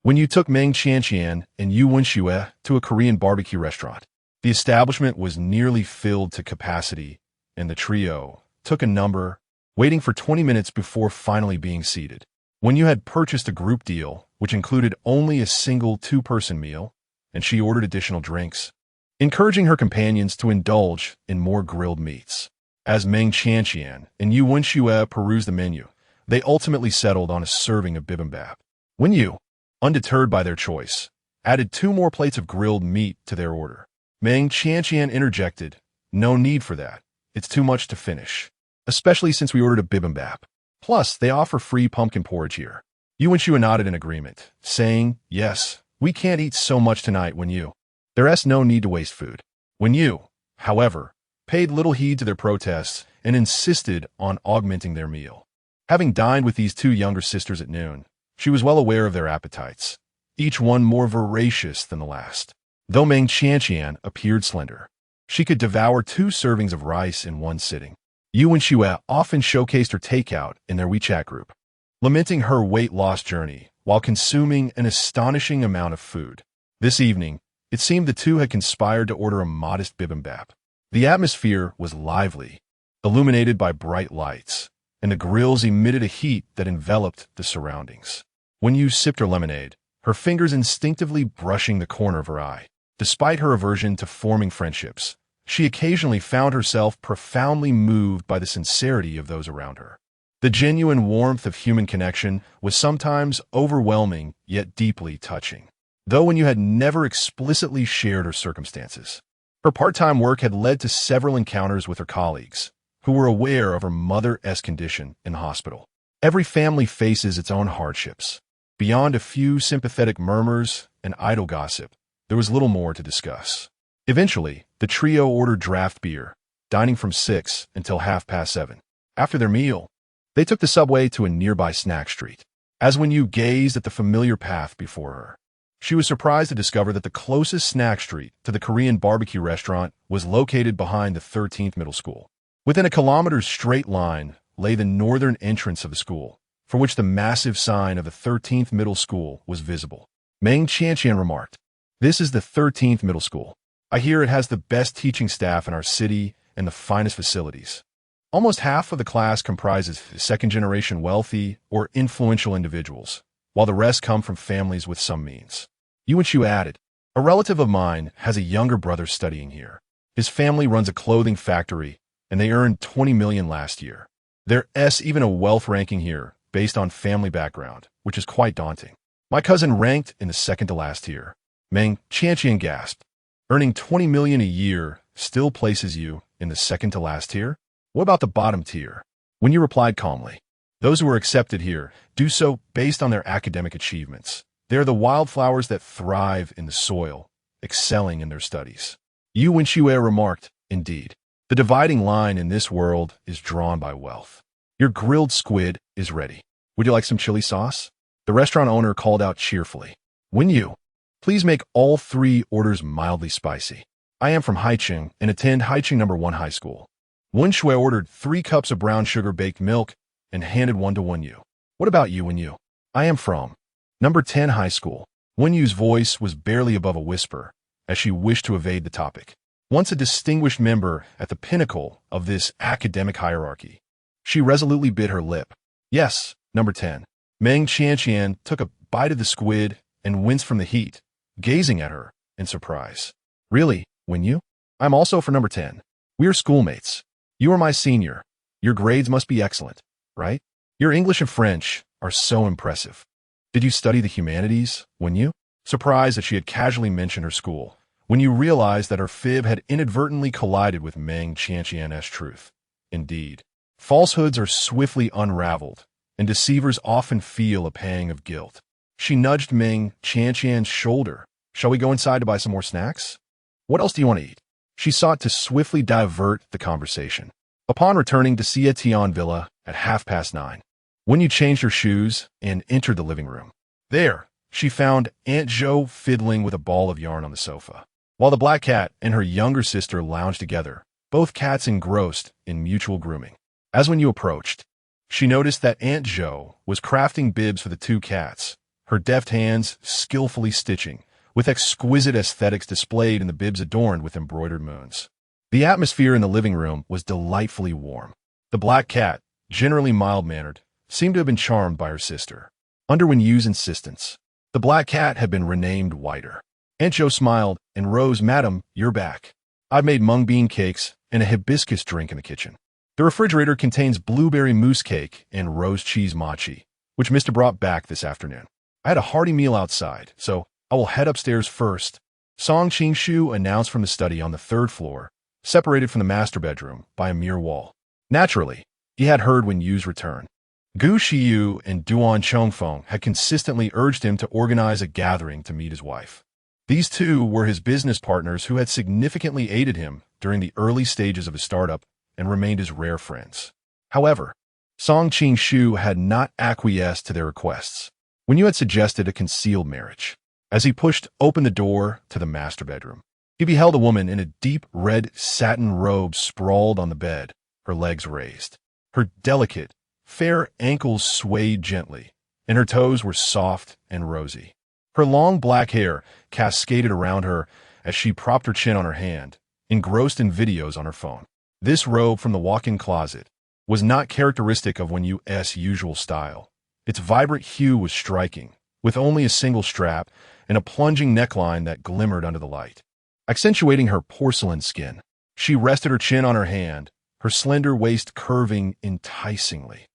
Wenyu took Meng Qianqian and Yu Wenxue to a Korean barbecue restaurant. The establishment was nearly filled to capacity, and the trio took a number, waiting for 20 minutes before finally being seated. Wenyu had purchased a group deal, which included only a single 2-person meal, and she ordered additional drinks, encouraging her companions to indulge in more grilled meats. As Meng Qianqian and Yu Wenxue perused the menu, they ultimately settled on a serving of bibimbap. Wenyu, undeterred by their choice, added 2 more plates of grilled meat to their order. Meng Qianqian interjected, "No need for that. It's too much to finish, especially since we ordered a bibimbap. Plus, they offer free pumpkin porridge here." Yu Wenxue nodded in agreement, saying, "Yes, we can't eat so much tonight, Wenyu. There's no need to waste food." Wenyu, however, paid little heed to their protests and insisted on augmenting their meal. Having dined with these two younger sisters at noon, she was well aware of their appetites, each one more voracious than the last. Though Meng Qianqian appeared slender, she could devour 2 servings of rice in one sitting. Yu and Xue often showcased her takeout in their WeChat group, lamenting her weight loss journey while consuming an astonishing amount of food. This evening, it seemed the two had conspired to order a modest bibimbap. The atmosphere was lively, illuminated by bright lights, and the grills emitted a heat that enveloped the surroundings. When Yu sipped her lemonade, her fingers instinctively brushing the corner of her eye. Despite her aversion to forming friendships, she occasionally found herself profoundly moved by the sincerity of those around her. The genuine warmth of human connection was sometimes overwhelming yet deeply touching, though when you had never explicitly shared her circumstances. Her part-time work had led to several encounters with her colleagues, who were aware of her mother's condition in the hospital. Every family faces its own hardships. Beyond a few sympathetic murmurs and idle gossip, there was little more to discuss. Eventually, the trio ordered draft beer, dining from 6 until 7:30. After their meal, they took the subway to a nearby snack street. As when Yu gazed at the familiar path before her, she was surprised to discover that the closest snack street to the Korean barbecue restaurant was located behind the 13th Middle School. Within a kilometer's straight line lay the northern entrance of the school, for which the massive sign of the 13th Middle School was visible. Meng Qianqian remarked, "This is the 13th Middle School. I hear it has the best teaching staff in our city and the finest facilities. Almost half of the class comprises second-generation wealthy or influential individuals, while the rest come from families with some means." Yu and Xue added, "A relative of mine has a younger brother studying here. His family runs a clothing factory, and they earned 20 million last year. There's even a wealth ranking here based on family background, which is quite daunting. My cousin ranked in the second-to-last tier." Meng Qianqian gasped. "Earning 20 million a year still places you in the second-to-last tier? What about the bottom tier?" When you replied calmly, "Those who are accepted here do so based on their academic achievements. They are the wildflowers that thrive in the soil, excelling in their studies." Yu and Xue remarked, "Indeed, the dividing line in this world is drawn by wealth. Your grilled squid is ready. Would you like some chili sauce?" The restaurant owner called out cheerfully, "Wen Yu, please make all 3 orders mildly spicy. I am from Haicheng and attend Haicheng No. 1 High School." Wen Shui ordered 3 cups of brown sugar baked milk and handed one to Wen Yu. "What about you, Wen Yu?" "I am from No. 10 High School." Wen Yu's voice was barely above a whisper, as she wished to evade the topic. Once a distinguished member at the pinnacle of this academic hierarchy, she resolutely bit her lip. "Yes, No. 10. Meng Qianqian took a bite of the squid and winced from the heat, gazing at her in surprise. "Really, Wen Yu? I'm also for No. 10. We are schoolmates. You are my senior. Your grades must be excellent, right? Your English and French are so impressive. Did you study the humanities, Wen Yu?" Surprised that she had casually mentioned her school, Wen Yu realized that her fib had inadvertently collided with Meng Qianqian's truth. Indeed, falsehoods are swiftly unraveled, and deceivers often feel a pang of guilt. She nudged Meng Qianqian's shoulder. "Shall we go inside to buy some more snacks? What else do you want to eat?" She sought to swiftly divert the conversation. Upon returning to Xie Tian Villa at 9:30, Wen Yu changed her shoes and entered the living room. There, she found Aunt Zhou fiddling with a ball of yarn on the sofa, while the black cat and her younger sister lounged together, both cats engrossed in mutual grooming. As Wen Yu approached, she noticed that Aunt Zhou was crafting bibs for the 2 cats, her deft hands skillfully stitching, with exquisite aesthetics displayed in the bibs adorned with embroidered moons. The atmosphere in the living room was delightfully warm. The black cat, generally mild-mannered, seemed to have been charmed by her sister. Under Wen Yu's insistence, the black cat had been renamed Whiter. Aunt Zhou smiled and rose. "Madam, you're back. I've made mung bean cakes and a hibiscus drink in the kitchen. The refrigerator contains blueberry mousse cake and rose cheese mochi, which Mr. brought back this afternoon. I had a hearty meal outside, so I will head upstairs first." Song Qingshu announced from the study on the 3rd floor, separated from the master bedroom by a mere wall. Naturally, he had heard Wen Yu's return. Gu Shiyu and Duan Chongfeng had consistently urged him to organize a gathering to meet his wife. These two were his business partners who had significantly aided him during the early stages of his startup and remained as rare friends. However, Song Ching-shu had not acquiesced to their requests. When you had suggested a concealed marriage, as he pushed open the door to the master bedroom, he beheld a woman in a deep red satin robe sprawled on the bed, her legs raised. Her delicate, fair ankles swayed gently, and her toes were soft and rosy. Her long black hair cascaded around her as she propped her chin on her hand, engrossed in videos on her phone. This robe from the walk-in closet was not characteristic of Wen Yu's usual style. Its vibrant hue was striking, with only a single strap and a plunging neckline that glimmered under the light, accentuating her porcelain skin. She rested her chin on her hand, her slender waist curving enticingly.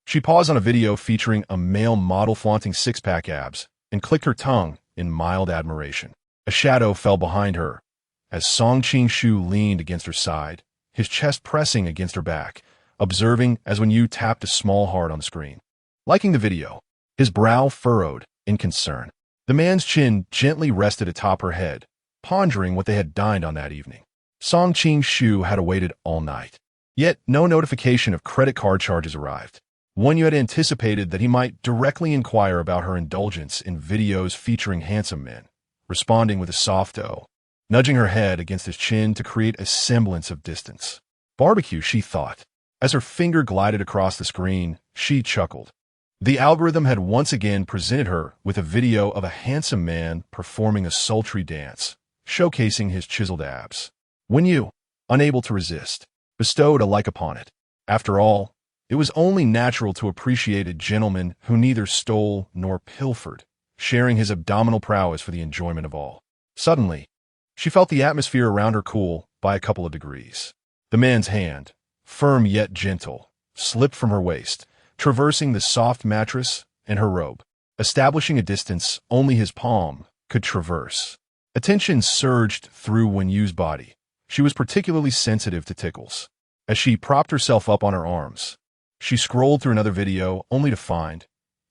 She paused on a video featuring a male model flaunting six-pack abs and clicked her tongue in mild admiration. A shadow fell behind her as Song Ching-shu leaned against her side, his chest pressing against her back, observing as Wen Yu tapped a small heart on the screen. Liking the video, his brow furrowed in concern. The man's chin gently rested atop her head, pondering what they had dined on that evening. Song Ching-shu had awaited all night. Yet no notification of credit card charges arrived. Wen Yu had anticipated that he might directly inquire about her indulgence in videos featuring handsome men, responding with a soft "oh," nudging her head against his chin to create a semblance of distance. Barbecue, she thought. As her finger glided across the screen, she chuckled. The algorithm had once again presented her with a video of a handsome man performing a sultry dance, showcasing his chiseled abs. Wen Yu, unable to resist, bestowed a like upon it. After all, it was only natural to appreciate a gentleman who neither stole nor pilfered, sharing his abdominal prowess for the enjoyment of all. Suddenly, she felt the atmosphere around her cool by a couple of degrees. The man's hand, firm yet gentle, slipped from her waist, traversing the soft mattress and her robe, establishing a distance only his palm could traverse. Attention surged through Wen Yu's body. She was particularly sensitive to tickles. As she propped herself up on her arms, she scrolled through another video only to find,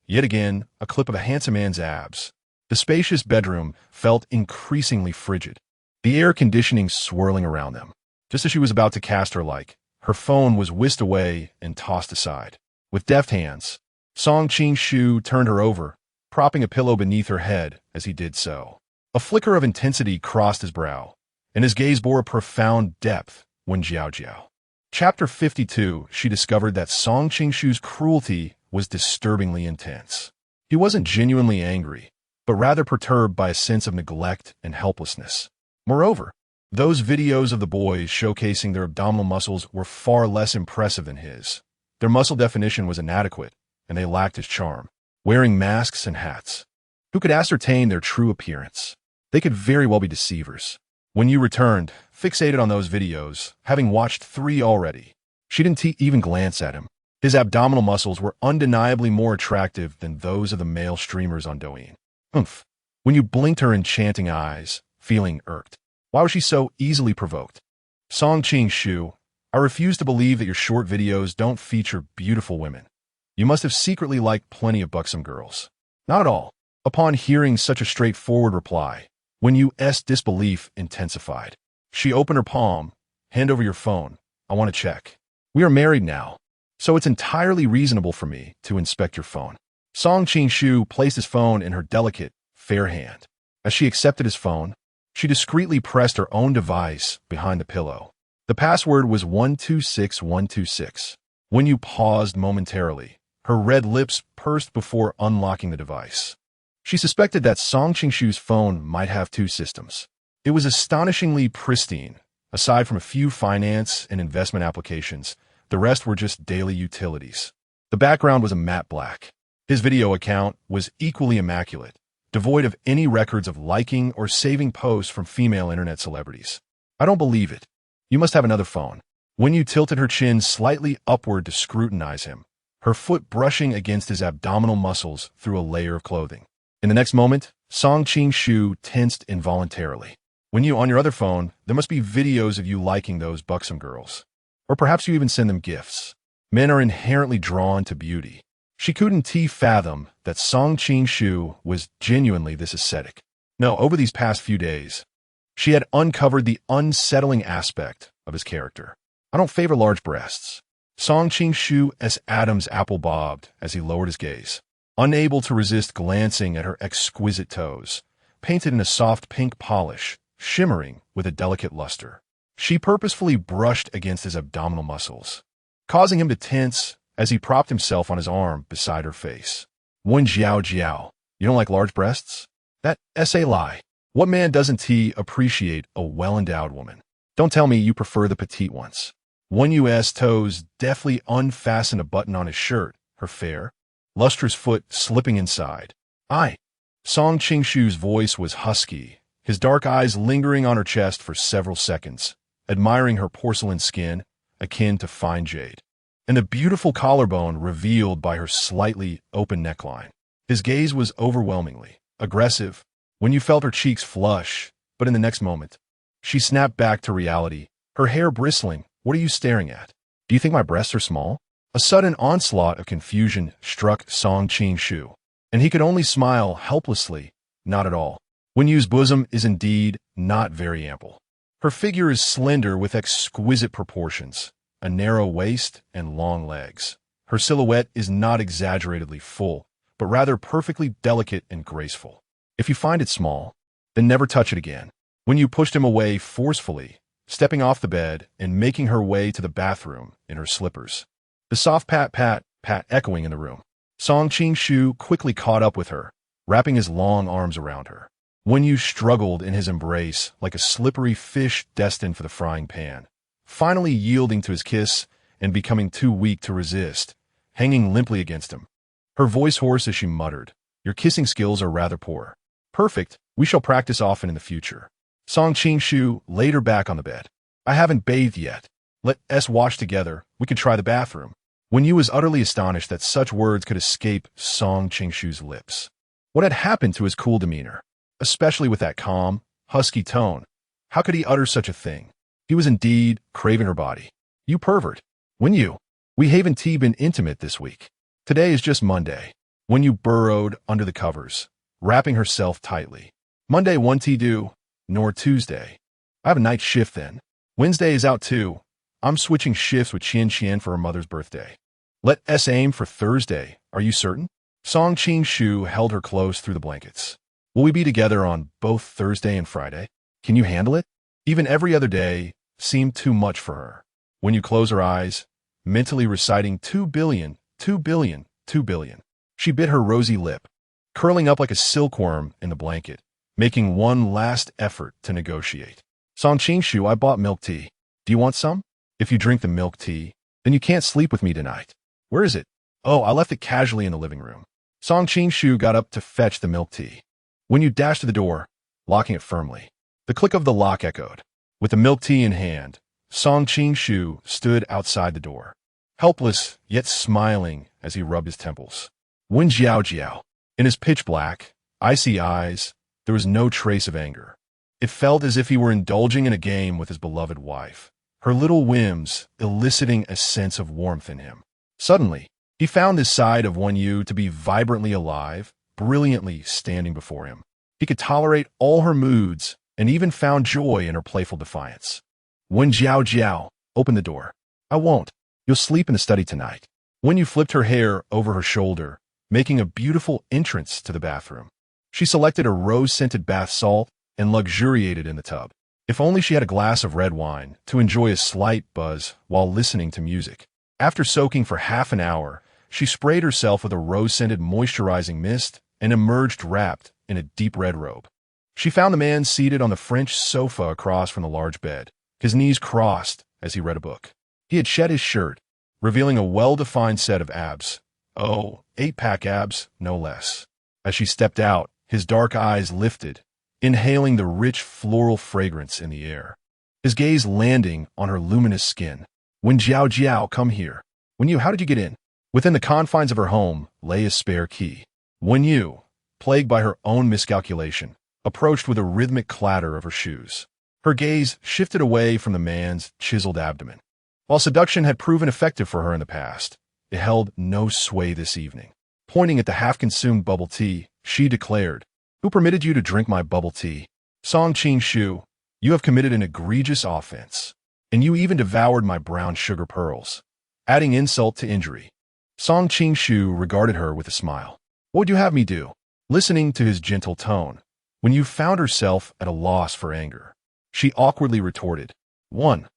yet again, a clip of a handsome man's abs. The spacious bedroom felt increasingly frigid, the air conditioning swirling around them. Just as she was about to cast her like, her phone was whisked away and tossed aside. With deft hands, Song Ching-shu turned her over, propping a pillow beneath her head as he did so. A flicker of intensity crossed his brow, and his gaze bore a profound depth when Jiao. Chapter 52, she discovered that Song Ching-shu's cruelty was disturbingly intense. He wasn't genuinely angry, but rather perturbed by a sense of neglect and helplessness. Moreover, those videos of the boys showcasing their abdominal muscles were far less impressive than his. Their muscle definition was inadequate, and they lacked his charm. Wearing masks and hats, who could ascertain their true appearance? They could very well be deceivers. When you returned, fixated on those videos, having watched 3 already, she didn't even glance at him. His abdominal muscles were undeniably more attractive than those of the male streamers on Douyin. Oomph. When you blinked her enchanting eyes, feeling irked. Why was she so easily provoked? Song Ching-shu, I refuse to believe that your short videos don't feature beautiful women. You must have secretly liked plenty of buxom girls. Not at all. Upon hearing such a straightforward reply, Wen Yu's disbelief intensified. She opened her palm. Hand over your phone. I want to check. We are married now, so it's entirely reasonable for me to inspect your phone. Song Ching-shu placed his phone in her delicate, fair hand. As she accepted his phone, she discreetly pressed her own device behind the pillow. The password was 126126. Wen Yu paused momentarily, her red lips pursed before unlocking the device. She suspected that Song Ching-shu's phone might have 2 systems. It was astonishingly pristine. Aside from a few finance and investment applications, the rest were just daily utilities. The background was a matte black. His video account was equally immaculate, devoid of any records of liking or saving posts from female internet celebrities. I don't believe it. You must have another phone. Wen Yu tilted her chin slightly upward to scrutinize him, her foot brushing against his abdominal muscles through a layer of clothing. In the next moment, Song Ching-shu tensed involuntarily. Wen Yu, on your other phone, there must be videos of you liking those buxom girls. Or perhaps you even send them gifts. Men are inherently drawn to beauty. She couldn't fathom that Song Ching-shu was genuinely this ascetic. No, over these past few days, She had uncovered the unsettling aspect of his character. I don't favor large breasts. Song Qing-shu's Adam's apple bobbed as he lowered his gaze, unable to resist glancing at her exquisite toes, painted in a soft pink polish, shimmering with a delicate luster. She purposefully brushed against his abdominal muscles, causing him to tense as he propped himself on his arm beside her face. Wen Jiao Jiao, you don't like large breasts? That's a lie. What man doesn't appreciate a well-endowed woman? Don't tell me you prefer the petite ones. Wen Yu's toes deftly unfastened a button on his shirt, her fair, lustrous foot slipping inside. Song Qing-shu's voice was husky, his dark eyes lingering on her chest for several seconds, admiring her porcelain skin, akin to fine jade, and the beautiful collarbone revealed by her slightly open neckline. His gaze was overwhelmingly aggressive when you felt her cheeks flush, but in the next moment, she snapped back to reality, her hair bristling. What are you staring at? Do you think my breasts are small? A sudden onslaught of confusion struck Song Qing-shu, and he could only smile helplessly. Not at all. Wen Yu's bosom is indeed not very ample. Her figure is slender with exquisite proportions, a narrow waist and long legs. Her silhouette is not exaggeratedly full, but rather perfectly delicate and graceful. If you find it small, then never touch it again. Wen Yu pushed him away forcefully, stepping off the bed and making her way to the bathroom in her slippers. The soft pat, pat, pat echoing in the room. Song Qing-shu quickly caught up with her, wrapping his long arms around her. Wen Yu struggled in his embrace like a slippery fish destined for the frying pan, finally yielding to his kiss and becoming too weak to resist, hanging limply against him. Her voice hoarse as she muttered, "Your kissing skills are rather poor." "Perfect. We shall practice often in the future." Song Qing-shu laid her back on the bed. "I haven't bathed yet. Let us wash together. We can try the bathroom." Wen Yu was utterly astonished that such words could escape Song Qing-shu's lips. What had happened to his cool demeanor? Especially with that calm, husky tone. How could he utter such a thing? He was indeed craving her body. "You pervert. Wen Yu, we haven't been intimate this week. Today is just Monday." Wen Yu burrowed under the covers, wrapping herself tightly. "Monday won't do, nor Tuesday. I have a night shift then. Wednesday is out too. I'm switching shifts with Qian for her mother's birthday. Let us aim for Thursday. Are you certain?" Song Qing-shu held her close through the blankets. "Will we be together on both Thursday and Friday? Can you handle it?" Even every other day seemed too much for her. When you close her eyes, mentally reciting 2 billion, 2 billion, 2 billion, she bit her rosy lip, curling up like a silkworm in the blanket, making one last effort to negotiate. "Song Qing-shu, I bought milk tea. Do you want some? If you drink the milk tea, then you can't sleep with me tonight." "Where is it?" "Oh, I left it casually in the living room." Song Qing-shu got up to fetch the milk tea. When you dashed to the door, locking it firmly, the click of the lock echoed. With the milk tea in hand, Song Qing-shu stood outside the door, helpless yet smiling as he rubbed his temples. Wen Jiao Jiao. In his pitch-black, icy eyes, there was no trace of anger. It felt as if he were indulging in a game with his beloved wife, her little whims eliciting a sense of warmth in him. Suddenly, he found this side of Wen Yu to be vibrantly alive, brilliantly standing before him. He could tolerate all her moods and even found joy in her playful defiance. "Wen Jiao Jiao, open the door." "I won't. You'll sleep in the study tonight." Wen Yu flipped her hair over her shoulder, making a beautiful entrance to the bathroom. She selected a rose-scented bath salt and luxuriated in the tub. If only she had a glass of red wine to enjoy a slight buzz while listening to music. After soaking for half an hour, she sprayed herself with a rose-scented moisturizing mist and emerged wrapped in a deep red robe. She found the man seated on the French sofa across from the large bed, his knees crossed as he read a book. He had shed his shirt, revealing a well-defined set of abs. Oh, 8-pack abs, no less. As she stepped out, his dark eyes lifted, inhaling the rich floral fragrance in the air, his gaze landing on her luminous skin. "Wen Jiao Jiao, come here." "Wen Yu, how did you get in?" Within the confines of her home lay a spare key. Wen Yu, plagued by her own miscalculation, approached with a rhythmic clatter of her shoes. Her gaze shifted away from the man's chiseled abdomen. While seduction had proven effective for her in the past, it held no sway this evening. Pointing at the half-consumed bubble tea, she declared, "Who permitted you to drink my bubble tea?" Song Qing-shu, You have committed an egregious offense, and you even devoured my brown sugar pearls, adding insult to injury. Song Qingshu regarded her with a smile. What would you have me do? Listening to his gentle tone, when you found herself at a loss for anger, she awkwardly retorted, One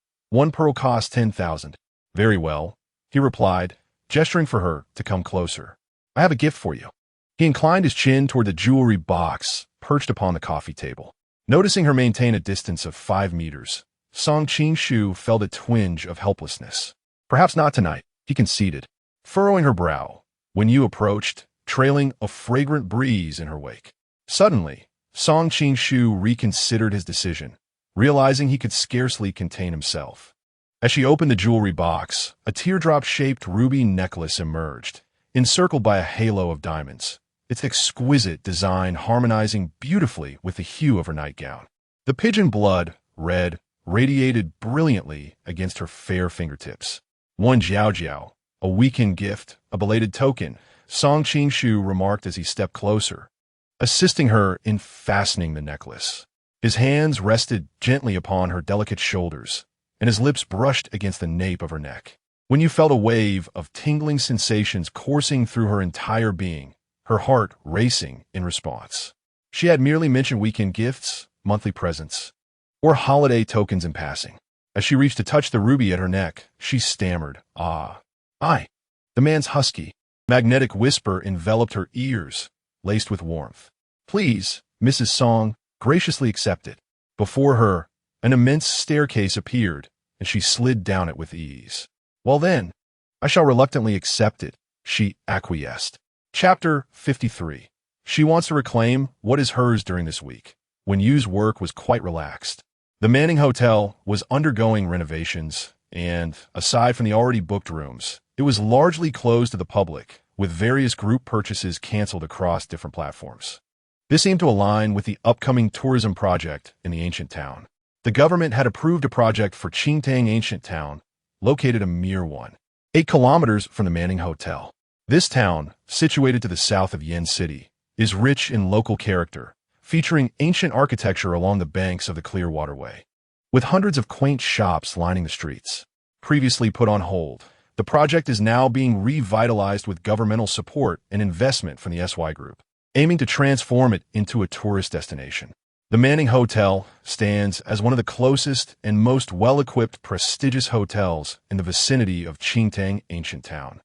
pearl costs 10,000. Very well, he replied, gesturing for her to come closer. I have a gift for you. He inclined his chin toward the jewelry box perched upon the coffee table. Noticing her maintain a distance of 5 meters, Song Qingshu felt a twinge of helplessness. Perhaps not tonight, he conceded, furrowing her brow, when you approached, trailing a fragrant breeze in her wake. Suddenly, Song Qingshu reconsidered his decision, realizing he could scarcely contain himself. As she opened the jewelry box, a teardrop-shaped ruby necklace emerged, encircled by a halo of diamonds, its exquisite design harmonizing beautifully with the hue of her nightgown. The pigeon blood, red, radiated brilliantly against her fair fingertips. One jiao, a weekend gift, a belated token, Song Qingshu remarked as he stepped closer, assisting her in fastening the necklace. His hands rested gently upon her delicate shoulders, and his lips brushed against the nape of her neck. When you felt a wave of tingling sensations coursing through her entire being, her heart racing in response. She had merely mentioned weekend gifts, monthly presents, or holiday tokens in passing. As she reached to touch the ruby at her neck, she stammered, Ah. I. The man's husky, magnetic whisper enveloped her ears, laced with warmth. Please, Mrs. Song, graciously accept it. Before her, an immense staircase appeared, and she slid down it with ease. Well then, I shall reluctantly accept it, she acquiesced. Chapter 53. She wants to reclaim what is hers during this week, when Yu's work was quite relaxed. The Manning Hotel was undergoing renovations, and, aside from the already booked rooms, it was largely closed to the public, with various group purchases canceled across different platforms. This seemed to align with the upcoming tourism project in the ancient town. The government had approved a project for Qingtang Ancient Town, located a mere 8 kilometers from the Manning Hotel. This town, situated to the south of Yen City, is rich in local character, featuring ancient architecture along the banks of the clear waterway. With hundreds of quaint shops lining the streets. Previously put on hold, the project is now being revitalized with governmental support and investment from the SY Group, aiming to transform it into a tourist destination. The Manning Hotel stands as one of the closest and most well-equipped prestigious hotels in the vicinity of Qingtang Ancient Town,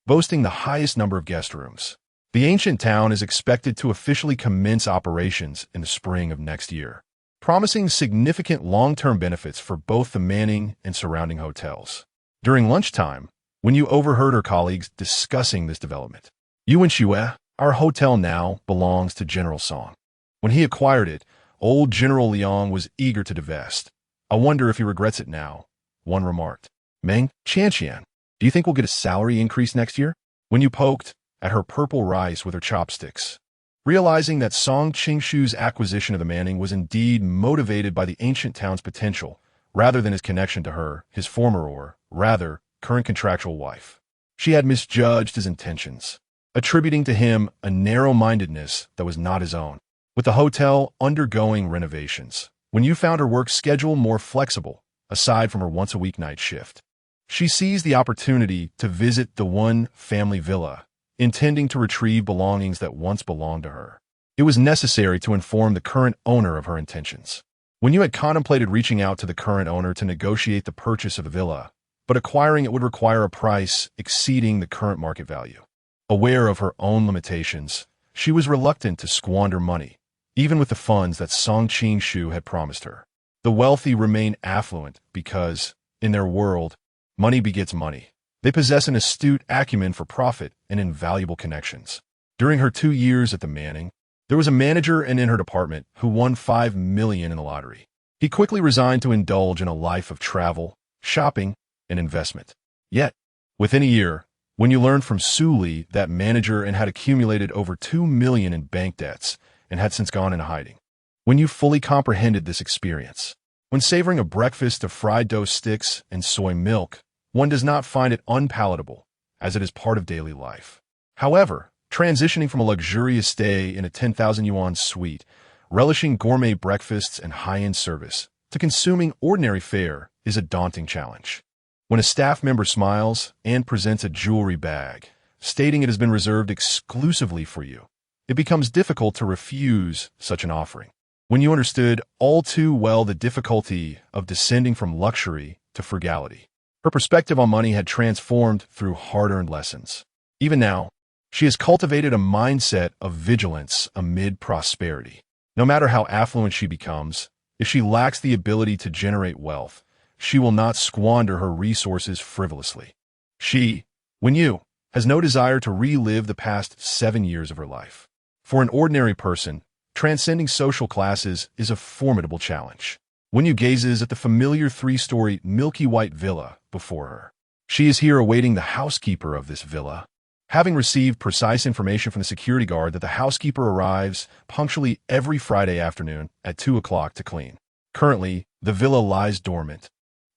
boasting the highest number of guest rooms. The ancient town is expected to officially commence operations in the spring of next year, promising significant long-term benefits for both the Manning and surrounding hotels. During lunchtime, when you overheard her colleagues discussing this development, you and Xue, our hotel now belongs to General Song. When he acquired it, old General Liang was eager to divest. I wonder if he regrets it now, one remarked. Meng, Qianqian, do you think we'll get a salary increase next year? When you poked at her purple rice with her chopsticks, realizing that Song Qingshu's acquisition of the Manning was indeed motivated by the ancient town's potential, rather than his connection to her, his former or, rather, current contractual wife. She had misjudged his intentions, attributing to him a narrow-mindedness that was not his own. With the hotel undergoing renovations, when you found her work schedule more flexible, aside from her once-a-week night shift, she seized the opportunity to visit the one family villa, intending to retrieve belongings that once belonged to her. It was necessary to inform the current owner of her intentions. When you had contemplated reaching out to the current owner to negotiate the purchase of the villa, but acquiring it would require a price exceeding the current market value. Aware of her own limitations, she was reluctant to squander money, even with the funds that Song Qingshu had promised her. The wealthy remain affluent because, in their world, money begets money. They possess an astute acumen for profit and invaluable connections. During her 2 years at the Manning, there was a manager in her department who won $5 million in the lottery. He quickly resigned to indulge in a life of travel, shopping, and investment. Yet, within a year, when you learned from Su Li that manager and had accumulated over $2 million in bank debts and had since gone into hiding, when you fully comprehended this experience, when savoring a breakfast of fried dough sticks and soy milk, one does not find it unpalatable, as it is part of daily life. However, transitioning from a luxurious stay in a 10,000 yuan suite, relishing gourmet breakfasts and high-end service, to consuming ordinary fare is a daunting challenge. When a staff member smiles and presents a jewelry bag, stating it has been reserved exclusively for you, it becomes difficult to refuse such an offering. When you understood all too well the difficulty of descending from luxury to frugality, her perspective on money had transformed through hard-earned lessons. Even now, she has cultivated a mindset of vigilance amid prosperity. No matter how affluent she becomes, if she lacks the ability to generate wealth, she will not squander her resources frivolously. She, when you, has no desire to relive the past 7 years of her life. For an ordinary person, transcending social classes is a formidable challenge. When you gazes at the familiar 3-story milky white villa before her, she is here awaiting the housekeeper of this villa. Having received precise information from the security guard that the housekeeper arrives punctually every Friday afternoon at 2 o'clock to clean. Currently, the villa lies dormant,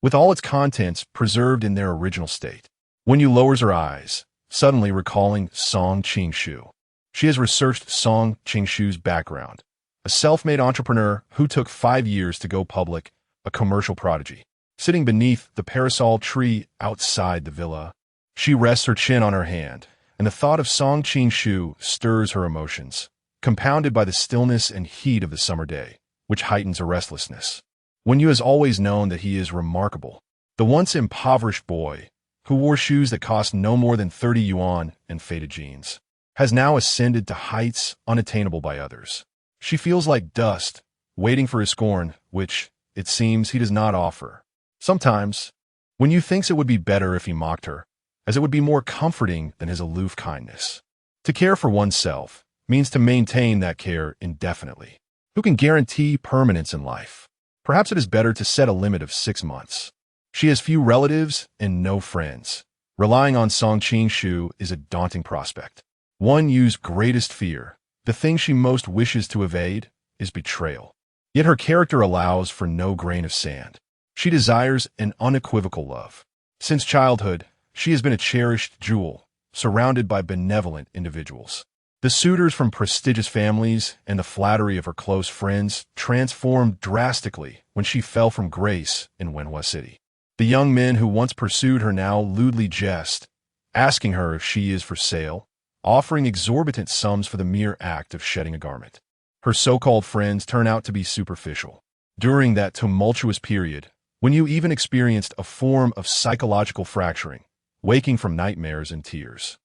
with all its contents preserved in their original state. When you lowers her eyes, suddenly recalling Song Ching-shu. She has researched Song Ching-shu's background, a self-made entrepreneur who took 5 years to go public, a commercial prodigy. Sitting beneath the parasol tree outside the villa, she rests her chin on her hand, and the thought of Song Ching-shu stirs her emotions, compounded by the stillness and heat of the summer day, which heightens her restlessness. When you has always known that he is remarkable, the once impoverished boy, who wore shoes that cost no more than 30 yuan and faded jeans, has now ascended to heights unattainable by others. She feels like dust, waiting for his scorn, which, it seems, he does not offer. Sometimes, when you thinks it would be better if he mocked her, as it would be more comforting than his aloof kindness. To care for oneself means to maintain that care indefinitely. Who can guarantee permanence in life? Perhaps it is better to set a limit of 6 months. She has few relatives and no friends. Relying on Song Ching-shu is a daunting prospect. One Yu's greatest fear, the thing she most wishes to evade, is betrayal. Yet her character allows for no grain of sand. She desires an unequivocal love. Since childhood, she has been a cherished jewel, surrounded by benevolent individuals. The suitors from prestigious families and the flattery of her close friends transformed drastically when she fell from grace in Wenhua City. The young men who once pursued her now lewdly jest, asking her if she is for sale, offering exorbitant sums for the mere act of shedding a garment. Her so-called friends turn out to be superficial. During that tumultuous period, when you even experienced a form of psychological fracturing, waking from nightmares and tears,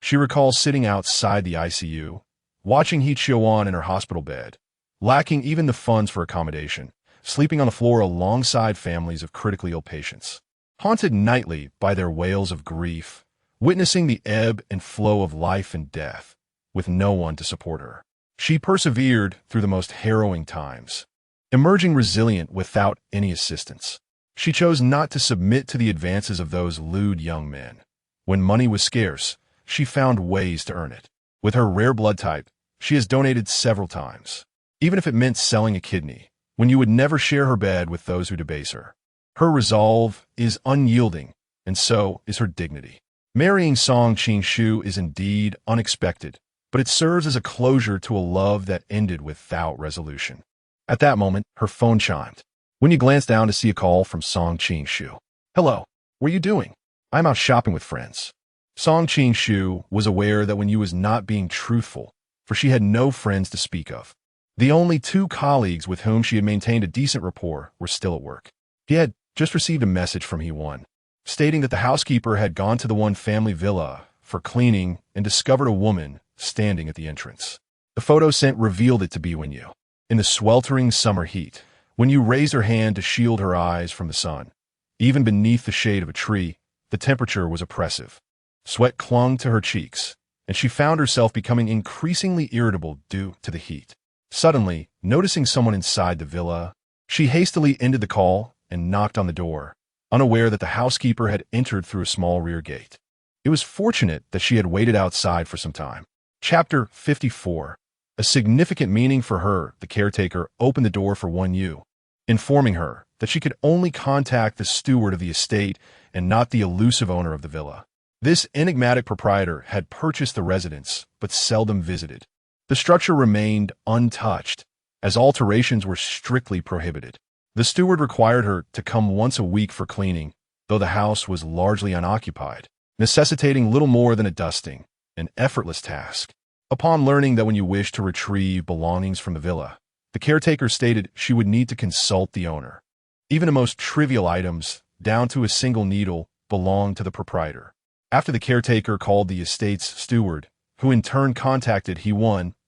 she recalls sitting outside the ICU, watching He Chiuan in her hospital bed, lacking even the funds for accommodation, sleeping on the floor alongside families of critically ill patients, haunted nightly by their wails of grief, witnessing the ebb and flow of life and death, with no one to support her. She persevered through the most harrowing times, emerging resilient without any assistance. She chose not to submit to the advances of those lewd young men. When money was scarce, she found ways to earn it. With her rare blood type, she has donated several times, even if it meant selling a kidney, when you would never share her bed with those who debase her. Her resolve is unyielding, and so is her dignity. Marrying Song Ching-shu is indeed unexpected, but it serves as a closure to a love that ended without resolution. At that moment, her phone chimed. When you glance down to see a call from Song Ching-shu. "Hello, what are you doing?" "I'm out shopping with friends." Song Ching-shu was aware that when Yu was not being truthful, for she had no friends to speak of. The only 2 colleagues with whom she had maintained a decent rapport were still at work. He had just received a message from He-won, stating that the housekeeper had gone to the one family villa for cleaning and discovered a woman standing at the entrance. The photo sent revealed it to be Wen-yu. In the sweltering summer heat, Wen-yu raised her hand to shield her eyes from the sun. Even beneath the shade of a tree, the temperature was oppressive. Sweat clung to her cheeks, and she found herself becoming increasingly irritable due to the heat. Suddenly, noticing someone inside the villa, she hastily ended the call and knocked on the door, unaware that the housekeeper had entered through a small rear gate. It was fortunate that she had waited outside for some time. Chapter 54. A significant meaning for her, the caretaker opened the door for Wen-yu, informing her that she could only contact the steward of the estate and not the elusive owner of the villa. This enigmatic proprietor had purchased the residence, but seldom visited. The structure remained untouched, as alterations were strictly prohibited. The steward required her to come once a week for cleaning, though the house was largely unoccupied, necessitating little more than a dusting, an effortless task. Upon learning that when you wish to retrieve belongings from the villa, the caretaker stated she would need to consult the owner. Even the most trivial items, down to a single needle, belonged to the proprietor. After the caretaker called the estate's steward, who in turn contacted he,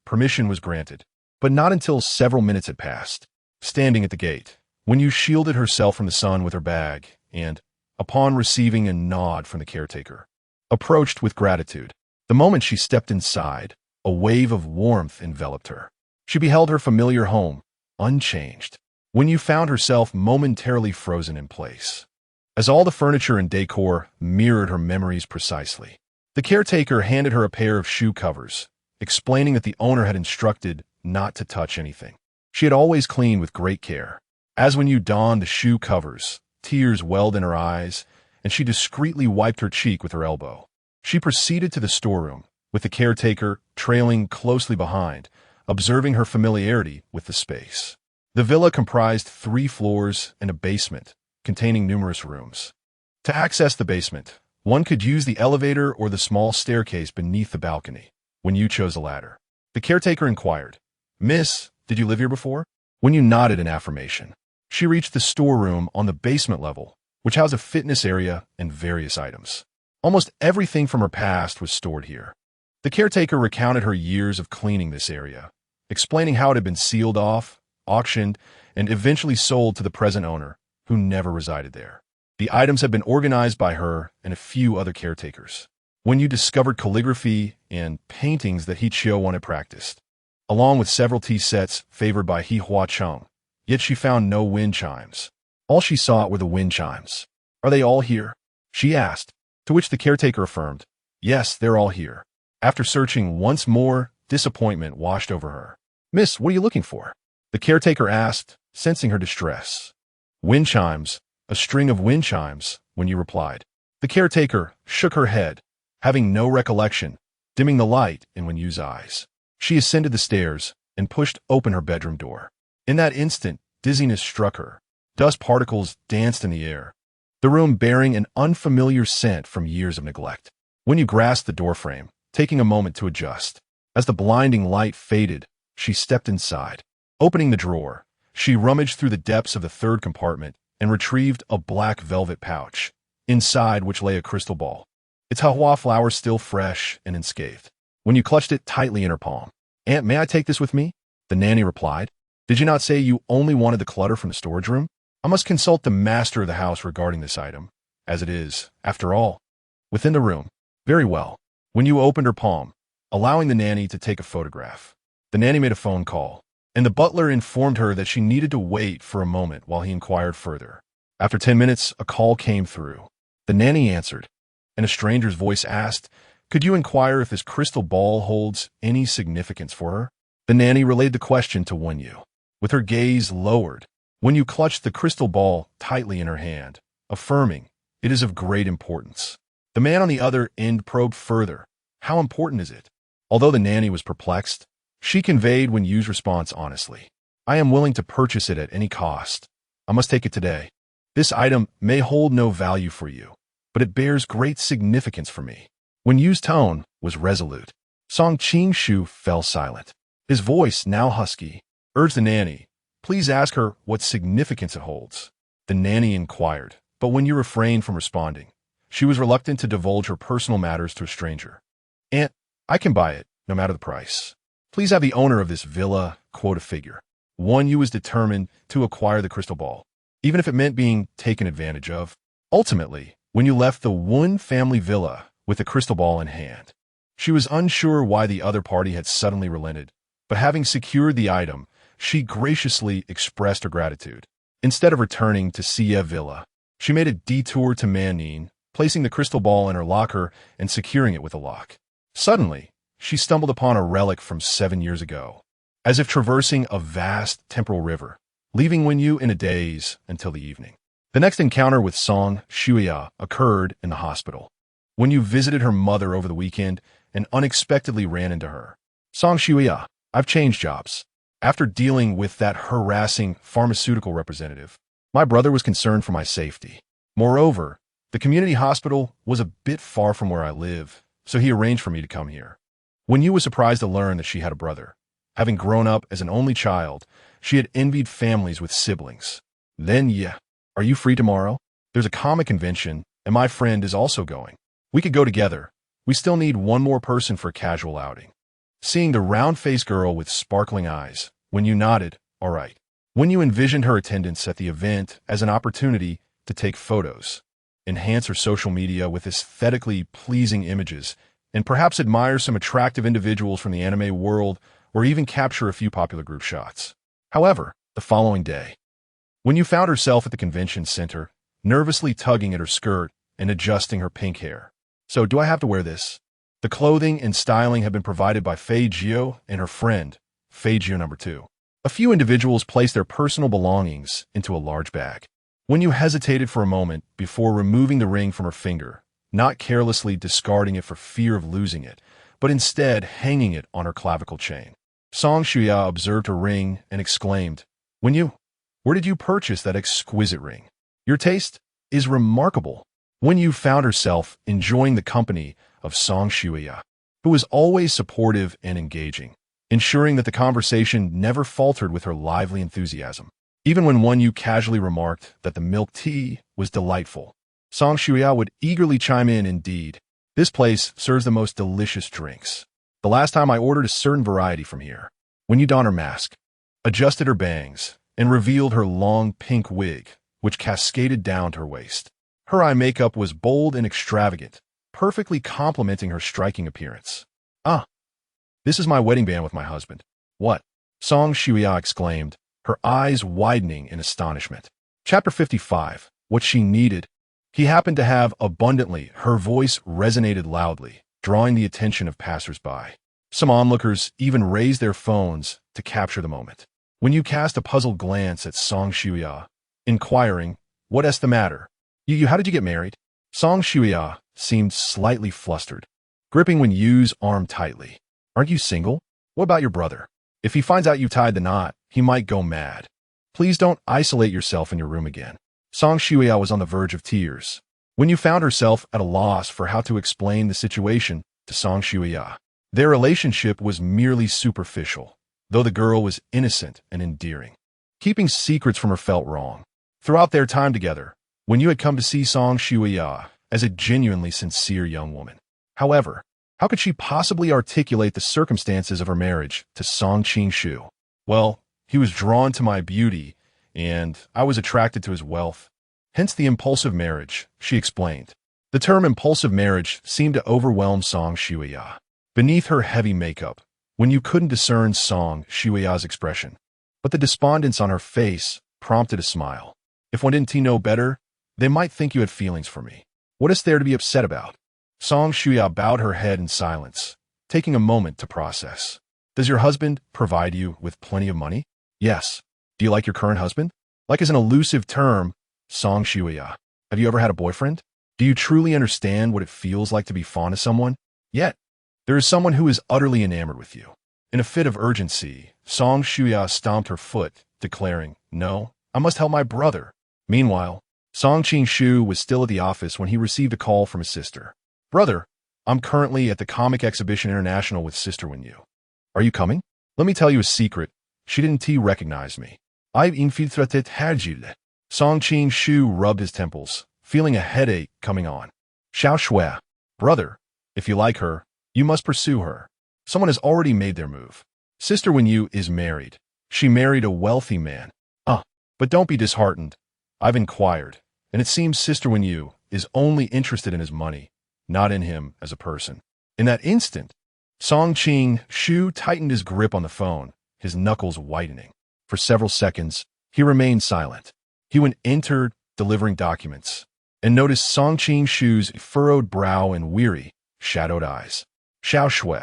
permission was granted. But not until several minutes had passed. Standing at the gate, when you shielded herself from the sun with her bag, and, upon receiving a nod from the caretaker, approached with gratitude. The moment she stepped inside, a wave of warmth enveloped her. She beheld her familiar home, unchanged. When you found herself momentarily frozen in place, as all the furniture and decor mirrored her memories precisely. The caretaker handed her a pair of shoe covers, explaining that the owner had instructed not to touch anything. She had always cleaned with great care. As when you donned the shoe covers, tears welled in her eyes, and she discreetly wiped her cheek with her elbow. She proceeded to the storeroom, with the caretaker trailing closely behind, observing her familiarity with the space. The villa comprised 3 floors and a basement, containing numerous rooms. To access the basement, one could use the elevator or the small staircase beneath the balcony. When you chose the latter, the caretaker inquired, "Miss, did you live here before?" When you nodded in affirmation, she reached the storeroom on the basement level, which housed a fitness area and various items. Almost everything from her past was stored here. The caretaker recounted her years of cleaning this area, explaining how it had been sealed off, auctioned, and eventually sold to the present owner, who never resided there. The items had been organized by her and a few other caretakers. When you discovered calligraphy and paintings that He Chiu had practiced, along with several tea sets favored by He Hua Chung, yet she found no wind chimes. All she sought were the wind chimes. "Are they all here?" she asked, to which the caretaker affirmed, "Yes, they're all here." After searching once more, disappointment washed over her. "Miss, what are you looking for?" the caretaker asked, sensing her distress. "Wind chimes, a string of wind chimes," when you replied. The caretaker shook her head, having no recollection, dimming the light in Wen Yu's eyes. She ascended the stairs and pushed open her bedroom door. In that instant, dizziness struck her. Dust particles danced in the air, the room bearing an unfamiliar scent from years of neglect. When you grasped the doorframe, taking a moment to adjust, as the blinding light faded, she stepped inside. Opening the drawer, she rummaged through the depths of the 3rd compartment and retrieved a black velvet pouch, inside which lay a crystal ball, its hahua flower still fresh and unscathed. When you clutched it tightly in her palm, "Aunt, may I take this with me?" the nanny replied. "Did you not say you only wanted the clutter from the storage room? I must consult the master of the house regarding this item, as it is, after all, within the room." "Very well." When you opened her palm, allowing the nanny to take a photograph, the nanny made a phone call, and the butler informed her that she needed to wait for a moment while he inquired further. After 10 minutes, a call came through. The nanny answered, and a stranger's voice asked, "Could you inquire if this crystal ball holds any significance for her?" The nanny relayed the question to Wen Yu. With her gaze lowered, Wen Yu clutched the crystal ball tightly in her hand, affirming, "It is of great importance." The man on the other end probed further, "How important is it?" Although the nanny was perplexed, she conveyed Wen Yu's response honestly. "I am willing to purchase it at any cost. I must take it today. This item may hold no value for you, but it bears great significance for me." Wen Yu's tone was resolute. Song Qing-shu fell silent. His voice, now husky, urged the nanny, "Please ask her what significance it holds." The nanny inquired, but when you refrained from responding, she was reluctant to divulge her personal matters to a stranger. "Aunt, I can buy it, no matter the price. Please have the owner of this villa quote a figure." Wen Yu was determined to acquire the crystal ball, even if it meant being taken advantage of. Ultimately, when you left the Wen family villa with the crystal ball in hand, she was unsure why the other party had suddenly relented, but having secured the item, she graciously expressed her gratitude. Instead of returning to Xie Villa, she made a detour to Manning, placing the crystal ball in her locker and securing it with a lock. Suddenly, she stumbled upon a relic from 7 years ago, as if traversing a vast temporal river, leaving Wen Yu in a daze until the evening. The next encounter with Song Shuya occurred in the hospital. Wen Yu visited her mother over the weekend and unexpectedly ran into her. "Song Shuya, I've changed jobs. After dealing with that harassing pharmaceutical representative, my brother was concerned for my safety. Moreover, the community hospital was a bit far from where I live, so he arranged for me to come here. Wen Yu was surprised to learn that she had a brother. Having grown up as an only child, she had envied families with siblings. Then, yeah, are you free tomorrow? There's a comic convention, and my friend is also going. We could go together. We still need one more person for a casual outing. Seeing the round-faced girl with sparkling eyes, Wen Yu nodded, all right. Wen Yu envisioned her attendance at the event as an opportunity to take photos, enhance her social media with aesthetically pleasing images, and perhaps admire some attractive individuals from the anime world or even capture a few popular group shots. However, the following day, Wen Yu found herself at the convention center, nervously tugging at her skirt and adjusting her pink hair. So, do I have to wear this? The clothing and styling have been provided by Fei Jio and her friend, Fei Jio number 2. A few individuals placed their personal belongings into a large bag. Wen Yu hesitated for a moment before removing the ring from her finger, not carelessly discarding it for fear of losing it, but instead hanging it on her clavicle chain. Song Shuya observed her ring and exclaimed, Wen Yu, where did you purchase that exquisite ring? Your taste is remarkable. Wen Yu found herself enjoying the company of Song Shuya, who was always supportive and engaging, ensuring that the conversation never faltered with her lively enthusiasm. Even when Wen Yu casually remarked that the milk tea was delightful, Song Shuya would eagerly chime in, indeed, this place serves the most delicious drinks. The last time I ordered a certain variety from here. Wen Yu donned her mask, adjusted her bangs, and revealed her long pink wig, which cascaded down to her waist. Her eye makeup was bold and extravagant, perfectly complementing her striking appearance. Ah, this is my wedding band with my husband. What? Song Shuya exclaimed, her eyes widening in astonishment. Chapter 55. What she needed. He happened to have abundantly. Her voice resonated loudly, drawing the attention of passers-by. Some onlookers even raised their phones to capture the moment. When you cast a puzzled glance at Song Shuya, inquiring, what's the matter? You, how did you get married? Song Shuya seemed slightly flustered, gripping Wen Yu's arm tightly. Aren't you single? What about your brother? If he finds out you tied the knot, he might go mad. Please don't isolate yourself in your room again. Song Shuya was on the verge of tears. Wen Yu found herself at a loss for how to explain the situation to Song Shuya. Their relationship was merely superficial, though the girl was innocent and endearing. Keeping secrets from her felt wrong. Throughout their time together, Wen Yu had come to see Song Shuya as a genuinely sincere young woman. However, how could she possibly articulate the circumstances of her marriage to Song Qing-shu? Well, he was drawn to my beauty, and I was attracted to his wealth. Hence the impulsive marriage, she explained. The term impulsive marriage seemed to overwhelm Song Shuya. Beneath her heavy makeup, Wen Yu couldn't discern Song Shuya's expression, but the despondence on her face prompted a smile. If one didn't know better, they might think you had feelings for me. What is there to be upset about? Song Shuya bowed her head in silence, taking a moment to process. Does your husband provide you with plenty of money? Yes. Do you like your current husband? Like is an elusive term, Song Shuya. Have you ever had a boyfriend? Do you truly understand what it feels like to be fond of someone? Yet, there is someone who is utterly enamored with you. In a fit of urgency, Song Shuya stomped her foot, declaring, No, I must help my brother. Meanwhile, Song Qing-shu was still at the office when he received a call from his sister. Brother, I'm currently at the Comic Exhibition International with Sister Wen Yu. Are you coming? Let me tell you a secret. She didn't recognize me. I've infiltrated Hajil. Song Qing-shu rubbed his temples, feeling a headache coming on. Xiao Shui. Brother, if you like her, you must pursue her. Someone has already made their move. Sister Wen Yu is married. She married a wealthy man. But don't be disheartened. I've inquired, and it seems Sister Wen Yu is only interested in his money, not in him as a person. In that instant, Song Qing-shu tightened his grip on the phone, his knuckles whitening. For several seconds, he remained silent. He went entered, delivering documents, and noticed Song Qing-shu's furrowed brow and weary, shadowed eyes. Xiao Shui,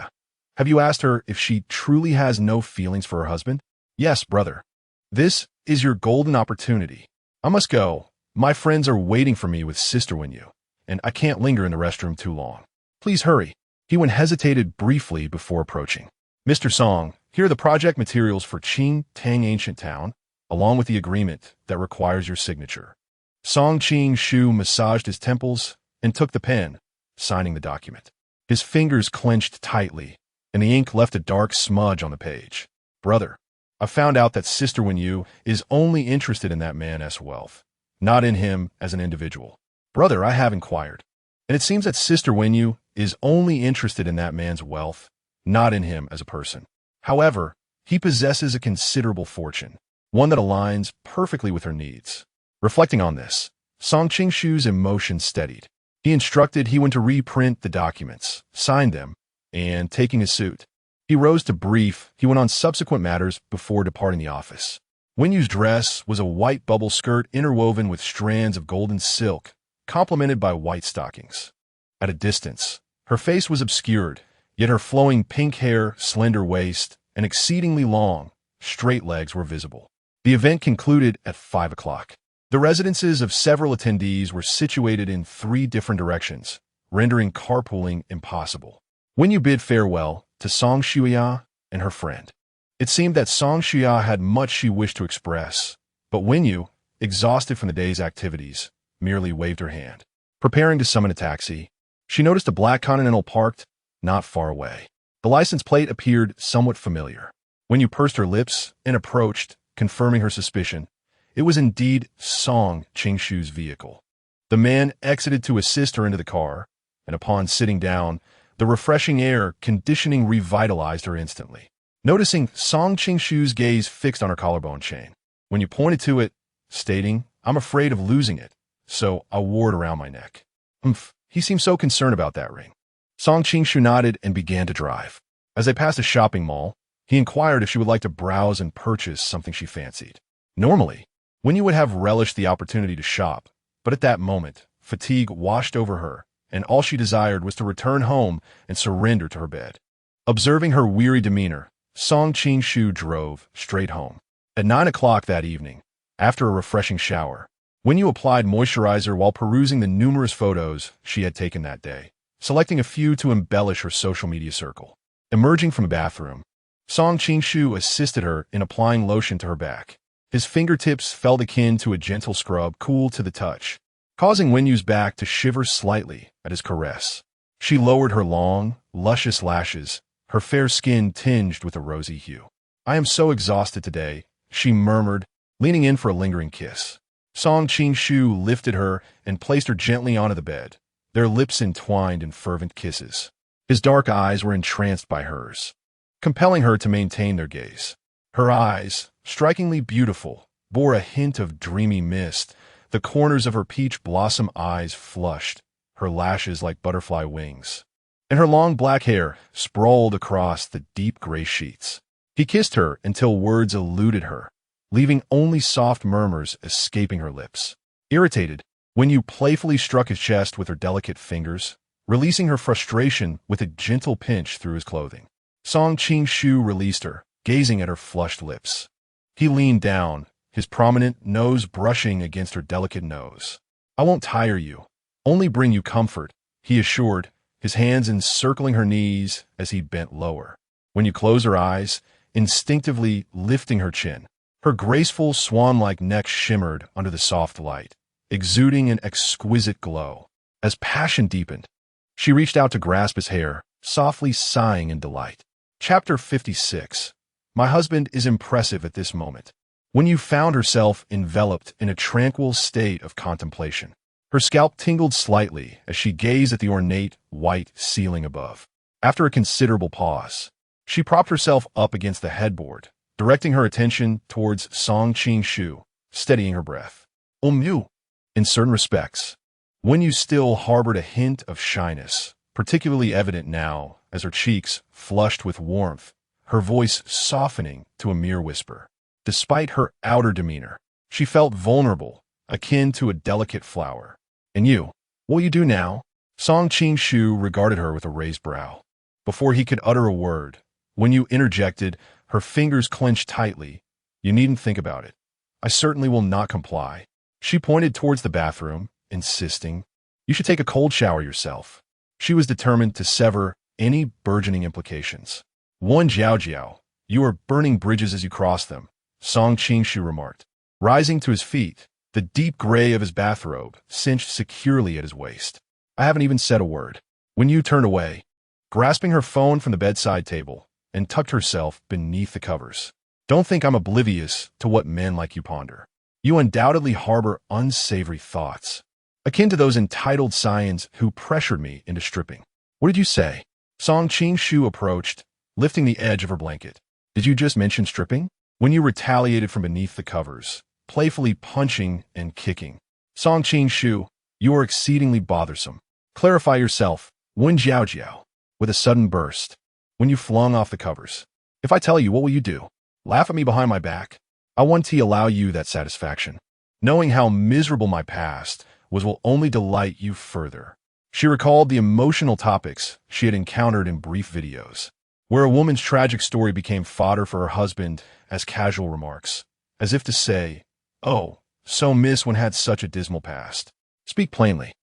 have you asked her if she truly has no feelings for her husband? Yes, brother. This is your golden opportunity. I must go. My friends are waiting for me with Sister Wen Yu, and I can't linger in the restroom too long. Please hurry. He hesitated briefly before approaching. Mr. Song, Here are the project materials for Qing Tang Ancient Town, along with the agreement that requires your signature. Song Qing Shu massaged his temples and took the pen, signing the document. His fingers clenched tightly, and the ink left a dark smudge on the page. Brother, I found out that Sister Wenyu is only interested in that man's wealth, not in him as an individual. Brother, I have inquired, and it seems that Sister Wenyu is only interested in that man's wealth, not in him as a person. However, he possesses a considerable fortune, one that aligns perfectly with her needs. Reflecting on this, Song Qingshu's emotions steadied. He instructed he went to reprint the documents, signed them, and taking his suit, he rose to brief. He went on subsequent matters before departing the office. Wenyu's dress was a white bubble skirt interwoven with strands of golden silk, complemented by white stockings. At a distance, her face was obscured, yet her flowing pink hair, slender waist, and exceedingly long, straight legs were visible. The event concluded at 5 o'clock. The residences of several attendees were situated in 3 different directions, rendering carpooling impossible. Wenyu bid farewell to Song Shuya and her friend. It seemed that Song Shuya had much she wished to express, but Wenyu, exhausted from the day's activities, merely waved her hand. Preparing to summon a taxi, she noticed a black Continental parked not far away. The license plate appeared somewhat familiar. Wenyu pursed her lips and approached, confirming her suspicion. It was indeed Song Qingshu's vehicle. The man exited to assist her into the car, and upon sitting down, the refreshing air conditioning revitalized her instantly. Noticing Song Qingshu's gaze fixed on her collarbone chain, Wenyu pointed to it, stating, "I'm afraid of losing it, so I wore it around my neck." He seemed so concerned about that ring. Song Qingshu nodded and began to drive. As they passed a shopping mall, he inquired if she would like to browse and purchase something she fancied. Normally, Wenyu would have relished the opportunity to shop, but at that moment, fatigue washed over her, and all she desired was to return home and surrender to her bed. Observing her weary demeanor, Song Qingshu drove straight home. At 9 o'clock that evening, after a refreshing shower, Wenyu applied moisturizer while perusing the numerous photos she had taken that day, selecting a few to embellish her social media circle. Emerging from the bathroom, Song Qingshu assisted her in applying lotion to her back. His fingertips felt akin to a gentle scrub, cool to the touch, causing Wenyu's back to shiver slightly at his caress. She lowered her long, luscious lashes, her fair skin tinged with a rosy hue. "I am so exhausted today," she murmured, leaning in for a lingering kiss. Song Qingshu lifted her and placed her gently onto the bed, their lips entwined in fervent kisses. His dark eyes were entranced by hers, compelling her to maintain their gaze. Her eyes, strikingly beautiful, bore a hint of dreamy mist. The corners of her peach blossom eyes flushed, her lashes like butterfly wings, and her long black hair sprawled across the deep gray sheets. He kissed her until words eluded her, leaving only soft murmurs escaping her lips. Irritated, Wenyu playfully struck his chest with her delicate fingers, releasing her frustration with a gentle pinch through his clothing. Song Qingshu released her, gazing at her flushed lips. He leaned down, his prominent nose brushing against her delicate nose. "I won't tire you, only bring you comfort," he assured, his hands encircling her knees as he bent lower. Wenyu closed her eyes, instinctively lifting her chin. Her graceful swan-like neck shimmered under the soft light, exuding an exquisite glow. As passion deepened, she reached out to grasp his hair, softly sighing in delight. Chapter 56. My husband is impressive at this moment. Wenyu found herself enveloped in a tranquil state of contemplation. Her scalp tingled slightly as she gazed at the ornate, white ceiling above. After a considerable pause, she propped herself up against the headboard, directing her attention towards Song Qingshu, steadying her breath. In certain respects, Wenyu still harbored a hint of shyness, particularly evident now as her cheeks flushed with warmth, her voice softening to a mere whisper. Despite her outer demeanor, she felt vulnerable, akin to a delicate flower. "And you, what will you do now?" Song Qingshu regarded her with a raised brow. Before he could utter a word, Wenyu interjected, her fingers clenched tightly. "You needn't think about it. I certainly will not comply." She pointed towards the bathroom, insisting, "You should take a cold shower yourself." She was determined to sever any burgeoning implications. "One Jiao Jiao, You are burning bridges as you cross them, Song Qingshu remarked. Rising to his feet, the deep gray of his bathrobe cinched securely at his waist. I haven't even said a word. When you turned away, grasping her phone from the bedside table, and tucked herself beneath the covers. Don't think I'm oblivious to what men like you ponder. You undoubtedly harbor unsavory thoughts, akin to those entitled scions who pressured me into stripping. What did you say? Song Qingshu approached, lifting the edge of her blanket. Did you just mention stripping? When you retaliated from beneath the covers, playfully punching and kicking. Song Qingshu, you are exceedingly bothersome. Clarify yourself, Wen Jiao, with a sudden burst. When you flung off the covers. If I tell you, what will you do? Laugh at me behind my back? I want to allow you that satisfaction. Knowing how miserable my past was will only delight you further. She recalled the emotional topics she had encountered in brief videos, where a woman's tragic story became fodder for her husband as casual remarks, as if to say, oh, so Miss One had such a dismal past. Speak plainly.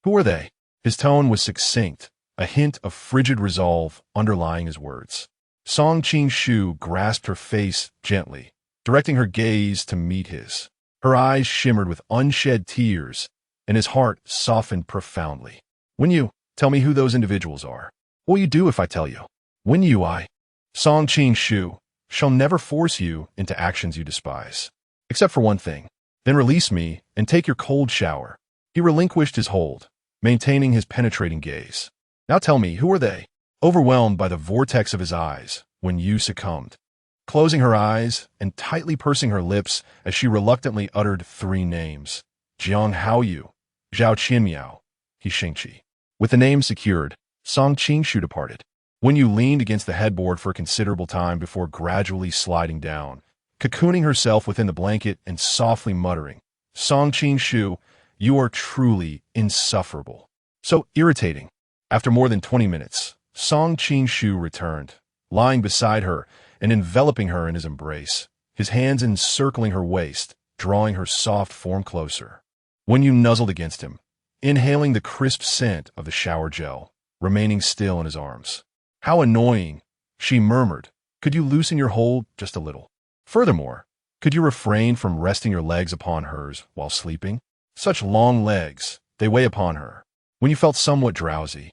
Who are they? His tone was succinct, a hint of frigid resolve underlying his words. Song Qingshu grasped her face gently, directing her gaze to meet his. Her eyes shimmered with unshed tears, and his heart softened profoundly. When you tell me who those individuals are, what will you do if I tell you? When I, Song Qingshu, shall never force you into actions you despise. Except for one thing. Then release me and take your cold shower. He relinquished his hold, maintaining his penetrating gaze. Now tell me, who are they? Overwhelmed by the vortex of his eyes, when you succumbed. Closing her eyes and tightly pursing her lips as she reluctantly uttered 3 names. Jiang Haoyu, Zhao Qinmiao, He Xingqi. With the name secured, Song Qingshu departed. When you leaned against the headboard for a considerable time before gradually sliding down, cocooning herself within the blanket and softly muttering, Song Qingshu, you are truly insufferable. So irritating. After more than 20 minutes, Song Qingshu returned, lying beside her and enveloping her in his embrace, his hands encircling her waist, drawing her soft form closer. When you nuzzled against him, inhaling the crisp scent of the shower gel, remaining still in his arms. How annoying, she murmured. Could you loosen your hold just a little? Furthermore, could you refrain from resting your legs upon hers while sleeping? Such long legs, they weigh upon her. When you felt somewhat drowsy,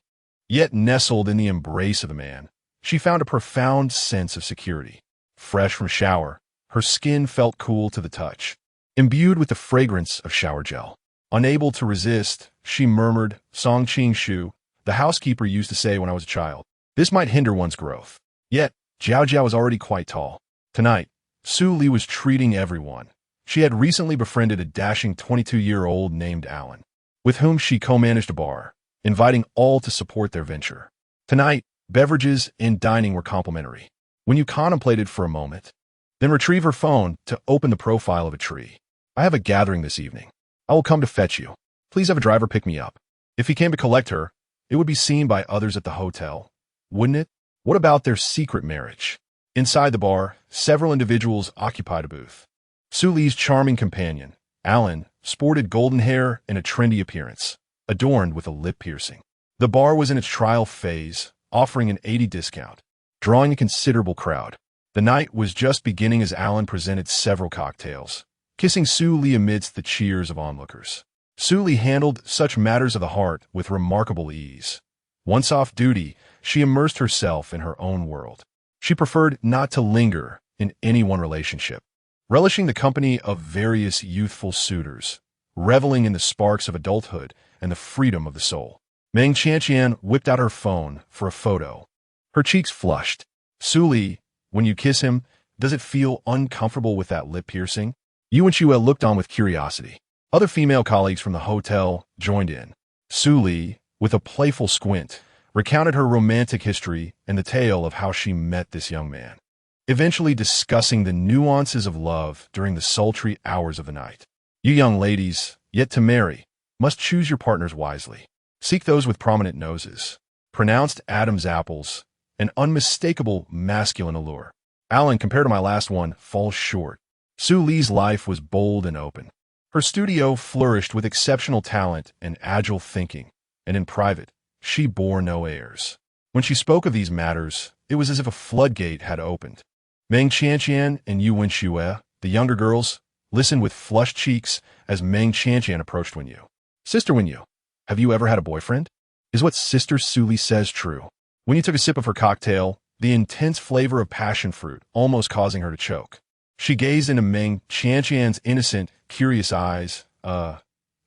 yet nestled in the embrace of the man, she found a profound sense of security. Fresh from shower, her skin felt cool to the touch, imbued with the fragrance of shower gel. Unable to resist, she murmured, Song Qingshu, the housekeeper used to say when I was a child. This might hinder one's growth. Yet, Jiao was already quite tall. Tonight, Su Li was treating everyone. She had recently befriended a dashing 22-year-old named Alan, with whom she co-managed a bar, inviting all to support their venture. Tonight, beverages and dining were complimentary. When you contemplated for a moment, then retrieve her phone to open the profile of a tree. I have a gathering this evening. I will come to fetch you. Please have a driver pick me up. If he came to collect her, it would be seen by others at the hotel, wouldn't it? What about their secret marriage? Inside the bar, several individuals occupied a booth. Su Li's charming companion, Alan, sported golden hair and a trendy appearance, adorned with a lip piercing. The bar was in its trial phase, offering an 80 discount, drawing a considerable crowd. The night was just beginning as Alan presented several cocktails, kissing Su Li amidst the cheers of onlookers. Su Li handled such matters of the heart with remarkable ease. Once off duty, she immersed herself in her own world. She preferred not to linger in any one relationship, relishing the company of various youthful suitors, reveling in the sparks of adulthood and the freedom of the soul. Meng Qianqian whipped out her phone for a photo. Her cheeks flushed. Su Li, when you kiss him, does it feel uncomfortable with that lip piercing? Yuan Chue looked on with curiosity. Other female colleagues from the hotel joined in. Su Li, with a playful squint, recounted her romantic history and the tale of how she met this young man, eventually discussing the nuances of love during the sultry hours of the night. You young ladies, yet to marry, must choose your partners wisely. Seek those with prominent noses, pronounced Adam's apples, an unmistakable masculine allure. Alan, compared to my last one, falls short. Su Li's life was bold and open. Her studio flourished with exceptional talent and agile thinking, and in private, she bore no airs. When she spoke of these matters, it was as if a floodgate had opened. Meng Qianqian and Yu Wenxue, the younger girls, listened with flushed cheeks as Meng Qianqian approached Wenyu. Sister Wenyu, have you ever had a boyfriend? Is what Sister Suli says true? Wenyu took a sip of her cocktail, the intense flavor of passion fruit almost causing her to choke. She gazed into Meng Qianqian's innocent, curious eyes.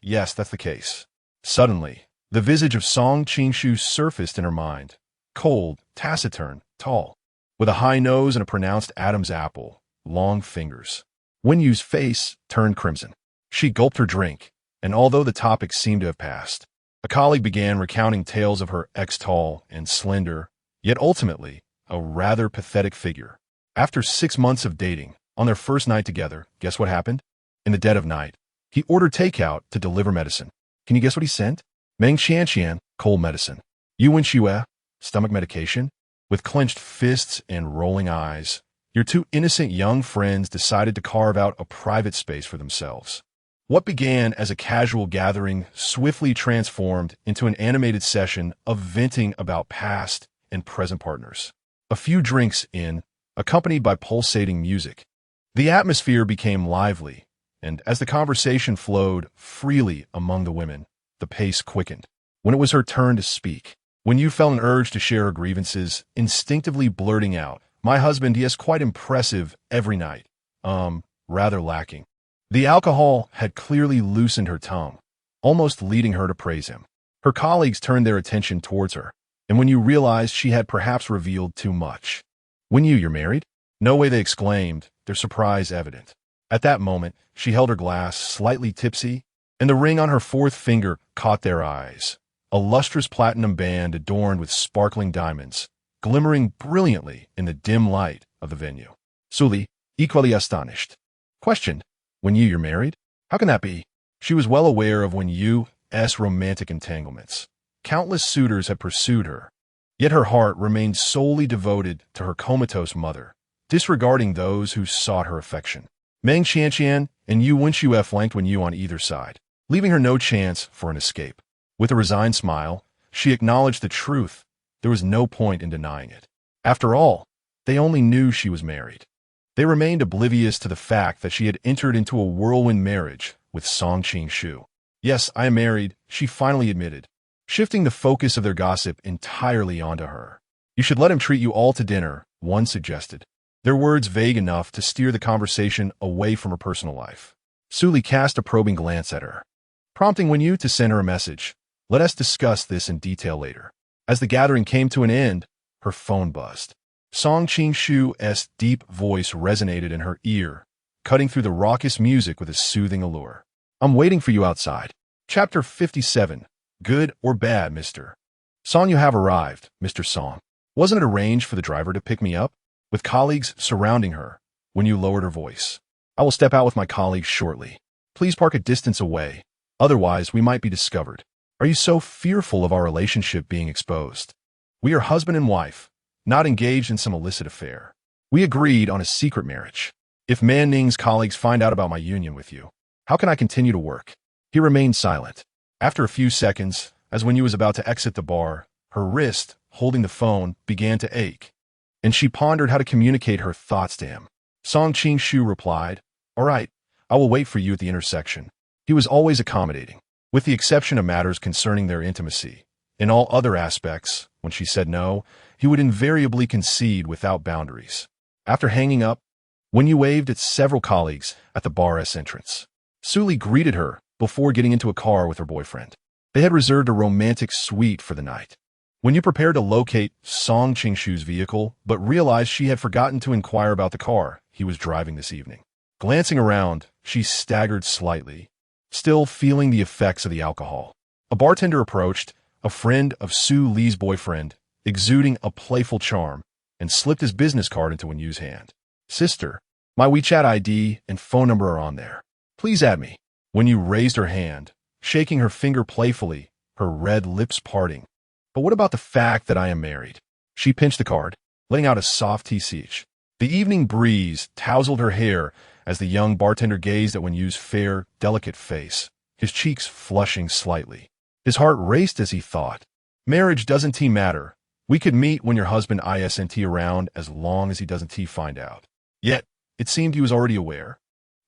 Yes, that's the case. Suddenly, the visage of Song Qingshu surfaced in her mind. Cold, taciturn, tall, with a high nose and a pronounced Adam's apple, long fingers. Wenyu's face turned crimson. She gulped her drink, and although the topic seemed to have passed, a colleague began recounting tales of her ex-tall and slender, yet ultimately a rather pathetic figure. After 6 months of dating, on their first night together, guess what happened? In the dead of night, he ordered takeout to deliver medicine. Can you guess what he sent? Meng Qianqian, cold medicine. Yu Wenxue, stomach medication. With clenched fists and rolling eyes, your two innocent young friends decided to carve out a private space for themselves. What began as a casual gathering swiftly transformed into an animated session of venting about past and present partners. A few drinks in, accompanied by pulsating music, the atmosphere became lively, and as the conversation flowed freely among the women, the pace quickened. When it was her turn to speak, when you felt an urge to share her grievances, instinctively blurting out, "My husband, he is quite impressive every night." Rather lacking. The alcohol had clearly loosened her tongue, almost leading her to praise him. Her colleagues turned their attention towards her, and when you realized she had perhaps revealed too much. You're married? No way, they exclaimed, their surprise evident. At that moment, she held her glass, slightly tipsy, and the ring on her fourth finger caught their eyes. A lustrous platinum band adorned with sparkling diamonds, glimmering brilliantly in the dim light of the venue. Suli, equally astonished, questioned, you're married? How can that be? She was well aware of Wenyu's romantic entanglements. Countless suitors had pursued her, yet her heart remained solely devoted to her comatose mother, disregarding those who sought her affection. Meng Qianqian and Yu Wenxue flanked Wenyu on either side, leaving her no chance for an escape. With a resigned smile, she acknowledged the truth. There was no point in denying it. After all, they only knew she was married. They remained oblivious to the fact that she had entered into a whirlwind marriage with Song Qingshu. Yes, I am married, she finally admitted, shifting the focus of their gossip entirely onto her. You should let him treat you all to dinner, one suggested, their words vague enough to steer the conversation away from her personal life. Suli cast a probing glance at her, prompting Wenyu to send her a message. Let us discuss this in detail later. As the gathering came to an end, her phone buzzed. Song Qingshu's deep voice resonated in her ear, cutting through the raucous music with a soothing allure. I'm waiting for you outside. Chapter 57. Good or bad, Mr. Song, you have arrived, Mr. Song. Wasn't it arranged for the driver to pick me up? With colleagues surrounding her, Wenyu lowered her voice. I will step out with my colleagues shortly. Please park a distance away. Otherwise, we might be discovered. Are you so fearful of our relationship being exposed? We are husband and wife, not engaged in some illicit affair. We agreed on a secret marriage. If Man Ning's colleagues find out about my union with you, how can I continue to work? He remained silent. After a few seconds, as Wenyu was about to exit the bar, her wrist, holding the phone, began to ache, and she pondered how to communicate her thoughts to him. Song Qingshu replied, All right, I will wait for you at the intersection. He was always accommodating, with the exception of matters concerning their intimacy. In all other aspects, when she said no, he would invariably concede without boundaries. After hanging up, Wenyu waved at several colleagues at the bar's entrance. Suli greeted her before getting into a car with her boyfriend. They had reserved a romantic suite for the night. Wenyu prepared to locate Song Qingshu's vehicle, but realized she had forgotten to inquire about the car he was driving this evening. Glancing around, she staggered slightly, still feeling the effects of the alcohol. A bartender approached, a friend of Su Li's boyfriend, exuding a playful charm, and slipped his business card into Wenyu's hand. Sister, my WeChat ID and phone number are on there. Please add me. Wenyu raised her hand, shaking her finger playfully, her red lips parting. But what about the fact that I am married? She pinched the card, letting out a soft tsh. The evening breeze tousled her hair as the young bartender gazed at Wenyu's fair, delicate face, his cheeks flushing slightly. His heart raced as he thought. Marriage doesn't matter, We could meet when your husband isn't around as long as he doesn't find out. Yet, it seemed he was already aware.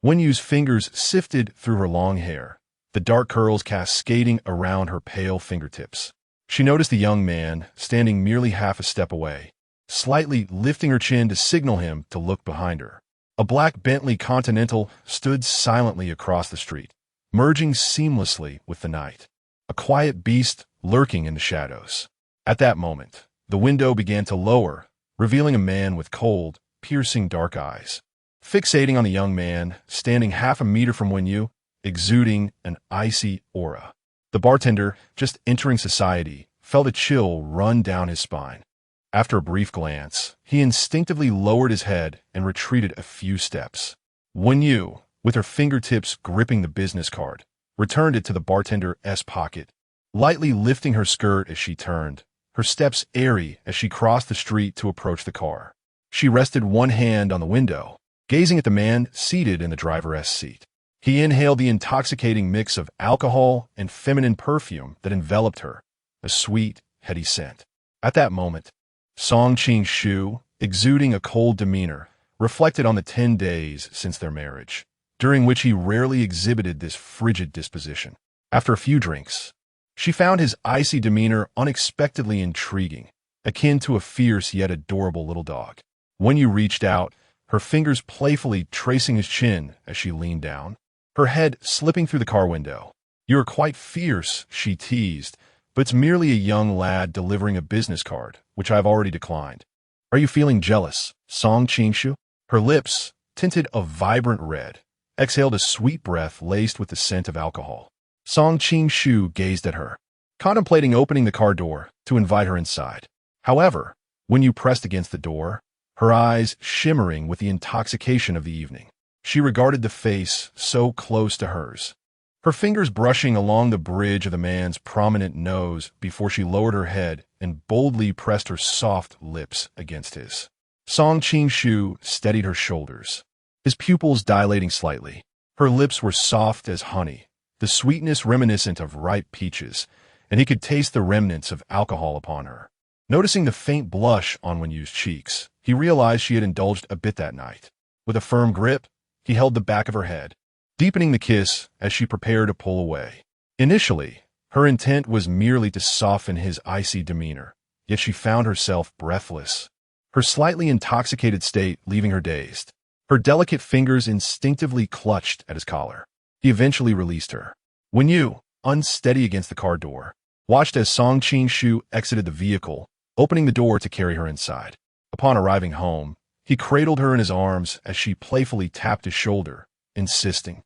Wenyu's fingers sifted through her long hair, the dark curls cascading around her pale fingertips. She noticed the young man standing merely half a step away, slightly lifting her chin to signal him to look behind her. A black Bentley Continental stood silently across the street, merging seamlessly with the night, a quiet beast lurking in the shadows. At that moment, the window began to lower, revealing a man with cold, piercing dark eyes. Fixating on the young man, standing half a meter from Wenyu, exuding an icy aura. The bartender, just entering society, felt a chill run down his spine. After a brief glance, he instinctively lowered his head and retreated a few steps. Wenyu, with her fingertips gripping the business card, returned it to the bartender's pocket, lightly lifting her skirt as she turned, her steps airy as she crossed the street to approach the car. She rested one hand on the window, gazing at the man seated in the driver's seat. He inhaled the intoxicating mix of alcohol and feminine perfume that enveloped her, a sweet, heady scent. At that moment, Song Qing-shu, exuding a cold demeanor, reflected on the 10 days since their marriage, during which he rarely exhibited this frigid disposition. After a few drinks, she found his icy demeanor unexpectedly intriguing, akin to a fierce yet adorable little dog. When you reached out, her fingers playfully tracing his chin as she leaned down, her head slipping through the car window. "You're quite fierce," she teased, "but it's merely a young lad delivering a business card, which I've already declined. Are you feeling jealous, Song Qing-shu?" Her lips, tinted a vibrant red, exhaled a sweet breath laced with the scent of alcohol. Song Qing-shu gazed at her, contemplating opening the car door to invite her inside. However, when you pressed against the door, her eyes shimmering with the intoxication of the evening, she regarded the face so close to hers, her fingers brushing along the bridge of the man's prominent nose before she lowered her head and boldly pressed her soft lips against his. Song Qing-shu steadied her shoulders, his pupils dilating slightly. Her lips were soft as honey, the sweetness reminiscent of ripe peaches, and he could taste the remnants of alcohol upon her. Noticing the faint blush on Wenyu's cheeks, he realized she had indulged a bit that night. With a firm grip, he held the back of her head, deepening the kiss as she prepared to pull away. Initially, her intent was merely to soften his icy demeanor, yet she found herself breathless, her slightly intoxicated state leaving her dazed. Her delicate fingers instinctively clutched at his collar. He eventually released her. Wenyu, unsteady against the car door, watched as Song Qing-shu exited the vehicle, opening the door to carry her inside. Upon arriving home, he cradled her in his arms as she playfully tapped his shoulder, insisting,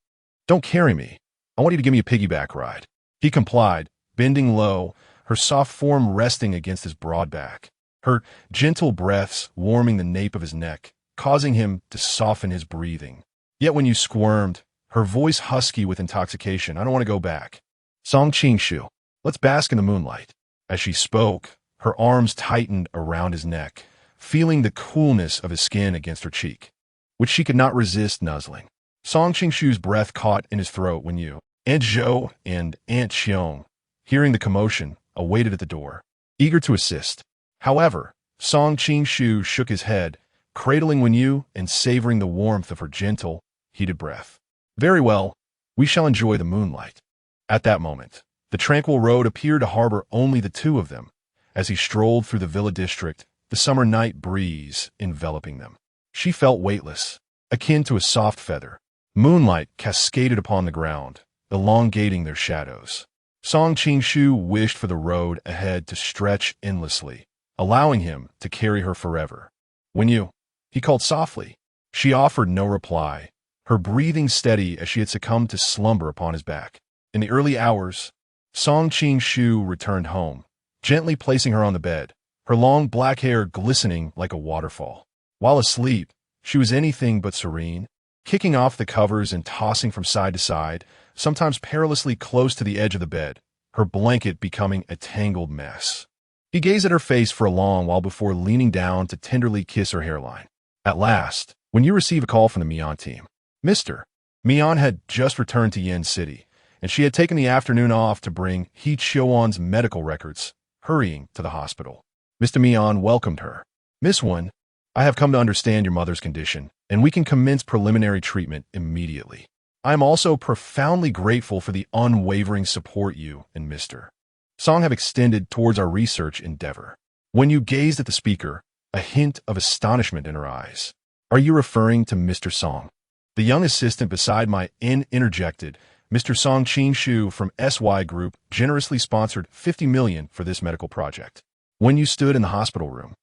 "Don't carry me. I want you to give me a piggyback ride." He complied, bending low, her soft form resting against his broad back, her gentle breaths warming the nape of his neck, causing him to soften his breathing. Yet when you squirmed, her voice husky with intoxication, "I don't want to go back. Song Qing-shu, let's bask in the moonlight." As she spoke, her arms tightened around his neck, feeling the coolness of his skin against her cheek, which she could not resist nuzzling. Song Qing-shu's breath caught in his throat when Aunt Zhou and Aunt Xiong, hearing the commotion, awaited at the door, eager to assist. However, Song Qing-shu shook his head, cradling Wenyu and savoring the warmth of her gentle, heated breath. "Very well, we shall enjoy the moonlight." At that moment, the tranquil road appeared to harbor only the two of them, as he strolled through the villa district, the summer night breeze enveloping them. She felt weightless, akin to a soft feather. Moonlight cascaded upon the ground, elongating their shadows. Song Qing-shu wished for the road ahead to stretch endlessly, allowing him to carry her forever. "Wenyu," he called softly. She offered no reply, her breathing steady as she had succumbed to slumber upon his back. In the early hours, Song Qing-shu returned home, gently placing her on the bed, her long black hair glistening like a waterfall. While asleep, she was anything but serene, kicking off the covers and tossing from side to side, sometimes perilously close to the edge of the bed, her blanket becoming a tangled mess. He gazed at her face for a long while before leaning down to tenderly kiss her hairline. At last, when you receive a call from the Mian team, Mr. Mian had just returned to Yen City, and she had taken the afternoon off to bring He Chioan's medical records, hurrying to the hospital. Mr. Mian welcomed her. Miss Wen, I have come to understand your mother's condition, and we can commence preliminary treatment immediately. I am also profoundly grateful for the unwavering support you and Mr. Song have extended towards our research endeavor. When you gazed at the speaker, a hint of astonishment in her eyes. Are you referring to Mr. Song? The young assistant beside my interjected. Mr. Song Qing-shu from SY Group generously sponsored $50 million for this medical project. When you stood in the hospital room,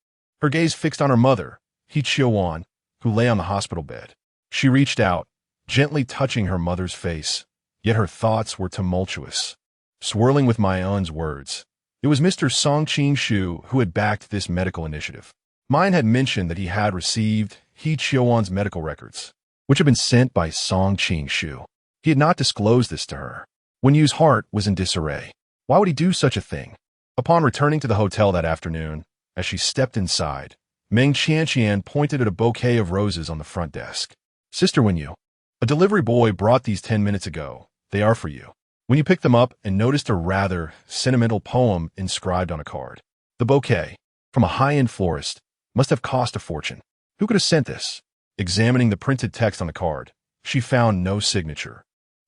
her gaze fixed on her mother, He Chio-wan, who lay on the hospital bed. She reached out, gently touching her mother's face, yet her thoughts were tumultuous. Swirling with my aunt's words, it was Mr. Song Qing-shu who had backed this medical initiative. Mine had mentioned that he had received He Chio-wan's medical records, which had been sent by Song Qing-shu. He had not disclosed this to her. Wen Yu's heart was in disarray. Why would he do such a thing? Upon returning to the hotel that afternoon, as she stepped inside, Meng Qianqian pointed at a bouquet of roses on the front desk. Sister Wen Yu, a delivery boy brought these 10 minutes ago. They are for you. When you picked them up and noticed a rather sentimental poem inscribed on a card. The bouquet, from a high-end florist, must have cost a fortune. Who could have sent this? Examining the printed text on the card, she found no signature.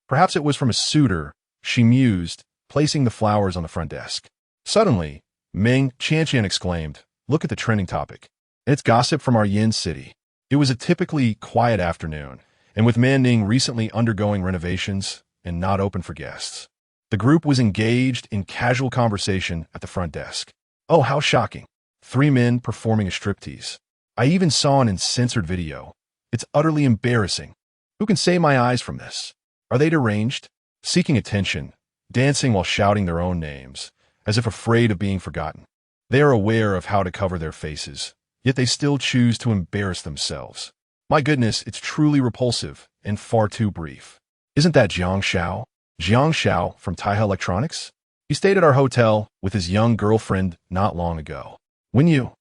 Perhaps it was from a suitor, she mused, placing the flowers on the front desk. Suddenly, Meng Qianqian exclaimed, look at the trending topic. It's gossip from our Yin city. It was a typically quiet afternoon, and with Manning recently undergoing renovations and not open for guests. The group was engaged in casual conversation at the front desk. Oh, how shocking. 3 men performing a striptease. I even saw an uncensored video. It's utterly embarrassing. Who can save my eyes from this? Are they deranged? Seeking attention, dancing while shouting their own names, as if afraid of being forgotten. They are aware of how to cover their faces, yet they still choose to embarrass themselves. My goodness, it's truly repulsive and far too brief. Isn't that Jiang Xiao? Jiang Xiao from Taihe Electronics? He stayed at our hotel with his young girlfriend not long ago. When you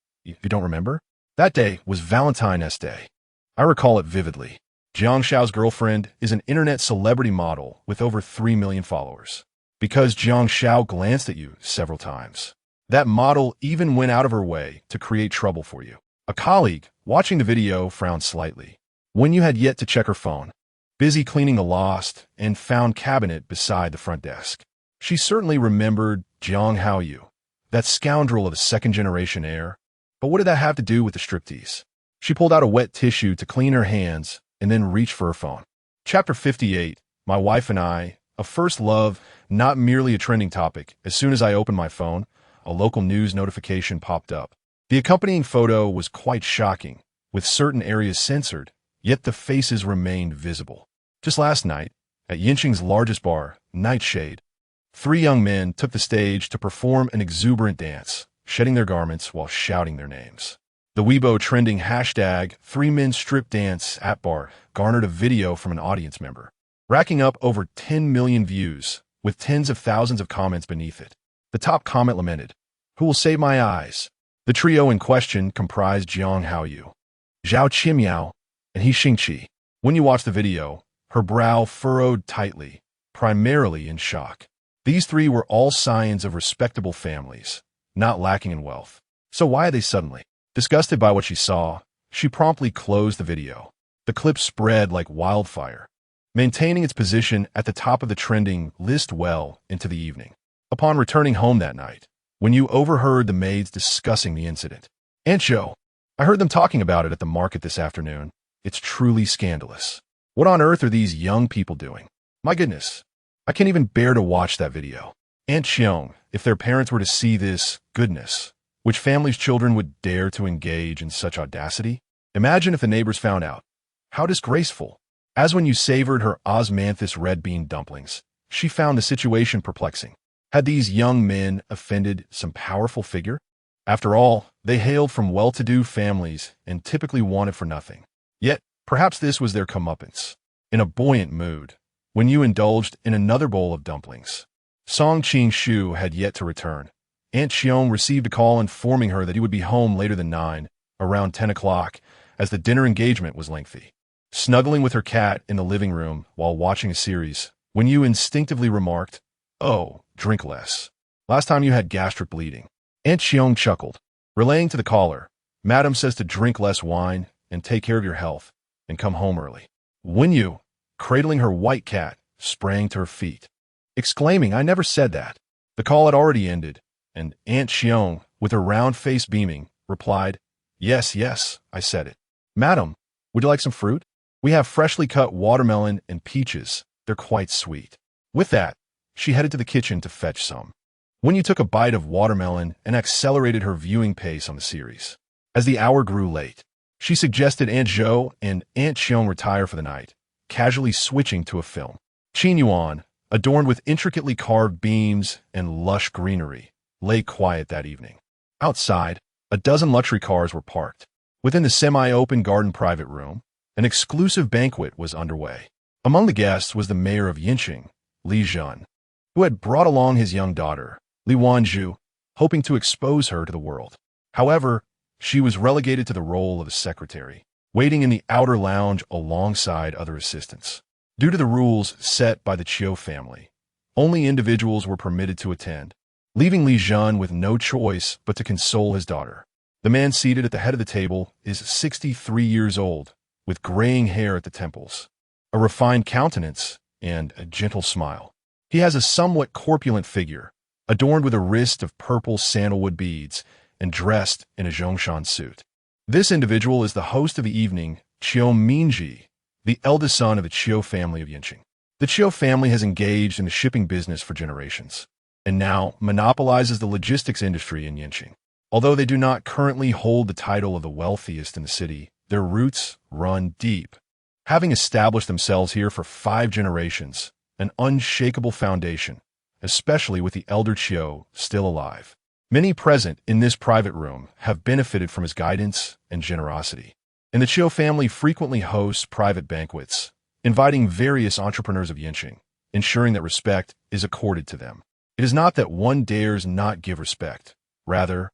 don't remember? That day was Valentine's Day. I recall it vividly. Jiang Xiao's girlfriend is an internet celebrity model with over 3 million followers. Because Jiang Xiao glanced at you several times, that model even went out of her way to create trouble for you. A colleague, watching the video, frowned slightly. When you had yet to check her phone, busy cleaning the lost and found cabinet beside the front desk. She certainly remembered Jiang Haoyu, that scoundrel of a second-generation heir. But what did that have to do with the striptease? She pulled out a wet tissue to clean her hands and then reached for her phone. Chapter 58, My Wife and I, a first love, not merely a trending topic. As soon as I opened my phone, a local news notification popped up. The accompanying photo was quite shocking, with certain areas censored, yet the faces remained visible. Just last night, at Yinqing's largest bar, Nightshade, 3 young men took the stage to perform an exuberant dance, shedding their garments while shouting their names. The Weibo trending hashtag 3men strip dance at bar garnered a video from an audience member, racking up over 10 million views, with tens of thousands of comments beneath it. The top comment lamented, "Who will save my eyes?" The trio in question comprised Jiang Haoyu, Zhao Qimiao, and He Xingqi. When you watch the video, her brow furrowed tightly, primarily in shock. These 3 were all scions of respectable families, not lacking in wealth. So why are they suddenly? Disgusted by what she saw, she promptly closed the video. The clip spread like wildfire, maintaining its position at the top of the trending list well into the evening. Upon returning home that night, when you overheard the maids discussing the incident. "Aunt Jo, I heard them talking about it at the market this afternoon. It's truly scandalous. What on earth are these young people doing? My goodness, I can't even bear to watch that video." Aunt Xiong, if their parents were to see this, goodness, which family's children would dare to engage in such audacity? Imagine if the neighbors found out. How disgraceful. As when you savored her osmanthus red bean dumplings, she found the situation perplexing. Had these young men offended some powerful figure? After all, they hailed from well-to-do families and typically wanted for nothing. Yet, perhaps this was their comeuppance. In a buoyant mood, when you indulged in another bowl of dumplings. Song Qing-shu had yet to return. Aunt Xiong received a call informing her that he would be home later than 9, around 10 o'clock, as the dinner engagement was lengthy. Snuggling with her cat in the living room while watching a series, when you instinctively remarked, "Oh, drink less. Last time you had gastric bleeding." Aunt Xiong chuckled. Relaying to the caller, Madam says to drink less wine and take care of your health and come home early. Wenyu, cradling her white cat, sprang to her feet, exclaiming, I never said that. The call had already ended, and Aunt Xiong, with her round face beaming, replied, Yes, yes, I said it. Madam, would you like some fruit? We have freshly cut watermelon and peaches. They're quite sweet. With that, she headed to the kitchen to fetch some. Wenyu took a bite of watermelon and accelerated her viewing pace on the series. As the hour grew late, she suggested Aunt Zhou and Aunt Xiong retire for the night, casually switching to a film. Qin Yuan, adorned with intricately carved beams and lush greenery, lay quiet that evening. Outside, a dozen luxury cars were parked. Within the semi-open garden private room, an exclusive banquet was underway. Among the guests was the mayor of Yinqing, Li Zhen, who had brought along his young daughter, Li Wanzhu, hoping to expose her to the world. However, she was relegated to the role of a secretary, waiting in the outer lounge alongside other assistants. Due to the rules set by the Qiu family, only individuals were permitted to attend, leaving Li Zhen with no choice but to console his daughter. The man seated at the head of the table is 63 years old, with graying hair at the temples, a refined countenance, and a gentle smile. He has a somewhat corpulent figure, adorned with a wrist of purple sandalwood beads and dressed in a Zhongshan suit. This individual is the host of the evening, Qiu Mingji, the eldest son of the Qiu family of Yinqing. The Qiu family has engaged in the shipping business for generations, and now monopolizes the logistics industry in Yinqing. Although they do not currently hold the title of the wealthiest in the city, their roots run deep. Having established themselves here for 5 generations, an unshakable foundation, especially with the elder Qiu still alive. Many present in this private room have benefited from his guidance and generosity. And the Qiu family frequently hosts private banquets, inviting various entrepreneurs of Yinqing, ensuring that respect is accorded to them. It is not that one dares not give respect. Rather,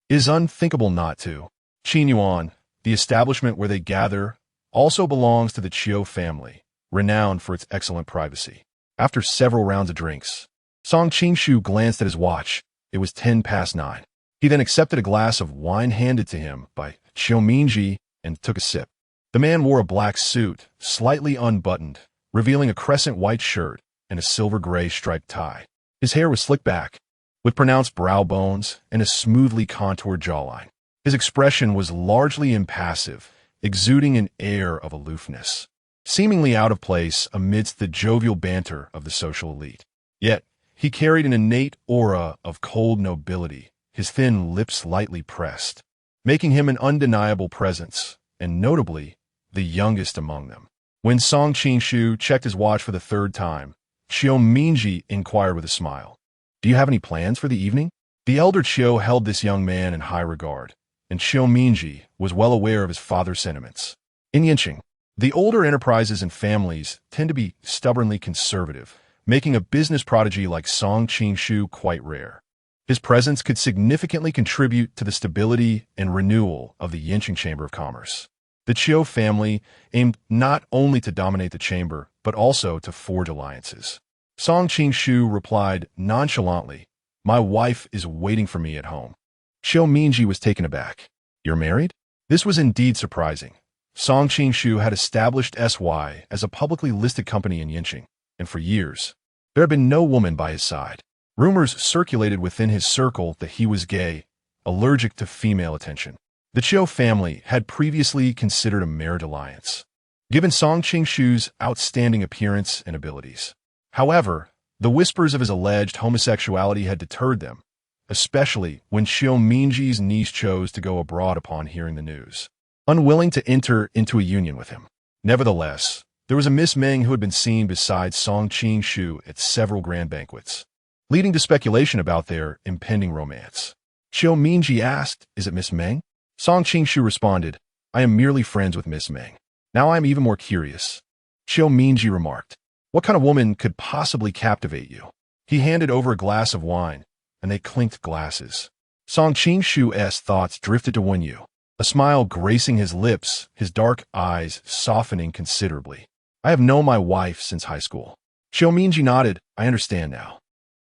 it is unthinkable not to. Qin Yuan, the establishment where they gather, also belongs to the Qiu family, renowned for its excellent privacy. After several rounds of drinks, Song Qingshu glanced at his watch. It was 9:10. He then accepted a glass of wine handed to him by Qiu Mingji and took a sip. The man wore a black suit, slightly unbuttoned, revealing a crescent white shirt and a silver-gray striped tie. His hair was slicked back, with pronounced brow bones and a smoothly contoured jawline. His expression was largely impassive, exuding an air of aloofness, seemingly out of place amidst the jovial banter of the social elite. Yet, he carried an innate aura of cold nobility, his thin lips lightly pressed, making him an undeniable presence, and notably, the youngest among them. When Song Qingshu checked his watch for the 3rd time, Qiu Mingji inquired with a smile, Do you have any plans for the evening? The elder Qiu held this young man in high regard, and Qiu Mingji was well aware of his father's sentiments. In Yinqing, the older enterprises and families tend to be stubbornly conservative, making a business prodigy like Song Qingshu quite rare. His presence could significantly contribute to the stability and renewal of the Yinqing Chamber of Commerce. The Qiu family aimed not only to dominate the chamber, but also to forge alliances. Song Qingshu replied nonchalantly, My wife is waiting for me at home. Qiu Mingji was taken aback. You're married? This was indeed surprising. Song Qingshu had established SY as a publicly listed company in Yinqing, and for years, there had been no woman by his side. Rumors circulated within his circle that he was gay, allergic to female attention. The Qiu family had previously considered a marriage alliance, given Song Qingshu's outstanding appearance and abilities. However, the whispers of his alleged homosexuality had deterred them, especially when Qiu Mingji's niece chose to go abroad upon hearing the news, unwilling to enter into a union with him. Nevertheless, there was a Miss Meng who had been seen beside Song Qingshu at several grand banquets, leading to speculation about their impending romance. Qiu Mingji asked, Is it Miss Meng? Song Qingshu responded, I am merely friends with Miss Meng. Now I am even more curious. Qiu Mingji remarked, What kind of woman could possibly captivate you? He handed over a glass of wine, and they clinked glasses. Song Qingshu's thoughts drifted to Wenyu, a smile gracing his lips, his dark eyes softening considerably. I have known my wife since high school. Qiu Mingji nodded, I understand now.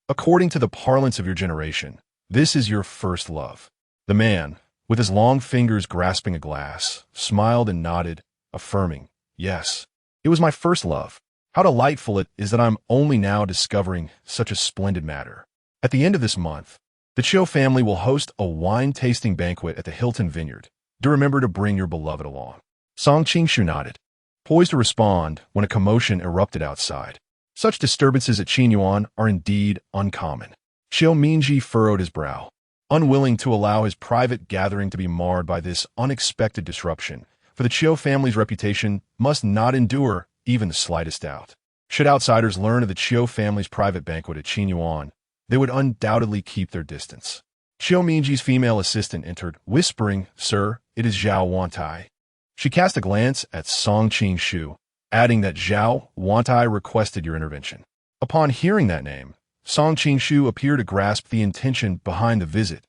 According to the parlance of your generation, this is your first love. The man, with his long fingers grasping a glass, smiled and nodded, affirming, "Yes, it was my first love. How delightful it is that I'm only now discovering such a splendid matter." At the end of this month, the Chiu family will host a wine-tasting banquet at the Hilton Vineyard. Do remember to bring your beloved along. Song Qingshu nodded, poised to respond when a commotion erupted outside. Such disturbances at Qinyuan are indeed uncommon. Xiao Mingji furrowed his brow, unwilling to allow his private gathering to be marred by this unexpected disruption, for the Chiu family's reputation must not endure even the slightest doubt. Should outsiders learn of the Chiu family's private banquet at Qinyuan, they would undoubtedly keep their distance. Xiao Mingji's female assistant entered, whispering, "Sir, it is Zhao Wantai." She cast a glance at Song Qingshu, adding that Zhao Wantai requested your intervention. Upon hearing that name, Song Qingshu appeared to grasp the intention behind the visit.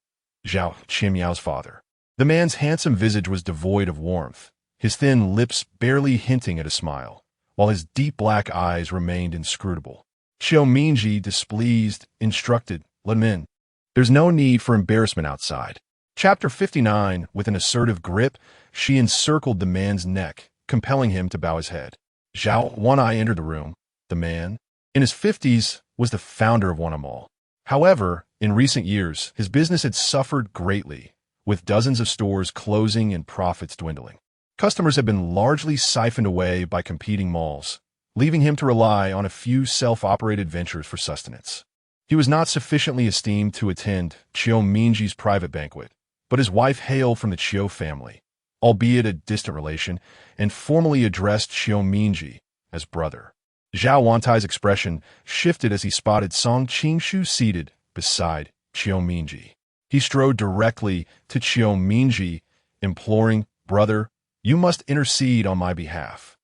Zhao Qimiao's father. The man's handsome visage was devoid of warmth, his thin lips barely hinting at a smile, while his deep black eyes remained inscrutable. Xiao Mingji, displeased, instructed, "Let him in. There's no need for embarrassment outside." Chapter 59, with an assertive grip, she encircled the man's neck, compelling him to bow his head. Zhao Wanai entered the room. The man, in his 50s, was the founder of Wanamall. However, in recent years, his business had suffered greatly, with dozens of stores closing and profits dwindling. Customers had been largely siphoned away by competing malls, leaving him to rely on a few self-operated ventures for sustenance. He was not sufficiently esteemed to attend Chiu Mingji's private banquet, but his wife hailed from the Chiu family, albeit a distant relation, and formally addressed Chiu Mingji as brother. Zhao Wantai's expression shifted as he spotted Song Qingshu seated beside Chiu Mingji. He strode directly to Chiu Mingji, imploring, "Brother, you must intercede on my behalf.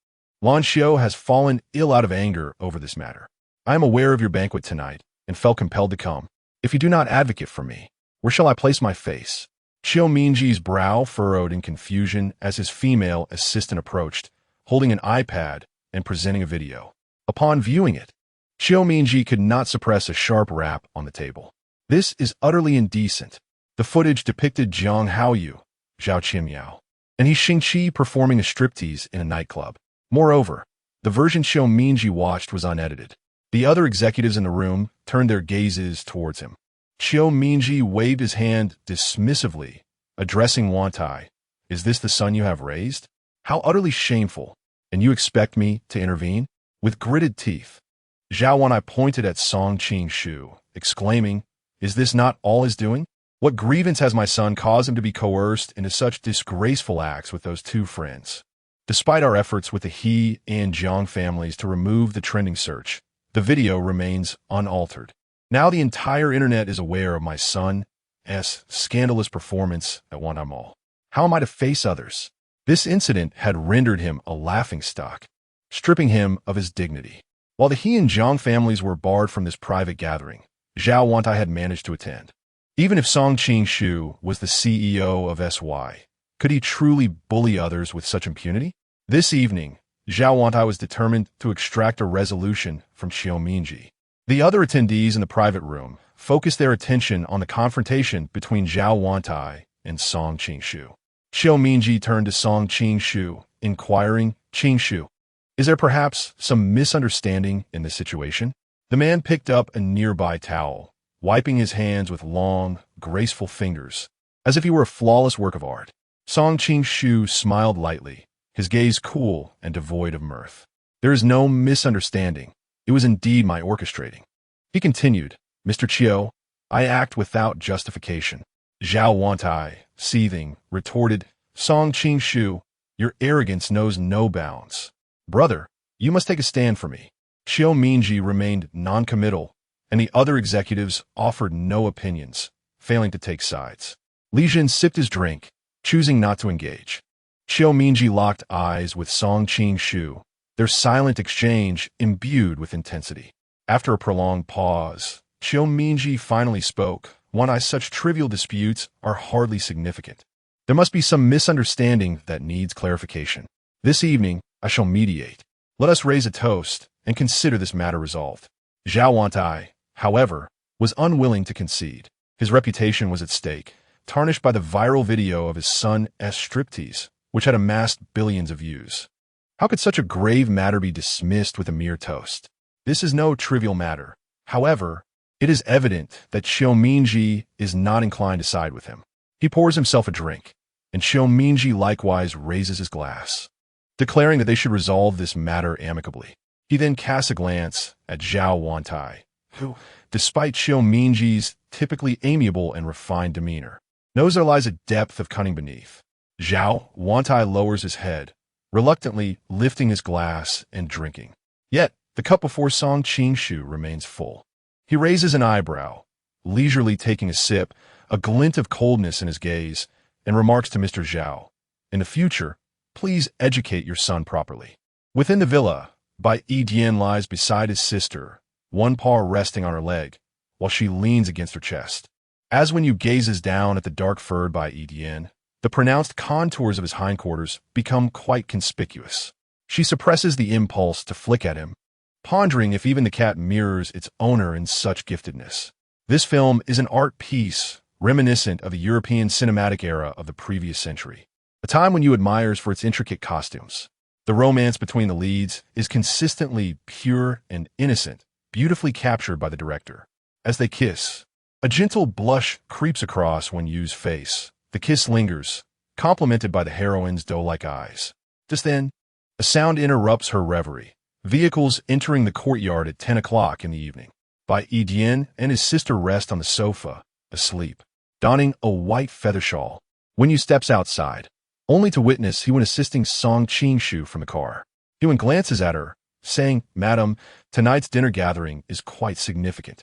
Lan Xiu has fallen ill out of anger over this matter. I am aware of your banquet tonight and felt compelled to come. If you do not advocate for me, where shall I place my face?" Chiu Mingji's brow furrowed in confusion as his female assistant approached, holding an iPad and presenting a video. Upon viewing it, Chiu Mingji could not suppress a sharp rap on the table. "This is utterly indecent." The footage depicted Jiang Haoyu, Zhao Qimiao, and He Xingqi performing a striptease in a nightclub. Moreover, the version Chiu Mingji watched was unedited. The other executives in the room turned their gazes towards him. Chiu Mingji waved his hand dismissively, addressing Wantai, "Is this the son you have raised? How utterly shameful, and you expect me to intervene?" With gritted teeth, Zhao Wantai pointed at Song Qingshu, exclaiming, "Is this not all his doing? What grievance has my son caused him to be coerced into such disgraceful acts with those two friends?" Despite our efforts with the He and Jiang families to remove the trending search, the video remains unaltered. Now the entire internet is aware of my son's scandalous performance at Wanamall. How am I to face others? This incident had rendered him a laughingstock, stripping him of his dignity. While the He and Jiang families were barred from this private gathering, Zhao Wantai had managed to attend. Even if Song Qingshu was the CEO of SY, could he truly bully others with such impunity? This evening, Zhao Wantai was determined to extract a resolution from Chiu Mingji. The other attendees in the private room focused their attention on the confrontation between Zhao Wantai and Song Qingshu. Chiu Mingji turned to Song Qingshu, inquiring, "Qingshu, is there perhaps some misunderstanding in this situation?" The man picked up a nearby towel, wiping his hands with long, graceful fingers, as if he were a flawless work of art. Song Qingshu smiled lightly, his gaze cool and devoid of mirth. "There is no misunderstanding. It was indeed my orchestrating." He continued, "Mr. Chiu, I act without justification." Zhao Wantai, seething, retorted, "Song Qingshu, your arrogance knows no bounds. Brother, you must take a stand for me." Chiu Mingji remained non-committal, and the other executives offered no opinions, failing to take sides. Li Jin sipped his drink, choosing not to engage. Chiu Mingji locked eyes with Song Qingshu, their silent exchange imbued with intensity. After a prolonged pause, Chiu Mingji finally spoke. "One, such trivial disputes are hardly significant. There must be some misunderstanding that needs clarification. This evening, I shall mediate. Let us raise a toast and consider this matter resolved." Zhao Wantai, however, was unwilling to concede. His reputation was at stake, tarnished by the viral video of his son's striptease, which had amassed billions of views. How could such a grave matter be dismissed with a mere toast? This is no trivial matter. However, it is evident that Xiaominji is not inclined to side with him. He pours himself a drink, and Xiaominji likewise raises his glass, declaring that they should resolve this matter amicably. He then casts a glance at Zhao Wantai, who, despite Xiaominji's typically amiable and refined demeanor, knows there lies a depth of cunning beneath. Zhao Wantai lowers his head, reluctantly lifting his glass and drinking. Yet, the cup before Song Qingshu remains full. He raises an eyebrow, leisurely taking a sip, a glint of coldness in his gaze, and remarks to Mr. Zhao, "In the future, please educate your son properly." Within the villa, Bai Yidian lies beside his sister, one paw resting on her leg, while she leans against her chest. As when you gazes down at the dark-furred Bai Yidian, the pronounced contours of his hindquarters become quite conspicuous. She suppresses the impulse to flick at him, pondering if even the cat mirrors its owner in such giftedness. This film is an art piece reminiscent of the European cinematic era of the previous century, a time when you admires for its intricate costumes. The romance between the leads is consistently pure and innocent, beautifully captured by the director. As they kiss, a gentle blush creeps across Wen Yu's face. The kiss lingers, complemented by the heroine's doe-like eyes. Just then, a sound interrupts her reverie. Vehicles entering the courtyard at 10 o'clock in the evening. Bai Yidian and his sister rest on the sofa, asleep, donning a white feather shawl. Wen Yu steps outside, only to witness Hewen assisting Song Qingshu from the car. Hewen glances at her, saying, "Madam, tonight's dinner gathering is quite significant.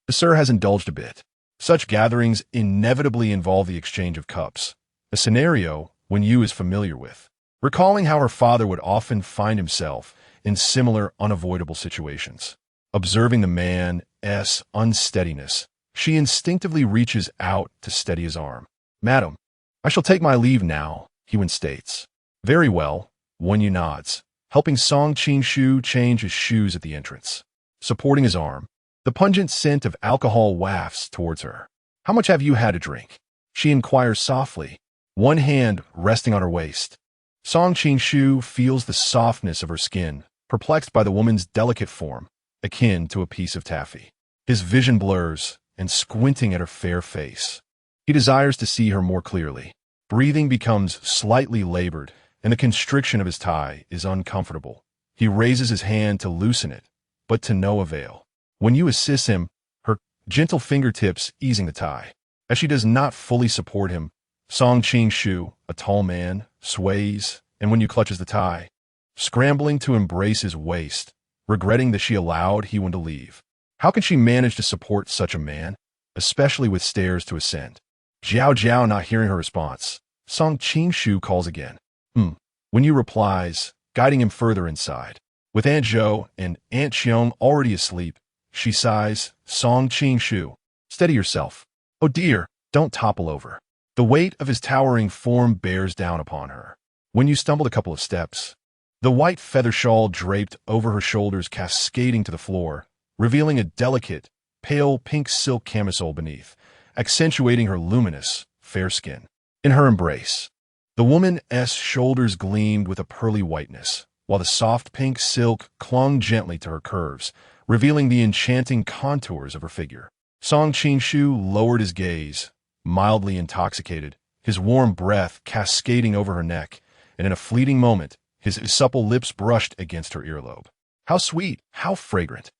The sir has indulged a bit." Such gatherings inevitably involve the exchange of cups, a scenario Wen Yu is familiar with, recalling how her father would often find himself in similar unavoidable situations. Observing the man's unsteadiness, she instinctively reaches out to steady his arm. "Madam, I shall take my leave now," Hewen states. "Very well," Wen Yu nods, helping Song Qingshu change his shoes at the entrance. Supporting his arm, the pungent scent of alcohol wafts towards her. "How much have you had to drink?" she inquires softly, one hand resting on her waist. Song Qingshu feels the softness of her skin, perplexed by the woman's delicate form, akin to a piece of taffy. His vision blurs, and squinting at her fair face, he desires to see her more clearly. Breathing becomes slightly labored, and the constriction of his tie is uncomfortable. He raises his hand to loosen it, but to no avail. Wen Yu assists him, her gentle fingertips easing the tie. As she does not fully support him, Song Qingshu, a tall man, sways, and Wen Yu clutches the tie, scrambling to embrace his waist, regretting that she allowed Hewen to leave. How can she manage to support such a man, especially with stairs to ascend? Zhao Zhao not hearing her response, Song Qingshu calls again. Wen Yu replies, guiding him further inside. With Aunt Zhou and Aunt Xiong already asleep, she sighs, "Song Qingshu, steady yourself. Oh dear, don't topple over." The weight of his towering form bears down upon her. Wen Yu stumbled a couple of steps, the white feather shawl draped over her shoulders cascading to the floor, revealing a delicate, pale pink silk camisole beneath, accentuating her luminous, fair skin. In her embrace, the woman's shoulders gleamed with a pearly whiteness, while the soft pink silk clung gently to her curves, revealing the enchanting contours of her figure. Song Qingshu lowered his gaze, mildly intoxicated, his warm breath cascading over her neck, and in a fleeting moment, his supple lips brushed against her earlobe. How sweet, how fragrant.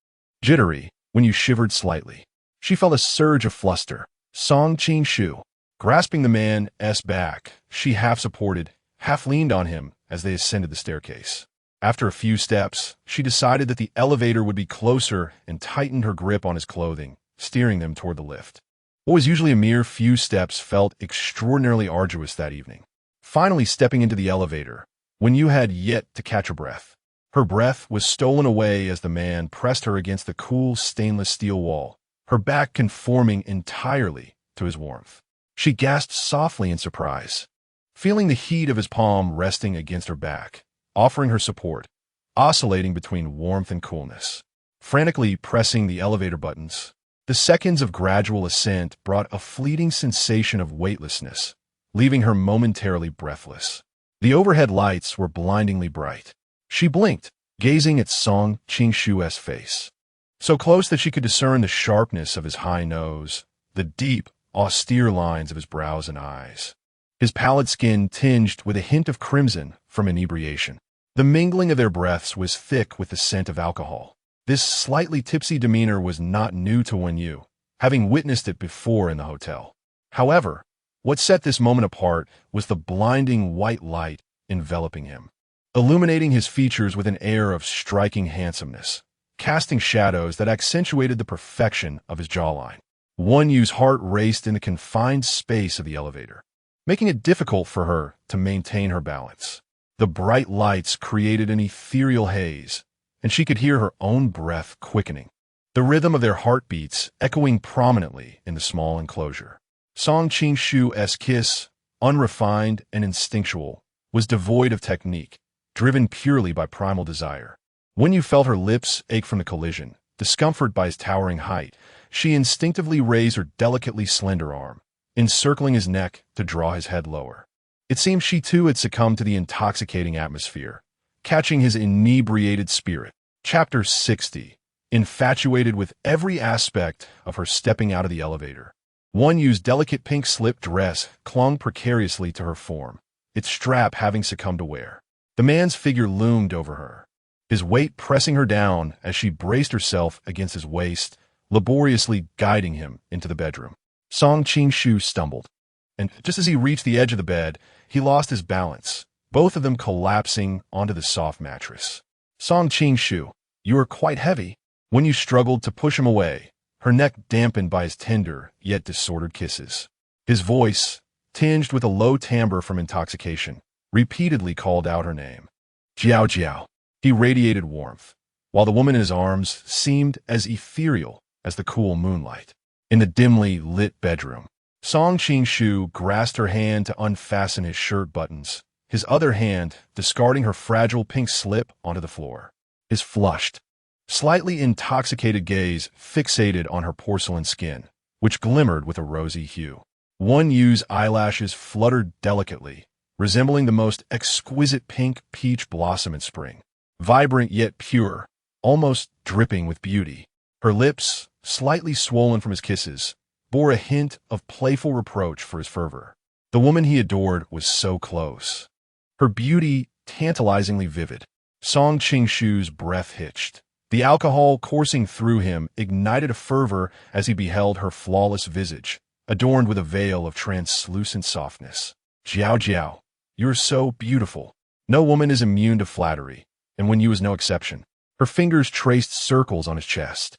Jittery, Wen Yu shivered slightly. She felt a surge of fluster. Song Qingshu, grasping the man's back, she half supported, half leaned on him as they ascended the staircase. After a few steps, she decided that the elevator would be closer and tightened her grip on his clothing, steering them toward the lift. What was usually a mere few steps felt extraordinarily arduous that evening. Finally stepping into the elevator, Wen Yu had yet to catch her breath. Her breath was stolen away as the man pressed her against the cool stainless steel wall, her back conforming entirely to his warmth. She gasped softly in surprise, feeling the heat of his palm resting against her back, offering her support, oscillating between warmth and coolness. Frantically pressing the elevator buttons, The seconds of gradual ascent brought a fleeting sensation of weightlessness, leaving her momentarily breathless. The overhead lights were blindingly bright. She blinked, gazing at Song Qingshu's face. So close that she could discern the sharpness of his high nose, the deep, austere lines of his brows and eyes. His pallid skin tinged with a hint of crimson from inebriation. The mingling of their breaths was thick with the scent of alcohol. This slightly tipsy demeanor was not new to Wen Yu, having witnessed it before in the hotel. However, what set this moment apart was the blinding white light enveloping him, illuminating his features with an air of striking handsomeness, casting shadows that accentuated the perfection of his jawline. Wen Yu's heart raced in the confined space of the elevator, making it difficult for her to maintain her balance. The bright lights created an ethereal haze, and she could hear her own breath quickening, the rhythm of their heartbeats echoing prominently in the small enclosure. Song Qingshu's kiss, unrefined and instinctual, was devoid of technique, driven purely by primal desire. When you felt her lips ache from the collision, discomfort by his towering height, she instinctively raised her delicately slender arm, encircling his neck to draw his head lower. It seemed she too had succumbed to the intoxicating atmosphere, catching his inebriated spirit. Chapter 60. Infatuated with every aspect of her stepping out of the elevator. Wen Yu's delicate pink slip dress clung precariously to her form, its strap having succumbed to wear. The man's figure loomed over her, his weight pressing her down as she braced herself against his waist, laboriously guiding him into the bedroom. Song Qingshu stumbled, and just as he reached the edge of the bed, he lost his balance, both of them collapsing onto the soft mattress. Song Qingshu, you are quite heavy. When you struggled to push him away, her neck dampened by his tender yet disordered kisses. His voice, tinged with a low timbre from intoxication, repeatedly called out her name. Jiao Jiao. He radiated warmth, while the woman in his arms seemed as ethereal as the cool moonlight. In the dimly lit bedroom, Song Qingshu grasped her hand to unfasten his shirt buttons, his other hand discarding her fragile pink slip onto the floor. His flushed, slightly intoxicated gaze fixated on her porcelain skin, which glimmered with a rosy hue. Wen Yu's eyelashes fluttered delicately, resembling the most exquisite pink peach blossom in spring. Vibrant yet pure, almost dripping with beauty. Her lips, slightly swollen from his kisses, bore a hint of playful reproach for his fervor. The woman he adored was so close, her beauty tantalizingly vivid. Song Qingshu's breath hitched. The alcohol coursing through him ignited a fervor as he beheld her flawless visage, adorned with a veil of translucent softness. Jiao Jiao, you're so beautiful. No woman is immune to flattery, and Wen Yu was no exception. Her fingers traced circles on his chest,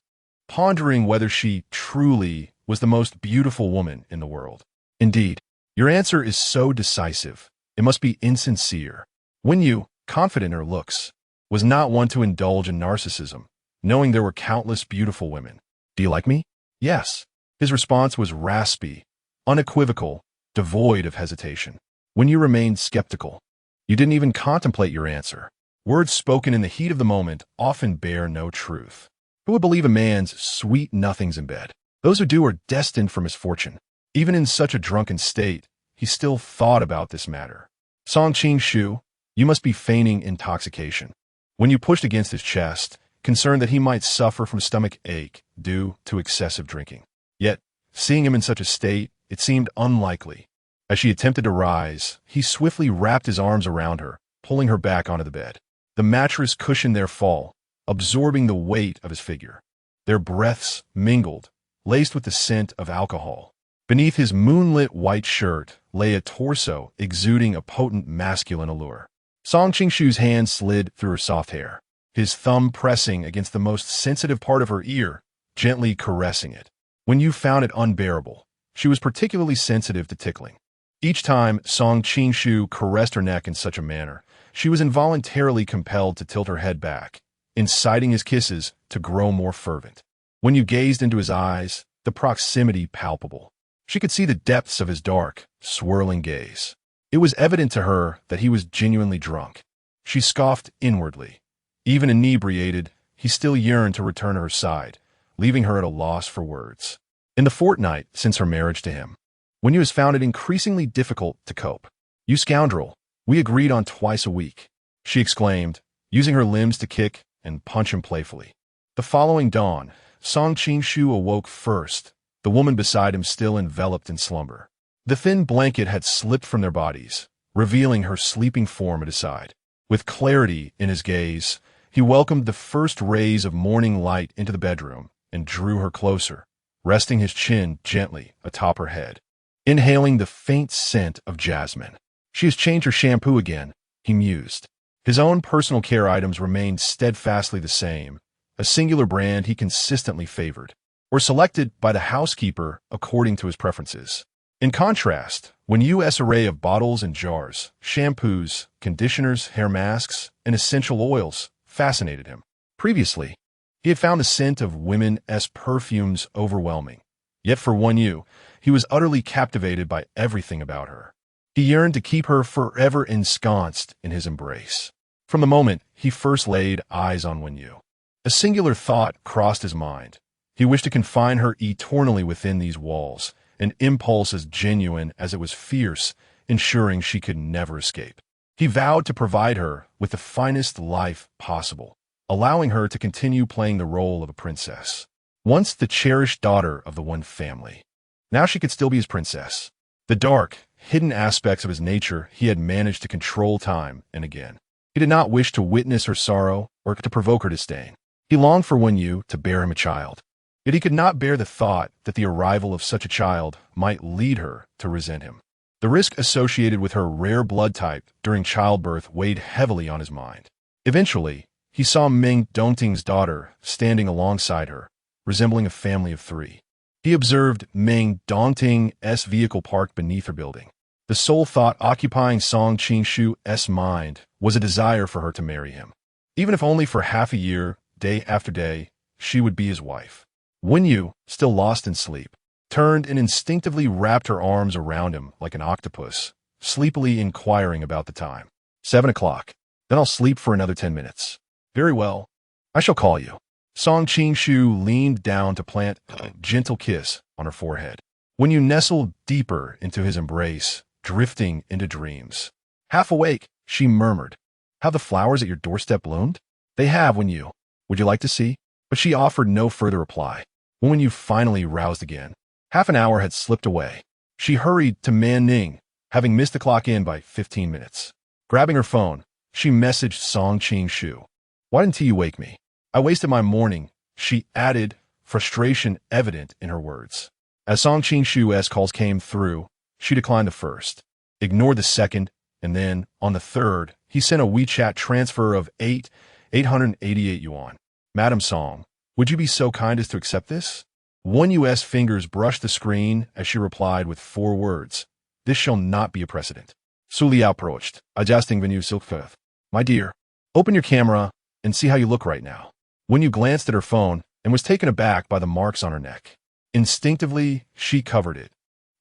pondering whether she truly was the most beautiful woman in the world. Indeed, your answer is so decisive, it must be insincere. Wen Yu, confident in her looks, was not one to indulge in narcissism, knowing there were countless beautiful women. Do you like me? Yes. His response was raspy, unequivocal, devoid of hesitation. When you remained skeptical, you didn't even contemplate your answer. Words spoken in the heat of the moment often bear no truth. Who would believe a man's sweet nothings in bed? Those who do are destined for misfortune. Even in such a drunken state, he still thought about this matter. Song Qingshu, you must be feigning intoxication. When you pushed against his chest, concerned that he might suffer from stomach ache due to excessive drinking. Yet, seeing him in such a state, it seemed unlikely. As she attempted to rise, he swiftly wrapped his arms around her, pulling her back onto the bed. The mattress cushioned their fall, absorbing the weight of his figure. Their breaths mingled, laced with the scent of alcohol. Beneath his moonlit white shirt lay a torso exuding a potent masculine allure. Song Qingshu's hand slid through her soft hair, his thumb pressing against the most sensitive part of her ear, gently caressing it. When you found it unbearable, she was particularly sensitive to tickling. Each time Song Qingshu caressed her neck in such a manner, she was involuntarily compelled to tilt her head back, inciting his kisses to grow more fervent. When you gazed into his eyes, the proximity palpable. She could see the depths of his dark, swirling gaze. It was evident to her that he was genuinely drunk. She scoffed inwardly. Even inebriated, he still yearned to return to her side, leaving her at a loss for words. In the fortnight since her marriage to him, Wenyu has found it increasingly difficult to cope. "You scoundrel, we agreed on twice a week," she exclaimed, using her limbs to kick and punch him playfully. The following dawn, Song Qing-shu awoke first, the woman beside him still enveloped in slumber. The thin blanket had slipped from their bodies, revealing her sleeping form at his side. With clarity in his gaze, he welcomed the first rays of morning light into the bedroom and drew her closer, resting his chin gently atop her head. Inhaling the faint scent of jasmine. "She has changed her shampoo again," he mused. His own personal care items remained steadfastly the same, a singular brand he consistently favored, or selected by the housekeeper according to his preferences. In contrast, when U.S. array of bottles and jars, shampoos, conditioners, hair masks, and essential oils fascinated him. Previously, he had found the scent of women's perfumes overwhelming. Yet for Wenyu, he was utterly captivated by everything about her. He yearned to keep her forever ensconced in his embrace. From the moment he first laid eyes on Wenyu, a singular thought crossed his mind. He wished to confine her eternally within these walls, an impulse as genuine as it was fierce, ensuring she could never escape. He vowed to provide her with the finest life possible, allowing her to continue playing the role of a princess. Once the cherished daughter of the one family, now she could still be his princess. The dark, hidden aspects of his nature he had managed to control time and again. He did not wish to witness her sorrow or to provoke her disdain. He longed for Wenyu to bear him a child. Yet he could not bear the thought that the arrival of such a child might lead her to resent him. The risk associated with her rare blood type during childbirth weighed heavily on his mind. Eventually, he saw Ming Dongting's daughter standing alongside her, resembling a family of three. He observed Ming Dongting's vehicle parked beneath her building. The sole thought occupying Song Qing-shu's mind was a desire for her to marry him. Even if only for half a year, day after day, she would be his wife. Wenyu, still lost in sleep, turned and instinctively wrapped her arms around him like an octopus, sleepily inquiring about the time. 7 o'clock. Then I'll sleep for another 10 minutes. Very well. I shall call you. Song Qing-shu leaned down to plant a gentle kiss on her forehead. Wenyu nestled deeper into his embrace, drifting into dreams. Half awake, she murmured, "Have the flowers at your doorstep bloomed?" "They have, Wenyu. Would you like to see?" But she offered no further reply. When Wenyu finally roused again, half an hour had slipped away. She hurried to Manning, having missed the clock in by 15 minutes. Grabbing her phone, she messaged Song Qing-shu. "Why didn't you wake me? I wasted my morning," she added, frustration evident in her words. As Song Qing-shu's calls came through, she declined the first, ignored the second, and then, on the third, he sent a WeChat transfer of 888 yuan. "Madam Song, would you be so kind as to accept this?" Wenyu's fingers brushed the screen as she replied with 4 words. "This shall not be a precedent." Su Li approached, adjusting Wenyu silkfeth. "My dear, open your camera and see how you look right now." Wenyu glanced at her phone and was taken aback by the marks on her neck. Instinctively, she covered it,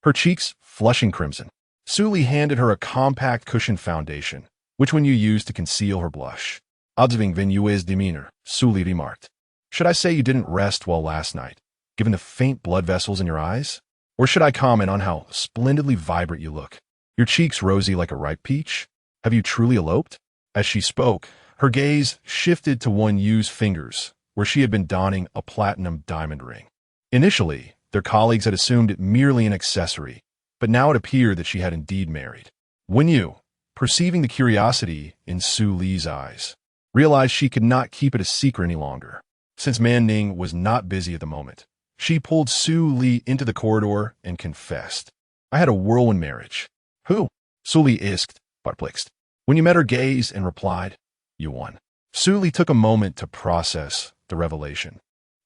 her cheeks flushing crimson. Su Li handed her a compact cushioned foundation, which Wenyu used to conceal her blush. Observing Wenyu's demeanor, Su Li remarked, "Should I say you didn't rest well last night, given the faint blood vessels in your eyes? Or should I comment on how splendidly vibrant you look? Your cheeks rosy like a ripe peach? Have you truly eloped?" As she spoke, her gaze shifted to Wenyu's fingers, where she had been donning a platinum diamond ring. Initially, their colleagues had assumed it merely an accessory, but now it appeared that she had indeed married. Wenyu, perceiving the curiosity in Su Li's eyes, realized she could not keep it a secret any longer. Since Man Ning was not busy at the moment, she pulled Su Li into the corridor and confessed, "I had a whirlwind marriage." "Who?" Su Li asked, perplexed. Wenyu met her gaze and replied, "You won." Su Li took a moment to process the revelation,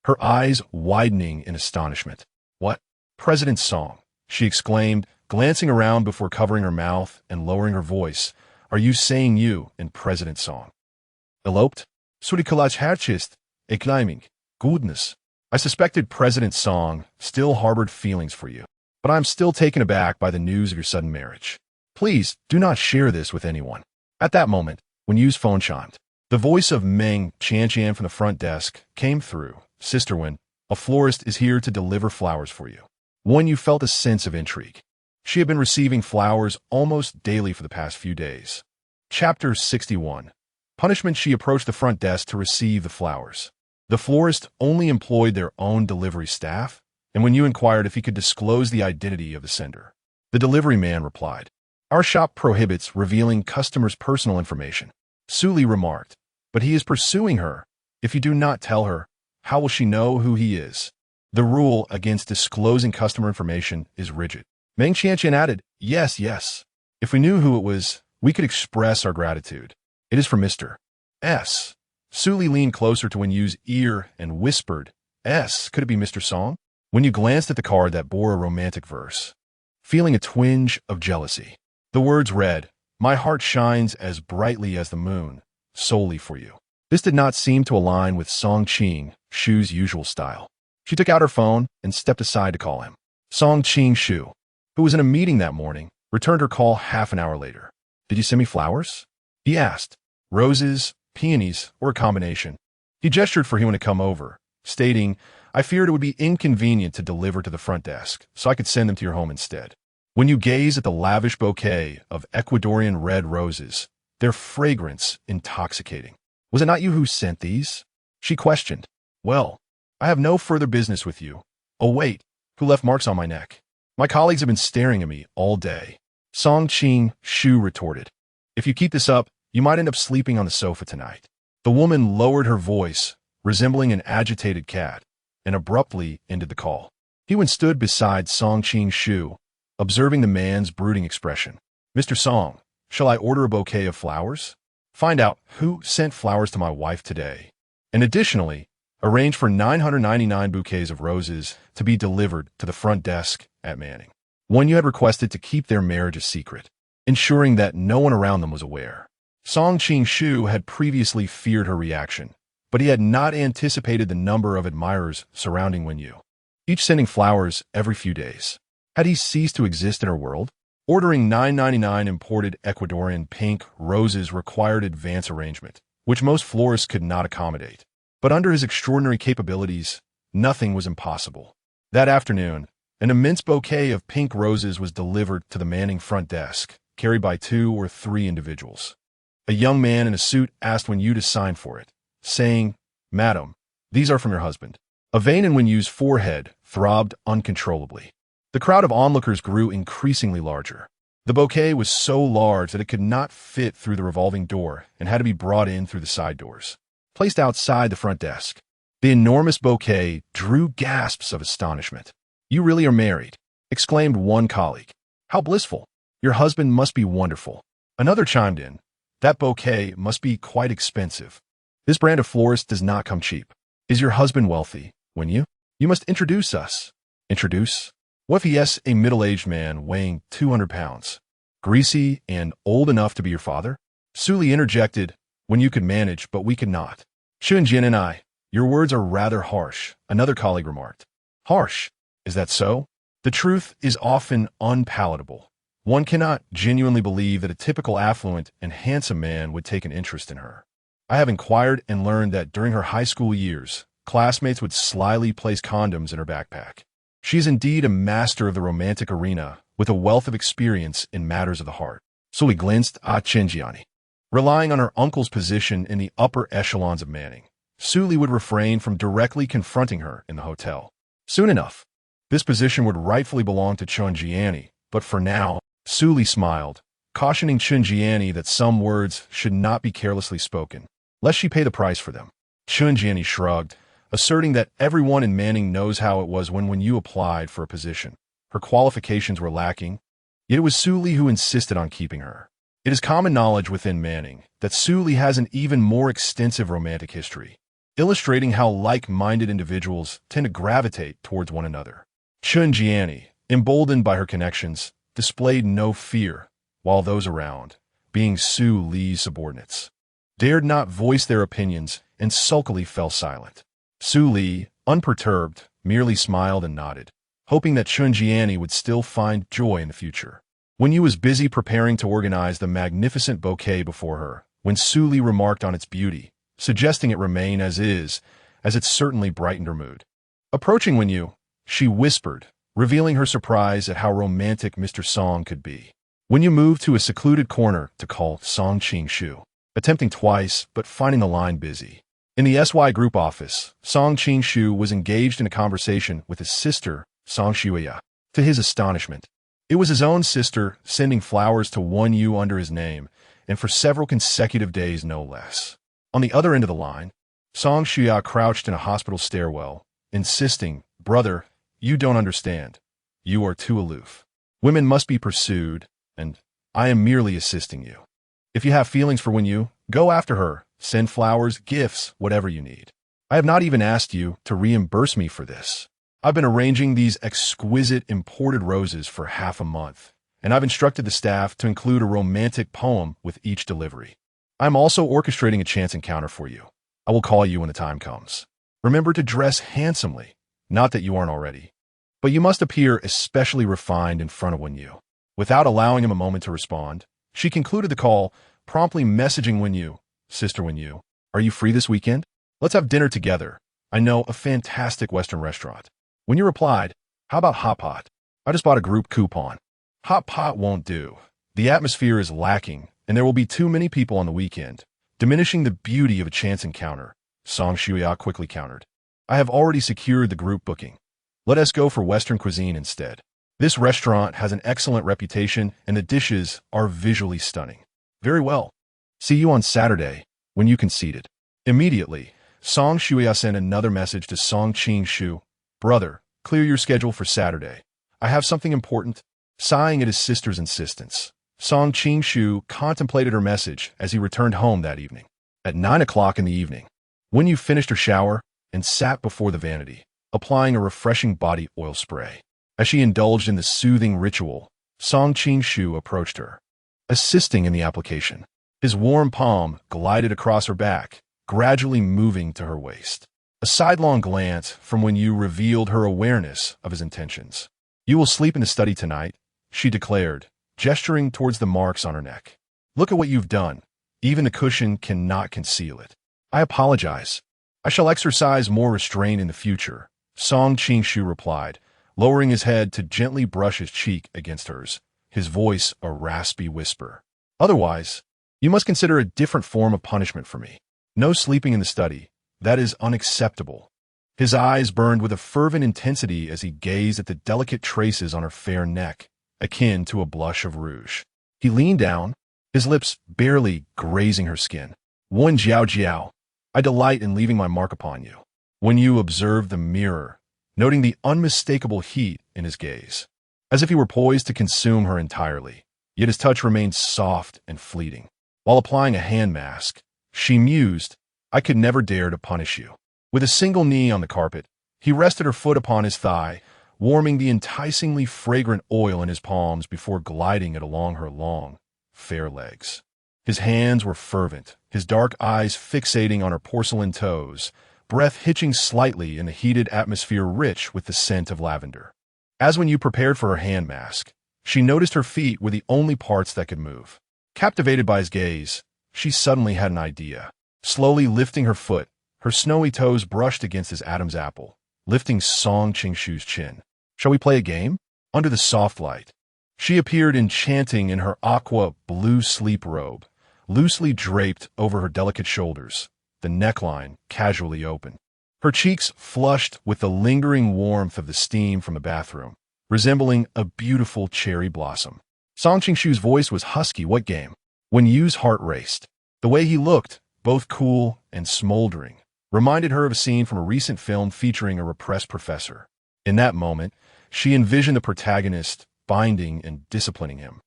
her eyes widening in astonishment. "What? President Song," she exclaimed, glancing around before covering her mouth and lowering her voice. "Are you saying you and President Song eloped?" "Surikalach harchist, a climbing. Goodness. I suspected President Song still harbored feelings for you, but I'm still taken aback by the news of your sudden marriage. Please do not share this with anyone." At that moment, when Yu's phone chimed, the voice of Meng Chanchian from the front desk came through. "Sister Wen, A florist is here to deliver flowers for you. One you felt a sense of intrigue. She had been receiving flowers almost daily for the past few days. Chapter 61. Punishment. She approached the front desk to receive the flowers. The florist only employed their own delivery staff, and when you inquired if he could disclose the identity of the sender, the delivery man replied, "Our shop prohibits revealing customers' personal information." Suli remarked, "But he is pursuing her. If you do not tell her, how will she know who he is?" The rule against disclosing customer information is rigid. Meng Qianqian added, Yes. If we knew who it was, we could express our gratitude. It is for Mr. S. Suli leaned closer to Wenyu's ear and whispered, S. Could it be Mr. Song? Wenyu glanced at the card that bore a romantic verse, feeling a twinge of jealousy. The words read, My heart shines as brightly as the moon, solely for you. This did not seem to align with Song Qing Shu's usual style. She took out her phone and stepped aside to call him. Song Qing Shu, who was in a meeting that morning, returned her call half an hour later. Did you send me flowers? He asked. Roses, peonies, or a combination. He gestured for him to come over, stating, I feared it would be inconvenient to deliver to the front desk, so I could send them to your home instead. When you gaze at the lavish bouquet of Ecuadorian red roses, their fragrance intoxicating. Was it not you who sent these? She questioned. Well, I have no further business with you. Oh wait, who left marks on my neck? My colleagues have been staring at me all day. Song Qing Shu retorted. If you keep this up, you might end up sleeping on the sofa tonight. The woman lowered her voice, resembling an agitated cat, and abruptly ended the call. Hewen stood beside Song Qing Shu, observing the man's brooding expression. Mr. Song, shall I order a bouquet of flowers? Find out who sent flowers to my wife today. And additionally, arrange for 999 bouquets of roses to be delivered to the front desk at Manning. One you had requested to keep their marriage a secret, ensuring that no one around them was aware. Song Qing Shu had previously feared her reaction, but he had not anticipated the number of admirers surrounding Wenyu, each sending flowers every few days. Had he ceased to exist in her world? Ordering 999 imported Ecuadorian pink roses required advance arrangement, which most florists could not accommodate. But under his extraordinary capabilities, nothing was impossible. That afternoon, an immense bouquet of pink roses was delivered to the Manning front desk, carried by 2 or 3 individuals. A young man in a suit asked Wenyu to sign for it, saying, Madam, these are from your husband. A vein in Wenyu's forehead throbbed uncontrollably. The crowd of onlookers grew increasingly larger. The bouquet was so large that it could not fit through the revolving door and had to be brought in through the side doors, placed outside the front desk. The enormous bouquet drew gasps of astonishment. You really are married, exclaimed one colleague. How blissful. Your husband must be wonderful. Another chimed in. That bouquet must be quite expensive. This brand of florist does not come cheap. Is your husband wealthy, Wenyu? You must introduce us. Introduce? What if he is a middle-aged man weighing 200 pounds, greasy and old enough to be your father? Suli interjected, when you could manage, but we could not. Chunjin and I, your words are rather harsh, another colleague remarked. Harsh? Is that so? The truth is often unpalatable. One cannot genuinely believe that a typical affluent and handsome man would take an interest in her. I have inquired and learned that during her high school years, classmates would slyly place condoms in her backpack. She is indeed a master of the romantic arena with a wealth of experience in matters of the heart. Suli glanced at Chenjiani. Relying on her uncle's position in the upper echelons of Manning, Suli would refrain from directly confronting her in the hotel. Soon enough, this position would rightfully belong to Chunjiani, but for now, Suli smiled, cautioning Chunjiani that some words should not be carelessly spoken, lest she pay the price for them. Chunjiani shrugged, asserting that everyone in Manning knows how it was when you applied for a position. Her qualifications were lacking, yet it was Suli who insisted on keeping her. It is common knowledge within Manning that Suli has an even more extensive romantic history, illustrating how like-minded individuals tend to gravitate towards one another. Chunjiani, emboldened by her connections, displayed no fear, while those around, being Su Li's subordinates, dared not voice their opinions and sulkily fell silent. Su Li, unperturbed, merely smiled and nodded, hoping that Chunjiani would still find joy in the future. Wenyu was busy preparing to organize the magnificent bouquet before her when Su Li remarked on its beauty, suggesting it remain as is, as it certainly brightened her mood. Approaching Wenyu, she whispered, revealing her surprise at how romantic Mr. Song could be. Wenyu moved to a secluded corner to call Song Qing-shu, attempting twice but finding the line busy. In the SY group office, Song Qing-shu was engaged in a conversation with his sister, Song Shuya. To his astonishment, it was his own sister sending flowers to Wenyu under his name, and for several consecutive days no less. On the other end of the line, Song Shuya crouched in a hospital stairwell, insisting, "Brother, you don't understand. You are too aloof. Women must be pursued, and I am merely assisting you. If you have feelings for Wenyu, go after her, send flowers, gifts, whatever you need. I have not even asked you to reimburse me for this. I've been arranging these exquisite imported roses for half a month, and I've instructed the staff to include a romantic poem with each delivery. I'm also orchestrating a chance encounter for you. I will call you when the time comes. Remember to dress handsomely, not that you aren't already, but you must appear especially refined in front of Wenyu." Without allowing him a moment to respond, she concluded the call, promptly messaging Wenyu, "Sister Wenyu, are you free this weekend? Let's have dinner together. I know a fantastic Western restaurant." Wenyu replied, "How about hot pot? I just bought a group coupon." Hot pot won't do. The atmosphere is lacking, and there will be too many people on the weekend, diminishing the beauty of a chance encounter, Song Shuya quickly countered. "I have already secured the group booking. Let us go for Western cuisine instead. This restaurant has an excellent reputation, and the dishes are visually stunning." "Very well. See you on Saturday, when you conceded." Immediately, Song Shuya sent another message to Song Qing-shu, "Brother, clear your schedule for Saturday. I have something important." Sighing at his sister's insistence, Song Qing-shu contemplated her message as he returned home that evening. At 9 o'clock in the evening, Wenyu finished her shower and sat before the vanity, applying a refreshing body oil spray. As she indulged in the soothing ritual, Song Qing-shu approached her, assisting in the application. His warm palm glided across her back, gradually moving to her waist. A sidelong glance from Wenyu revealed her awareness of his intentions. "You will sleep in the study tonight," she declared, gesturing towards the marks on her neck. "Look at what you've done. Even the cushion cannot conceal it." "I apologize. I shall exercise more restraint in the future," Song Qing-shu replied, lowering his head to gently brush his cheek against hers, his voice a raspy whisper. "Otherwise, you must consider a different form of punishment for me. No sleeping in the study. That is unacceptable." His eyes burned with a fervent intensity as he gazed at the delicate traces on her fair neck, akin to a blush of rouge. He leaned down, his lips barely grazing her skin. "Wen Jiao Jiao, I delight in leaving my mark upon you." Wenyu observed the mirror, noting the unmistakable heat in his gaze, as if he were poised to consume her entirely, yet his touch remained soft and fleeting. While applying a hand mask, she mused, "I could never dare to punish you." With a single knee on the carpet, he rested her foot upon his thigh, warming the enticingly fragrant oil in his palms before gliding it along her long, fair legs. His hands were fervent, his dark eyes fixating on her porcelain toes, breath hitching slightly in the heated atmosphere rich with the scent of lavender. As Wenyu prepared for her hand mask, she noticed her feet were the only parts that could move. Captivated by his gaze, she suddenly had an idea. Slowly lifting her foot, her snowy toes brushed against his Adam's apple, lifting Song Qing-shu's chin. "Shall we play a game?" Under the soft light, she appeared enchanting in her aqua blue sleep robe, loosely draped over her delicate shoulders, the neckline casually open. Her cheeks flushed with the lingering warmth of the steam from the bathroom, resembling a beautiful cherry blossom. Song Qing-shu's voice was husky. "What game?" Wenyu's heart raced. The way he looked, both cool and smoldering, reminded her of a scene from a recent film featuring a repressed professor. In that moment, she envisioned the protagonist binding and disciplining him.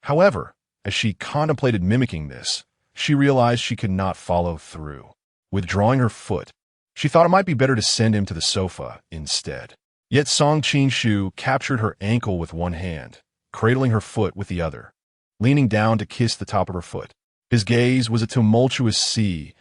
However, as she contemplated mimicking this, she realized she could not follow through. Withdrawing her foot, she thought it might be better to send him to the sofa instead. Yet Song Qing-shu captured her ankle with one hand, cradling her foot with the other, leaning down to kiss the top of her foot. His gaze was a tumultuous sea,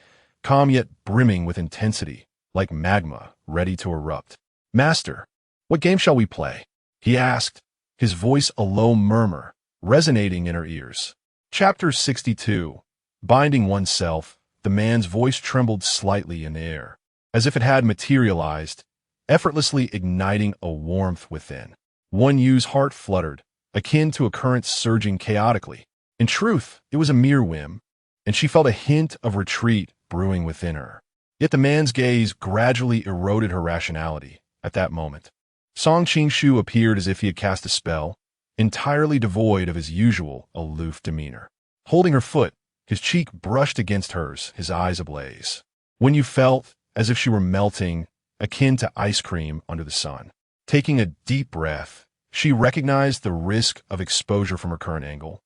calm yet brimming with intensity, like magma ready to erupt. "Master, what game shall we play?" he asked, his voice a low murmur, resonating in her ears. Chapter 62. Binding oneself, the man's voice trembled slightly in the air, as if it had materialized, effortlessly igniting a warmth within. One Yu's heart fluttered, akin to a current surging chaotically. In truth, it was a mere whim, and she felt a hint of retreat brewing within her. Yet the man's gaze gradually eroded her rationality at that moment. Song Qingshu appeared as if he had cast a spell, entirely devoid of his usual aloof demeanor. Holding her foot, his cheek brushed against hers, his eyes ablaze. When you felt as if she were melting, akin to ice cream under the sun. Taking a deep breath, she recognized the risk of exposure from her current angle.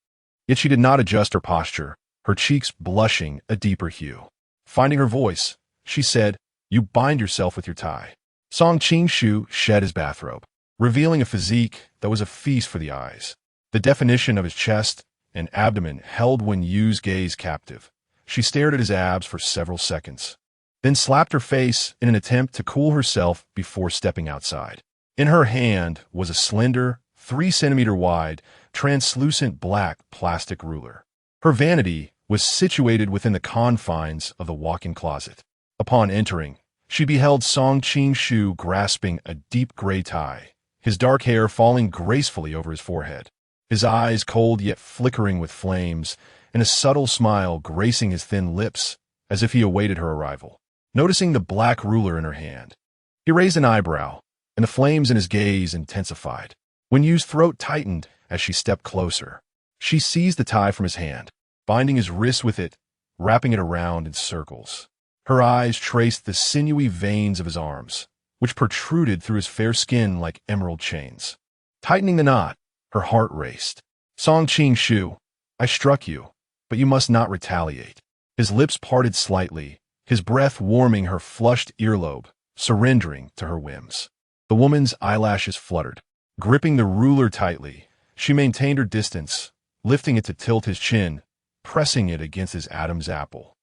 Yet she did not adjust her posture, her cheeks blushing a deeper hue. Finding her voice, she said, "You bind yourself with your tie." Song Qingshu shed his bathrobe, revealing a physique that was a feast for the eyes. The definition of his chest and abdomen held Wen Yu's gaze captive. She stared at his abs for several seconds, then slapped her face in an attempt to cool herself before stepping outside. In her hand was a slender, 3-centimeter wide, translucent black plastic ruler. Her vanity was situated within the confines of the walk-in closet. Upon entering, she beheld Song Qingshu grasping a deep gray tie, his dark hair falling gracefully over his forehead, his eyes cold yet flickering with flames, and a subtle smile gracing his thin lips as if he awaited her arrival. Noticing the black ruler in her hand, he raised an eyebrow, and the flames in his gaze intensified. Wen Yu's throat tightened as she stepped closer. She seized the tie from his hand, binding his wrist with it, wrapping it around in circles. Her eyes traced the sinewy veins of his arms, which protruded through his fair skin like emerald chains. Tightening the knot, her heart raced. "Song Qingshu, I struck you, but you must not retaliate." His lips parted slightly, his breath warming her flushed earlobe, surrendering to her whims. The woman's eyelashes fluttered. Gripping the ruler tightly, she maintained her distance, lifting it to tilt his chin, pressing it against his Adam's apple.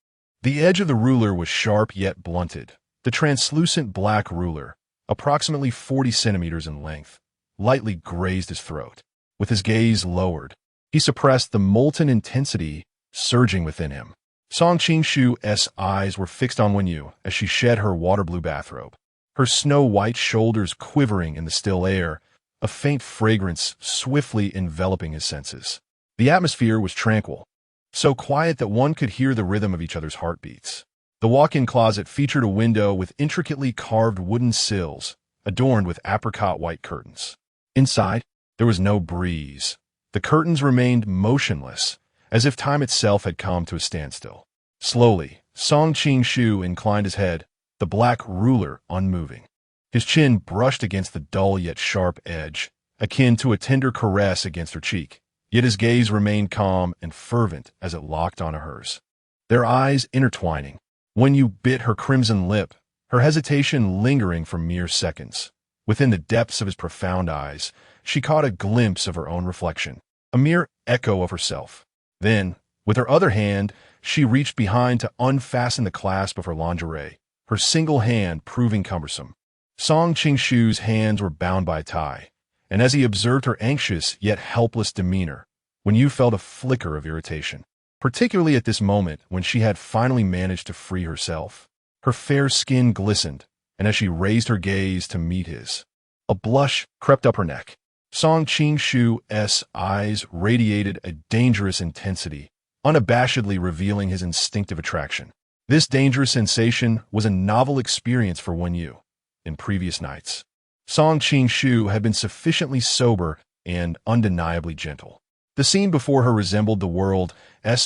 The edge of the ruler was sharp yet blunted. The translucent black ruler, approximately 40 centimeters in length, lightly grazed his throat. With his gaze lowered, he suppressed the molten intensity surging within him. Song Qingshu's eyes were fixed on Wen Yu as she shed her water-blue bathrobe, her snow-white shoulders quivering in the still air, a faint fragrance swiftly enveloping his senses. The atmosphere was tranquil, so quiet that one could hear the rhythm of each other's heartbeats. The walk-in closet featured a window with intricately carved wooden sills, adorned with apricot-white curtains. Inside, there was no breeze. The curtains remained motionless, as if time itself had come to a standstill. Slowly, Song Qingshu inclined his head, the black ruler unmoving. His chin brushed against the dull yet sharp edge, akin to a tender caress against her cheek. Yet his gaze remained calm and fervent as it locked onto hers. Their eyes intertwining. Wen Yu bit her crimson lip, her hesitation lingering for mere seconds. Within the depths of his profound eyes, she caught a glimpse of her own reflection, a mere echo of herself. Then, with her other hand, she reached behind to unfasten the clasp of her lingerie, her single hand proving cumbersome. Song Qingshu's hands were bound by a tie, and as he observed her anxious yet helpless demeanor, Wen Yu felt a flicker of irritation, particularly at this moment when she had finally managed to free herself. Her fair skin glistened, and as she raised her gaze to meet his, a blush crept up her neck. Song Qingshu's eyes radiated a dangerous intensity, unabashedly revealing his instinctive attraction. This dangerous sensation was a novel experience for Wen Yu. In previous nights, Song Qingshu had been sufficiently sober and undeniably gentle. The scene before her resembled the world's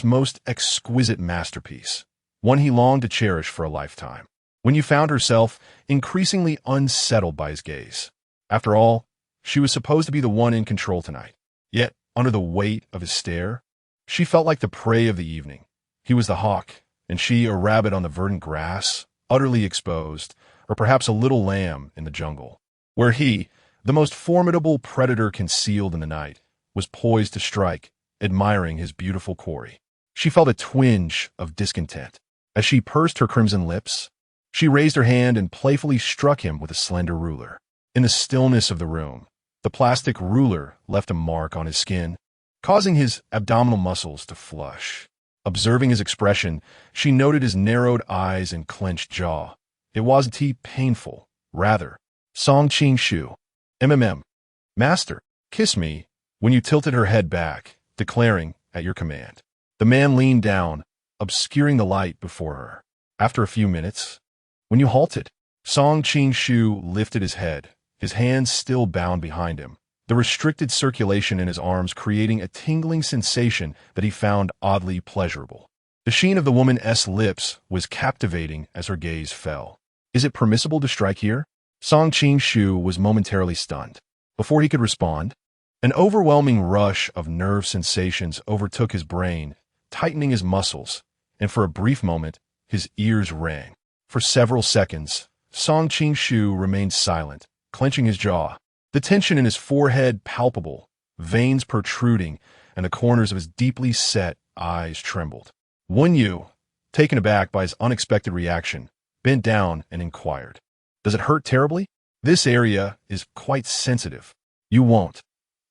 most exquisite masterpiece, one he longed to cherish for a lifetime. Wen Yu found herself increasingly unsettled by his gaze. After all, she was supposed to be the one in control tonight. Yet, under the weight of his stare, she felt like the prey of the evening. He was the hawk, and she a rabbit on the verdant grass, utterly exposed, or perhaps a little lamb in the jungle, where he, the most formidable predator concealed in the night, was poised to strike, admiring his beautiful quarry. She felt a twinge of discontent. As she pursed her crimson lips, she raised her hand and playfully struck him with a slender ruler. In the stillness of the room, the plastic ruler left a mark on his skin, causing his abdominal muscles to flush. Observing his expression, she noted his narrowed eyes and clenched jaw. It wasn't painful. Rather, Song Qing Shu. MMM. Master, kiss me, when you tilted her head back, declaring, at your command. The man leaned down, obscuring the light before her. After a few minutes, when you halted, Song Qing Shu lifted his head, his hands still bound behind him, the restricted circulation in his arms creating a tingling sensation that he found oddly pleasurable. The sheen of the woman's lips was captivating as her gaze fell. Is it permissible to strike here? Song Qing Shu was momentarily stunned. Before he could respond, an overwhelming rush of nerve sensations overtook his brain, tightening his muscles, and for a brief moment, his ears rang. For several seconds, Song Qing Shu remained silent, clenching his jaw, the tension in his forehead palpable, veins protruding, and the corners of his deeply set eyes trembled. Wen Yu, taken aback by his unexpected reaction, bent down and inquired, "Does it hurt terribly? This area is quite sensitive. You won't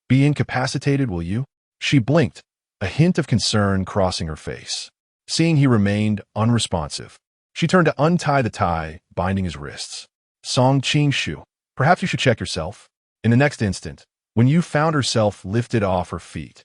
be incapacitated, will you?" She blinked, a hint of concern crossing her face. Seeing he remained unresponsive, she turned to untie the tie binding his wrists. Song Qing Shu, perhaps you should check yourself. In the next instant, Wen Yu found herself lifted off her feet.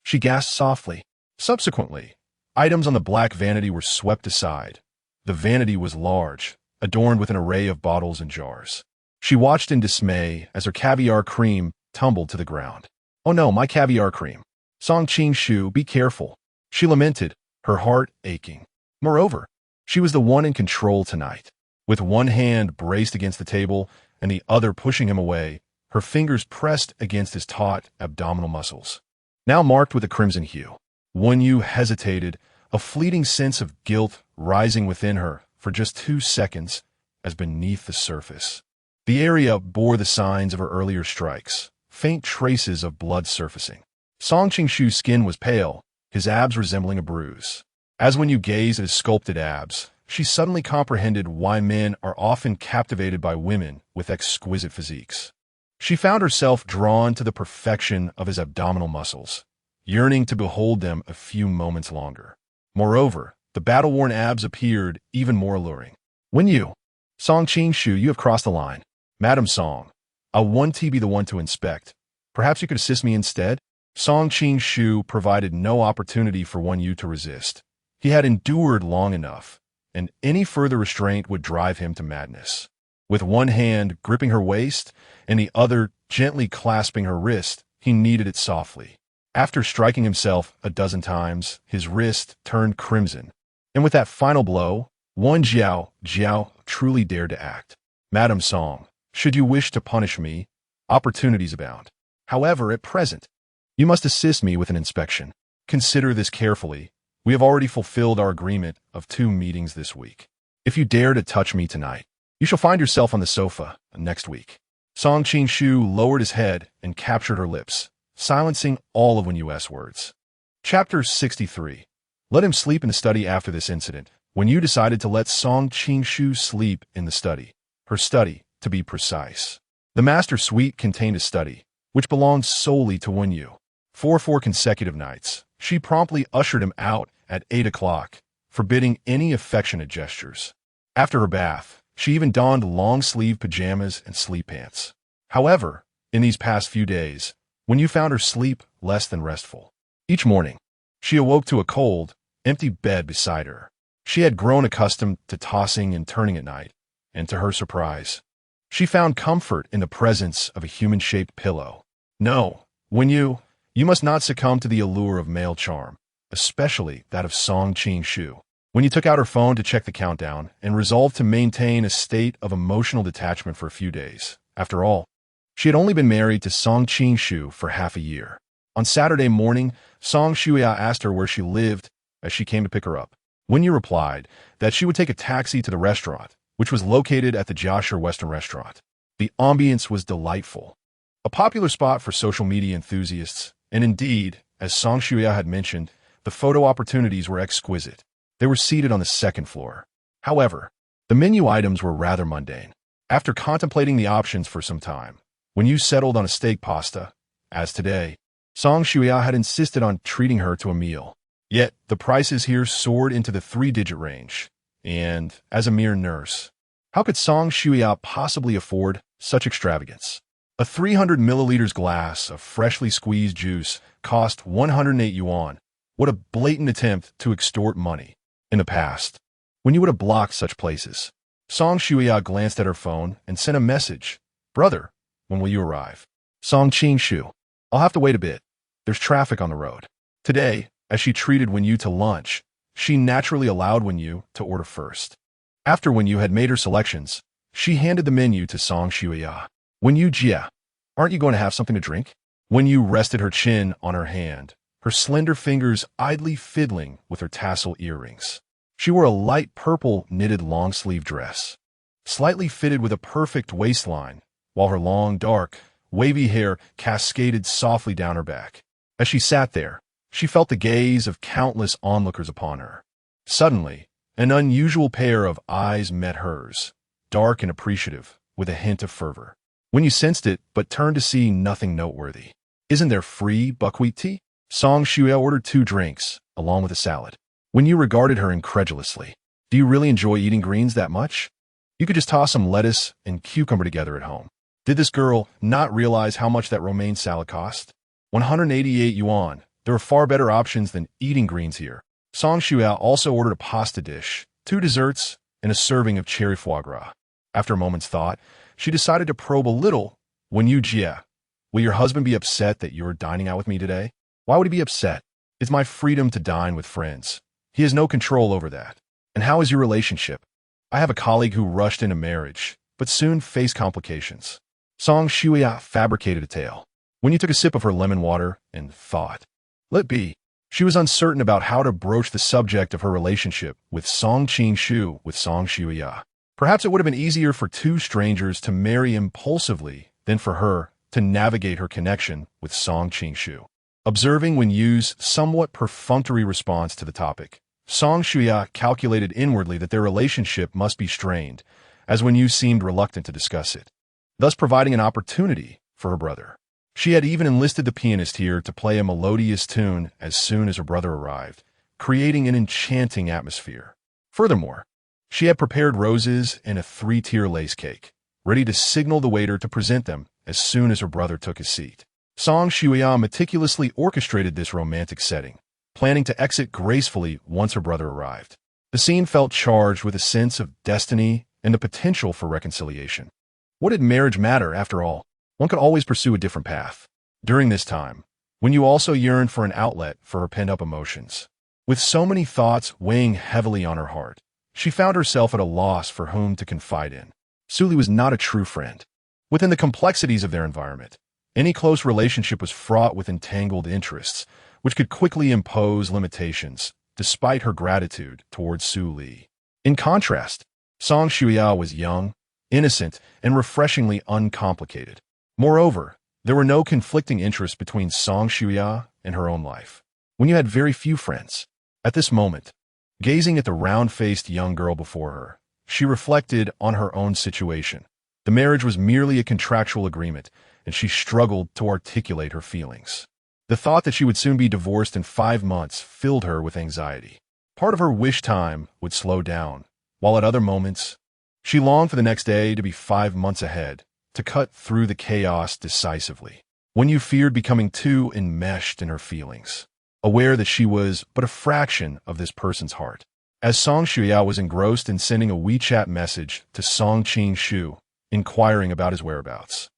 She gasped softly. Subsequently, items on the black vanity were swept aside. The vanity was large, adorned with an array of bottles and jars. She watched in dismay as her caviar cream tumbled to the ground. "Oh no, my caviar cream. Song Qing Shu, be careful," she lamented, her heart aching. Moreover, she was the one in control tonight. With one hand braced against the table and the other pushing him away, her fingers pressed against his taut abdominal muscles, now marked with a crimson hue. Wen Yu hesitated, a fleeting sense of guilt rising within her for just 2 seconds as beneath the surface. The area bore the signs of her earlier strikes, faint traces of blood surfacing. Song Qing Shu's skin was pale, his abs resembling a bruise. As when you gaze at his sculpted abs, she suddenly comprehended why men are often captivated by women with exquisite physiques. She found herself drawn to the perfection of his abdominal muscles, yearning to behold them a few moments longer. Moreover, the battle-worn abs appeared even more alluring. "Wen Yu, Song Qing Shu, you have crossed the line. Madam Song, I'll be the one to inspect. Perhaps you could assist me instead?" Song Qing Shu provided no opportunity for Wen Yu to resist. He had endured long enough, and any further restraint would drive him to madness. With one hand gripping her waist and the other gently clasping her wrist, he kneaded it softly. After striking himself a dozen times, his wrist turned crimson, and with that final blow, Wen Jiao truly dared to act. "Madam Song, should you wish to punish me, opportunities abound. However, at present, you must assist me with an inspection. Consider this carefully. We have already fulfilled our agreement of 2 meetings this week. If you dare to touch me tonight, you shall find yourself on the sofa next week." Song Qing Shu lowered his head and captured her lips, silencing all of Wen Yu's words. Chapter 63. Let him sleep in the study. After this incident, Wen Yu decided to let Song Qing Shu sleep in the study. Her study, to be precise. The master suite contained a study, which belonged solely to Wen Yu. For 4 consecutive nights, she promptly ushered him out at 8 o'clock, forbidding any affectionate gestures. After her bath, she even donned long-sleeve pajamas and sleep pants. However, in these past few days, Wen Yu found her sleep less than restful. Each morning, she awoke to a cold, empty bed beside her. She had grown accustomed to tossing and turning at night, and to her surprise, she found comfort in the presence of a human-shaped pillow. No, Wen Yu, you must not succumb to the allure of male charm, especially that of Song Qing Shu. Wen Yu took out her phone to check the countdown and resolved to maintain a state of emotional detachment for a few days. After all, she had only been married to Song Qing Shu for half a year. On Saturday morning, Song Shuya asked her where she lived as she came to pick her up. Wen Yu replied that she would take a taxi to the restaurant, which was located at the Jiashi Western Restaurant. The ambience was delightful, a popular spot for social media enthusiasts, and indeed, as Song Shuya had mentioned, the photo opportunities were exquisite. They were seated on the 2nd floor. However, the menu items were rather mundane. After contemplating the options for some time, Wen Yu settled on a steak pasta, as today, Song Shuya had insisted on treating her to a meal. Yet, the prices here soared into the 3-digit range, and, as a mere nurse, How could Song Shuya possibly afford such extravagance? A 300 milliliters glass of freshly squeezed juice cost 108 yuan. What a blatant attempt to extort money. In the past, when you would have blocked such places, Song Shuya glanced at her phone and sent a message. Brother, when will you arrive? Song Qingshu. I'll have to wait a bit. There's traffic on the road. Today, as she treated Wenyu to lunch, she naturally allowed Wenyu to order first. After Wenyu had made her selections, she handed the menu to Song Shuya. Wenyu Jia, aren't you going to have something to drink? Wenyu rested her chin on her hand, her slender fingers idly fiddling with her tassel earrings. She wore a light purple knitted long-sleeve dress, slightly fitted with a perfect waistline, while her long, dark, wavy hair cascaded softly down her back. As she sat there, she felt the gaze of countless onlookers upon her. Suddenly, an unusual pair of eyes met hers, dark and appreciative, with a hint of fervor. Wenyu sensed it, but turned to see nothing noteworthy. Isn't there free buckwheat tea? Song Shuya ordered 2 drinks, along with a salad. Wenyu regarded her incredulously. Do you really enjoy eating greens that much? You could just toss some lettuce and cucumber together at home. Did this girl not realize how much that romaine salad cost? 188 yuan. There are far better options than eating greens here. Song Shuya also ordered a pasta dish, 2 desserts, and a serving of cherry foie gras. After a moment's thought, she decided to probe a little. Wenyu Jia, will your husband be upset that you're dining out with me today? Why would he be upset? It's my freedom to dine with friends. He has no control over that. And how is your relationship? I have a colleague who rushed into marriage, but soon faced complications. Song Shuya fabricated a tale. Wenyu took a sip of her lemon water and thought. Let be. She was uncertain about how to broach the subject of her relationship with Song Qingshu with Song Shuya. Perhaps it would have been easier for 2 strangers to marry impulsively than for her to navigate her connection with Song Qingshu. Observing Wenyu's somewhat perfunctory response to the topic, Song Shuya calculated inwardly that their relationship must be strained, as Wenyu seemed reluctant to discuss it, thus providing an opportunity for her brother. She had even enlisted the pianist here to play a melodious tune as soon as her brother arrived, creating an enchanting atmosphere. Furthermore, she had prepared roses and a 3-tier lace cake, ready to signal the waiter to present them as soon as her brother took his seat. Song Shuya meticulously orchestrated this romantic setting, planning to exit gracefully once her brother arrived. The scene felt charged with a sense of destiny and the potential for reconciliation. What did marriage matter, after all? One could always pursue a different path. During this time, Wenyu also yearned for an outlet for her pent-up emotions. With so many thoughts weighing heavily on her heart, she found herself at a loss for whom to confide in. Suli was not a true friend. Within the complexities of their environment, any close relationship was fraught with entangled interests, which could quickly impose limitations, despite her gratitude towards Su Li. In contrast, Song Shuya was young, innocent, and refreshingly uncomplicated. Moreover, there were no conflicting interests between Song Shuya and her own life. Wenyu had very few friends. At this moment, gazing at the round-faced young girl before her, she reflected on her own situation. The marriage was merely a contractual agreement, and she struggled to articulate her feelings. The thought that she would soon be divorced in 5 months filled her with anxiety. Part of her wish time would slow down, while at other moments, she longed for the next day to be 5 months ahead, to cut through the chaos decisively. Wenyu feared becoming too enmeshed in her feelings, aware that she was but a fraction of this person's heart. As Song Shuya was engrossed in sending a WeChat message to Song Qingshu, inquiring about his whereabouts,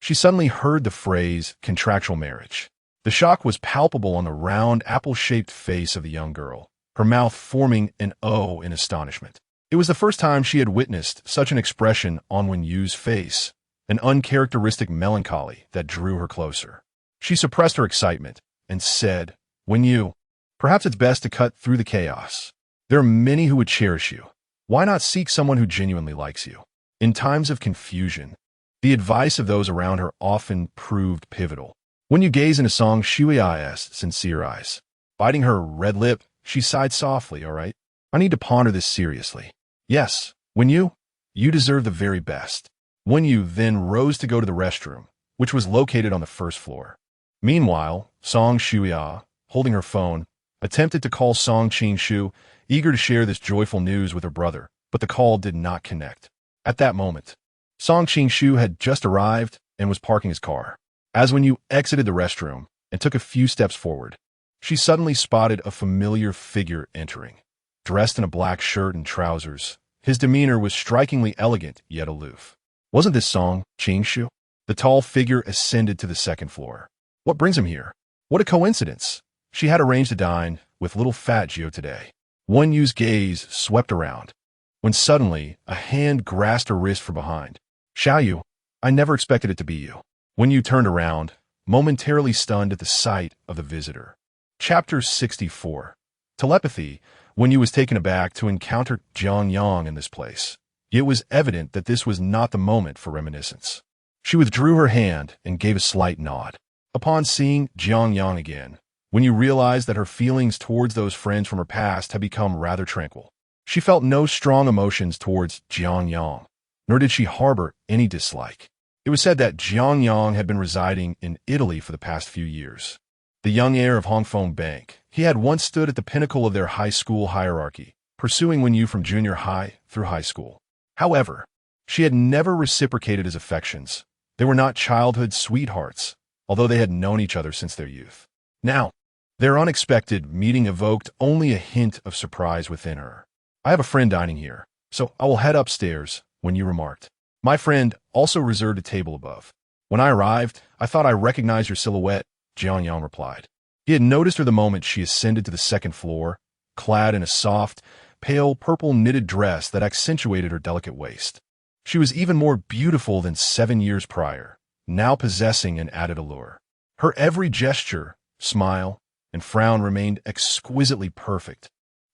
she suddenly heard the phrase contractual marriage. The shock was palpable on the round, apple-shaped face of the young girl, her mouth forming an O in astonishment. It was the first time she had witnessed such an expression on Wenyu's face, an uncharacteristic melancholy that drew her closer. She suppressed her excitement and said, Wenyu, perhaps it's best to cut through the chaos. There are many who would cherish you. Why not seek someone who genuinely likes you? In times of confusion, the advice of those around her often proved pivotal. Wenyu gazed into Song Shuya's sincere eyes. Biting her red lip, she sighed softly. All right, I need to ponder this seriously. Yes, Wenyu, you deserve the very best. Wenyu then rose to go to the restroom, which was located on the first floor. Meanwhile, Song Shuya, holding her phone, attempted to call Song Qingshu, eager to share this joyful news with her brother, but the call did not connect. At that moment, Song Qing-shu had just arrived and was parking his car. As when you exited the restroom and took a few steps forward, she suddenly spotted a familiar figure entering. Dressed in a black shirt and trousers, his demeanor was strikingly elegant yet aloof. Wasn't this Song Qing-shu? The tall figure ascended to the second floor. What brings him here? What a coincidence. She had arranged to dine with little fat Gio today. Wen Yu's gaze swept around, when suddenly a hand grasped her wrist from behind. Xiaoyu, I never expected it to be you. Wen Yu turned around, momentarily stunned at the sight of the visitor. Chapter 64. Telepathy. Wen Yu was taken aback to encounter Jiang Yang in this place. It was evident that this was not the moment for reminiscence. She withdrew her hand and gave a slight nod. Upon seeing Jiang Yang again, Wen Yu realized that her feelings towards those friends from her past had become rather tranquil. She felt no strong emotions towards Jiang Yang, nor did she harbor any dislike. It was said that Jiang Yang had been residing in Italy for the past few years. The young heir of Hongfeng Bank, he had once stood at the pinnacle of their high school hierarchy, pursuing Wen Yu from junior high through high school. However, she had never reciprocated his affections. They were not childhood sweethearts, although they had known each other since their youth. Now, their unexpected meeting evoked only a hint of surprise within her. I have a friend dining here, so I will head upstairs, Wen Yu remarked. My friend also reserved a table above. When I arrived, I thought I recognized your silhouette, Jiang Yang replied. He had noticed her the moment she ascended to the second floor, clad in a soft, pale purple knitted dress that accentuated her delicate waist. She was even more beautiful than 7 years prior, now possessing an added allure. Her every gesture, smile, and frown remained exquisitely perfect,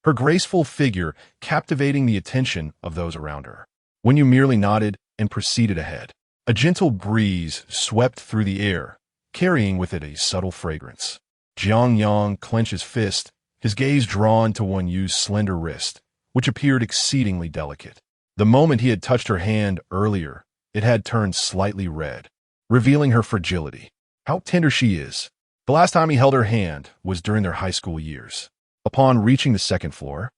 her graceful figure captivating the attention of those around her. Wen Yu merely nodded and proceeded ahead. A gentle breeze swept through the air, carrying with it a subtle fragrance. Jiang Yang clenched his fist, his gaze drawn to Wen Yu's slender wrist, which appeared exceedingly delicate. The moment he had touched her hand earlier, it had turned slightly red, revealing her fragility. How tender she is. The last time he held her hand was during their high school years. Upon reaching the second floor,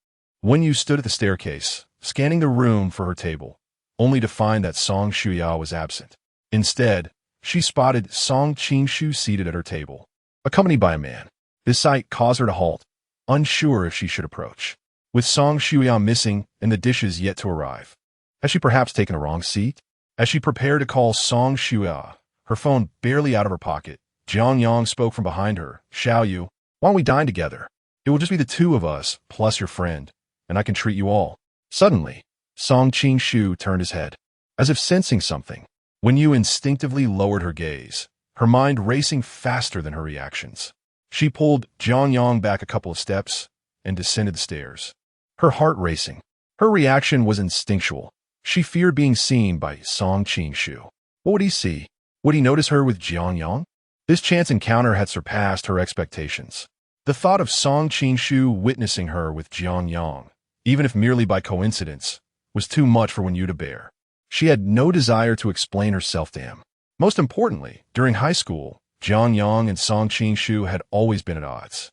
Wen Yu stood at the staircase, scanning the room for her table, only to find that Song Shuya was absent. Instead, she spotted Song Qing-shu seated at her table, accompanied by a man. This sight caused her to halt, unsure if she should approach. With Song Shuya missing and the dishes yet to arrive, had she perhaps taken a wrong seat? As she prepared to call Song Shuya, her phone barely out of her pocket, Jiang Yang spoke from behind her. Xiaoyu, why don't we dine together? It will just be the two of us, plus your friend, and I can treat you all. Suddenly, Song Qing-shu turned his head, as if sensing something. Wen Yu instinctively lowered her gaze, her mind racing faster than her reactions. She pulled Jiang Yang back a couple of steps and descended the stairs, her heart racing. Her reaction was instinctual. She feared being seen by Song Qing-shu. What would he see? Would he notice her with Jiang Yang? This chance encounter had surpassed her expectations. The thought of Song Qing-shu witnessing her with Jiang Yang, even if merely by coincidence, was too much for Wen Yu to bear. She had no desire to explain herself to him. Most importantly, during high school, Jiang Yang and Song Qing-shu had always been at odds.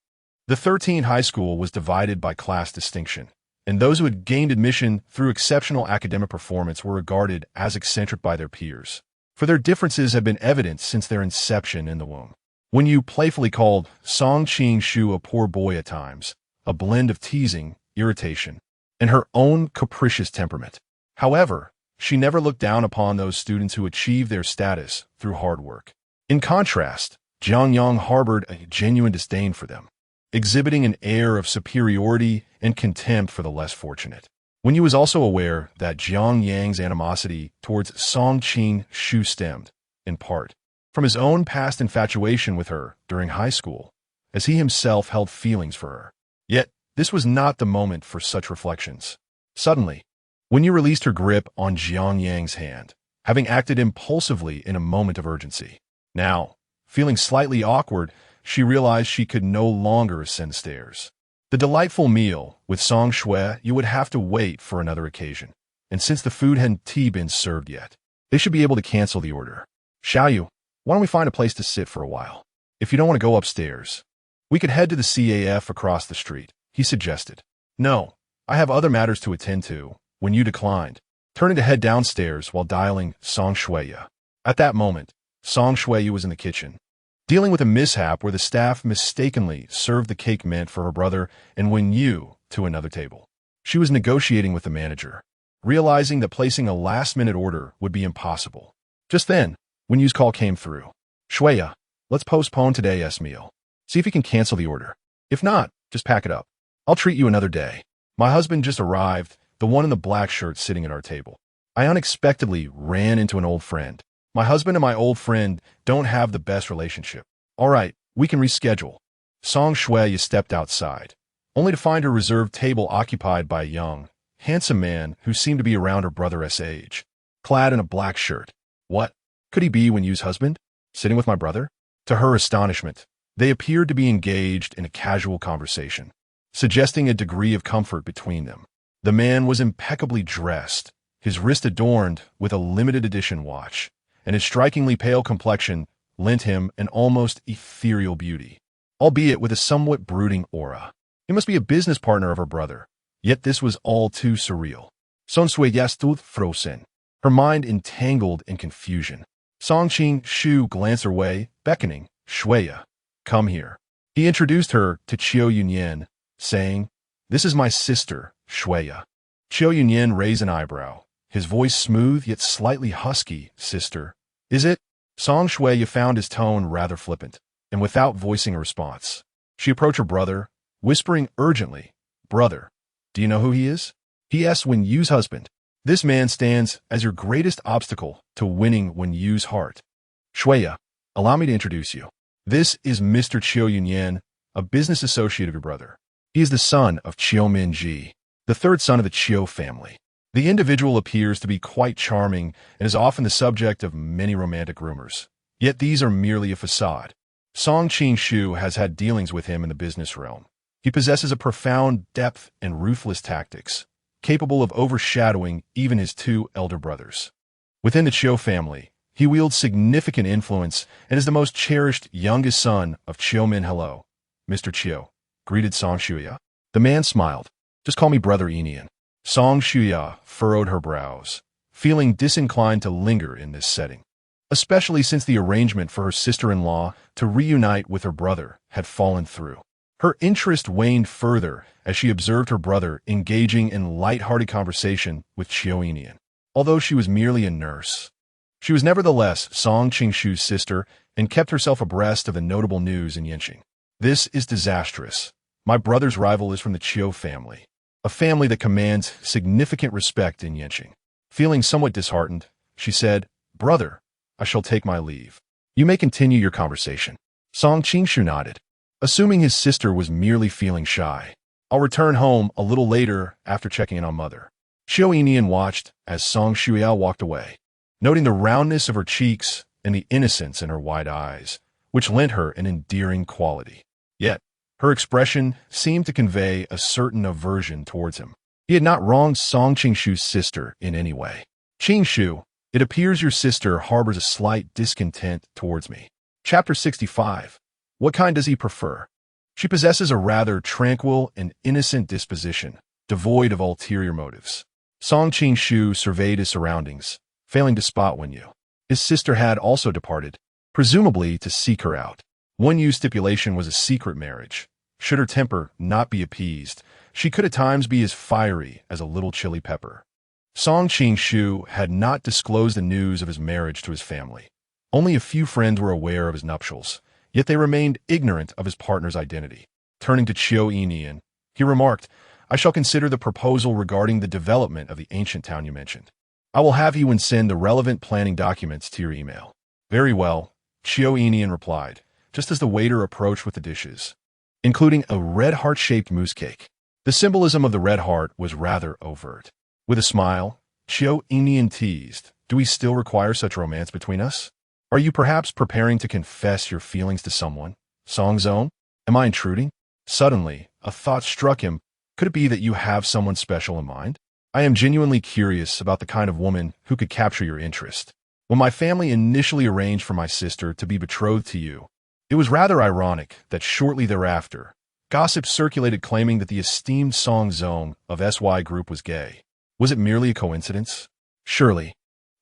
The 13th high school was divided by class distinction, and those who had gained admission through exceptional academic performance were regarded as eccentric by their peers, for their differences had been evident since their inception in the womb. Wen Yu playfully called Song Qing-shu a poor boy at times, a blend of teasing, irritation, and her own capricious temperament. However, she never looked down upon those students who achieved their status through hard work. In contrast, Jiang Yang harbored a genuine disdain for them, exhibiting an air of superiority and contempt for the less fortunate. Wen Yu was also aware that Jiang Yang's animosity towards Song Qing-shu stemmed, in part, from his own past infatuation with her during high school, as he himself held feelings for her. Yet, this was not the moment for such reflections. Suddenly, Wen Yu released her grip on Jiang Yang's hand, having acted impulsively in a moment of urgency. Now, feeling slightly awkward, she realized she could no longer ascend the stairs. The delightful meal with Song Shui you would have to wait for another occasion, and since the food hadn't been served yet, they should be able to cancel the order. Xiaoyu, why don't we find a place to sit for a while? If you don't want to go upstairs, we could head to the CAF across the street, he suggested. No, I have other matters to attend to. Wen Yu declined, turning to head downstairs while dialing Song Shuya. At that moment, Song Shuya was in the kitchen, dealing with a mishap where the staff mistakenly served the cake meant for her brother and Wen Yu to another table. She was negotiating with the manager, realizing that placing a last-minute order would be impossible. Just then, Wen Yu's call came through. Shuya, let's postpone today's meal. See if you can cancel the order. If not, just pack it up. I'll treat you another day. My husband just arrived, the one in the black shirt sitting at our table. I unexpectedly ran into an old friend. My husband and my old friend don't have the best relationship. All right, we can reschedule. Song Shuya stepped outside, only to find her reserved table occupied by a young, handsome man who seemed to be around her brother's age, clad in a black shirt. What? Could he be Wen Yu's husband? Sitting with my brother? To her astonishment, they appeared to be engaged in a casual conversation, suggesting a degree of comfort between them. The man was impeccably dressed, his wrist adorned with a limited edition watch, and his strikingly pale complexion lent him an almost ethereal beauty, albeit with a somewhat brooding aura. He must be a business partner of her brother, yet this was all too surreal. Song Shuya stood frozen, her mind entangled in confusion. Song Qing-shu glanced her way, beckoning. Shuya, come here. He introduced her to Qiu Yunyan, saying, This is my sister, Shuya. Qiu Yunyan raised an eyebrow, his voice smooth yet slightly husky. Sister, is it? Song Shuya found his tone rather flippant, and without voicing a response, she approached her brother, whispering urgently, Brother, do you know who he is? He asked Wen Yu's husband. This man stands as your greatest obstacle to winning Wen Yu's heart. Shuya, allow me to introduce you. This is Mr. Qiu Yunyan, a business associate of your brother. He is the son of Qiu Minji, the third son of the Qiu family. The individual appears to be quite charming and is often the subject of many romantic rumors. Yet these are merely a facade. Song Qing-shu has had dealings with him in the business realm. He possesses a profound depth and ruthless tactics, capable of overshadowing even his two elder brothers. Within the Qiu family, he wields significant influence and is the most cherished youngest son of Qiu Min. Hello, Mr. Qiu, greeted Song Shuya. The man smiled. Just call me Brother Enian. Song Shuya furrowed her brows, feeling disinclined to linger in this setting, especially since the arrangement for her sister-in-law to reunite with her brother had fallen through. Her interest waned further as she observed her brother engaging in light-hearted conversation with Qiu Enian. Although she was merely a nurse, she was nevertheless Song Qing-shu's sister and kept herself abreast of the notable news in Yanqing. This is disastrous. My brother's rival is from the Qiu family, a family that commands significant respect in Yanqing. Feeling somewhat disheartened, she said, Brother, I shall take my leave. You may continue your conversation. Song Qing-shu nodded, assuming his sister was merely feeling shy. I'll return home a little later after checking in on Mother. Qiu Enian watched as Song Shuya walked away, noting the roundness of her cheeks and the innocence in her wide eyes, which lent her an endearing quality. Yet, her expression seemed to convey a certain aversion towards him. He had not wronged Song Qing-shu's sister in any way. Qing-shu, it appears your sister harbors a slight discontent towards me. Chapter 65. What kind does he prefer? She possesses a rather tranquil and innocent disposition, devoid of ulterior motives. Song Qing-shu surveyed his surroundings, failing to spot Wen Yu. His sister had also departed, presumably to seek her out. Wen Yu's stipulation was a secret marriage. Should her temper not be appeased, she could at times be as fiery as a little chili pepper. Song Qing-shu had not disclosed the news of his marriage to his family. Only a few friends were aware of his nuptials, yet they remained ignorant of his partner's identity. Turning to Qiu Enian, he remarked, I shall consider the proposal regarding the development of the ancient town you mentioned. I will have you send the relevant planning documents to your email. Very well, Qiu Enian replied, just as the waiter approached with the dishes, including a red heart-shaped mousse cake. The symbolism of the red heart was rather overt. With a smile, Qiu Enian teased, do we still require such romance between us? Are you perhaps preparing to confess your feelings to someone? Song Zone? Am I intruding? Suddenly, a thought struck him. Could it be that you have someone special in mind? I am genuinely curious about the kind of woman who could capture your interest. When my family initially arranged for my sister to be betrothed to you, it was rather ironic that shortly thereafter, gossip circulated claiming that the esteemed Song Zone of SY Group was gay. Was it merely a coincidence? Surely,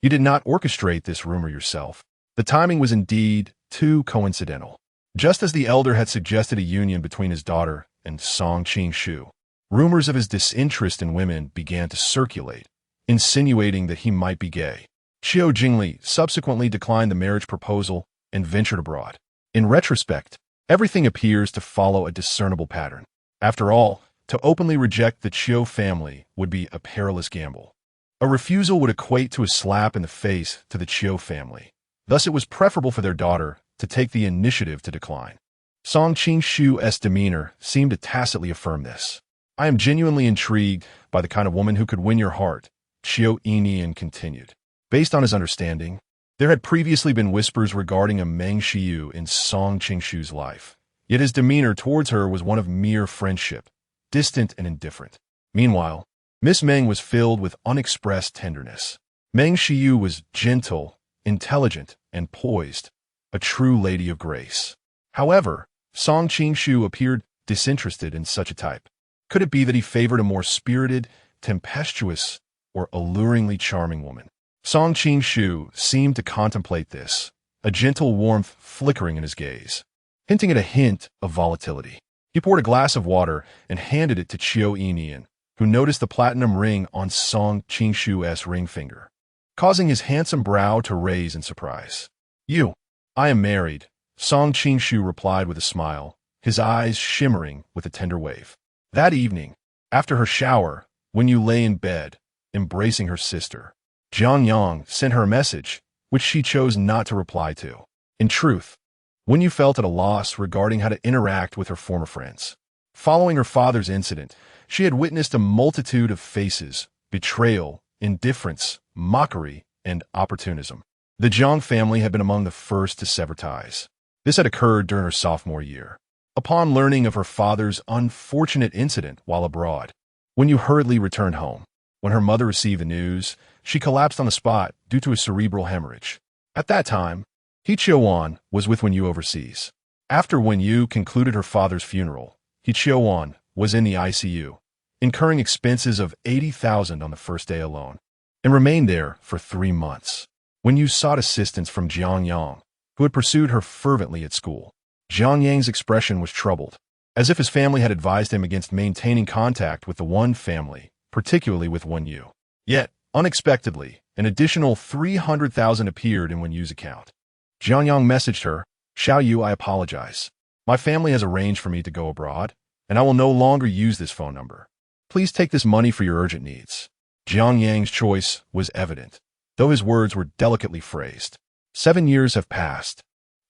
you did not orchestrate this rumor yourself. The timing was indeed too coincidental. Just as the elder had suggested a union between his daughter and Song Qing-shu, rumors of his disinterest in women began to circulate, insinuating that he might be gay. Qiu Jingli subsequently declined the marriage proposal and ventured abroad. In retrospect, everything appears to follow a discernible pattern. After all, to openly reject the Qiu family would be a perilous gamble. A refusal would equate to a slap in the face to the Qiu family. Thus, it was preferable for their daughter to take the initiative to decline. Song Qing-shu's demeanor seemed to tacitly affirm this. I am genuinely intrigued by the kind of woman who could win your heart, Qiu Yinian continued. Based on his understanding, there had previously been whispers regarding a Meng Xiu in Song Qing-shu's life. Yet his demeanor towards her was one of mere friendship, distant and indifferent. Meanwhile, Miss Meng was filled with unexpressed tenderness. Meng Xiu was gentle, intelligent, and poised, a true lady of grace. However, Song Qing-shu appeared disinterested in such a type. Could it be that he favored a more spirited, tempestuous, or alluringly charming woman? Song Qing-shu seemed to contemplate this, a gentle warmth flickering in his gaze, hinting at a hint of volatility. He poured a glass of water and handed it to Qiu Yinian, who noticed the platinum ring on Song Qing-shu's ring finger, causing his handsome brow to raise in surprise. I am married, Song Qing-shu replied with a smile, his eyes shimmering with a tender wave. That evening, after her shower, when you lay in bed, embracing her sister, Jiang Yang sent her a message, which she chose not to reply to. In truth, when you felt at a loss regarding how to interact with her former friends. Following her father's incident, she had witnessed a multitude of faces, betrayal, indifference, mockery, and opportunism. The Jiang family had been among the first to sever ties. This had occurred during her sophomore year. Upon learning of her father's unfortunate incident while abroad, when you hurriedly returned home, when her mother received the news, she collapsed on the spot due to a cerebral hemorrhage. At that time, He Chioan was with Wen Yu overseas. After Wen Yu concluded her father's funeral, He Chioan was in the ICU, incurring expenses of 80,000 on the first day alone, and remained there for 3 months. Wen Yu sought assistance from Jiang Yang, who had pursued her fervently at school. Jiang Yang's expression was troubled, as if his family had advised him against maintaining contact with the one family, particularly with Wen Yu. Yet, unexpectedly, an additional 300,000 appeared in Wen Yu's account. Jiang Yang messaged her, Xiao Yu, I apologize. My family has arranged for me to go abroad, and I will no longer use this phone number. Please take this money for your urgent needs. Jiang Yang's choice was evident, though his words were delicately phrased. 7 years have passed,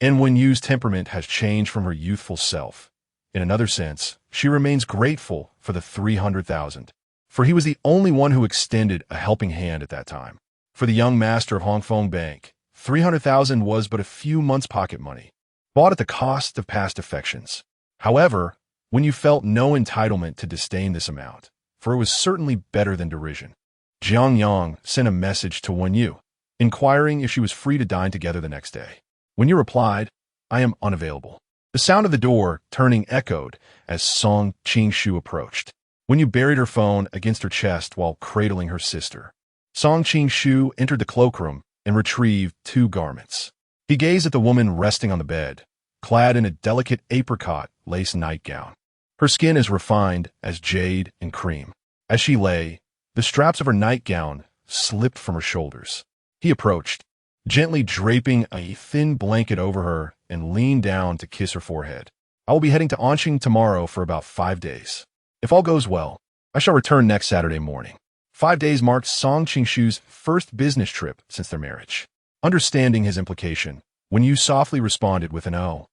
and Wen Yu's temperament has changed from her youthful self. In another sense, she remains grateful for the 300,000, for he was the only one who extended a helping hand at that time. For the young master of Hongfeng Bank, 300,000 was but a few months' pocket money, bought at the cost of past affections. However, Wen Yu felt no entitlement to disdain this amount, for it was certainly better than derision. Jiang Yang sent a message to Wen Yu, inquiring if she was free to dine together the next day. Wen Yu replied, I am unavailable. The sound of the door turning echoed as Song Qing-shu approached. Wen Yu buried her phone against her chest while cradling her sister. Song Qing-shu entered the cloakroom and retrieved 2 garments. He gazed at the woman resting on the bed, clad in a delicate apricot lace nightgown. Her skin as refined as jade and cream. As she lay, the straps of her nightgown slipped from her shoulders. He approached, gently draping a thin blanket over her, and leaned down to kiss her forehead. I will be heading to Anqing tomorrow for about 5 days. If all goes well, I shall return next Saturday morning. 5 days marked Song Qing-shu's first business trip since their marriage. Understanding his implication, Wen Yu softly responded with an "oh,"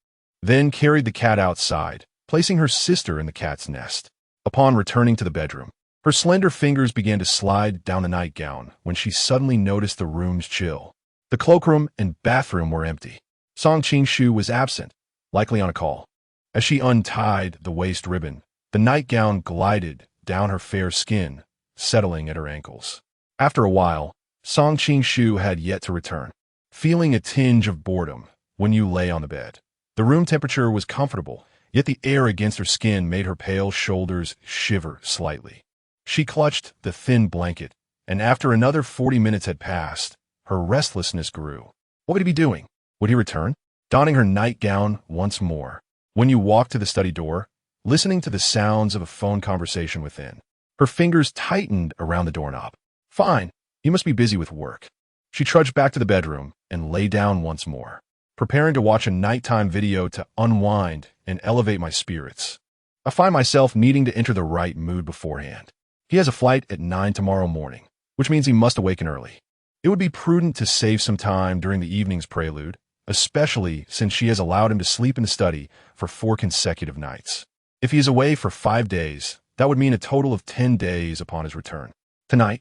then carried the cat outside, placing her sister in the cat's nest. Upon returning to the bedroom, her slender fingers began to slide down the nightgown when she suddenly noticed the room's chill. The cloakroom and bathroom were empty. Song Qing-shu was absent, likely on a call. As she untied the waist ribbon, the nightgown glided down her fair skin, settling at her ankles. After a while, Song Qing-shu had yet to return. Feeling a tinge of boredom, Wen Yu lay on the bed. The room temperature was comfortable, yet the air against her skin made her pale shoulders shiver slightly. She clutched the thin blanket and after another 40 minutes had passed, her restlessness grew. What would he be doing? Would he return? Donning her nightgown once more. When you walked to the study door, listening to the sounds of a phone conversation within, her fingers tightened around the doorknob. Fine, you must be busy with work. She trudged back to the bedroom and lay down once more, preparing to watch a nighttime video to unwind and elevate my spirits. I find myself needing to enter the right mood beforehand. He has a flight at 9 tomorrow morning, which means he must awaken early. It would be prudent to save some time during the evening's prelude, especially since she has allowed him to sleep in the study for 4 consecutive nights. If he is away for 5 days, that would mean a total of 10 days upon his return. Tonight,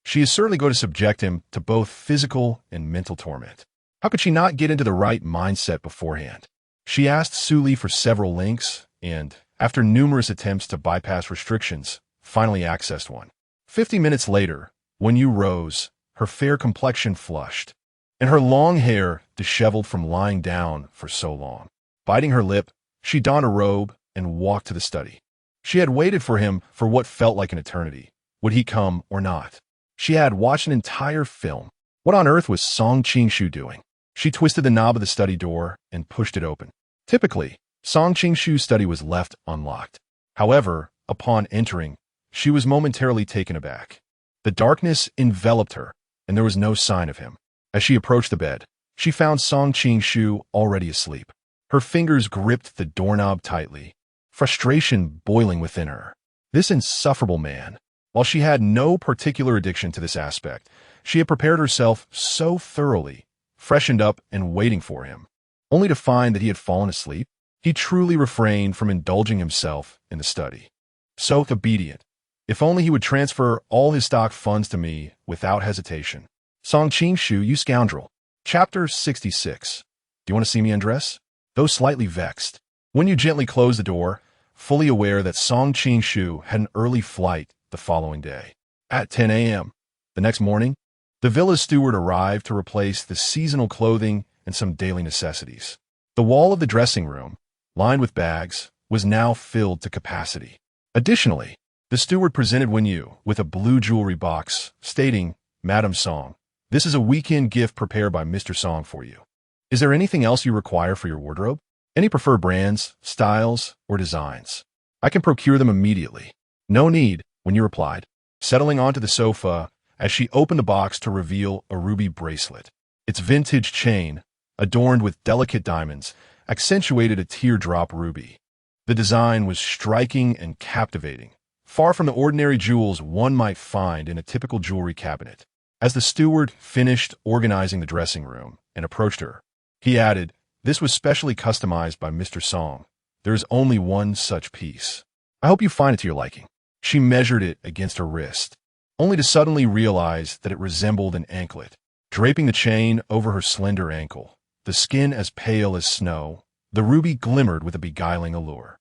she is certainly going to subject him to both physical and mental torment. How could she not get into the right mindset beforehand? She asked Suli for several links and, after numerous attempts to bypass restrictions, finally accessed one. 50 minutes later, when you rose, her fair complexion flushed, and her long hair disheveled from lying down for so long. Biting her lip, she donned a robe and walked to the study. She had waited for him for what felt like an eternity. Would he come or not? She had watched an entire film. What on earth was Song Qing-shu doing? She twisted the knob of the study door and pushed it open. Typically, Song Qing-shu's study was left unlocked. However, upon entering, she was momentarily taken aback. The darkness enveloped her, and there was no sign of him. As she approached the bed, she found Song Qing-shu already asleep. Her fingers gripped the doorknob tightly, frustration boiling within her. This insufferable man. While she had no particular addiction to this aspect, she had prepared herself so thoroughly, freshened up and waiting for him, only to find that he had fallen asleep. He truly refrained from indulging himself in the study. So obedient. If only he would transfer all his stock funds to me without hesitation. Song Qing-shu, you scoundrel. Chapter 66. Do you want to see me undress? Though slightly vexed, when you gently closed the door, fully aware that Song Qing-shu had an early flight the following day. At 10 a.m. the next morning, the villa's steward arrived to replace the seasonal clothing and some daily necessities. The wall of the dressing room, lined with bags, was now filled to capacity. Additionally, the steward presented Wenyu with a blue jewelry box, stating, Madam Song, this is a weekend gift prepared by Mr. Song for you. Is there anything else you require for your wardrobe? Any preferred brands, styles, or designs? I can procure them immediately. No need, Wenyu replied, settling onto the sofa as she opened the box to reveal a ruby bracelet. Its vintage chain, adorned with delicate diamonds, accentuated a teardrop ruby. The design was striking and captivating, far from the ordinary jewels one might find in a typical jewelry cabinet. As the steward finished organizing the dressing room and approached her, he added, this was specially customized by Mr. Song. There is only one such piece. I hope you find it to your liking. She measured it against her wrist, only to suddenly realize that it resembled an anklet, draping the chain over her slender ankle. The skin as pale as snow, the ruby glimmered with a beguiling allure.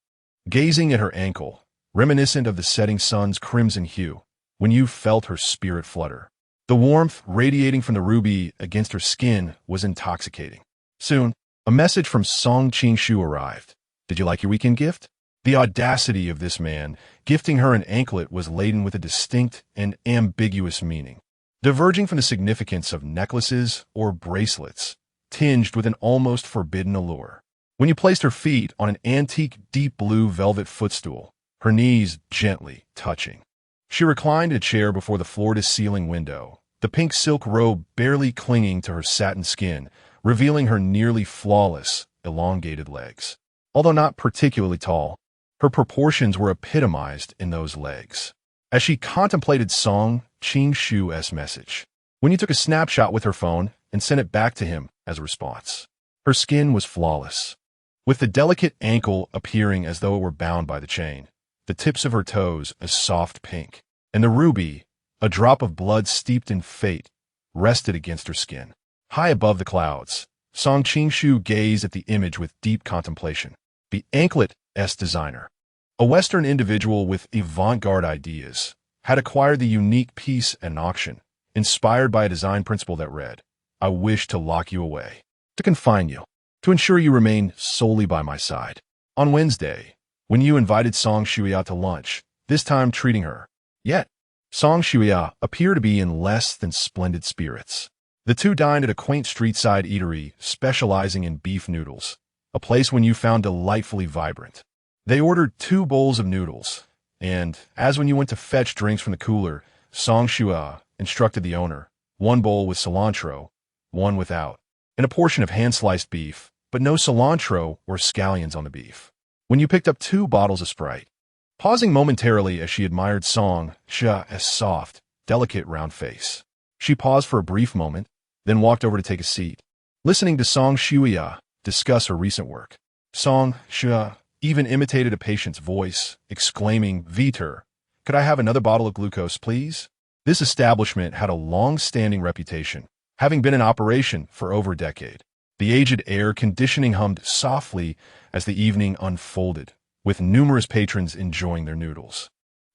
Gazing at her ankle, reminiscent of the setting sun's crimson hue, Wenyu felt her spirit flutter. The warmth radiating from the ruby against her skin was intoxicating. Soon, a message from Song Qing-shu arrived. Did you like your weekend gift? The audacity of this man gifting her an anklet was laden with a distinct and ambiguous meaning, diverging from the significance of necklaces or bracelets, tinged with an almost forbidden allure. When you placed her feet on an antique deep blue velvet footstool, her knees gently touching, she reclined in a chair before the floor-to-ceiling window, the pink silk robe barely clinging to her satin skin, revealing her nearly flawless, elongated legs. Although not particularly tall, her proportions were epitomized in those legs. As she contemplated Song Qing-shu's message, Wenyu took a snapshot with her phone and sent it back to him as a response. Her skin was flawless, with the delicate ankle appearing as though it were bound by the chain, the tips of her toes a soft pink, and the ruby, a drop of blood steeped in fate, rested against her skin. High above the clouds, Song Qing-shu gazed at the image with deep contemplation. The anklet-s designer, a Western individual with avant-garde ideas, had acquired the unique piece at an auction, inspired by a design principle that read, I wish to lock you away, to confine you, to ensure you remain solely by my side. On Wednesday, when you invited Song Shui out to lunch, this time treating her, yet Song Shuya appear to be in less than splendid spirits. The two dined at a quaint street-side eatery specializing in beef noodles, a place when you found delightfully vibrant. They ordered 2 bowls of noodles, and, as when you went to fetch drinks from the cooler, Song Shua instructed the owner, 1 bowl with cilantro, 1 without, and a portion of hand-sliced beef, but no cilantro or scallions on the beef. When you picked up 2 bottles of Sprite, pausing momentarily as she admired Song Shua's soft, delicate round face. She paused for a brief moment, then walked over to take a seat, listening to Song Shuya discuss her recent work. Song Shua even imitated a patient's voice, exclaiming, "Vitor, could I have another bottle of glucose, please?" This establishment had a long-standing reputation, having been in operation for over a decade. The aged air conditioning hummed softly as the evening unfolded, with numerous patrons enjoying their noodles,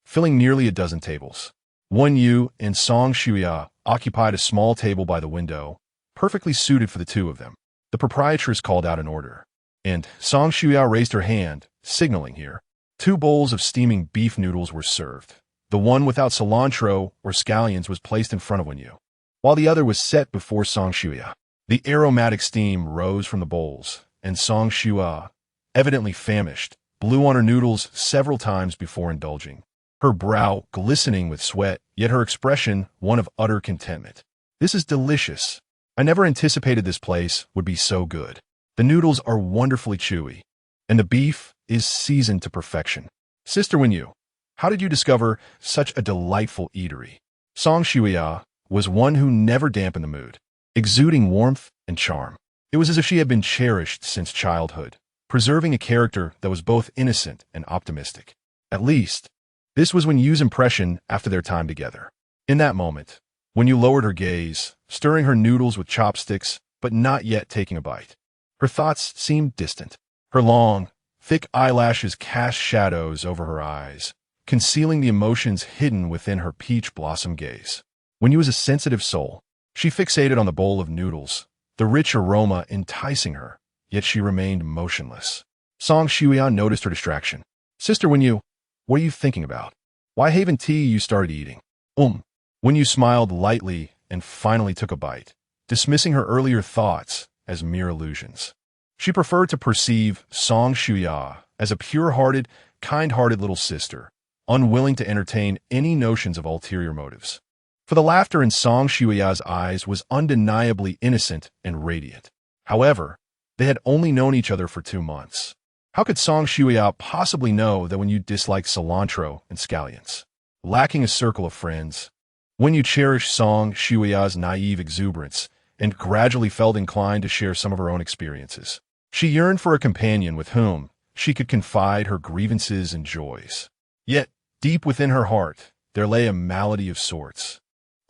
filling nearly a dozen tables. Yu and Song Shuya occupied a small table by the window, perfectly suited for the two of them. The proprietress called out an order, and Song Shuya raised her hand, signaling here. 2 bowls of steaming beef noodles were served. The one without cilantro or scallions was placed in front of Yu, while the other was set before Song Shuya. The aromatic steam rose from the bowls, and Song Shuya, evidently famished, blew on her noodles several times before indulging, her brow glistening with sweat, yet her expression one of utter contentment. "This is delicious. I never anticipated this place would be so good. The noodles are wonderfully chewy, and the beef is seasoned to perfection. Sister Yu, how did you discover such a delightful eatery?" Song Shuya was one who never dampened the mood, exuding warmth and charm. It was as if she had been cherished since childhood, preserving a character that was both innocent and optimistic. At least, this was Yu's impression after their time together. In that moment, Yu lowered her gaze, stirring her noodles with chopsticks, but not yet taking a bite. Her thoughts seemed distant. Her long, thick eyelashes cast shadows over her eyes, concealing the emotions hidden within her peach blossom gaze. Yu was a sensitive soul. She fixated on the bowl of noodles, the rich aroma enticing her, yet she remained motionless. Song Shuya noticed her distraction. "Sister Yu, what are you thinking about? Why haven't you started eating?" Yu smiled lightly and finally took a bite, dismissing her earlier thoughts as mere illusions. She preferred to perceive Song Shuya as a pure-hearted, kind-hearted little sister, unwilling to entertain any notions of ulterior motives. For the laughter in Song Shuya's eyes was undeniably innocent and radiant. However, they had only known each other for 2 months. How could Song Shuya possibly know that Yu disliked cilantro and scallions? Lacking a circle of friends, Yu cherished Song Shuya's naive exuberance and gradually felt inclined to share some of her own experiences. She yearned for a companion with whom she could confide her grievances and joys. Yet, deep within her heart, there lay a malady of sorts.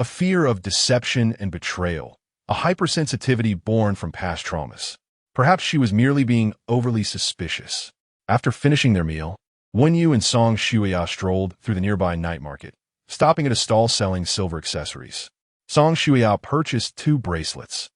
A fear of deception and betrayal, a hypersensitivity born from past traumas. Perhaps she was merely being overly suspicious. After finishing their meal, Yu and Song Shuya strolled through the nearby night market, stopping at a stall selling silver accessories. Song Shuya purchased 2 bracelets,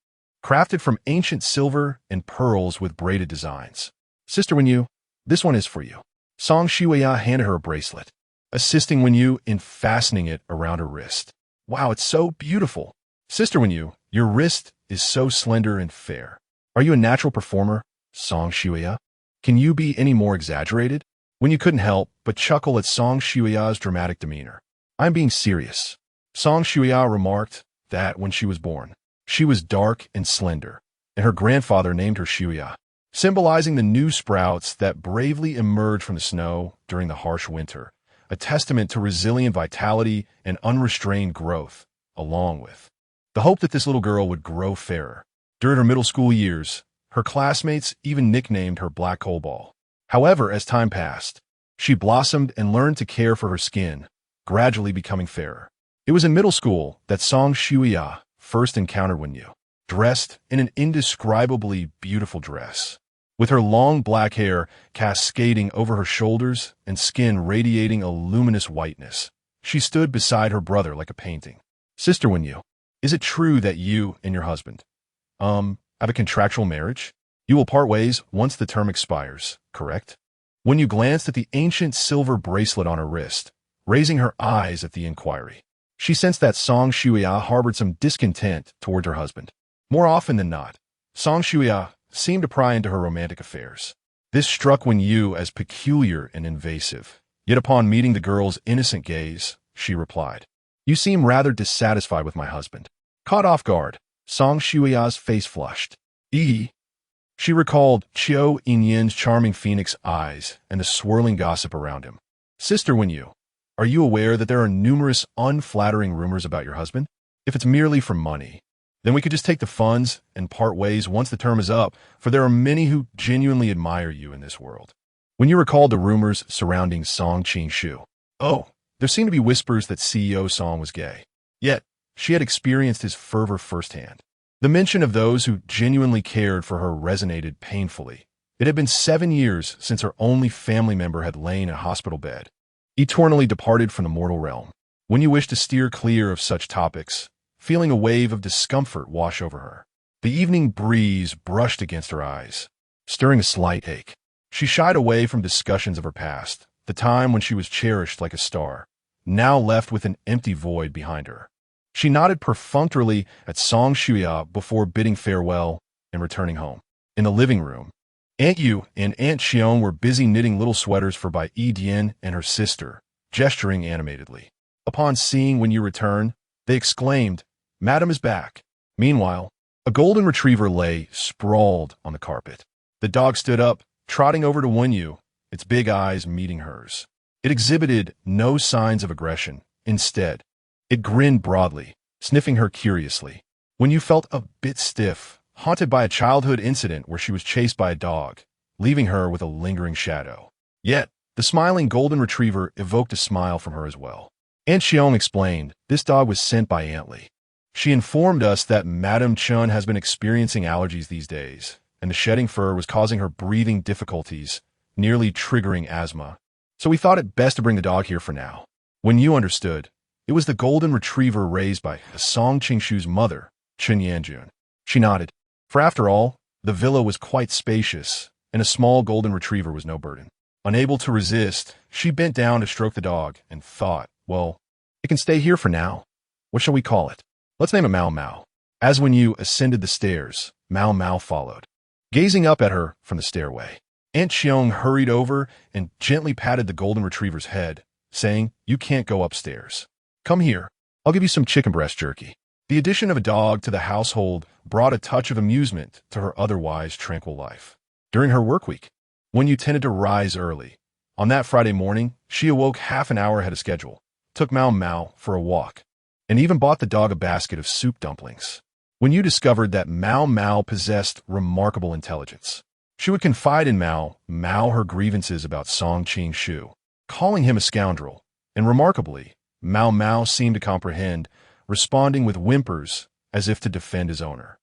crafted from ancient silver and pearls with braided designs. "Sister Yu, this one is for you." Song Shuya handed her a bracelet, assisting Yu in fastening it around her wrist. "Wow, it's so beautiful. Sister Yu, your wrist is so slender and fair. Are you a natural performer, Song Shuya? Can you be any more exaggerated?" Yu couldn't help but chuckle at Song Shuya's dramatic demeanor. "I'm being serious." Song Shuya remarked that when she was born, she was dark and slender, and her grandfather named her Shuya, symbolizing the new sprouts that bravely emerged from the snow during the harsh winter, a testament to resilient vitality and unrestrained growth, along with the hope that this little girl would grow fairer. During her middle school years, her classmates even nicknamed her Black Coal Ball. However, as time passed, she blossomed and learned to care for her skin, gradually becoming fairer. It was in middle school that Song Shuya first encountered Yu, dressed in an indescribably beautiful dress. With her long black hair cascading over her shoulders and skin radiating a luminous whiteness, she stood beside her brother like a painting. "Sister Yu, is it true that you and your husband, have a contractual marriage? You will part ways once the term expires, correct?" When you glanced at the ancient silver bracelet on her wrist, raising her eyes at the inquiry. She sensed that Song Shuya harbored some discontent toward her husband. More often than not, Song Shuya seemed to pry into her romantic affairs. This struck Wen Yu as peculiar and invasive. Yet upon meeting the girl's innocent gaze, she replied, "You seem rather dissatisfied with my husband." Caught off guard, Song Shuya's face flushed. She recalled Qiu Yinyan's charming phoenix eyes and the swirling gossip around him. "Sister Wen Yu, are you aware that there are numerous unflattering rumors about your husband? If it's merely for money, then we could just take the funds and part ways once the term is up, for there are many who genuinely admire you in this world." When you recalled the rumors surrounding Song Qingshu, there seemed to be whispers that CEO Song was gay. Yet, she had experienced his fervor firsthand. The mention of those who genuinely cared for her resonated painfully. It had been 7 years since her only family member had lain in a hospital bed, eternally departed from the mortal realm. When you wished to steer clear of such topics, feeling a wave of discomfort wash over her. The evening breeze brushed against her eyes, stirring a slight ache. She shied away from discussions of her past, the time when she was cherished like a star, now left with an empty void behind her. She nodded perfunctorily at Song Shuya before bidding farewell and returning home. In the living room, Aunt Yu and Aunt Xiong were busy knitting little sweaters for Bai Yidian and her sister, gesturing animatedly. Upon seeing Wen Yu return, they exclaimed, "Madam is back." Meanwhile, a golden retriever lay sprawled on the carpet. The dog stood up, trotting over to Wen Yu, its big eyes meeting hers. It exhibited no signs of aggression. Instead, it grinned broadly, sniffing her curiously. Wen Yu felt a bit stiff, haunted by a childhood incident where she was chased by a dog, leaving her with a lingering shadow. Yet, the smiling golden retriever evoked a smile from her as well. Aunt Xiong explained, "This dog was sent by Aunt Li. She informed us that Madame Chun has been experiencing allergies these days, and the shedding fur was causing her breathing difficulties, nearly triggering asthma. So we thought it best to bring the dog here for now." When you understood, it was the golden retriever raised by Song Qingshu's mother, Chen Yanjun. She nodded, for after all, the villa was quite spacious, and a small golden retriever was no burden. Unable to resist, she bent down to stroke the dog and thought, "Well, it can stay here for now. What shall we call it? Let's name it Mao Mao." As Wen Yu ascended the stairs, Mao Mao followed. Gazing up at her from the stairway, Aunt Xiong hurried over and gently patted the golden retriever's head, saying, "You can't go upstairs. Come here. I'll give you some chicken breast jerky." The addition of a dog to the household brought a touch of amusement to her otherwise tranquil life. During her work week, Wen Yu tended to rise early. On that Friday morning, she awoke half an hour ahead of schedule, took Mao Mao for a walk, and even bought the dog a basket of soup dumplings. Wen Yu discovered that Mao Mao possessed remarkable intelligence. She would confide in Mao her grievances about Song Qingshu, calling him a scoundrel, and remarkably, Mao Mao seemed to comprehend, responding with whimpers as if to defend his owner.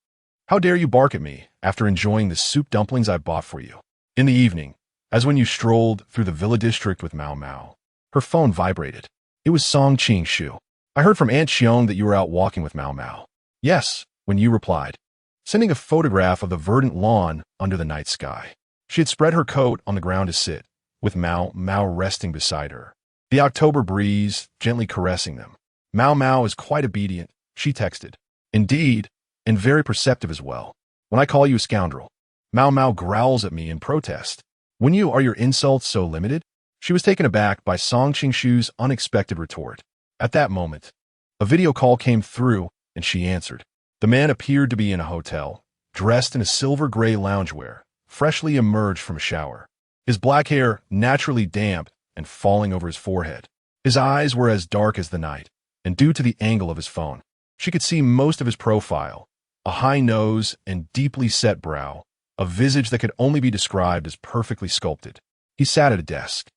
"How dare you bark at me after enjoying the soup dumplings I bought for you?" In the evening, as when you strolled through the villa district with Mao Mao, her phone vibrated. It was Song Qingshu. "I heard from Aunt Xiong that you were out walking with Mao Mao." "Yes," Wen Yu replied, sending a photograph of the verdant lawn under the night sky. She had spread her coat on the ground to sit, with Mao Mao resting beside her, the October breeze gently caressing them. "Mao Mao is quite obedient," she texted. "Indeed, and very perceptive as well. When I call you a scoundrel, Mao Mao growls at me in protest. Wen Yu, are your insults so limited?" She was taken aback by Song Qingshu's unexpected retort. At that moment, a video call came through, and she answered. The man appeared to be in a hotel, dressed in a silver-gray loungewear, freshly emerged from a shower. His black hair naturally damp and falling over his forehead. His eyes were as dark as the night, and due to the angle of his phone, she could see most of his profile, a high nose and deeply set brow, a visage that could only be described as perfectly sculpted. He sat at a desk,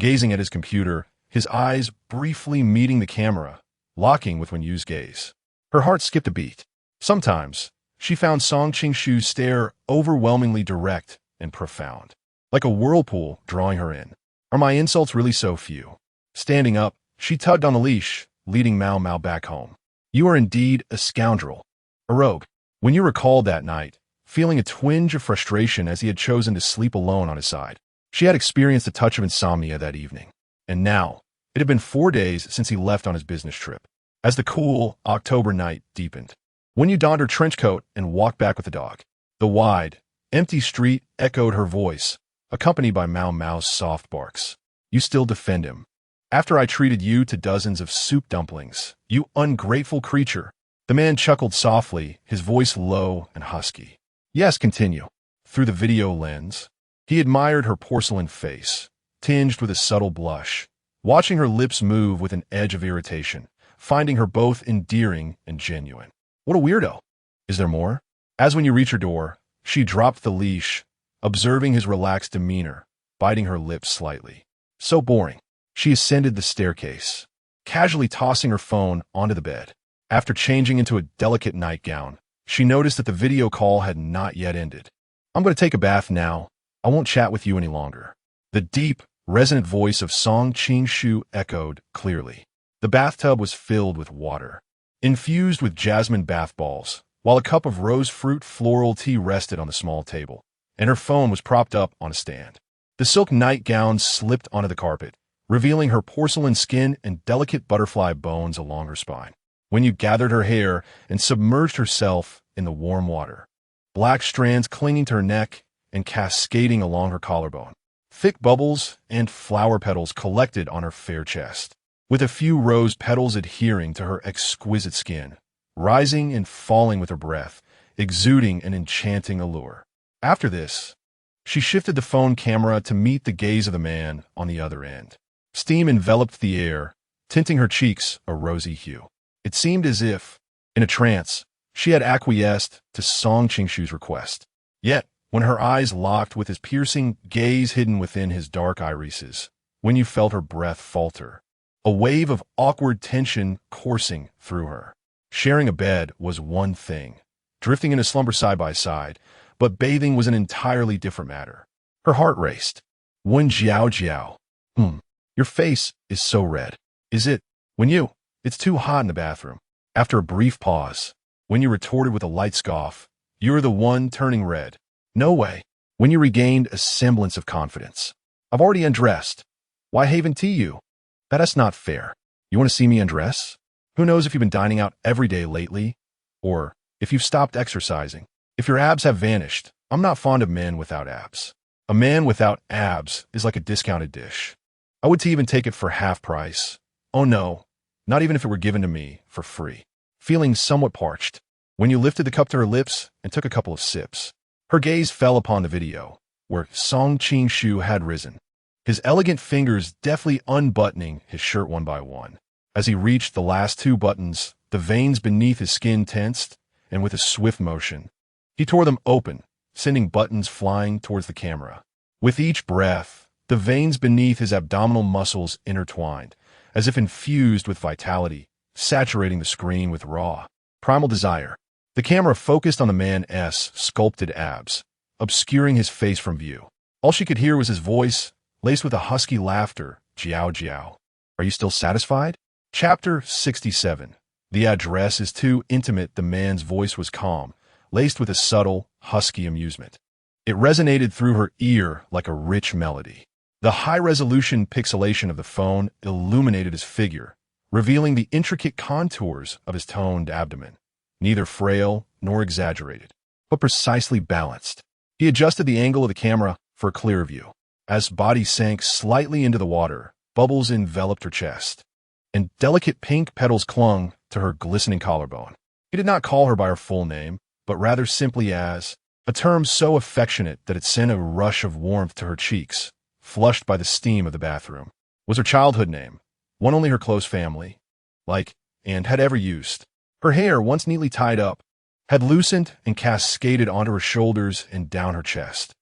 gazing at his computer, his eyes briefly meeting the camera, locking with Wen Yu's gaze. Her heart skipped a beat. Sometimes, she found Song Qingshu's stare overwhelmingly direct and profound, like a whirlpool drawing her in. Are my insults really so few? Standing up, she tugged on the leash, leading Mao Mao back home. "You are indeed a scoundrel, a rogue." When you recalled that night, feeling a twinge of frustration as he had chosen to sleep alone on his side. She had experienced a touch of insomnia that evening, and now, It had been 4 days since he left on his business trip. As the cool October night deepened, when you donned her trench coat and walked back with the dog, the wide, empty street echoed her voice, accompanied by Mau Mau's soft barks. You still defend him. After I treated you to dozens of soup dumplings, you ungrateful creature. The man chuckled softly, his voice low and husky. Yes, continue. Through the video lens, he admired her porcelain face, tinged with a subtle blush, watching her lips move with an edge of irritation, finding her both endearing and genuine. What a weirdo. Is there more? As when you reach her door, she dropped the leash, observing his relaxed demeanor, biting her lips slightly. So boring. She ascended the staircase, casually tossing her phone onto the bed. After changing into a delicate nightgown, she noticed that the video call had not yet ended. I'm going to take a bath now. I won't chat with you any longer. The deep, resonant voice of Song Qing-shu echoed clearly. The bathtub was filled with water, infused with jasmine bath balls, while a cup of rose fruit floral tea rested on the small table, and her phone was propped up on a stand. The silk nightgown slipped onto the carpet, revealing her porcelain skin and delicate butterfly bones along her spine. When you gathered her hair and submerged herself in the warm water, black strands clinging to her neck and cascading along her collarbone. Thick bubbles and flower petals collected on her fair chest, with a few rose petals adhering to her exquisite skin, rising and falling with her breath, exuding an enchanting allure. After this, she shifted the phone camera to meet the gaze of the man on the other end. Steam enveloped the air, tinting her cheeks a rosy hue. It seemed as if, in a trance, she had acquiesced to Song Qingshu's request. Yet, when her eyes locked with his piercing gaze hidden within his dark irises, when you felt her breath falter, a wave of awkward tension coursing through her. Sharing a bed was one thing, drifting into slumber side by side, but bathing was an entirely different matter. Her heart raced. Wen Jiao Jiao. Your face is so red. Is it? It's too hot in the bathroom. After a brief pause, when you retorted with a light scoff, you're the one turning red. No way. When you regained a semblance of confidence. I've already undressed. Why haven tea you? That's not fair. You want to see me undress? Who knows if you've been dining out every day lately? Or if you've stopped exercising? If your abs have vanished, I'm not fond of men without abs. A man without abs is like a discounted dish. I would even take it for half price. Oh no, not even if it were given to me for free. Feeling somewhat parched, when you lifted the cup to her lips and took a couple of sips, her gaze fell upon the video, where Song Qingshu had risen, his elegant fingers deftly unbuttoning his shirt one by one. As he reached the last 2 buttons, the veins beneath his skin tensed, and with a swift motion, he tore them open, sending buttons flying towards the camera. With each breath, the veins beneath his abdominal muscles intertwined, as if infused with vitality, saturating the screen with raw, primal desire. The camera focused on the man's sculpted abs, obscuring his face from view. All she could hear was his voice, laced with a husky laughter. Jiao Jiao. Are you still satisfied? Chapter 67. The address is too intimate. The man's voice was calm, laced with a subtle, husky amusement. It resonated through her ear like a rich melody. The high-resolution pixelation of the phone illuminated his figure, revealing the intricate contours of his toned abdomen, neither frail nor exaggerated, but precisely balanced. He adjusted the angle of the camera for a clear view. As body sank slightly into the water, bubbles enveloped her chest, and delicate pink petals clung to her glistening collarbone. He did not call her by her full name, but rather simply as, a term so affectionate that it sent a rush of warmth to her cheeks, flushed by the steam of the bathroom. Was her childhood name, one only her close family, and had ever used. Her hair, once neatly tied up, had loosened and cascaded onto her shoulders and down her chest.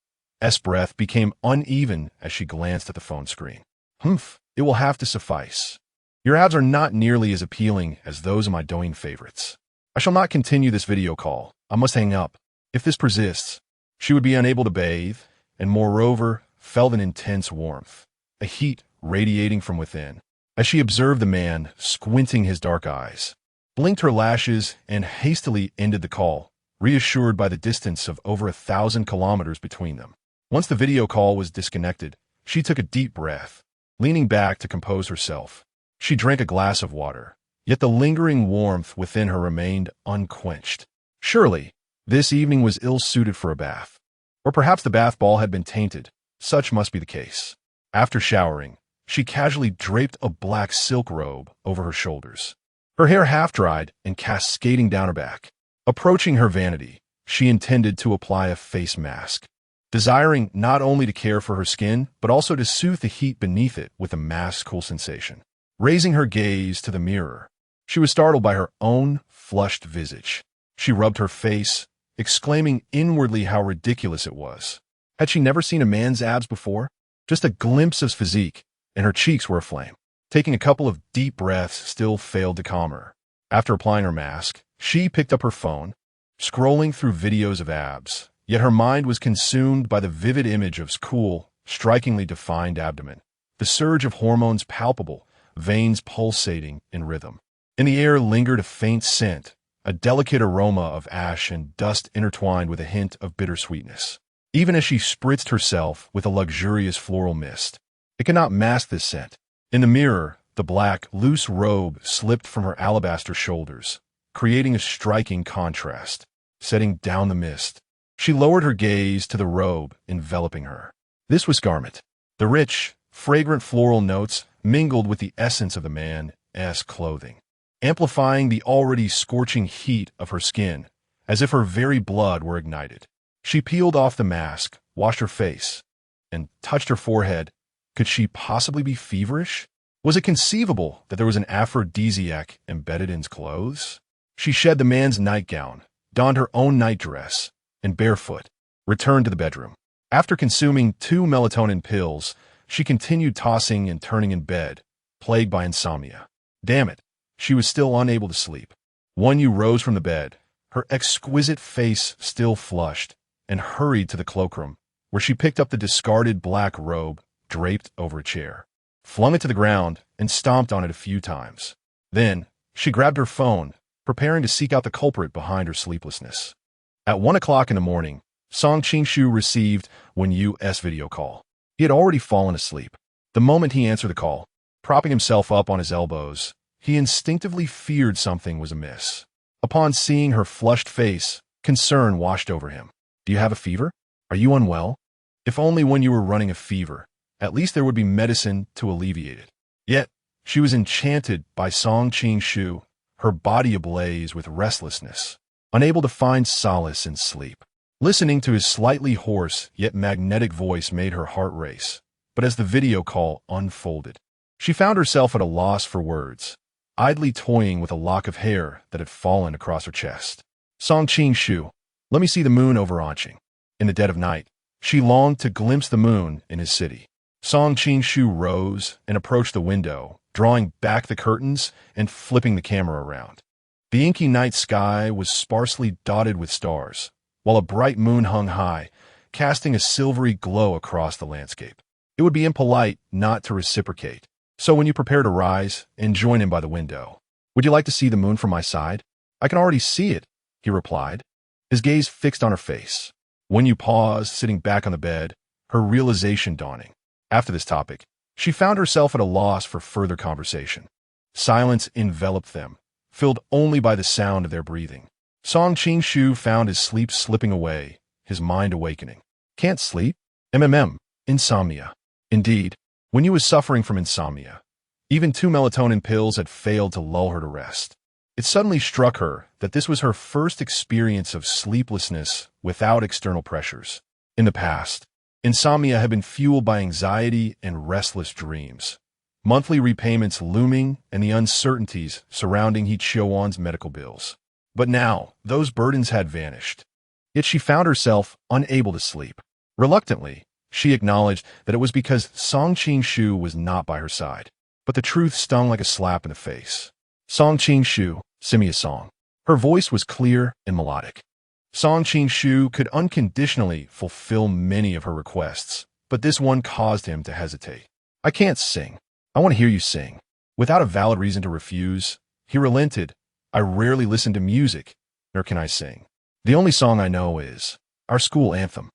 S' breath became uneven as she glanced at the phone screen. It will have to suffice. Your abs are not nearly as appealing as those of my Douyin favorites. I shall not continue this video call. I must hang up. If this persists, she would be unable to bathe, and moreover, felt an intense warmth, a heat radiating from within, as she observed the man squinting his dark eyes, blinked her lashes, and hastily ended the call, reassured by the distance of over 1,000 kilometers between them. Once the video call was disconnected, she took a deep breath, leaning back to compose herself. She drank a glass of water, yet the lingering warmth within her remained unquenched. Surely, this evening was ill-suited for a bath. Or perhaps the bath ball had been tainted. Such must be the case. After showering, she casually draped a black silk robe over her shoulders. Her hair half-dried and cascading down her back. Approaching her vanity, she intended to apply a face mask, desiring not only to care for her skin, but also to soothe the heat beneath it with a mask's cool sensation. Raising her gaze to the mirror, she was startled by her own flushed visage. She rubbed her face, exclaiming inwardly how ridiculous it was. Had she never seen a man's abs before? Just a glimpse of physique, and her cheeks were aflame. Taking a couple of deep breaths still failed to calm her. After applying her mask, she picked up her phone, scrolling through videos of abs, yet her mind was consumed by the vivid image of cool, strikingly defined abdomen, the surge of hormones palpable, veins pulsating in rhythm. In the air lingered a faint scent, a delicate aroma of ash and dust intertwined with a hint of bittersweetness. Even as she spritzed herself with a luxurious floral mist, it could not mask this scent. In the mirror, the black, loose robe slipped from her alabaster shoulders, creating a striking contrast. Setting down the mist, she lowered her gaze to the robe enveloping her. This was garment. The rich, fragrant floral notes mingled with the essence of the man's clothing, amplifying the already scorching heat of her skin, as if her very blood were ignited. She peeled off the mask, washed her face, and touched her forehead. Could she possibly be feverish? Was it conceivable that there was an aphrodisiac embedded in his clothes? She shed the man's nightgown, donned her own nightdress, and barefoot, returned to the bedroom. After consuming 2 melatonin pills, she continued tossing and turning in bed, plagued by insomnia. Damn it, she was still unable to sleep. One Yu rose from the bed, her exquisite face still flushed, and hurried to the cloakroom, where she picked up the discarded black robe draped over a chair, flung it to the ground, and stomped on it a few times. Then, she grabbed her phone, preparing to seek out the culprit behind her sleeplessness. At 1 o'clock in the morning, Song Qingshu received Wen Yu's video call. He had already fallen asleep. The moment he answered the call, propping himself up on his elbows, he instinctively feared something was amiss. Upon seeing her flushed face, concern washed over him. Do you have a fever? Are you unwell? If only when you were running a fever, at least there would be medicine to alleviate it. Yet, she was enchanted by Song Qingshu, her body ablaze with restlessness, unable to find solace in sleep. Listening to his slightly hoarse yet magnetic voice made her heart race, but as the video call unfolded, she found herself at a loss for words, idly toying with a lock of hair that had fallen across her chest. Song Qingshu, let me see the moon over Anqing. In the dead of night, she longed to glimpse the moon in his city. Song Qingshu rose and approached the window, drawing back the curtains and flipping the camera around. The inky night sky was sparsely dotted with stars, while a bright moon hung high, casting a silvery glow across the landscape. It would be impolite not to reciprocate, so when you prepare to rise and join him by the window, would you like to see the moon from my side? I can already see it, he replied, his gaze fixed on her face. When you paused, sitting back on the bed, her realization dawning. After this topic, she found herself at a loss for further conversation. Silence enveloped them, filled only by the sound of their breathing. Song Qingshu found his sleep slipping away, his mind awakening. Can't sleep? Insomnia. Indeed, when you was suffering from insomnia, even 2 melatonin pills had failed to lull her to rest. It suddenly struck her that this was her first experience of sleeplessness without external pressures. In the past, insomnia had been fueled by anxiety and restless dreams, monthly repayments looming and the uncertainties surrounding He Chuan's medical bills. But now, those burdens had vanished. Yet she found herself unable to sleep. Reluctantly, she acknowledged that it was because Song Qingshu was not by her side. But the truth stung like a slap in the face. Song Qingshu, sing me a song. Her voice was clear and melodic. Song Qingshu could unconditionally fulfill many of her requests, but this one caused him to hesitate. I can't sing. I want to hear you sing. Without a valid reason to refuse, he relented. I rarely listen to music, nor can I sing. The only song I know is our school anthem.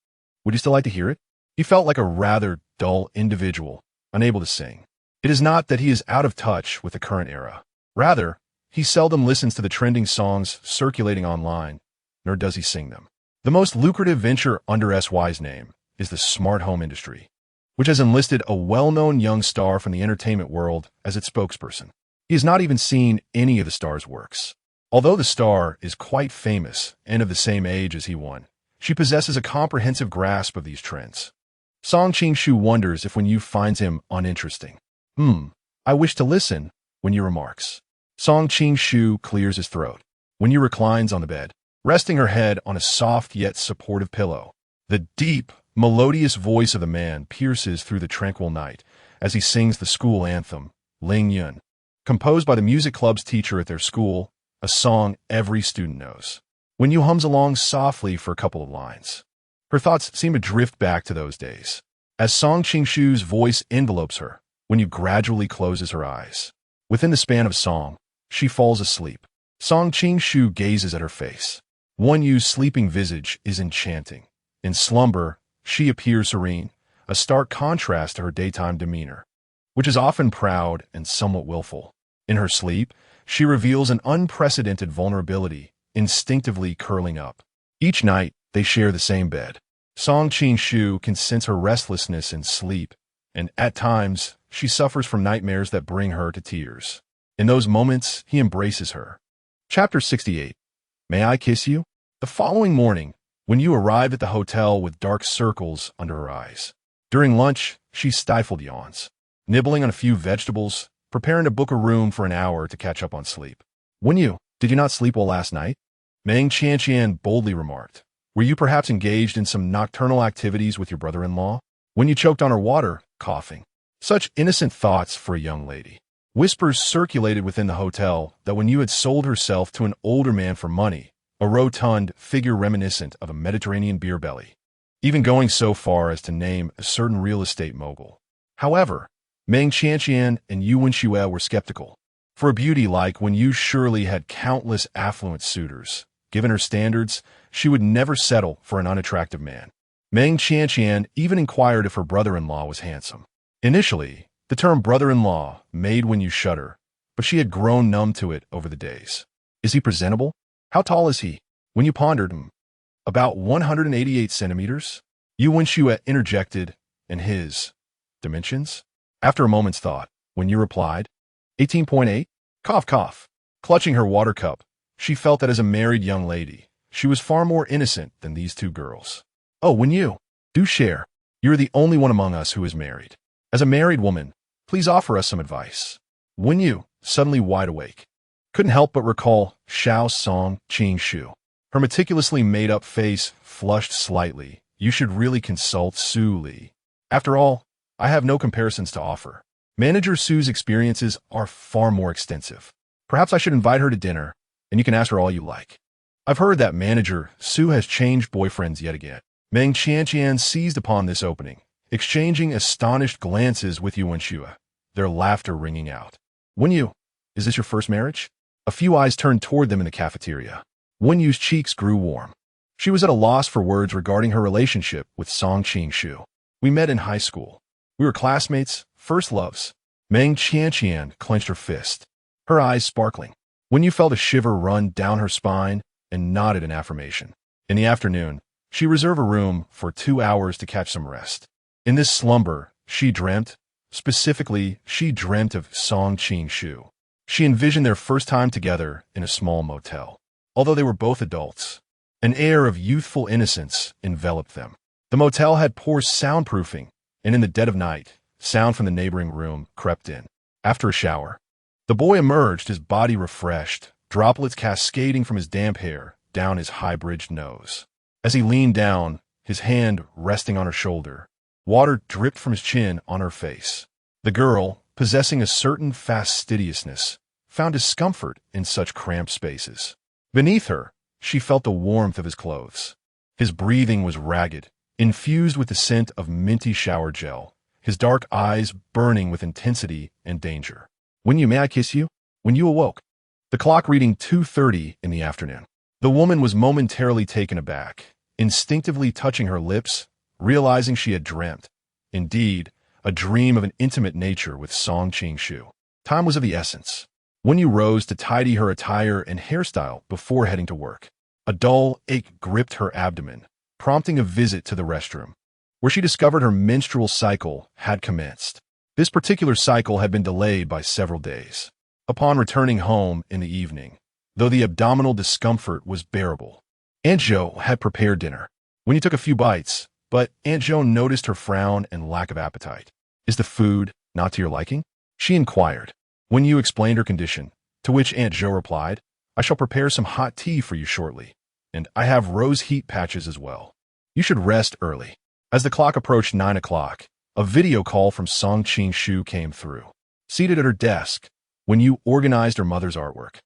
Would you still like to hear it? He felt like a rather dull individual, unable to sing. It is not that he is out of touch with the current era. Rather, he seldom listens to the trending songs circulating online, nor does he sing them. The most lucrative venture under SY's name is the smart home industry, which has enlisted a well-known young star from the entertainment world as its spokesperson. He has not even seen any of the star's works. Although the star is quite famous and of the same age as he won, she possesses a comprehensive grasp of these trends. Song Ching-shu wonders if Wen-yu finds him uninteresting. I wish to listen, Wen-yu remarks. Song Ching-shu clears his throat. Wen-yu reclines on the bed, resting her head on a soft yet supportive pillow. The deep, melodious voice of the man pierces through the tranquil night as he sings the school anthem, Ling Yun, composed by the music club's teacher at their school, a song every student knows. Wen-yu hums along softly for a couple of lines. Her thoughts seem to drift back to those days. As Song Ching-shu's voice envelopes her, Wen-yu gradually closes her eyes. Within the span of song, she falls asleep. Song Ching-shu gazes at her face. Wen-yu's sleeping visage is enchanting. In slumber, she appears serene, a stark contrast to her daytime demeanor, which is often proud and somewhat willful. In her sleep, she reveals an unprecedented vulnerability, instinctively curling up. Each night, they share the same bed. Song Ching-shu can sense her restlessness in sleep, and at times, she suffers from nightmares that bring her to tears. In those moments, he embraces her. Chapter 68. May I kiss you? The following morning, Wen-yu arrived at the hotel with dark circles under her eyes. During lunch, she stifled yawns, nibbling on a few vegetables, preparing to book a room for an hour to catch up on sleep. Wen-yu, did you not sleep well last night? Meng Qianqian boldly remarked. Were you perhaps engaged in some nocturnal activities with your brother-in-law? Wen-yu choked on her water, coughing. Such innocent thoughts for a young lady. Whispers circulated within the hotel that Wen-yu had sold herself to an older man for money, a rotund figure reminiscent of a Mediterranean beer belly, even going so far as to name a certain real estate mogul. However, Meng Qianqian and Yu Wenxue were skeptical. For a beauty like Wen-yu surely had countless affluent suitors. Given her standards, she would never settle for an unattractive man. Meng Qianqian even inquired if her brother-in-law was handsome. Initially, the term brother-in-law made Wen-yu shudder, but she had grown numb to it over the days. Is he presentable? How tall is he? Wen-yu pondered him. About 188 centimeters? Yu Wenxue interjected, and his dimensions? After a moment's thought, Wen-yu replied, 18.8? Cough, cough. Clutching her water cup, she felt that as a married young lady, she was far more innocent than these two girls. Oh, Wen-yu, do share. You're the only one among us who is married. As a married woman, please offer us some advice. Wen-yu, suddenly wide awake, couldn't help but recall Xiao Song Ching-shu. Her meticulously made-up face flushed slightly. You should really consult Su Li. After all, I have no comparisons to offer. Manager Su's experiences are far more extensive. Perhaps I should invite her to dinner, and you can ask her all you like. I've heard that Manager Su has changed boyfriends yet again. Meng Qianqian seized upon this opening, exchanging astonished glances with Yu Wenxue, their laughter ringing out. Wen-yu, is this your first marriage? A few eyes turned toward them in the cafeteria. Wen-yu's cheeks grew warm. She was at a loss for words regarding her relationship with Song Ching-shu. We met in high school. We were classmates, first loves. Meng Qianqian clenched her fist, her eyes sparkling. Wen-yu felt a shiver run down her spine and nodded in affirmation. In the afternoon, she reserved a room for 2 hours to catch some rest. In this slumber, she dreamt, specifically, she dreamt of Song Ching-shu. She envisioned their first time together in a small motel. Although they were both adults, an air of youthful innocence enveloped them. The motel had poor soundproofing, and in the dead of night, sound from the neighboring room crept in. After a shower, the boy emerged, his body refreshed, droplets cascading from his damp hair down his high-bridged nose. As he leaned down, his hand resting on her shoulder, water dripped from his chin on her face. The girl, possessing a certain fastidiousness, found discomfort in such cramped spaces. Beneath her, she felt the warmth of his clothes. His breathing was ragged, infused with the scent of minty shower gel, his dark eyes burning with intensity and danger. Wen-yu, may I kiss you? Wen-yu awoke, the clock reading 2:30 in the afternoon. The woman was momentarily taken aback, instinctively touching her lips, realizing she had dreamt, indeed, a dream of an intimate nature with Song Qing-shu. Time was of the essence. When you rose to tidy her attire and hairstyle before heading to work, a dull ache gripped her abdomen, prompting a visit to the restroom, where she discovered her menstrual cycle had commenced. This particular cycle had been delayed by several days. Upon returning home in the evening, though the abdominal discomfort was bearable, Aunt Jo had prepared dinner. When you took a few bites, but Aunt Jo noticed her frown and lack of appetite. "Is the food not to your liking?" she inquired. When you explained her condition, to which Aunt Jo replied, "I shall prepare some hot tea for you shortly, and I have rose heat patches as well. You should rest early." As the clock approached 9 o'clock, a video call from Song Qing-shu came through. Seated at her desk, when you organized her mother's artwork,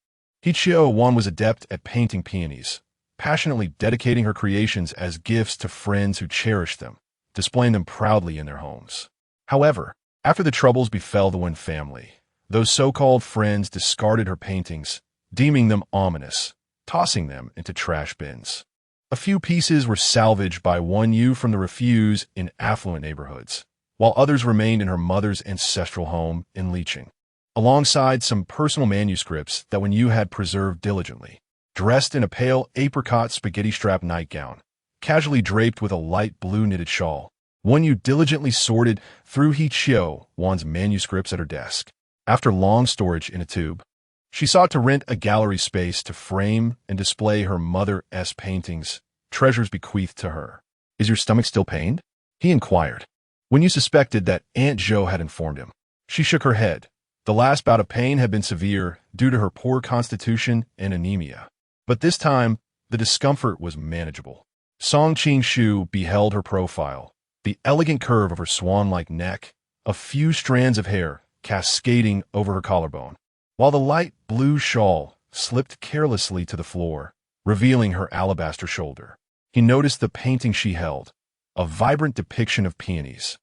Hichio-wan was adept at painting peonies, passionately dedicating her creations as gifts to friends who cherished them, displaying them proudly in their homes. However, after the troubles befell the Wen family, those so-called friends discarded her paintings, deeming them ominous, tossing them into trash bins. A few pieces were salvaged by Wan Yu from the refuse in affluent neighborhoods, while others remained in her mother's ancestral home in Liqing, alongside some personal manuscripts that Wan Yu had preserved diligently. Dressed in a pale apricot spaghetti-strap nightgown, casually draped with a light blue knitted shawl, Wan Yu diligently sorted through Hichio-wan's manuscripts at her desk. After long storage in a tube, she sought to rent a gallery space to frame and display her mother's paintings, treasures bequeathed to her. "Is your stomach still pained?" he inquired. When you suspected that Aunt Jo had informed him, she shook her head. The last bout of pain had been severe due to her poor constitution and anemia. But this time, the discomfort was manageable. Song Qing-shu beheld her profile, the elegant curve of her swan-like neck, a few strands of hair cascading over her collarbone, while the light blue shawl slipped carelessly to the floor, revealing her alabaster shoulder. He noticed the painting she held, a vibrant depiction of peonies,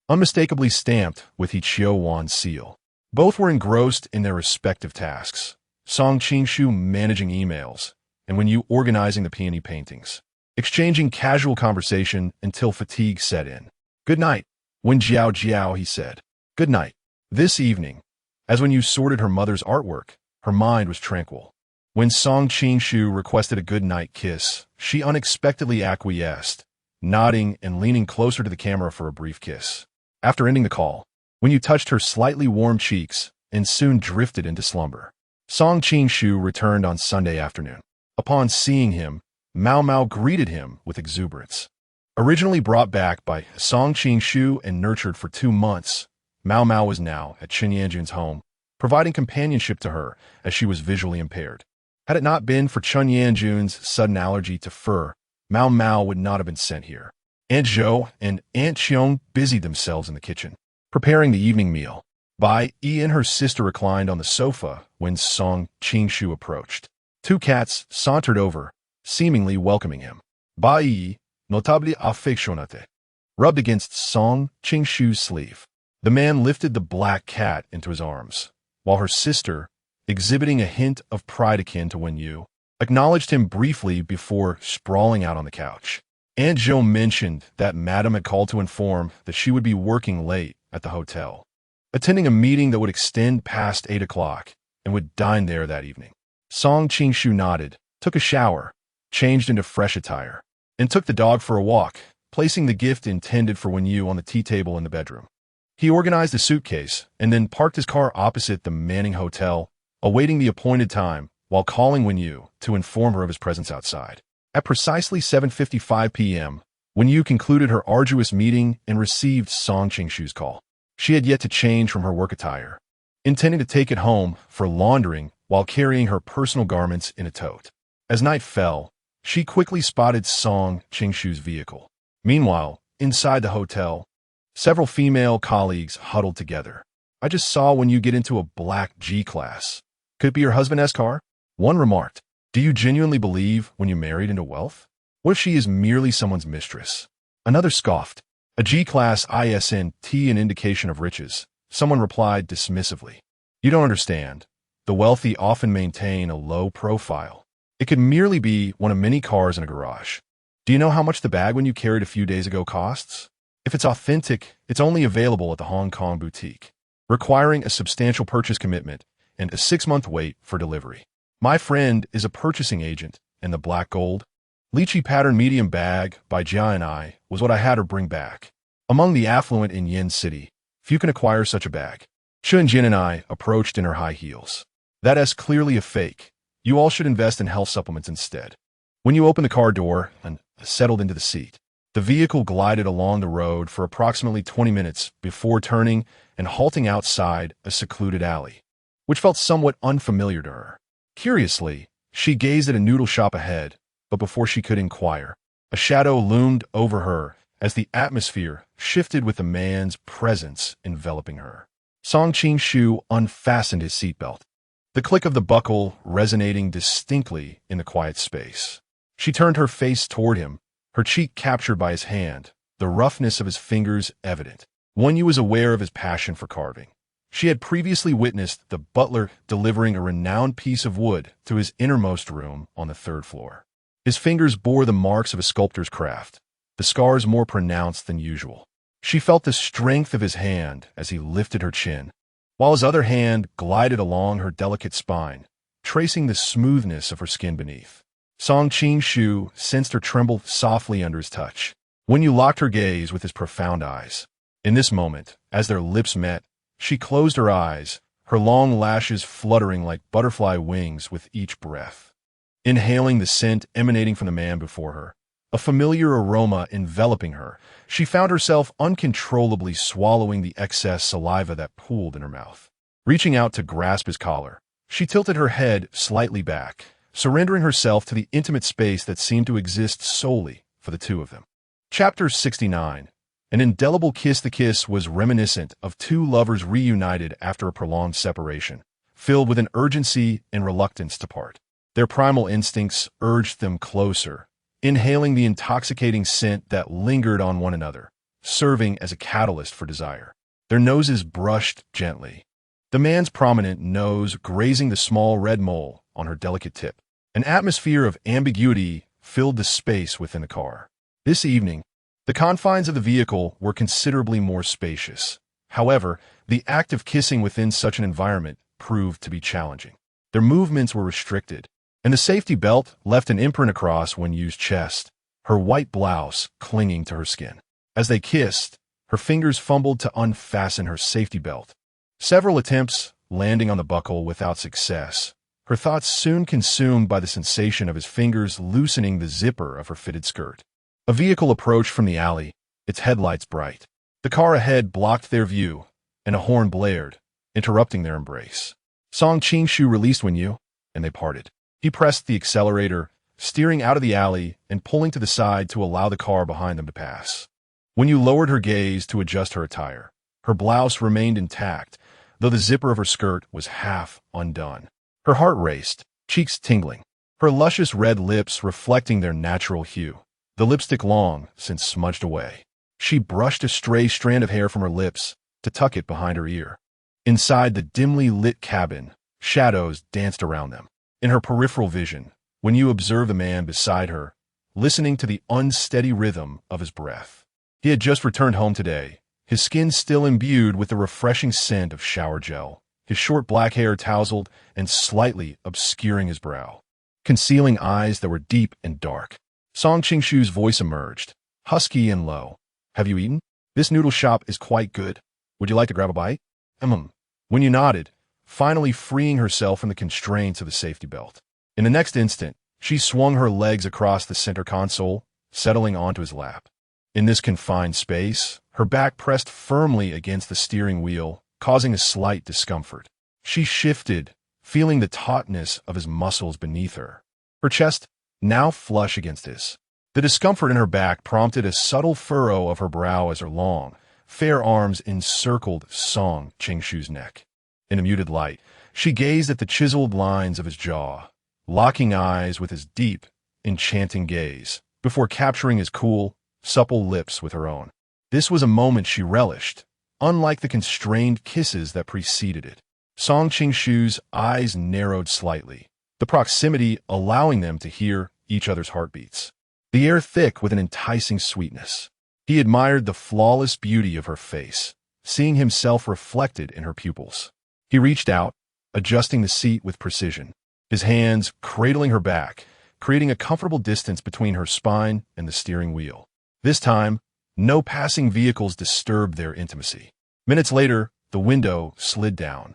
unmistakably stamped with Hichio-wan's seal. Both were engrossed in their respective tasks, Song Qing-shu managing emails, and Wan Yu organizing the peony paintings, exchanging casual conversation until fatigue set in. "Good night, Wen Jiao Jiao," he said. "Good night." This evening, as Wan Yu sorted her mother's artwork, her mind was tranquil. When Song Qing-shu requested a good-night kiss, she unexpectedly acquiesced, nodding and leaning closer to the camera for a brief kiss. After ending the call, Wan Yu touched her slightly warm cheeks and soon drifted into slumber. Song Qing-shu returned on Sunday afternoon. Upon seeing him, Mao Mao greeted him with exuberance. Originally brought back by Song Qing-shu and nurtured for 2 months, Mao Mao was now at Chen Yanjun's home, providing companionship to her as she was visually impaired. Had it not been for Chen Yanjun's sudden allergy to fur, Mao Mao would not have been sent here. Aunt Jo and Aunt Qiong busied themselves in the kitchen, preparing the evening meal. Bai Yi and her sister reclined on the sofa when Song Qing-shu approached. 2 cats sauntered over, seemingly welcoming him. Bai Yi, notably affectionate, rubbed against Song Qing-shu's sleeve. The man lifted the black cat into his arms, while her sister, exhibiting a hint of pride akin to Wan Yu, acknowledged him briefly before sprawling out on the couch. Aunt Jo mentioned that Madame had called to inform that she would be working late at the hotel, attending a meeting that would extend past 8 o'clock, and would dine there that evening. Song Qing-shu nodded, took a shower, changed into fresh attire, and took the dog for a walk, placing the gift intended for Wan Yu on the tea table in the bedroom. He organized a suitcase and then parked his car opposite the Manning Hotel, awaiting the appointed time while calling Wan Yu to inform her of his presence outside. At precisely 7:55 p.m., Wan Yu concluded her arduous meeting and received Song Qing-shu's call. She had yet to change from her work attire, intending to take it home for laundering while carrying her personal garments in a tote. As night fell, she quickly spotted Song Qing-shu's vehicle. Meanwhile, inside the hotel, several female colleagues huddled together. "I just saw Wan Yu get into a black G-Class. Could it be your husband's car?" One remarked, "Do you genuinely believe when you married into wealth? What if she is merely someone's mistress?" Another scoffed, "A G-Class isn't an indication of riches." Someone replied dismissively, "You don't understand. The wealthy often maintain a low profile. It could merely be one of many cars in a garage. Do you know how much the bag when you carried a few days ago costs?" If it's authentic, it's only available at the Hong Kong boutique, requiring a substantial purchase commitment and a 6-month wait for delivery. My friend is a purchasing agent, and the black gold, lychee pattern medium bag by Jia and I was what I had her bring back. Among the affluent in Yen City, few can acquire such a bag. Chun Jin and I approached in her high heels. That is clearly a fake. You all should invest in health supplements instead. When you opened the car door and settled into the seat, the vehicle glided along the road for approximately 20 minutes before turning and halting outside a secluded alley, which felt somewhat unfamiliar to her. Curiously, she gazed at a noodle shop ahead, but before she could inquire, a shadow loomed over her as the atmosphere shifted with the man's presence enveloping her. Song Qing-shu unfastened his seatbelt, the click of the buckle resonating distinctly in the quiet space. She turned her face toward him, her cheek captured by his hand, the roughness of his fingers evident. Wen Yu was aware of his passion for carving. She had previously witnessed the butler delivering a renowned piece of wood to his innermost room on the 3rd floor. His fingers bore the marks of a sculptor's craft, the scars more pronounced than usual. She felt the strength of his hand as he lifted her chin, while his other hand glided along her delicate spine, tracing the smoothness of her skin beneath. Song Qing-shu sensed her tremble softly under his touch. Wen Yu locked her gaze with his profound eyes. In this moment, as their lips met, she closed her eyes, her long lashes fluttering like butterfly wings with each breath. Inhaling the scent emanating from the man before her, a familiar aroma enveloping her, she found herself uncontrollably swallowing the excess saliva that pooled in her mouth. Reaching out to grasp his collar, she tilted her head slightly back, surrendering herself to the intimate space that seemed to exist solely for the two of them. Chapter 69. An indelible kiss. The kiss was reminiscent of two lovers reunited after a prolonged separation, filled with an urgency and reluctance to part. Their primal instincts urged them closer, inhaling the intoxicating scent that lingered on one another, serving as a catalyst for desire. Their noses brushed gently, the man's prominent nose grazing the small red mole on her delicate tip. An atmosphere of ambiguity filled the space within the car. This evening, the confines of the vehicle were considerably more spacious. However, the act of kissing within such an environment proved to be challenging. Their movements were restricted, and the safety belt left an imprint across Wen Yu's chest, her white blouse clinging to her skin. As they kissed, her fingers fumbled to unfasten her safety belt. Several attempts landing on the buckle without success, her thoughts soon consumed by the sensation of his fingers loosening the zipper of her fitted skirt. A vehicle approached from the alley, its headlights bright. The car ahead blocked their view, and a horn blared, interrupting their embrace. Song Qing-shu released Wen Yu, and they parted. He pressed the accelerator, steering out of the alley and pulling to the side to allow the car behind them to pass. Wen Yu lowered her gaze to adjust her attire. Her blouse remained intact, though the zipper of her skirt was half undone. Her heart raced, cheeks tingling, her luscious red lips reflecting their natural hue, the lipstick long since smudged away. She brushed a stray strand of hair from her lips to tuck it behind her ear. Inside the dimly lit cabin, shadows danced around them. In her peripheral vision, Wen Yu observed the man beside her, listening to the unsteady rhythm of his breath. He had just returned home today, his skin still imbued with the refreshing scent of shower gel, his short black hair tousled and slightly obscuring his brow, concealing eyes that were deep and dark. Song Qing-shu's voice emerged, husky and low. "Have you eaten? This noodle shop is quite good. Would you like to grab a bite?" Wen Yu nodded, finally freeing herself from the constraints of the safety belt. In the next instant, she swung her legs across the center console, settling onto his lap. In this confined space, her back pressed firmly against the steering wheel, causing a slight discomfort. She shifted, feeling the tautness of his muscles beneath her, her chest now flush against his. The discomfort in her back prompted a subtle furrow of her brow as her long, fair arms encircled Song Qing-shu's neck. In the muted light, she gazed at the chiseled lines of his jaw, locking eyes with his deep, enchanting gaze, before capturing his cool, supple lips with her own. This was a moment she relished, unlike the constrained kisses that preceded it. Song Qing-shu's eyes narrowed slightly, the proximity allowing them to hear each other's heartbeats. The air thick with an enticing sweetness. He admired the flawless beauty of her face, seeing himself reflected in her pupils. He reached out, adjusting the seat with precision, his hands cradling her back, creating a comfortable distance between her spine and the steering wheel. This time, no passing vehicles disturbed their intimacy. Minutes later, the window slid down,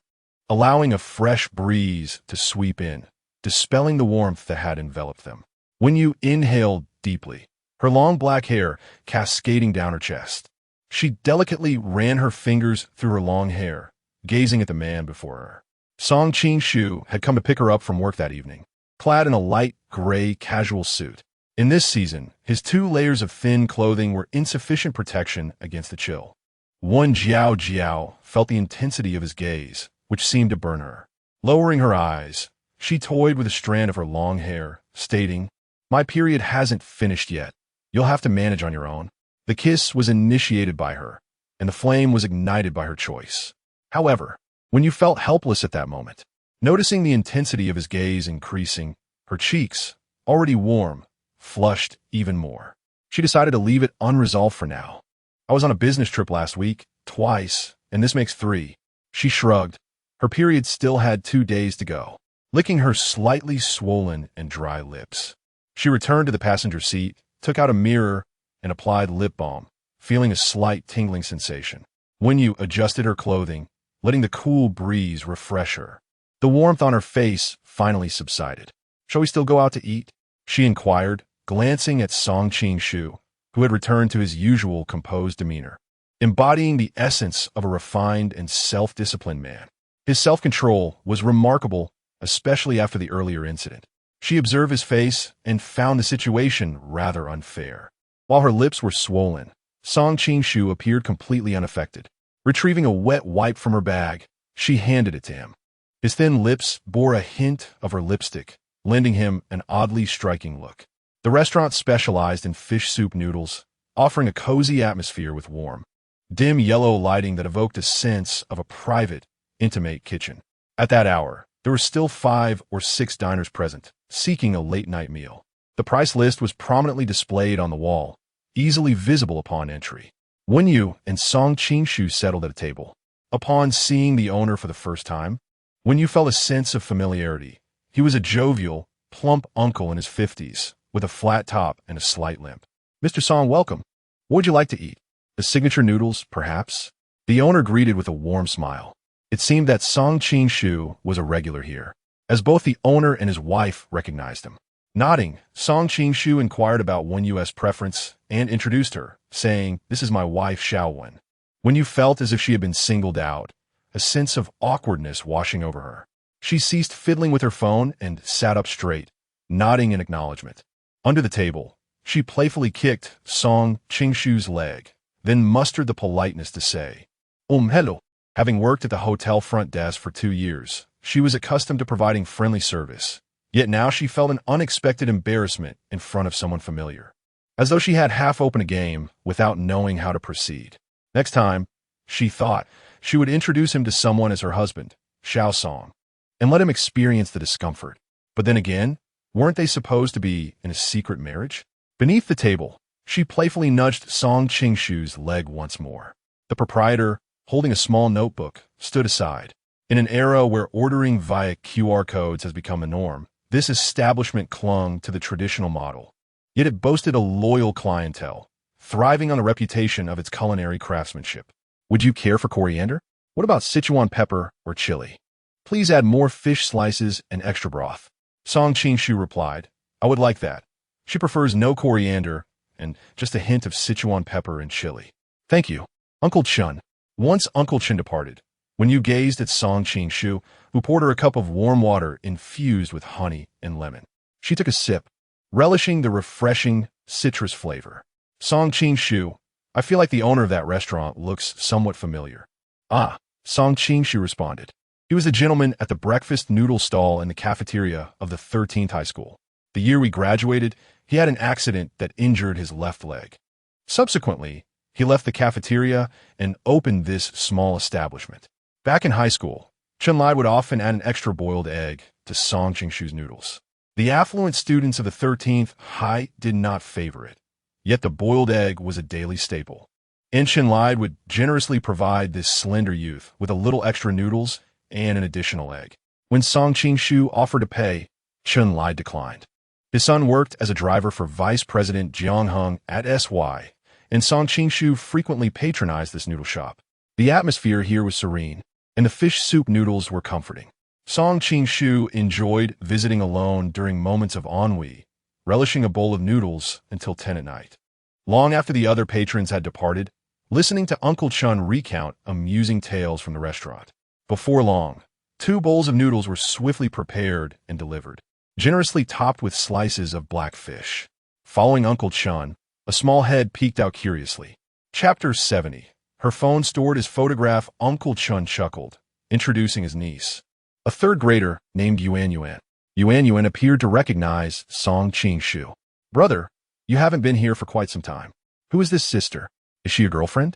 allowing a fresh breeze to sweep in, dispelling the warmth that had enveloped them. When you inhaled deeply, her long black hair cascading down her chest, she delicately ran her fingers through her long hair, gazing at the man before her. Song Qing-shu had come to pick her up from work that evening, clad in a light gray casual suit. In this season, his 2 layers of thin clothing were insufficient protection against the chill. One Jiao Jiao felt the intensity of his gaze, which seemed to burn her. Lowering her eyes, she toyed with a strand of her long hair, stating, "My period hasn't finished yet. You'll have to manage on your own." The kiss was initiated by her, and the flame was ignited by her choice. However, when you felt helpless at that moment, noticing the intensity of his gaze increasing, her cheeks, already warm, flushed even more. She decided to leave it unresolved for now. "I was on a business trip last week, twice, and this makes 3. She shrugged. Her period still had 2 days to go. Licking her slightly swollen and dry lips, she returned to the passenger seat, took out a mirror, and applied lip balm, feeling a slight tingling sensation. When you adjusted her clothing, letting the cool breeze refresh her, the warmth on her face finally subsided. "Shall we still go out to eat?" she inquired, glancing at Song Qing-shu, who had returned to his usual composed demeanor, embodying the essence of a refined and self-disciplined man. His self-control was remarkable, especially after the earlier incident. She observed his face and found the situation rather unfair. While her lips were swollen, Song Qing-shu appeared completely unaffected. Retrieving a wet wipe from her bag, she handed it to him. His thin lips bore a hint of her lipstick, lending him an oddly striking look. The restaurant specialized in fish soup noodles, offering a cozy atmosphere with warm, dim yellow lighting that evoked a sense of a private, intimate kitchen. At that hour, there were still 5 or 6 diners present, seeking a late-night meal. The price list was prominently displayed on the wall, easily visible upon entry. Wen Yu and Song Qing-shu settled at a table. Upon seeing the owner for the first time, Wen Yu felt a sense of familiarity. He was a jovial, plump uncle in his 50s, with a flat top and a slight limp. "Mr. Song, welcome. What would you like to eat? The signature noodles, perhaps?" The owner greeted with a warm smile. It seemed that Song Qing-shu was a regular here, as both the owner and his wife recognized him. Nodding, Song Qing-shu inquired about Wen Yu's preference and introduced her, saying, "This is my wife, Xiao Wen." Wen Yu felt as if she had been singled out, a sense of awkwardness washing over her. She ceased fiddling with her phone and sat up straight, nodding in acknowledgement. Under the table, she playfully kicked Song Qing-shu's leg, then mustered the politeness to say, Hello." Having worked at the hotel front desk for 2 years, she was accustomed to providing friendly service. Yet now she felt an unexpected embarrassment in front of someone familiar, as though she had half opened a game without knowing how to proceed. Next time, she thought, she would introduce him to someone as her husband, Xiao Song, and let him experience the discomfort. But then again, weren't they supposed to be in a secret marriage? Beneath the table, she playfully nudged Song Qing-shu's leg once more. The proprietor, holding a small notebook, stood aside. In an era where ordering via QR codes has become a norm, this establishment clung to the traditional model. Yet it boasted a loyal clientele, thriving on the reputation of its culinary craftsmanship. "Would you care for coriander? What about Sichuan pepper or chili? Please add more fish slices and extra broth." Song Qing-shu replied, "I would like that." She prefers no coriander and just a hint of Sichuan pepper and chili. "Thank you, Uncle Chun." Once Uncle Chen departed, Wen Yu gazed at Song Qing-shu, who poured her a cup of warm water infused with honey and lemon. She took a sip, relishing the refreshing citrus flavor. "Song Qing-shu, I feel like the owner of that restaurant looks somewhat familiar." "Ah," Song Qing-shu responded. He was the gentleman at the breakfast noodle stall in the cafeteria of the 13th high school. The year we graduated, he had an accident that injured his left leg. Subsequently, he left the cafeteria and opened this small establishment. Back in high school, Chun-Lai would often add an extra boiled egg to Song Qing-shu's noodles. The affluent students of the 13th High did not favor it, yet the boiled egg was a daily staple. Lide would generously provide this slender youth with a little extra noodles and an additional egg. When Song Qing-shu offered to pay, Lide declined. His son worked as a driver for Vice President Jiang Hung at SY, and Song Qing-shu frequently patronized this noodle shop. The atmosphere here was serene, and the fish soup noodles were comforting. Song Qing-shu enjoyed visiting alone during moments of ennui, relishing a bowl of noodles until 10 at night. Long after the other patrons had departed, listening to Uncle Chun recount amusing tales from the restaurant. Before long, 2 bowls of noodles were swiftly prepared and delivered, generously topped with slices of black fish. Following Uncle Chun, a small head peeked out curiously. Chapter 70. Her phone stored his photograph. Uncle Chun chuckled, introducing his niece, a third grader named Yuan Yuan. Yuan Yuan appeared to recognize Song Qing-shu. Brother, you haven't been here for quite some time. Who is this sister? Is she a girlfriend?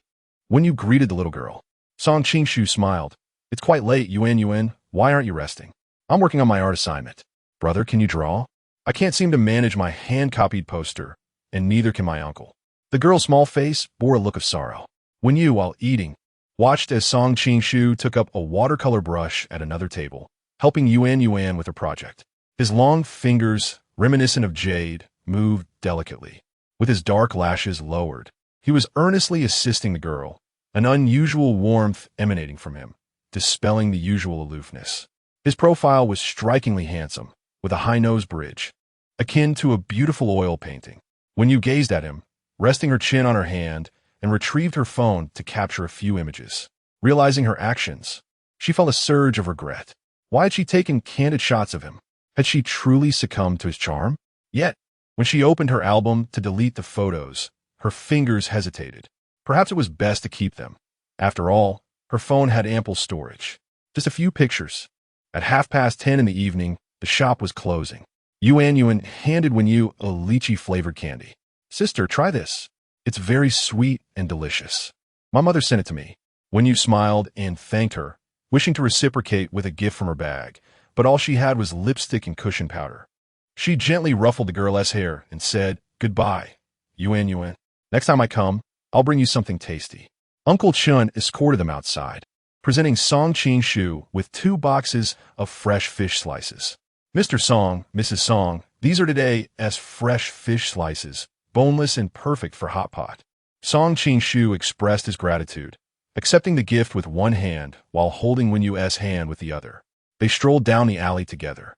When you greeted the little girl, Song Qing-shu smiled. It's quite late, Yuan Yuan. Why aren't you resting? I'm working on my art assignment. Brother, can you draw? I can't seem to manage my hand-copied poster, and neither can my uncle. The girl's small face bore a look of sorrow. When you, while eating, watched as Song Qing-shu took up a watercolor brush at another table, helping Yuan Yuan with her project. His long fingers, reminiscent of jade, moved delicately. With his dark lashes lowered, he was earnestly assisting the girl, an unusual warmth emanating from him, dispelling the usual aloofness. His profile was strikingly handsome, with a high nose bridge, akin to a beautiful oil painting. When you gazed at him, resting her chin on her hand, and retrieved her phone to capture a few images. Realizing her actions, she felt a surge of regret. Why had she taken candid shots of him? Had she truly succumbed to his charm? Yet, when she opened her album to delete the photos, her fingers hesitated. Perhaps it was best to keep them. After all, her phone had ample storage. Just a few pictures. At 10:30 in the evening, the shop was closing. Yuan Yuan handed Wenyu a lychee-flavored candy. Sister, try this. It's very sweet and delicious. My mother sent it to me. Wenyu smiled and thanked her, wishing to reciprocate with a gift from her bag, but all she had was lipstick and cushion powder. She gently ruffled the girl's hair and said, Goodbye, Yuan Yuan. Next time I come, I'll bring you something tasty. Uncle Chun escorted them outside, presenting Song Qing-shu with 2 boxes of fresh fish slices. Mr. Song, Mrs. Song, these are today's fresh fish slices, boneless and perfect for hot pot. Song Qing-shu expressed his gratitude, accepting the gift with one hand while holding Wenyu's hand with the other. They strolled down the alley together.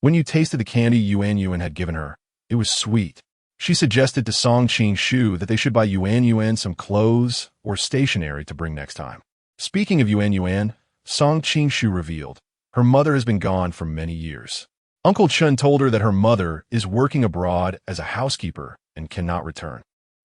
Wenyu tasted the candy Yuan Yuan had given her. It was sweet. She suggested to Song Qing-shu that they should buy Yuan Yuan some clothes or stationery to bring next time. Speaking of Yuan Yuan, Song Qing-shu revealed, her mother has been gone for many years. Uncle Chun told her that her mother is working abroad as a housekeeper and cannot return.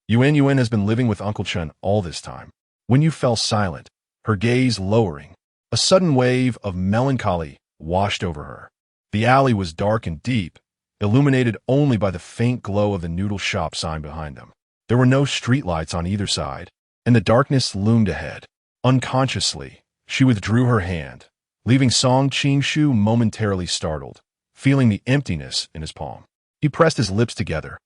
Yuan Yuan has been living with Uncle Chun all this time. Wenyu fell silent, her gaze lowering. A sudden wave of melancholy washed over her. The alley was dark and deep, illuminated only by the faint glow of the noodle shop sign behind them. There were no streetlights on either side, and the darkness loomed ahead. Unconsciously, she withdrew her hand, leaving Song Qing-shu momentarily startled, feeling the emptiness in his palm. He pressed his lips together,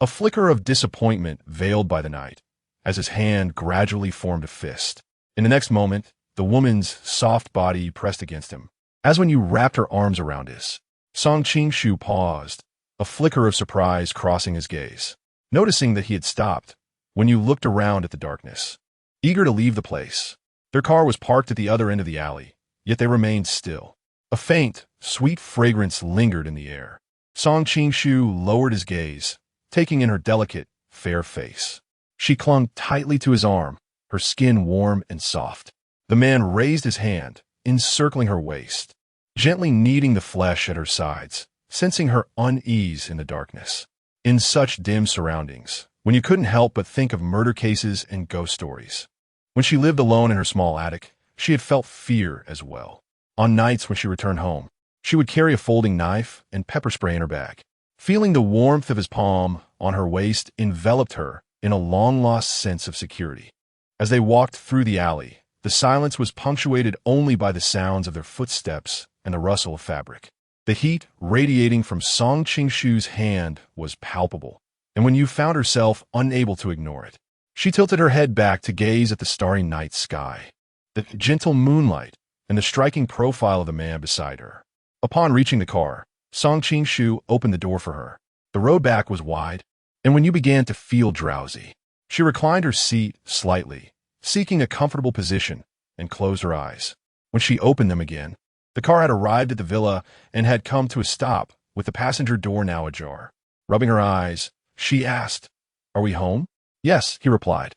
a flicker of disappointment veiled by the night, as his hand gradually formed a fist. In the next moment, the woman's soft body pressed against him. As when you wrapped her arms around his. Song Qing-shu paused, a flicker of surprise crossing his gaze. Noticing that he had stopped, Wenyu looked around at the darkness, eager to leave the place. Their car was parked at the other end of the alley, yet they remained still. A faint, sweet fragrance lingered in the air. Song Qing-shu lowered his gaze, taking in her delicate, fair face. She clung tightly to his arm, her skin warm and soft. The man raised his hand, encircling her waist, gently kneading the flesh at her sides, sensing her unease in the darkness. In such dim surroundings, when you couldn't help but think of murder cases and ghost stories. When she lived alone in her small attic, she had felt fear as well. On nights when she returned home, she would carry a folding knife and pepper spray in her bag. Feeling the warmth of his palm on her waist enveloped her in a long-lost sense of security. As they walked through the alley, the silence was punctuated only by the sounds of their footsteps and the rustle of fabric. The heat radiating from Song Qing-shu's hand was palpable, and when Yu found herself unable to ignore it, she tilted her head back to gaze at the starry night sky, the gentle moonlight, and the striking profile of the man beside her. Upon reaching the car, Song Qing-shu opened the door for her. The road back was wide, and when Yu began to feel drowsy, she reclined her seat slightly, seeking a comfortable position, and closed her eyes. When she opened them again, the car had arrived at the villa and had come to a stop, with the passenger door now ajar. Rubbing her eyes, she asked, "Are we home?" "Yes," he replied.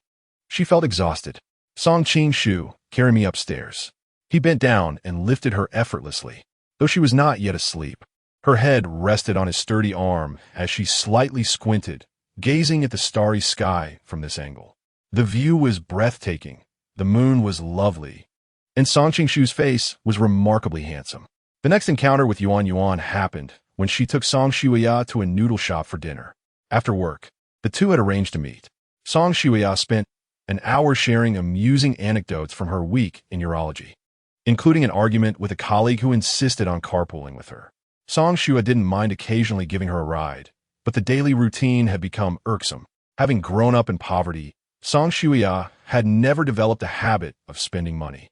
She felt exhausted. "Song Qing-shu, carry me upstairs." He bent down and lifted her effortlessly, though she was not yet asleep. Her head rested on his sturdy arm as she slightly squinted, gazing at the starry sky from this angle. The view was breathtaking, the moon was lovely, and Song Qing-shu's face was remarkably handsome. The next encounter with Yuan Yuan happened when she took Song Shuya to a noodle shop for dinner. After work, the two had arranged to meet. Song Shuya spent an hour sharing amusing anecdotes from her week in urology, including an argument with a colleague who insisted on carpooling with her. Song Shua didn't mind occasionally giving her a ride, but the daily routine had become irksome. Having grown up in poverty, Song Shuya had never developed a habit of spending money.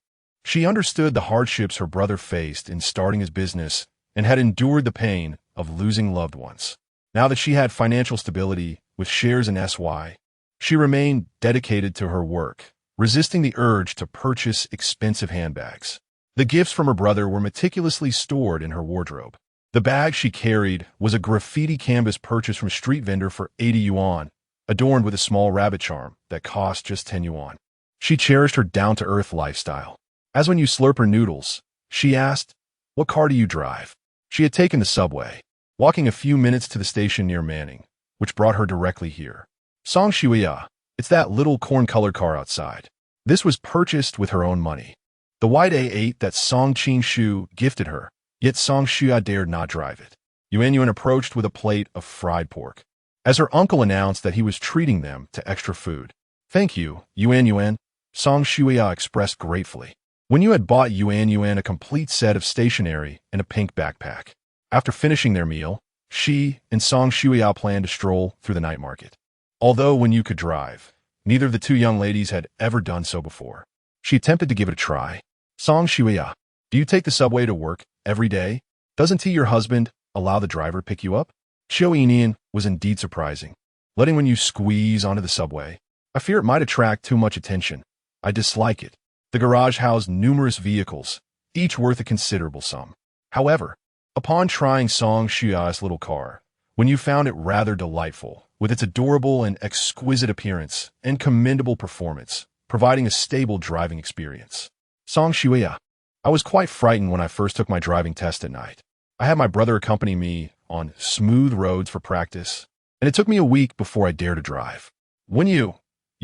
She understood the hardships her brother faced in starting his business and had endured the pain of losing loved ones. Now that she had financial stability with shares in SY, she remained dedicated to her work, resisting the urge to purchase expensive handbags. The gifts from her brother were meticulously stored in her wardrobe. The bag she carried was a graffiti canvas purchased from a street vendor for 80 yuan, adorned with a small rabbit charm that cost just 10 yuan. She cherished her down-to-earth lifestyle. As when you slurp her noodles, she asked, "What car do you drive?" She had taken the subway, walking a few minutes to the station near Manning, which brought her directly here. Song Shuya, it's that little corn-colored car outside. This was purchased with her own money. The white A8 that Song Qing-shu gifted her, yet Song Shuya dared not drive it. Yuan Yuan approached with a plate of fried pork, as her uncle announced that he was treating them to extra food. "Thank you, Yuan Yuan," Song Shuya expressed gratefully. When you had bought Yuan Yuan a complete set of stationery and a pink backpack. After finishing their meal, she and Song Shuya planned to stroll through the night market. Although when you could drive, neither of the two young ladies had ever done so before. She attempted to give it a try. "Song Shuya, do you take the subway to work every day? Doesn't he, your husband, allow the driver to pick you up?" Xiao Yinian was indeed surprising. "Letting when you squeeze onto the subway. I fear it might attract too much attention. I dislike it." The garage housed numerous vehicles, each worth a considerable sum. However, upon trying Song Shuya's little car, when you found it rather delightful, with its adorable and exquisite appearance and commendable performance, providing a stable driving experience. "Song Shuya, I was quite frightened when I first took my driving test at night. I had my brother accompany me on smooth roads for practice, and it took me a week before I dared to drive. When you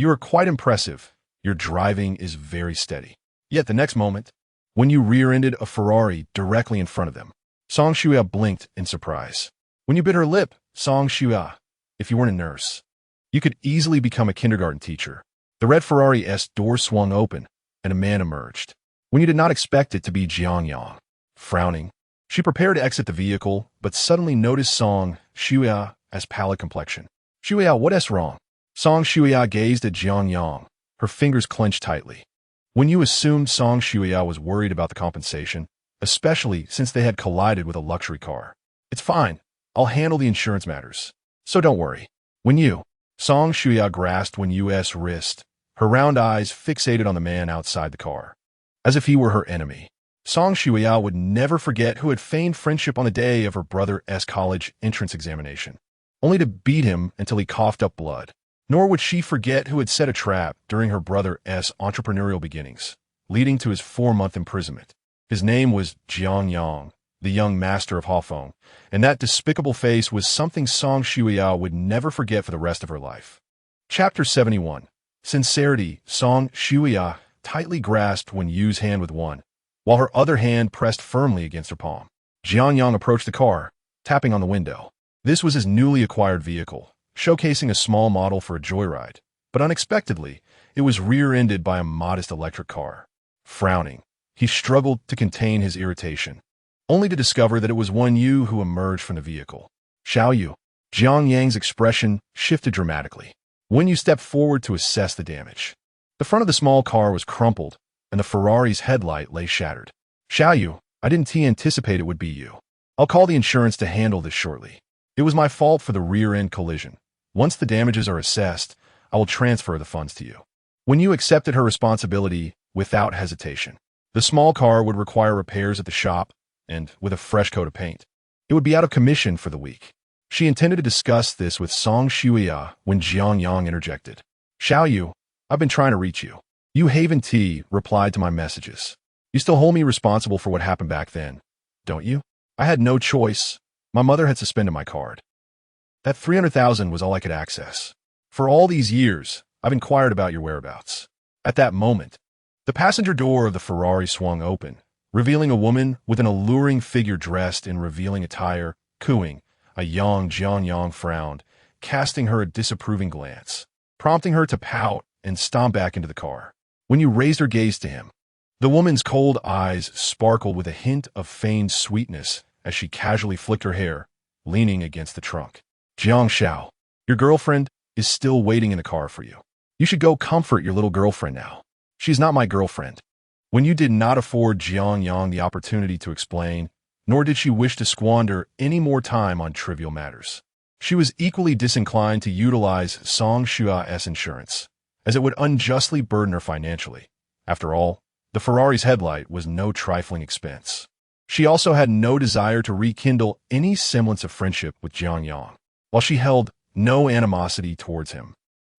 are quite impressive. Your driving is very steady." Yet the next moment, when you rear-ended a Ferrari directly in front of them, Song Shuya blinked in surprise. When you bit her lip, Song Shuya, if you weren't a nurse, you could easily become a kindergarten teacher. The red Ferrari's door swung open, and a man emerged. When you did not expect it to be Jiang Yang. Frowning, she prepared to exit the vehicle, but suddenly noticed Song Shuya's pallid complexion. "Shuya, what's wrong?" Song Shuya gazed at Jiang Yang, her fingers clenched tightly. When you assumed Song Shuya was worried about the compensation, especially since they had collided with a luxury car. "It's fine. I'll handle the insurance matters. So don't worry." When you, Song Shuya grasped Wen Yu's wrist, her round eyes fixated on the man outside the car, as if he were her enemy. Song Shuya would never forget who had feigned friendship on the day of her brother's college entrance examination, only to beat him until he coughed up blood. Nor would she forget who had set a trap during her brother's entrepreneurial beginnings, leading to his 4-month imprisonment. His name was Jiang Yang, the young master of Hafeng, and that despicable face was something Song Shuya would never forget for the rest of her life. Chapter 71. Sincerity. Song Shuya tightly grasped Wen Yu's hand with one, while her other hand pressed firmly against her palm. Jiang Yang approached the car, tapping on the window. This was his newly acquired vehicle, showcasing a small model for a joyride, but unexpectedly, it was rear-ended by a modest electric car. Frowning, he struggled to contain his irritation, only to discover that it was Wen Yu who emerged from the vehicle. "Xiao Yu, Jiang Yang's expression shifted dramatically. When you stepped forward to assess the damage, the front of the small car was crumpled, and the Ferrari's headlight lay shattered. Xiaoyu, I didn't anticipate it would be you. I'll call the insurance to handle this shortly. It was my fault for the rear-end collision. Once the damages are assessed, I will transfer the funds to you. When you accepted her responsibility without hesitation, the small car would require repairs at the shop, and with a fresh coat of paint, it would be out of commission for the week. She intended to discuss this with Song Shuya when Jiang Yang interjected. Xiaoyu, I've been trying to reach you. You Haven T replied to my messages. You still hold me responsible for what happened back then, don't you? I had no choice. My mother had suspended my card. That 300,000 was all I could access. For all these years, I've inquired about your whereabouts. At that moment, the passenger door of the Ferrari swung open, revealing a woman with an alluring figure dressed in revealing attire, cooing. A young Jiang Yang frowned, casting her a disapproving glance, prompting her to pout and stomp back into the car. When you raised her gaze to him, the woman's cold eyes sparkled with a hint of feigned sweetness as she casually flicked her hair, leaning against the trunk. Jiang Xiao, your girlfriend is still waiting in the car for you. You should go comfort your little girlfriend now. She's not my girlfriend. When you did not afford Jiang Yang the opportunity to explain, nor did she wish to squander any more time on trivial matters. She was equally disinclined to utilize Song Shua's insurance, as it would unjustly burden her financially. After all, the Ferrari's headlight was no trifling expense. She also had no desire to rekindle any semblance of friendship with Jiang Yang, while she held no animosity towards him.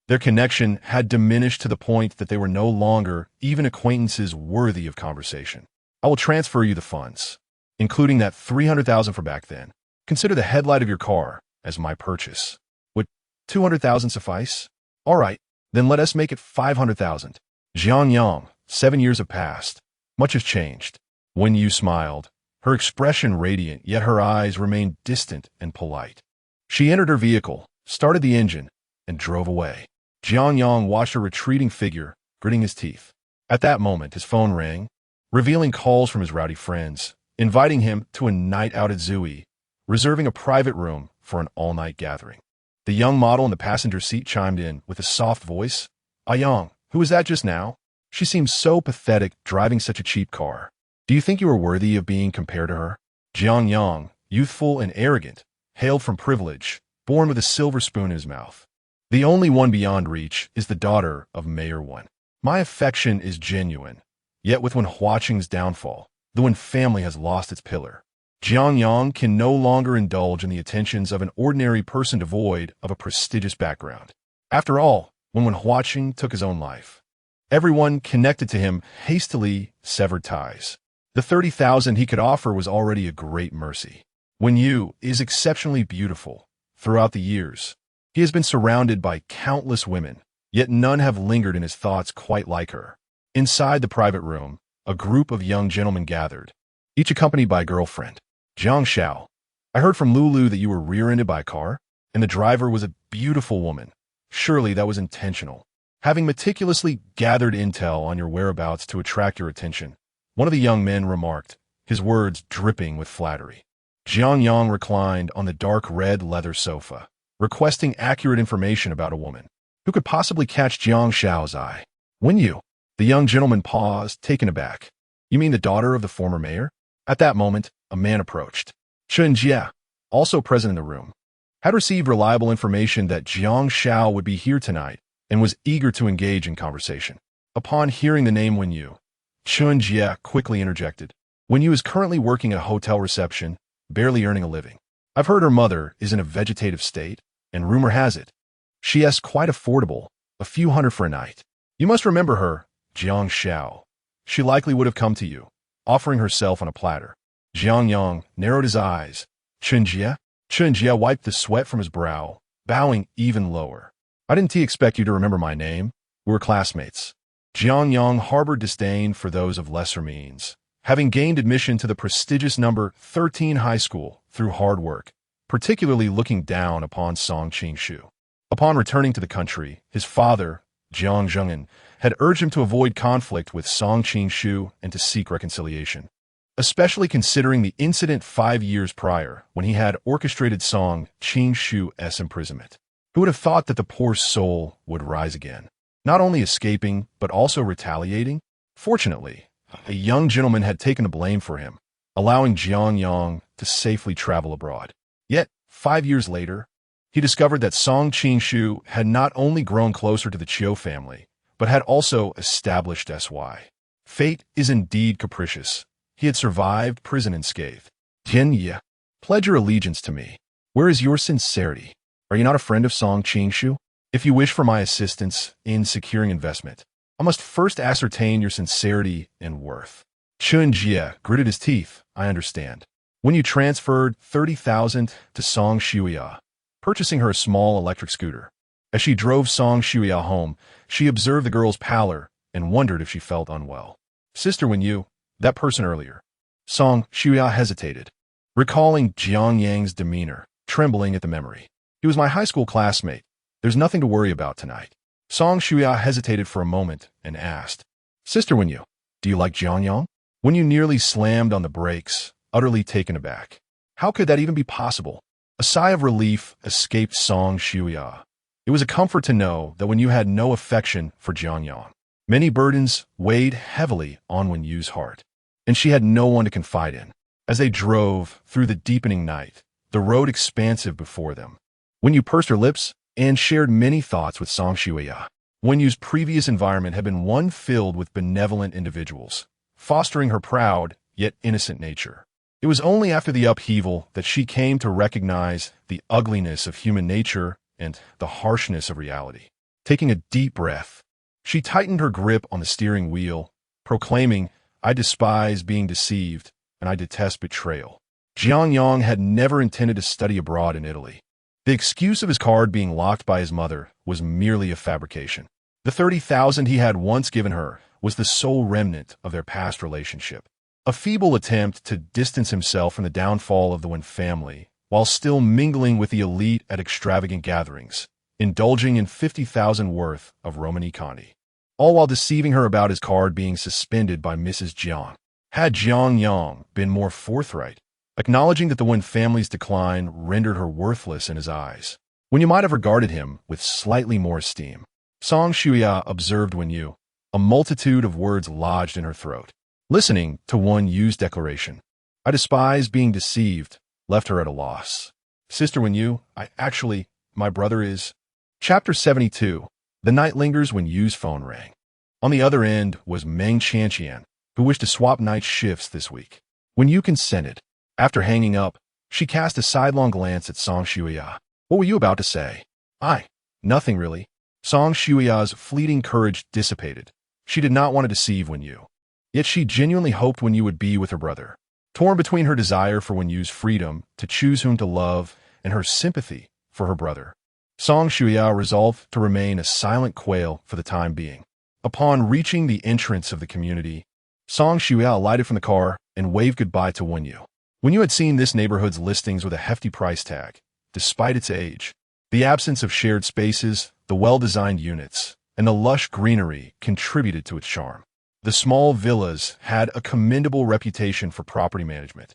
Their connection had diminished to the point that they were no longer even acquaintances worthy of conversation. I will transfer you the funds, including that 300,000 for back then. Consider the headlight of your car as my purchase. Would 200,000 suffice? All right, then let us make it 500,000. Jiang Yang, 7 years have passed. Much has changed. When you smiled, her expression radiant, yet her eyes remained distant and polite. She entered her vehicle, started the engine, and drove away. Jiang Yang watched her retreating figure, gritting his teeth. At that moment, his phone rang, revealing calls from his rowdy friends, inviting him to a night out at Zui, reserving a private room for an all-night gathering. The young model in the passenger seat chimed in with a soft voice. Yang, who was that just now? She seems so pathetic driving such a cheap car. Do you think you are worthy of being compared to her? Jiang Yang, youthful and arrogant, hailed from privilege, born with a silver spoon in his mouth. The only one beyond reach is the daughter of Mayor One. My affection is genuine, yet with Wen Huaqing's downfall, the Wen family has lost its pillar. Jiang Yang can no longer indulge in the attentions of an ordinary person devoid of a prestigious background. After all, when Wen Huaqing took his own life, everyone connected to him hastily severed ties. The 30,000 he could offer was already a great mercy. Wen Yu is exceptionally beautiful. Throughout the years, he has been surrounded by countless women, yet none have lingered in his thoughts quite like her. Inside the private room, a group of young gentlemen gathered, each accompanied by a girlfriend. Jiang Xiao, I heard from Lulu that you were rear-ended by a car, and the driver was a beautiful woman. Surely that was intentional. Having meticulously gathered intel on your whereabouts to attract your attention, one of the young men remarked, his words dripping with flattery. Jiang Yang reclined on the dark red leather sofa, requesting accurate information about a woman. Who could possibly catch Jiang Xiao's eye? Wen Yu. The young gentleman paused, taken aback. You mean the daughter of the former mayor? At that moment, a man approached. Chen Jie, also present in the room, had received reliable information that Jiang Xiao would be here tonight and was eager to engage in conversation. Upon hearing the name Wen Yu, Chen Jie quickly interjected. Wen Yu is currently working at a hotel reception, barely earning a living. I've heard her mother is in a vegetative state, and rumor has it, she is quite affordable, a few hundred for a night. You must remember her, Jiang Xiao. She likely would have come to you, offering herself on a platter. Jiang Yang narrowed his eyes. Chen Jie? Chen Jie wiped the sweat from his brow, bowing even lower. I didn't expect you to remember my name. We were classmates. Jiang Yang harbored disdain for those of lesser means, having gained admission to the prestigious number 13 high school through hard work, particularly looking down upon Song Qingshu. Upon returning to the country, his father, Jiang Zhenghan, had urged him to avoid conflict with Song Qingshu and to seek reconciliation. especially considering the incident 5 years prior when he had orchestrated Song Qing-shu's imprisonment. Who would have thought that the poor soul would rise again, not only escaping, but also retaliating? Fortunately, a young gentleman had taken the blame for him, allowing Jiang Yang to safely travel abroad. Yet, 5 years later, he discovered that Song Qing-shu had not only grown closer to the Chiu family, but had also established SY. Fate is indeed capricious. He had survived prison unscathed. Tian Ye, pledge your allegiance to me. Where is your sincerity? Are you not a friend of Song Qing-shu? If you wish for my assistance in securing investment, I must first ascertain your sincerity and worth. Chun Jie gritted his teeth. I understand. When you transferred 30,000 to Song Shuya, purchasing her a small electric scooter. As she drove Song Shuya home, she observed the girl's pallor and wondered if she felt unwell. Sister, when you, that person earlier. Song Shuya hesitated, recalling Jiang Yang's demeanor, trembling at the memory. He was my high school classmate. There's nothing to worry about tonight. Song Shuya hesitated for a moment and asked, Sister, when you, do you like Jiang Yang? When you nearly slammed on the brakes, utterly taken aback. How could that even be possible? A sigh of relief escaped Song Shuya. It was a comfort to know that when you had no affection for Jiang Yang, many burdens weighed heavily on Wen Yu's heart, and she had no one to confide in. As they drove through the deepening night, the road expansive before them, Wen Yu pursed her lips and shared many thoughts with Song Shuya. Wen Yu's previous environment had been one filled with benevolent individuals, fostering her proud yet innocent nature. It was only after the upheaval that she came to recognize the ugliness of human nature and the harshness of reality. Taking a deep breath, she tightened her grip on the steering wheel, proclaiming, I despise being deceived, and I detest betrayal. Jiang Yang had never intended to study abroad in Italy. The excuse of his card being locked by his mother was merely a fabrication. The 30,000 he had once given her was the sole remnant of their past relationship. A feeble attempt to distance himself from the downfall of the Wen family, while still mingling with the elite at extravagant gatherings, indulging in 50,000 worth of Romani Conti, all while deceiving her about his card being suspended by Mrs. Jiang. Had Jiang Yang been more forthright, acknowledging that the Wen family's decline rendered her worthless in his eyes, Wen Yu might have regarded him with slightly more esteem. Song Shuya observed Wen Yu, a multitude of words lodged in her throat. Listening to Wen Yu's declaration, I despise being deceived, left her at a loss. Sister Wen Yu, my brother is... Chapter 72. The night lingers when Yu's phone rang. On the other end was Meng Chanqian, who wished to swap night shifts this week. Wen Yu consented. After hanging up, she cast a sidelong glance at Song Shuya. What were you about to say? Nothing really. Song Shuya's fleeting courage dissipated. She did not want to deceive Wen Yu. Yet she genuinely hoped Wen Yu would be with her brother. Torn between her desire for Wen Yu's freedom to choose whom to love and her sympathy for her brother, Song Shuya resolved to remain a silent quail for the time being. Upon reaching the entrance of the community, Song Shuya alighted from the car and waved goodbye to Wen Yu. Wen Yu had seen this neighborhood's listings with a hefty price tag, despite its age. The absence of shared spaces, the well-designed units, and the lush greenery contributed to its charm. The small villas had a commendable reputation for property management,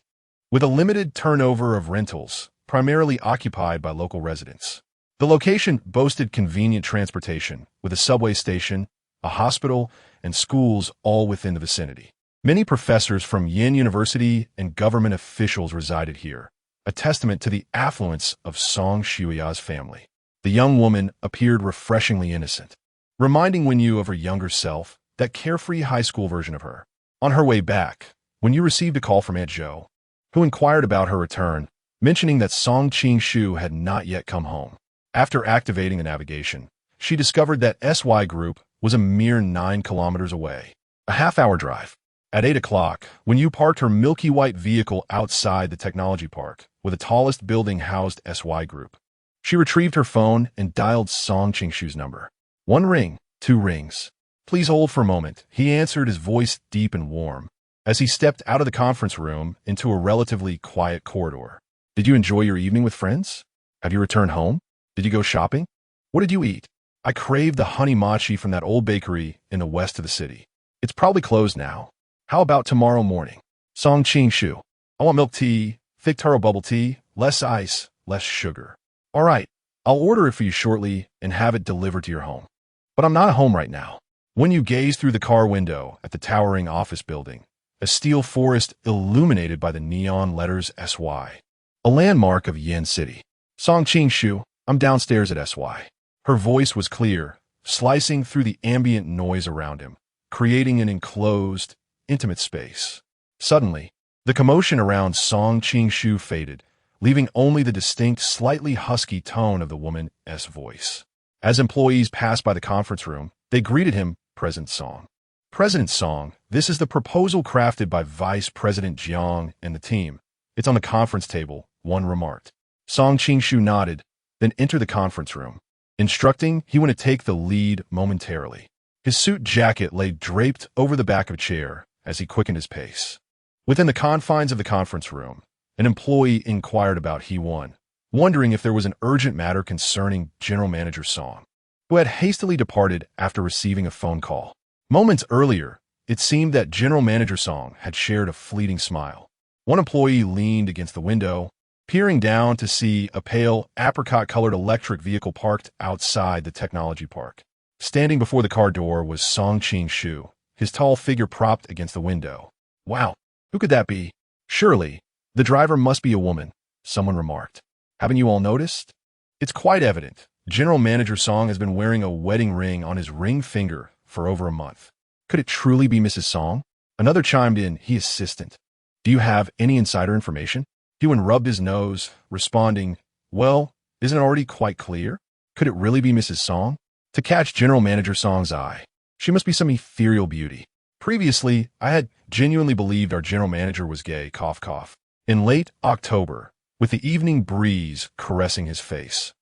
with a limited turnover of rentals, primarily occupied by local residents. The location boasted convenient transportation, with a subway station, a hospital, and schools all within the vicinity. Many professors from Yin University and government officials resided here, a testament to the affluence of Song Shuya's family. The young woman appeared refreshingly innocent, reminding Wen Yu of her younger self, that carefree high school version of her. On her way back, Wen Yu received a call from Aunt Zhou, who inquired about her return, mentioning that Song Qing-shu had not yet come home. After activating the navigation, she discovered that SY Group was a mere 9 kilometers away, a half-hour drive. At 8 o'clock, Wen Yu parked her milky white vehicle outside the technology park, where the tallest building housed SY Group. She retrieved her phone and dialed Song Qing-shu's number. 1 ring, 2 rings. Please hold for a moment, he answered, his voice deep and warm, as he stepped out of the conference room into a relatively quiet corridor. Did you enjoy your evening with friends? Have you returned home? Did you go shopping? What did you eat? I craved the honey mochi from that old bakery in the west of the city. It's probably closed now. How about tomorrow morning? Song Ching Shu. I want milk tea, thick taro bubble tea, less ice, less sugar. All right, I'll order it for you shortly and have it delivered to your home. But I'm not home right now. When you gaze through the car window at the towering office building, a steel forest illuminated by the neon letters SY, a landmark of Yen City. Song Ching Shu, I'm downstairs at SY. Her voice was clear, slicing through the ambient noise around him, creating an enclosed, intimate space. Suddenly, the commotion around Song Ching Shu faded, leaving only the distinct, slightly husky tone of the woman's voice. As employees passed by the conference room, they greeted him, President Song. President Song, this is the proposal crafted by Vice President Jiang and the team. It's on the conference table, one remarked. Song Ching Shu nodded, then entered the conference room, instructing he would to take the lead momentarily. His suit jacket lay draped over the back of a chair as he quickened his pace. Within the confines of the conference room, an employee inquired about He-1, wondering if there was an urgent matter concerning General Manager Song, who had hastily departed after receiving a phone call. Moments earlier, it seemed that General Manager Song had shared a fleeting smile. One employee leaned against the window, peering down to see a pale, apricot-colored electric vehicle parked outside the technology park. Standing before the car door was Song Ching Shu, his tall figure propped against the window. Wow, who could that be? Surely, the driver must be a woman, someone remarked. Haven't you all noticed? It's quite evident. General Manager Song has been wearing a wedding ring on his ring finger for over a month. Could it truly be Mrs. Song? Another chimed in, he assistant. Do you have any insider information? Hewan rubbed his nose, responding, well, isn't it already quite clear? Could it really be Mrs. Song? To catch General Manager Song's eye, she must be some ethereal beauty. Previously, I had genuinely believed our general manager was gay, cough cough. In late October, with the evening breeze caressing his face,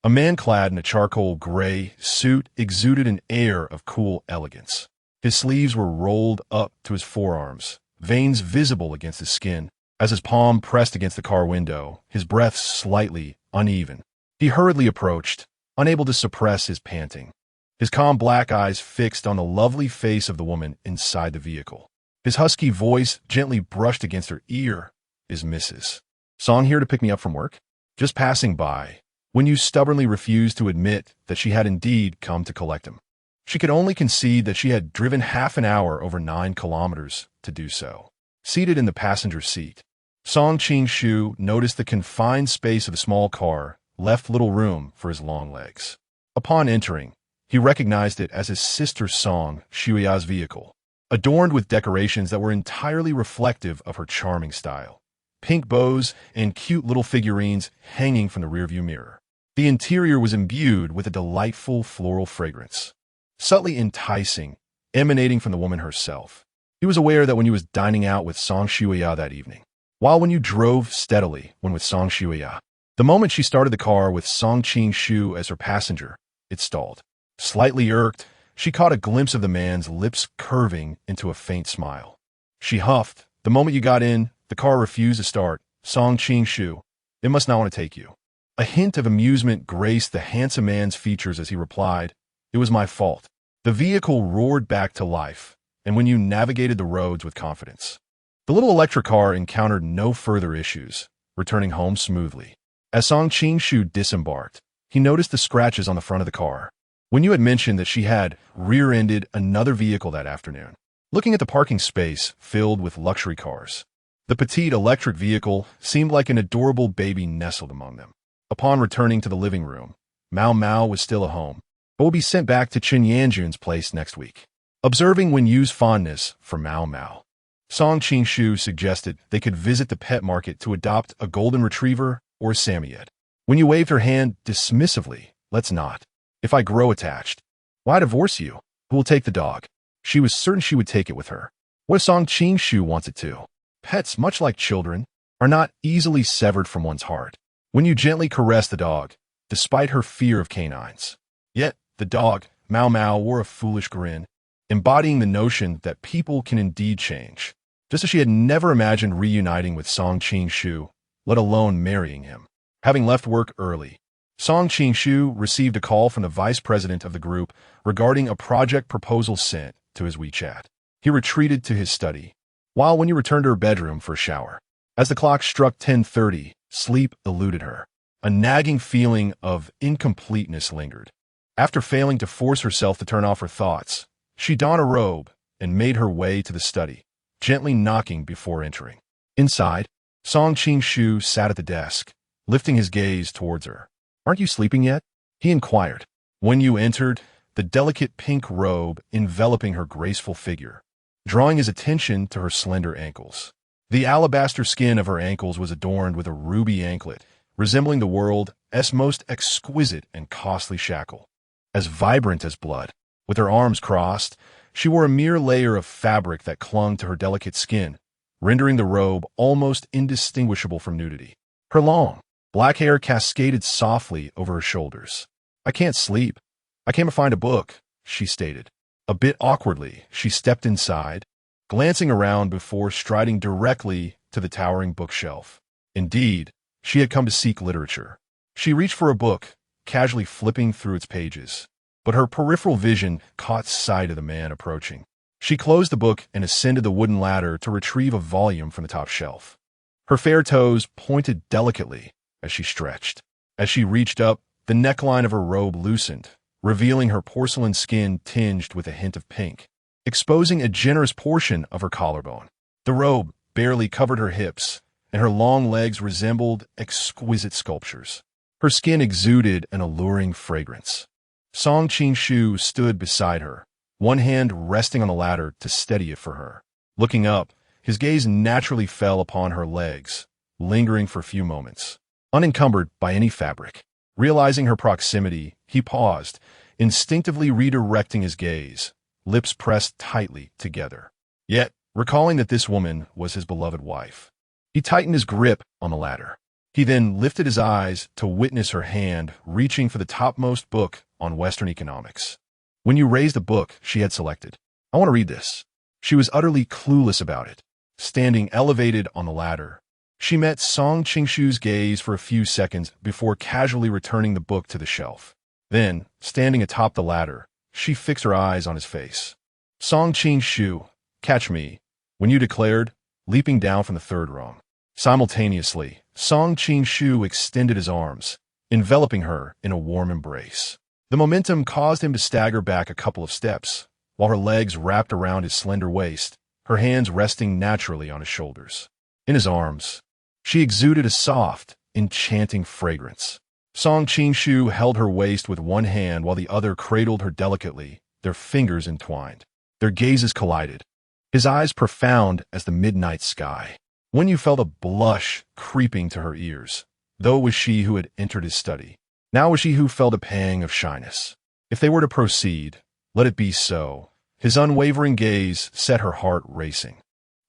a man clad in a charcoal gray suit exuded an air of cool elegance. His sleeves were rolled up to his forearms, veins visible against his skin. As his palm pressed against the car window, his breath slightly uneven. He hurriedly approached, unable to suppress his panting. His calm black eyes fixed on the lovely face of the woman inside the vehicle. His husky voice gently brushed against her ear. Is Mrs. Song here to pick me up from work? Just passing by, when you stubbornly refused to admit that she had indeed come to collect him. She could only concede that she had driven half an hour over 9 kilometers to do so. Seated in the passenger seat, Song Ching Shu noticed the confined space of the small car left little room for his long legs. Upon entering, he recognized it as his sister Song Shuya's vehicle, adorned with decorations that were entirely reflective of her charming style. Pink bows and cute little figurines hanging from the rearview mirror. The interior was imbued with a delightful floral fragrance, subtly enticing, emanating from the woman herself. He was aware that when he was dining out with Song Shuya that evening, while when you drove steadily when with Song Shuya, the moment she started the car with Song Ching Shu as her passenger, it stalled. Slightly irked, she caught a glimpse of the man's lips curving into a faint smile. She huffed. The moment you got in, the car refused to start. Song Ching Shu, it must not want to take you. A hint of amusement graced the handsome man's features as he replied, it was my fault. The vehicle roared back to life, and when you navigated the roads with confidence. The little electric car encountered no further issues, returning home smoothly. As Song Ching Shu disembarked, he noticed the scratches on the front of the car. When you had mentioned that she had rear-ended another vehicle that afternoon, looking at the parking space filled with luxury cars, the petite electric vehicle seemed like an adorable baby nestled among them. Upon returning to the living room, Mao Mao was still at home, but will be sent back to Chen Yanjun's place next week. Observing Wen Yu's fondness for Mao Mao, Song Ching Shu suggested they could visit the pet market to adopt a golden retriever or a Samoyed. When you waved her hand dismissively, let's not. If I grow attached, why divorce you? Who will take the dog? She was certain she would take it with her. What if Song Ching Shu wants it to? Pets, much like children, are not easily severed from one's heart. When you gently caressed the dog, despite her fear of canines. Yet, the dog, Mao Mao, wore a foolish grin, embodying the notion that people can indeed change, just as she had never imagined reuniting with Song Ching Shu, let alone marrying him. Having left work early, Song Ching Shu received a call from the vice president of the group regarding a project proposal sent to his WeChat. He retreated to his study, while when you returned to her bedroom for a shower. As the clock struck 10:30, sleep eluded her. A nagging feeling of incompleteness lingered. After failing to force herself to turn off her thoughts, she donned a robe and made her way to the study, gently knocking before entering. Inside, Song Qing-shu sat at the desk, lifting his gaze towards her. "Aren't you sleeping yet?" he inquired. When you entered, the delicate pink robe enveloping her graceful figure, drawing his attention to her slender ankles. The alabaster skin of her ankles was adorned with a ruby anklet, resembling the world's most exquisite and costly shackle. As vibrant as blood, with her arms crossed, she wore a mere layer of fabric that clung to her delicate skin, rendering the robe almost indistinguishable from nudity. Her long, black hair cascaded softly over her shoulders. "I can't sleep. I came to find a book," she stated. A bit awkwardly, she stepped inside, glancing around before striding directly to the towering bookshelf. Indeed, she had come to seek literature. She reached for a book, casually flipping through its pages, but her peripheral vision caught sight of the man approaching. She closed the book and ascended the wooden ladder to retrieve a volume from the top shelf. Her fair toes pointed delicately as she stretched. As she reached up, the neckline of her robe loosened, revealing her porcelain skin tinged with a hint of pink, exposing a generous portion of her collarbone. The robe barely covered her hips, and her long legs resembled exquisite sculptures. Her skin exuded an alluring fragrance. Song Qing-shu stood beside her, one hand resting on the ladder to steady it for her. Looking up, his gaze naturally fell upon her legs, lingering for a few moments, unencumbered by any fabric. Realizing her proximity, he paused, instinctively redirecting his gaze, lips pressed tightly together. Yet, recalling that this woman was his beloved wife, he tightened his grip on the ladder. He then lifted his eyes to witness her hand reaching for the topmost book on Western economics. When you raised the book she had selected, "I want to read this." She was utterly clueless about it. Standing elevated on the ladder, she met Song Qing-shu's gaze for a few seconds before casually returning the book to the shelf. Then, standing atop the ladder, she fixed her eyes on his face. "Song Qing-shu, catch me," when you declared, leaping down from the third rung. Simultaneously, Song Qing-shu extended his arms, enveloping her in a warm embrace. The momentum caused him to stagger back a couple of steps, while her legs wrapped around his slender waist, her hands resting naturally on his shoulders. In his arms, she exuded a soft, enchanting fragrance. Song Qing-shu held her waist with one hand while the other cradled her delicately, their fingers entwined. Their gazes collided, his eyes profound as the midnight sky. When you felt a blush creeping to her ears, though it was she who had entered his study. Now it was she who felt a pang of shyness. If they were to proceed, let it be so. His unwavering gaze set her heart racing.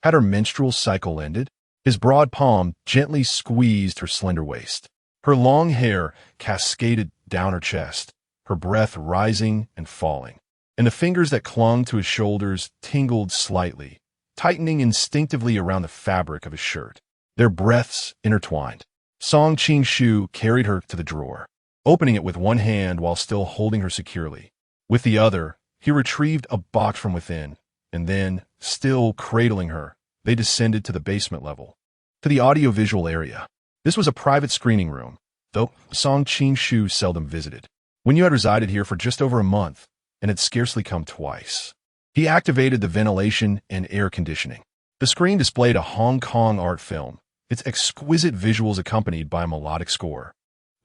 Had her menstrual cycle ended? His broad palm gently squeezed her slender waist. Her long hair cascaded down her chest, her breath rising and falling, and the fingers that clung to his shoulders tingled slightly, tightening instinctively around the fabric of his shirt. Their breaths intertwined. Song Qing-shu carried her to the drawer, opening it with one hand while still holding her securely. With the other, he retrieved a box from within, and then, still cradling her, they descended to the basement level, to the audiovisual area. This was a private screening room, though Song Qing-shu seldom visited. When you had resided here for just over a month, and had scarcely come twice, he activated the ventilation and air conditioning. The screen displayed a Hong Kong art film, its exquisite visuals accompanied by a melodic score.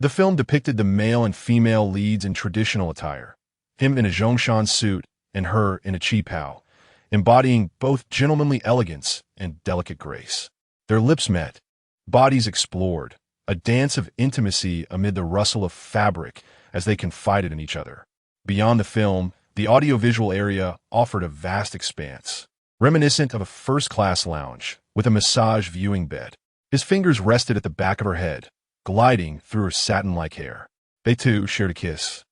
The film depicted the male and female leads in traditional attire, him in a Zhongshan suit and her in a qipao, embodying both gentlemanly elegance and delicate grace. Their lips met, bodies explored, a dance of intimacy amid the rustle of fabric as they confided in each other. Beyond the film, the audiovisual area offered a vast expanse, reminiscent of a first-class lounge, with a massage viewing bed. His fingers rested at the back of her head, gliding through her satin-like hair. They too shared a kiss,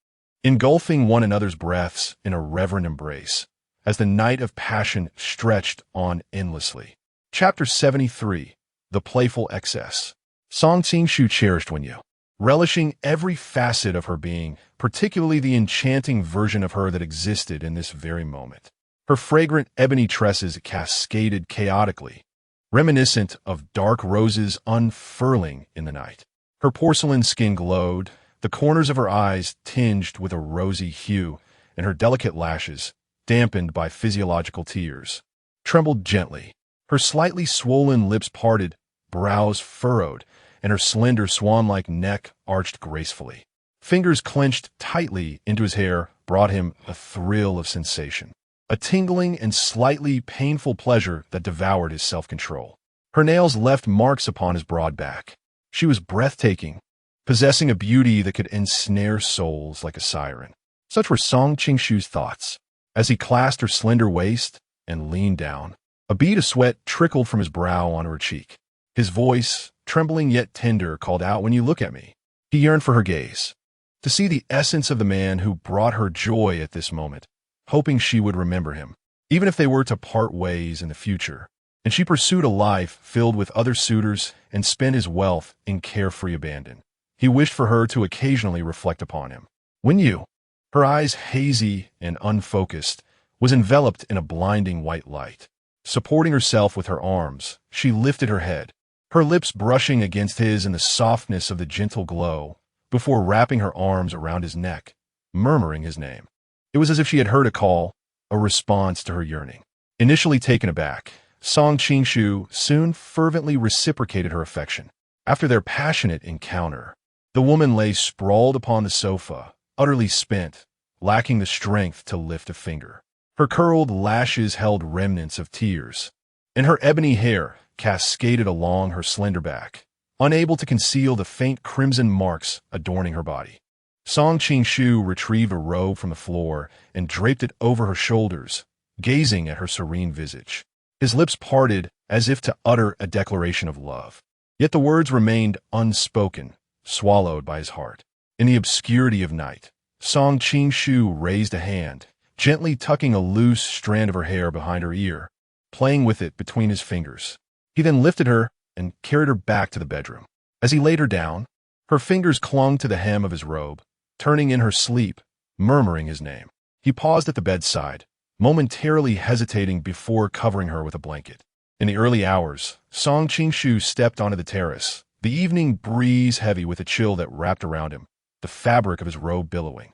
engulfing one another's breaths in a reverent embrace, as the night of passion stretched on endlessly. Chapter 73. The Playful Excess. Song Qing-shu cherished Wenyu, relishing every facet of her being, particularly the enchanting version of her that existed in this very moment. Her fragrant ebony tresses cascaded chaotically, reminiscent of dark roses unfurling in the night. Her porcelain skin glowed, the corners of her eyes tinged with a rosy hue, and her delicate lashes, dampened by physiological tears, trembled gently. Her slightly swollen lips parted, brows furrowed, and her slender swan-like neck arched gracefully. Fingers clenched tightly into his hair brought him a thrill of sensation, a tingling and slightly painful pleasure that devoured his self-control. Her nails left marks upon his broad back. She was breathtaking, possessing a beauty that could ensnare souls like a siren. Such were Song Qingshu's thoughts. As he clasped her slender waist and leaned down, a bead of sweat trickled from his brow onto her cheek. His voice, trembling yet tender, called out, "When you look at me." He yearned for her gaze, to see the essence of the man who brought her joy at this moment, hoping she would remember him, even if they were to part ways in the future. And she pursued a life filled with other suitors and spent his wealth in carefree abandon. He wished for her to occasionally reflect upon him. "When you," her eyes hazy and unfocused, was enveloped in a blinding white light. Supporting herself with her arms, she lifted her head, her lips brushing against his in the softness of the gentle glow, before wrapping her arms around his neck, murmuring his name. It was as if she had heard a call, a response to her yearning. Initially taken aback, Song Qingshu soon fervently reciprocated her affection. After their passionate encounter, the woman lay sprawled upon the sofa, utterly spent, lacking the strength to lift a finger. Her curled lashes held remnants of tears, and her ebony hair cascaded along her slender back, unable to conceal the faint crimson marks adorning her body. Song Qingshu retrieved a robe from the floor and draped it over her shoulders, gazing at her serene visage. His lips parted as if to utter a declaration of love. Yet the words remained unspoken, swallowed by his heart. In the obscurity of night, Song Qingshu raised a hand, gently tucking a loose strand of her hair behind her ear, playing with it between his fingers. He then lifted her and carried her back to the bedroom. As he laid her down, her fingers clung to the hem of his robe, turning in her sleep, murmuring his name. He paused at the bedside, momentarily hesitating before covering her with a blanket. In the early hours, Song Qingshu stepped onto the terrace, the evening breeze heavy with a chill that wrapped around him, the fabric of his robe billowing.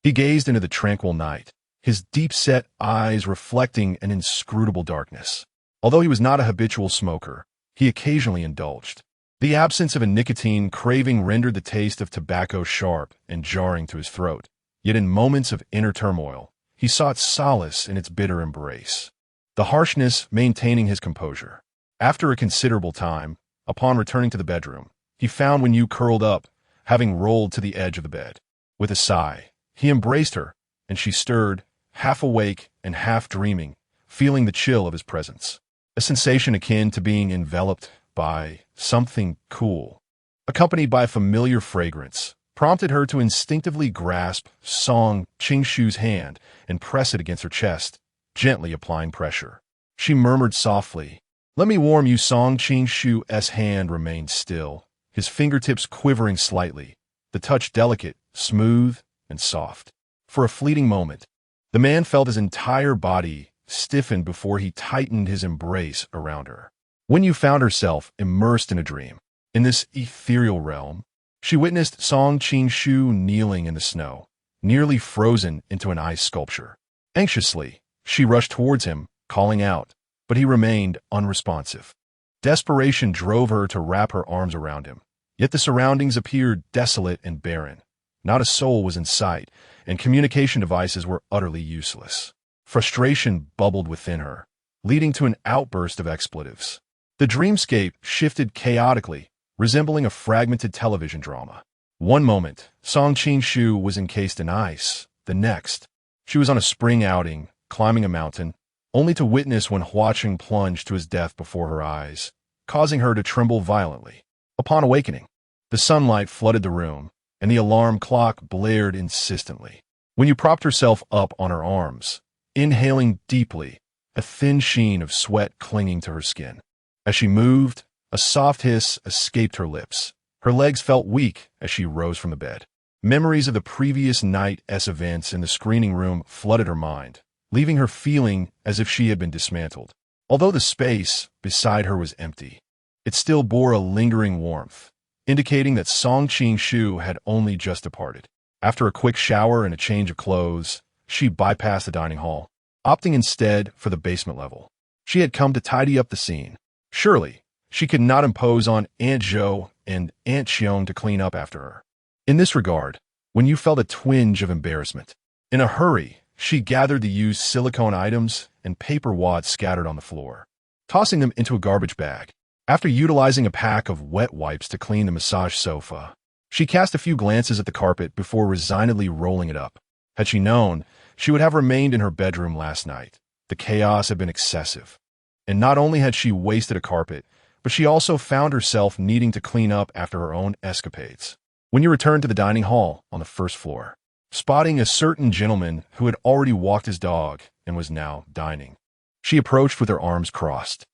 He gazed into the tranquil night, his deep-set eyes reflecting an inscrutable darkness. Although he was not a habitual smoker, he occasionally indulged. The absence of a nicotine craving rendered the taste of tobacco sharp and jarring to his throat. Yet in moments of inner turmoil, he sought solace in its bitter embrace, the harshness maintaining his composure. After a considerable time, upon returning to the bedroom, he found Wen Yu curled up, having rolled to the edge of the bed. With a sigh, he embraced her, and she stirred, half awake and half dreaming, feeling the chill of his presence. A sensation akin to being enveloped by something cool, accompanied by a familiar fragrance, prompted her to instinctively grasp Song Qingshu's hand and press it against her chest, gently applying pressure. She murmured softly, "Let me warm you." Song Qingshu's hand remained still, his fingertips quivering slightly, the touch delicate, smooth, and soft. For a fleeting moment, the man felt his entire body stiffened before he tightened his embrace around her. Wen Yu found herself immersed in a dream. In this ethereal realm, she witnessed Song Qingshu kneeling in the snow, nearly frozen into an ice sculpture. Anxiously, she rushed towards him, calling out, but he remained unresponsive. Desperation drove her to wrap her arms around him, yet the surroundings appeared desolate and barren. Not a soul was in sight, and communication devices were utterly useless. Frustration bubbled within her, leading to an outburst of expletives. The dreamscape shifted chaotically, resembling a fragmented television drama. One moment, Song Qingshu was encased in ice. The next, she was on a spring outing, climbing a mountain, only to witness Wen Huaqing plunge to his death before her eyes, causing her to tremble violently. Upon awakening, the sunlight flooded the room, and the alarm clock blared insistently. Wen Yu propped herself up on her arms, inhaling deeply, a thin sheen of sweat clinging to her skin. As she moved, a soft hiss escaped her lips. Her legs felt weak as she rose from the bed. Memories of the previous night's events in the screening room flooded her mind, leaving her feeling as if she had been dismantled. Although the space beside her was empty, it still bore a lingering warmth, indicating that Song Qing-shu had only just departed. After a quick shower and a change of clothes, she bypassed the dining hall, opting instead for the basement level. She had come to tidy up the scene. Surely, she could not impose on Aunt Zhou and Aunt Xiong to clean up after her. In this regard, when you felt a twinge of embarrassment, in a hurry, she gathered the used silicone items and paper wads scattered on the floor, tossing them into a garbage bag. After utilizing a pack of wet wipes to clean the massage sofa, she cast a few glances at the carpet before resignedly rolling it up. Had she known, she would have remained in her bedroom last night. The chaos had been excessive. And not only had she wasted a carpet, but she also found herself needing to clean up after her own escapades. When you returned to the dining hall on the first floor, spotting a certain gentleman who had already walked his dog and was now dining, she approached with her arms crossed.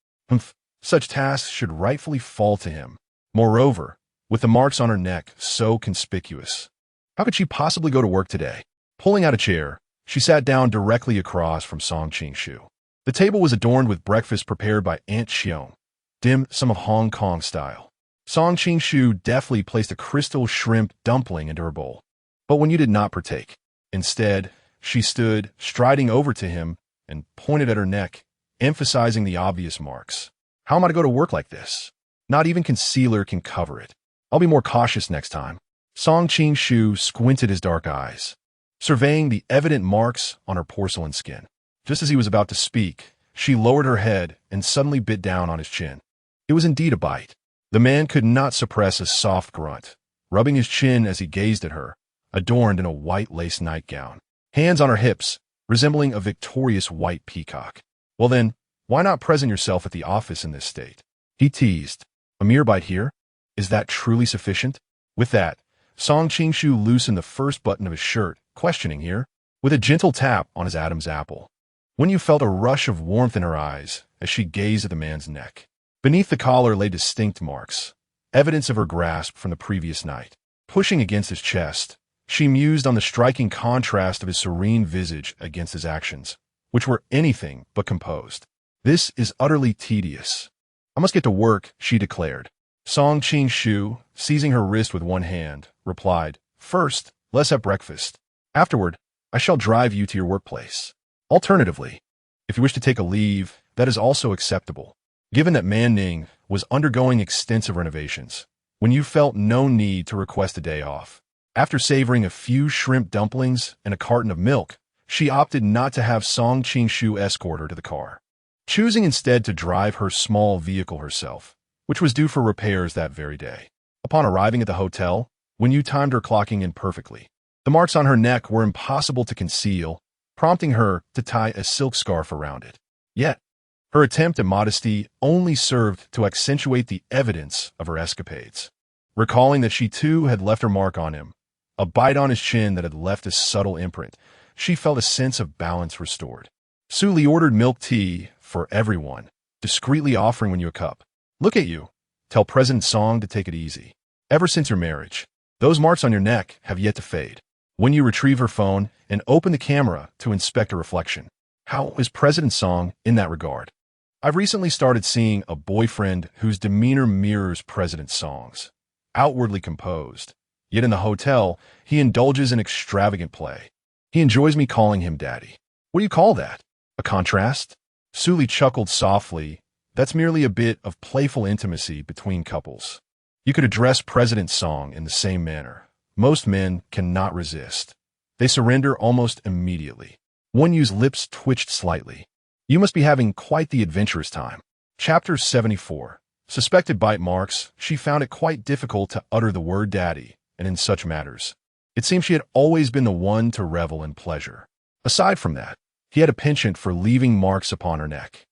Such tasks should rightfully fall to him. Moreover, with the marks on her neck so conspicuous, how could she possibly go to work today? Pulling out a chair, she sat down directly across from Song Qing-shu. The table was adorned with breakfast prepared by Aunt Xiong, dim sum of Hong Kong style. Song Qing-shu deftly placed a crystal shrimp dumpling into her bowl. But when you did not partake, instead, she stood, striding over to him, and pointed at her neck, emphasizing the obvious marks. How am I to go to work like this? Not even concealer can cover it. I'll be more cautious next time. Song Qing-shu squinted his dark eyes, surveying the evident marks on her porcelain skin. Just as he was about to speak, she lowered her head and suddenly bit down on his chin. It was indeed a bite. The man could not suppress a soft grunt, rubbing his chin as he gazed at her, adorned in a white lace nightgown, hands on her hips, resembling a victorious white peacock. Well then, why not present yourself at the office in this state? He teased. A mere bite here? Is that truly sufficient? With that, Song Qing-shu loosened the first button of his shirt, questioning here, with a gentle tap on his Adam's apple. When you felt a rush of warmth in her eyes as she gazed at the man's neck. Beneath the collar lay distinct marks, evidence of her grasp from the previous night. Pushing against his chest, she mused on the striking contrast of his serene visage against his actions, which were anything but composed. This is utterly tedious. I must get to work, she declared. Song Qing-shu, seizing her wrist with one hand, replied, First, let's have breakfast. Afterward, I shall drive you to your workplace. Alternatively, if you wish to take a leave, that is also acceptable. Given that Manning was undergoing extensive renovations, when you felt no need to request a day off. After savoring a few shrimp dumplings and a carton of milk, she opted not to have Song Qing-shu escort her to the car, choosing instead to drive her small vehicle herself, which was due for repairs that very day. Upon arriving at the hotel, when you timed her clocking in perfectly, the marks on her neck were impossible to conceal, prompting her to tie a silk scarf around it. Yet, her attempt at modesty only served to accentuate the evidence of her escapades. Recalling that she too had left her mark on him, a bite on his chin that had left a subtle imprint, she felt a sense of balance restored. Suli ordered milk tea for everyone, discreetly offering when you a cup. Look at you. Tell President Song to take it easy. Ever since your marriage, those marks on your neck have yet to fade. When you retrieve her phone and open the camera to inspect a reflection, how is President Song in that regard? I've recently started seeing a boyfriend whose demeanor mirrors President Song's, outwardly composed. Yet in the hotel, he indulges in extravagant play. He enjoys me calling him daddy. What do you call that? A contrast? Suli chuckled softly. That's merely a bit of playful intimacy between couples. You could address President Song in the same manner. Most men cannot resist. They surrender almost immediately. One Yu's lips twitched slightly. You must be having quite the adventurous time. Chapter 74. Suspected bite marks, she found it quite difficult to utter the word daddy, and in such matters, it seemed she had always been the one to revel in pleasure. Aside from that, he had a penchant for leaving marks upon her neck.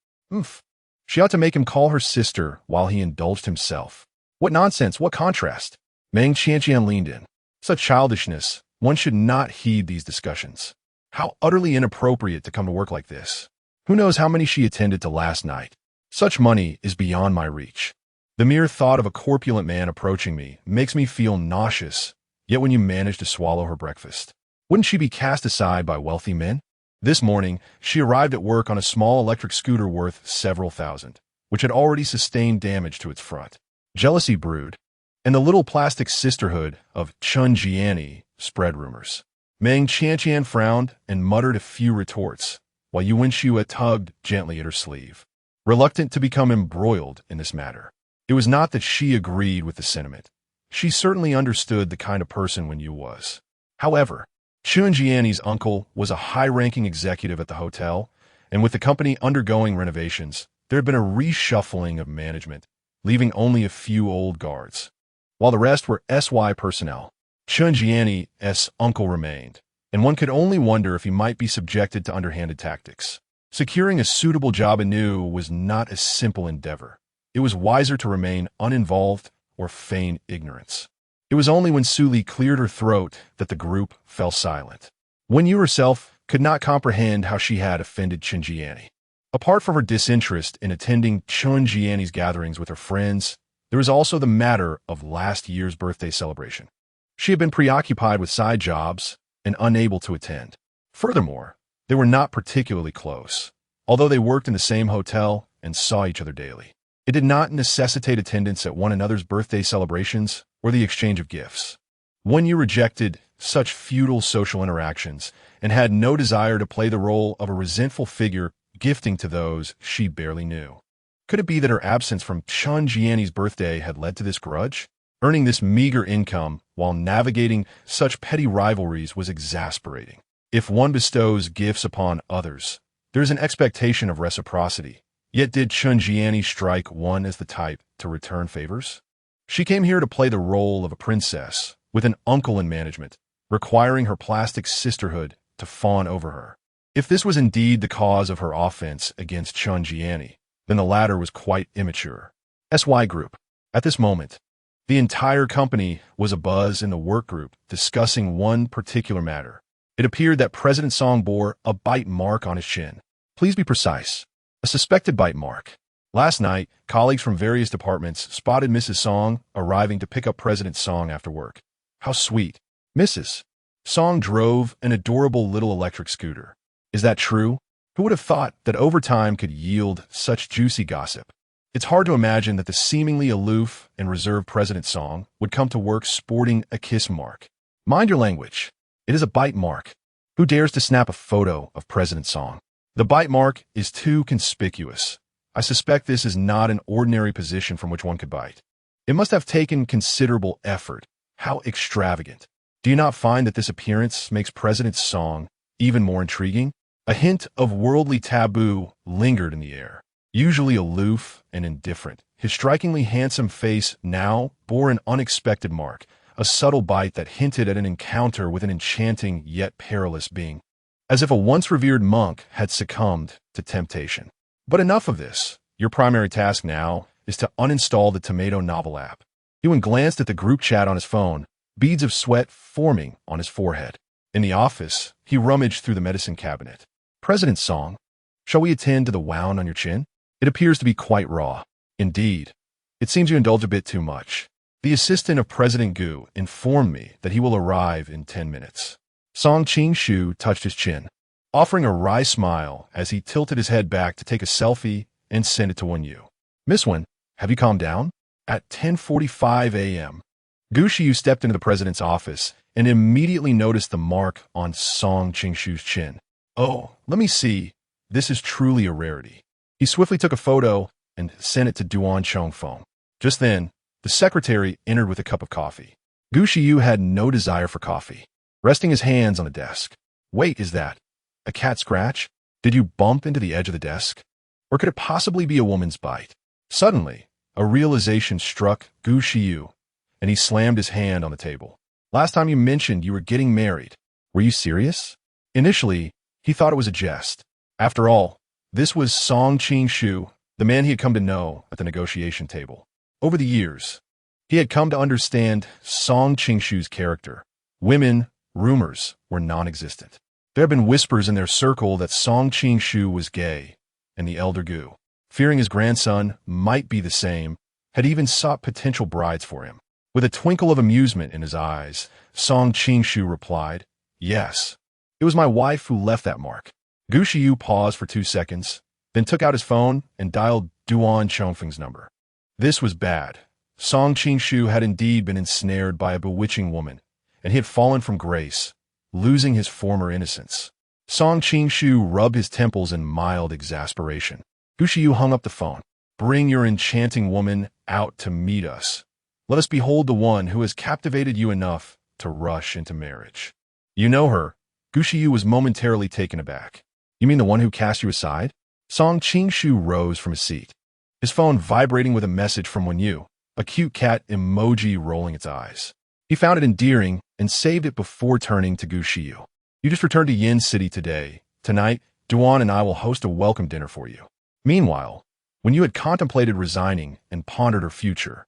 She ought to make him call her sister while he indulged himself. What nonsense, what contrast! Meng Qianqian leaned in. Such childishness, one should not heed these discussions. How utterly inappropriate to come to work like this. Who knows how many she attended to last night? Such money is beyond my reach. The mere thought of a corpulent man approaching me makes me feel nauseous, yet when you manage to swallow her breakfast, wouldn't she be cast aside by wealthy men? This morning, she arrived at work on a small electric scooter worth several thousand, which had already sustained damage to its front. Jealousy brewed, and the little plastic sisterhood of Chun Jiani spread rumors. Meng Qianqian frowned and muttered a few retorts, while Yuan Xue tugged gently at her sleeve, reluctant to become embroiled in this matter. It was not that she agreed with the sentiment. She certainly understood the kind of person Wen Yu was. However, Chun Jiani's uncle was a high-ranking executive at the hotel, and with the company undergoing renovations, there had been a reshuffling of management, leaving only a few old guards. While the rest were SY personnel, Chun Jiani's uncle remained, and one could only wonder if he might be subjected to underhanded tactics. Securing a suitable job anew was not a simple endeavor. It was wiser to remain uninvolved or feign ignorance. It was only when Suli cleared her throat that the group fell silent. Wen Yu herself could not comprehend how she had offended Chun Jiani. Apart from her disinterest in attending Chun Jiani's gatherings with her friends, there was also the matter of last year's birthday celebration. She had been preoccupied with side jobs and unable to attend. Furthermore, they were not particularly close, although they worked in the same hotel and saw each other daily. It did not necessitate attendance at one another's birthday celebrations or the exchange of gifts. Wen Yu rejected such futile social interactions and had no desire to play the role of a resentful figure gifting to those she barely knew. Could it be that her absence from Chun Jiani's birthday had led to this grudge? Earning this meager income while navigating such petty rivalries was exasperating. If one bestows gifts upon others, there is an expectation of reciprocity. Yet did Chun Jiani strike one as the type to return favors? She came here to play the role of a princess, with an uncle in management, requiring her plastic sisterhood to fawn over her. If this was indeed the cause of her offense against Chun Jiani, then the latter was quite immature. SY Group. At this moment, the entire company was abuzz in the work group discussing one particular matter. It appeared that President Song bore a bite mark on his chin. Please be precise. A suspected bite mark. Last night, colleagues from various departments spotted Mrs. Song arriving to pick up President Song after work. How sweet. Mrs. Song drove an adorable little electric scooter. Is that true? Who would have thought that overtime could yield such juicy gossip? It's hard to imagine that the seemingly aloof and reserved President Song would come to work sporting a kiss mark. Mind your language. It is a bite mark. Who dares to snap a photo of President Song? The bite mark is too conspicuous. I suspect this is not an ordinary position from which one could bite. It must have taken considerable effort. How extravagant. Do you not find that this appearance makes President Song even more intriguing? A hint of worldly taboo lingered in the air. Usually aloof and indifferent, his strikingly handsome face now bore an unexpected mark, a subtle bite that hinted at an encounter with an enchanting yet perilous being. As if a once revered monk had succumbed to temptation. But enough of this. Your primary task now is to uninstall the Tomato novel app. Ewan glanced at the group chat on his phone, beads of sweat forming on his forehead. In the office, he rummaged through the medicine cabinet. President Song, shall we attend to the wound on your chin? It appears to be quite raw. Indeed, it seems you indulge a bit too much. The assistant of President Gu informed me that he will arrive in 10 minutes. Song Qing-shu touched his chin, offering a wry smile as he tilted his head back to take a selfie and send it to Wen Yu. Miss Wen, have you calmed down? At 10:45 a.m., Gu Shiyu stepped into the president's office and immediately noticed the mark on Song Qing-shu's chin. Oh, let me see. This is truly a rarity. He swiftly took a photo and sent it to Duan Chongfeng. Just then, the secretary entered with a cup of coffee. Gu Shiyu had no desire for coffee. Resting his hands on the desk. Wait, is that a cat scratch? Did you bump into the edge of the desk? Or could it possibly be a woman's bite? Suddenly, a realization struck Gu Shiyu, and he slammed his hand on the table. Last time you mentioned you were getting married. Were you serious? Initially, he thought it was a jest. After all, this was Song Qing-shu, the man he had come to know at the negotiation table. Over the years, he had come to understand Song Qing-shu's character. Women, rumors were non-existent. There had been whispers in their circle that Song Qing-shu was gay, and the elder Gu, fearing his grandson might be the same, had even sought potential brides for him. With a twinkle of amusement in his eyes, Song Qing-shu replied, Yes, it was my wife who left that mark. Gu Shiyu paused for 2 seconds, then took out his phone and dialed Duan Chongfeng's number. This was bad. Song Qingshu had indeed been ensnared by a bewitching woman, and he had fallen from grace, losing his former innocence. Song Qingshu rubbed his temples in mild exasperation. Gu Shiyu hung up the phone. Bring your enchanting woman out to meet us. Let us behold the one who has captivated you enough to rush into marriage. You know her. Gu Shiyu was momentarily taken aback. You mean the one who cast you aside? Song Qingshu rose from his seat, his phone vibrating with a message from Wenyu, a cute cat emoji rolling its eyes. He found it endearing and saved it before turning to Gu Shiyu. You just returned to Yin City today. Tonight, Duan and I will host a welcome dinner for you. Meanwhile, when you had contemplated resigning and pondered her future,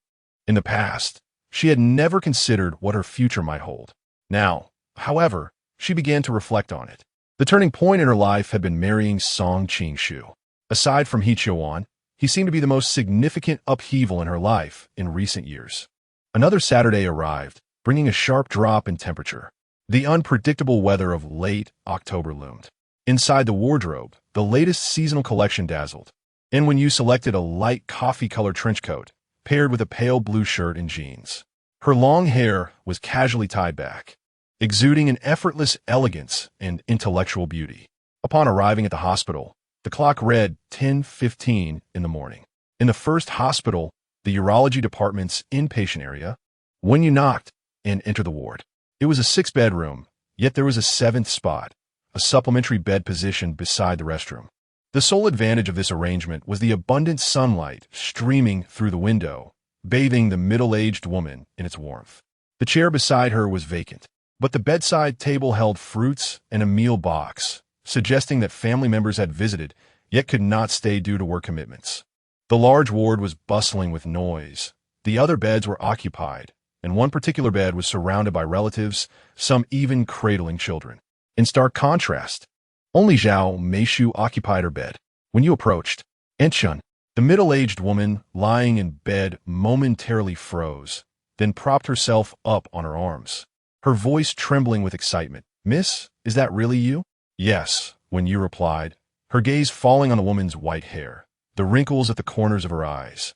in the past, she had never considered what her future might hold. Now, however, she began to reflect on it. The turning point in her life had been marrying Song Qingshu. Aside from He Qiuan, he seemed to be the most significant upheaval in her life in recent years. Another Saturday arrived, bringing a sharp drop in temperature. The unpredictable weather of late October loomed. Inside the wardrobe, the latest seasonal collection dazzled. And when you selected a light coffee-colored trench coat, paired with a pale blue shirt and jeans. Her long hair was casually tied back, exuding an effortless elegance and intellectual beauty. Upon arriving at the hospital, the clock read 10:15 in the morning. In the first hospital, the urology department's inpatient area, when you knocked and entered the ward. It was a 6-bedroom, yet there was a 7th spot, a supplementary bed positioned beside the restroom. The sole advantage of this arrangement was the abundant sunlight streaming through the window, bathing the middle-aged woman in its warmth. The chair beside her was vacant, but the bedside table held fruits and a meal box, suggesting that family members had visited, yet could not stay due to work commitments. The large ward was bustling with noise. The other beds were occupied, and one particular bed was surrounded by relatives, some even cradling children. In stark contrast, only Zhao Meishu occupied her bed. When you approached, Entchun, the middle-aged woman lying in bed momentarily froze, then propped herself up on her arms, her voice trembling with excitement. Miss, is that really you? Yes, when you replied, her gaze falling on the woman's white hair, the wrinkles at the corners of her eyes,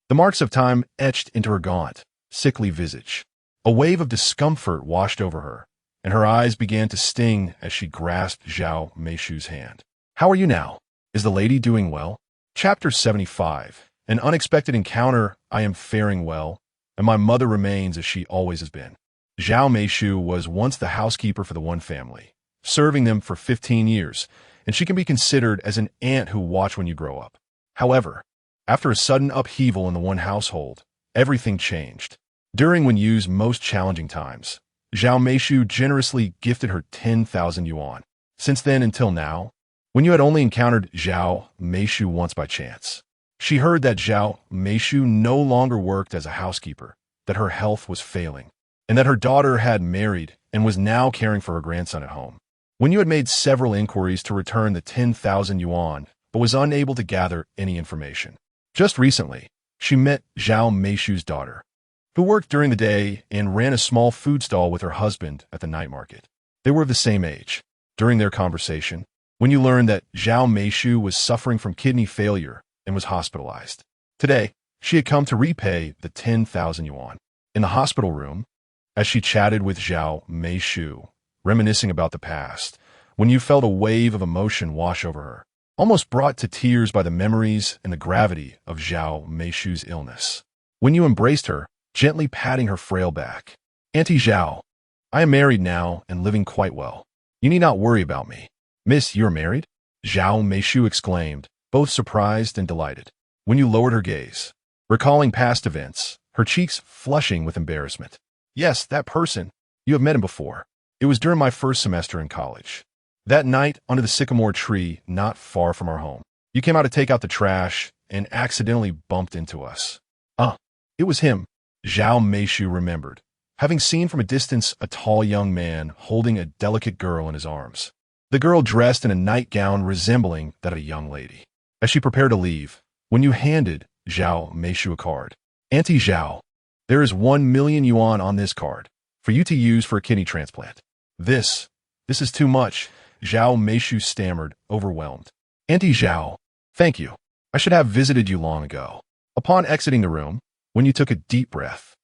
the marks of time etched into her gaunt, sickly visage. A wave of discomfort washed over her, and her eyes began to sting as she grasped Zhao Meishu's hand. How are you now? Is the lady doing well? Chapter 75. An unexpected encounter. I am faring well, and my mother remains as she always has been. Zhao Meishu was once the housekeeper for the one family, serving them for 15 years, and she can be considered as an aunt who watched when you grow up. However, after a sudden upheaval in the one household, everything changed. During Wenyu's most challenging times, Zhao Meishu generously gifted her 10,000 yuan. Since then until now, Wenyu had only encountered Zhao Meishu once by chance. She heard that Zhao Meishu no longer worked as a housekeeper, that her health was failing, and that her daughter had married and was now caring for her grandson at home. Wenyu had made several inquiries to return the 10,000 yuan, but was unable to gather any information. Just recently, she met Zhao Meishu's daughter, who worked during the day and ran a small food stall with her husband at the night market. They were of the same age. During their conversation, Wenyu learned that Zhao Meishu was suffering from kidney failure and was hospitalized. Today, she had come to repay the 10,000 yuan. In the hospital room, as she chatted with Zhao Meishu, reminiscing about the past, Wenyu felt a wave of emotion wash over her, almost brought to tears by the memories and the gravity of Zhao Meishu's illness. Wenyu embraced her, gently patting her frail back. Auntie Zhao, I am married now and living quite well. You need not worry about me. Miss, you're married? Zhao Meishu exclaimed, both surprised and delighted. Wenyu lowered her gaze, recalling past events, her cheeks flushing with embarrassment. Yes, that person. You have met him before. It was during my first semester in college. That night, under the sycamore tree not far from our home. You came out to take out the trash and accidentally bumped into us. It was him. Zhao Meishu remembered, having seen from a distance a tall young man holding a delicate girl in his arms. The girl dressed in a nightgown resembling that of a young lady. As she prepared to leave, Wenyu handed Zhao Meishu a card. Auntie Zhao, there is 1 million yuan on this card, for you to use for a kidney transplant. This is too much. Zhao Meishu stammered, overwhelmed. Auntie Zhao, thank you. I should have visited you long ago. Upon exiting the room, when you took a deep breath,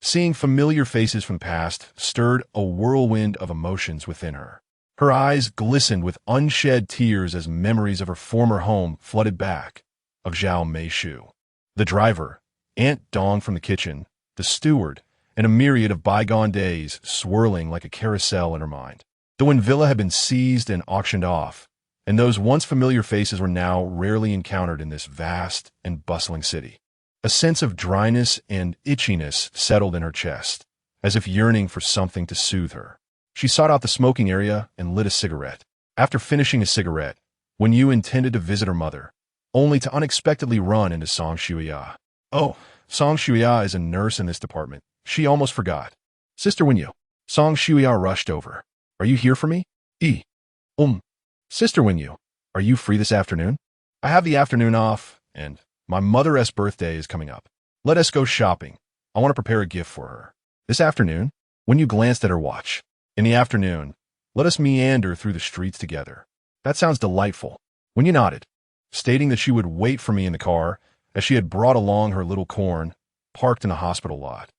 seeing familiar faces from the past stirred a whirlwind of emotions within her. Her eyes glistened with unshed tears as memories of her former home flooded back of Zhao Meishu. The driver, Aunt Dong from the kitchen, the steward, and a myriad of bygone days swirling like a carousel in her mind. The Wen villa had been seized and auctioned off, and those once familiar faces were now rarely encountered in this vast and bustling city. A sense of dryness and itchiness settled in her chest, as if yearning for something to soothe her. She sought out the smoking area and lit a cigarette. After finishing a cigarette, Wen Yu intended to visit her mother, only to unexpectedly run into Song Shuya. Oh, Song Shuya is a nurse in this department. She almost forgot. Sister Wen Yu. Song Shuya rushed over. Are you here for me? Sister Wen Yu, are you free this afternoon? I have the afternoon off, and my mother's birthday is coming up. Let us go shopping. I want to prepare a gift for her. This afternoon? Wen Yu glanced at her watch. In the afternoon, let us meander through the streets together. That sounds delightful. Wen Yu nodded, stating that she would wait for me in the car, as she had brought along her little corn, parked in a hospital lot.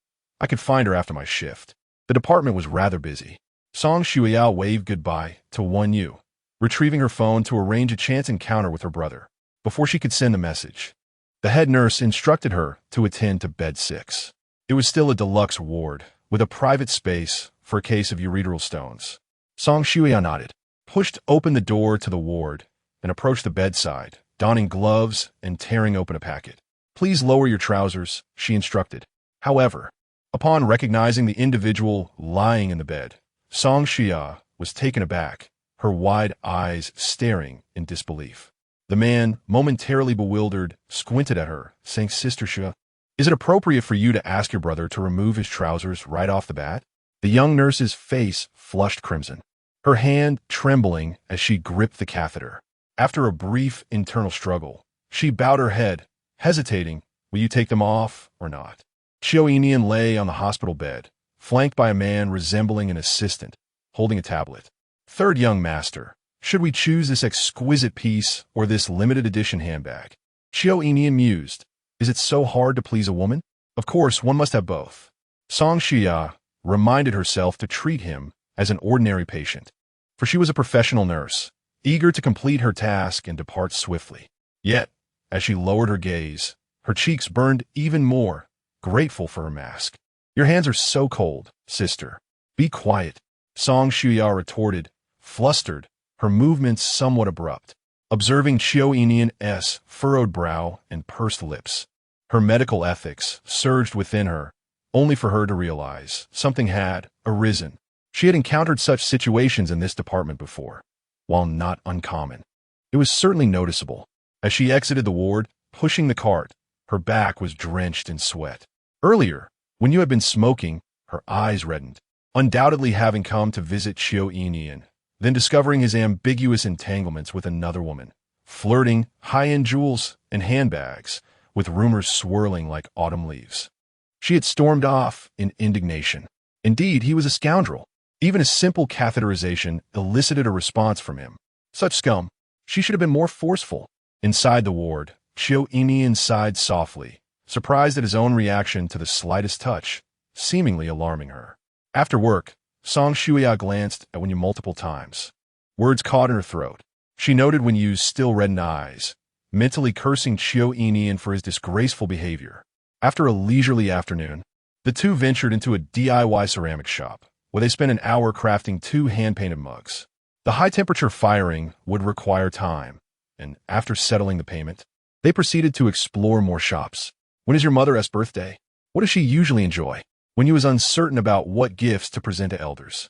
I could find her after my shift. The department was rather busy. Song Shuya waved goodbye to Wen Yu, retrieving her phone to arrange a chance encounter with her brother. Before she could send the message, the head nurse instructed her to attend to bed 6. It was still a deluxe ward, with a private space for a case of ureteral stones. Song Shuya nodded, pushed open the door to the ward, and approached the bedside, donning gloves and tearing open a packet. Please lower your trousers, she instructed. However, upon recognizing the individual lying in the bed, Song Shuya was taken aback, her wide eyes staring in disbelief. The man, momentarily bewildered, squinted at her, saying, Sister Shuya, is it appropriate for you to ask your brother to remove his trousers right off the bat? The young nurse's face flushed crimson, her hand trembling as she gripped the catheter. After a brief internal struggle, she bowed her head, hesitating, will you take them off or not? Xiao Inian lay on the hospital bed, flanked by a man resembling an assistant, holding a tablet. Third young master, should we choose this exquisite piece or this limited edition handbag? Xiao Inian mused, is it so hard to please a woman? Of course, one must have both. Song Shuya reminded herself to treat him as an ordinary patient, for she was a professional nurse, eager to complete her task and depart swiftly. Yet, as she lowered her gaze, her cheeks burned even more, grateful for her mask. Your hands are so cold, sister. Be quiet, Song Shuya retorted, flustered, her movements somewhat abrupt. Observing Xiao Inian's furrowed brow and pursed lips, her medical ethics surged within her, only for her to realize something had arisen. She had encountered such situations in this department before, while not uncommon. It was certainly noticeable. As she exited the ward, pushing the cart, her back was drenched in sweat. Earlier, when you had been smoking, her eyes reddened, undoubtedly having come to visit Xiao Inian, then discovering his ambiguous entanglements with another woman, flirting high-end jewels and handbags, with rumors swirling like autumn leaves. She had stormed off in indignation. Indeed, he was a scoundrel. Even a simple catheterization elicited a response from him. Such scum. She should have been more forceful. Inside the ward, Xiao Inian sighed softly, surprised at his own reaction to the slightest touch, seemingly alarming her. After work, Song Shuya glanced at Wen Yu multiple times. Words caught in her throat. She noted Wen Yu's still reddened eyes, mentally cursing Xiao Inian for his disgraceful behavior. After a leisurely afternoon, the two ventured into a DIY ceramic shop, where they spent an hour crafting 2 hand-painted mugs. The high-temperature firing would require time, and after settling the payment, they proceeded to explore more shops. When is your mother's birthday? What does she usually enjoy? Wen Yu was uncertain about what gifts to present to elders.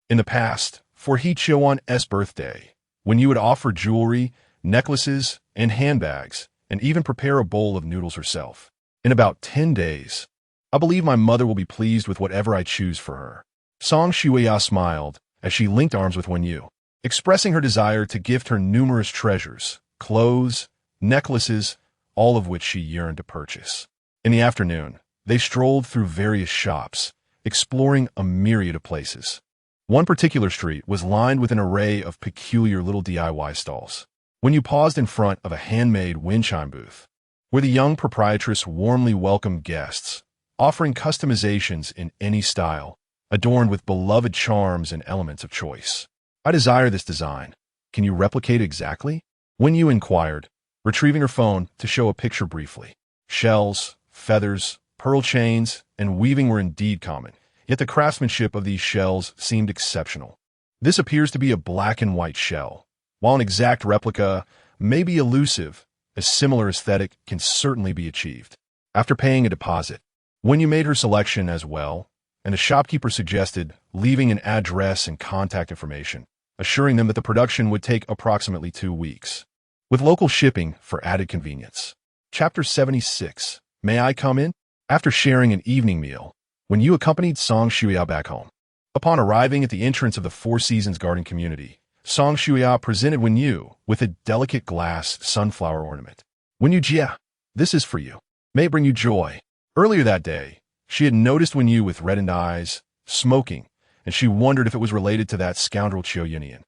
In the past, for He Qiuan's birthday, Wen Yu would offer jewelry, necklaces, and handbags, and even prepare a bowl of noodles herself. In about 10 days, I believe my mother will be pleased with whatever I choose for her. Song Shuya smiled as she linked arms with Wen Yu, expressing her desire to gift her numerous treasures, clothes, necklaces, all of which she yearned to purchase. In the afternoon, they strolled through various shops, exploring a myriad of places. One particular street was lined with an array of peculiar little DIY stalls. When you paused in front of a handmade wind chime booth, where the young proprietress warmly welcomed guests, offering customizations in any style, adorned with beloved charms and elements of choice. I desire this design. Can you replicate it exactly? When you inquired, retrieving her phone to show a picture briefly. Shells, feathers, pearl chains, and weaving were indeed common, yet the craftsmanship of these shells seemed exceptional. This appears to be a black and white shell. While an exact replica may be elusive, a similar aesthetic can certainly be achieved. After paying a deposit, when you made her selection as well, and the shopkeeper suggested leaving an address and contact information, assuring them that the production would take approximately 2 weeks, with local shipping for added convenience. Chapter 76. May I come in? After sharing an evening meal, when you accompanied Song Shuya back home. Upon arriving at the entrance of the Four Seasons Garden community, Song Shuya presented Wen Yu with a delicate glass sunflower ornament. Wen Yu Jia, this is for you. May it bring you joy. Earlier that day, she had noticed Wen Yu with reddened eyes, smoking, and she wondered if it was related to that scoundrel Chiu Yunian.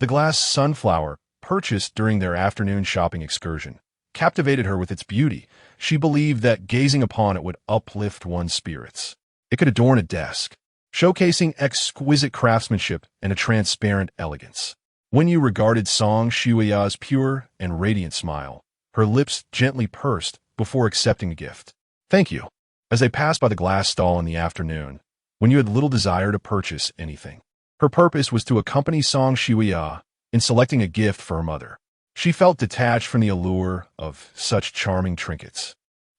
The glass sunflower, purchased during their afternoon shopping excursion, captivated her with its beauty. She believed that gazing upon it would uplift one's spirits. It could adorn a desk, showcasing exquisite craftsmanship and a transparent elegance. When you regarded Song Shuya's pure and radiant smile, her lips gently pursed before accepting the gift. Thank you. As they passed by the glass stall in the afternoon, when you had little desire to purchase anything, her purpose was to accompany Song Shuya in selecting a gift for her mother. She felt detached from the allure of such charming trinkets,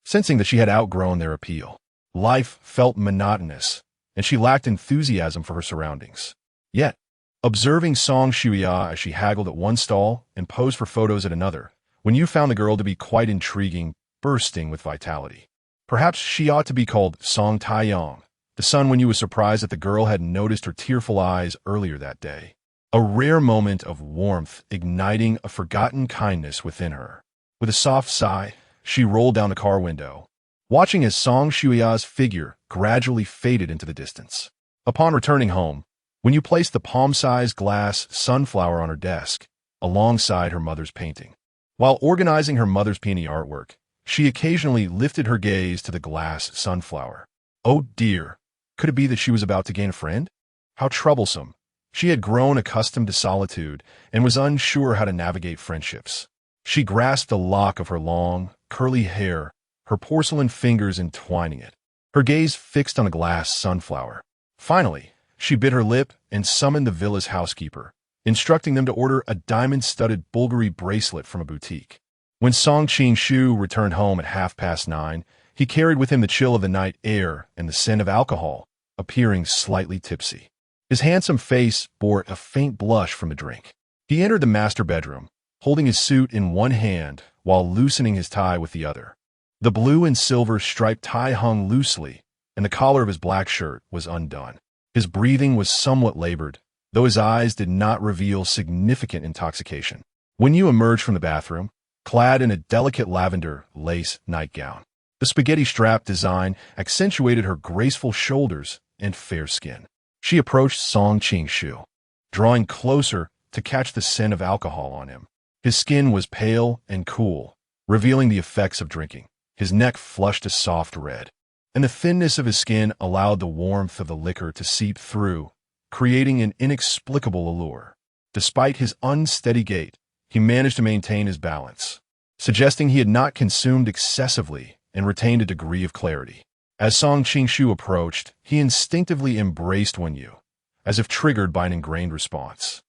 sensing that she had outgrown their appeal. Life felt monotonous, and she lacked enthusiasm for her surroundings. Yet, observing Song Shuya as she haggled at one stall and posed for photos at another, when you found the girl to be quite intriguing, bursting with vitality. Perhaps she ought to be called Song Taiyang, the son when you was surprised that the girl had noticed her tearful eyes earlier that day. A rare moment of warmth igniting a forgotten kindness within her. With a soft sigh, she rolled down the car window, watching as Song Shuya's figure gradually faded into the distance. Upon returning home, when you placed the palm-sized glass sunflower on her desk, alongside her mother's painting. While organizing her mother's peony artwork, she occasionally lifted her gaze to the glass sunflower. Oh dear, could it be that she was about to gain a friend? How troublesome. She had grown accustomed to solitude and was unsure how to navigate friendships. She grasped a lock of her long, curly hair, her porcelain fingers entwining it, her gaze fixed on a glass sunflower. Finally, she bit her lip and summoned the villa's housekeeper, instructing them to order a diamond-studded Bulgari bracelet from a boutique. When Song Qing-shu returned home at 9:30, he carried with him the chill of the night air and the scent of alcohol, appearing slightly tipsy. His handsome face bore a faint blush from the drink. He entered the master bedroom, holding his suit in one hand while loosening his tie with the other. The blue and silver striped tie hung loosely, and the collar of his black shirt was undone. His breathing was somewhat labored, though his eyes did not reveal significant intoxication. When you emerged from the bathroom, clad in a delicate lavender lace nightgown, the spaghetti strap design accentuated her graceful shoulders and fair skin. She approached Song Qing-shu, drawing closer to catch the scent of alcohol on him. His skin was pale and cool, revealing the effects of drinking. His neck flushed a soft red, and the thinness of his skin allowed the warmth of the liquor to seep through, creating an inexplicable allure. Despite his unsteady gait, he managed to maintain his balance, suggesting he had not consumed excessively and retained a degree of clarity. As Song Qing-shu approached, he instinctively embraced Wen Yu, as if triggered by an ingrained response,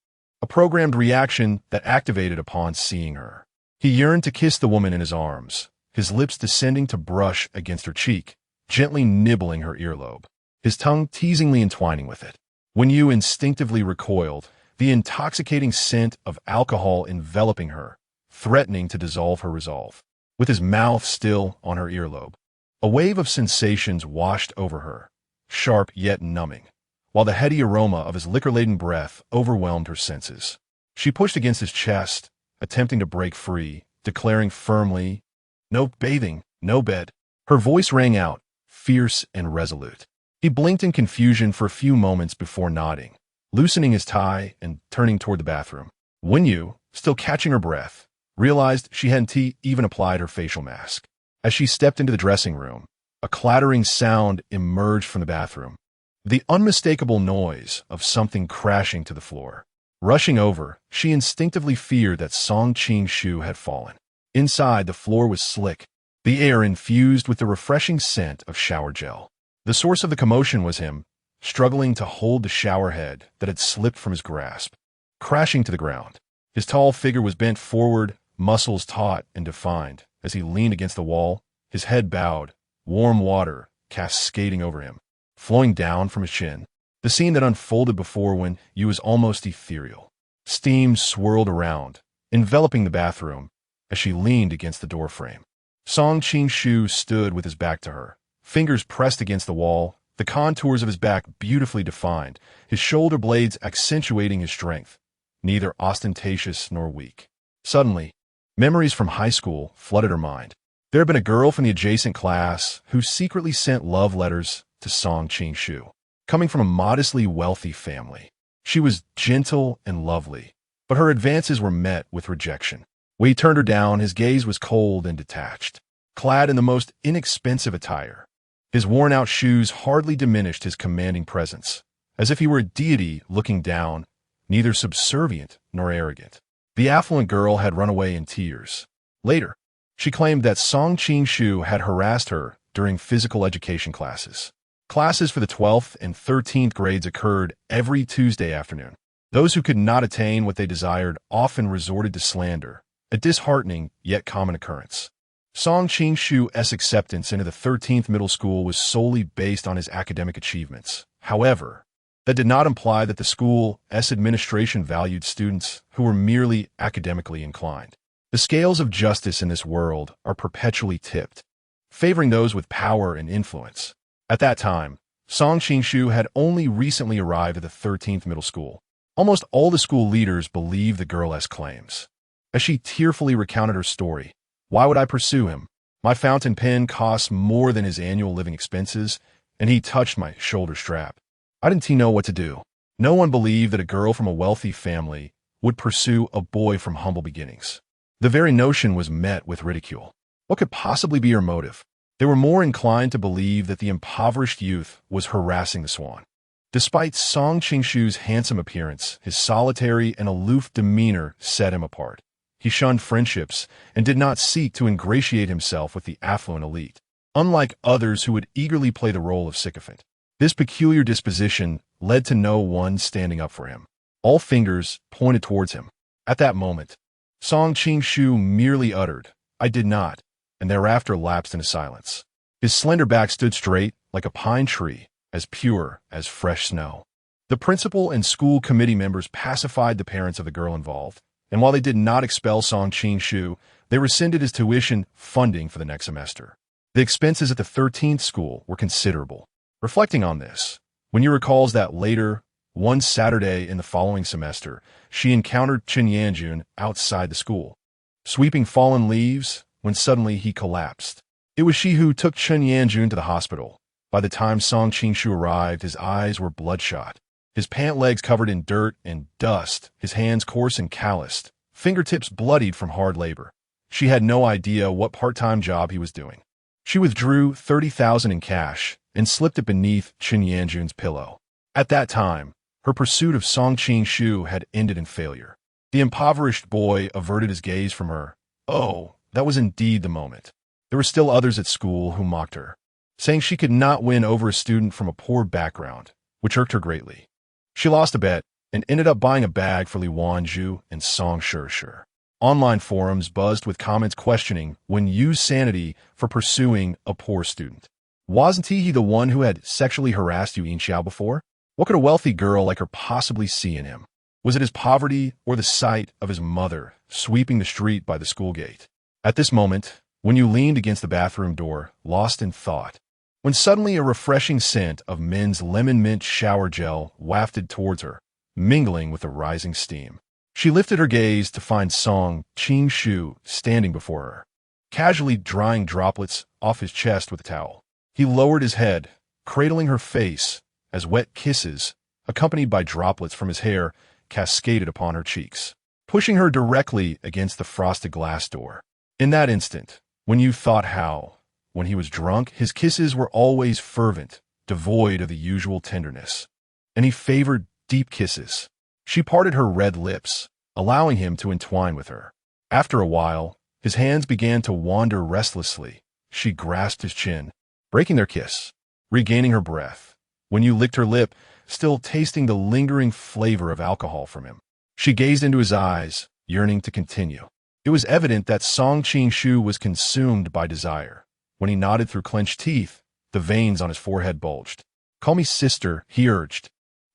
a programmed reaction that activated upon seeing her. He yearned to kiss the woman in his arms, his lips descending to brush against her cheek, gently nibbling her earlobe, his tongue teasingly entwining with it. Wen Yu instinctively recoiled, the intoxicating scent of alcohol enveloping her, threatening to dissolve her resolve. With his mouth still on her earlobe, a wave of sensations washed over her, sharp yet numbing, while the heady aroma of his liquor-laden breath overwhelmed her senses. She pushed against his chest, attempting to break free, declaring firmly, "No bathing, no bed." Her voice rang out, fierce and resolute. He blinked in confusion for a few moments before nodding, loosening his tie and turning toward the bathroom. When Yu, still catching her breath, realized she hadn't even applied her facial mask. As she stepped into the dressing room, a clattering sound emerged from the bathroom. The unmistakable noise of something crashing to the floor. Rushing over, she instinctively feared that Song Qing-shu had fallen. Inside, the floor was slick, the air infused with the refreshing scent of shower gel. The source of the commotion was him, struggling to hold the shower head that had slipped from his grasp. Crashing to the ground, his tall figure was bent forward, muscles taut and defined. As he leaned against the wall, his head bowed, warm water cascading over him, flowing down from his chin. The scene that unfolded before when Yu was almost ethereal. Steam swirled around, enveloping the bathroom as she leaned against the doorframe. Song Qing-shu stood with his back to her, fingers pressed against the wall, the contours of his back beautifully defined, his shoulder blades accentuating his strength, neither ostentatious nor weak. Suddenly, memories from high school flooded her mind. There had been a girl from the adjacent class who secretly sent love letters to Song Qing-shu. Coming from a modestly wealthy family, she was gentle and lovely, but her advances were met with rejection. When he turned her down, his gaze was cold and detached. Clad in the most inexpensive attire, his worn-out shoes hardly diminished his commanding presence, as if he were a deity looking down, neither subservient nor arrogant. The affluent girl had run away in tears. Later, she claimed that Song Qing-shu had harassed her during physical education classes. Classes for the 12th and 13th grades occurred every Tuesday afternoon. Those who could not attain what they desired often resorted to slander, a disheartening yet common occurrence. Song Qing-shu's acceptance into the 13th middle school was solely based on his academic achievements. However, that did not imply that the school's administration valued students who were merely academically inclined. The scales of justice in this world are perpetually tipped, favoring those with power and influence. At that time, Song Qing-shu had only recently arrived at the 13th middle school. Almost all the school leaders believed the girl's claims. As she tearfully recounted her story, "Why would I pursue him? My fountain pen costs more than his annual living expenses, and he touched my shoulder strap. I didn't know what to do." No one believed that a girl from a wealthy family would pursue a boy from humble beginnings. The very notion was met with ridicule. What could possibly be her motive? They were more inclined to believe that the impoverished youth was harassing the swan. Despite Song Qing-shu's handsome appearance, his solitary and aloof demeanor set him apart. He shunned friendships and did not seek to ingratiate himself with the affluent elite, unlike others who would eagerly play the role of sycophant. This peculiar disposition led to no one standing up for him. All fingers pointed towards him. At that moment, Song Qing-shu merely uttered, "I did not," and thereafter lapsed into silence. His slender back stood straight, like a pine tree, as pure as fresh snow. The principal and school committee members pacified the parents of the girl involved, and while they did not expel Song Qing-shu, they rescinded his tuition funding for the next semester. The expenses at the 13th school were considerable. Reflecting on this, when Yu recalls that later, one Saturday in the following semester, she encountered Chen Yanjun outside the school, sweeping fallen leaves, when suddenly he collapsed. It was she who took Chen Yanjun to the hospital. By the time Song Qing-shu arrived, his eyes were bloodshot, his pant legs covered in dirt and dust, his hands coarse and calloused, fingertips bloodied from hard labor. She had no idea what part-time job he was doing. She withdrew 30,000 in cash and slipped it beneath Chen Yanjun's pillow. At that time, her pursuit of Song Qing-shu had ended in failure. The impoverished boy averted his gaze from her. Oh, that was indeed the moment. There were still others at school who mocked her, saying she could not win over a student from a poor background, which irked her greatly. She lost a bet and ended up buying a bag for Li Wanzhu and Song Shishir. Online forums buzzed with comments questioning Wen Yu's sanity for pursuing a poor student. Wasn't he the one who had sexually harassed Yu Yinxiao before? What could a wealthy girl like her possibly see in him? Was it his poverty or the sight of his mother sweeping the street by the school gate? At this moment, when Yu leaned against the bathroom door, lost in thought, when suddenly a refreshing scent of men's lemon mint shower gel wafted towards her, mingling with the rising steam. She lifted her gaze to find Song Qing-shu standing before her, casually drying droplets off his chest with a towel. He lowered his head, cradling her face as wet kisses accompanied by droplets from his hair, cascaded upon her cheeks, pushing her directly against the frosted glass door. In that instant, when you thought how, when he was drunk, his kisses were always fervent, devoid of the usual tenderness. And he favored deep kisses. She parted her red lips, allowing him to entwine with her. After a while, his hands began to wander restlessly. She grasped his chin, breaking their kiss, regaining her breath. When you licked her lip, still tasting the lingering flavor of alcohol from him, she gazed into his eyes, yearning to continue. It was evident that Song Qing-shu was consumed by desire. When he nodded through clenched teeth, the veins on his forehead bulged. "Call me sister," he urged.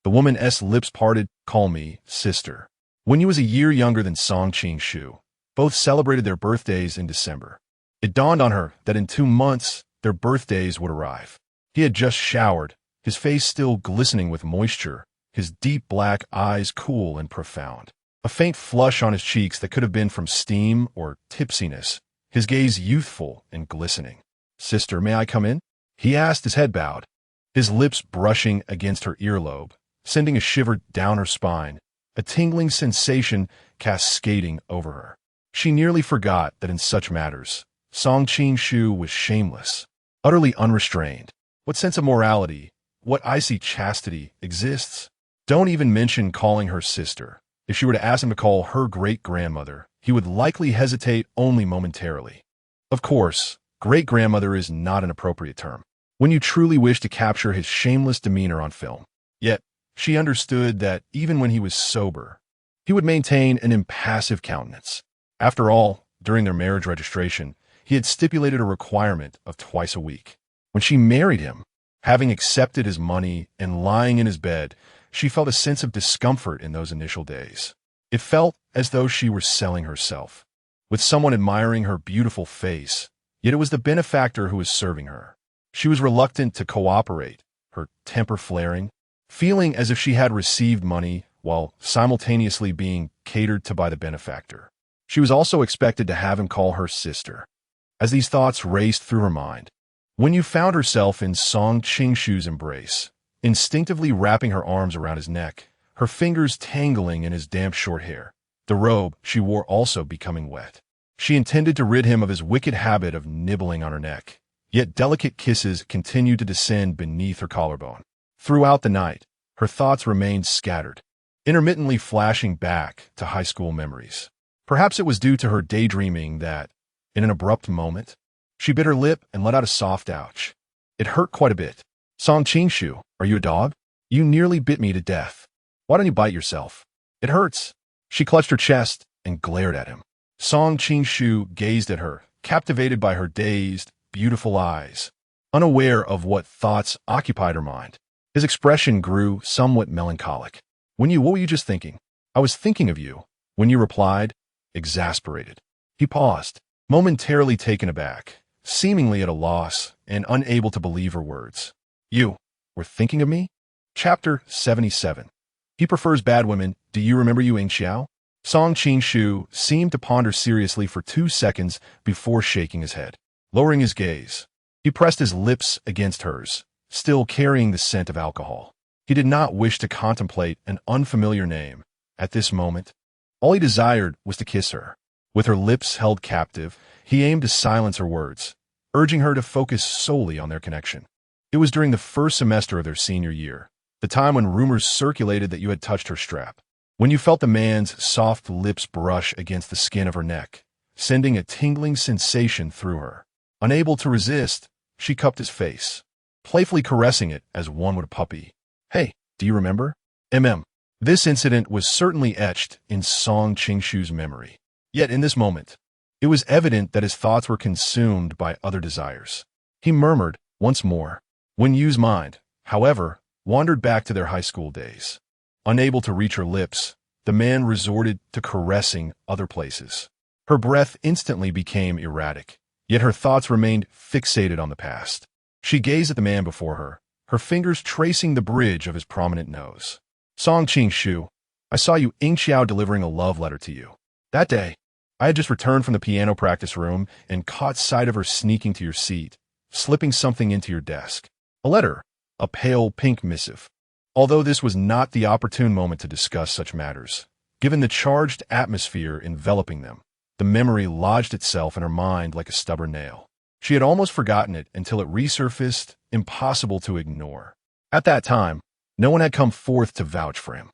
The woman's lips parted. "Call me sister." When he was a year younger than Song Qing-shu, both celebrated their birthdays in December. It dawned on her that in 2 months, their birthdays would arrive. He had just showered, his face still glistening with moisture, his deep black eyes cool and profound. A faint flush on his cheeks that could have been from steam or tipsiness, his gaze youthful and glistening. "Sister, may I come in?" he asked, his head bowed, his lips brushing against her earlobe, sending a shiver down her spine, a tingling sensation cascading over her. She nearly forgot that in such matters, Song Qing-shu was shameless, utterly unrestrained. What sense of morality, what icy chastity exists? Don't even mention calling her sister. If she were to ask him to call her great-grandmother, he would likely hesitate only momentarily. Of course, great-grandmother is not an appropriate term when you truly wish to capture his shameless demeanor on film. Yet, she understood that even when he was sober, he would maintain an impassive countenance. After all, during their marriage registration, he had stipulated a requirement of twice a week. When she married him, having accepted his money and lying in his bed, she felt a sense of discomfort in those initial days. It felt as though she were selling herself, with someone admiring her beautiful face, yet it was the benefactor who was serving her. She was reluctant to cooperate, her temper flaring, feeling as if she had received money while simultaneously being catered to by the benefactor. She was also expected to have him call her sister. As these thoughts raced through her mind, when you found herself in Song Qing-shu's embrace, instinctively wrapping her arms around his neck, her fingers tangling in his damp short hair, the robe she wore also becoming wet. She intended to rid him of his wicked habit of nibbling on her neck, yet delicate kisses continued to descend beneath her collarbone. Throughout the night, her thoughts remained scattered, intermittently flashing back to high school memories. Perhaps it was due to her daydreaming that, in an abrupt moment, she bit her lip and let out a soft ouch. It hurt quite a bit. "Song Qing-shu, are you a dog? You nearly bit me to death. Why don't you bite yourself? It hurts." She clutched her chest and glared at him. Song Qing-shu gazed at her, captivated by her dazed, beautiful eyes, unaware of what thoughts occupied her mind. His expression grew somewhat melancholic. What were you just thinking?" "I was thinking of you," when you replied, exasperated. He paused, momentarily taken aback, seemingly at a loss and unable to believe her words. "You were thinking of me?" Chapter 77. He prefers bad women. Do you remember you, Xiao? Song Qing-shu seemed to ponder seriously for 2 seconds before shaking his head. Lowering his gaze, he pressed his lips against hers, still carrying the scent of alcohol. He did not wish to contemplate an unfamiliar name. At this moment, all he desired was to kiss her. With her lips held captive, he aimed to silence her words, urging her to focus solely on their connection. It was during the first semester of their senior year, the time when rumors circulated that you had touched her strap. When you felt the man's soft lips brush against the skin of her neck, sending a tingling sensation through her. Unable to resist, she cupped his face, playfully caressing it as one would a puppy. "Hey, do you remember?" This incident was certainly etched in Song Qing-shu's memory. Yet in this moment, it was evident that his thoughts were consumed by other desires. He murmured once more. Wen Yu's mind, however, wandered back to their high school days. Unable to reach her lips, the man resorted to caressing other places. Her breath instantly became erratic, yet her thoughts remained fixated on the past. She gazed at the man before her, her fingers tracing the bridge of his prominent nose. "Song Qing-shu, I saw you Xiao delivering a love letter to you. That day, I had just returned from the piano practice room and caught sight of her sneaking to your seat, slipping something into your desk. A letter, a pale pink missive. Although this was not the opportune moment to discuss such matters, given the charged atmosphere enveloping them, the memory lodged itself in her mind like a stubborn nail. She had almost forgotten it until it resurfaced, impossible to ignore. At that time, no one had come forth to vouch for him.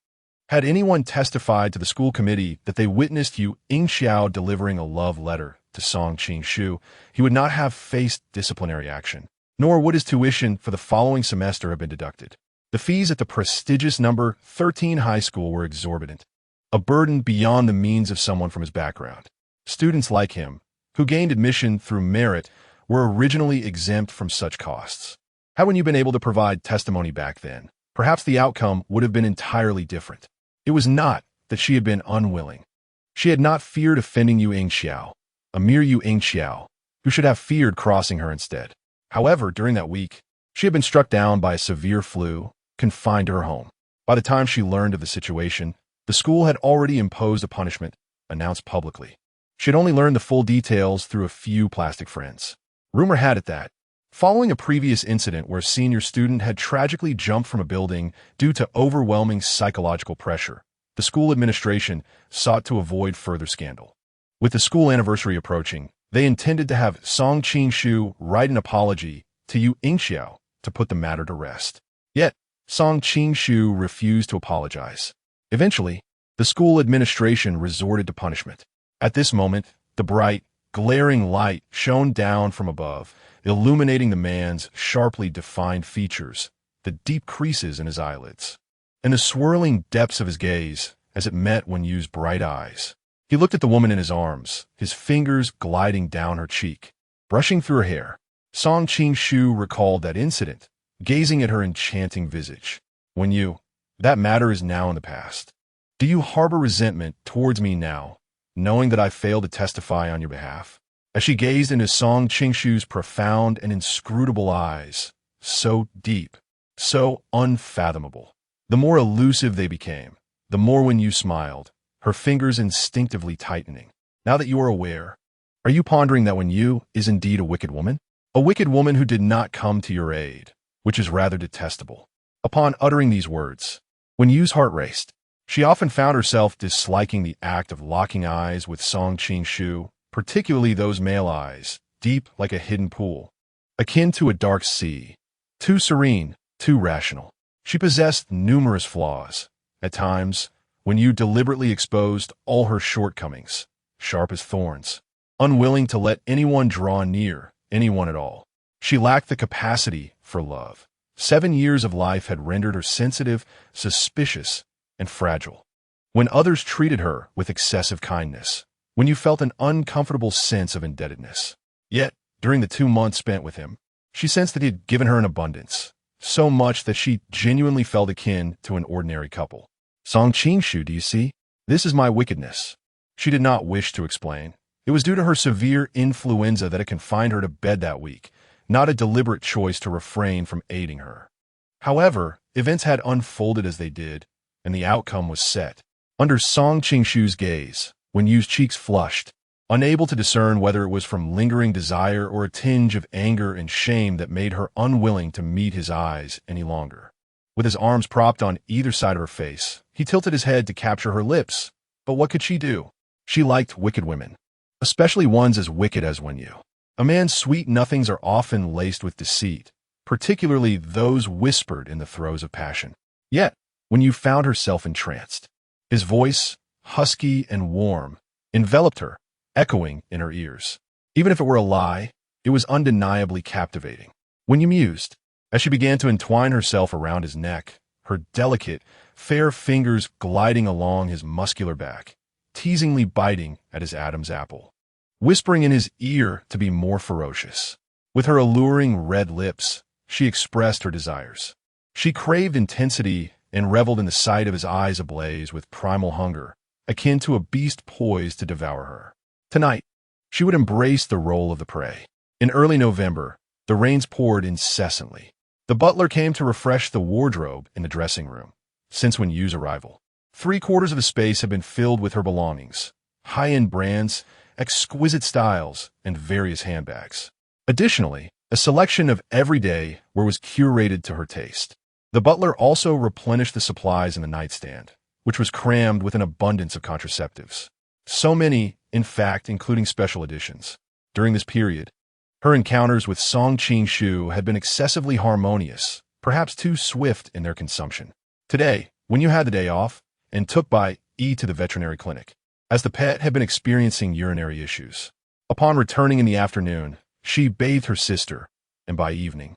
Had anyone testified to the school committee that they witnessed Yu Ingxiao delivering a love letter to Song Qingshu, he would not have faced disciplinary action, nor would his tuition for the following semester have been deducted. The fees at the prestigious number 13 high school were exorbitant, a burden beyond the means of someone from his background. Students like him, who gained admission through merit, were originally exempt from such costs. Hadn't you been able to provide testimony back then, perhaps the outcome would have been entirely different. It was not that she had been unwilling. She had not feared offending Yu Ingxiao, a mere Yu Ingxiao, who should have feared crossing her instead. However, during that week, she had been struck down by a severe flu, confined to her home. By the time she learned of the situation, the school had already imposed a punishment, announced publicly. She had only learned the full details through a few plastic friends. Rumor had it that, following a previous incident where a senior student had tragically jumped from a building due to overwhelming psychological pressure, the school administration sought to avoid further scandal. With the school anniversary approaching, they intended to have Song Qingshu write an apology to Yu Ingxiao to put the matter to rest. Yet, Song Qingshu refused to apologize. Eventually, the school administration resorted to punishment. At this moment, the bright, glaring light shone down from above, illuminating the man's sharply defined features, the deep creases in his eyelids, and the swirling depths of his gaze as it met when Yu's bright eyes. He looked at the woman in his arms, his fingers gliding down her cheek, brushing through her hair. Song Qingshu recalled that incident, gazing at her enchanting visage. When you, that matter is now in the past. Do you harbor resentment towards me now, knowing that I failed to testify on your behalf? As she gazed into Song Qingshu's profound and inscrutable eyes, so deep, so unfathomable, the more elusive they became, the more when you smiled, her fingers instinctively tightening. Now that you are aware, are you pondering that when you is indeed a wicked woman? A wicked woman who did not come to your aid, which is rather detestable. Upon uttering these words, when Yu's heart raced, she often found herself disliking the act of locking eyes with Song Qingshu, particularly those male eyes, deep like a hidden pool, akin to a dark sea, too serene, too rational. She possessed numerous flaws. At times, when Yu deliberately exposed all her shortcomings, sharp as thorns, unwilling to let anyone draw near, anyone at all. She lacked the capacity for love. 7 years of life had rendered her sensitive, suspicious, and fragile. When others treated her with excessive kindness, when you felt an uncomfortable sense of indebtedness. Yet, during the 2 months spent with him, she sensed that he had given her an abundance, so much that she genuinely felt akin to an ordinary couple. Song Qingshu, do you see? This is my wickedness. She did not wish to explain. It was due to her severe influenza that had confined her to bed that week, not a deliberate choice to refrain from aiding her. However, events had unfolded as they did, and the outcome was set. Under Song Qingshu's gaze, when Yu's cheeks flushed, unable to discern whether it was from lingering desire or a tinge of anger and shame that made her unwilling to meet his eyes any longer. With his arms propped on either side of her face, he tilted his head to capture her lips. But what could she do? She liked wicked women, especially ones as wicked as Yu. A man's sweet nothings are often laced with deceit, particularly those whispered in the throes of passion. Yet, Yu found herself entranced. His voice, husky and warm, enveloped her, echoing in her ears. Even if it were a lie, it was undeniably captivating. Yu mused, as she began to entwine herself around his neck, her delicate, fair fingers gliding along his muscular back, teasingly biting at his Adam's apple, whispering in his ear to be more ferocious. With her alluring red lips, she expressed her desires. She craved intensity and reveled in the sight of his eyes ablaze with primal hunger, akin to a beast poised to devour her. Tonight, she would embrace the role of the prey. In early November, the rains poured incessantly. The butler came to refresh the wardrobe in the dressing room. Since Yu's arrival, 3/4 of the space had been filled with her belongings, high-end brands, exquisite styles, and various handbags. Additionally, a selection of everyday wear was curated to her taste. The butler also replenished the supplies in the nightstand, which was crammed with an abundance of contraceptives. So many, in fact, including special editions. During this period, her encounters with Song Qing-shu had been excessively harmonious, perhaps too swift in their consumption. Today, when you had the day off, and took by E to the veterinary clinic, as the pet had been experiencing urinary issues. Upon returning in the afternoon, she bathed her sister, and by evening,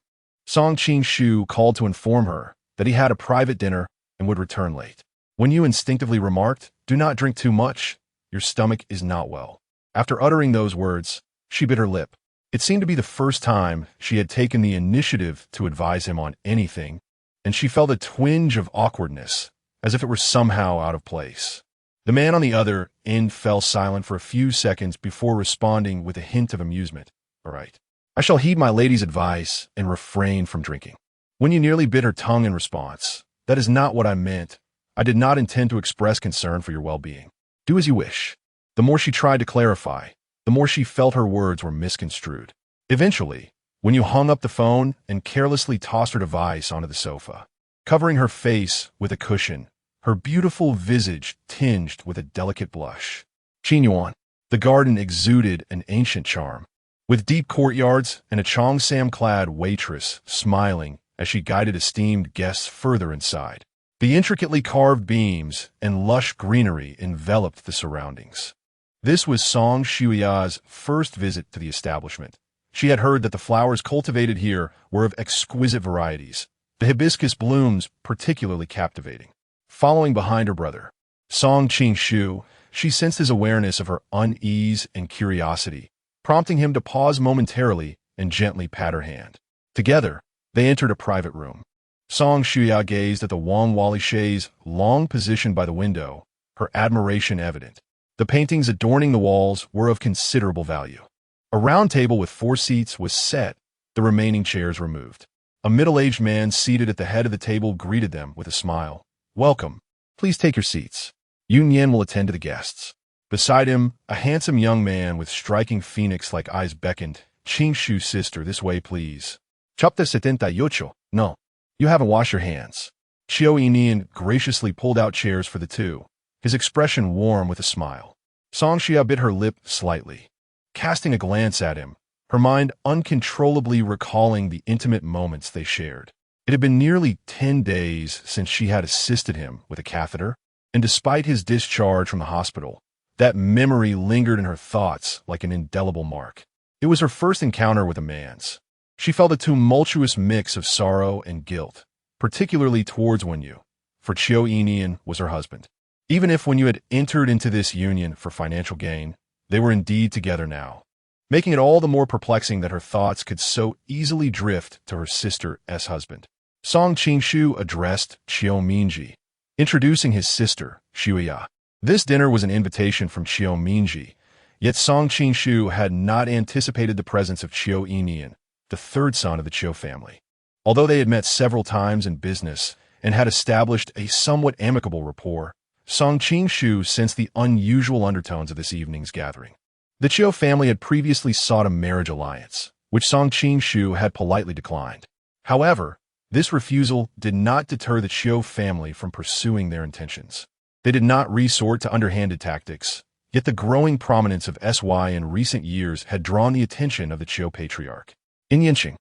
Song Qing-shu called to inform her that he had a private dinner and would return late. When you instinctively remarked, "Do not drink too much, your stomach is not well." After uttering those words, she bit her lip. It seemed to be the first time she had taken the initiative to advise him on anything, and she felt a twinge of awkwardness, as if it were somehow out of place. The man on the other end fell silent for a few seconds before responding with a hint of amusement. "All right. I shall heed my lady's advice and refrain from drinking." When you nearly bit her tongue in response, "That is not what I meant. I did not intend to express concern for your well-being. Do as you wish." The more she tried to clarify, the more she felt her words were misconstrued. Eventually, when you hung up the phone and carelessly tossed her device onto the sofa, covering her face with a cushion, her beautiful visage tinged with a delicate blush. Qinyuan, the garden exuded an ancient charm, with deep courtyards and a cheongsam-clad waitress smiling as she guided esteemed guests further inside. The intricately carved beams and lush greenery enveloped the surroundings. This was Song Shuya's first visit to the establishment. She had heard that the flowers cultivated here were of exquisite varieties, the hibiscus blooms particularly captivating. Following behind her brother, Song Qing-shu, she sensed his awareness of her unease and curiosity, prompting him to pause momentarily and gently pat her hand. Together, they entered a private room. Song Shuya gazed at the Wang Wali chaise long positioned by the window, her admiration evident. The paintings adorning the walls were of considerable value. A round table with 4 seats was set, the remaining chairs removed. A middle-aged man seated at the head of the table greeted them with a smile. "Welcome. Please take your seats. Yun Yan will attend to the guests." Beside him, a handsome young man with striking phoenix-like eyes beckoned. "Qing-shu sister, this way, please." "Chapter 78. No, you haven't washed your hands." Qiu Yinian graciously pulled out chairs for the two, his expression warm with a smile. Song Xia bit her lip slightly, casting a glance at him, her mind uncontrollably recalling the intimate moments they shared. It had been nearly 10 days since she had assisted him with a catheter, and despite his discharge from the hospital, that memory lingered in her thoughts like an indelible mark. It was her first encounter with a man's. She felt a tumultuous mix of sorrow and guilt, particularly towards Wenyu, for Qiu Yinian was her husband. Even if Wenyu had entered into this union for financial gain, they were indeed together now, making it all the more perplexing that her thoughts could so easily drift to her sister's husband. Song Qing-shu addressed Qiu Minji, introducing his sister, Shuya. This dinner was an invitation from Qiu Minji, yet Song Qing-shu had not anticipated the presence of Qiu Yinian, the third son of the Qiu family. Although they had met several times in business and had established a somewhat amicable rapport, Song Qing-shu sensed the unusual undertones of this evening's gathering. The Qiu family had previously sought a marriage alliance, which Song Qing-shu had politely declined. However, this refusal did not deter the Qiu family from pursuing their intentions. They did not resort to underhanded tactics, yet the growing prominence of SY in recent years had drawn the attention of the Qiu patriarch. In Yanqing,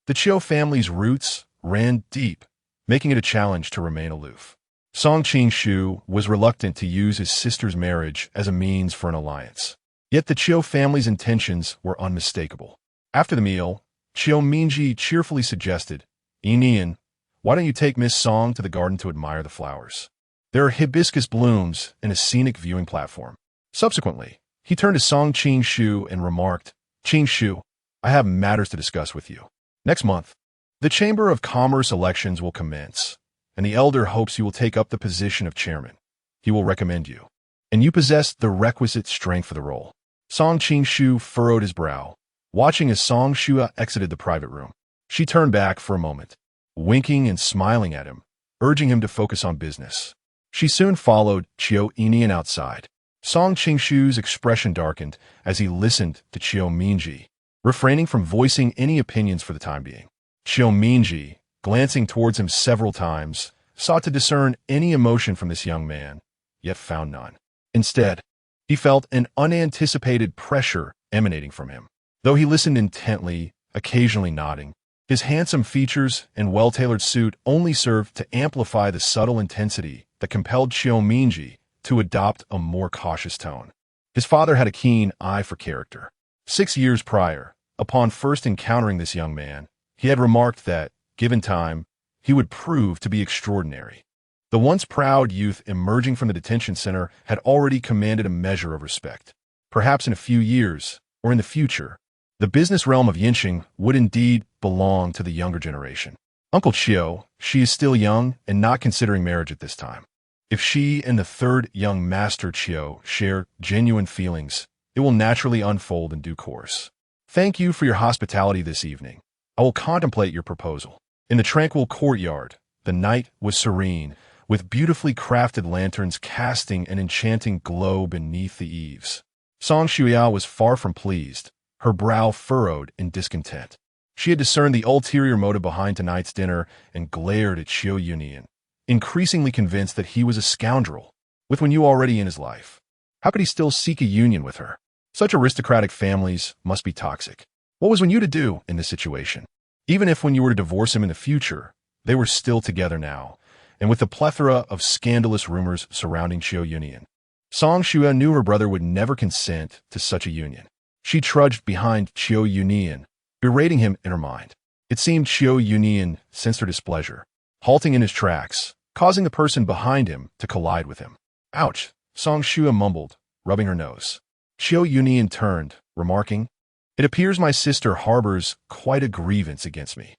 the Qiu family's roots ran deep, making it a challenge to remain aloof. Song Qing-shu was reluctant to use his sister's marriage as a means for an alliance. Yet the Qiu family's intentions were unmistakable. After the meal, Qiu Minji cheerfully suggested, "Yinian, why don't you take Miss Song to the garden to admire the flowers? There are hibiscus blooms and a scenic viewing platform." Subsequently, he turned to Song Qing-shu and remarked, "Qing-shu, I have matters to discuss with you. Next month, the Chamber of Commerce elections will commence, and the elder hopes you will take up the position of chairman. He will recommend you, and you possess the requisite strength for the role." Song Qing-shu furrowed his brow, watching as Song Shua exited the private room. She turned back for a moment, winking and smiling at him, urging him to focus on business. She soon followed Qiu Yinian outside. Song Qing-shu's expression darkened as he listened to Qiu Minji, refraining from voicing any opinions for the time being. Qiu Minji, glancing towards him several times, sought to discern any emotion from this young man, yet found none. Instead, he felt an unanticipated pressure emanating from him. Though he listened intently, occasionally nodding, his handsome features and well-tailored suit only served to amplify the subtle intensity that compelled Xiao Mingji to adopt a more cautious tone. His father had a keen eye for character. 6 years prior, upon first encountering this young man, he had remarked that, given time, he would prove to be extraordinary. The once proud youth emerging from the detention center had already commanded a measure of respect. Perhaps in a few years, or in the future, the business realm of Yinxing would indeed belong to the younger generation. Uncle Qiu, she is still young and not considering marriage at this time. If she and the third young master Qiu share genuine feelings, it will naturally unfold in due course. Thank you for your hospitality this evening. I will contemplate your proposal. In the tranquil courtyard, the night was serene, with beautifully crafted lanterns casting an enchanting glow beneath the eaves. Song Shuya was far from pleased, her brow furrowed in discontent. She had discerned the ulterior motive behind tonight's dinner and glared at Xiao Yunian, increasingly convinced that he was a scoundrel, with Wenyu already in his life. How could he still seek a union with her? Such aristocratic families must be toxic. What was Wenyu to do in this situation? Even if Wenyu were to divorce him in the future, they were still together now, and with the plethora of scandalous rumors surrounding Xiao Yunian, Song Shuya knew her brother would never consent to such a union. She trudged behind Xiao Yunian, berating him in her mind. It seemed Xiao Yunian sensed her displeasure, halting in his tracks, causing the person behind him to collide with him. Ouch, Song Shuya mumbled, rubbing her nose. Xiao Yunian turned, remarking, "It appears my sister harbors quite a grievance against me."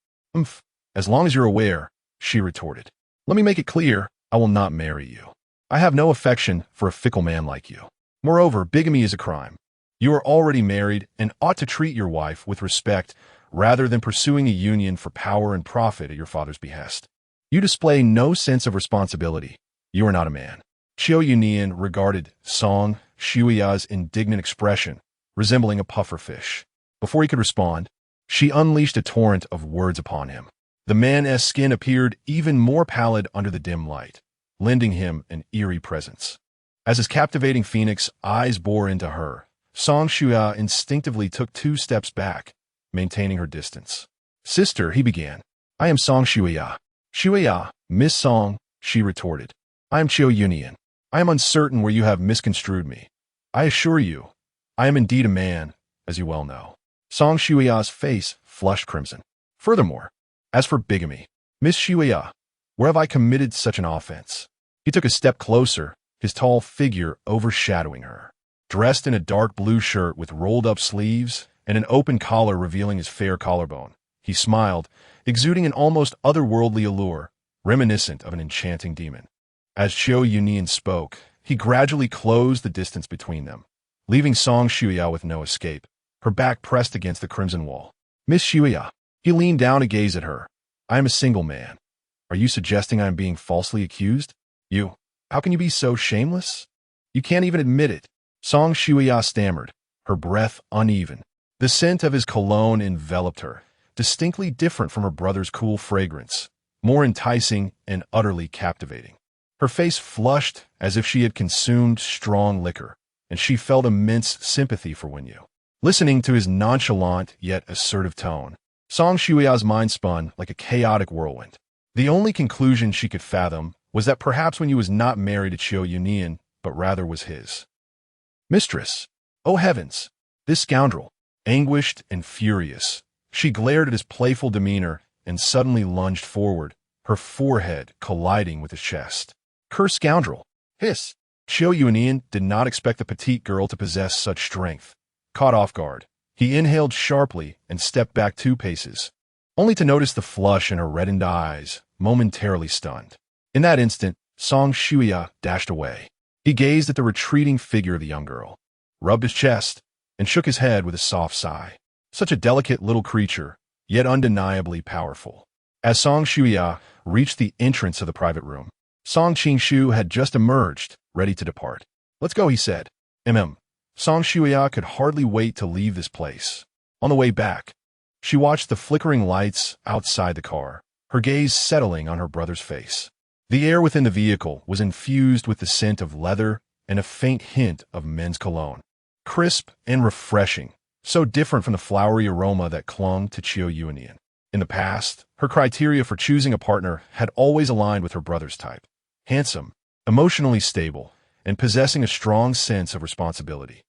As long as you're aware," she retorted. "Let me make it clear, I will not marry you. I have no affection for a fickle man like you. Moreover, bigamy is a crime. You are already married and ought to treat your wife with respect rather than pursuing a union for power and profit at your father's behest. You display no sense of responsibility. You are not a man." Xiao Yunian regarded Song Shuya's indignant expression, resembling a puffer fish. Before he could respond, she unleashed a torrent of words upon him. The man's skin appeared even more pallid under the dim light, lending him an eerie presence. As his captivating phoenix eyes bore into her, Song Shuya instinctively took 2 steps back, maintaining her distance. "Sister," he began. "I am Song Shuya." "Shuya, Miss Song," she retorted. "I am Qiao Yunian. I am uncertain where you have misconstrued me. I assure you, I am indeed a man, as you well know." Song Shuya's face flushed crimson. "Furthermore, as for bigamy, Miss Shuya, where have I committed such an offense?" He took a step closer, his tall figure overshadowing her. Dressed in a dark blue shirt with rolled-up sleeves and an open collar revealing his fair collarbone, he smiled, exuding an almost otherworldly allure, reminiscent of an enchanting demon. As Xiao Yunian spoke, he gradually closed the distance between them, leaving Song Shuya with no escape, her back pressed against the crimson wall. "Miss Shuya," he leaned down to gaze at her. "I am a single man. Are you suggesting I am being falsely accused? How can you be so shameless? You can't even admit it." Song Shuya stammered, her breath uneven. The scent of his cologne enveloped her, distinctly different from her brother's cool fragrance, more enticing and utterly captivating. Her face flushed as if she had consumed strong liquor, and she felt immense sympathy for Wenyu. Listening to his nonchalant yet assertive tone, Song Shuya's mind spun like a chaotic whirlwind. The only conclusion she could fathom was that perhaps Wenyu was not married to Qiao Yunian, but rather was his mistress. Oh heavens! This scoundrel! Anguished and furious, she glared at his playful demeanor and suddenly lunged forward, her forehead colliding with his chest. "Cursed scoundrel!" Hiss! Qiao Yunian did not expect the petite girl to possess such strength. Caught off guard, he inhaled sharply and stepped back 2 paces, only to notice the flush in her reddened eyes, momentarily stunned. In that instant, Song Shuya dashed away. He gazed at the retreating figure of the young girl, rubbed his chest, and shook his head with a soft sigh. Such a delicate little creature, yet undeniably powerful. As Song Shuya reached the entrance of the private room, Song Qingshu had just emerged, ready to depart. "Let's go," he said. Song Shuya could hardly wait to leave this place. On the way back, she watched the flickering lights outside the car, her gaze settling on her brother's face. The air within the vehicle was infused with the scent of leather and a faint hint of men's cologne. Crisp and refreshing, so different from the flowery aroma that clung to Chiyo Yuanian. In the past, her criteria for choosing a partner had always aligned with her brother's type. Handsome, emotionally stable, and possessing a strong sense of responsibility.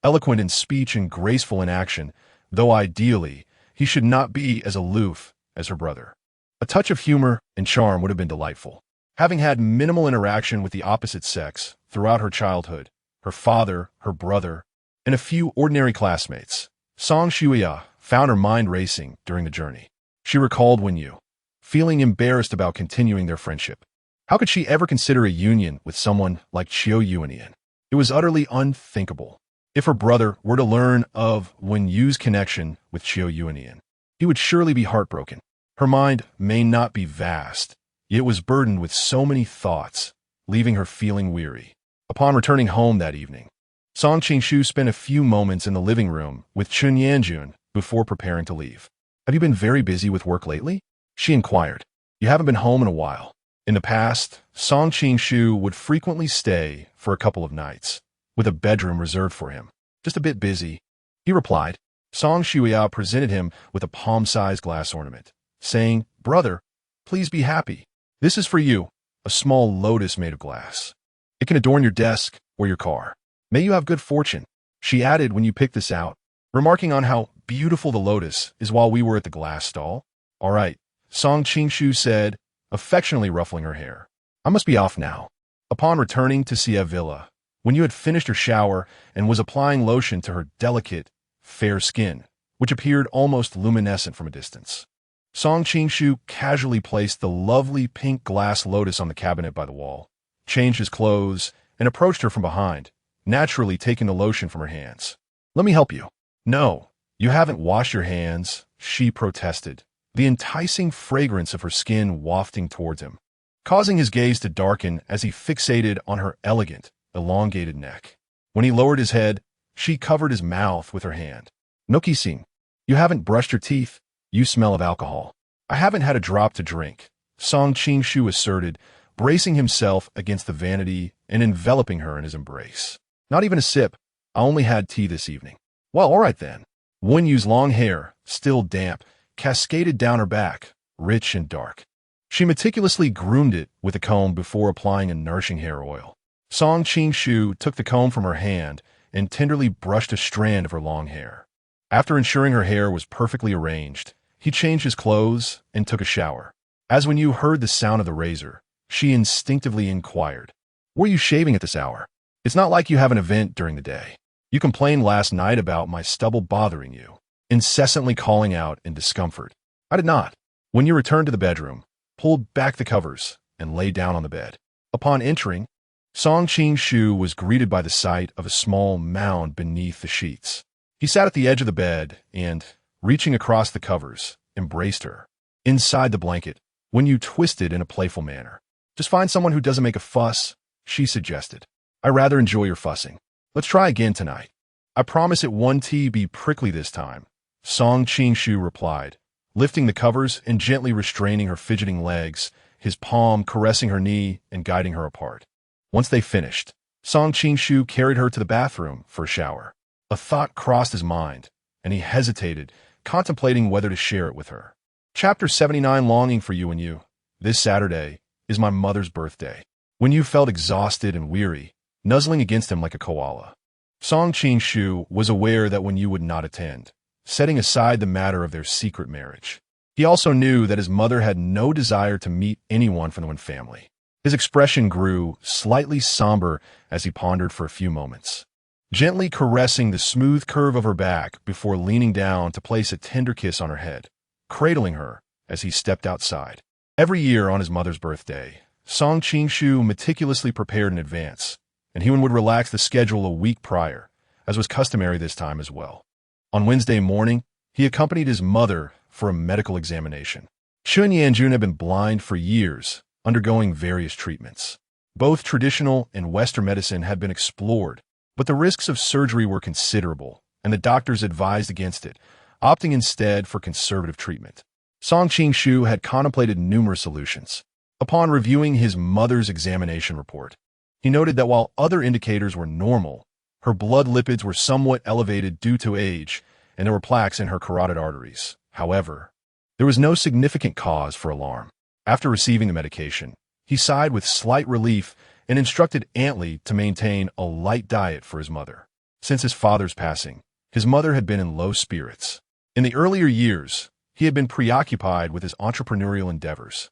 Eloquent in speech and graceful in action, though ideally, he should not be as aloof as her brother. A touch of humor and charm would have been delightful. Having had minimal interaction with the opposite sex throughout her childhood, her father, her brother, and a few ordinary classmates, Song Shuya found her mind racing during the journey. She recalled Wenyu, feeling embarrassed about continuing their friendship. How could she ever consider a union with someone like Chiyo Yuanian? It was utterly unthinkable. If her brother were to learn of Wenyu's connection with Chiyo Yuanian, he would surely be heartbroken. Her mind may not be vast, yet it was burdened with so many thoughts, leaving her feeling weary. Upon returning home that evening, Song Qingshu spent a few moments in the living room with Chun Yanjun before preparing to leave. "Have you been very busy with work lately?" she inquired. "You haven't been home in a while." In the past, Song Qingshu would frequently stay for a couple of nights, with a bedroom reserved for him. "Just a bit busy," he replied. Song Shuya presented him with a palm-sized glass ornament, saying, "Brother, please be happy. This is for you, a small lotus made of glass. It can adorn your desk or your car. May you have good fortune," she added when you pick this out, remarking on how beautiful the lotus is while we were at the glass stall. "All right," Song Qingshu said, affectionately ruffling her hair. "I must be off now." Upon returning to Sia Villa, when you had finished her shower and was applying lotion to her delicate, fair skin, which appeared almost luminescent from a distance, Song Qingshu casually placed the lovely pink glass lotus on the cabinet by the wall, changed his clothes, and approached her from behind, naturally taking the lotion from her hands. "Let me help you." "No, you haven't washed your hands," she protested, the enticing fragrance of her skin wafting towards him, causing his gaze to darken as he fixated on her elegant, elongated neck. When he lowered his head, she covered his mouth with her hand. "Noki-sing, you haven't brushed your teeth. You smell of alcohol." "I haven't had a drop to drink," Song Qingshu asserted, bracing himself against the vanity and enveloping her in his embrace. "Not even a sip. I only had tea this evening." "Well, all right then." Wenyu's long hair, still damp, cascaded down her back, rich and dark. She meticulously groomed it with a comb before applying a nourishing hair oil. Song Qingshu took the comb from her hand and tenderly brushed a strand of her long hair. After ensuring her hair was perfectly arranged, he changed his clothes and took a shower. As Wenyu heard the sound of the razor, she instinctively inquired, "Were you shaving at this hour? It's not like you have an event during the day. You complained last night about my stubble bothering you, incessantly calling out in discomfort." "I did not." Wenyu returned to the bedroom, pulled back the covers, and lay down on the bed. Upon entering, Song Qingshu was greeted by the sight of a small mound beneath the sheets. He sat at the edge of the bed and, reaching across the covers, embraced her. Inside the blanket, Wenyu twisted in a playful manner. "Just find someone who doesn't make a fuss," she suggested. "I rather enjoy your fussing. Let's try again tonight." "I promise it won't be prickly this time," Song Qingshu replied, lifting the covers and gently restraining her fidgeting legs, his palm caressing her knee and guiding her apart. Once they finished, Song Qingshu carried her to the bathroom for a shower. A thought crossed his mind, and he hesitated, contemplating whether to share it with her. Chapter 79, Longing for You and You. This Saturday is my mother's birthday. Wenyu felt exhausted and weary, nuzzling against him like a koala. Song Qingshu was aware that Wenyu would not attend, setting aside the matter of their secret marriage. He also knew that his mother had no desire to meet anyone from the Wen family. His expression grew slightly somber as he pondered for a few moments, gently caressing the smooth curve of her back before leaning down to place a tender kiss on her head, cradling her as he stepped outside. Every year on his mother's birthday, Song Qingshu meticulously prepared in advance, and he would relax the schedule a week prior, as was customary this time as well. On Wednesday morning, he accompanied his mother for a medical examination. Chun Yanjun had been blind for years, undergoing various treatments. Both traditional and Western medicine had been explored, but the risks of surgery were considerable, and the doctors advised against it, opting instead for conservative treatment. Song Qing-shu had contemplated numerous solutions. Upon reviewing his mother's examination report, he noted that while other indicators were normal, her blood lipids were somewhat elevated due to age, and there were plaques in her carotid arteries. However, there was no significant cause for alarm. After receiving the medication, he sighed with slight relief and instructed Antley to maintain a light diet for his mother. Since his father's passing, his mother had been in low spirits. In the earlier years, he had been preoccupied with his entrepreneurial endeavors,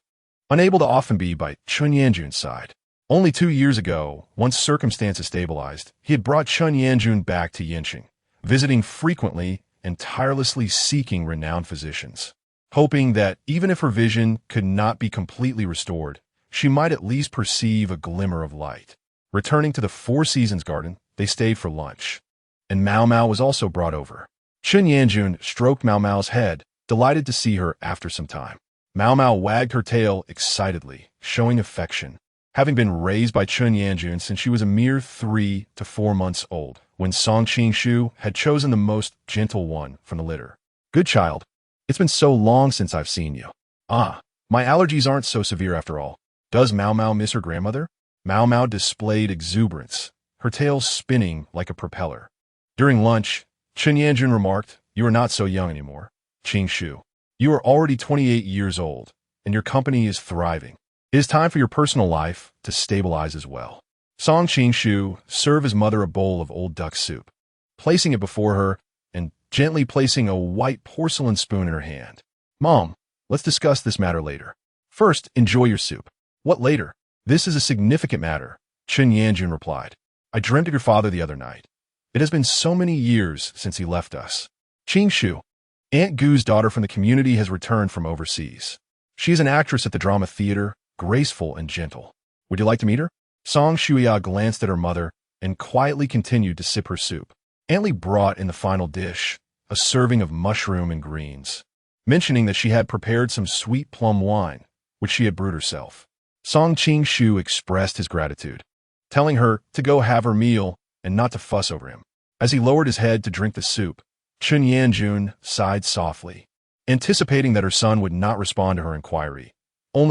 unable to often be by Chun Yanjun's side. Only 2 years ago, once circumstances stabilized, he had brought Chun Yanjun back to Yinqing, visiting frequently and tirelessly seeking renowned physicians, hoping that even if her vision could not be completely restored, she might at least perceive a glimmer of light. Returning to the Four Seasons garden, they stayed for lunch, and Mao Mao was also brought over. Chun Yanjun stroked Mao Mao's head, delighted to see her after some time. Mao Mao wagged her tail excitedly, showing affection, having been raised by Chun Yanjun since she was a mere 3 to 4 months old, when Song Qing-shu had chosen the most gentle one from the litter. Good child, it's been so long since I've seen you. Ah, my allergies aren't so severe after all. Does Mao Mao miss her grandmother? Mao Mao displayed exuberance, her tail spinning like a propeller. During lunch, Chun Yanjun remarked, "You are not so young anymore, Qing-shu. You are already 28 years old, and your company is thriving. It is time for your personal life to stabilize as well." Song Qing-shu served his mother a bowl of old duck soup, placing it before her and gently placing a white porcelain spoon in her hand. "Mom, let's discuss this matter later. First, enjoy your soup." "What later? This is a significant matter," Chun Yanjun replied. "I dreamt of your father the other night. It has been so many years since he left us." Qing-shu, Aunt Gu's daughter from the community, has returned from overseas. She is an actress at the drama theater, graceful and gentle. Would you like to meet her? Song Shuya glanced at her mother and quietly continued to sip her soup. Antley brought in the final dish, a serving of mushroom and greens, mentioning that she had prepared some sweet plum wine, which she had brewed herself. Song Qing-shu expressed his gratitude, telling her to go have her meal and not to fuss over him. As he lowered his head to drink the soup, Chun Yanjun sighed softly, anticipating that her son would not respond to her inquiry.